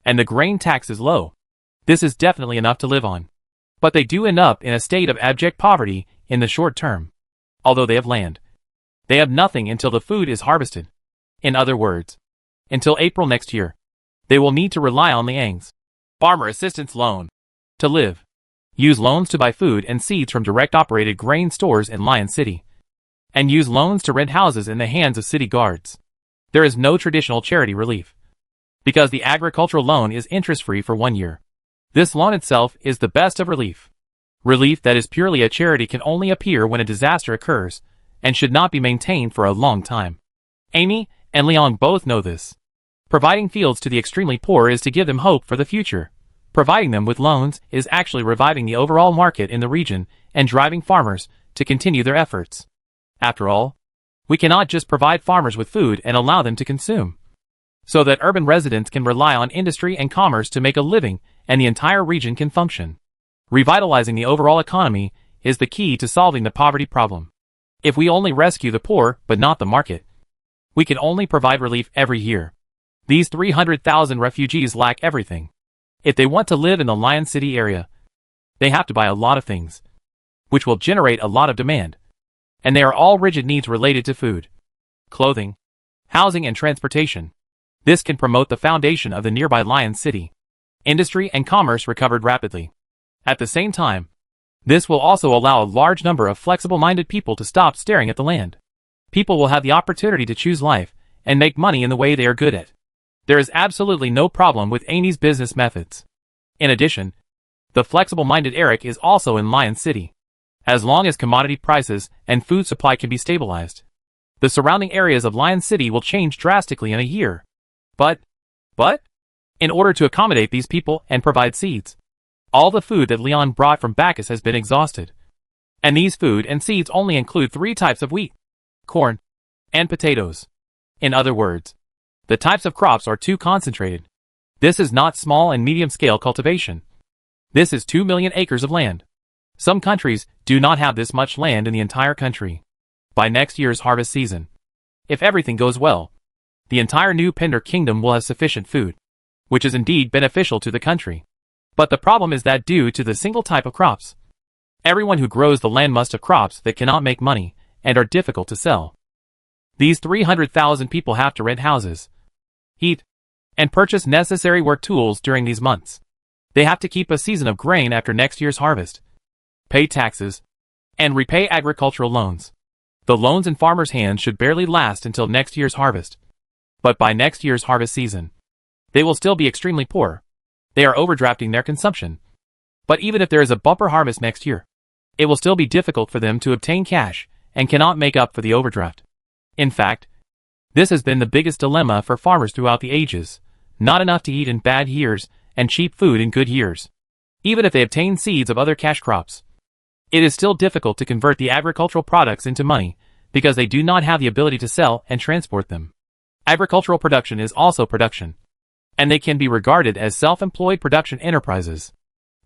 And the grain tax is low. This is definitely enough to live on. But they do end up in a state of abject poverty in the short term. Although they have land, they have nothing until the food is harvested. In other words, until April next year, they will need to rely on the ANG's Farmer Assistance Loan to live. Use loans to buy food and seeds from direct operated grain stores in Lion City. And use loans to rent houses in the hands of city guards. There is no traditional charity relief, because the agricultural loan is interest-free for 1 year. This loan itself is the best of relief. Relief that is purely a charity can only appear when a disaster occurs, and should not be maintained for a long time. Amy and Leon both know this. Providing fields to the extremely poor is to give them hope for the future. Providing them with loans is actually reviving the overall market in the region and driving farmers to continue their efforts. After all, we cannot just provide farmers with food and allow them to consume, so that urban residents can rely on industry and commerce to make a living and the entire region can function. Revitalizing the overall economy is the key to solving the poverty problem. If we only rescue the poor but not the market, we can only provide relief every year. These 300,000 refugees lack everything. If they want to live in the Lion City area, they have to buy a lot of things, which will generate a lot of demand. And they are all rigid needs related to food, clothing, housing and transportation. This can promote the foundation of the nearby Lion City. Industry and commerce recovered rapidly. At the same time, this will also allow a large number of flexible-minded people to stop staring at the land. People will have the opportunity to choose life and make money in the way they are good at. There is absolutely no problem with Amy's business methods. In addition, the flexible-minded Eric is also in Lion City. As long as commodity prices and food supply can be stabilized, the surrounding areas of Lion City will change drastically in a year. But, in order to accommodate these people and provide seeds, all the food that Leon brought from Bacchus has been exhausted. And these food and seeds only include 3 types of wheat, corn, and potatoes. In other words, the types of crops are too concentrated. This is not small and medium-scale cultivation. This is 2 million acres of land. Some countries do not have this much land in the entire country. By next year's harvest season, if everything goes well, the entire New Pender Kingdom will have sufficient food, which is indeed beneficial to the country. But the problem is that due to the single type of crops, everyone who grows the land must have crops that cannot make money and are difficult to sell. These 300,000 people have to rent houses, eat, and purchase necessary work tools during these months. They have to keep a season of grain after next year's harvest, pay taxes, and repay agricultural loans. The loans in farmers' hands should barely last until next year's harvest. But by next year's harvest season, they will still be extremely poor. They are overdrafting their consumption. But even if there is a bumper harvest next year, it will still be difficult for them to obtain cash and cannot make up for the overdraft. In fact, this has been the biggest dilemma for farmers throughout the ages. Not enough to eat in bad years and cheap food in good years. Even if they obtain seeds of other cash crops, it is still difficult to convert the agricultural products into money because they do not have the ability to sell and transport them. Agricultural production is also production, and they can be regarded as self-employed production enterprises.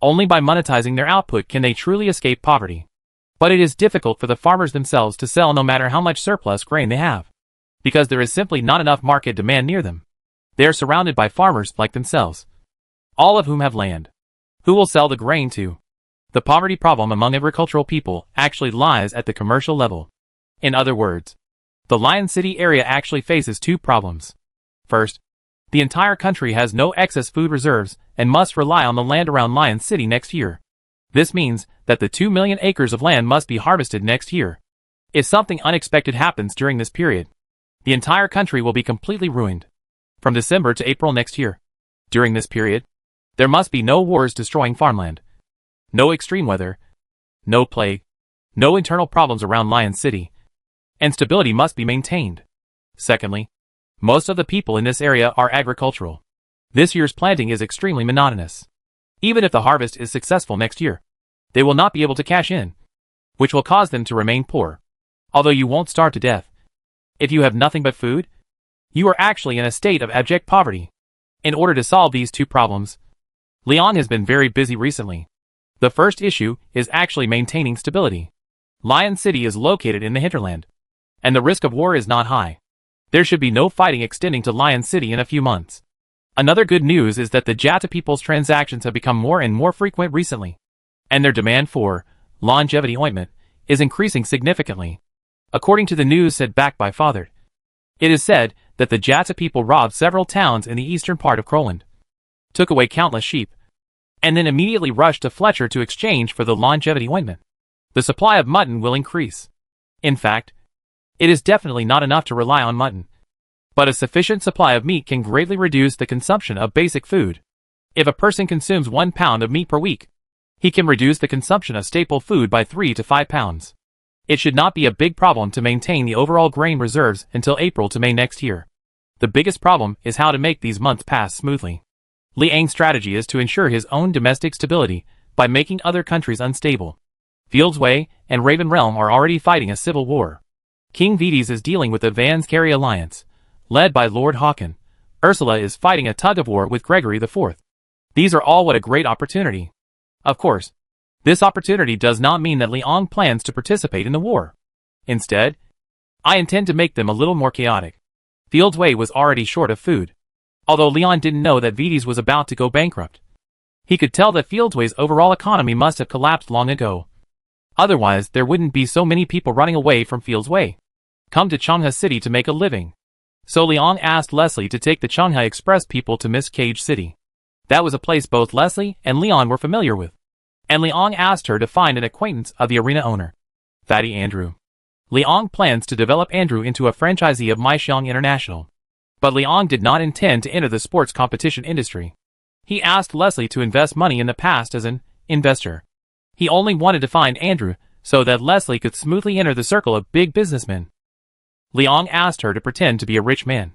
Only by monetizing their output can they truly escape poverty. But it is difficult for the farmers themselves to sell no matter how much surplus grain they have, because there is simply not enough market demand near them. They are surrounded by farmers like themselves, all of whom have land. Who will sell the grain to? The poverty problem among agricultural people actually lies at the commercial level. In other words, the Lion City area actually faces 2 problems. First, the entire country has no excess food reserves and must rely on the land around Lion City next year. This means that the 2 million acres of land must be harvested next year. If something unexpected happens during this period, the entire country will be completely ruined. From December to April next year. During this period, there must be no wars destroying farmland, no extreme weather, no plague, no internal problems around Lion City, and stability must be maintained. Secondly, most of the people in this area are agricultural. This year's planting is extremely monotonous. Even if the harvest is successful next year, they will not be able to cash in, which will cause them to remain poor. Although you won't starve to death. If you have nothing but food, you are actually in a state of abject poverty. In order to solve these two problems, Leon has been very busy recently. The first issue is actually maintaining stability. Lion City is located in the hinterland, and the risk of war is not high. There should be no fighting extending to Lion City in a few months. Another good news is that the Jata people's transactions have become more and more frequent recently, and their demand for longevity ointment is increasing significantly. According to the news said back by Father, it is said that the Jata people robbed several towns in the eastern part of Croland, took away countless sheep, and then immediately rushed to Fletcher to exchange for the longevity ointment. The supply of mutton will increase. In fact, it is definitely not enough to rely on mutton, but a sufficient supply of meat can greatly reduce the consumption of basic food. If a person consumes 1 pound of meat per week, he can reduce the consumption of staple food by 3 to 5 pounds. It should not be a big problem to maintain the overall grain reserves until April to May next year. The biggest problem is how to make these months pass smoothly. Liang's strategy is to ensure his own domestic stability by making other countries unstable. Fieldsway and Raven Realm are already fighting a civil war. King Vides is dealing with the Vanscary alliance, led by Lord Hawken. Ursula is fighting a tug-of-war with Gregory IV. These are all what a great opportunity. Of course, this opportunity does not mean that Liang plans to participate in the war. Instead, I intend to make them a little more chaotic. Fieldsway was already short of food. Although Leon didn't know that Vides was about to go bankrupt, he could tell that Fieldsway's overall economy must have collapsed long ago. Otherwise, there wouldn't be so many people running away from Fieldsway, come to Changha City to make a living. So Liang asked Leslie to take the Changha Express people to Miss Cage City. That was a place both Leslie and Leon were familiar with. And Liang asked her to find an acquaintance of the arena owner, Fatty Andrew. Liang plans to develop Andrew into a franchisee of Maixiang International. But Liang did not intend to enter the sports competition industry. He asked Leslie to invest money in the past as an investor. He only wanted to find Andrew so that Leslie could smoothly enter the circle of big businessmen. Liang asked her to pretend to be a rich man,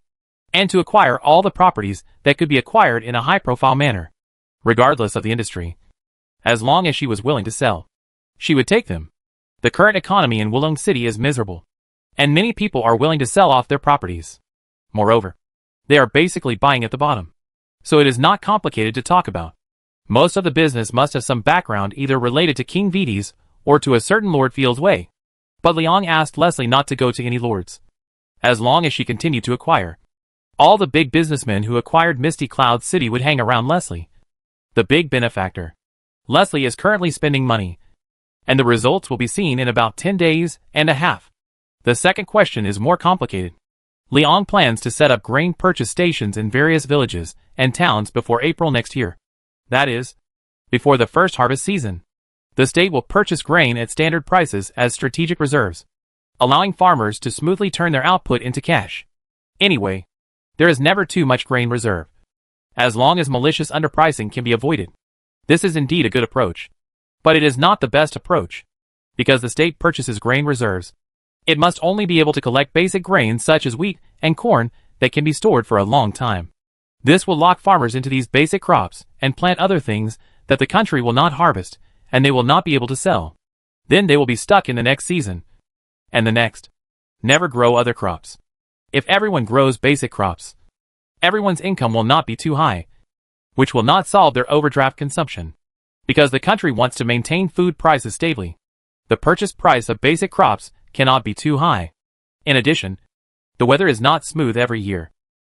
and to acquire all the properties that could be acquired in a high-profile manner, regardless of the industry. As long as she was willing to sell, she would take them. The current economy in Wulong City is miserable, and many people are willing to sell off their properties. Moreover, they are basically buying at the bottom, so it is not complicated to talk about. Most of the business must have some background either related to King Vides or to a certain Lord Fieldsway. But Liang asked Leslie not to go to any lords, as long as she continued to acquire. All the big businessmen who acquired Misty Cloud City would hang around Leslie, the big benefactor. Leslie is currently spending money, and the results will be seen in about 10 days and a half. The second question is more complicated. Liang plans to set up grain purchase stations in various villages and towns before April next year. That is, before the first harvest season. The state will purchase grain at standard prices as strategic reserves, allowing farmers to smoothly turn their output into cash. Anyway, there is never too much grain reserve, as long as malicious underpricing can be avoided. This is indeed a good approach. But it is not the best approach. Because the state purchases grain reserves, it must only be able to collect basic grains such as wheat and corn that can be stored for a long time. This will lock farmers into these basic crops and plant other things that the country will not harvest and they will not be able to sell. Then they will be stuck in the next season and the next. Never grow other crops. If everyone grows basic crops, everyone's income will not be too high, which will not solve their overdraft consumption. Because the country wants to maintain food prices stably, the purchase price of basic crops cannot be too high. In addition, the weather is not smooth every year,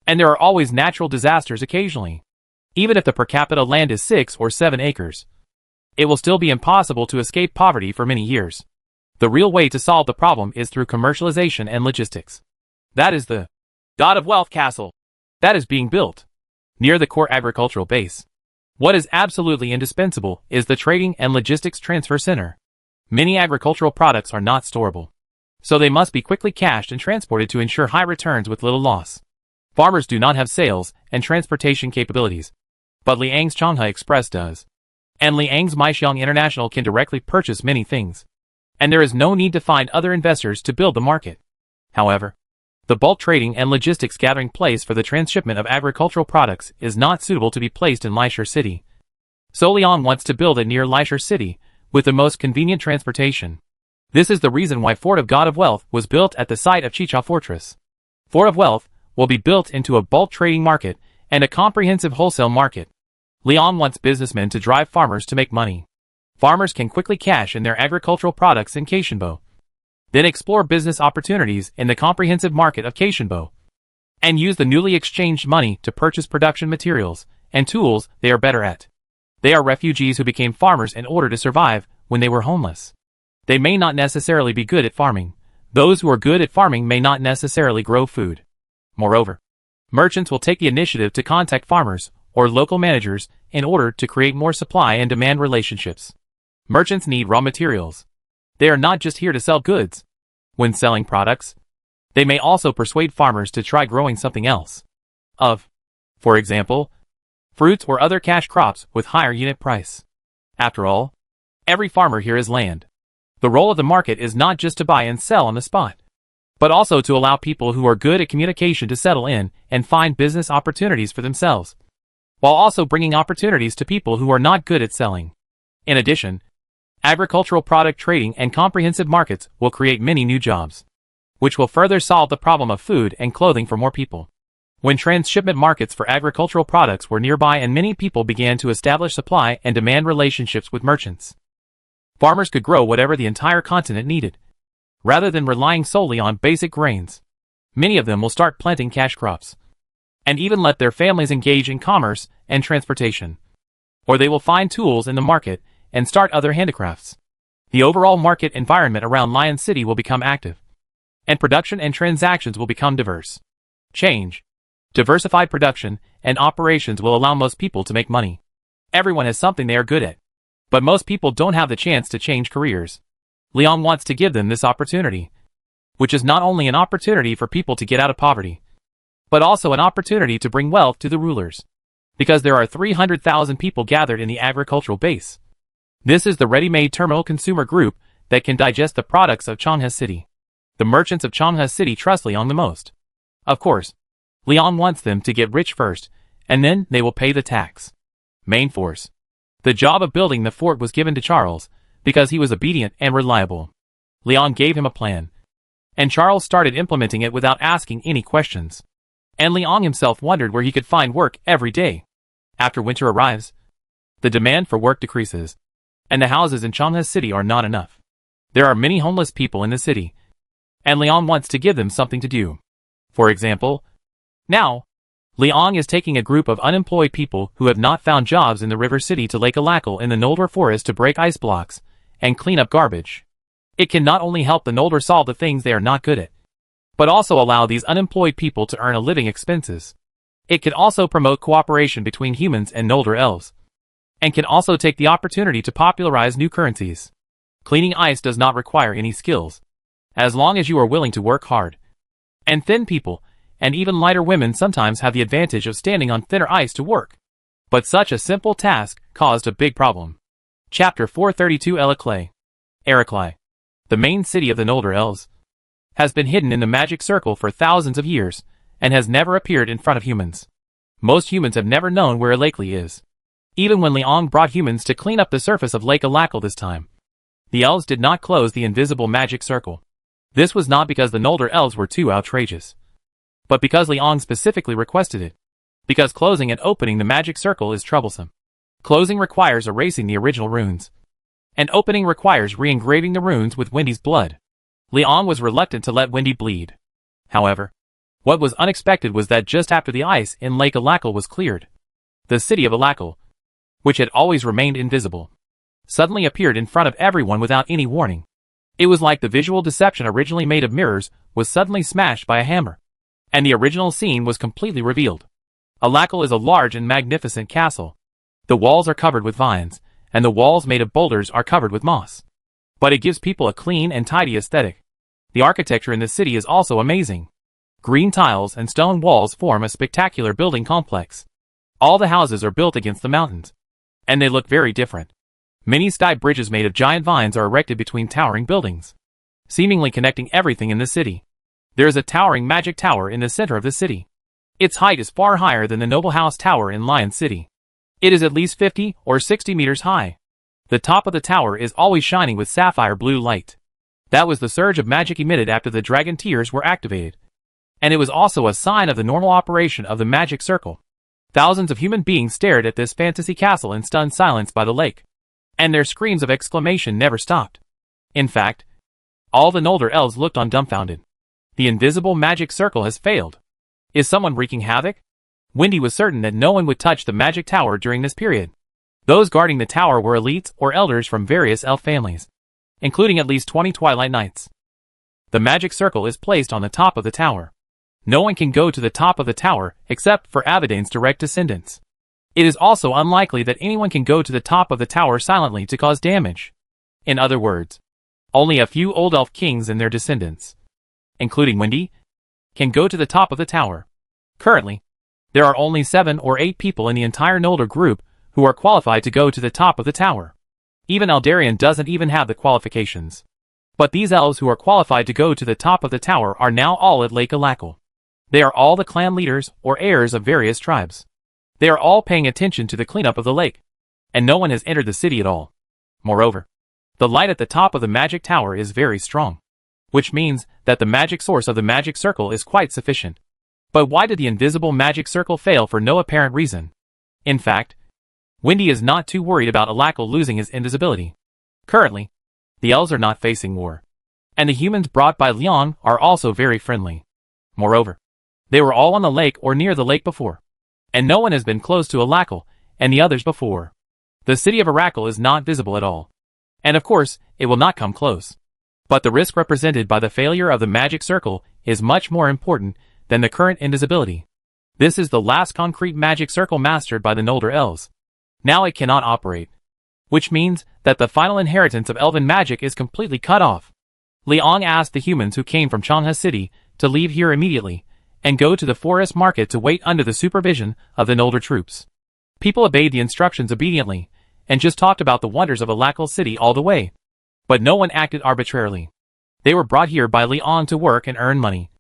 and there are always natural disasters occasionally. Even if the per capita land is 6 or 7 acres, it will still be impossible to escape poverty for many years. The real way to solve the problem is through commercialization and logistics. That is the God of Wealth Castle that is being built near the core agricultural base. What is absolutely indispensable is the trading and logistics transfer center. Many agricultural products are not storable, so they must be quickly cashed and transported to ensure high returns with little loss. Farmers do not have sales and transportation capabilities, but Liang's Changha Express does. And Liang's Maixiang International can directly purchase many things. And there is no need to find other investors to build the market. However, the bulk trading and logistics gathering place for the transshipment of agricultural products is not suitable to be placed in Leisure City. So Leon wants to build it near Leisure City, with the most convenient transportation. This is the reason why Fort of God of Wealth was built at the site of Chicha Fortress. Fort of Wealth will be built into a bulk trading market and a comprehensive wholesale market. Leon wants businessmen to drive farmers to make money. Farmers can quickly cash in their agricultural products in Kaishinbo. Then explore business opportunities in the comprehensive market of Kaishinbo. And use the newly exchanged money to purchase production materials and tools they are better at. They are refugees who became farmers in order to survive when they were homeless. They may not necessarily be good at farming. Those who are good at farming may not necessarily grow food. Moreover, merchants will take the initiative to contact farmers or local managers in order to create more supply and demand relationships. Merchants need raw materials. They are not just here to sell goods. When selling products, they may also persuade farmers to try growing something else. For example, fruits or other cash crops with higher unit price. After all, every farmer here is land. The role of the market is not just to buy and sell on the spot, but also to allow people who are good at communication to settle in and find business opportunities for themselves, while also bringing opportunities to people who are not good at selling. In addition, agricultural product trading and comprehensive markets will create many new jobs, which will further solve the problem of food and clothing for more people. When transshipment markets for agricultural products were nearby and many people began to establish supply and demand relationships with merchants, farmers could grow whatever the entire continent needed, rather than relying solely on basic grains. Many of them will start planting cash crops, and even let their families engage in commerce and transportation. Or they will find tools in the market and start other handicrafts. The overall market environment around Lion City will become active, and production and transactions will become diverse. Diversified production and operations will allow most people to make money. Everyone has something they are good at, but most people don't have the chance to change careers. Leon wants to give them this opportunity, which is not only an opportunity for people to get out of poverty, but also an opportunity to bring wealth to the rulers, because there are 300,000 people gathered in the agricultural base. This is the ready-made terminal consumer group that can digest the products of Changhe City. The merchants of Changhe City trust Leon the most. Of course, Leon wants them to get rich first, and then they will pay the tax. Main force. The job of building the fort was given to Charles, because he was obedient and reliable. Leon gave him a plan, and Charles started implementing it without asking any questions. And Leon himself wondered where he could find work every day. After winter arrives, the demand for work decreases, and the houses in Changhe City are not enough. There are many homeless people in the city, and Leon wants to give them something to do. For example, now, Leon is taking a group of unemployed people who have not found jobs in the river city to Lake Alakal in the Noldor forest to break ice blocks and clean up garbage. It can not only help the Noldor solve the things they are not good at, but also allow these unemployed people to earn a living expenses. It can also promote cooperation between humans and Noldor elves, and can also take the opportunity to popularize new currencies. Cleaning ice does not require any skills, as long as you are willing to work hard. And thin people, and even lighter women sometimes have the advantage of standing on thinner ice to work. But such a simple task caused a big problem. Chapter 432 Eraklai. The main city of the Noldor elves has been hidden in the magic circle for thousands of years, and has never appeared in front of humans. Most humans have never known where Eraklai is. Even when Leon brought humans to clean up the surface of Lake Alakal this time, the elves did not close the invisible magic circle. This was not because the Noldor elves were too outrageous, but because Leon specifically requested it. Because closing and opening the magic circle is troublesome. Closing requires erasing the original runes, and opening requires re-engraving the runes with Wendy's blood. Leon was reluctant to let Wendy bleed. However, what was unexpected was that just after the ice in Lake Alakal was cleared, the city of Alakal, which had always remained invisible, suddenly appeared in front of everyone without any warning. It was like the visual deception originally made of mirrors was suddenly smashed by a hammer, and the original scene was completely revealed. Alakal is a large and magnificent castle. The walls are covered with vines, and the walls made of boulders are covered with moss. But it gives people a clean and tidy aesthetic. The architecture in the city is also amazing. Green tiles and stone walls form a spectacular building complex. All the houses are built against the mountains, and they look very different. Many sky bridges made of giant vines are erected between towering buildings, seemingly connecting everything in the city. There is a towering magic tower in the center of the city. Its height is far higher than the Noble House Tower in Lion City. It is at least 50 or 60 meters high. The top of the tower is always shining with sapphire blue light. That was the surge of magic emitted after the dragon tears were activated. And it was also a sign of the normal operation of the magic circle. Thousands of human beings stared at this fantasy castle in stunned silence by the lake. And their screams of exclamation never stopped. In fact, all the Nolder elves looked on dumbfounded. The invisible magic circle has failed. Is someone wreaking havoc? Wendy was certain that no one would touch the magic tower during this period. Those guarding the tower were elites or elders from various elf families, including at least 20 Twilight Knights. The magic circle is placed on the top of the tower. No one can go to the top of the tower except for Avidane's direct descendants. It is also unlikely that anyone can go to the top of the tower silently to cause damage. In other words, only a few old elf kings and their descendants, including Wendy, can go to the top of the tower. Currently, there are only 7 or 8 people in the entire Nolder group who are qualified to go to the top of the tower. Even Eldarion doesn't even have the qualifications. But these elves who are qualified to go to the top of the tower are now all at Lake Alacal. They are all the clan leaders or heirs of various tribes. They are all paying attention to the cleanup of the lake, and no one has entered the city at all. Moreover, the light at the top of the magic tower is very strong, which means that the magic source of the magic circle is quite sufficient. But why did the invisible magic circle fail for no apparent reason? In fact, Wendy is not too worried about Alacal losing his invisibility. Currently, the elves are not facing war, and the humans brought by Leon are also very friendly. Moreover, they were all on the lake or near the lake before, and no one has been close to Alacal and the others before. The city of Aracal is not visible at all, and of course, it will not come close. But the risk represented by the failure of the magic circle is much more important than the current invisibility. This is the last concrete magic circle mastered by the Nolder elves. Now it cannot operate, which means that the final inheritance of elven magic is completely cut off. Liang asked the humans who came from Changha City to leave here immediately and go to the forest market to wait under the supervision of the Nolder troops. People obeyed the instructions obediently and just talked about the wonders of Alacal City all the way. But no one acted arbitrarily. They were brought here by Leon to work and earn money.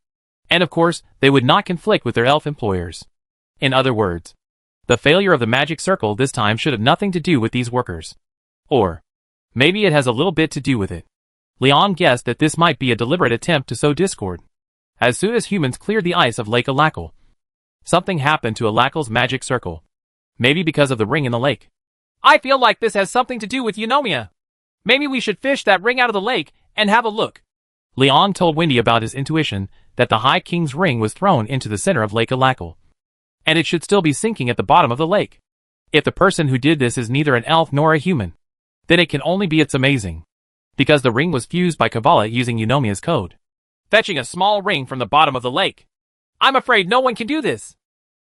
And of course, they would not conflict with their elf employers. In other words, the failure of the magic circle this time should have nothing to do with these workers. Or, maybe it has a little bit to do with it. Leon guessed that this might be a deliberate attempt to sow discord. As soon as humans cleared the ice of Lake Alacal, something happened to Alacal's magic circle. Maybe because of the ring in the lake. I feel like this has something to do with Eunomia. Maybe we should fish that ring out of the lake and have a look. Leon told Wendy about his intuition that the High King's ring was thrown into the center of Lake Alacal, and it should still be sinking at the bottom of the lake. If the person who did this is neither an elf nor a human, then it can only be it's amazing, because the ring was fused by Kabbalah using Eunomia's code, fetching a small ring from the bottom of the lake. I'm afraid no one can do this.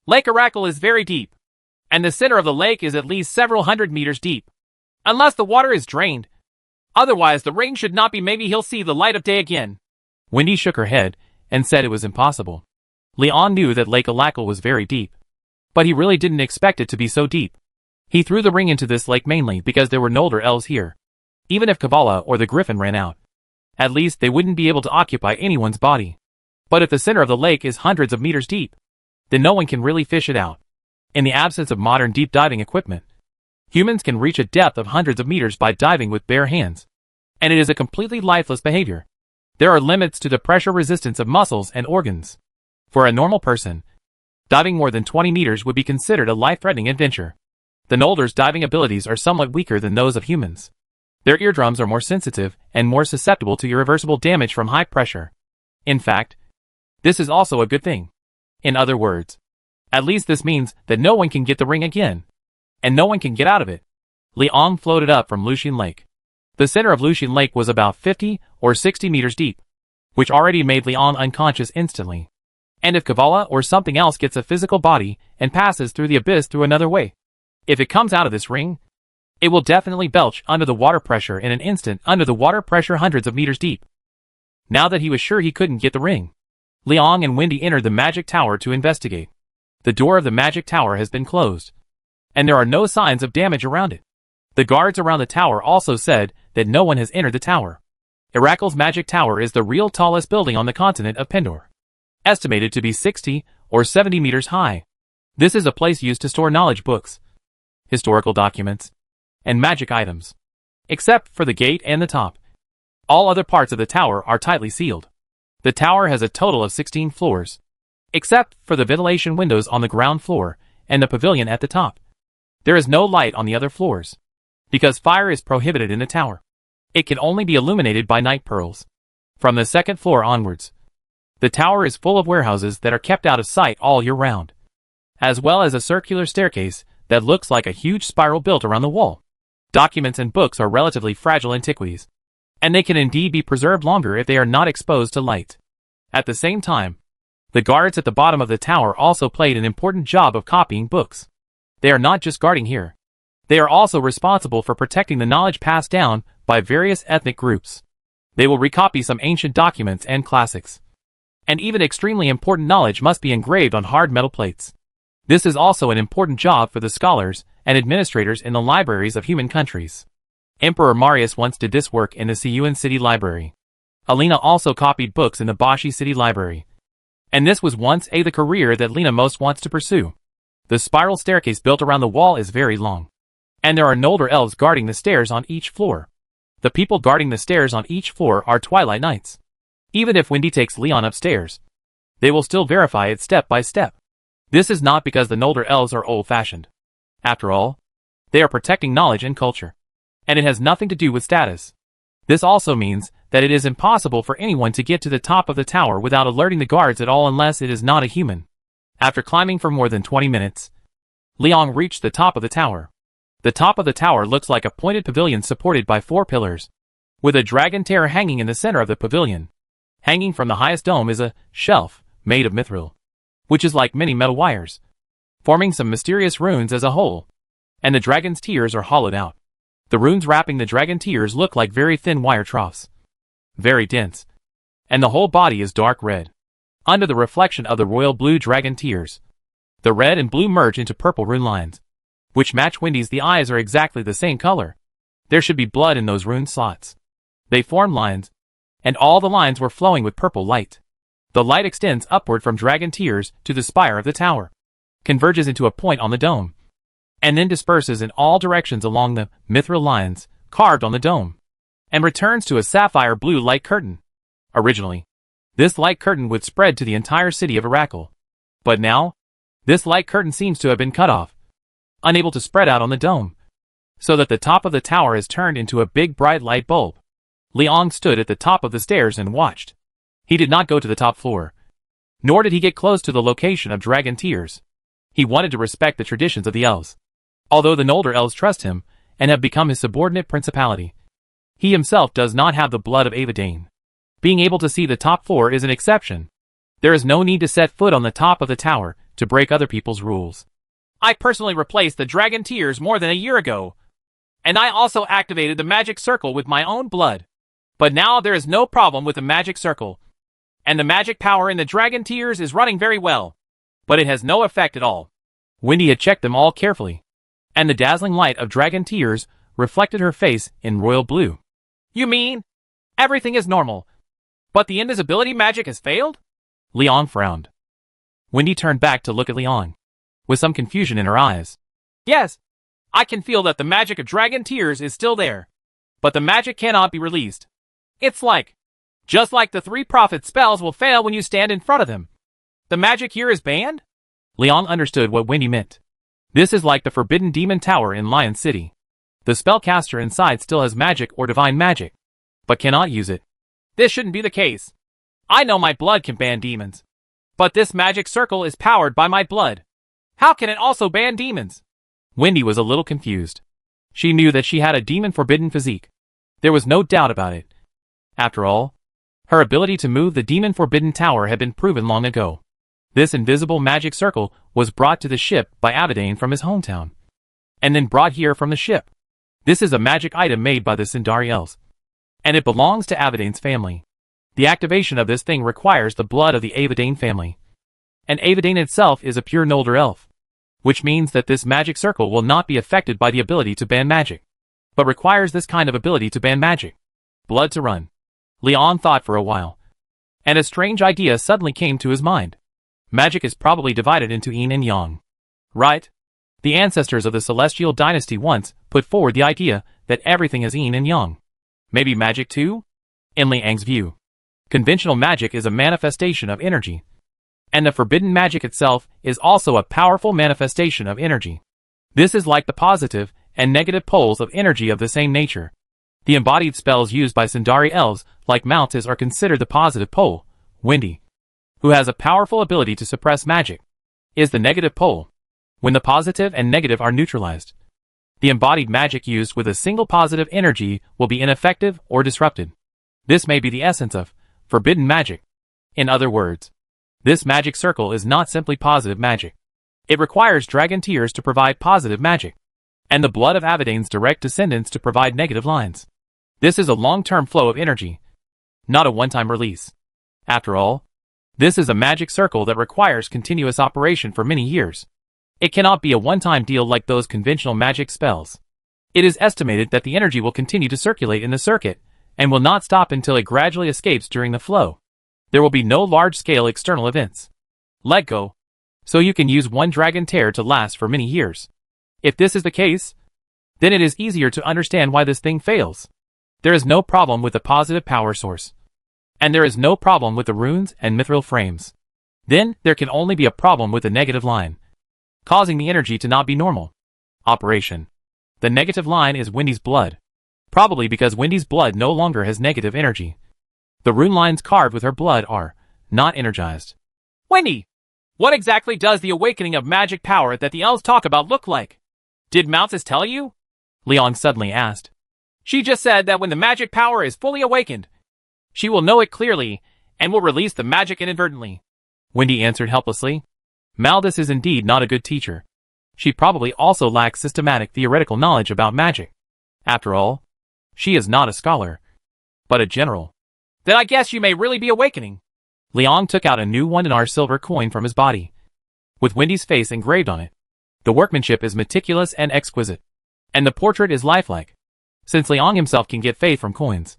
Lake Aracal is very deep, and the center of the lake is at least several hundred meters deep, unless the water is drained. Otherwise, the ring should not be. Maybe he'll see the light of day again. Wendy shook her head and said it was impossible. Leon knew that Lake Alacal was very deep, but he really didn't expect it to be so deep. He threw the ring into this lake mainly because there were Nolder elves here. Even if Kabbalah or the Griffin ran out, at least they wouldn't be able to occupy anyone's body. But if the center of the lake is hundreds of meters deep, then no one can really fish it out. In the absence of modern deep diving equipment, humans can reach a depth of hundreds of meters by diving with bare hands, and it is a completely lifeless behavior. There are limits to the pressure resistance of muscles and organs. For a normal person, diving more than 20 meters would be considered a life-threatening adventure. The Nolder's diving abilities are somewhat weaker than those of humans. Their eardrums are more sensitive and more susceptible to irreversible damage from high pressure. In fact, this is also a good thing. In other words, at least this means that no one can get the ring again, and no one can get out of it. Leon floated up from Lucian Lake. The center of Lucian Lake was about 50 or 60 meters deep, which already made Leon unconscious instantly. And if Kabbalah or something else gets a physical body and passes through the abyss through another way, if it comes out of this ring, it will definitely belch under the water pressure in an instant, under the water pressure hundreds of meters deep. Now that he was sure he couldn't get the ring, Leon and Wendy entered the magic tower to investigate. The door of the magic tower has been closed, and there are no signs of damage around it. The guards around the tower also said that no one has entered the tower. Iraql's Magic Tower is the real tallest building on the continent of Pendor, estimated to be 60 or 70 meters high. This is a place used to store knowledge books, historical documents, and magic items. Except for the gate and the top, all other parts of the tower are tightly sealed. The tower has a total of 16 floors, except for the ventilation windows on the ground floor and the pavilion at the top. There is no light on the other floors, because fire is prohibited in the tower. It can only be illuminated by night pearls. From the second floor onwards, the tower is full of warehouses that are kept out of sight all year round, as well as a circular staircase that looks like a huge spiral built around the wall. Documents and books are relatively fragile antiquities, and they can indeed be preserved longer if they are not exposed to light. At the same time, the guards at the bottom of the tower also played an important job of copying books. They are not just guarding here. They are also responsible for protecting the knowledge passed down by various ethnic groups. They will recopy some ancient documents and classics. And even extremely important knowledge must be engraved on hard metal plates. This is also an important job for the scholars and administrators in the libraries of human countries. Emperor Marius once did this work in the Siouan City Library. Alina also copied books in the Bashi City Library. And this was once the career that Lena most wants to pursue. The spiral staircase built around the wall is very long, and there are Noldor elves guarding the stairs on each floor. The people guarding the stairs on each floor are Twilight Knights. Even if Wendy takes Leon upstairs, they will still verify it step by step. This is not because the Noldor elves are old-fashioned. After all, they are protecting knowledge and culture, and it has nothing to do with status. This also means that it is impossible for anyone to get to the top of the tower without alerting the guards at all unless it is not a human. After climbing for more than 20 minutes, Leon reached the top of the tower. The top of the tower looks like a pointed pavilion supported by 4 pillars, with a dragon tear hanging in the center of the pavilion. Hanging from the highest dome is a shelf made of mithril, which is like many metal wires, forming some mysterious runes as a whole, and the dragon's tears are hollowed out. The runes wrapping the dragon tears look like very thin wire troughs, very dense, and the whole body is dark red. Under the reflection of the royal blue dragon tears, the red and blue merge into purple rune lines, which match Wendy's. The eyes are exactly the same color. There should be blood in those rune slots. They form lines, and all the lines were flowing with purple light. The light extends upward from dragon tears to the spire of the tower, converges into a point on the dome, and then disperses in all directions along the mithril lines carved on the dome, and returns to a sapphire blue light curtain. Originally, this light curtain would spread to the entire city of Iraql. But now, this light curtain seems to have been cut off, unable to spread out on the dome, so that the top of the tower is turned into a big bright light bulb. Leon stood at the top of the stairs and watched. He did not go to the top floor, nor did he get close to the location of dragon tears. He wanted to respect the traditions of the elves. Although the Noldor elves trust him and have become his subordinate principality, he himself does not have the blood of Avadain. Being able to see the top floor is an exception. There is no need to set foot on the top of the tower to break other people's rules. I personally replaced the dragon tears more than a year ago, and I also activated the magic circle with my own blood. But now there is no problem with the magic circle, and the magic power in the dragon tears is running very well. But it has no effect at all. Wendy had checked them all carefully, and the dazzling light of dragon tears reflected her face in royal blue. You mean everything is normal, but the invisibility magic has failed? Leon frowned. Wendy turned back to look at Leon, with some confusion in her eyes. Yes, I can feel that the magic of dragon tears is still there, but the magic cannot be released. It's just like the 3 prophet spells will fail when you stand in front of them. The magic here is banned? Leon understood what Wendy meant. This is like the Forbidden Demon Tower in Lion City. The spellcaster inside still has magic or divine magic, but cannot use it. This shouldn't be the case. I know my blood can ban demons, but this magic circle is powered by my blood. How can it also ban demons? Wendy was a little confused. She knew that she had a demon-forbidden physique. There was no doubt about it. After all, her ability to move the demon-forbidden tower had been proven long ago. This invisible magic circle was brought to the ship by Avadain from his hometown, and then brought here from the ship. This is a magic item made by the Sindari elves, and it belongs to Avadain's family. The activation of this thing requires the blood of the Avadain family, and Avadain itself is a pure Noldor elf, which means that this magic circle will not be affected by the ability to ban magic, but requires this kind of ability to ban magic. Blood to run. Leon thought for a while, and a strange idea suddenly came to his mind. Magic is probably divided into yin and yang. Right? The ancestors of the Celestial Dynasty once put forward the idea that everything is yin and yang. Maybe magic too? In Liang's view, conventional magic is a manifestation of energy, and the forbidden magic itself is also a powerful manifestation of energy. This is like the positive and negative poles of energy of the same nature. The embodied spells used by Sundari elves like Malthus are considered the positive pole. Wendy, who has a powerful ability to suppress magic, is the negative pole. When the positive and negative are neutralized, the embodied magic used with a single positive energy will be ineffective or disrupted. This may be the essence of forbidden magic. In other words, this magic circle is not simply positive magic. It requires dragon tears to provide positive magic, and the blood of Avadane's direct descendants to provide negative lines. This is a long-term flow of energy, not a one-time release. After all, this is a magic circle that requires continuous operation for many years. It cannot be a one-time deal like those conventional magic spells. It is estimated that the energy will continue to circulate in the circuit, and will not stop until it gradually escapes during the flow. There will be no large-scale external events. Let go, so you can use one dragon tear to last for many years. If this is the case, then it is easier to understand why this thing fails. There is no problem with the positive power source, and there is no problem with the runes and mithril frames. Then, there can only be a problem with the negative line, causing the energy to not be normal. Operation. The negative line is Wendy's blood. Probably because Wendy's blood no longer has negative energy. The rune lines carved with her blood are not energized. Wendy! What exactly does the awakening of magic power that the elves talk about look like? Did Malthus tell you? Leon suddenly asked. She just said that when the magic power is fully awakened, she will know it clearly, and will release the magic inadvertently. Wendy answered helplessly. Malthus is indeed not a good teacher. She probably also lacks systematic theoretical knowledge about magic. After all, she is not a scholar, but a general. Then I guess you may really be awakening. Leon took out a new 1 dinar silver coin from his body, with Wendy's face engraved on it. The workmanship is meticulous and exquisite, and the portrait is lifelike. Since Leon himself can get faith from coins,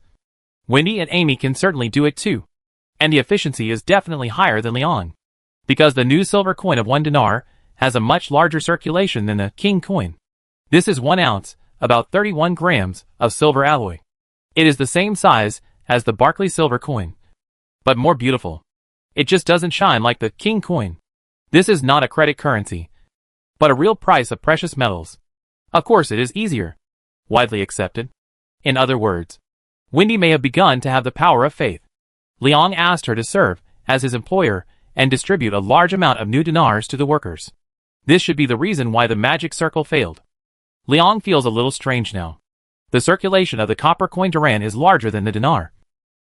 Wendy and Amy can certainly do it too. And the efficiency is definitely higher than Leon, because the new silver coin of 1 dinar has a much larger circulation than the king coin. This is 1 ounce, about 31 grams, of silver alloy. It is the same size as the Barclay silver coin, but more beautiful. It just doesn't shine like the king coin. This is not a credit currency, but a real price of precious metals. Of course it is easier. Widely accepted. In other words, Wendy may have begun to have the power of faith. Leon asked her to serve as his employer and distribute a large amount of new dinars to the workers. This should be the reason why the magic circle failed. Leon feels a little strange now. The circulation of the copper coin Duran is larger than the dinar,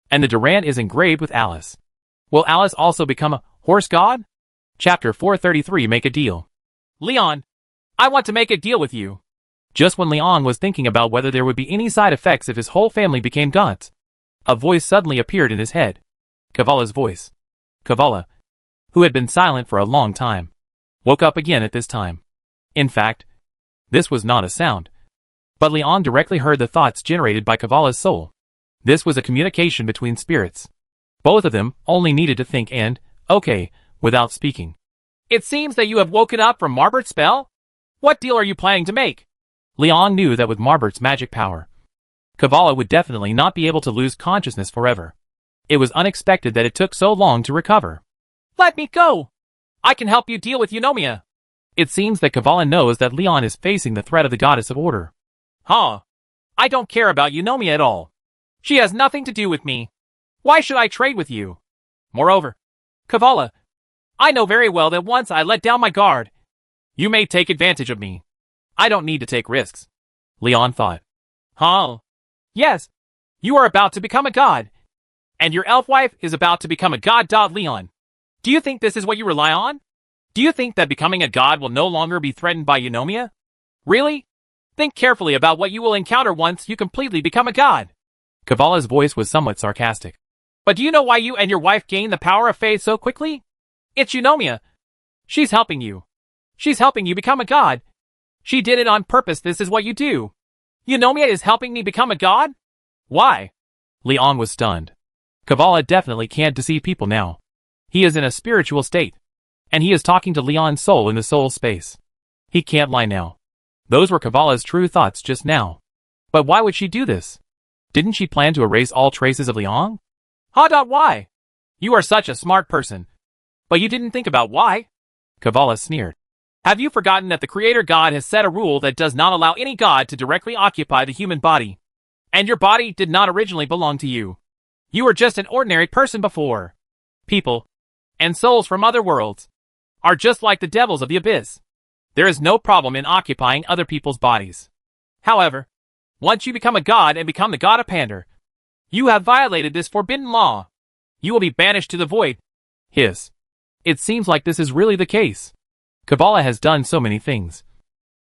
and the Duran is engraved with Alice. Will Alice also become a horse god? Chapter 433. Make a deal. Leon, I want to make a deal with you. Just when Leon was thinking about whether there would be any side effects if his whole family became gods, a voice suddenly appeared in his head. Kavala's voice. Kavala, who had been silent for a long time, woke up again at this time. In fact, this was not a sound, but Leon directly heard the thoughts generated by Kavala's soul. This was a communication between spirits. Both of them only needed to think and, okay, without speaking. It seems that you have woken up from Marbert's spell? What deal are you planning to make? Leon knew that with Marbert's magic power, Kavala would definitely not be able to lose consciousness forever. It was unexpected that it took so long to recover. Let me go! I can help you deal with Eunomia. It seems that Kavala knows that Leon is facing the threat of the goddess of order. Huh. I don't care about Eunomia at all. She has nothing to do with me. Why should I trade with you? Moreover, Kavala, I know very well that once I let down my guard, you may take advantage of me. I don't need to take risks. Leon thought. Huh? Yes. You are about to become a god. And your elf wife is about to become a god. Leon. Do you think this is what you rely on? Do you think that becoming a god will no longer be threatened by Eunomia? Really? Think carefully about what you will encounter once you completely become a god. Kavala's voice was somewhat sarcastic. But do you know why you and your wife gained the power of faith so quickly? It's Eunomia. She's helping you. She's helping you become a god. She did it on purpose. This is what you do. Eunomia is helping me become a god? Why? Leon was stunned. Kavala definitely can't deceive people now. He is in a spiritual state. And he is talking to Leon's soul in the soul space. He can't lie now. Those were Kavala's true thoughts just now. But why would she do this? Didn't she plan to erase all traces of Leon? Why? You are such a smart person. But you didn't think about why? Kavala sneered. Have you forgotten that the Creator God has set a rule that does not allow any god to directly occupy the human body? And your body did not originally belong to you. You were just an ordinary person before. People, and souls from other worlds, are just like the devils of the abyss. There is no problem in occupying other people's bodies. However, once you become a god and become the god of Pander, you have violated this forbidden law. You will be banished to the void. Hiss. It seems like this is really the case. Kavala has done so many things.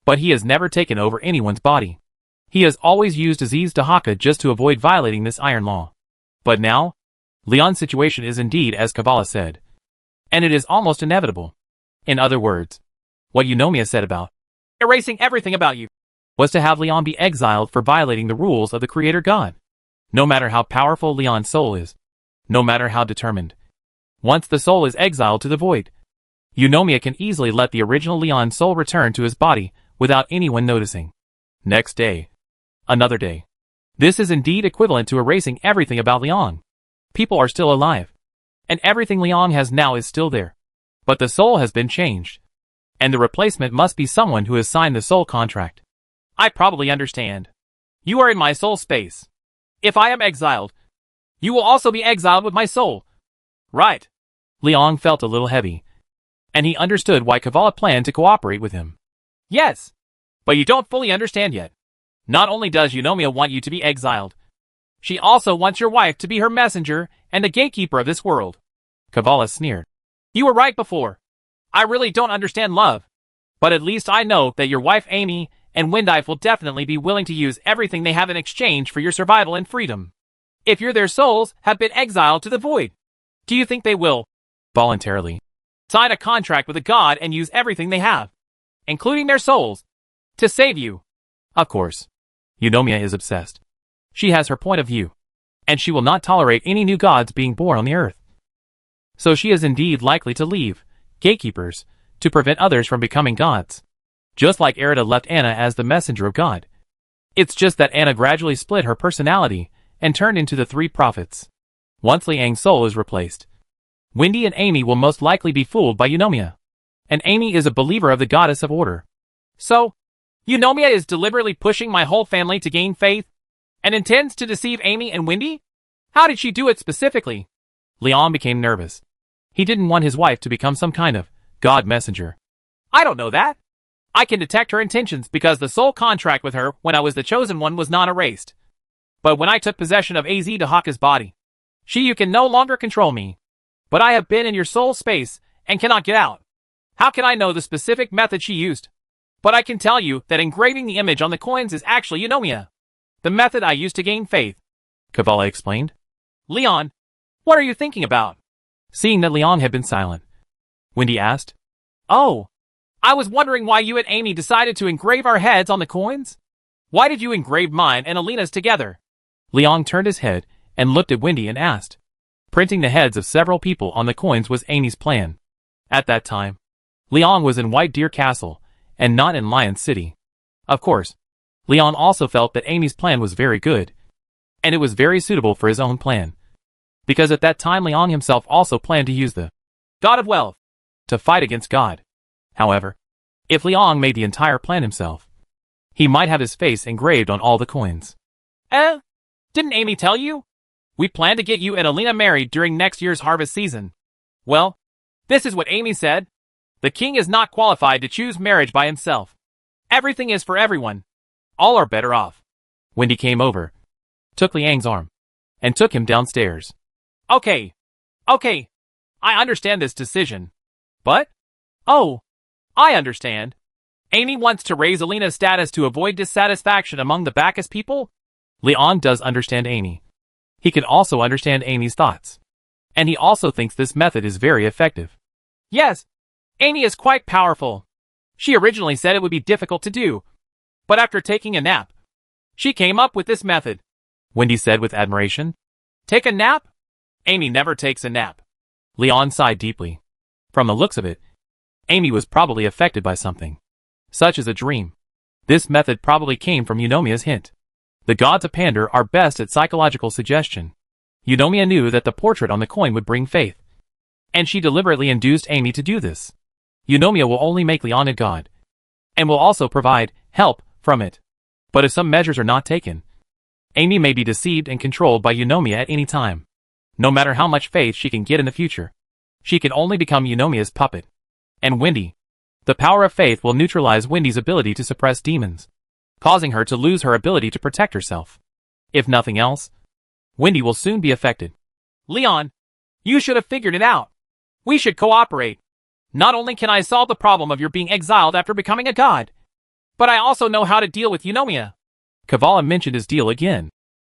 But he has never taken over anyone's body. He has always used Aziz Dahaka just to avoid violating this iron law. But now, Leon's situation is indeed as Kavala said. And it is almost inevitable. In other words, what Eunomia said about erasing everything about you was to have Leon be exiled for violating the rules of the Creator God. No matter how powerful Leon's soul is, no matter how determined, once the soul is exiled to the void, Eunomia can easily let the original Leon soul return to his body without anyone noticing. Next day. Another day. This is indeed equivalent to erasing everything about Leon. People are still alive. And everything Leon has now is still there. But the soul has been changed. And the replacement must be someone who has signed the soul contract. I probably understand. You are in my soul space. If I am exiled, you will also be exiled with my soul. Right. Leon felt a little heavy. And he understood why Kavala planned to cooperate with him. Yes. But you don't fully understand yet. Not only does Eunomia want you to be exiled, she also wants your wife to be her messenger and the gatekeeper of this world. Kavala sneered. You were right before. I really don't understand love. But at least I know that your wife Amy and Windife will definitely be willing to use everything they have in exchange for your survival and freedom. If their souls have been exiled to the void, do you think they will, voluntarily, sign a contract with a god and use everything they have, including their souls, to save you? Of course. Eunomia is obsessed. She has her point of view, and she will not tolerate any new gods being born on the earth. So she is indeed likely to leave gatekeepers to prevent others from becoming gods. Just like Erida left Anna as the messenger of God. It's just that Anna gradually split her personality and turned into the three prophets. Once Liang's soul is replaced, Wendy and Amy will most likely be fooled by Eunomia. And Amy is a believer of the goddess of order. So, Eunomia is deliberately pushing my whole family to gain faith and intends to deceive Amy and Wendy? How did she do it specifically? Leon became nervous. He didn't want his wife to become some kind of god messenger. I don't know that. I can detect her intentions because the soul contract with her when I was the chosen one was not erased. But when I took possession of AZ Dahaka's body, you can no longer control me. But I have been in your soul space and cannot get out. How can I know the specific method she used? But I can tell you that engraving the image on the coins is actually Eunomia. The method I used to gain faith. Kavala explained. Leon, what are you thinking about? Seeing that Leon had been silent, Wendy asked. Oh, I was wondering why you and Amy decided to engrave our heads on the coins. Why did you engrave mine and Alina's together? Leon turned his head and looked at Wendy and asked. Printing the heads of several people on the coins was Amy's plan. At that time, Leon was in White Deer Castle and not in Lion City. Of course, Leon also felt that Amy's plan was very good, and it was very suitable for his own plan. Because at that time Leon himself also planned to use the God of Wealth to fight against God. However, if Leon made the entire plan himself, he might have his face engraved on all the coins. Didn't Amy tell you? We plan to get you and Alina married during next year's harvest season. Well, this is what Amy said. The king is not qualified to choose marriage by himself. Everything is for everyone. All are better off. Wendy came over, took Liang's arm, and took him downstairs. Okay. I understand this decision. But? Oh, I understand. Amy wants to raise Alina's status to avoid dissatisfaction among the Bacchus people? Leon does understand Amy. He can also understand Amy's thoughts. And he also thinks this method is very effective. Yes, Amy is quite powerful. She originally said it would be difficult to do. But after taking a nap, she came up with this method. Wendy said with admiration. Take a nap? Amy never takes a nap. Leon sighed deeply. From the looks of it, Amy was probably affected by something, such as a dream. This method probably came from Eunomia's hint. The gods of Pandor are best at psychological suggestion. Eunomia knew that the portrait on the coin would bring faith, and she deliberately induced Amy to do this. Eunomia will only make Leon a god, and will also provide help from it. But if some measures are not taken, Amy may be deceived and controlled by Eunomia at any time. No matter how much faith she can get in the future, she can only become Eunomia's puppet. And Wendy. The power of faith will neutralize Wendy's ability to suppress demons, causing her to lose her ability to protect herself. If nothing else, Wendy will soon be affected. Leon, you should have figured it out. We should cooperate. Not only can I solve the problem of your being exiled after becoming a god, but I also know how to deal with Eunomia. Kavala mentioned his deal again.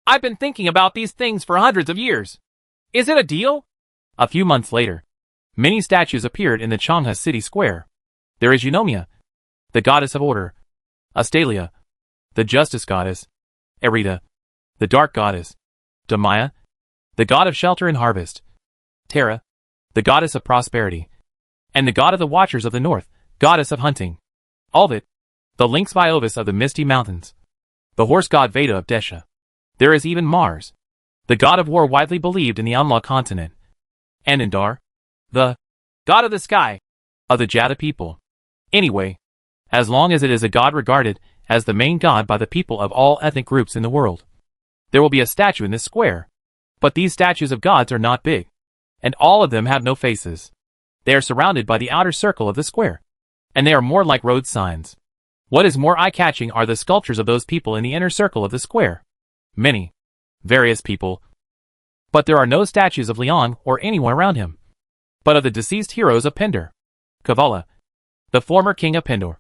I've been thinking about these things for hundreds of years. Is it a deal? A few months later, many statues appeared in the Changha city square. There is Eunomia, the goddess of order; Astalia, the justice goddess; Erita, the dark goddess; Damaya, the god of shelter and harvest; Tara, the goddess of prosperity; and the god of the watchers of the north, goddess of hunting; Ulvit, the lynx Viovis of the misty mountains; the horse god Veda of Desha. There is even Mars, the god of war widely believed in the Unlaw continent; and Indar, the god of the sky, of the Jada people. Anyway, as long as it is a god regarded as the main god by the people of all ethnic groups in the world, there will be a statue in this square. But these statues of gods are not big, and all of them have no faces. They are surrounded by the outer circle of the square, and they are more like road signs. What is more eye-catching are the sculptures of those people in the inner circle of the square. Many, various people. But there are no statues of Leon or anyone around him, but of the deceased heroes of Pendor. Kavala, the former king of Pendor,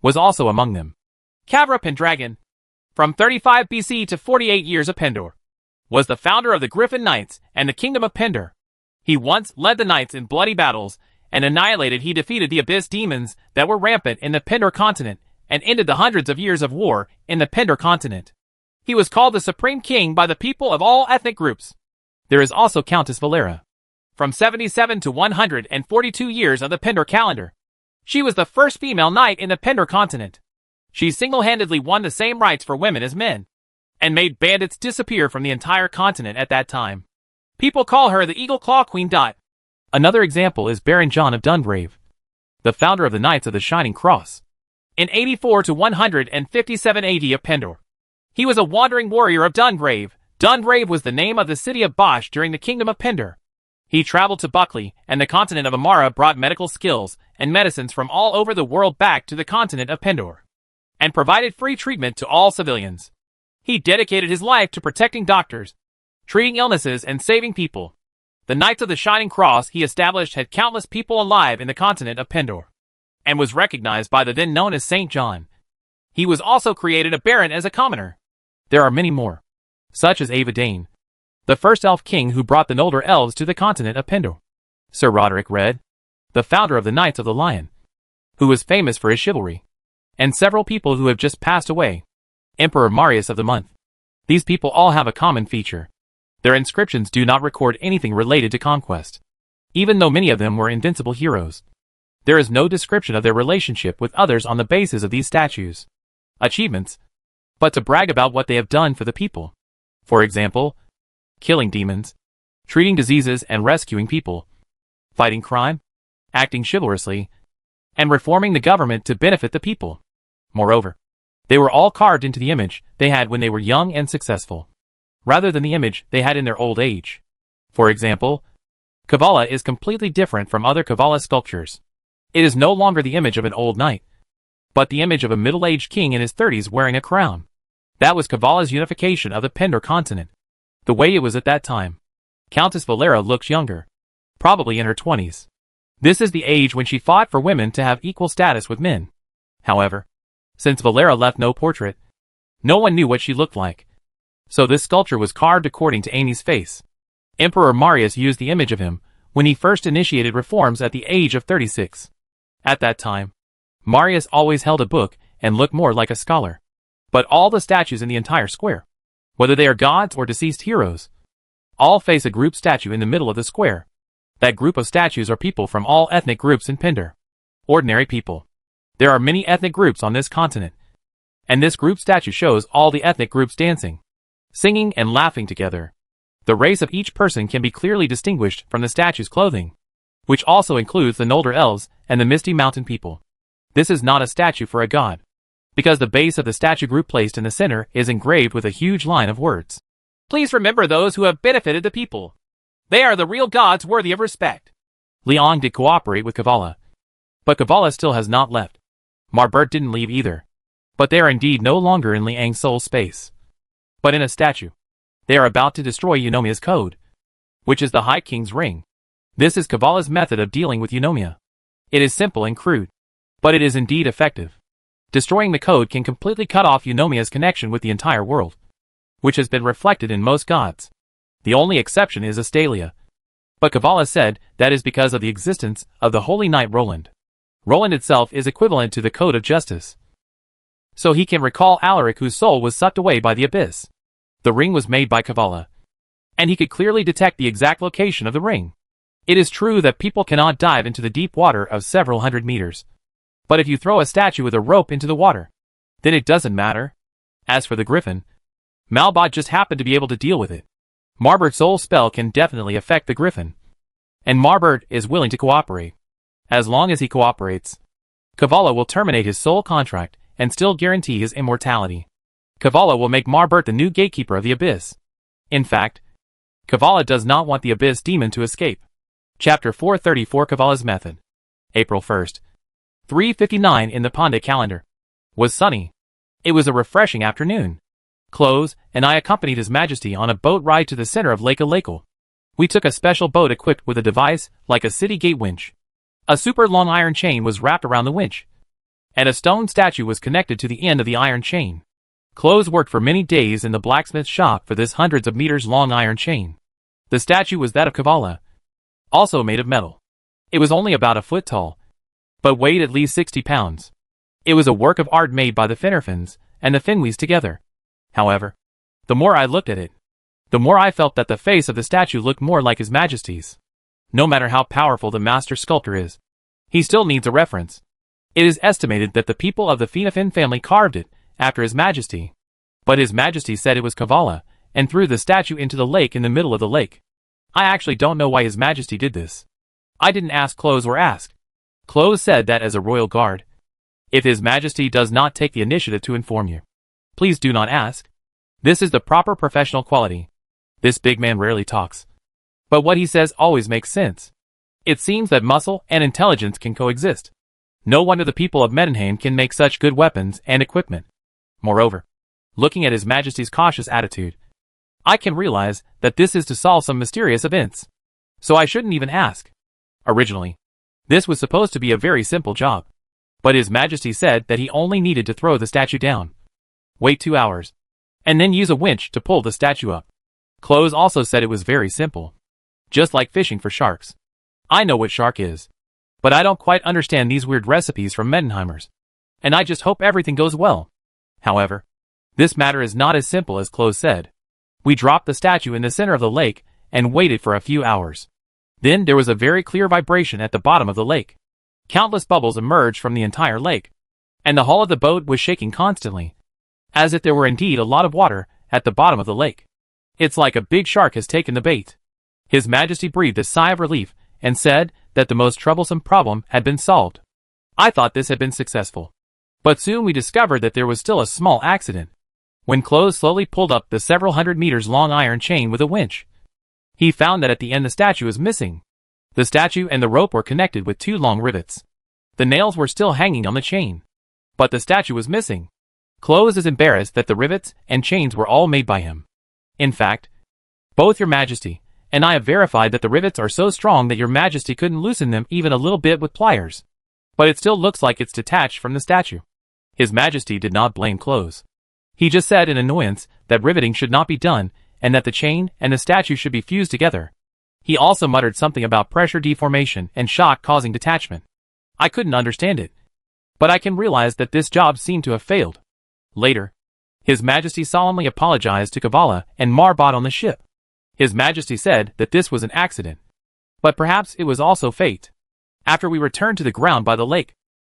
was also among them. Kavra Pendragon, from 35 BC to 48 years of Pendor, was the founder of the Griffin Knights and the kingdom of Pendor. He once led the knights in bloody battles and he defeated the abyss demons that were rampant in the Pendor continent and ended the hundreds of years of war in the Pendor continent. He was called the Supreme King by the people of all ethnic groups. There is also Countess Valera, from 77 to 142 years of the Pendor calendar. She was the first female knight in the Pendor continent. She single-handedly won the same rights for women as men, and made bandits disappear from the entire continent at that time. People call her the Eagle Claw Queen. Another example is Baron John of Dungrave, the founder of the Knights of the Shining Cross. In 84 to 157 AD of Pendor, he was a wandering warrior of Dungrave. Dungrave was the name of the city of Bosch during the kingdom of Pendor. He traveled to Buckley and the continent of Amara, brought medical skills and medicines from all over the world back to the continent of Pendor, and provided free treatment to all civilians. He dedicated his life to protecting doctors, treating illnesses, and saving people. The Knights of the Shining Cross he established had countless people alive in the continent of Pendor, and was recognized by the then known as Saint John. He was also created a baron as a commoner. There are many more, such as Ava Dane, the first elf king who brought the Noldor elves to the continent of Pendor; Sir Roderick Red, the founder of the Knights of the Lion, who was famous for his chivalry; and several people who have just passed away. Emperor Marius of the Month. These people all have a common feature. Their inscriptions do not record anything related to conquest, even though many of them were invincible heroes. There is no description of their relationship with others on the basis of these statues' achievements, but to brag about what they have done for the people. For example, killing demons, treating diseases and rescuing people, fighting crime, acting chivalrously, and reforming the government to benefit the people. Moreover, they were all carved into the image they had when they were young and successful, rather than the image they had in their old age. For example, Kavala is completely different from other Kavala sculptures. It is no longer the image of an old knight, but the image of a middle-aged king in his 30s wearing a crown. That was Kavala's unification of the Pendor continent, the way it was at that time. Countess Valera looks younger, probably in her 20s. This is the age when she fought for women to have equal status with men. However, since Valera left no portrait, no one knew what she looked like. So this sculpture was carved according to Amy's face. Emperor Marius used the image of him when he first initiated reforms at the age of 36. At that time, Marius always held a book and looked more like a scholar. But all the statues in the entire square, whether they are gods or deceased heroes, All face a group statue in the middle of the square. That group of statues are people from all ethnic groups in Pindar. Ordinary people. There are many ethnic groups on this continent. And this group statue shows all the ethnic groups dancing, singing and laughing together. The race of each person can be clearly distinguished from the statue's clothing, which also includes the Noldor elves and the Misty Mountain people. This is not a statue for a god, because the base of the statue group placed in the center is engraved with a huge line of words. Please remember those who have benefited the people. They are the real gods worthy of respect. Liang did cooperate with Kavala, but Kavala still has not left. Marbert didn't leave either, but they are indeed no longer in Liang's soul space, but in a statue. They are about to destroy Eunomia's code, which is the High King's ring. This is Kavala's method of dealing with Eunomia. It is simple and crude, but it is indeed effective. Destroying the code can completely cut off Eunomia's connection with the entire world, which has been reflected in most gods. The only exception is Astalia. But Kavala said that is because of the existence of the holy knight Roland. Roland itself is equivalent to the code of justice. So he can recall Alaric, whose soul was sucked away by the abyss. The ring was made by Kavala, and he could clearly detect the exact location of the ring. It is true that people cannot dive into the deep water of several hundred meters. But if you throw a statue with a rope into the water, then it doesn't matter. As for the griffin, Malbot just happened to be able to deal with it. Marbert's soul spell can definitely affect the griffin, and Marbert is willing to cooperate. As long as he cooperates, Kavala will terminate his soul contract and still guarantee his immortality. Kavala will make Marbert the new gatekeeper of the abyss. In fact, Kavala does not want the abyss demon to escape. Chapter 434 Kavala's Method. April 1st. 3:59 in the Pandit calendar. Was sunny. It was a refreshing afternoon. Close and I accompanied His Majesty on a boat ride to the center of Lake Aleko. We took a special boat equipped with a device like a city gate winch. A super long iron chain was wrapped around the winch, and a stone statue was connected to the end of the iron chain. Close worked for many days in the blacksmith's shop for this hundreds of meters long iron chain. The statue was that of Kavala, also made of metal. It was only about a foot tall, but weighed at least 60 pounds. It was a work of art made by the Finnerfins and the Finweys together. However, the more I looked at it, the more I felt that the face of the statue looked more like His Majesty's. No matter how powerful the master sculptor is, he still needs a reference. It is estimated that the people of the Finnerfin family carved it after His Majesty, but His Majesty said it was Kavala and threw the statue into the lake in the middle of the lake. I actually don't know why His Majesty did this. I didn't ask Close or ask. Close said that as a royal guard, if His Majesty does not take the initiative to inform you, please do not ask. This is the proper professional quality. This big man rarely talks, but what he says always makes sense. It seems that muscle and intelligence can coexist. No wonder the people of Medenheim can make such good weapons and equipment. Moreover, looking at His Majesty's cautious attitude, I can realize that this is to solve some mysterious events. So I shouldn't even ask. Originally, this was supposed to be a very simple job, but His Majesty said that he only needed to throw the statue down, wait 2 hours, and then use a winch to pull the statue up. Close also said it was very simple. Just like fishing for sharks. I know what shark is, but I don't quite understand these weird recipes from Medenheimers, and I just hope everything goes well. However, this matter is not as simple as Close said. We dropped the statue in the center of the lake and waited for a few hours. Then there was a very clear vibration at the bottom of the lake. Countless bubbles emerged from the entire lake, and the hull of the boat was shaking constantly, as if there were indeed a lot of water at the bottom of the lake. It's like a big shark has taken the bait. His Majesty breathed a sigh of relief and said that the most troublesome problem had been solved. I thought this had been successful, but soon we discovered that there was still a small accident. When Close slowly pulled up the several hundred meters long iron chain with a winch, he found that at the end the statue was missing. The statue and the rope were connected with 2 long rivets. The nails were still hanging on the chain, but the statue was missing. Close is embarrassed that the rivets and chains were all made by him. In fact, both Your Majesty and I have verified that the rivets are so strong that Your Majesty couldn't loosen them even a little bit with pliers. But it still looks like it's detached from the statue. His Majesty did not blame Close. He just said in annoyance that riveting should not be done and that the chain and the statue should be fused together. He also muttered something about pressure deformation and shock causing detachment. I couldn't understand it, but I can realize that this job seemed to have failed. Later, His Majesty solemnly apologized to Kavala and Marbot on the ship. His Majesty said that this was an accident. But perhaps it was also fate. After we returned to the ground by the lake,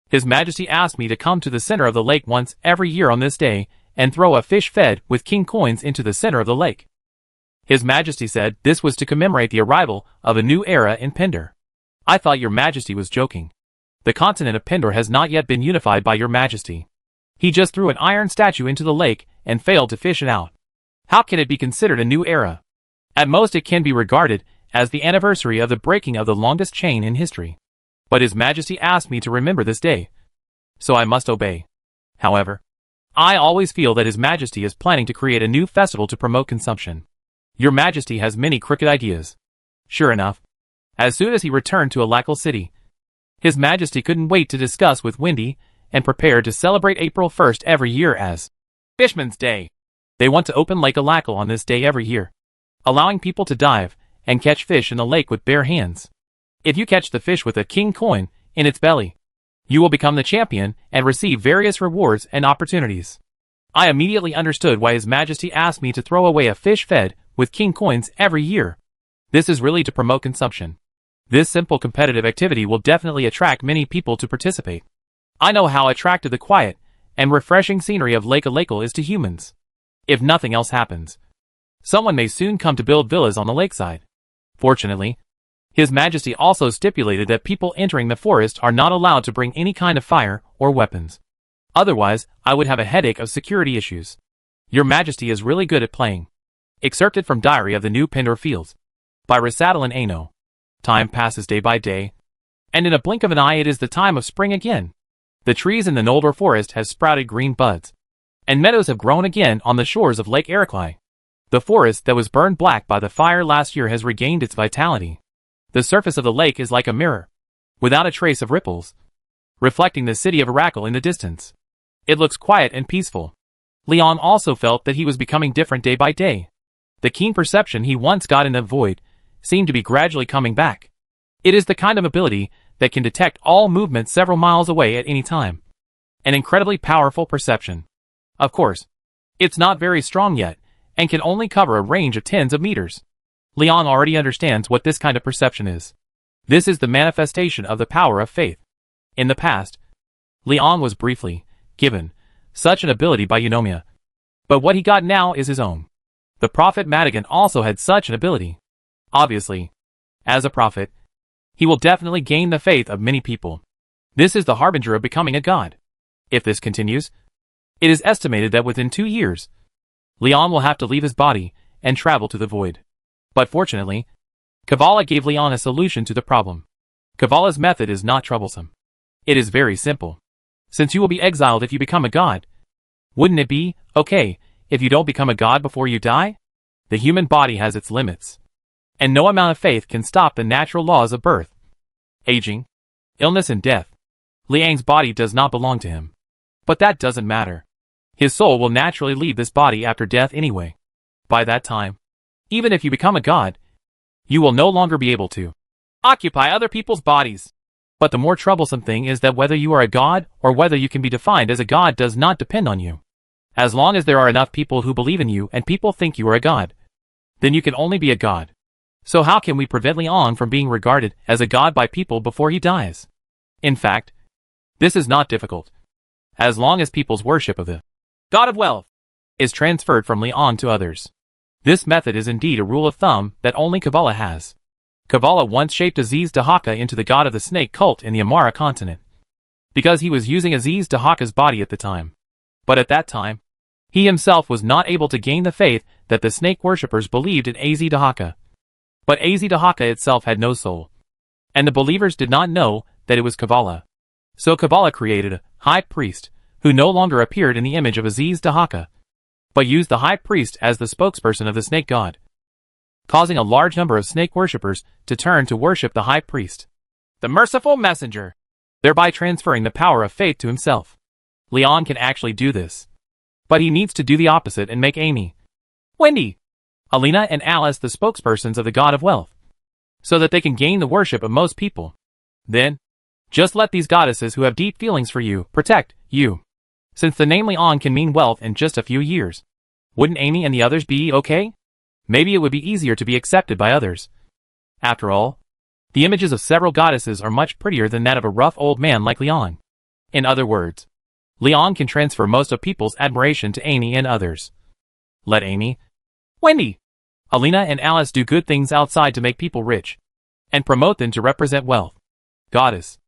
His Majesty asked me to come to the center of the lake once every year on this day and throw a fish fed with king coins into the center of the lake. His Majesty said this was to commemorate the arrival of a new era in Pindar. I thought Your Majesty was joking. The continent of Pindar has not yet been unified by Your Majesty. He just threw an iron statue into the lake and failed to fish it out. How can it be considered a new era? At most it can be regarded as the anniversary of the breaking of the longest chain in history. But His Majesty asked me to remember this day, so I must obey. However, I always feel that His Majesty is planning to create a new festival to promote consumption. Your Majesty has many crooked ideas. Sure enough, as soon as he returned to Alakal City, His Majesty couldn't wait to discuss with Wendy and prepared to celebrate April 1st every year as Fishman's Day. They want to open Lake Alakal on this day every year, allowing people to dive and catch fish in the lake with bare hands. If you catch the fish with a king coin in its belly, you will become the champion and receive various rewards and opportunities. I immediately understood why His Majesty asked me to throw away a fish fed with king coins every year. This is really to promote consumption. This simple competitive activity will definitely attract many people to participate. I know how attractive the quiet and refreshing scenery of Lake Alakal is to humans. If nothing else happens, someone may soon come to build villas on the lakeside. Fortunately, His Majesty also stipulated that people entering the forest are not allowed to bring any kind of fire or weapons. Otherwise, I would have a headache of security issues. Your Majesty is really good at playing. Excerpted from Diary of the New Pindar Fields by Rasadalin Ano. Time passes day by day, and in a blink of an eye it is the time of spring again. The trees in the Noldor forest have sprouted green buds, and meadows have grown again on the shores of Lake Ericli. The forest that was burned black by the fire last year has regained its vitality. The surface of the lake is like a mirror, without a trace of ripples, reflecting the city of Arakil in the distance. It looks quiet and peaceful. Leon also felt that he was becoming different day by day. The keen perception he once got in the void seemed to be gradually coming back. It is the kind of ability that can detect all movement several miles away at any time. An incredibly powerful perception. Of course, it's not very strong yet, and can only cover a range of tens of meters. Leon already understands what this kind of perception is. This is the manifestation of the power of faith. In the past, Leon was briefly given such an ability by Eunomia. But what he got now is his own. The prophet Madigan also had such an ability. Obviously, as a prophet, he will definitely gain the faith of many people. This is the harbinger of becoming a god. If this continues, it is estimated that within 2 years, Leon will have to leave his body and travel to the void. But fortunately, Kavala gave Leon a solution to the problem. Kavala's method is not troublesome. It is very simple. Since you will be exiled if you become a god, wouldn't it be okay if you don't become a god before you die? The human body has its limits, and no amount of faith can stop the natural laws of birth, aging, illness and death. Liang's body does not belong to him. But that doesn't matter. His soul will naturally leave this body after death anyway. By that time, even if you become a god, you will no longer be able to occupy other people's bodies. But the more troublesome thing is that whether you are a god or whether you can be defined as a god does not depend on you. As long as there are enough people who believe in you and people think you are a god, then you can only be a god. So how can we prevent Leon from being regarded as a god by people before he dies? In fact, this is not difficult. As long as people's worship of the god of wealth is transferred from Leon to others. This method is indeed a rule of thumb that only Kavala has. Kavala once shaped Aziz Dahaka into the god of the snake cult in the Amara continent, because he was using Aziz Dahaka's body at the time. But at that time, he himself was not able to gain the faith that the snake worshippers believed in Az Dahaka. But Az Dahaka itself had no soul, and the believers did not know that it was Kavala. So Kavala created a high priest, who no longer appeared in the image of Aziz Dahaka, but used the high priest as the spokesperson of the snake god, causing a large number of snake worshippers to turn to worship the high priest, the merciful messenger, thereby transferring the power of faith to himself. Leon can actually do this, but he needs to do the opposite and make Amy, Wendy, Alina and Alice the spokespersons of the god of wealth, so that they can gain the worship of most people. Then, just let these goddesses who have deep feelings for you protect you. Since the name Leon can mean wealth in just a few years, wouldn't Amy and the others be okay? Maybe it would be easier to be accepted by others. After all, the images of several goddesses are much prettier than that of a rough old man like Leon. In other words, Leon can transfer most of people's admiration to Amy and others. Let Amy, Wendy, Alina and Alice do good things outside to make people rich, and promote them to represent wealth. Goddess.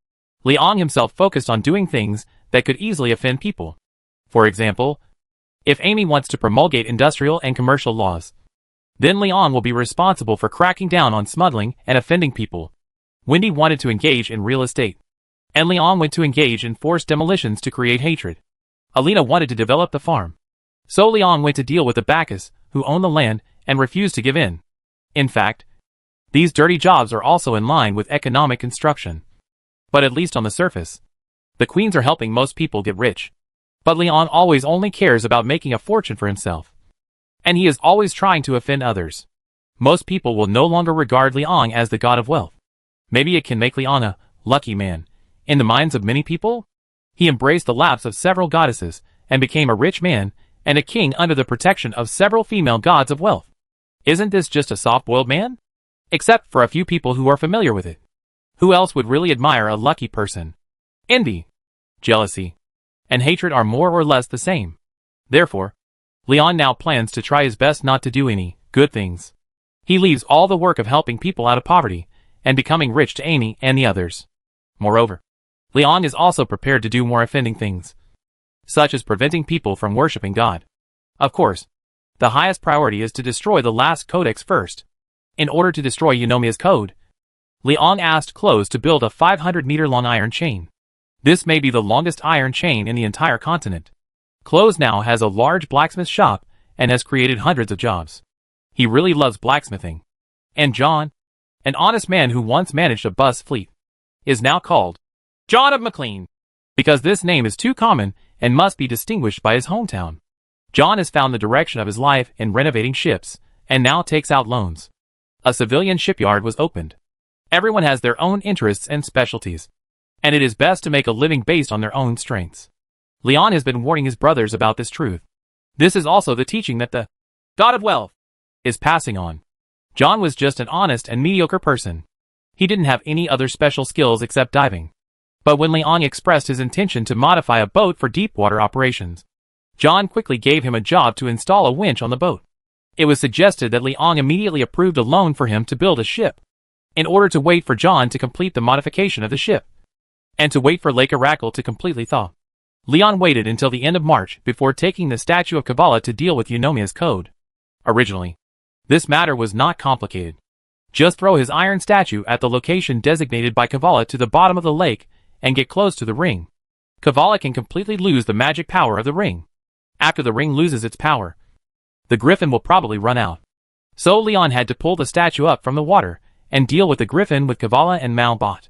Leon himself focused on doing things that could easily offend people. For example, if Amy wants to promulgate industrial and commercial laws, then Leon will be responsible for cracking down on smuggling and offending people. Wendy wanted to engage in real estate, and Leon went to engage in forced demolitions to create hatred. Alina wanted to develop the farm, so Leon went to deal with the Bacchus, who owned the land and refused to give in. In fact, these dirty jobs are also in line with economic construction. But at least on the surface, the queens are helping most people get rich. But Leon always only cares about making a fortune for himself, and he is always trying to offend others. Most people will no longer regard Leon as the god of wealth. Maybe it can make Leon a lucky man. In the minds of many people, he embraced the laps of several goddesses and became a rich man and a king under the protection of several female gods of wealth. Isn't this just a soft-boiled man? Except for a few people who are familiar with it. Who else would really admire a lucky person? Envy, jealousy, and hatred are more or less the same. Therefore, Leon now plans to try his best not to do any good things. He leaves all the work of helping people out of poverty and becoming rich to Amy and the others. Moreover, Leon is also prepared to do more offending things, such as preventing people from worshipping God. Of course, the highest priority is to destroy the last codex first. In order to destroy Eunomia's code, Leon asked Close to build a 500-meter-long iron chain. This may be the longest iron chain in the entire continent. Close now has a large blacksmith shop and has created hundreds of jobs. He really loves blacksmithing. And John, an honest man who once managed a bus fleet, is now called John of McLean, because this name is too common and must be distinguished by his hometown. John has found the direction of his life in renovating ships, and now takes out loans. A civilian shipyard was opened. Everyone has their own interests and specialties, and it is best to make a living based on their own strengths. Leon has been warning his brothers about this truth. This is also the teaching that the God of Wealth is passing on. John was just an honest and mediocre person. He didn't have any other special skills except diving. But when Leon expressed his intention to modify a boat for deep water operations, John quickly gave him a job to install a winch on the boat. It was suggested that Leon immediately approved a loan for him to build a ship, in order to wait for John to complete the modification of the ship, and to wait for Lake Aracle to completely thaw. Leon waited until the end of March before taking the statue of Kabbalah to deal with Eunomia's code. Originally, this matter was not complicated. Just throw his iron statue at the location designated by Kabbalah to the bottom of the lake and get close to the ring. Kabbalah can completely lose the magic power of the ring. After the ring loses its power, the griffin will probably run out. So Leon had to pull the statue up from the water and deal with the griffin with Kabbalah and Malbot.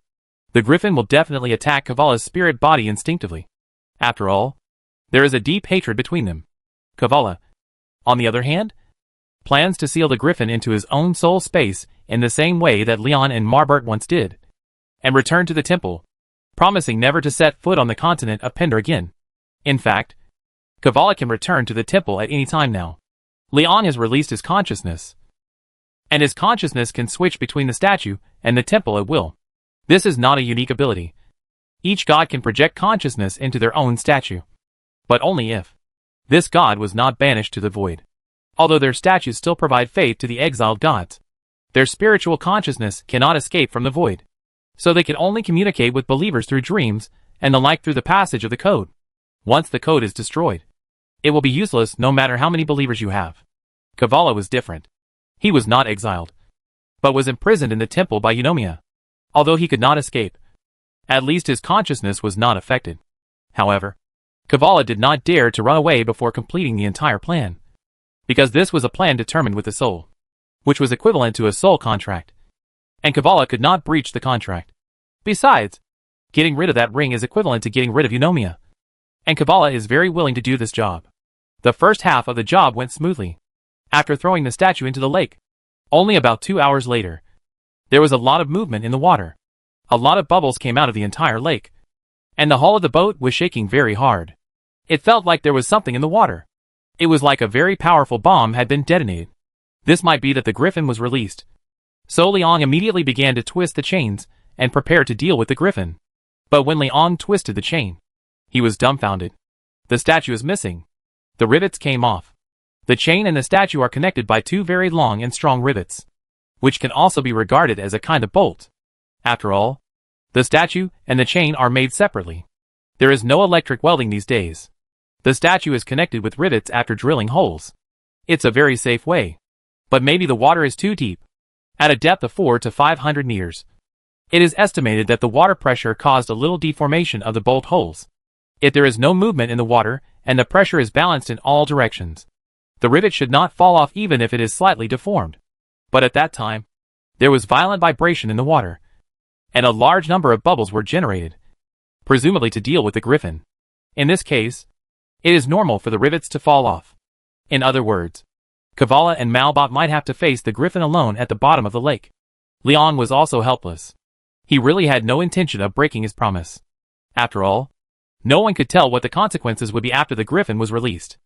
The griffin will definitely attack Kabbalah's spirit body instinctively. After all, there is a deep hatred between them. Kabbalah, on the other hand, plans to seal the griffin into his own soul space in the same way that Leon and Marbert once did, and return to the temple, promising never to set foot on the continent of Pender again. In fact, Kabbalah can return to the temple at any time now. Leon has released his consciousness, and his consciousness can switch between the statue and the temple at will. This is not a unique ability. Each god can project consciousness into their own statue, but only if this god was not banished to the void. Although their statues still provide faith to the exiled gods, their spiritual consciousness cannot escape from the void, so they can only communicate with believers through dreams and the like through the passage of the code. Once the code is destroyed, it will be useless no matter how many believers you have. Kabbalah was different. He was not exiled, but was imprisoned in the temple by Eunomia. Although he could not escape, at least his consciousness was not affected. However, Kabbalah did not dare to run away before completing the entire plan, because this was a plan determined with the soul, which was equivalent to a soul contract, and Kabbalah could not breach the contract. Besides, getting rid of that ring is equivalent to getting rid of Eunomia, and Kabbalah is very willing to do this job. The first half of the job went smoothly. After throwing the statue into the lake, only about 2 hours later, there was a lot of movement in the water. A lot of bubbles came out of the entire lake, and the hull of the boat was shaking very hard. It felt like there was something in the water. It was like a very powerful bomb had been detonated. This might be that the griffin was released. So Liang immediately began to twist the chains and prepare to deal with the griffin. But when Liang twisted the chain, he was dumbfounded. The statue is missing. The rivets came off. The chain and the statue are connected by two very long and strong rivets, which can also be regarded as a kind of bolt. After all, the statue and the chain are made separately. There is no electric welding these days. The statue is connected with rivets after drilling holes. It's a very safe way. But maybe the water is too deep. At a depth of 400 to 500 meters. It is estimated that the water pressure caused a little deformation of the bolt holes. If there is no movement in the water and the pressure is balanced in all directions, the rivet should not fall off even if it is slightly deformed. But at that time, there was violent vibration in the water, and a large number of bubbles were generated, presumably to deal with the griffin. In this case, it is normal for the rivets to fall off. In other words, Kavala and Malbot might have to face the griffin alone at the bottom of the lake. Liang was also helpless. He really had no intention of breaking his promise. After all, no one could tell what the consequences would be after the griffin was released.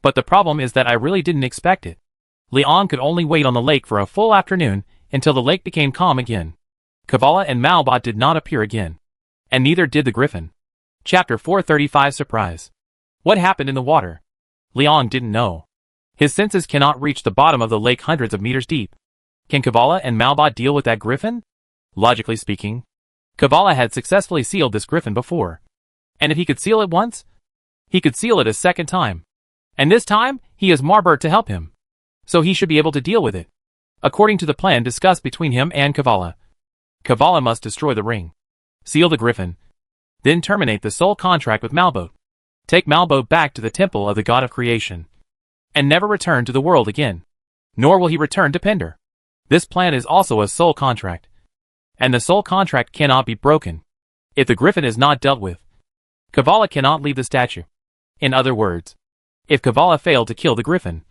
But the problem is that I really didn't expect it. Liang could only wait on the lake for a full afternoon until the lake became calm again. Kavala and Malbot did not appear again. And neither did the griffin. Chapter 435 Surprise. What happened in the water? Liang didn't know. His senses cannot reach the bottom of the lake hundreds of meters deep. Can Kavala and Malbot deal with that griffin? Logically speaking, Kavala had successfully sealed this griffin before. And if he could seal it once, he could seal it a second time. And this time, he has Marbert to help him. So he should be able to deal with it. According to the plan discussed between him and Kavala, Kavala must destroy the ring, seal the griffin, then terminate the soul contract with Malbot, take Malbot back to the temple of the god of creation, and never return to the world again. Nor will he return to Pender. This plan is also a soul contract, and the soul contract cannot be broken. If the griffin is not dealt with, Kavala cannot leave the statue. In other words, if Kavala failed to kill the griffin,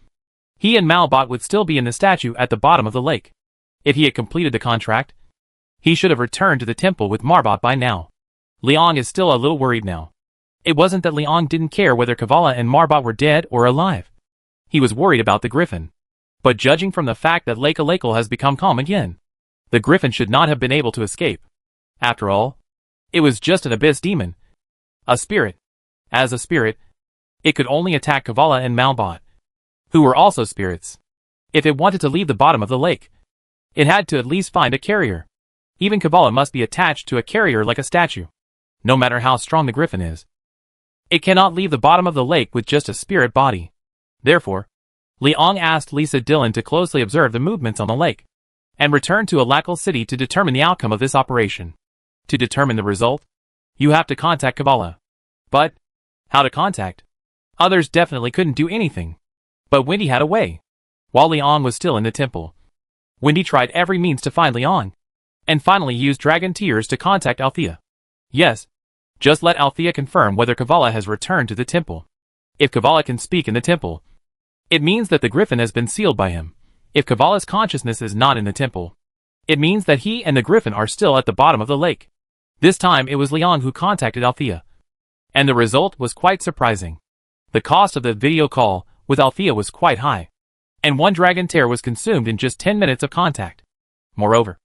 he and Malbot would still be in the statue at the bottom of the lake. If he had completed the contract, he should have returned to the temple with Marbot by now. Liang is still a little worried now. It wasn't that Liang didn't care whether Kavala and Marbot were dead or alive. He was worried about the griffin. But judging from the fact that Lake Alakal has become calm again, the griffin should not have been able to escape. After all, it was just an abyss demon. A spirit. As a spirit, it could only attack Kavala and Malbot, who were also spirits. If it wanted to leave the bottom of the lake, it had to at least find a carrier. Even Kavala must be attached to a carrier like a statue, no matter how strong the griffin is. It cannot leave the bottom of the lake with just a spirit body. Therefore, Liang asked Lisa Dillon to closely observe the movements on the lake, and return to Alakal City to determine the outcome of this operation. To determine the result, you have to contact Kavala. But, how to contact? Others definitely couldn't do anything. But Wendy had a way. While Liang was still in the temple, Wendy tried every means to find Liang, and finally used dragon tears to contact Althea. Yes, just let Althea confirm whether Kavala has returned to the temple. If Kavala can speak in the temple, it means that the griffin has been sealed by him. If Kavala's consciousness is not in the temple, it means that he and the griffin are still at the bottom of the lake. This time it was Liang who contacted Althea. And the result was quite surprising. The cost of the video call with Althea was quite high, and one dragon tear was consumed in just 10 minutes of contact. Moreover,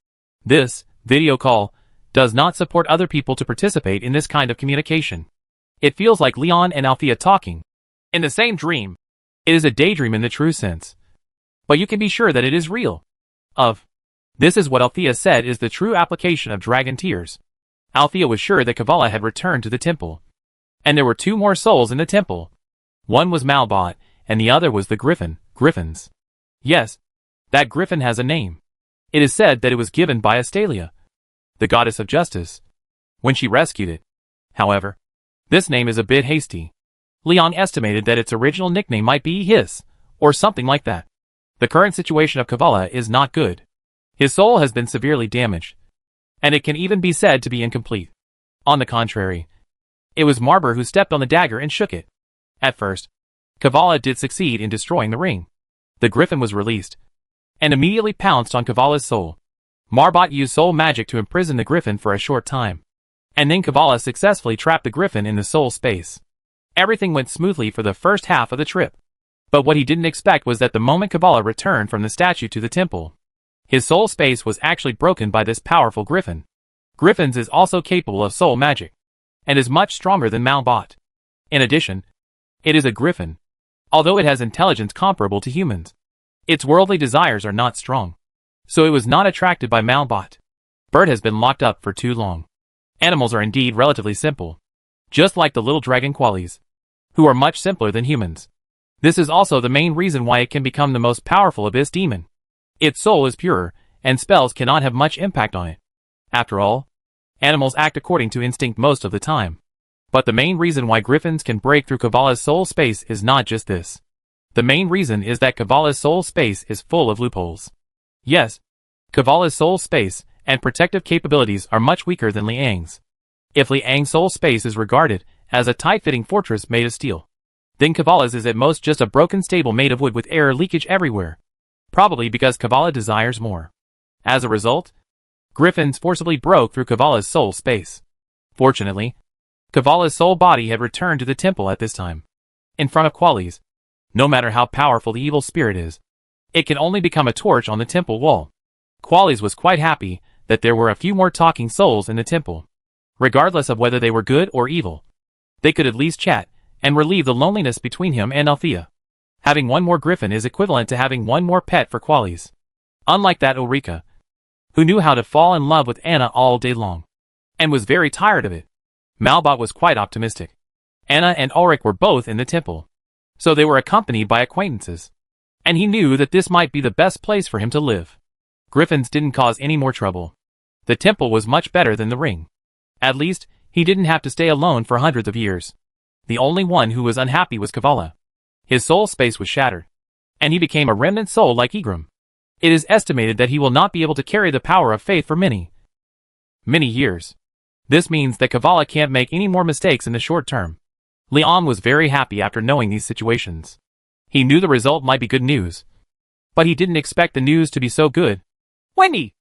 this video call does not support other people to participate in this kind of communication. It feels like Leon and Althea talking in the same dream. It is a daydream in the true sense, but you can be sure that it is real. This is what Althea said is the true application of dragon tears. Althea was sure that Kavala had returned to the temple, and there were two more souls in the temple. One was Malbot, and the other was the griffins. Yes, that griffin has a name. It is said that it was given by Astalia, the goddess of justice, when she rescued it. However, this name is a bit hasty. Leon estimated that its original nickname might be Hiss, or something like that. The current situation of Kavala is not good. His soul has been severely damaged, and it can even be said to be incomplete. On the contrary, it was Marber who stepped on the dagger and shook it. At first, Kavala did succeed in destroying the ring. The griffin was released, and immediately pounced on Kavala's soul. Marbot used soul magic to imprison the griffin for a short time, and then Kavala successfully trapped the griffin in the soul space. Everything went smoothly for the first half of the trip. But what he didn't expect was that the moment Kabbalah returned from the statue to the temple, his soul space was actually broken by this powerful griffin. Griffins is also capable of soul magic, and is much stronger than Malbot. In addition, it is a griffin. Although it has intelligence comparable to humans, its worldly desires are not strong. So it was not attracted by Malbot. Bird has been locked up for too long. Animals are indeed relatively simple, just like the little dragon qualies, who are much simpler than humans. This is also the main reason why it can become the most powerful abyss demon. Its soul is purer, and spells cannot have much impact on it. After all, animals act according to instinct most of the time. But the main reason why griffins can break through Kabbala's soul space is not just this. The main reason is that Kabbala's soul space is full of loopholes. Yes, Kabbala's soul space and protective capabilities are much weaker than Liang's. If Liang's soul space is regarded as a tight-fitting fortress made of steel, then Kabbala's is at most just a broken stable made of wood with air leakage everywhere. Probably because Kabbala desires more. As a result, griffins forcibly broke through Kabbala's soul space. Fortunately, Kabbala's soul body had returned to the temple at this time. In front of Quali's, no matter how powerful the evil spirit is, it can only become a torch on the temple wall. Quali's was quite happy that there were a few more talking souls in the temple. Regardless of whether they were good or evil, they could at least chat and relieve the loneliness between him and Althea. Having one more griffin is equivalent to having one more pet for Quali's. Unlike that Ulrika, who knew how to fall in love with Anna all day long, and was very tired of it. Malbot was quite optimistic. Anna and Ulrich were both in the temple, so they were accompanied by acquaintances. And he knew that this might be the best place for him to live. Griffins didn't cause any more trouble. The temple was much better than the ring. At least, he didn't have to stay alone for hundreds of years. The only one who was unhappy was Kavala. His soul space was shattered, and he became a remnant soul like Egram. It is estimated that he will not be able to carry the power of faith for many years. This means that Kavala can't make any more mistakes in the short term. Leon was very happy after knowing these situations. He knew the result might be good news, but he didn't expect the news to be so good. Wendy!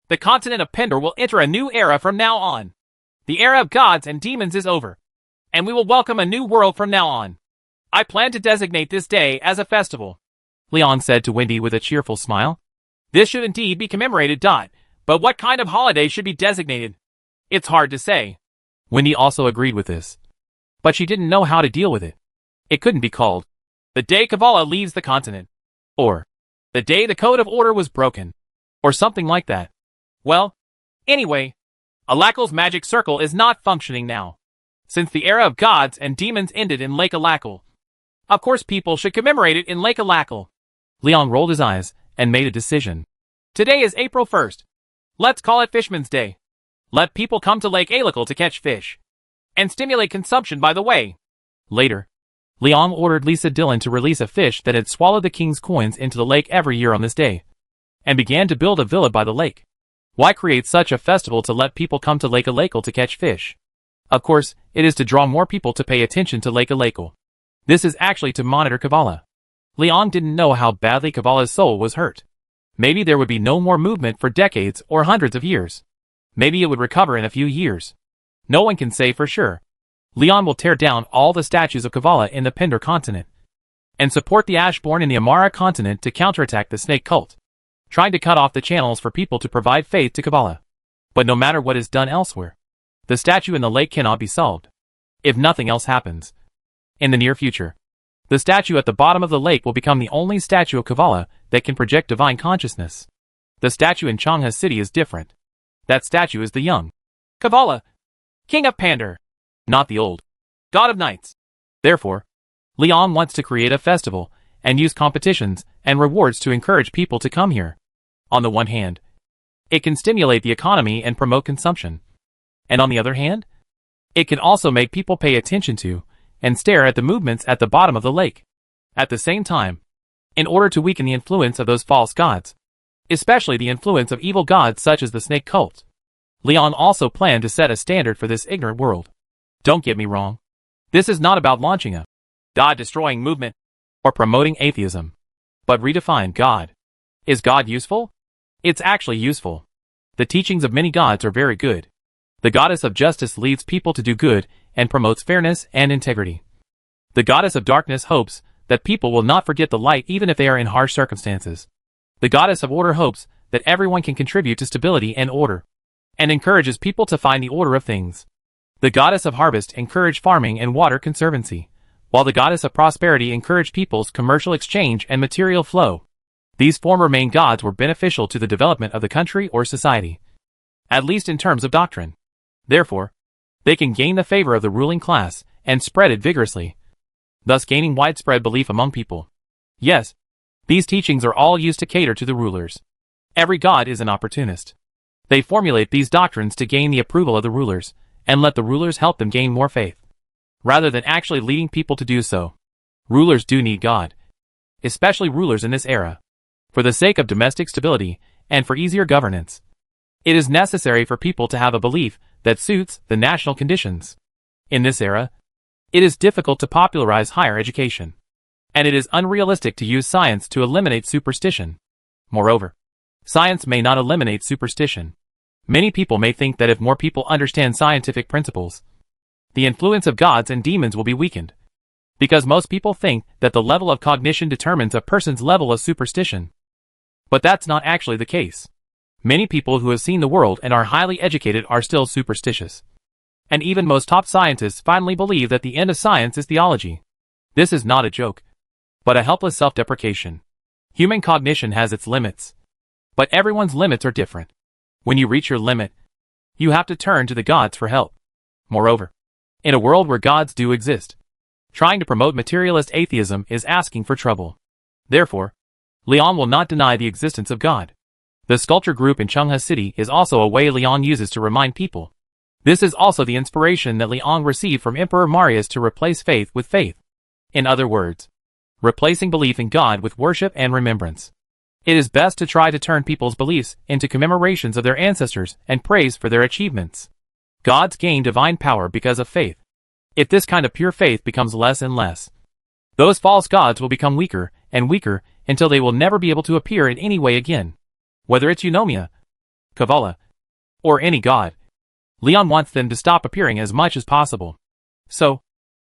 The continent of Pendor will enter a new era from now on. The era of gods and demons is over, and we will welcome a new world from now on. I plan to designate this day as a festival, Leon said to Wendy with a cheerful smile. This should indeed be commemorated. But what kind of holiday should be designated? It's hard to say. Wendy also agreed with this, but she didn't know how to deal with it. It couldn't be called the day Kavala leaves the continent, or the day the code of order was broken, or something like that. Well, anyway, Alakal's magic circle is not functioning now, since the era of gods and demons ended in Lake Alakal. Of course people should commemorate it in Lake Alakal. Leon rolled his eyes and made a decision. Today is April 1st. Let's call it Fishman's Day. Let people come to Lake Alakal to catch fish, and stimulate consumption by the way. Later, Leon ordered Lisa Dillon to release a fish that had swallowed the king's coins into the lake every year on this day, and began to build a villa by the lake. Why create such a festival to let people come to Lake Alakal to catch fish? Of course, it is to draw more people to pay attention to Lake Alakal. This is actually to monitor Kavala. Leon didn't know how badly Kavala's soul was hurt. Maybe there would be no more movement for decades or hundreds of years. Maybe it would recover in a few years. No one can say for sure. Leon will tear down all the statues of Kavala in the Pendor continent, and support the Ashborn in the Amara continent to counterattack the snake cult, trying to cut off the channels for people to provide faith to Kavala. But no matter what is done elsewhere, the statue in the lake cannot be solved. If nothing else happens, in the near future, the statue at the bottom of the lake will become the only statue of Kavala that can project divine consciousness. The statue in Changha City is different. That statue is the young Kavala, king of Pandor, not the old god of nights. Therefore, Leon wants to create a festival and use competitions and rewards to encourage people to come here. On the one hand, it can stimulate the economy and promote consumption. And on the other hand, it can also make people pay attention to and stare at the movements at the bottom of the lake. At the same time, in order to weaken the influence of those false gods, especially the influence of evil gods such as the snake cult, Leon also planned to set a standard for this ignorant world. Don't get me wrong. This is not about launching a God-destroying movement or promoting atheism, but redefine God. Is God useful? It's actually useful. The teachings of many gods are very good. The goddess of justice leads people to do good and promotes fairness and integrity. The goddess of darkness hopes that people will not forget the light even if they are in harsh circumstances. The goddess of order hopes that everyone can contribute to stability and order, and encourages people to find the order of things. The goddess of harvest encouraged farming and water conservancy, while the goddess of prosperity encouraged people's commercial exchange and material flow. These former main gods were beneficial to the development of the country or society, at least in terms of doctrine. Therefore, they can gain the favor of the ruling class and spread it vigorously, thus gaining widespread belief among people. Yes, these teachings are all used to cater to the rulers. Every god is an opportunist. They formulate these doctrines to gain the approval of the rulers, and let the rulers help them gain more faith, rather than actually leading people to do so. Rulers do need God, especially rulers in this era, for the sake of domestic stability and for easier governance. It is necessary for people to have a belief that suits the national conditions. In this era, it is difficult to popularize higher education, and it is unrealistic to use science to eliminate superstition. Moreover, science may not eliminate superstition. Many people may think that if more people understand scientific principles, the influence of gods and demons will be weakened, because most people think that the level of cognition determines a person's level of superstition. But that's not actually the case. Many people who have seen the world and are highly educated are still superstitious. And even most top scientists finally believe that the end of science is theology. This is not a joke, but a helpless self-deprecation. Human cognition has its limits, but everyone's limits are different. When you reach your limit, you have to turn to the gods for help. Moreover, in a world where gods do exist, trying to promote materialist atheism is asking for trouble. Therefore, Leon will not deny the existence of God. The sculpture group in Chungha City is also a way Leon uses to remind people. This is also the inspiration that Leon received from Emperor Marius to replace faith with faith. In other words, replacing belief in God with worship and remembrance. It is best to try to turn people's beliefs into commemorations of their ancestors and praise for their achievements. Gods gain divine power because of faith. If this kind of pure faith becomes less and less, those false gods will become weaker and weaker until they will never be able to appear in any way again. Whether it's Eunomia, Kabbalah, or any god, Leon wants them to stop appearing as much as possible. So,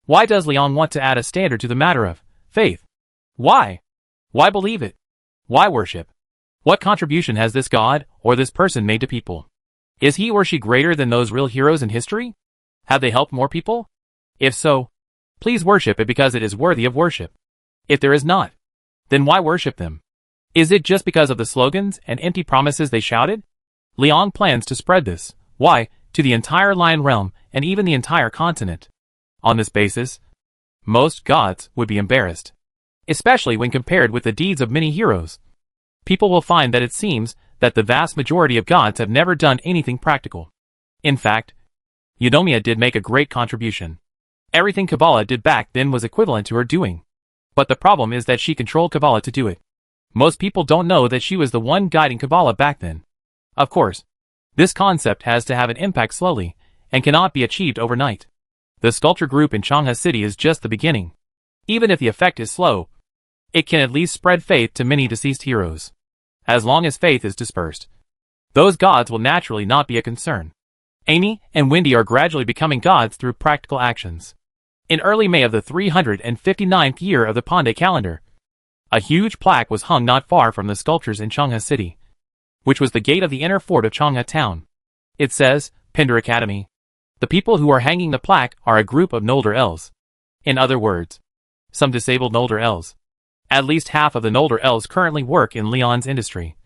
why does Leon want to add a standard to the matter of faith? Why? Why believe it? Why worship? What contribution has this god or this person made to people? Is he or she greater than those real heroes in history? Have they helped more people? If so, please worship it because it is worthy of worship. If there is not, then why worship them? Is it just because of the slogans and empty promises they shouted? Leon plans to spread this, why, to the entire Lion realm and even the entire continent. On this basis, most gods would be embarrassed, especially when compared with the deeds of many heroes. People will find that it seems that the vast majority of gods have never done anything practical. In fact, Eunomia did make a great contribution. Everything Kabbalah did back then was equivalent to her doing. But the problem is that she controlled Kabbalah to do it. Most people don't know that she was the one guiding Kabbalah back then. Of course, this concept has to have an impact slowly, and cannot be achieved overnight. The sculpture group in Changha City is just the beginning. Even if the effect is slow, it can at least spread faith to many deceased heroes. As long as faith is dispersed, those gods will naturally not be a concern. Amy and Wendy are gradually becoming gods through practical actions. In early May of the 359th year of the Pandey calendar, a huge plaque was hung not far from the sculptures in Changha City, which was the gate of the inner fort of Changha town. It says, Pinder Academy. The people who are hanging the plaque are a group of Nolder elves. In other words, some disabled Nolder elves. At least half of the Nolder elves currently work in Leon's industry.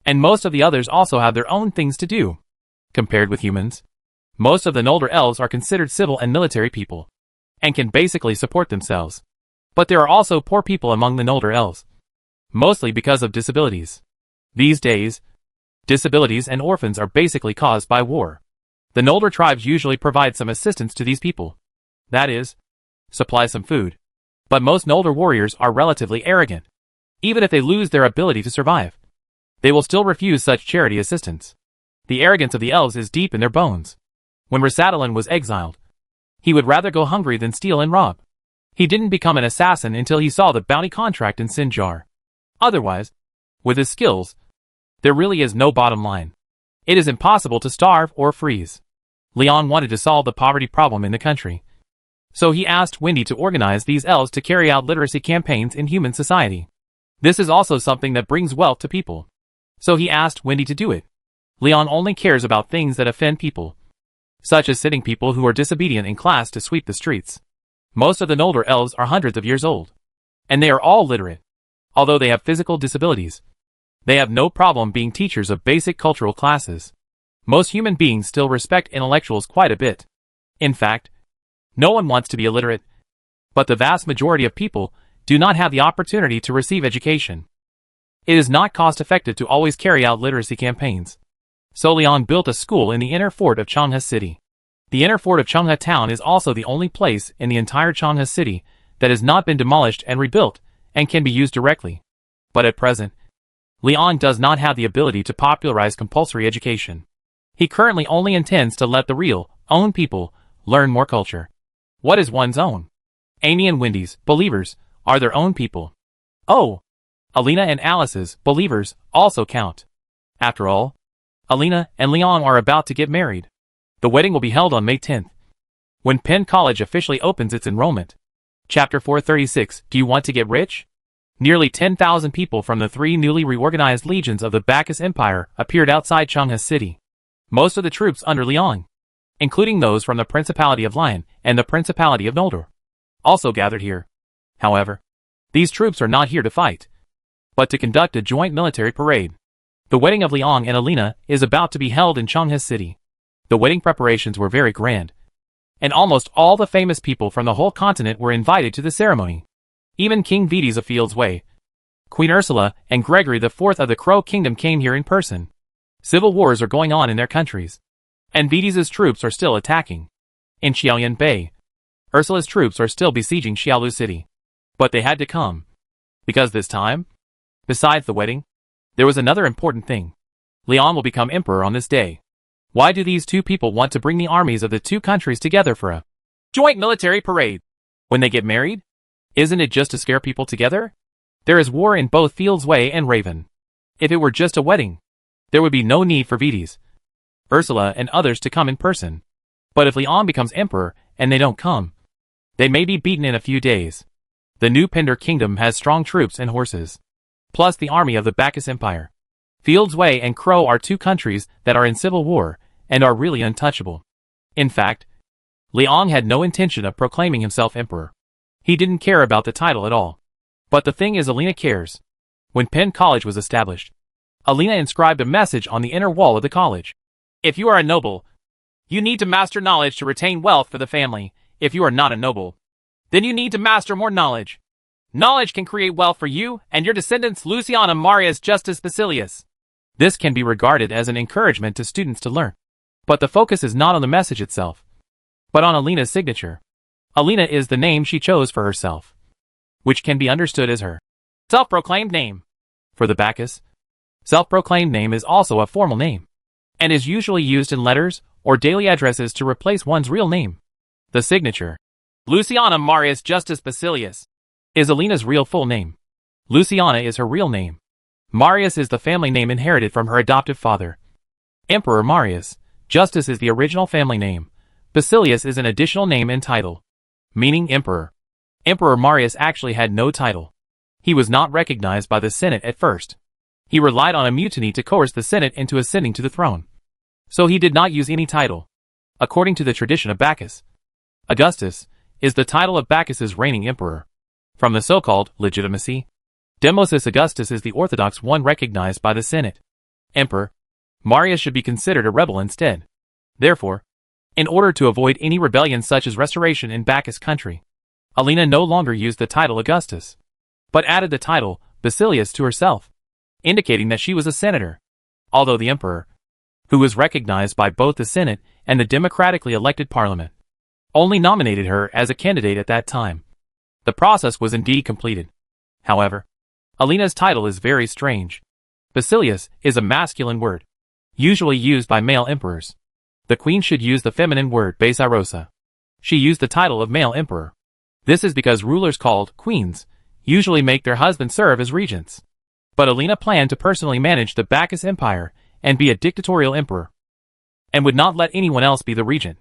And most of the others also have their own things to do. Compared with humans, most of the Nolder elves are considered civil and military people, and can basically support themselves. But there are also poor people among the Nolder elves, mostly because of disabilities. These days, disabilities and orphans are basically caused by war. The Nolder tribes usually provide some assistance to these people. That is, supply some food. But most Nolder warriors are relatively arrogant. Even if they lose their ability to survive, they will still refuse such charity assistance. The arrogance of the elves is deep in their bones. When Rasadalin was exiled, he would rather go hungry than steal and rob. He didn't become an assassin until he saw the bounty contract in Sinjar. Otherwise, with his skills, there really is no bottom line. It is impossible to starve or freeze. Leon wanted to solve the poverty problem in the country. So he asked Wendy to organize these elves to carry out literacy campaigns in human society. This is also something that brings wealth to people. So he asked Wendy to do it. Leon only cares about things that offend people, such as sitting people who are disobedient in class to sweep the streets. Most of the Noldor elves are hundreds of years old, and they are all literate. Although they have physical disabilities, they have no problem being teachers of basic cultural classes. Most human beings still respect intellectuals quite a bit. In fact, no one wants to be illiterate, but the vast majority of people do not have the opportunity to receive education. It is not cost-effective to always carry out literacy campaigns. So Leon built a school in the inner fort of Changha City. The inner fort of Changha Town is also the only place in the entire Changha City that has not been demolished and rebuilt and can be used directly. But at present, Leon does not have the ability to popularize compulsory education. He currently only intends to let the real, own people learn more culture. What is one's own? Amy and Wendy's, believers, are their own people. Oh! Alina and Alice's, believers, also count. After all, Alina and Leon are about to get married. The wedding will be held on May 10th, when Penn College officially opens its enrollment. Chapter 436, Do you want to get rich? Nearly 10,000 people from the 3 newly reorganized legions of the Bacchus Empire appeared outside Changha City. Most of the troops under Leon, including those from the Principality of Lion and the Principality of Noldor, also gathered here. However, these troops are not here to fight, but to conduct a joint military parade. The wedding of Leon and Alina is about to be held in Changha City. The wedding preparations were very grand, and almost all the famous people from the whole continent were invited to the ceremony. Even King Vides of Field's Way, Queen Ursula, and Gregory IV of the Crow Kingdom came here in person. Civil wars are going on in their countries, and Vides's troops are still attacking. In Xiaoyan Bay, Ursula's troops are still besieging Xiaolu City. But they had to come, because this time, besides the wedding, there was another important thing. Leon will become emperor on this day. Why do these two people want to bring the armies of the two countries together for a joint military parade? When they get married? Isn't it just to scare people together? There is war in both Field's Way and Raven. If it were just a wedding, there would be no need for Vides, Ursula, and others to come in person. But if Leon becomes emperor and they don't come, they may be beaten in a few days. The new Pender Kingdom has strong troops and horses, plus the army of the Bacchus Empire. Field's Way and Crow are two countries that are in civil war and are really untouchable. In fact, Leon had no intention of proclaiming himself emperor. He didn't care about the title at all. But the thing is, Alina cares. When Penn College was established, Alina inscribed a message on the inner wall of the college. If you are a noble, you need to master knowledge to retain wealth for the family. If you are not a noble, then you need to master more knowledge. Knowledge can create wealth for you and your descendants, Luciana, Marius, Justus, Basilius. This can be regarded as an encouragement to students to learn. But the focus is not on the message itself, but on Alina's signature. Alina is the name she chose for herself, which can be understood as her self-proclaimed name. For the Bacchus, self-proclaimed name is also a formal name, and is usually used in letters or daily addresses to replace one's real name. The signature, Luciana Marius Justus Basilius, is Alina's real full name. Luciana is her real name. Marius is the family name inherited from her adoptive father, Emperor Marius. Justus is the original family name. Basilius is an additional name and title, meaning emperor. Emperor Marius actually had no title. He was not recognized by the Senate at first. He relied on a mutiny to coerce the Senate into ascending to the throne. So he did not use any title. According to the tradition of Bacchus, Augustus is the title of Bacchus's reigning emperor. From the so-called legitimacy, Demosis Augustus is the orthodox one recognized by the Senate. Emperor Marius should be considered a rebel instead. Therefore, in order to avoid any rebellion such as restoration in Bacchus country, Alina no longer used the title Augustus, but added the title Basilius to herself, indicating that she was a senator. Although the emperor, who was recognized by both the Senate and the democratically elected parliament, only nominated her as a candidate at that time. The process was indeed completed. However, Alina's title is very strange. Basilius is a masculine word, usually used by male emperors. The queen should use the feminine word Basirosa. She used the title of male emperor. This is because rulers called queens usually make their husbands serve as regents. But Alina planned to personally manage the Bacchus Empire and be a dictatorial emperor, and would not let anyone else be the regent.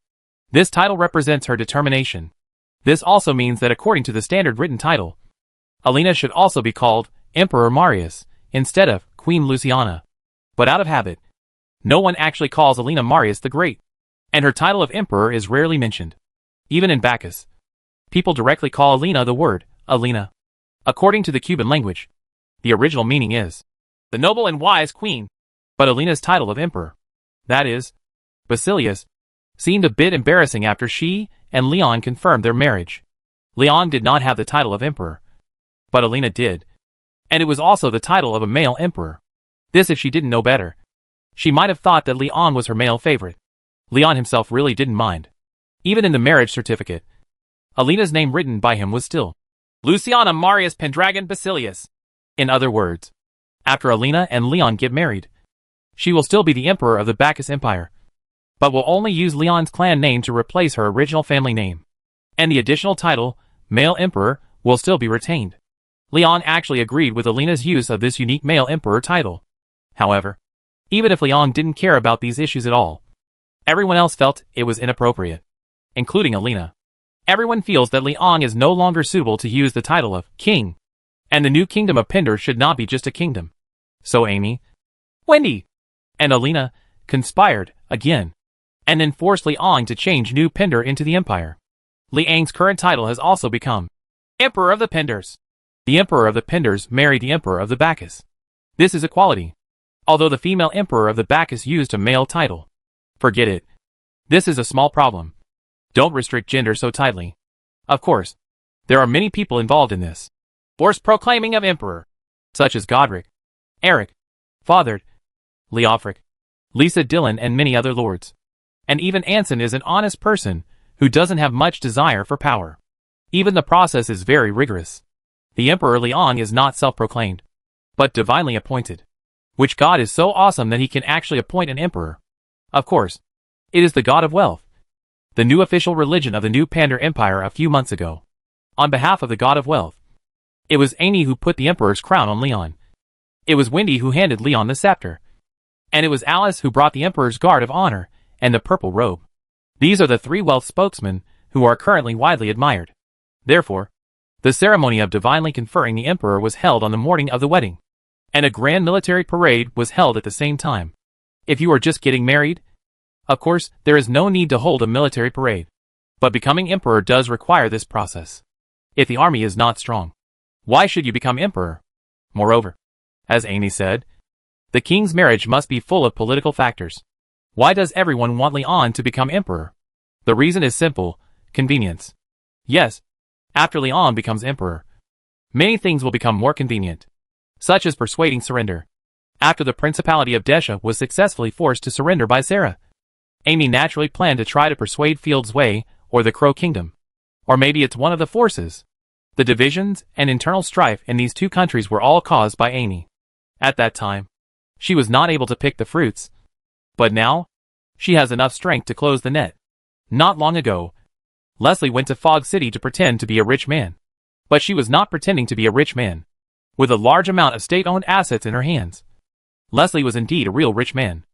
This title represents her determination. This also means that according to the standard written title, Alina should also be called Emperor Marius instead of Queen Luciana. But out of habit, no one actually calls Alina Marius the Great, and her title of emperor is rarely mentioned. Even in Bacchus, people directly call Alina the word Alina. According to the Cuban language, the original meaning is the noble and wise queen, but Alina's title of emperor, that is, Basilius, seemed a bit embarrassing after she and Leon confirmed their marriage. Leon did not have the title of emperor, but Alina did, and it was also the title of a male emperor. This if she didn't know better. She might have thought that Leon was her male favorite. Leon himself really didn't mind. Even in the marriage certificate, Alina's name written by him was still Luciana Marius Pendragon Basilius. In other words, after Alina and Leon get married, she will still be the emperor of the Bacchus Empire, but will only use Leon's clan name to replace her original family name. And the additional title, male emperor, will still be retained. Leon actually agreed with Alina's use of this unique male emperor title. However, even if Leon didn't care about these issues at all, everyone else felt it was inappropriate, including Alina. Everyone feels that Leon is no longer suitable to use the title of king, and the new kingdom of Pindar should not be just a kingdom. So Amy, Wendy, and Alina conspired again, and then forced Leon to change New Pindar into the empire. Liang's current title has also become Emperor of the Pindars. The Emperor of the Pindars married the Emperor of the Bacchus. This is equality. Although the female Emperor of the Bacchus used a male title. Forget it. This is a small problem. Don't restrict gender so tightly. Of course, there are many people involved in this forced proclaiming of emperor, such as Godric, Eric, Fothard, Leofric, Lisa Dillon and many other lords. And even Anson is an honest person who doesn't have much desire for power. Even the process is very rigorous. The Emperor Leon is not self-proclaimed, but divinely appointed, which God is so awesome that he can actually appoint an emperor. Of course, it is the god of wealth, the new official religion of the new Pandar Empire a few months ago. On behalf of the god of wealth, it was Amy who put the emperor's crown on Leon. It was Wendy who handed Leon the scepter. And it was Alice who brought the emperor's guard of honor and the purple robe. These are the three wealth spokesmen who are currently widely admired. Therefore, the ceremony of divinely conferring the emperor was held on the morning of the wedding, and a grand military parade was held at the same time. If you are just getting married, of course, there is no need to hold a military parade. But becoming emperor does require this process. If the army is not strong, why should you become emperor? Moreover, as Amy said, the king's marriage must be full of political factors. Why does everyone want Leon to become emperor? The reason is simple: convenience. Yes, after Leon becomes emperor, many things will become more convenient, such as persuading surrender. After the Principality of Desha was successfully forced to surrender by Sarah, Amy naturally planned to try to persuade Field's Way or the Crow Kingdom. Or maybe it's one of the forces. The divisions and internal strife in these two countries were all caused by Amy. At that time, she was not able to pick the fruits. But now, she has enough strength to close the net. Not long ago, Leslie went to Fog City to pretend to be a rich man. But she was not pretending to be a rich man. With a large amount of state-owned assets in her hands, Leslie was indeed a real rich man.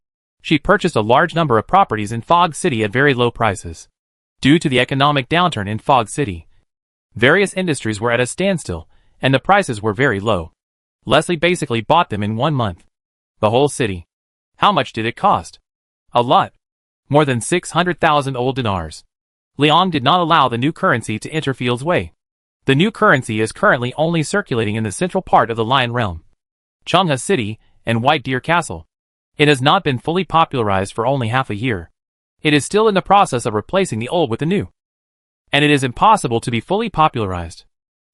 She purchased a large number of properties in Fog City at very low prices. Due to the economic downturn in Fog City, various industries were at a standstill, and the prices were very low. Leslie basically bought them in 1 month. The whole city. How much did it cost? A lot. More than 600,000 old dinars. Leon did not allow the new currency to enter Field's Way. The new currency is currently only circulating in the central part of the Lion Realm, Chungha City, and White Deer Castle. It has not been fully popularized for only half a year. It is still in the process of replacing the old with the new. And it is impossible to be fully popularized.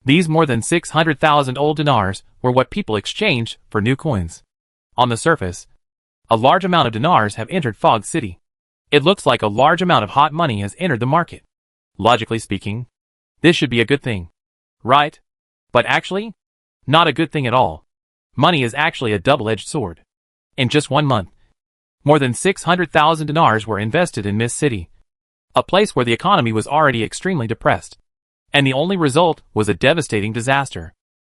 These more than 600,000 old dinars were what people exchanged for new coins. On the surface, a large amount of dinars have entered Fog City. It looks like a large amount of hot money has entered the market. Logically speaking, this should be a good thing, right? But actually, not a good thing at all. Money is actually a double-edged sword. In just 1 month, more than 600,000 dinars were invested in Mist City, a place where the economy was already extremely depressed. And the only result was a devastating disaster.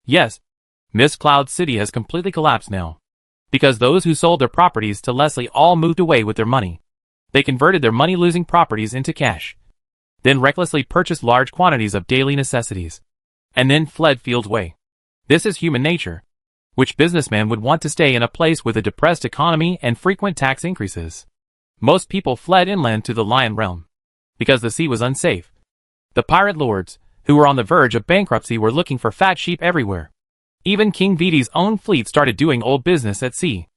Yes, Mist Cloud City has completely collapsed now, because those who sold their properties to Leslie all moved away with their money. They converted their money-losing properties into cash. then recklessly purchased large quantities of daily necessities, and then fled Field's way. This is human nature. Which businessman would want to stay in a place with a depressed economy and frequent tax increases? Most people fled inland to the Lion Realm, because the sea was unsafe. The pirate lords, who were on the verge of bankruptcy, were looking for fat sheep everywhere. Even King Vidi's own fleet started doing old business at sea.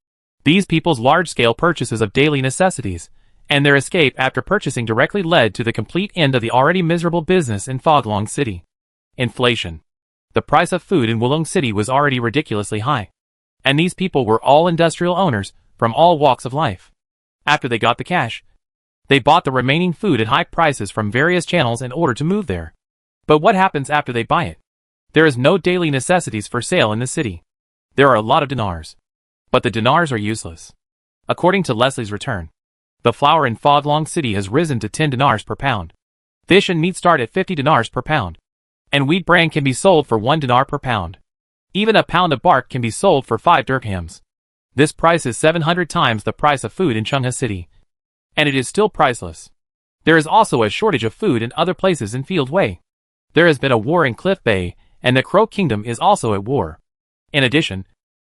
These people's large-scale purchases of daily necessities, and their escape after purchasing directly led to the complete end of the already miserable business in Foglong City. Inflation. The price of food in Wulong City was already ridiculously high. And these people were all industrial owners from all walks of life. After they got the cash, they bought the remaining food at high prices from various channels in order to move there. But what happens after they buy it? There is no daily necessities for sale in the city. There are a lot of dinars. But the dinars are useless. According to Leslie's return, the flour in Foglong City has risen to 10 dinars per pound. Fish and meat start at 50 dinars per pound. And wheat bran can be sold for 1 dinar per pound. Even a pound of bark can be sold for 5 dirhams. This price is 700 times the price of food in Chungha City. And it is still priceless. There is also a shortage of food in other places in Field Way. There has been a war in Cliff Bay, and the Crow Kingdom is also at war. In addition,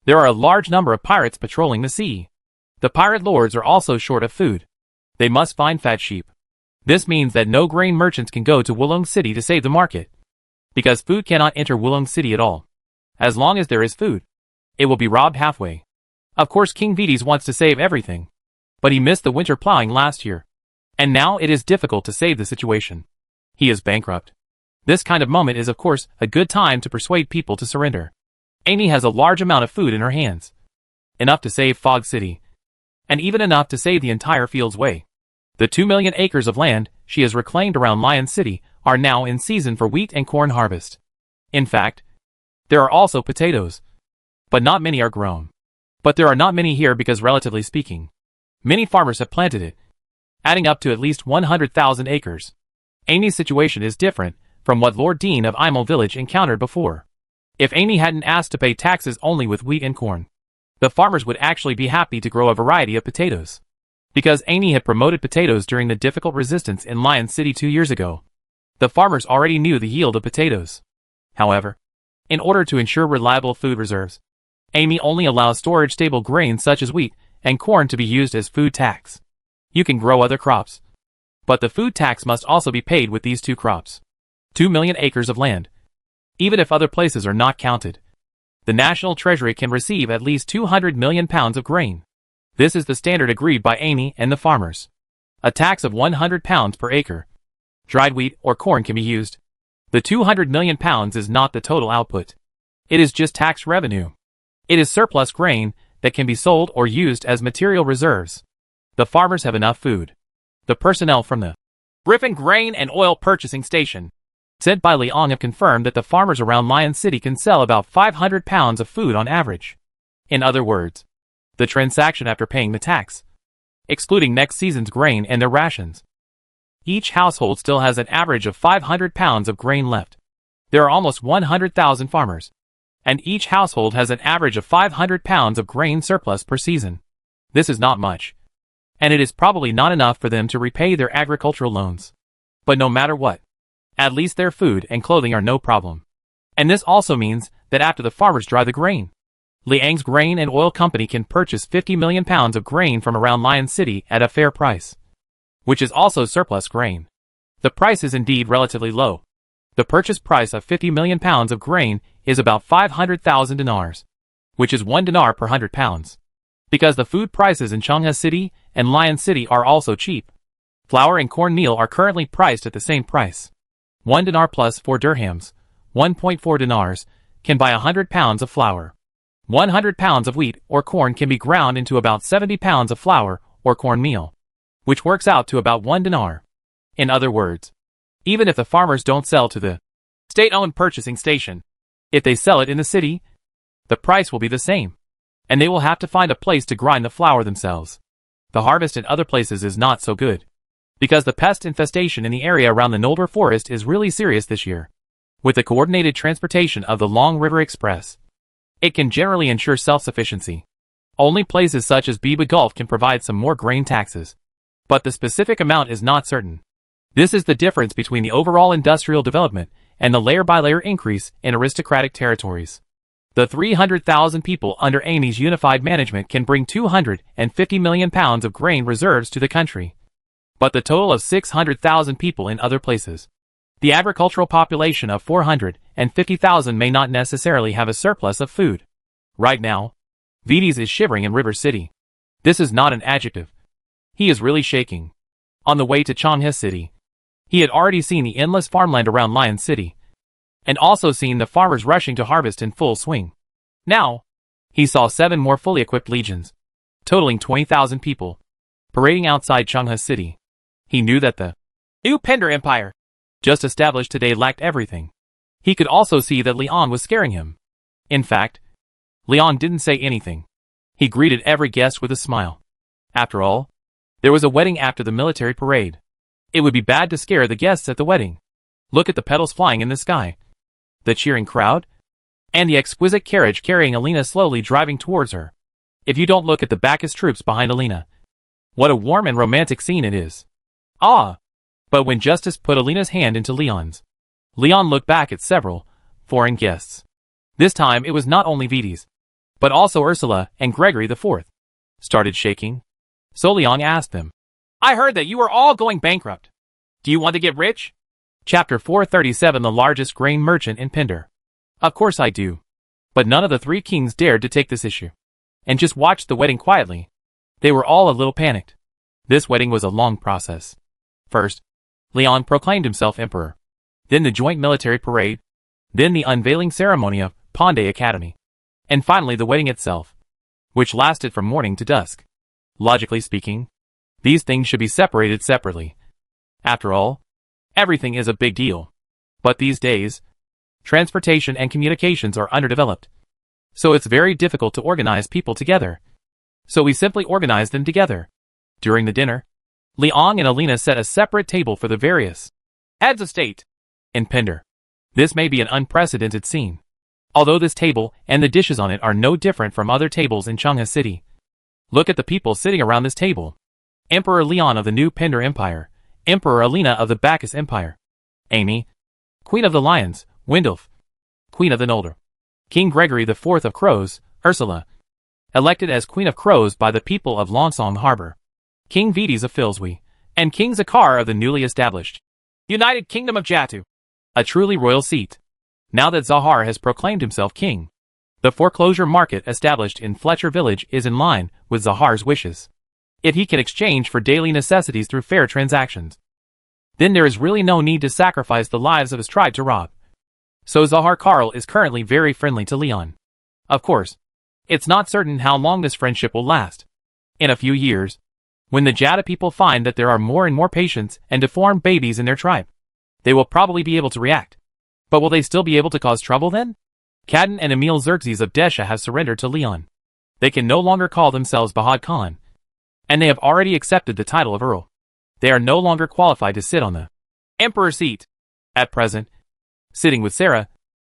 there are a large number of pirates patrolling the sea. The pirate lords are also short of food. They must find fat sheep. This means that no grain merchants can go to Wulong City to save the market. Because food cannot enter Wulong City at all. As long as there is food, it will be robbed halfway. Of course King Vides wants to save everything. But he missed the winter plowing last year. And now it is difficult to save the situation. He is bankrupt. This kind of moment is of course a good time to persuade people to surrender. Amy has a large amount of food in her hands. Enough to save Fog City. And even enough to save the entire Field's Way. The 2 million acres of land she has reclaimed around Lion City are now in season for wheat and corn harvest. In fact, there are also potatoes. But not many are grown. But there are not many here because relatively speaking, many farmers have planted it, adding up to at least 100,000 acres. Amy's situation is different from what Lord Dean of Imel Village encountered before. If Amy hadn't asked to pay taxes only with wheat and corn, the farmers would actually be happy to grow a variety of potatoes. Because Amy had promoted potatoes during the difficult resistance in Lion City 2 years ago, the farmers already knew the yield of potatoes. However, in order to ensure reliable food reserves, Amy only allows storage stable grains such as wheat and corn to be used as food tax. You can grow other crops, but the food tax must also be paid with these 2 crops. 2 million acres of land. Even if other places are not counted, the National Treasury can receive at least 200 million pounds of grain. This is the standard agreed by Amy and the farmers. A tax of 100 pounds per acre. Dried wheat or corn can be used. The 200 million pounds is not the total output. It is just tax revenue. It is surplus grain that can be sold or used as material reserves. The farmers have enough food. The personnel from the Griffin Grain and Oil Purchasing Station, sent by Liang, have confirmed that the farmers around Lion City can sell about 500 pounds of food on average. In other words, the transaction after paying the tax, excluding next season's grain and their rations. Each household still has an average of 500 pounds of grain left. There are almost 100,000 farmers, and each household has an average of 500 pounds of grain surplus per season. This is not much, and it is probably not enough for them to repay their agricultural loans. But no matter what, at least their food and clothing are no problem. And this also means that after the farmers dry the grain, Liang's Grain and Oil Company can purchase 50 million pounds of grain from around Lion City at a fair price, which is also surplus grain. The price is indeed relatively low. The purchase price of 50 million pounds of grain is about 500,000 dinars, which is 1 dinar per 100 pounds. Because the food prices in Chungha City and Lion City are also cheap. Flour and corn meal are currently priced at the same price. 1 dinar plus 4 dirhams, 1.4 dinars, can buy 100 pounds of flour. 100 pounds of wheat or corn can be ground into about 70 pounds of flour or corn meal, which works out to about 1 dinar. In other words, even if the farmers don't sell to the state-owned purchasing station, if they sell it in the city, the price will be the same, and they will have to find a place to grind the flour themselves. The harvest in other places is not so good, because the pest infestation in the area around the Noldor Forest is really serious this year. With the coordinated transportation of the Long River Express, it can generally ensure self-sufficiency. Only places such as Biba Gulf can provide some more grain taxes, but the specific amount is not certain. This is the difference between the overall industrial development and the layer-by-layer increase in aristocratic territories. The 300,000 people under Amy's unified management can bring 250 million pounds of grain reserves to the country. But the total of 600,000 people in other places. The agricultural population of 450,000 may not necessarily have a surplus of food. Right now, Vides is shivering in River City. This is not an adjective. He is really shaking. On the way to Changhe City, he had already seen the endless farmland around Lion City, and also seen the farmers rushing to harvest in full swing. Now, he saw 7 more fully equipped legions, totaling 20,000 people, parading outside Changhe City. He knew that the new Pender Empire, just established today, lacked everything. He could also see that Leon was scaring him. In fact, Leon didn't say anything. He greeted every guest with a smile. After all, there was a wedding after the military parade. It would be bad to scare the guests at the wedding. Look at the petals flying in the sky, the cheering crowd, and the exquisite carriage carrying Alina slowly driving towards her. If you don't look at the Bacchus troops behind Alina, what a warm and romantic scene it is. Ah! But when Justice put Alina's hand into Leon's, Leon looked back at several foreign guests. This time it was not only Vides, but also Ursula and Gregory IV. Started shaking. So Leon asked them, I heard that you are all going bankrupt. Do you want to get rich? Chapter 437, the largest grain merchant in Pender. Of course I do. But none of the 3 kings dared to take this issue, and just watched the wedding quietly. They were all a little panicked. This wedding was a long process. First, Leon proclaimed himself emperor. Then the joint military parade. Then the unveiling ceremony of Pandey Academy. And finally the wedding itself, which lasted from morning to dusk. Logically speaking, these things should be separated separately. After all, everything is a big deal. But these days, transportation and communications are underdeveloped. So it's very difficult to organize people together. So we simply organized them together. During the dinner, Leon and Alina set a separate table for the various heads of state in Pender. This may be an unprecedented scene, although this table and the dishes on it are no different from other tables in Changhe City. Look at the people sitting around this table. Emperor Leon of the new Pender Empire, Emperor Alina of the Bacchus Empire, Amy, Queen of the Lions, Windulf, Queen of the Nolder, King Gregory IV of Crows, Ursula, elected as Queen of Crows by the people of Lonsong Harbor, King Vides of Filswe, and King Zakar of the newly established United Kingdom of Jatu, a truly royal seat. Now that Zahar has proclaimed himself king, the foreclosure market established in Fletcher Village is in line with Zahar's wishes. If he can exchange for daily necessities through fair transactions, then there is really no need to sacrifice the lives of his tribe to rob. So Zahar Karl is currently very friendly to Leon. Of course, it's not certain how long this friendship will last. In a few years, when the Jada people find that there are more and more patients and deformed babies in their tribe, they will probably be able to react. But will they still be able to cause trouble then? Kadin and Emil Xerxes of Desha have surrendered to Leon. They can no longer call themselves Bahad Khan, and they have already accepted the title of Earl. They are no longer qualified to sit on the Emperor seat. At present, sitting with Sarah,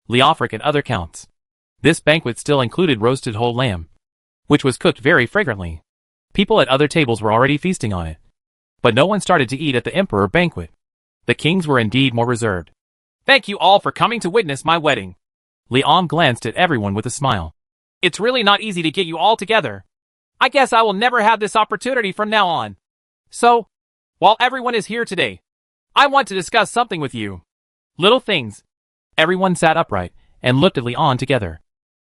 Leofric and other counts. This banquet still included roasted whole lamb, which was cooked very fragrantly. People at other tables were already feasting on it. But no one started to eat at the Emperor banquet. The kings were indeed more reserved. Thank you all for coming to witness my wedding. Leon glanced at everyone with a smile. It's really not easy to get you all together. I guess I will never have this opportunity from now on. So, while everyone is here today, I want to discuss something with you. Little things. Everyone sat upright and looked at Leon together.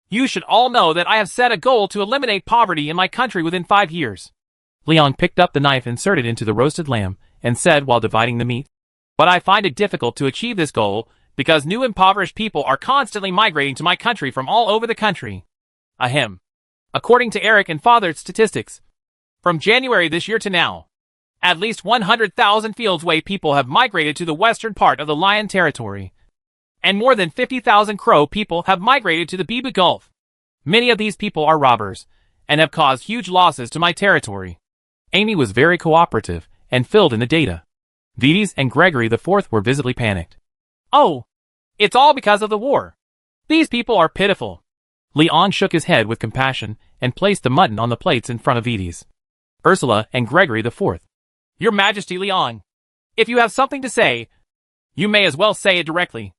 You should all know that I have set a goal to eliminate poverty in my country within 5 years. Leon picked up the knife inserted into the roasted lamb and said while dividing the meat, but I find it difficult to achieve this goal because new impoverished people are constantly migrating to my country from all over the country. Ahem. According to Eric and Father's statistics, from January this year to now, at least 100,000 Fieldsway people have migrated to the western part of the Lion Territory, and more than 50,000 Crow people have migrated to the Biba Gulf. Many of these people are robbers, and have caused huge losses to my territory. Amy was very cooperative and filled in the data. Vides and Gregory IV were visibly panicked. Oh, it's all because of the war. These people are pitiful. Leon shook his head with compassion and placed the mutton on the plates in front of Vides, Ursula, and Gregory IV. Your Majesty, Leon, If you have something to say, you may as well say it directly.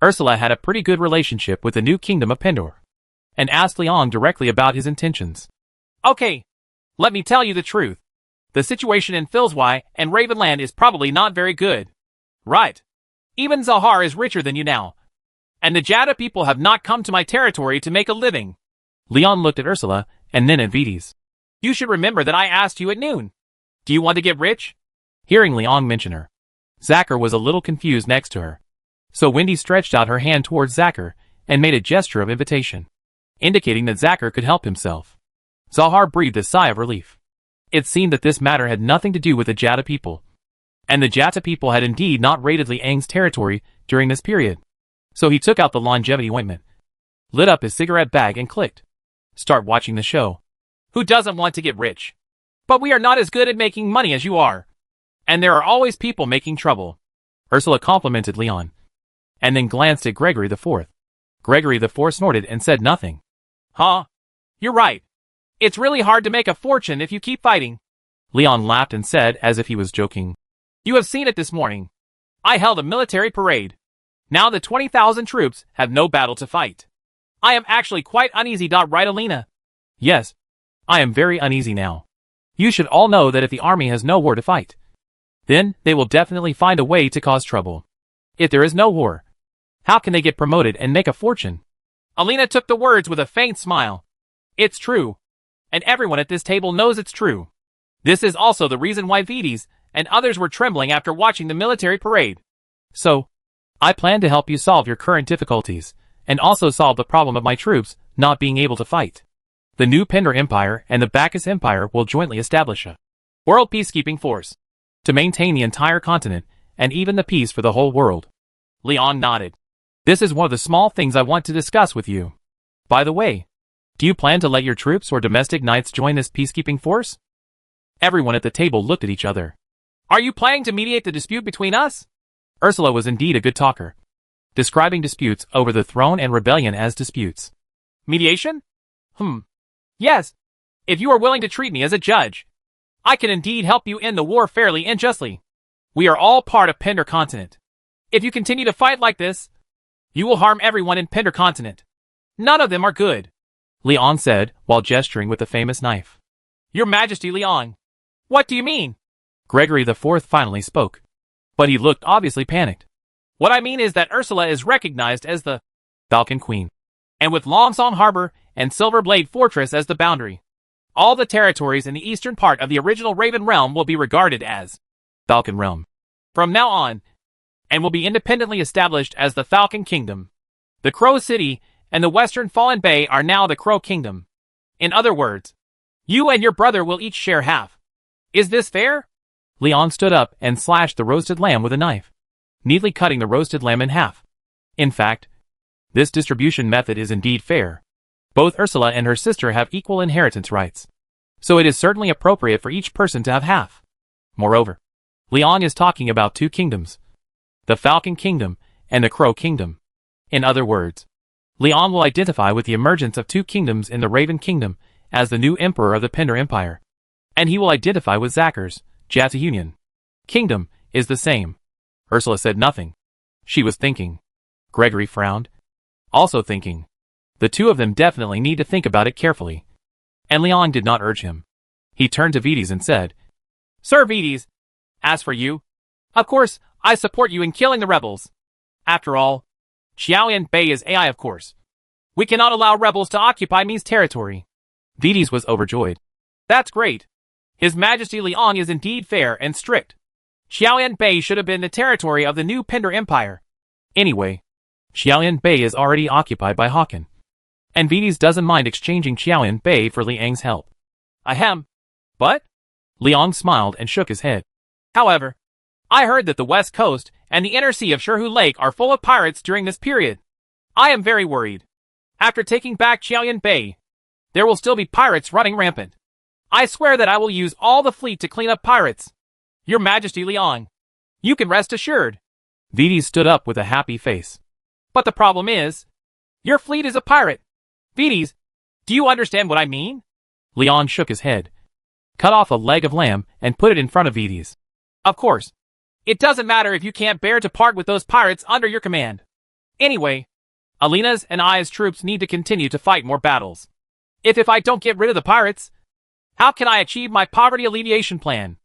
Ursula had a pretty good relationship with the new kingdom of Pendor, and asked Leon directly about his intentions. Okay, let me tell you the truth. The situation in Filswy and Ravenland is probably not very good. Right. Even Zahar is richer than you now. And the Jada people have not come to my territory to make a living. Leon looked at Ursula, and then at Vides. You should remember that I asked you at noon. Do you want to get rich? Hearing Leon mention her, Zachar was a little confused next to her. So Wendy stretched out her hand towards Zachar, and made a gesture of invitation, indicating that Zachar could help himself. Zahar breathed a sigh of relief. It seemed that this matter had nothing to do with the Jada people. And the Jata people had indeed not raided Liang's territory during this period. So he took out the longevity ointment, lit up his cigarette bag and clicked. Start watching the show. Who doesn't want to get rich? But we are not as good at making money as you are. And there are always people making trouble. Ursula complimented Leon, and then glanced at Gregory IV. Gregory IV snorted and said nothing. Huh? You're right. It's really hard to make a fortune if you keep fighting. Leon laughed and said as if he was joking. You have seen it this morning. I held a military parade. Now the 20,000 troops have no battle to fight. I am actually quite uneasy. Right, Alina? Yes. I am very uneasy now. You should all know that if the army has no war to fight, then they will definitely find a way to cause trouble. If there is no war, how can they get promoted and make a fortune? Alina took the words with a faint smile. It's true. And everyone at this table knows it's true. This is also the reason why Vides and others were trembling after watching the military parade. So, I plan to help you solve your current difficulties, and also solve the problem of my troops not being able to fight. The new Pendor Empire and the Bacchus Empire will jointly establish a world peacekeeping force to maintain the entire continent and even the peace for the whole world. Leon nodded. This is one of the small things I want to discuss with you. By the way, do you plan to let your troops or domestic knights join this peacekeeping force? Everyone at the table looked at each other. Are you planning to mediate the dispute between us? Ursula was indeed a good talker, describing disputes over the throne and rebellion as disputes. Mediation? Yes. If you are willing to treat me as a judge, I can indeed help you end the war fairly and justly. We are all part of Pendor Continent. If you continue to fight like this, you will harm everyone in Pendor Continent. None of them are good, Leon said while gesturing with the famous knife. Your Majesty, Leon. What do you mean? Gregory IV finally spoke, but he looked obviously panicked. What I mean is that Ursula is recognized as the Falcon Queen, and with Longsong Harbor and Silver Blade Fortress as the boundary, all the territories in the eastern part of the original Raven Realm will be regarded as Falcon Realm from now on, and will be independently established as the Falcon Kingdom. The Crow City and the Western Fallen Bay are now the Crow Kingdom. In other words, you and your brother will each share half. Is this fair? Leon stood up and slashed the roasted lamb with a knife, neatly cutting the roasted lamb in half. In fact, this distribution method is indeed fair. Both Ursula and her sister have equal inheritance rights, so it is certainly appropriate for each person to have half. Moreover, Leon is talking about two kingdoms, the Falcon Kingdom and the Crow Kingdom. In other words, Leon will identify with the emergence of two kingdoms in the Raven Kingdom as the new emperor of the Pendor Empire, and he will identify with Zachar's Jata Union Kingdom is the same. Ursula said nothing. She was thinking. Gregory frowned, also thinking. The two of them definitely need to think about it carefully. And Leon did not urge him. He turned to Vides and said, Sir Vides, as for you, of course, I support you in killing the rebels. After all, Xiaoyan Bei is AI, of course. We cannot allow rebels to occupy Mi's territory. Vides was overjoyed. That's great. His Majesty Leon is indeed fair and strict. Xiaoyan Bei should have been the territory of the new Pendor Empire. Anyway, Xiaoyan Bei is already occupied by Hawken, and Vides doesn't mind exchanging Xiaoyan Bei for Liang's help. Ahem. But? Leon smiled and shook his head. However, I heard that the west coast and the inner sea of Shirhu Lake are full of pirates during this period. I am very worried. After taking back Xiaoyan Bei, there will still be pirates running rampant. I swear that I will use all the fleet to clean up pirates. Your Majesty Leon, you can rest assured. Vides stood up with a happy face. But the problem is, your fleet is a pirate. Vides, do you understand what I mean? Leon shook his head, cut off a leg of lamb, and put it in front of Vides. Of course. It doesn't matter if you can't bear to part with those pirates under your command. Anyway, Alina's and I's troops need to continue to fight more battles. If I don't get rid of the pirates, how can I achieve my poverty alleviation plan?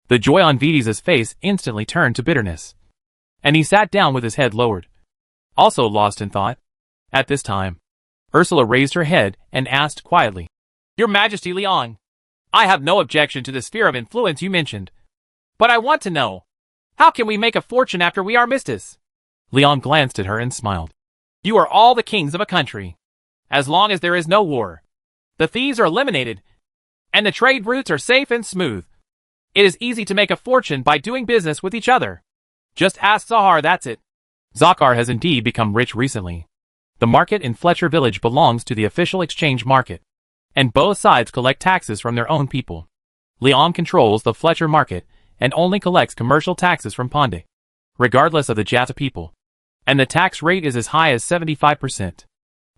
The joy on Vides' face instantly turned to bitterness, and he sat down with his head lowered, also lost in thought. At this time, Ursula raised her head and asked quietly, Your Majesty Leong, I have no objection to the sphere of influence you mentioned, but I want to know, how can we make a fortune after we are mistus? Leong glanced at her and smiled. You are all the kings of a country. As long as there is no war, the thieves are eliminated, and the trade routes are safe and smooth. It is easy to make a fortune by doing business with each other. Just ask Zahar, that's it. Zakar has indeed become rich recently. The market in Fletcher Village belongs to the official exchange market, and both sides collect taxes from their own people. Leong controls the Fletcher market and only collects commercial taxes from Ponde, regardless of the Jata people, and the tax rate is as high as 75%.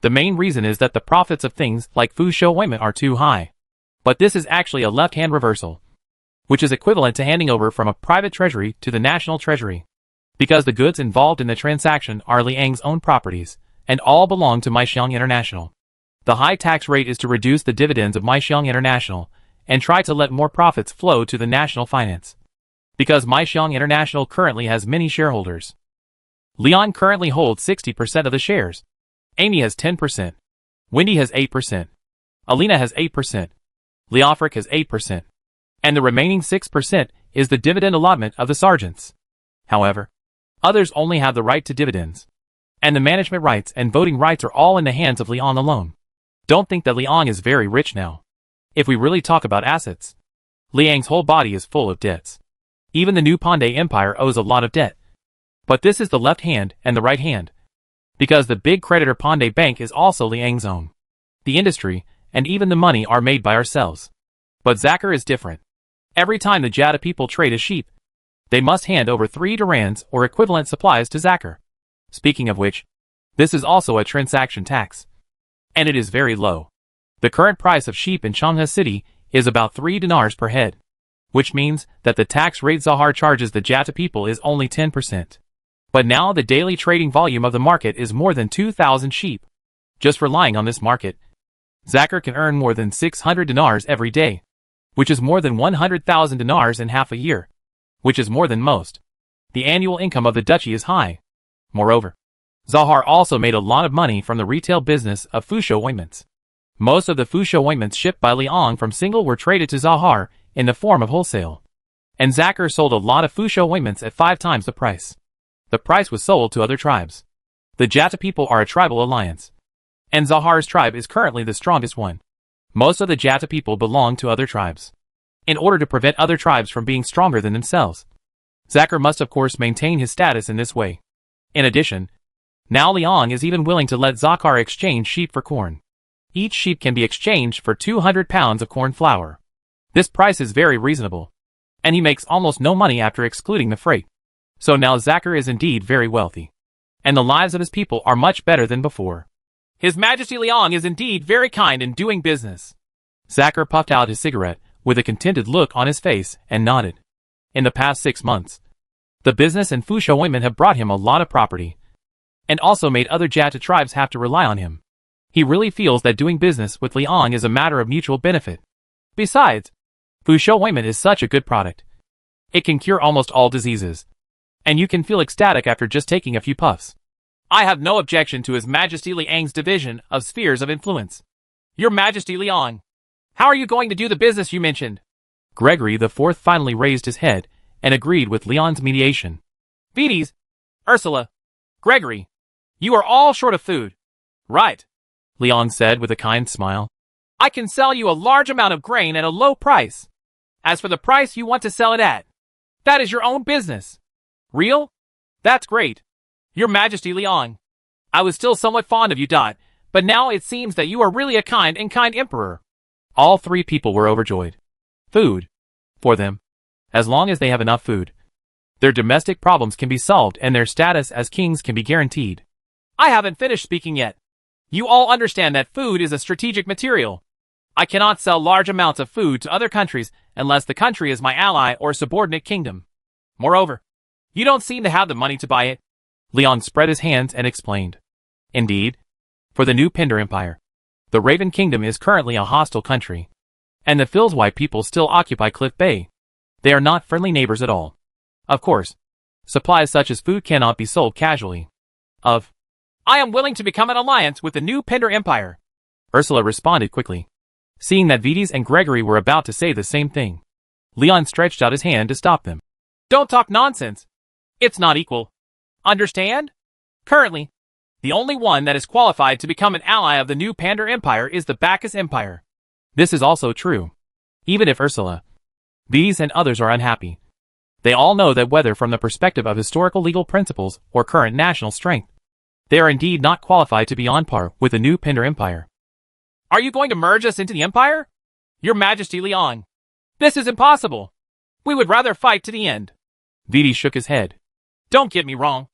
The main reason is that the profits of things like Fusho ointment are too high. But this is actually a left-hand reversal, which is equivalent to handing over from a private treasury to the national treasury, because the goods involved in the transaction are Liang's own properties, and all belong to Maixiang International. The high tax rate is to reduce the dividends of Maixiang International and try to let more profits flow to the national finance, because Maixiang International currently has many shareholders. Leon currently holds 60% of the shares. Amy has 10%. Wendy has 8%. Alina has 8%. Leofric has 8%. And the remaining 6% is the dividend allotment of the sergeants. However, others only have the right to dividends. And the management rights and voting rights are all in the hands of Leon alone. Don't think that Leon is very rich now. If we really talk about assets, Liang's whole body is full of debts. Even the new Ponde Empire owes a lot of debt. But this is the left hand and the right hand, because the big creditor Ponde Bank is also Liang's own. The industry, and even the money are made by ourselves. But Zakar is different. Every time the Jata people trade a sheep, they must hand over 3 durans or equivalent supplies to Zakar. Speaking of which, this is also a transaction tax. And it is very low. The current price of sheep in Changha City is about 3 dinars per head, which means that the tax rate Zahar charges the Jata people is only 10%. But now the daily trading volume of the market is more than 2,000 sheep. Just relying on this market, Zakar can earn more than 600 dinars every day, which is more than 100,000 dinars in half a year, which is more than most. The annual income of the duchy is high. Moreover, Zahar also made a lot of money from the retail business of Fusho ointments. Most of the Fusho ointments shipped by Liang from Single were traded to Zahar in the form of wholesale. And Zakar sold a lot of Fusho ointments at 5 times the price. The price was sold to other tribes. The Jata people are a tribal alliance, and Zahar's tribe is currently the strongest one. Most of the Jata people belong to other tribes. In order to prevent other tribes from being stronger than themselves, Zakar must of course maintain his status in this way. In addition, now Liang is even willing to let Zakar exchange sheep for corn. Each sheep can be exchanged for 200 pounds of corn flour. This price is very reasonable, and he makes almost no money after excluding the freight. So now Zakar is indeed very wealthy, and the lives of his people are much better than before. His Majesty Liang is indeed very kind in doing business. Zakar puffed out his cigarette with a contented look on his face and nodded. In the past 6 months, the business and Fusho ointment have brought him a lot of property, and also made other Jata tribes have to rely on him. He really feels that doing business with Liang is a matter of mutual benefit. Besides, Fusho ointment is such a good product. It can cure almost all diseases, and you can feel ecstatic after just taking a few puffs. I have no objection to His Majesty Liang's division of spheres of influence. Your Majesty Liang, how are you going to do the business you mentioned? Gregory IV finally raised his head and agreed with Leon's mediation. Vides, Ursula, Gregory, you are all short of food. Right, Leon said with a kind smile. I can sell you a large amount of grain at a low price. As for the price you want to sell it at, that is your own business. Real? That's great. Your Majesty Liang, I was still somewhat fond of you, but now it seems that you are really a kind emperor. All 3 people were overjoyed. Food. For them, as long as they have enough food, their domestic problems can be solved and their status as kings can be guaranteed. I haven't finished speaking yet. You all understand that food is a strategic material. I cannot sell large amounts of food to other countries unless the country is my ally or subordinate kingdom. Moreover, You don't seem to have the money to buy it. Leon spread his hands and explained. Indeed. For the new Pinder Empire. The Raven Kingdom is currently a hostile country. And the Fillsway people still occupy Cliff Bay. They are not friendly neighbors at all. Of course, supplies such as food cannot be sold casually. I am willing to become an alliance with the new Pinder Empire. Ursula responded quickly. Seeing that Vides and Gregory were about to say the same thing, Leon stretched out his hand to stop them. Don't talk nonsense. It's not equal. Understand? Currently, the only one that is qualified to become an ally of the new Pinder Empire is the Bacchus Empire. This is also true. Even if Ursula, Vides and others are unhappy, they all know that whether from the perspective of historical legal principles or current national strength, they are indeed not qualified to be on par with the new Pinder Empire. Are you going to merge us into the Empire? Your Majesty Leon. This is impossible. We would rather fight to the end. Vides shook his head. Don't get me wrong.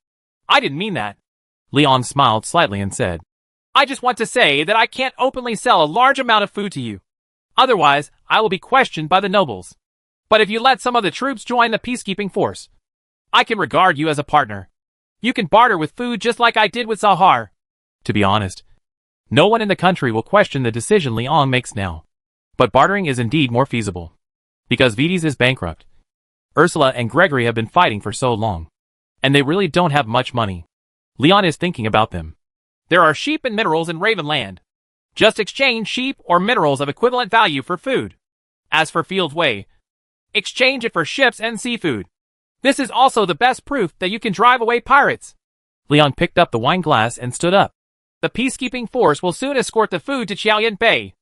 I didn't mean that. Leon smiled slightly and said, I just want to say that I can't openly sell a large amount of food to you. Otherwise, I will be questioned by the nobles. But if you let some of the troops join the peacekeeping force, I can regard you as a partner. You can barter with food just like I did with Sahar. To be honest, no one in the country will question the decision Leon makes now. But bartering is indeed more feasible. Because Vides is bankrupt. Ursula and Gregory have been fighting for so long. And they really don't have much money. Leon is thinking about them. There are sheep and minerals in Ravenland. Just exchange sheep or minerals of equivalent value for food. As for Field's Way, exchange it for ships and seafood. This is also the best proof that you can drive away pirates. Leon picked up the wine glass and stood up. The peacekeeping force will soon escort the food to Qiaoyan Bay.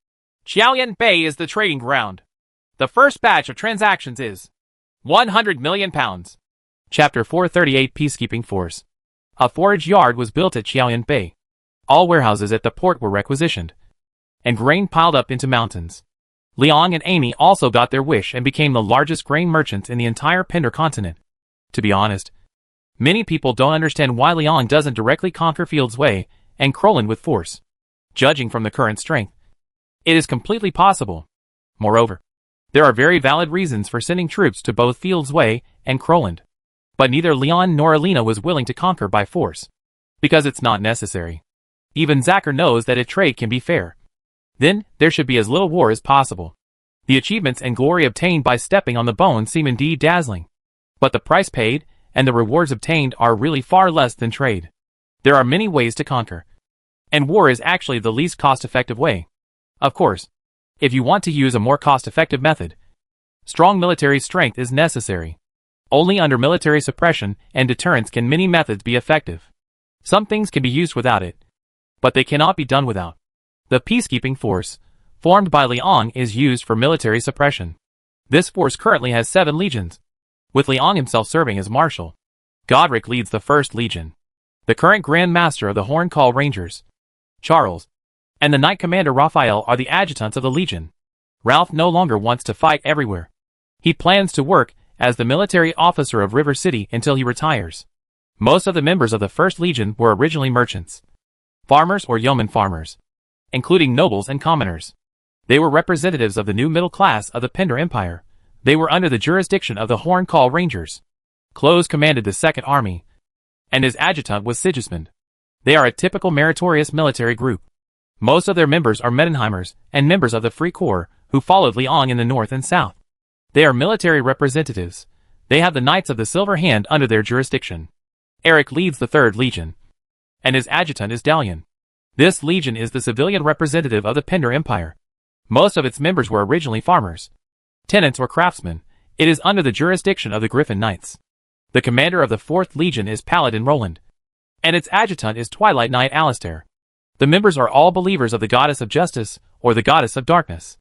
Qiaoyan Bay is the trading ground. The first batch of transactions is 100 million pounds. Chapter 438 Peacekeeping Force. A forage yard was built at Qiaoyan Bay. All warehouses at the port were requisitioned, and grain piled up into mountains. Leon and Amy also got their wish and became the largest grain merchants in the entire Pinder continent. To be honest, many people don't understand why Leon doesn't directly conquer Field's Way and Croland with force. Judging from the current strength, it is completely possible. Moreover, there are very valid reasons for sending troops to both Field's Way and Croland. But neither Leon nor Alina was willing to conquer by force, because it's not necessary. Even Zacher knows that a trade can be fair. Then, there should be as little war as possible. The achievements and glory obtained by stepping on the bone seem indeed dazzling. But the price paid, and the rewards obtained are really far less than trade. There are many ways to conquer. And war is actually the least cost-effective way. Of course, if you want to use a more cost-effective method, strong military strength is necessary. Only under military suppression and deterrence can many methods be effective. Some things can be used without it, but they cannot be done without. The peacekeeping force, formed by Leon, is used for military suppression. This force currently has 7 legions, with Leon himself serving as marshal. Godric leads the 1st Legion. The current Grand Master of the Horncall Rangers, Charles, and the Knight Commander Raphael are the adjutants of the Legion. Ralph no longer wants to fight everywhere. He plans to work as the military officer of River City until he retires. Most of the members of the 1st Legion were originally merchants, farmers or yeoman farmers, including nobles and commoners. They were representatives of the new middle class of the Pinder Empire. They were under the jurisdiction of the Horncall Rangers. Close commanded the 2nd Army, and his adjutant was Sigismund. They are a typical meritorious military group. Most of their members are Mettenheimers and members of the Free Corps who followed Leon in the north and south. They are military representatives. They have the Knights of the Silver Hand under their jurisdiction. Eric leads the 3rd Legion, and his adjutant is Dalian. This legion is the civilian representative of the Pinder Empire. Most of its members were originally farmers, tenants or craftsmen. It is under the jurisdiction of the Griffin Knights. The commander of the 4th Legion is Paladin Roland, and its adjutant is Twilight Knight Alistair. The members are all believers of the Goddess of Justice or the Goddess of Darkness.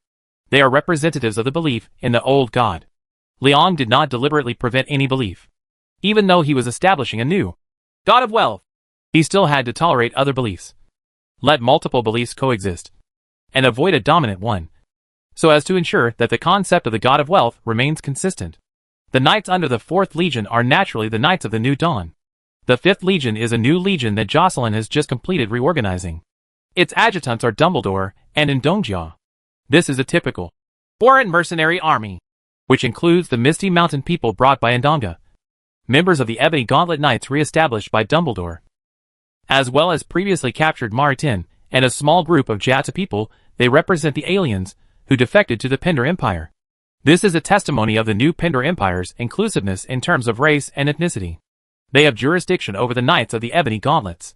They are representatives of the belief in the old god. Leon did not deliberately prevent any belief. Even though he was establishing a new god of wealth, he still had to tolerate other beliefs. Let multiple beliefs coexist, and avoid a dominant one, so as to ensure that the concept of the god of wealth remains consistent. The knights under the 4th Legion are naturally the Knights of the New Dawn. The 5th Legion is a new legion that Jocelyn has just completed reorganizing. Its adjutants are Dumbledore and Ndongjia. This is a typical foreign mercenary army, which includes the Misty Mountain people brought by Ndonga. members of the Ebony Gauntlet Knights re-established by Dumbledore, as well as previously captured Maritin, and a small group of Jatsa people. They represent the aliens who defected to the Pender Empire. This is a testimony of the new Pender Empire's inclusiveness in terms of race and ethnicity. They have jurisdiction over the Knights of the Ebony Gauntlets.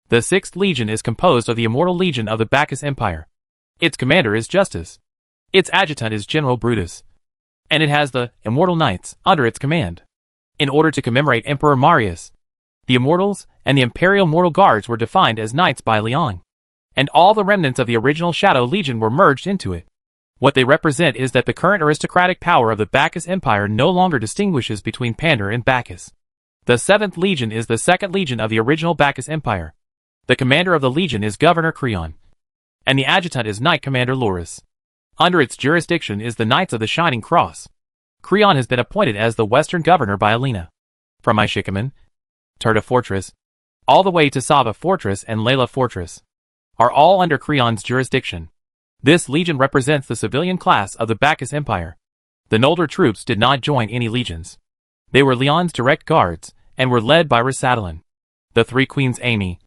The 6th Legion is composed of the Immortal Legion of the Bacchus Empire. Its commander is Justice. Its adjutant is General Brutus. And it has the Immortal Knights under its command. In order to commemorate Emperor Marius, the Immortals and the Imperial Mortal Guards were defined as knights by Leon, and all the remnants of the original Shadow Legion were merged into it. What they represent is that the current aristocratic power of the Bacchus Empire no longer distinguishes between Pander and Bacchus. The 7th Legion is the 2nd Legion of the original Bacchus Empire. The commander of the Legion is Governor Creon, and the adjutant is Knight Commander Loris. Under its jurisdiction is the Knights of the Shining Cross. Creon has been appointed as the Western Governor by Alina. From Ishikaman, Turda Fortress, all the way to Sava Fortress and Layla Fortress, are all under Creon's jurisdiction. This legion represents the civilian class of the Bacchus Empire. The Noldor troops did not join any legions. They were Leon's direct guards, and were led by Rasadalin. The 3 queens Amy,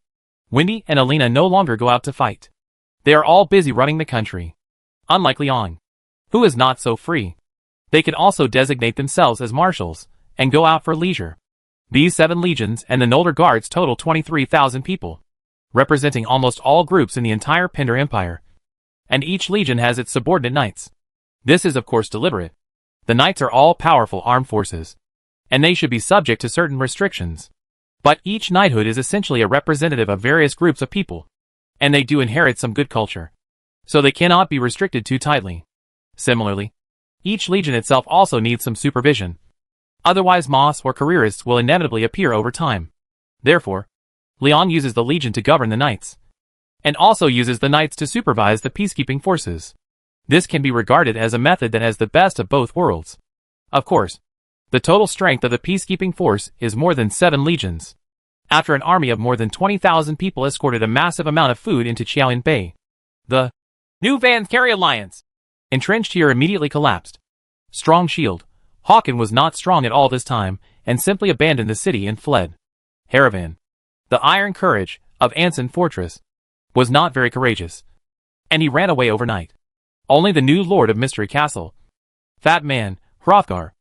Wendy, and Alina no longer go out to fight. They are all busy running the country. Unlike Leon, who is not so free. They can also designate themselves as marshals, and go out for leisure. These 7 legions and the Noldor guards total 23,000 people, representing almost all groups in the entire Pender Empire. And each legion has its subordinate knights. This is of course deliberate. The knights are all powerful armed forces, and they should be subject to certain restrictions. But each knighthood is essentially a representative of various groups of people, and they do inherit some good culture, so they cannot be restricted too tightly. Similarly, each legion itself also needs some supervision. Otherwise moths or careerists will inevitably appear over time. Therefore, Leon uses the legion to govern the knights, and also uses the knights to supervise the peacekeeping forces. This can be regarded as a method that has the best of both worlds. Of course, the total strength of the peacekeeping force is more than 7 legions. After an army of more than 20,000 people escorted a massive amount of food into Qiaoyan Bay, the New Vanskari Alliance, entrenched here, immediately collapsed. Strong shield, Hawken was not strong at all this time, and simply abandoned the city and fled. Haravan, the Iron Courage of Anson Fortress, was not very courageous, and he ran away overnight. Only the new Lord of Mystery Castle, Fat Man, Hrothgar,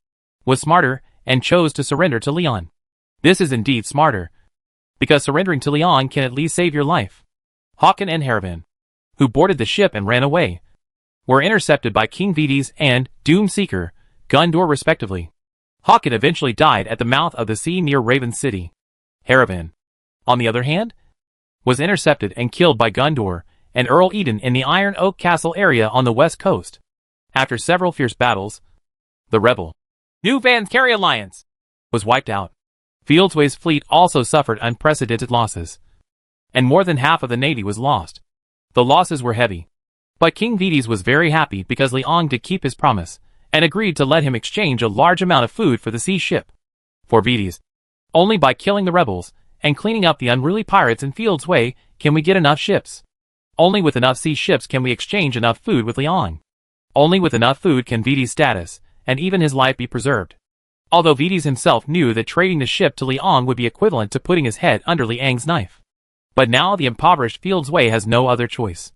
was smarter and chose to surrender to Leon. This is indeed smarter, because surrendering to Leon can at least save your life. Hawken and Haravan, who boarded the ship and ran away, were intercepted by King Vides and Doomseeker, Gundur respectively. Hawken eventually died at the mouth of the sea near Raven City. Haravan, on the other hand, was intercepted and killed by Gundur and Earl Eden in the Iron Oak Castle area on the west coast. After several fierce battles, the rebel New Vanskari Alliance was wiped out. Fieldsway's fleet also suffered unprecedented losses, and more than half of the navy was lost. The losses were heavy, but King Vides was very happy because Leong did keep his promise, and agreed to let him exchange a large amount of food for the sea ship. For Vides, only by killing the rebels and cleaning up the unruly pirates in Fieldsway can we get enough ships. Only with enough sea ships can we exchange enough food with Leong. Only with enough food can Vides' status and even his life be preserved. Although Vides himself knew that trading the ship to Leong would be equivalent to putting his head under Liang's knife. But now the impoverished Fieldsway has no other choice.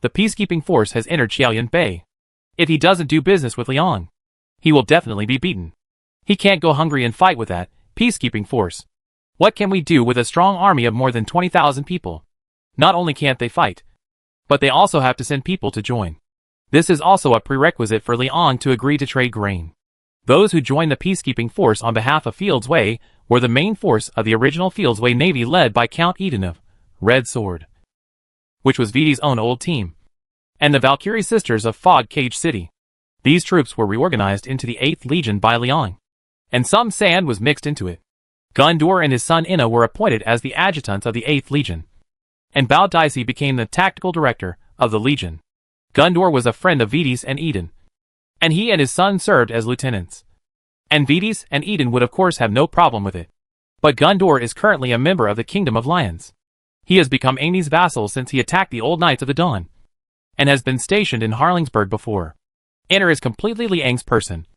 The peacekeeping force has entered Qiaoyan Bay. If he doesn't do business with Leong, he will definitely be beaten. He can't go hungry and fight with that peacekeeping force. What can we do with a strong army of more than 20,000 people? Not only can't they fight, but they also have to send people to join. This is also a prerequisite for Leong to agree to trade grain. Those who joined the peacekeeping force on behalf of Fieldsway were the main force of the original Fieldsway navy led by Count Eden of Red Sword, which was Vides' own old team, and the Valkyrie Sisters of Fog Cage City. These troops were reorganized into the 8th Legion by Leong, and some sand was mixed into it. Gundur and his son Inna were appointed as the adjutants of the 8th Legion, and Bao Dicey became the tactical director of the Legion. Gundur was a friend of Vides and Eden, and he and his son served as lieutenants. And Vides and Eden would of course have no problem with it. But Gundur is currently a member of the Kingdom of Lions. He has become Amy's vassal since he attacked the Old Knights of the Dawn, and has been stationed in Harlingsburg before. Inner is completely Liang's person,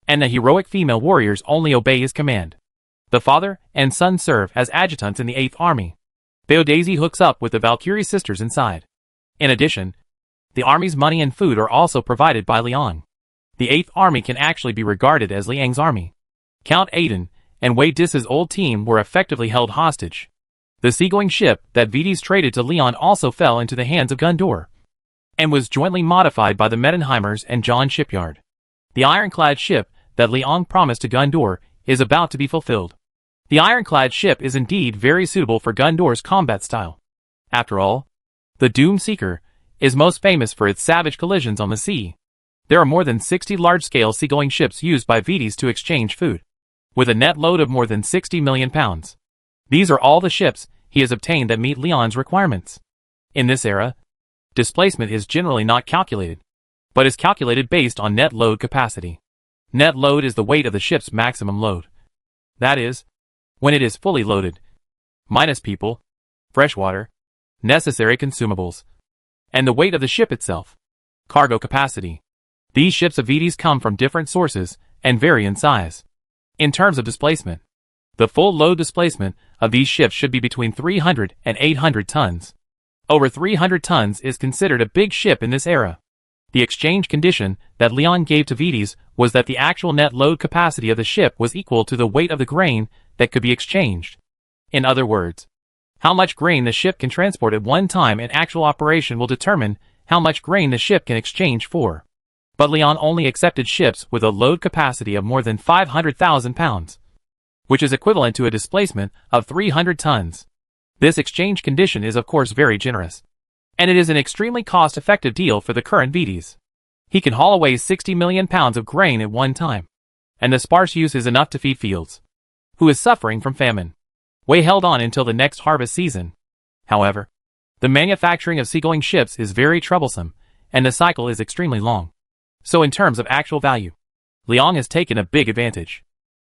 and the heroic female warriors only obey his command. The father and son serve as adjutants in the 8th Army. Daisy hooks up with the Valkyrie sisters inside. In addition, the army's money and food are also provided by Liang. The 8th Army can actually be regarded as Liang's army. Count Aiden and Wei Dis's old team were effectively held hostage. The seagoing ship that Vides traded to Leon also fell into the hands of Gundur, and was jointly modified by the Mettenheimers and John Shipyard. The ironclad ship that Liang promised to Gundur is about to be fulfilled. The ironclad ship is indeed very suitable for Gundur's combat style. After all, the Doom Seeker is most famous for its savage collisions on the sea. There are more than 60 large-scale seagoing ships used by Vides to exchange food, with a net load of more than 60 million pounds. These are all the ships he has obtained that meet Leon's requirements. In this era, displacement is generally not calculated, but is calculated based on net load capacity. Net load is the weight of the ship's maximum load. That is, when it is fully loaded, minus people, fresh water, necessary consumables, and the weight of the ship itself. Cargo capacity. These ships of Vides come from different sources and vary in size. In terms of displacement, the full load displacement of these ships should be between 300 and 800 tons. Over 300 tons is considered a big ship in this era. The exchange condition that Leon gave to Vides was that the actual net load capacity of the ship was equal to the weight of the grain that could be exchanged. In other words, how much grain the ship can transport at one time in actual operation will determine how much grain the ship can exchange for. But Leon only accepted ships with a load capacity of more than 500,000 pounds, which is equivalent to a displacement of 300 tons. This exchange condition is of course very generous, and it is an extremely cost-effective deal for the current Vides. He can haul away 60 million pounds of grain at one time, and the sparse use is enough to feed Fields, who is suffering from famine. Wei held on until the next harvest season. However, the manufacturing of seagoing ships is very troublesome, and the cycle is extremely long. So in terms of actual value, Liang has taken a big advantage.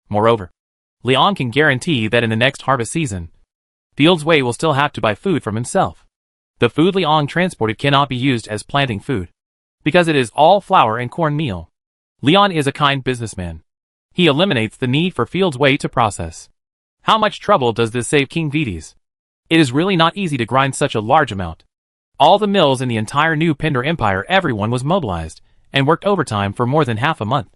Moreover, Liang can guarantee that in the next harvest season, Fields Wei will still have to buy food from himself. The food Liang transported cannot be used as planting food, because it is all flour and corn meal. Leon is a kind businessman. He eliminates the need for Fields Wei to process. How much trouble does this save King Vides? It is really not easy to grind such a large amount. All the mills in the entire New Pindar Empire, everyone was mobilized and worked overtime for more than half a month,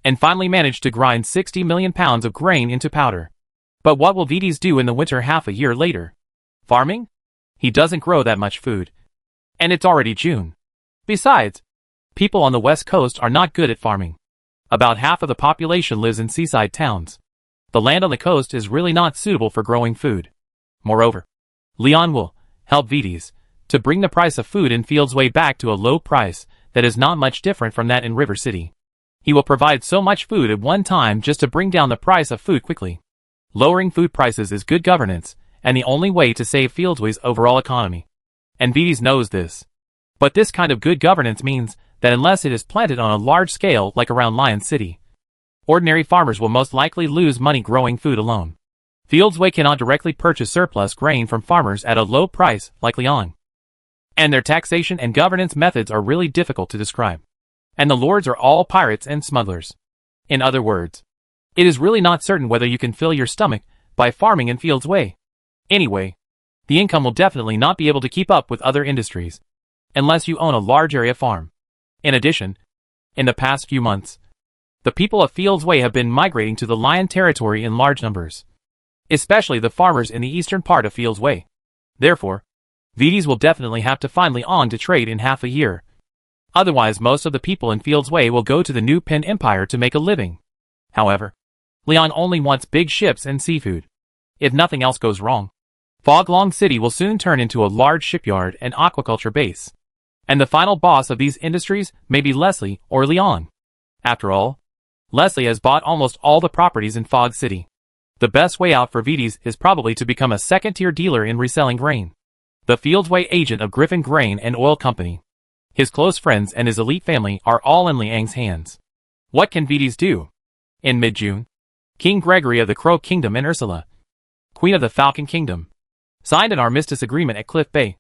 and finally managed to grind 60 million pounds of grain into powder. But what will Vides do in the winter half a year later? Farming? He doesn't grow that much food. And it's already June. Besides, people on the west coast are not good at farming. About half of the population lives in seaside towns. The land on the coast is really not suitable for growing food. Moreover, Leon will help Vides to bring the price of food in Fields Wei back to a low price that is not much different from that in River City. He will provide so much food at one time just to bring down the price of food quickly. Lowering food prices is good governance, and the only way to save Fields Wei's overall economy. And Vides knows this. But this kind of good governance means that unless it is planted on a large scale like around Lion City, ordinary farmers will most likely lose money growing food alone. Fields Wei cannot directly purchase surplus grain from farmers at a low price like Leon. And their taxation and governance methods are really difficult to describe. And the lords are all pirates and smugglers. In other words, it is really not certain whether you can fill your stomach by farming in Fields Wei. Anyway, the income will definitely not be able to keep up with other industries, unless you own a large area farm. In addition, in the past few months, the people of Fields Wei have been migrating to the Lion territory in large numbers, especially the farmers in the eastern part of Fields Wei. Therefore, Vides will definitely have to find Liang to trade in half a year. Otherwise, most of the people in Fields Wei will go to the New Pin Empire to make a living. However, Leon only wants big ships and seafood. If nothing else goes wrong, Foglong City will soon turn into a large shipyard and aquaculture base. And the final boss of these industries may be Leslie or Leon. After all, Leslie has bought almost all the properties in Fog City. The best way out for Vides is probably to become a second-tier dealer in reselling grain. The Fields Wei agent of Griffin Grain and Oil Company. His close friends and his elite family are all in Liang's hands. What can Vides do? In mid-June, King Gregory of the Crow Kingdom and Ursula, Queen of the Falcon Kingdom, signed an armistice agreement at Cliff Bay,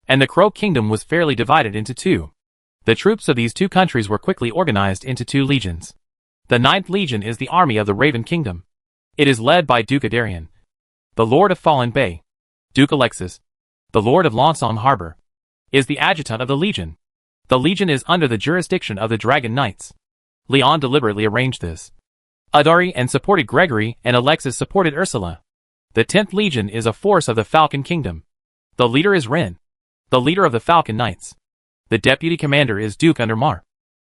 and the Crow Kingdom was fairly divided into two. The troops of these two countries were quickly organized into two legions. The 9th Legion is the army of the Raven Kingdom. It is led by Duke Adarian, the Lord of Fallen Bay. Duke Alexis, the Lord of Lonsong Harbor, is the adjutant of the Legion. The Legion is under the jurisdiction of the Dragon Knights. Leon deliberately arranged this. Adarian supported Gregory and Alexis supported Ursula. The 10th Legion is a force of the Falcon Kingdom. The leader is Ren, the leader of the Falcon Knights. The deputy commander is Duke Undermar,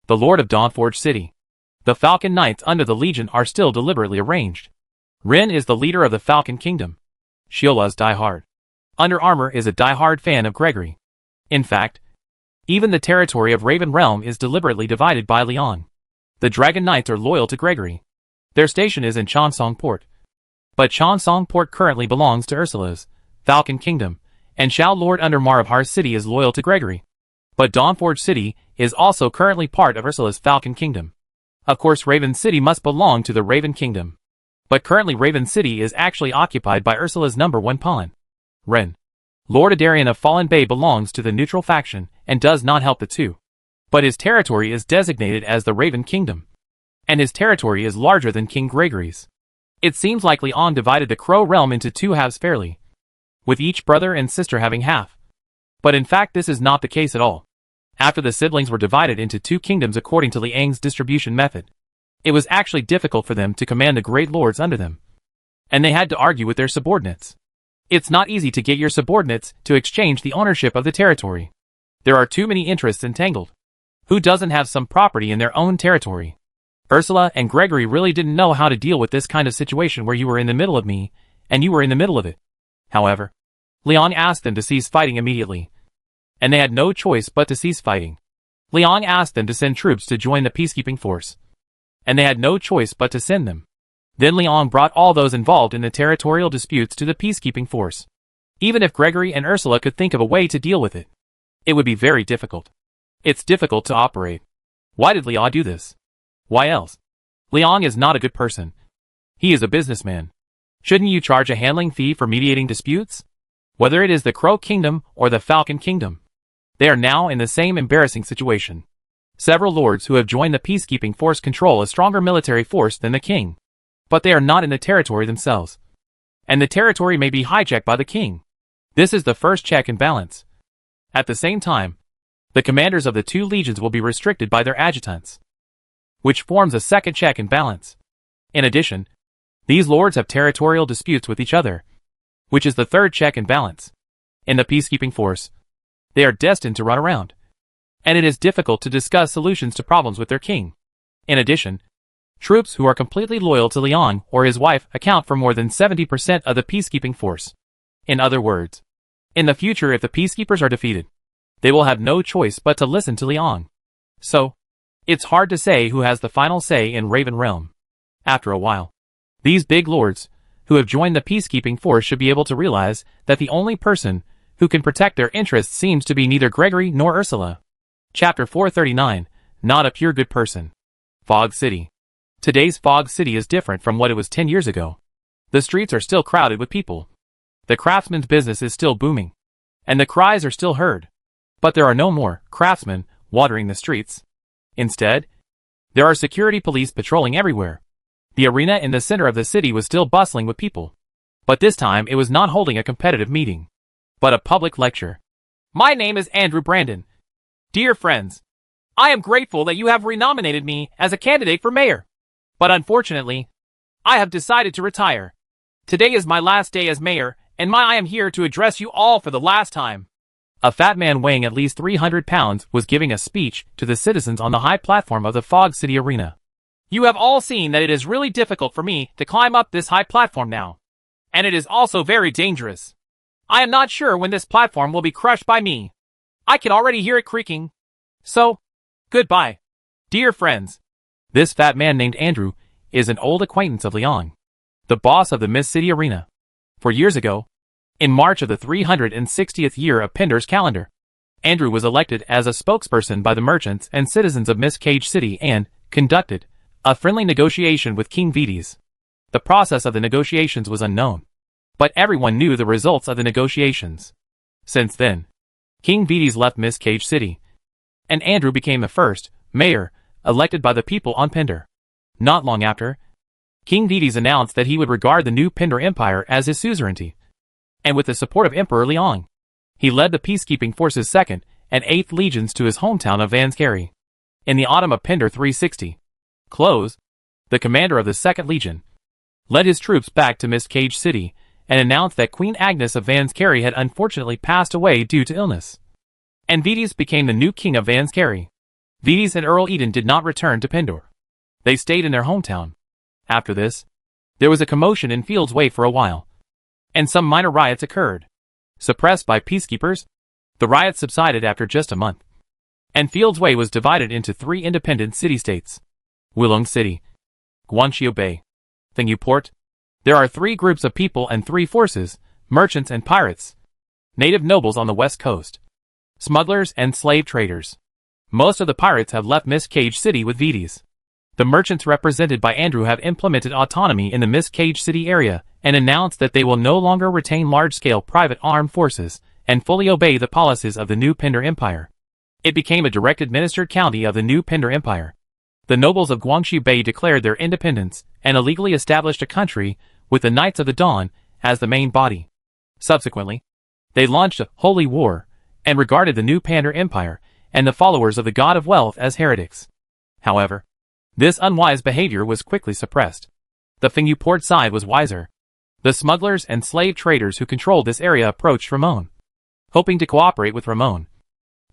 the Lord of Dawnforge City. The Falcon Knights under the Legion are still deliberately arranged. Ren is the leader of the Falcon Kingdom. Shiola's diehard. Under Armor is a diehard fan of Gregory. In fact, even the territory of Raven Realm is deliberately divided by Leon. The Dragon Knights are loyal to Gregory. Their station is in Chansong Port. But Chansong Port currently belongs to Ursula's Falcon Kingdom, and Shao Lord Undermar of Har City is loyal to Gregory. But Dawnforge City is also currently part of Ursula's Falcon Kingdom. Of course, Raven City must belong to the Raven Kingdom. But currently Raven City is actually occupied by Ursula's #1 pawn, Ren. Lord Adarian of Fallen Bay belongs to the neutral faction and does not help the two. But his territory is designated as the Raven Kingdom. And his territory is larger than King Gregory's. It seems like Leon divided the Crow Realm into two halves fairly, with each brother and sister having half. But in fact this is not the case at all. After the siblings were divided into two kingdoms according to Liang's distribution method, it was actually difficult for them to command the great lords under them. And they had to argue with their subordinates. It's not easy to get your subordinates to exchange the ownership of the territory. There are too many interests entangled. Who doesn't have some property in their own territory? Ursula and Gregory really didn't know how to deal with this kind of situation where you were in the middle of me, and you were in the middle of it. However, Leon asked them to cease fighting immediately. And they had no choice but to cease fighting. Leon asked them to send troops to join the peacekeeping force. And they had no choice but to send them. Then Leon brought all those involved in the territorial disputes to the peacekeeping force. Even if Gregory and Ursula could think of a way to deal with it, it would be very difficult. It's difficult to operate. Why did Leon do this? Why else? Leon is not a good person. He is a businessman. Shouldn't you charge a handling fee for mediating disputes? Whether it is the Crow Kingdom or the Falcon Kingdom, they are now in the same embarrassing situation. Several lords who have joined the peacekeeping force control a stronger military force than the king. But they are not in the territory themselves. And the territory may be hijacked by the king. This is the first check and balance. At the same time, the commanders of the two legions will be restricted by their adjutants, which forms a second check and balance. In addition, these lords have territorial disputes with each other, which is the third check and balance. In the peacekeeping force, they are destined to run around, and it is difficult to discuss solutions to problems with their king. In addition, troops who are completely loyal to Leon or his wife account for more than 70% of the peacekeeping force. In other words, in the future if the peacekeepers are defeated, they will have no choice but to listen to Leon. So, it's hard to say who has the final say in Raven Realm. After a while, these big lords, who have joined the peacekeeping force should be able to realize that the only person who can protect their interests seems to be neither Gregory nor Ursula. Chapter 439, Not a Pure Good Person. Fog City. Today's Fog City is different from what it was 10 years ago. The streets are still crowded with people. The craftsman's business is still booming. And the cries are still heard. But there are no more craftsmen watering the streets. Instead, there are security police patrolling everywhere. The arena in the center of the city was still bustling with people. But this time it was not holding a competitive meeting, but a public lecture. My name is Andrew Brandon. Dear friends, I am grateful that you have renominated me as a candidate for mayor. But unfortunately, I have decided to retire. Today is my last day as mayor, and I am here to address you all for the last time. A fat man weighing at least 300 pounds was giving a speech to the citizens on the high platform of the Fog City Arena. You have all seen that it is really difficult for me to climb up this high platform now. And it is also very dangerous. I am not sure when this platform will be crushed by me. I can already hear it creaking. So, goodbye. Dear friends. This fat man named Andrew is an old acquaintance of Leon, the boss of the Miss City Arena. For years ago, in March of the 360th year of Pinder's calendar, Andrew was elected as a spokesperson by the merchants and citizens of Miss Cage City and conducted a friendly negotiation with King Vides. The process of the negotiations was unknown, but everyone knew the results of the negotiations. Since then, King Vides left Miss Cage City, and Andrew became the first mayor elected by the people on Pinder. Not long after, King Vides announced that he would regard the new Pindar Empire as his suzerainty. And with the support of Emperor Leon, he led the peacekeeping forces 2nd and 8th legions to his hometown of Vanskerry. In the autumn of Pindar 360, Close, the commander of the 2nd Legion, led his troops back to Mistcage City and announced that Queen Agnes of Vanskerry had unfortunately passed away due to illness. And Vides became the new king of Vanskerry. Vides and Earl Eden did not return to Pindar. They stayed in their hometown. After this, there was a commotion in Fields Way for a while, and some minor riots occurred. Suppressed by peacekeepers, the riots subsided after just a month, and Fields Way was divided into 3 independent city-states: Wilong City, Guangqiu Bay, Thingyou Port. There are 3 groups of people and 3 forces: merchants and pirates, native nobles on the west coast, smugglers and slave traders. Most of the pirates have left Mistcage City with Vides. The merchants represented by Andrew have implemented autonomy in the Mistcage City area and announced that they will no longer retain large-scale private armed forces and fully obey the policies of the new Pindar Empire. It became a direct administered county of the new Pindar Empire. The nobles of Guangqiu Bay declared their independence and illegally established a country with the Knights of the Dawn as the main body. Subsequently, they launched a holy war and regarded the new Pindar Empire and the followers of the God of Wealth as heretics. However, this unwise behavior was quickly suppressed. The Thingyou Port side was wiser. The smugglers and slave traders who controlled this area approached Ramon, hoping to cooperate with Ramon,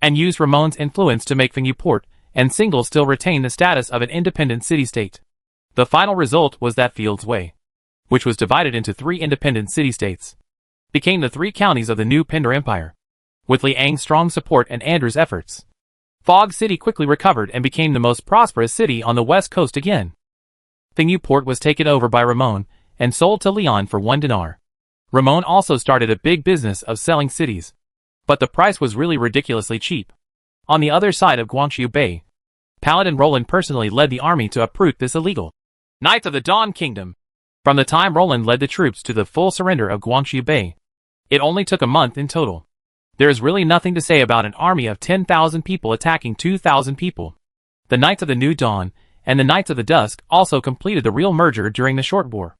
and use Ramon's influence to make Thingyou Port and Single still retain the status of an independent city-state. The final result was that Fields Way, which was divided into 3 independent city-states, became the 3 counties of the new Pindar Empire. With Liang's strong support and Andrew's efforts, Fog City quickly recovered and became the most prosperous city on the west coast again. Thingyou Port was taken over by Ramon and sold to Leon for 1 dinar. Ramon also started a big business of selling cities, but the price was really ridiculously cheap. On the other side of Guangqiu Bay, Paladin Roland personally led the army to uproot this illegal Knights of the Dawn Kingdom. From the time Roland led the troops to the full surrender of Guangqiu Bay, it only took a month in total. There is really nothing to say about an army of 10,000 people attacking 2,000 people. The Knights of the New Dawn and the Knights of the Dusk also completed the real merger during the Short War,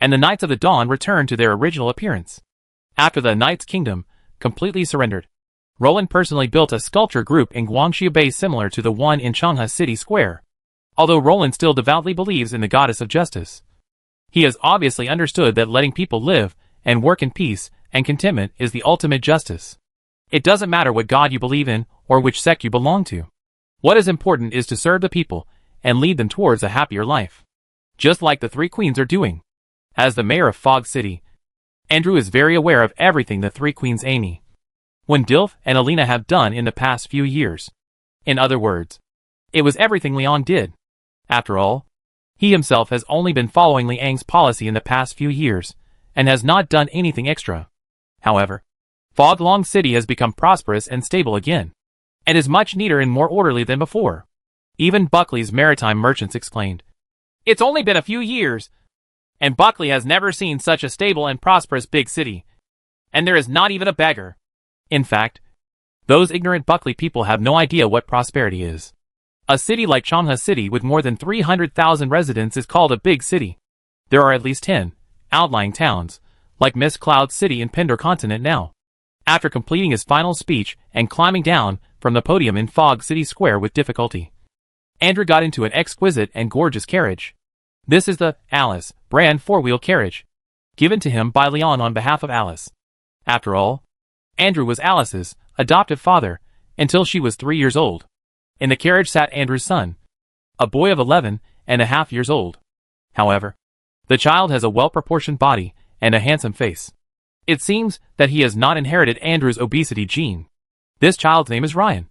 and the Knights of the Dawn returned to their original appearance. After the Knights' Kingdom completely surrendered, Roland personally built a sculpture group in Guangqiu Bay similar to the one in Changhua City Square. Although Roland still devoutly believes in the goddess of justice, he has obviously understood that letting people live and work in peace and contentment is the ultimate justice. It doesn't matter what god you believe in or which sect you belong to. What is important is to serve the people and lead them towards a happier life, just like the 3 queens are doing. As the mayor of Fog City, Andrew is very aware of everything the 3 queens Amy, Dilf and Alina have done in the past few years. In other words, it was everything Leon did. After all, he himself has only been following Liang's policy in the past few years and has not done anything extra. However, Foglong City has become prosperous and stable again, and is much neater and more orderly than before. Even Buckley's maritime merchants exclaimed, "It's only been a few years, and Buckley has never seen such a stable and prosperous big city. And there is not even a beggar." In fact, those ignorant Buckley people have no idea what prosperity is. A city like Changhua City with more than 300,000 residents is called a big city. There are at least 10 outlying towns, like Mist Cloud City and Pindar Continent now. After completing his final speech and climbing down from the podium in Fog City Square with difficulty, Andrew got into an exquisite and gorgeous carriage. This is the Alice brand 4-wheel carriage, given to him by Leon on behalf of Alice. After all, Andrew was Alice's adoptive father until she was 3 years old. In the carriage sat Andrew's son, a boy of 11.5 years old. However, the child has a well-proportioned body and a handsome face. It seems that he has not inherited Andrew's obesity gene. This child's name is Ryan,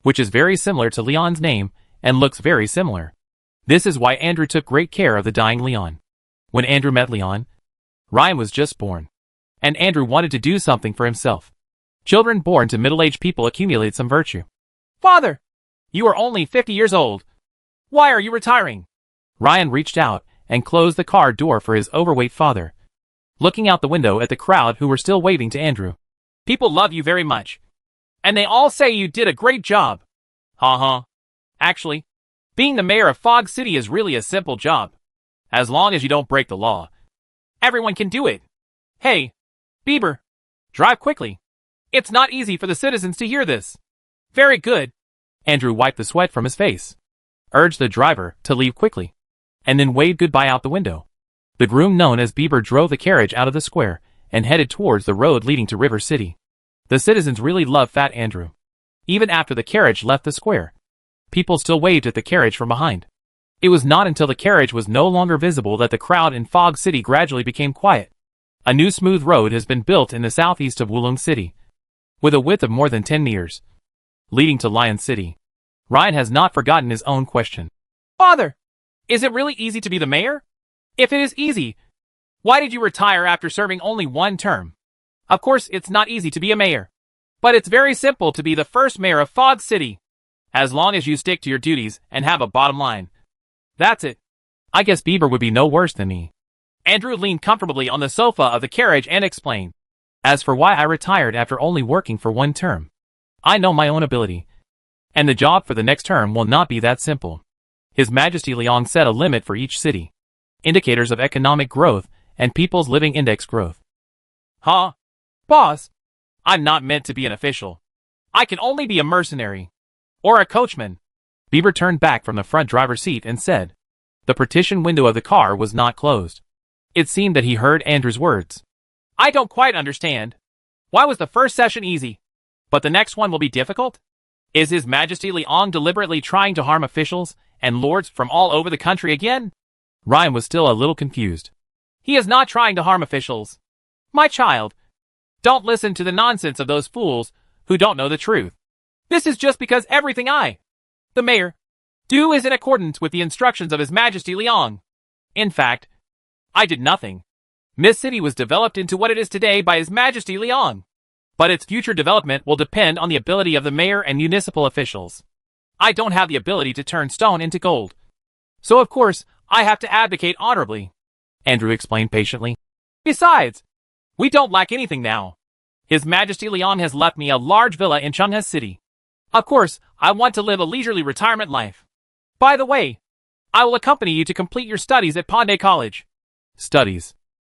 which is very similar to Leon's name and looks very similar. This is why Andrew took great care of the dying Leon. When Andrew met Leon, Ryan was just born, and Andrew wanted to do something for himself. Children born to middle-aged people accumulate some virtue. "Father, you are only 50 years old. Why are you retiring?" Ryan reached out and closed the car door for his overweight father, looking out the window at the crowd who were still waving to Andrew. "People love you very much, and they all say you did a great job." "Ha ha. Actually, being the mayor of Fog City is really a simple job. As long as you don't break the law. Everyone can do it. Hey, Bieber, drive quickly. It's not easy for the citizens to hear this. Very good. Andrew wiped the sweat from his face, urged the driver to leave quickly, and then waved goodbye out the window. The groom known as Bieber drove the carriage out of the square and headed towards the road leading to River City. The citizens really loved Fat Andrew. Even after the carriage left the square, people still waved at the carriage from behind. It was not until the carriage was no longer visible that the crowd in Fog City gradually became quiet. A new smooth road has been built in the southeast of Wulong City, with a width of more than 10 meters, leading to Lion City. Ryan has not forgotten his own question. Father, is it really easy to be the mayor? If it is easy, why did you retire after serving only one term? Of course, it's not easy to be a mayor, but it's very simple to be the first mayor of Fog City, as long as you stick to your duties and have a bottom line. That's it. I guess Bieber would be no worse than me. Andrew leaned comfortably on the sofa of the carriage and explained. As for why I retired after only working for one term, I know my own ability, and the job for the next term will not be that simple. His Majesty Liang set a limit for each city, indicators of economic growth and people's living index growth. Huh? Boss, I'm not meant to be an official. I can only be a mercenary. Or a coachman. Bieber turned back from the front driver's seat and said. The partition window of the car was not closed. It seemed that he heard Andrew's words. I don't quite understand. Why was the first session easy, but the next one will be difficult? Is His Majesty Liang deliberately trying to harm officials and lords from all over the country again? Ryan was still a little confused. He is not trying to harm officials. My child, don't listen to the nonsense of those fools who don't know the truth. This is just because everything I, the mayor, do is in accordance with the instructions of His Majesty Liang. In fact, I did nothing. Miss City was developed into what it is today by His Majesty Liang. But its future development will depend on the ability of the mayor and municipal officials. I don't have the ability to turn stone into gold. So of course, I have to advocate honorably. Andrew explained patiently. Besides, we don't lack anything now. His Majesty Liang has left me a large villa in Chenghe City. Of course, I want to live a leisurely retirement life. By the way, I will accompany you to complete your studies at Pandey College. Studies.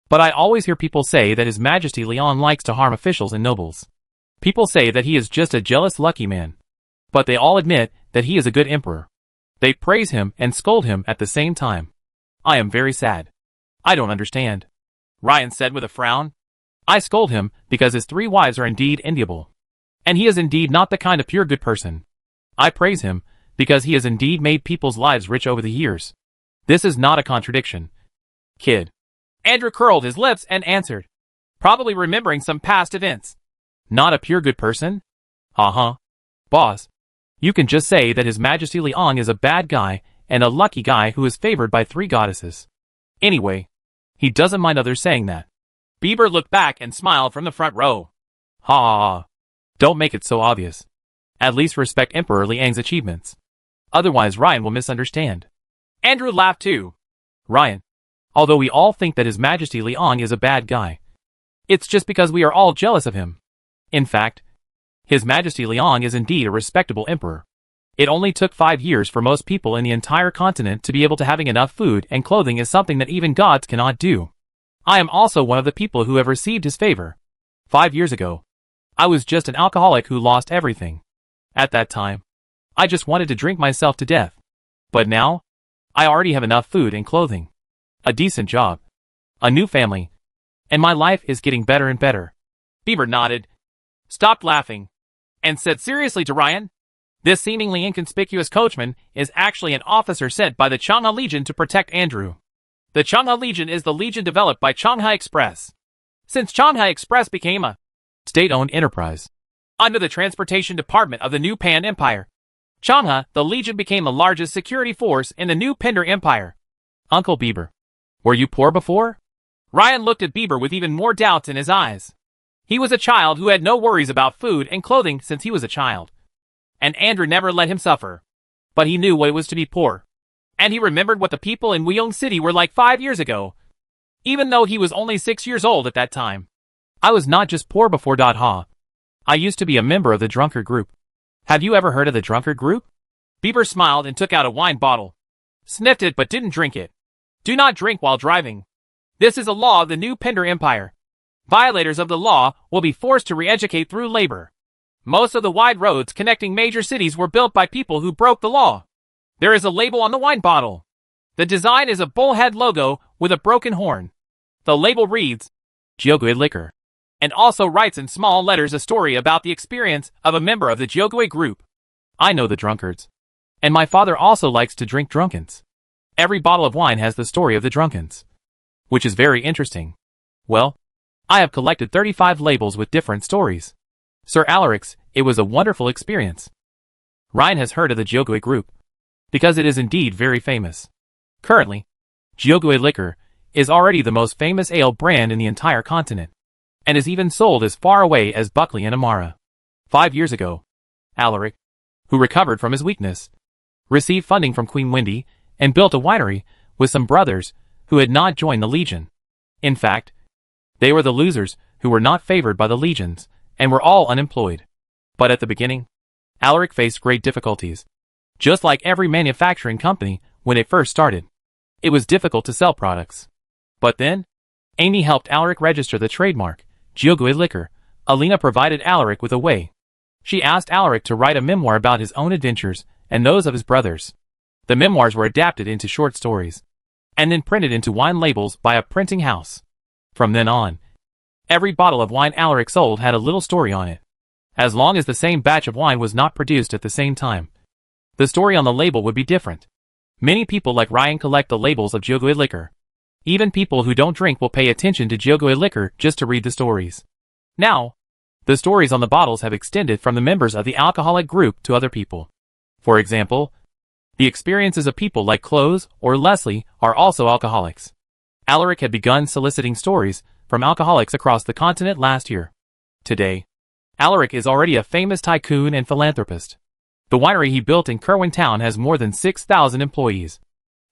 But I always hear people say that His Majesty Liang likes to harm officials and nobles. People say that he is just a jealous lucky man. But they all admit that he is a good emperor. They praise him and scold him at the same time. I am very sad. I don't understand. Ryan said with a frown. I scold him because his 3 wives are indeed enviable. And he is indeed not the kind of pure good person. I praise him because he has indeed made people's lives rich over the years. This is not a contradiction. Kid. Andrew curled his lips and answered, probably remembering some past events. Not a pure good person? Uh-huh. Boss, you can just say that His Majesty Liang is a bad guy and a lucky guy who is favored by 3 goddesses. Anyway, he doesn't mind others saying that. Bieber looked back and smiled from the front row. Ha ha ha. Don't make it so obvious. At least respect Emperor Liang's achievements. Otherwise Ryan will misunderstand. Andrew laughed too. Ryan, although we all think that His Majesty Liang is a bad guy, it's just because we are all jealous of him. In fact, His Majesty Liang is indeed a respectable emperor. It only took 5 years for most people in the entire continent to be able to having enough food and clothing is something that even gods cannot do. I am also one of the people who have received his favor. 5 years ago, I was just an alcoholic who lost everything. At that time, I just wanted to drink myself to death. But now, I already have enough food and clothing, a decent job, a new family, and my life is getting better and better. Bieber nodded, stopped laughing, and said seriously to Ryan, this seemingly inconspicuous coachman is actually an officer sent by the Changhe Legion to protect Andrew. The Changhe Legion is the legion developed by Changhe Express. Since Changhe Express became a state-owned enterprise under the transportation department of the new Pan Empire, Changhe, the legion became the largest security force in the new Pender Empire. Uncle Bieber, were you poor before? Ryan looked at Bieber with even more doubts in his eyes. He was a child who had no worries about food and clothing since he was a child. And Andrew never let him suffer. But he knew what it was to be poor. And he remembered what the people in Wulong City were like 5 years ago. Even though he was only 6 years old at that time. I was not just poor before .ha. I used to be a member of the drunkard group. Have you ever heard of the drunkard group? Bieber smiled and took out a wine bottle. Sniffed it but didn't drink it. Do not drink while driving. This is a law of the new Pender Empire. Violators of the law will be forced to re-educate through labor. Most of the wide roads connecting major cities were built by people who broke the law. There is a label on the wine bottle. The design is a bullhead logo with a broken horn. The label reads, Jiogui Liquor, and also writes in small letters a story about the experience of a member of the Jiogui group. I know the drunkards. And my father also likes to drink drunkens. Every bottle of wine has the story of the drunkens. Which is very interesting. Well, I have collected 35 labels with different stories. Sir Alarix, it was a wonderful experience. Ryan has heard of the Jiogui group, because it is indeed very famous. Currently, Jiogui Liquor is already the most famous ale brand in the entire continent, and is even sold as far away as Buckley and Amara. 5 years ago, Alaric, who recovered from his weakness, received funding from Queen Wendy and built a winery with some brothers who had not joined the Legion. In fact, they were the losers who were not favored by the legions and were all unemployed. But at the beginning, Alaric faced great difficulties. Just like every manufacturing company when it first started, it was difficult to sell products. But then, Amy helped Alaric register the trademark, Jiogui Liquor. Alina provided Alaric with a way. She asked Alaric to write a memoir about his own adventures and those of his brothers. The memoirs were adapted into short stories, and then printed into wine labels by a printing house. From then on, every bottle of wine Alaric sold had a little story on it. As long as the same batch of wine was not produced at the same time, the story on the label would be different. Many people like Ryan collect the labels of Jiogui Liquor. Even people who don't drink will pay attention to Jiogui Liquor just to read the stories. Now, the stories on the bottles have extended from the members of the alcoholic group to other people. For example, the experiences of people like Close or Leslie are also alcoholics. Alaric had begun soliciting stories from alcoholics across the continent last year. Today, Alaric is already a famous tycoon and philanthropist. The winery he built in Kerwin Town has more than 6,000 employees,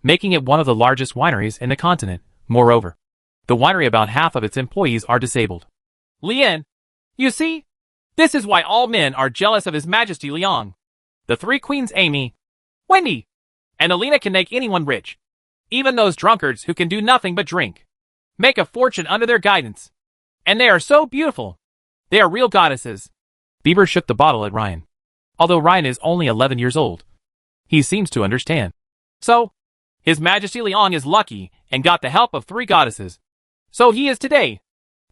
making it one of the largest wineries in the continent. Moreover, the winery, about half of its employees are disabled. Lian, you see? This is why all men are jealous of His Majesty Liang. The three queens, Amy, Wendy, and Alina, can make anyone rich. Even those drunkards who can do nothing but drink make a fortune under their guidance. And they are so beautiful. They are real goddesses. Bieber shook the bottle at Ryan. Although Ryan is only 11 years old, he seems to understand. So, His Majesty Liang is lucky and got the help of 3 goddesses. So he is today.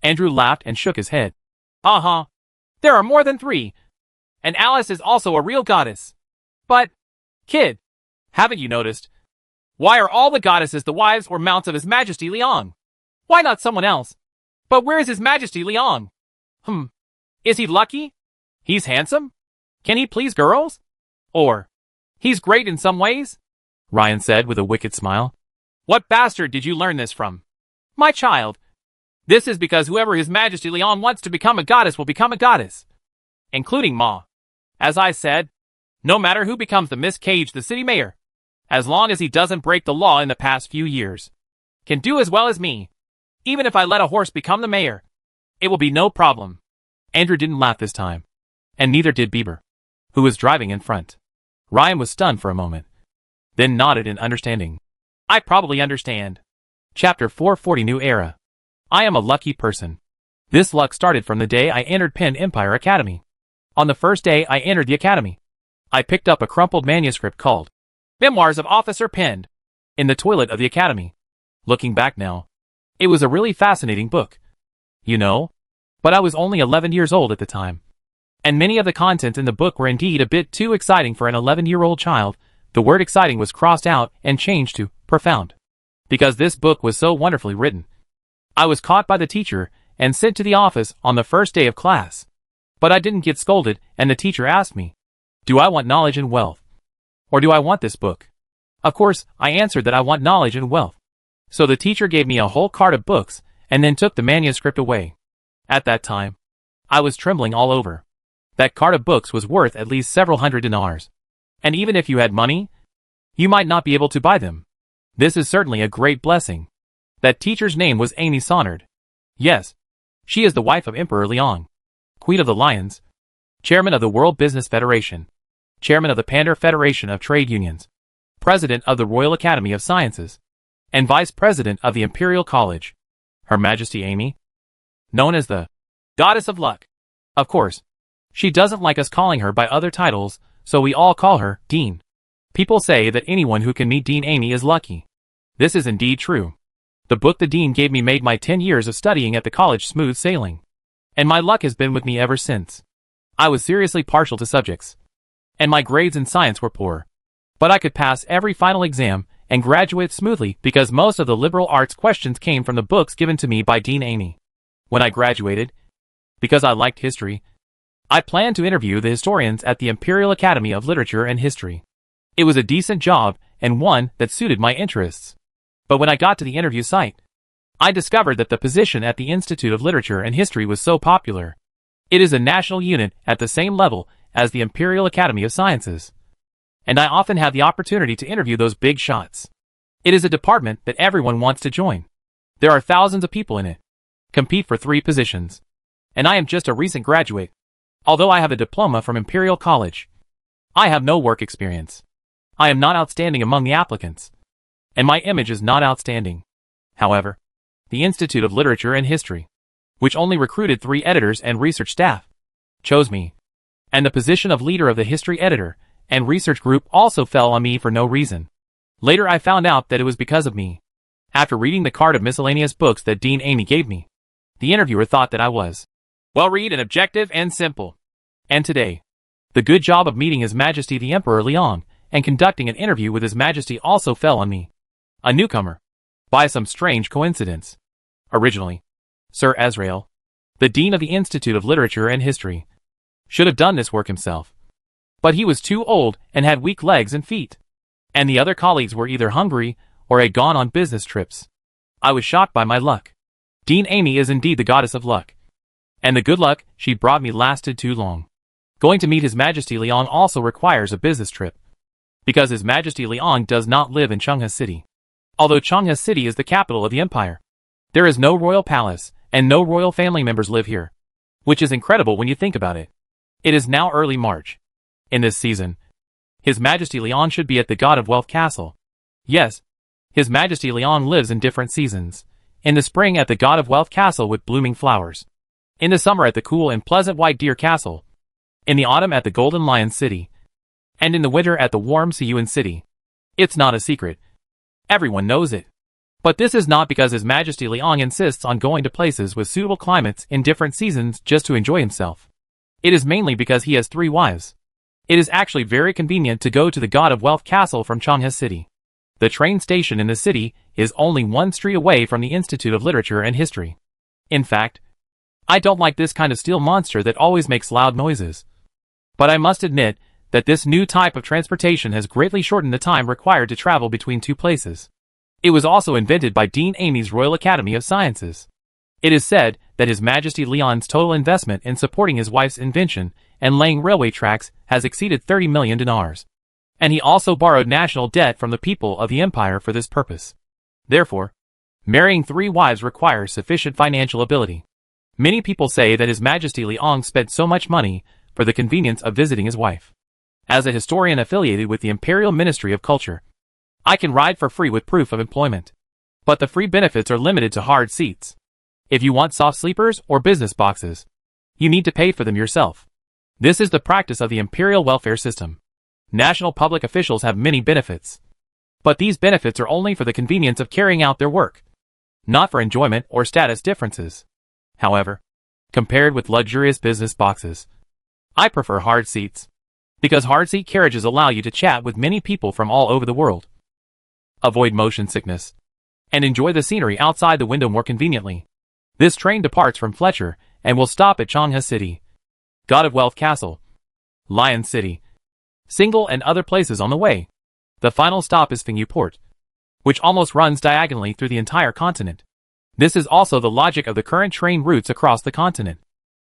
Andrew laughed and shook his head. Uh-huh. There are more than 3. And Alice is also a real goddess. But, kid, haven't you noticed? Why are all the goddesses the wives or mounts of His Majesty Liang? Why not someone else? But where is His Majesty Liang? Is he lucky? He's handsome? Can he please girls? Or, he's great in some ways? Ryan said with a wicked smile. What bastard did you learn this from? My child. This is because whoever His Majesty Liang wants to become a goddess will become a goddess. Including Ma. As I said, no matter who becomes the Miss Cage, the city mayor, as long as he doesn't break the law in the past few years, can do as well as me. Even if I let a horse become the mayor, it will be no problem. Andrew didn't laugh this time, and neither did Bieber, who was driving in front. Ryan was stunned for a moment, then nodded in understanding. I probably understand. Chapter 440, New Era. I am a lucky person. This luck started from the day I entered Penn Empire Academy. On the first day I entered the academy, I picked up a crumpled manuscript called Memoirs of Officer Pend in the toilet of the academy. Looking back now, it was a really fascinating book. You know, but I was only 11 years old at the time. And many of the contents in the book were indeed a bit too exciting for an 11-year-old child. The word exciting was crossed out and changed to profound, because this book was so wonderfully written. I was caught by the teacher and sent to the office on the first day of class. But I didn't get scolded, and the teacher asked me, do I want knowledge and wealth? Or do I want this book? Of course, I answered that I want knowledge and wealth. So the teacher gave me a whole cart of books, and then took the manuscript away. At that time, I was trembling all over. That cart of books was worth at least several hundred dinars. And even if you had money, you might not be able to buy them. This is certainly a great blessing. That teacher's name was Amy Sonnard. Yes, she is the wife of Emperor Liang, Queen of the Lions, Chairman of the World Business Federation, Chairman of the Pander Federation of Trade Unions, President of the Royal Academy of Sciences, and Vice President of the Imperial College, Her Majesty Amy, known as the Goddess of Luck. Of course, she doesn't like us calling her by other titles, so we all call her Dean. People say that anyone who can meet Dean Amy is lucky. This is indeed true. The book the Dean gave me made my 10 years of studying at the college smooth sailing. And my luck has been with me ever since. I was seriously partial to subjects, and my grades in science were poor. But I could pass every final exam and graduate smoothly because most of the liberal arts questions came from the books given to me by Dean Amy. When I graduated, because I liked history, I planned to interview the historians at the Imperial Academy of Literature and History. It was a decent job and one that suited my interests. But when I got to the interview site, I discovered that the position at the Institute of Literature and History was so popular. It is a national unit at the same level as the Imperial Academy of Sciences. And I often have the opportunity to interview those big shots. It is a department that everyone wants to join. There are thousands of people in it, compete for 3 positions. And I am just a recent graduate. Although I have a diploma from Imperial College, I have no work experience. I am not outstanding among the applicants, and my image is not outstanding. However, the Institute of Literature and History, which only recruited 3 editors and research staff, chose me. And the position of leader of the history editor and research group also fell on me for no reason. Later I found out that it was because of me. After reading the card of miscellaneous books that Dean Amy gave me, the interviewer thought that I was well-read and objective and simple. And today, the good job of meeting His Majesty the Emperor Liang and conducting an interview with His Majesty also fell on me, a newcomer, by some strange coincidence. Originally, Sir Azrael, the Dean of the Institute of Literature and History, should have done this work himself. But he was too old and had weak legs and feet. And the other colleagues were either hungry or had gone on business trips. I was shocked by my luck. Dean Amy is indeed the goddess of luck. And the good luck she brought me lasted too long. Going to meet His Majesty Liang also requires a business trip, because His Majesty Liang does not live in Chenghe City. Although Chenghe City is the capital of the empire, there is no royal palace and no royal family members live here, which is incredible when you think about it. It is now early March. In this season, His Majesty Liang should be at the God of Wealth Castle. Yes, His Majesty Liang lives in different seasons. In the spring at the God of Wealth Castle with blooming flowers. In the summer at the cool and pleasant White Deer Castle. In the autumn at the Golden Lion City. And in the winter at the warm Siyuan City. It's not a secret. Everyone knows it. But this is not because His Majesty Liang insists on going to places with suitable climates in different seasons just to enjoy himself. It is mainly because he has 3 wives. It is actually very convenient to go to the God of Wealth Castle from Chenghe City. The train station in the city is only 1 street away from the Institute of Literature and History. In fact, I don't like this kind of steel monster that always makes loud noises. But I must admit that this new type of transportation has greatly shortened the time required to travel between 2 places. It was also invented by Dean Amy's Royal Academy of Sciences. It is said that His Majesty Liang's total investment in supporting his wife's invention and laying railway tracks has exceeded 30 million dinars. And he also borrowed national debt from the people of the empire for this purpose. Therefore, marrying 3 wives requires sufficient financial ability. Many people say that His Majesty Liang spent so much money for the convenience of visiting his wife. As a historian affiliated with the Imperial Ministry of Culture, I can ride for free with proof of employment. But the free benefits are limited to hard seats. If you want soft sleepers or business boxes, you need to pay for them yourself. This is the practice of the imperial welfare system. National public officials have many benefits. But these benefits are only for the convenience of carrying out their work, not for enjoyment or status differences. However, compared with luxurious business boxes, I prefer hard seats, because hard seat carriages allow you to chat with many people from all over the world, avoid motion sickness, and enjoy the scenery outside the window more conveniently. This train departs from Fletcher and will stop at Chenghe City, God of Wealth Castle, Lion City, Single and other places on the way. The final stop is Fengyu Port, which almost runs diagonally through the entire continent. This is also the logic of the current train routes across the continent,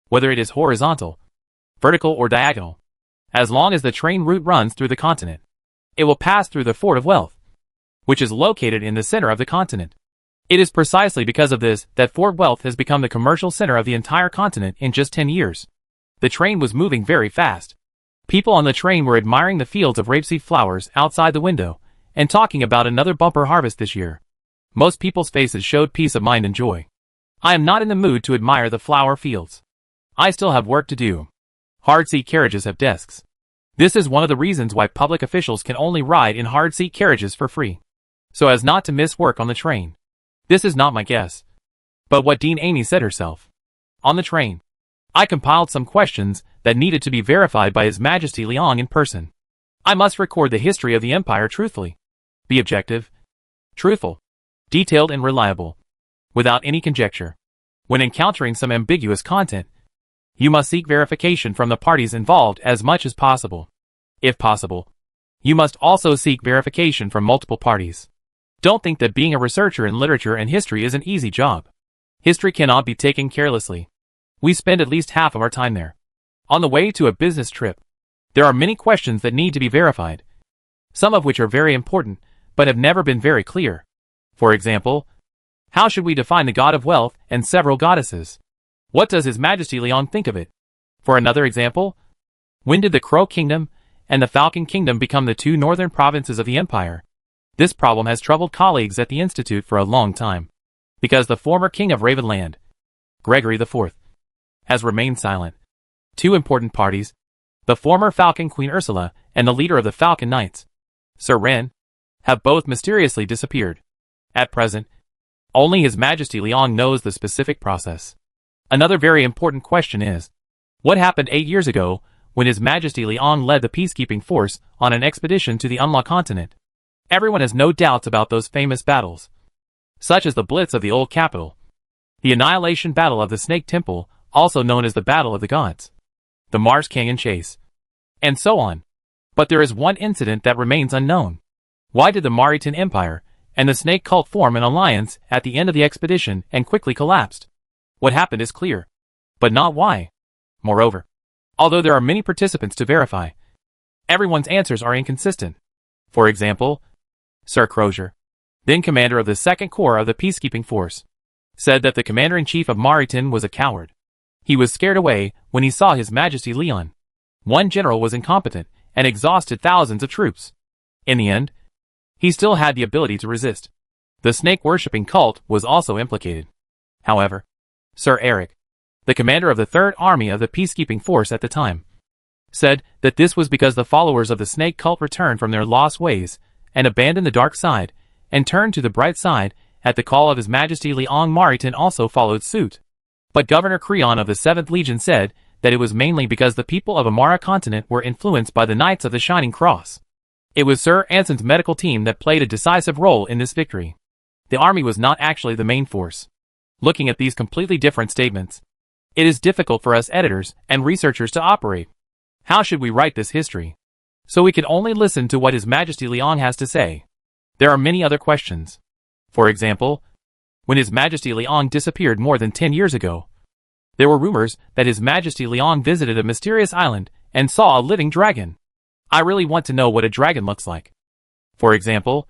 whether it is horizontal, vertical or diagonal. As long as the train route runs through the continent, it will pass through the Fort of Wealth, which is located in the center of the continent. It is precisely because of this that Fort Wealth has become the commercial center of the entire continent in just 10 years. The train was moving very fast. People on the train were admiring the fields of rapeseed flowers outside the window and talking about another bumper harvest this year. Most people's faces showed peace of mind and joy. I am not in the mood to admire the flower fields. I still have work to do. Hard-seat carriages have desks. This is one of the reasons why public officials can only ride in hard-seat carriages for free, so as not to miss work on the train. This is not my guess, but what Dean Amy said herself. On the train, I compiled some questions that needed to be verified by His Majesty Liang in person. I must record the history of the empire truthfully. Be objective, truthful, detailed and reliable, without any conjecture. When encountering some ambiguous content, you must seek verification from the parties involved as much as possible. If possible, you must also seek verification from multiple parties. Don't think that being a researcher in literature and history is an easy job. History cannot be taken carelessly. We spend at least half of our time there. On the way to a business trip, there are many questions that need to be verified, some of which are very important, but have never been very clear. For example, how should we define the god of wealth and several goddesses? What does His Majesty Liang think of it? For another example, when did the Crow Kingdom and the Falcon Kingdom become the two northern provinces of the empire? This problem has troubled colleagues at the Institute for a long time, because the former king of Ravenland, Gregory IV, has remained silent. Two important parties, the former Falcon Queen Ursula and the leader of the Falcon Knights, Sir Ren, have both mysteriously disappeared. At present, only His Majesty Liang knows the specific process. Another very important question is, what happened 8 years ago when His Majesty Liang led the peacekeeping force on an expedition to the Unlock continent? Everyone has no doubts about those famous battles, such as the Blitz of the Old Capital, the Annihilation Battle of the Snake Temple, also known as the Battle of the Gods, the Mars Canyon Chase, and so on. But there is one incident that remains unknown. Why did the Maritan Empire and the Snake Cult form an alliance at the end of the expedition and quickly collapsed? What happened is clear, but not why. Moreover, although there are many participants to verify, everyone's answers are inconsistent. For example, Sir Crozier, then commander of the 2nd Corps of the peacekeeping force, said that the commander-in-chief of Maritan was a coward. He was scared away when he saw His Majesty Liang. One general was incompetent and exhausted thousands of troops. In the end, he still had the ability to resist. The snake-worshipping cult was also implicated. However, Sir Eric, the commander of the 3rd Army of the peacekeeping force at the time, said that this was because the followers of the snake cult returned from their lost ways and abandoned the dark side and turned to the bright side at the call of His Majesty Liang. Maritan also followed suit. But Governor Creon of the 7th Legion said that it was mainly because the people of Amara continent were influenced by the Knights of the Shining Cross. It was Sir Anson's medical team that played a decisive role in this victory. The army was not actually the main force. Looking at these completely different statements, it is difficult for us editors and researchers to operate. How should we write this history? So we can only listen to what His Majesty Liang has to say. There are many other questions. For example, when His Majesty Liang disappeared more than 10 years ago, there were rumors that His Majesty Liang visited a mysterious island and saw a living dragon. I really want to know what a dragon looks like. For example,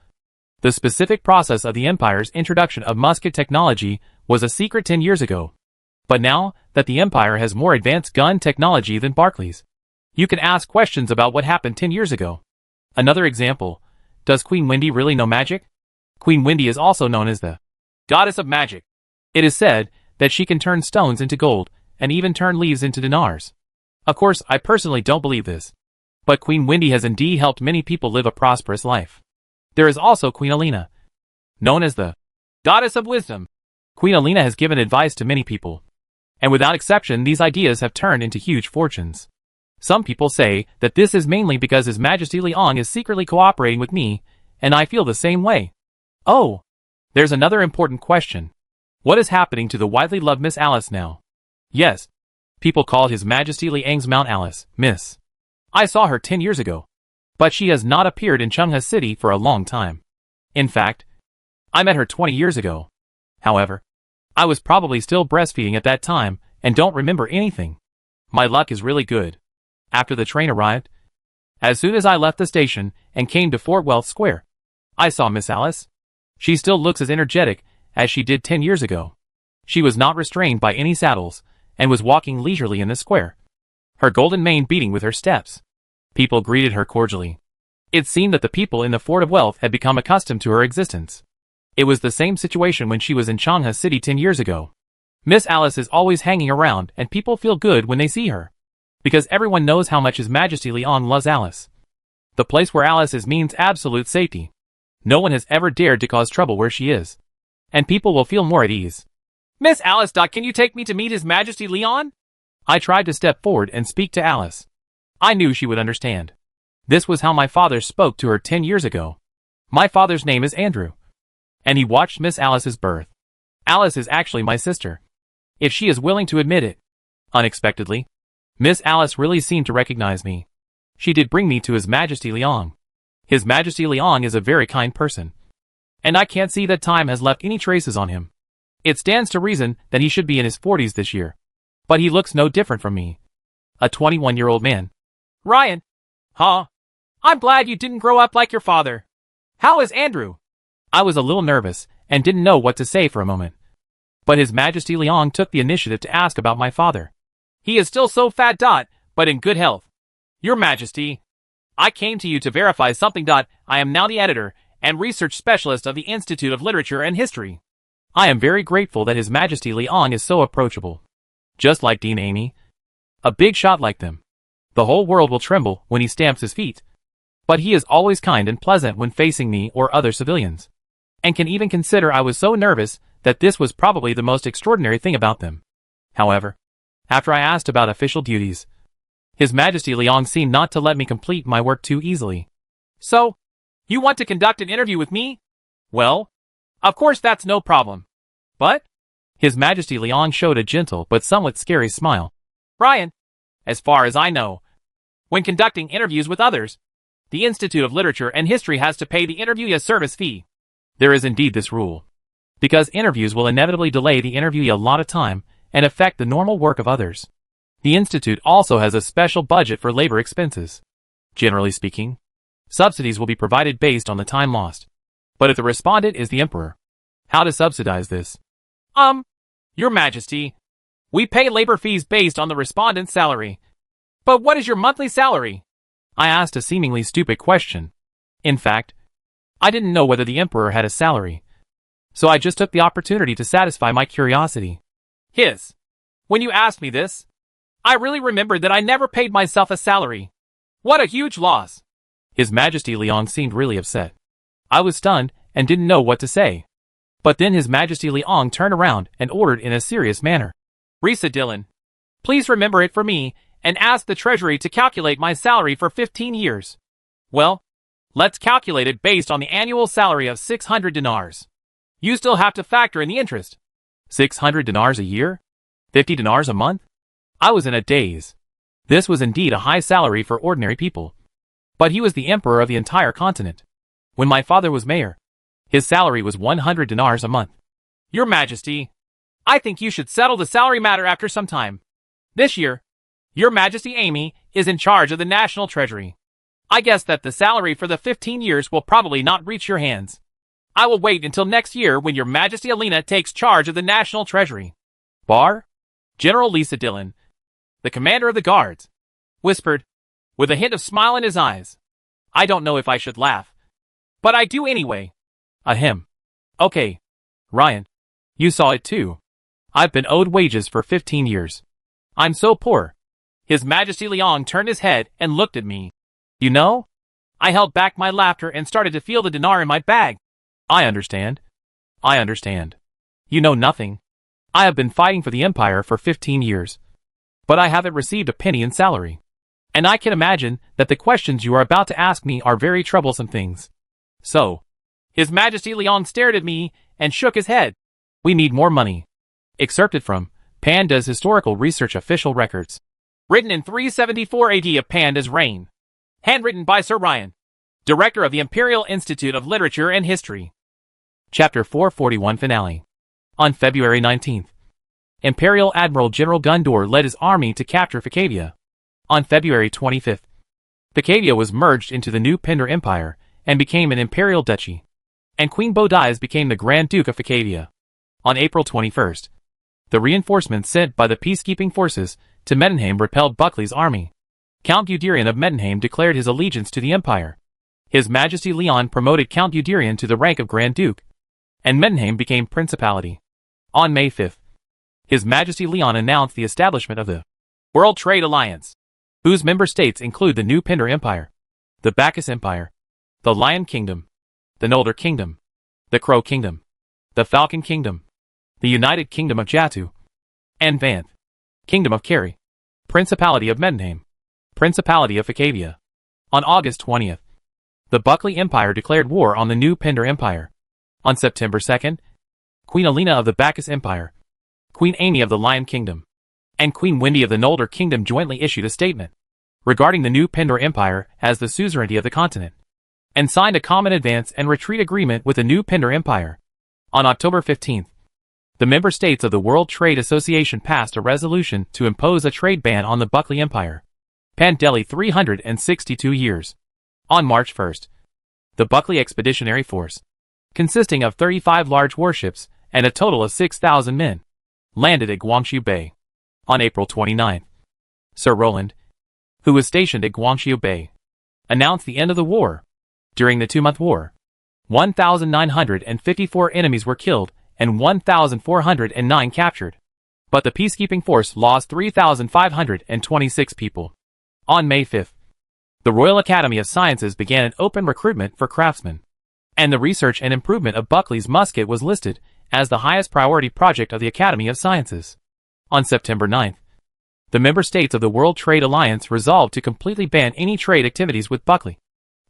the specific process of the Empire's introduction of musket technology was a secret 10 years ago. But now that the Empire has more advanced gun technology than Barclays, you can ask questions about what happened 10 years ago. Another example, does Queen Wendy really know magic? Queen Wendy is also known as the goddess of magic. It is said that she can turn stones into gold and even turn leaves into dinars. Of course, I personally don't believe this, but Queen Wendy has indeed helped many people live a prosperous life. There is also Queen Alina, known as the goddess of wisdom. Queen Alina has given advice to many people, and without exception these ideas have turned into huge fortunes. Some people say that this is mainly because His Majesty Liang is secretly cooperating with me, and I feel the same way. Oh, there's another important question. What is happening to the widely loved Miss Alice now? Yes, people called His Majesty Liang's Mount Alice, Miss. I saw her 10 years ago, but she has not appeared in Chenghe City for a long time. In fact, I met her 20 years ago. However, I was probably still breastfeeding at that time and don't remember anything. My luck is really good. After the train arrived, as soon as I left the station and came to Fort Wealth Square, I saw Miss Alice. She still looks as energetic as she did 10 years ago. She was not restrained by any saddles and was walking leisurely in the square, her golden mane beating with her steps. People greeted her cordially. It seemed that the people in the Fort of Wealth had become accustomed to her existence. It was the same situation when she was in Changha City 10 years ago. Miss Alice is always hanging around and people feel good when they see her. Because everyone knows how much His Majesty Leon loves Alice. The place where Alice is means absolute safety. No one has ever dared to cause trouble where she is. And people will feel more at ease. Miss Alice, can you take me to meet His Majesty Leon? I tried to step forward and speak to Alice. I knew she would understand. This was how my father spoke to her 10 years ago. My father's name is Andrew. And he watched Miss Alice's birth. Alice is actually my sister. If she is willing to admit it. Unexpectedly, Miss Alice really seemed to recognize me. She did bring me to His Majesty Leon. His Majesty Leon is a very kind person. And I can't see that time has left any traces on him. It stands to reason that he should be in his 40s this year. But he looks no different from me. A 21-year-old man. Ryan. Huh? I'm glad you didn't grow up like your father. How is Andrew? I was a little nervous and didn't know what to say for a moment. But His Majesty Leon took the initiative to ask about my father. He is still so fat, but in good health. Your Majesty, I came to you to verify something. I am now the editor and research specialist of the Institute of Literature and History. I am very grateful that His Majesty Leon is so approachable. Just like Dean Amy. A big shot like them. The whole world will tremble when he stamps his feet. But he is always kind and pleasant when facing me or other civilians. And can even consider I was so nervous that this was probably the most extraordinary thing about them. However, after I asked about official duties, His Majesty Leon seemed not to let me complete my work too easily. So, you want to conduct an interview with me? Well, of course that's no problem. But? His Majesty Leon showed a gentle but somewhat scary smile. Ryan, as far as I know, when conducting interviews with others, the Institute of Literature and History has to pay the interviewee service fee. There is indeed this rule. Because interviews will inevitably delay the interviewee a lot of time and affect the normal work of others. The Institute also has a special budget for labor expenses. Generally speaking, subsidies will be provided based on the time lost. But if the respondent is the emperor, how to subsidize this? Your Majesty, we pay labor fees based on the respondent's salary. But what is your monthly salary? I asked a seemingly stupid question. In fact, I didn't know whether the emperor had a salary. So I just took the opportunity to satisfy my curiosity. When you asked me this, I really remembered that I never paid myself a salary. What a huge loss. His Majesty Leon seemed really upset. I was stunned and didn't know what to say. But then His Majesty Leon turned around and ordered in a serious manner. Risa Dillon, please remember it for me and ask the Treasury to calculate my salary for 15 years. Well, let's calculate it based on the annual salary of 600 dinars. You still have to factor in the interest. 600 dinars a year? 50 dinars a month? I was in a daze. This was indeed a high salary for ordinary people. But he was the emperor of the entire continent. When my father was mayor, his salary was 100 dinars a month. Your Majesty, I think you should settle the salary matter after some time. This year, Your Majesty Amy is in charge of the National Treasury. I guess that the salary for the 15 years will probably not reach your hands. I will wait until next year when Your Majesty Alina takes charge of the National Treasury. General Lisa Dillon, the commander of the guards, whispered, with a hint of smile in his eyes. I don't know if I should laugh, but I do anyway. Ahem. Okay. Ryan, you saw it too. I've been owed wages for 15 years. I'm so poor. His Majesty Leon turned his head and looked at me. You know? I held back my laughter and started to feel the dinar in my bag. I understand. You know nothing. I have been fighting for the empire for 15 years. But I haven't received a penny in salary. And I can imagine that the questions you are about to ask me are very troublesome things. So, His Majesty Leon stared at me and shook his head. We need more money. Excerpted from Panda's Historical Research Official Records. Written in 374 AD of Panda's reign. Handwritten by Sir Ryan, Director of the Imperial Institute of Literature and History. Chapter 441 Finale. On February 19th, Imperial Admiral General Gundor led his army to capture Phaccavia. On February 25th, Phaccavia was merged into the new Pindar Empire and became an imperial duchy, and Queen Bodies became the Grand Duke of Phaccavia. On April 21st, the reinforcements sent by the peacekeeping forces to Mettenheim repelled Buckley's army. Count Guderian of Mettenheim declared his allegiance to the empire. His Majesty Leon promoted Count Guderian to the rank of Grand Duke. and Mendenham became principality. On May 5th, His Majesty Leon announced the establishment of the World Trade Alliance, whose member states include the New Pindar Empire, the Bacchus Empire, the Lion Kingdom, the Noldor Kingdom, the Crow Kingdom, the Falcon Kingdom, the United Kingdom of Jatu, and Vanth, Kingdom of Kerry, Principality of Mendenham, Principality of Ficavia. On August 20th, the Buckley Empire declared war on the New Pindar Empire. On September 2nd, Queen Alina of the Bacchus Empire, Queen Amy of the Lion Kingdom, and Queen Wendy of the Noldor Kingdom jointly issued a statement regarding the New Pindar Empire as the suzerainty of the continent, and signed a common advance and retreat agreement with the New Pindar Empire. On October 15th, the member states of the World Trade Association passed a resolution to impose a trade ban on the Buckley Empire. Pandeli 362 years. On March 1st, the Buckley Expeditionary Force, consisting of 35 large warships and a total of 6,000 men, landed at Guangzhou Bay. On April 29th, Sir Roland, who was stationed at Guangzhou Bay, announced the end of the war. During the 2-month war, 1,954 enemies were killed and 1,409 captured, but the peacekeeping force lost 3,526 people. On May 5th, the Royal Academy of Sciences began an open recruitment for craftsmen, and the research and improvement of Buckley's musket was listed as the highest priority project of the Academy of Sciences. On September 9th, the member states of the World Trade Alliance resolved to completely ban any trade activities with Buckley,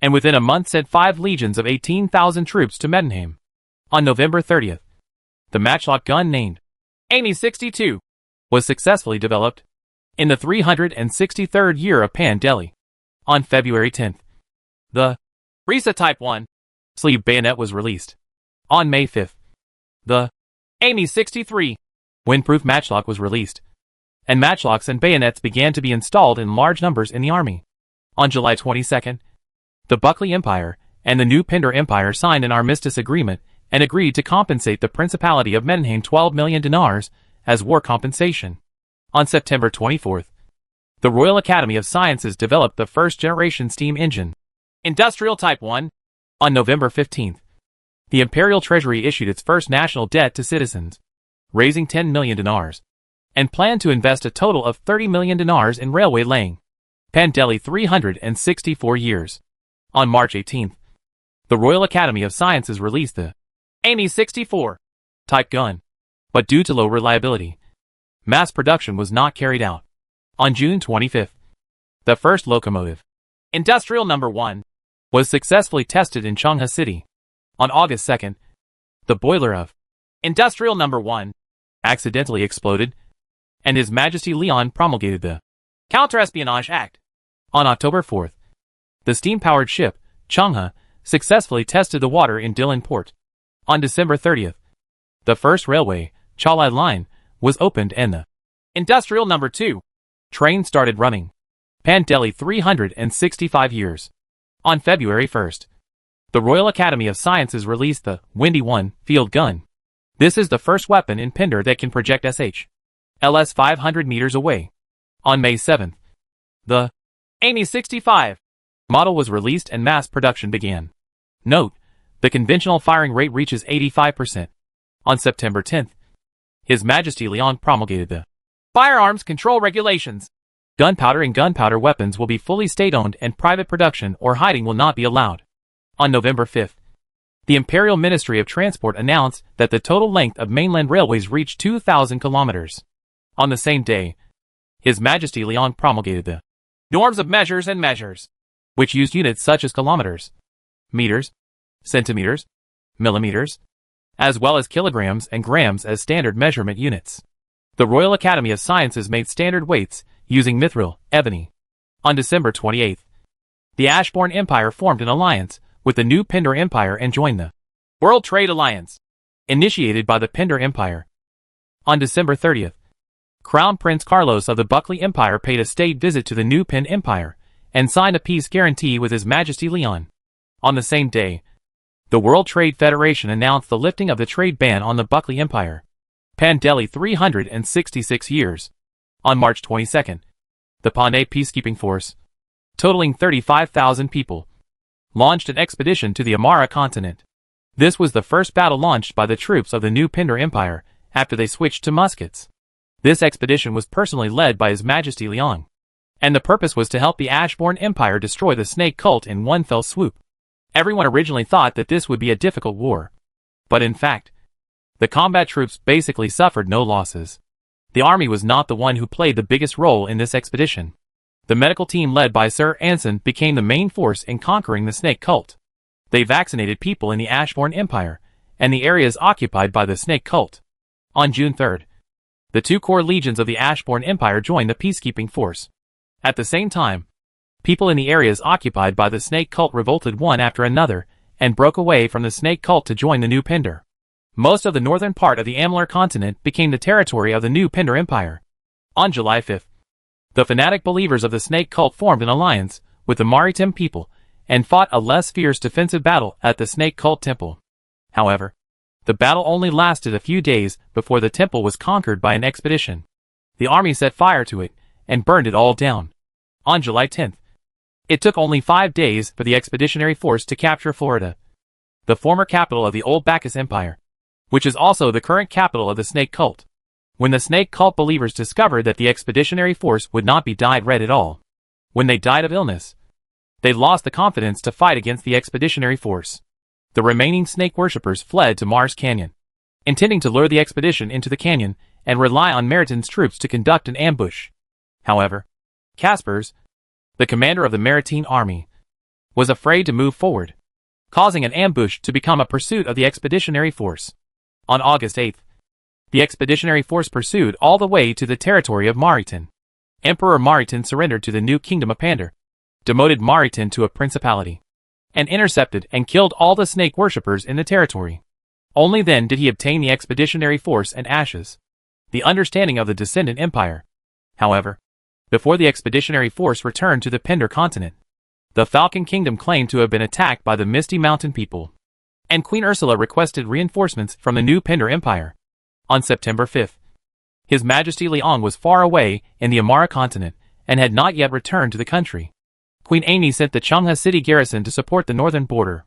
and within a month sent 5 legions of 18,000 troops to Mendenham. On November 30th, the matchlock gun named Amy 62 was successfully developed in the 363rd year of Pandeli. On February 10th, the Risa Type 1 sleeve bayonet was released. On May 5th, the Amy 63 windproof matchlock was released, and matchlocks and bayonets began to be installed in large numbers in the army. On July 22nd, the Buckley Empire and the New Pindar Empire signed an armistice agreement and agreed to compensate the Principality of Mendenham 12 million dinars as war compensation. On September 24th, the Royal Academy of Sciences developed the first-generation steam engine, Industrial Type 1. On November 15th, the Imperial Treasury issued its first national debt to citizens, raising 10 million dinars, and planned to invest a total of 30 million dinars in railway laying. Pandeli 364 years. On March 18th, the Royal Academy of Sciences released the Amy 64 type gun, but due to low reliability, mass production was not carried out. On June 25th, the first locomotive, Industrial No. 1, was successfully tested in Changha City. On August 2nd, the boiler of Industrial No. 1 accidentally exploded, and His Majesty Leon promulgated the Counter-Espionage Act. On October 4th, the steam-powered ship, Changha, successfully tested the water in Dillon Port. On December 30th, the first railway, Chalai Line, was opened and the Industrial No. 2 train started running. Pandeli 365 years. On February 1st, the Royal Academy of Sciences released the Windy 1 field gun. This is the first weapon in Pindar that can project LS 500 meters away. On May 7th, the Amy 65 model was released and mass production began. Note, the conventional firing rate reaches 85%. On September 10th, His Majesty Leon promulgated the Firearms Control Regulations. Gunpowder and gunpowder weapons will be fully state-owned and private production or hiding will not be allowed. On November 5th, the Imperial Ministry of Transport announced that the total length of mainland railways reached 2,000 kilometers. On the same day, His Majesty Leon promulgated the Norms of Measures and Measures, which used units such as kilometers, meters, centimeters, millimeters, as well as kilograms and grams as standard measurement units. The Royal Academy of Sciences made standard weights using mithril, ebony. On December 28th, the Ashbourne Empire formed an alliance with the New Pindar Empire and joined the World Trade Alliance, initiated by the Pindar Empire. On December 30th, Crown Prince Carlos of the Buckley Empire paid a state visit to the New Pindar Empire and signed a peace guarantee with His Majesty Leon. On the same day, the World Trade Federation announced the lifting of the trade ban on the Buckley Empire. Pandeli 366 years. On March 22nd, the Panay peacekeeping force, totaling 35,000 people, launched an expedition to the Amara continent. This was the first battle launched by the troops of the new Pindar Empire after they switched to muskets. This expedition was personally led by His Majesty Liang, and the purpose was to help the Ashbourne Empire destroy the snake cult in one fell swoop. Everyone originally thought that this would be a difficult war, but in fact, the combat troops basically suffered no losses. The army was not the one who played the biggest role in this expedition. The medical team led by Sir Anson became the main force in conquering the snake cult. They vaccinated people in the Ashbourne Empire and the areas occupied by the snake cult. On June 3rd, the two core legions of the Ashbourne Empire joined the peacekeeping force. At the same time, people in the areas occupied by the snake cult revolted one after another and broke away from the snake cult to join the new Pindar. Most of the northern part of the Amlar continent became the territory of the new Pindar Empire. On July 5th, the fanatic believers of the snake cult formed an alliance with the Maritim people and fought a less fierce defensive battle at the snake cult temple. However, the battle only lasted a few days before the temple was conquered by an expedition. The army set fire to it and burned it all down. On July 10th, it took only 5 days for the expeditionary force to capture Florida, the former capital of the old Bacchus Empire, which is also the current capital of the snake cult. When the snake cult believers discovered that the expeditionary force would not be dyed red at all, when they died of illness, they lost the confidence to fight against the expeditionary force. The remaining snake worshippers fled to Mars Canyon, intending to lure the expedition into the canyon and rely on Meriton's troops to conduct an ambush. However, Caspers, the commander of the Maritime army, was afraid to move forward, causing an ambush to become a pursuit of the expeditionary force. On August 8th, the expeditionary force pursued all the way to the territory of Mariton. Emperor Mariton surrendered to the new kingdom of Pandar, demoted Mariton to a principality, and intercepted and killed all the snake worshippers in the territory. Only then did he obtain the expeditionary force and ashes, the understanding of the descendant empire. However, before the expeditionary force returned to the Pindar continent, the Falcon Kingdom claimed to have been attacked by the Misty Mountain people, and Queen Ursula requested reinforcements from the new Pindar Empire. On September 5th, His Majesty Liang was far away in the Amara continent and had not yet returned to the country. Queen Amy sent the Changha city garrison to support the northern border.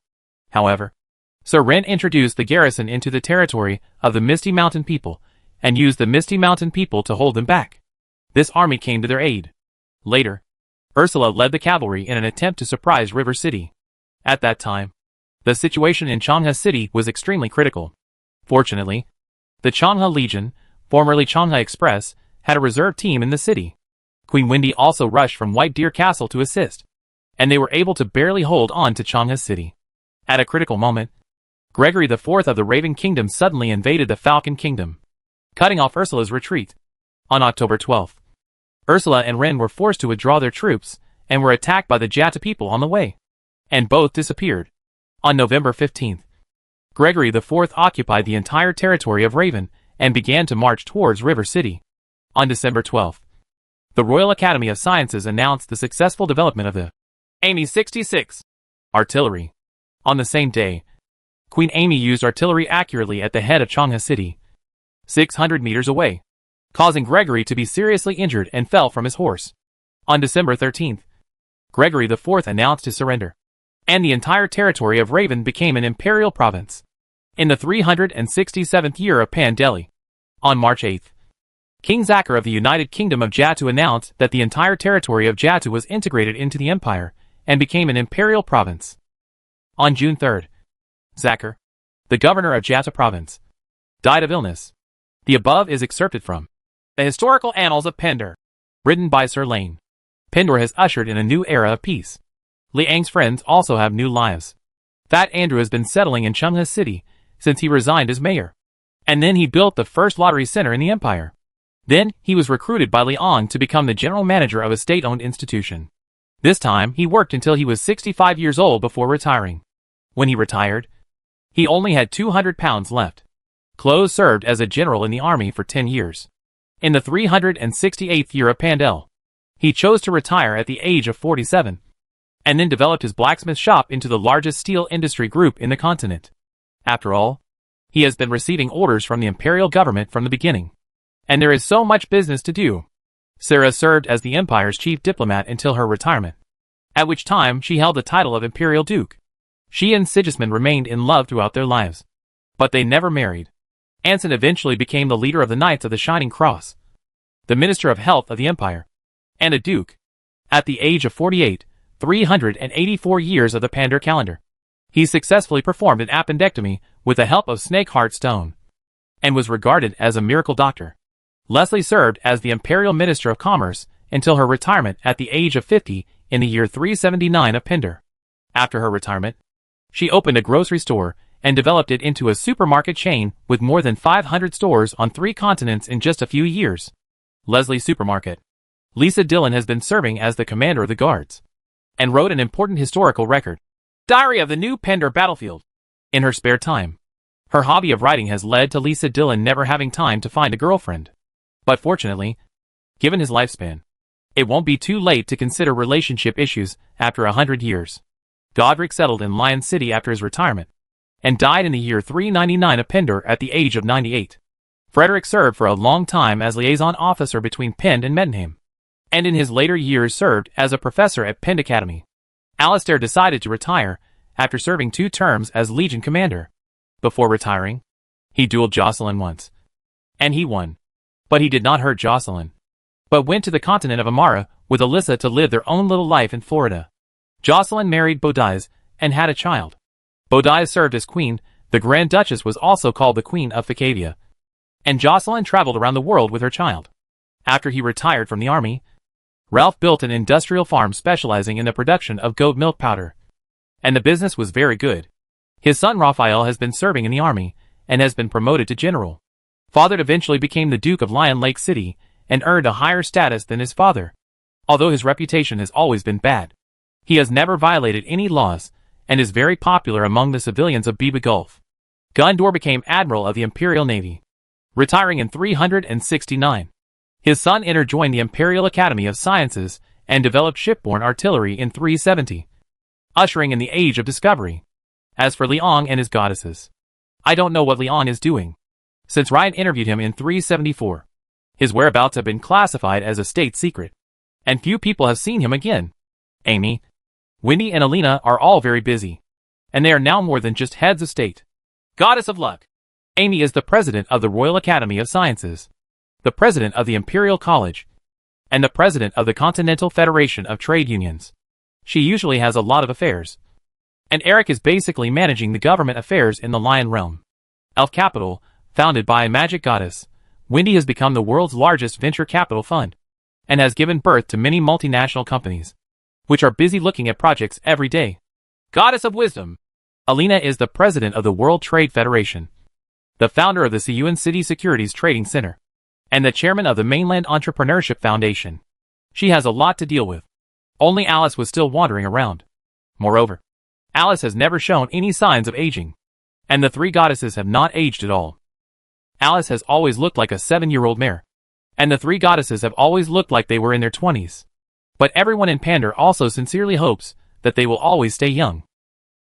However, Sir Ren introduced the garrison into the territory of the Misty Mountain people and used the Misty Mountain people to hold them back. This army came to their aid. Later, Ursula led the cavalry in an attempt to surprise River City. At that time, the situation in Changha City was extremely critical. Fortunately, the Changha Legion, formerly Changha Express, had a reserve team in the city. Queen Wendy also rushed from White Deer Castle to assist, and they were able to barely hold on to Changha City. At a critical moment, Gregory IV of the Raven Kingdom suddenly invaded the Falcon Kingdom, cutting off Ursula's retreat. On October 12th, Ursula and Ren were forced to withdraw their troops and were attacked by the Jatta people on the way, and both disappeared. On November 15th, Gregory IV occupied the entire territory of Raven and began to march towards River City. On December 12th, the Royal Academy of Sciences announced the successful development of the Amy 66 artillery. On the same day, Queen Amy used artillery accurately at the head of Changha City, 600 meters away, causing Gregory to be seriously injured and fell from his horse. On December 13th, Gregory IV announced his surrender, and the entire territory of Raven became an imperial province. In the 367th year of Pandeli, on March 8th, King Zakar of the United Kingdom of Jatu announced that the entire territory of Jatu was integrated into the empire and became an imperial province. On June 3rd, Zakar, the governor of Jata province, died of illness. The above is excerpted from The Historical Annals of Pendor, written by Sir Lane. Pendor has ushered in a new era of peace. Liang's friends also have new lives. Fat Andrew has been settling in Changha City since he resigned as mayor. And then he built the first lottery center in the empire. Then, he was recruited by Liang to become the general manager of a state-owned institution. This time, he worked until he was 65 years old before retiring. When he retired, he only had 200 pounds left. Close served as a general in the army for 10 years. In the 368th year of Pandel, he chose to retire at the age of 47, and then developed his blacksmith shop into the largest steel industry group in the continent. After all, he has been receiving orders from the imperial government from the beginning, and there is so much business to do. Sarah served as the empire's chief diplomat until her retirement, at which time she held the title of Imperial Duke. She and Sigismund remained in love throughout their lives. But they never married. Anson eventually became the leader of the Knights of the Shining Cross, the Minister of Health of the Empire, and a Duke. At the age of 48, 384 years of the Pandar calendar, he successfully performed an appendectomy with the help of Snakeheart Stone, and was regarded as a miracle doctor. Leslie served as the Imperial Minister of Commerce until her retirement at the age of 50 in the year 379 of Pindar. After her retirement, she opened a grocery store and developed it into a supermarket chain with more than 500 stores on 3 continents in just a few years. Leslie Supermarket. Lisa Dillon has been serving as the commander of the guards, and wrote an important historical record, Diary of the New Pindar Battlefield, in her spare time. Her hobby of writing has led to Lisa Dillon never having time to find a girlfriend. But fortunately, given his lifespan, it won't be too late to consider relationship issues after 100 years. Godric settled in Lion City after his retirement, and died in the year 399 of Pindar at the age of 98. Frederick served for a long time as liaison officer between Pind and Mendenham, and in his later years served as a professor at Pind Academy. Alistair decided to retire after serving 2 terms as Legion commander. Before retiring, he dueled Jocelyn once, and he won. But he did not hurt Jocelyn, but went to the continent of Amara with Alyssa to live their own little life in Florida. Jocelyn married Bodize and had a child. Bodize served as queen. The Grand Duchess was also called the Queen of Ficavia, and Jocelyn traveled around the world with her child. After he retired from the army, Ralph built an industrial farm specializing in the production of goat milk powder, and the business was very good. His son Raphael has been serving in the army and has been promoted to general. Father eventually became the Duke of Lion Lake City and earned a higher status than his father. Although his reputation has always been bad, he has never violated any laws and is very popular among the civilians of Biba Gulf. Gundor became Admiral of the Imperial Navy, retiring in 369. His son Inner joined the Imperial Academy of Sciences and developed shipborne artillery in 370, ushering in the Age of Discovery. As for Liang and his goddesses, I don't know what Liang is doing. Since Ryan interviewed him in 374, his whereabouts have been classified as a state secret, and few people have seen him again. Amy, Wendy and Alina are all very busy, and they are now more than just heads of state. Goddess of Luck. Amy is the president of the Royal Academy of Sciences, the president of the Imperial College, and the president of the Continental Federation of Trade Unions. She usually has a lot of affairs, and Eric is basically managing the government affairs in the Lion Realm. Elf Capital, founded by a magic goddess, Wendy has become the world's largest venture capital fund, and has given birth to many multinational companies, which are busy looking at projects every day. Goddess of Wisdom. Alina is the president of the World Trade Federation, the founder of the Siouan City Securities Trading Center, and the chairman of the Mainland Entrepreneurship Foundation. She has a lot to deal with. Only Alice was still wandering around. Moreover, Alice has never shown any signs of aging, and the 3 goddesses have not aged at all. Alice has always looked like a 7-year-old mare, and the 3 goddesses have always looked like they were in their 20s. But everyone in Pandar also sincerely hopes that they will always stay young.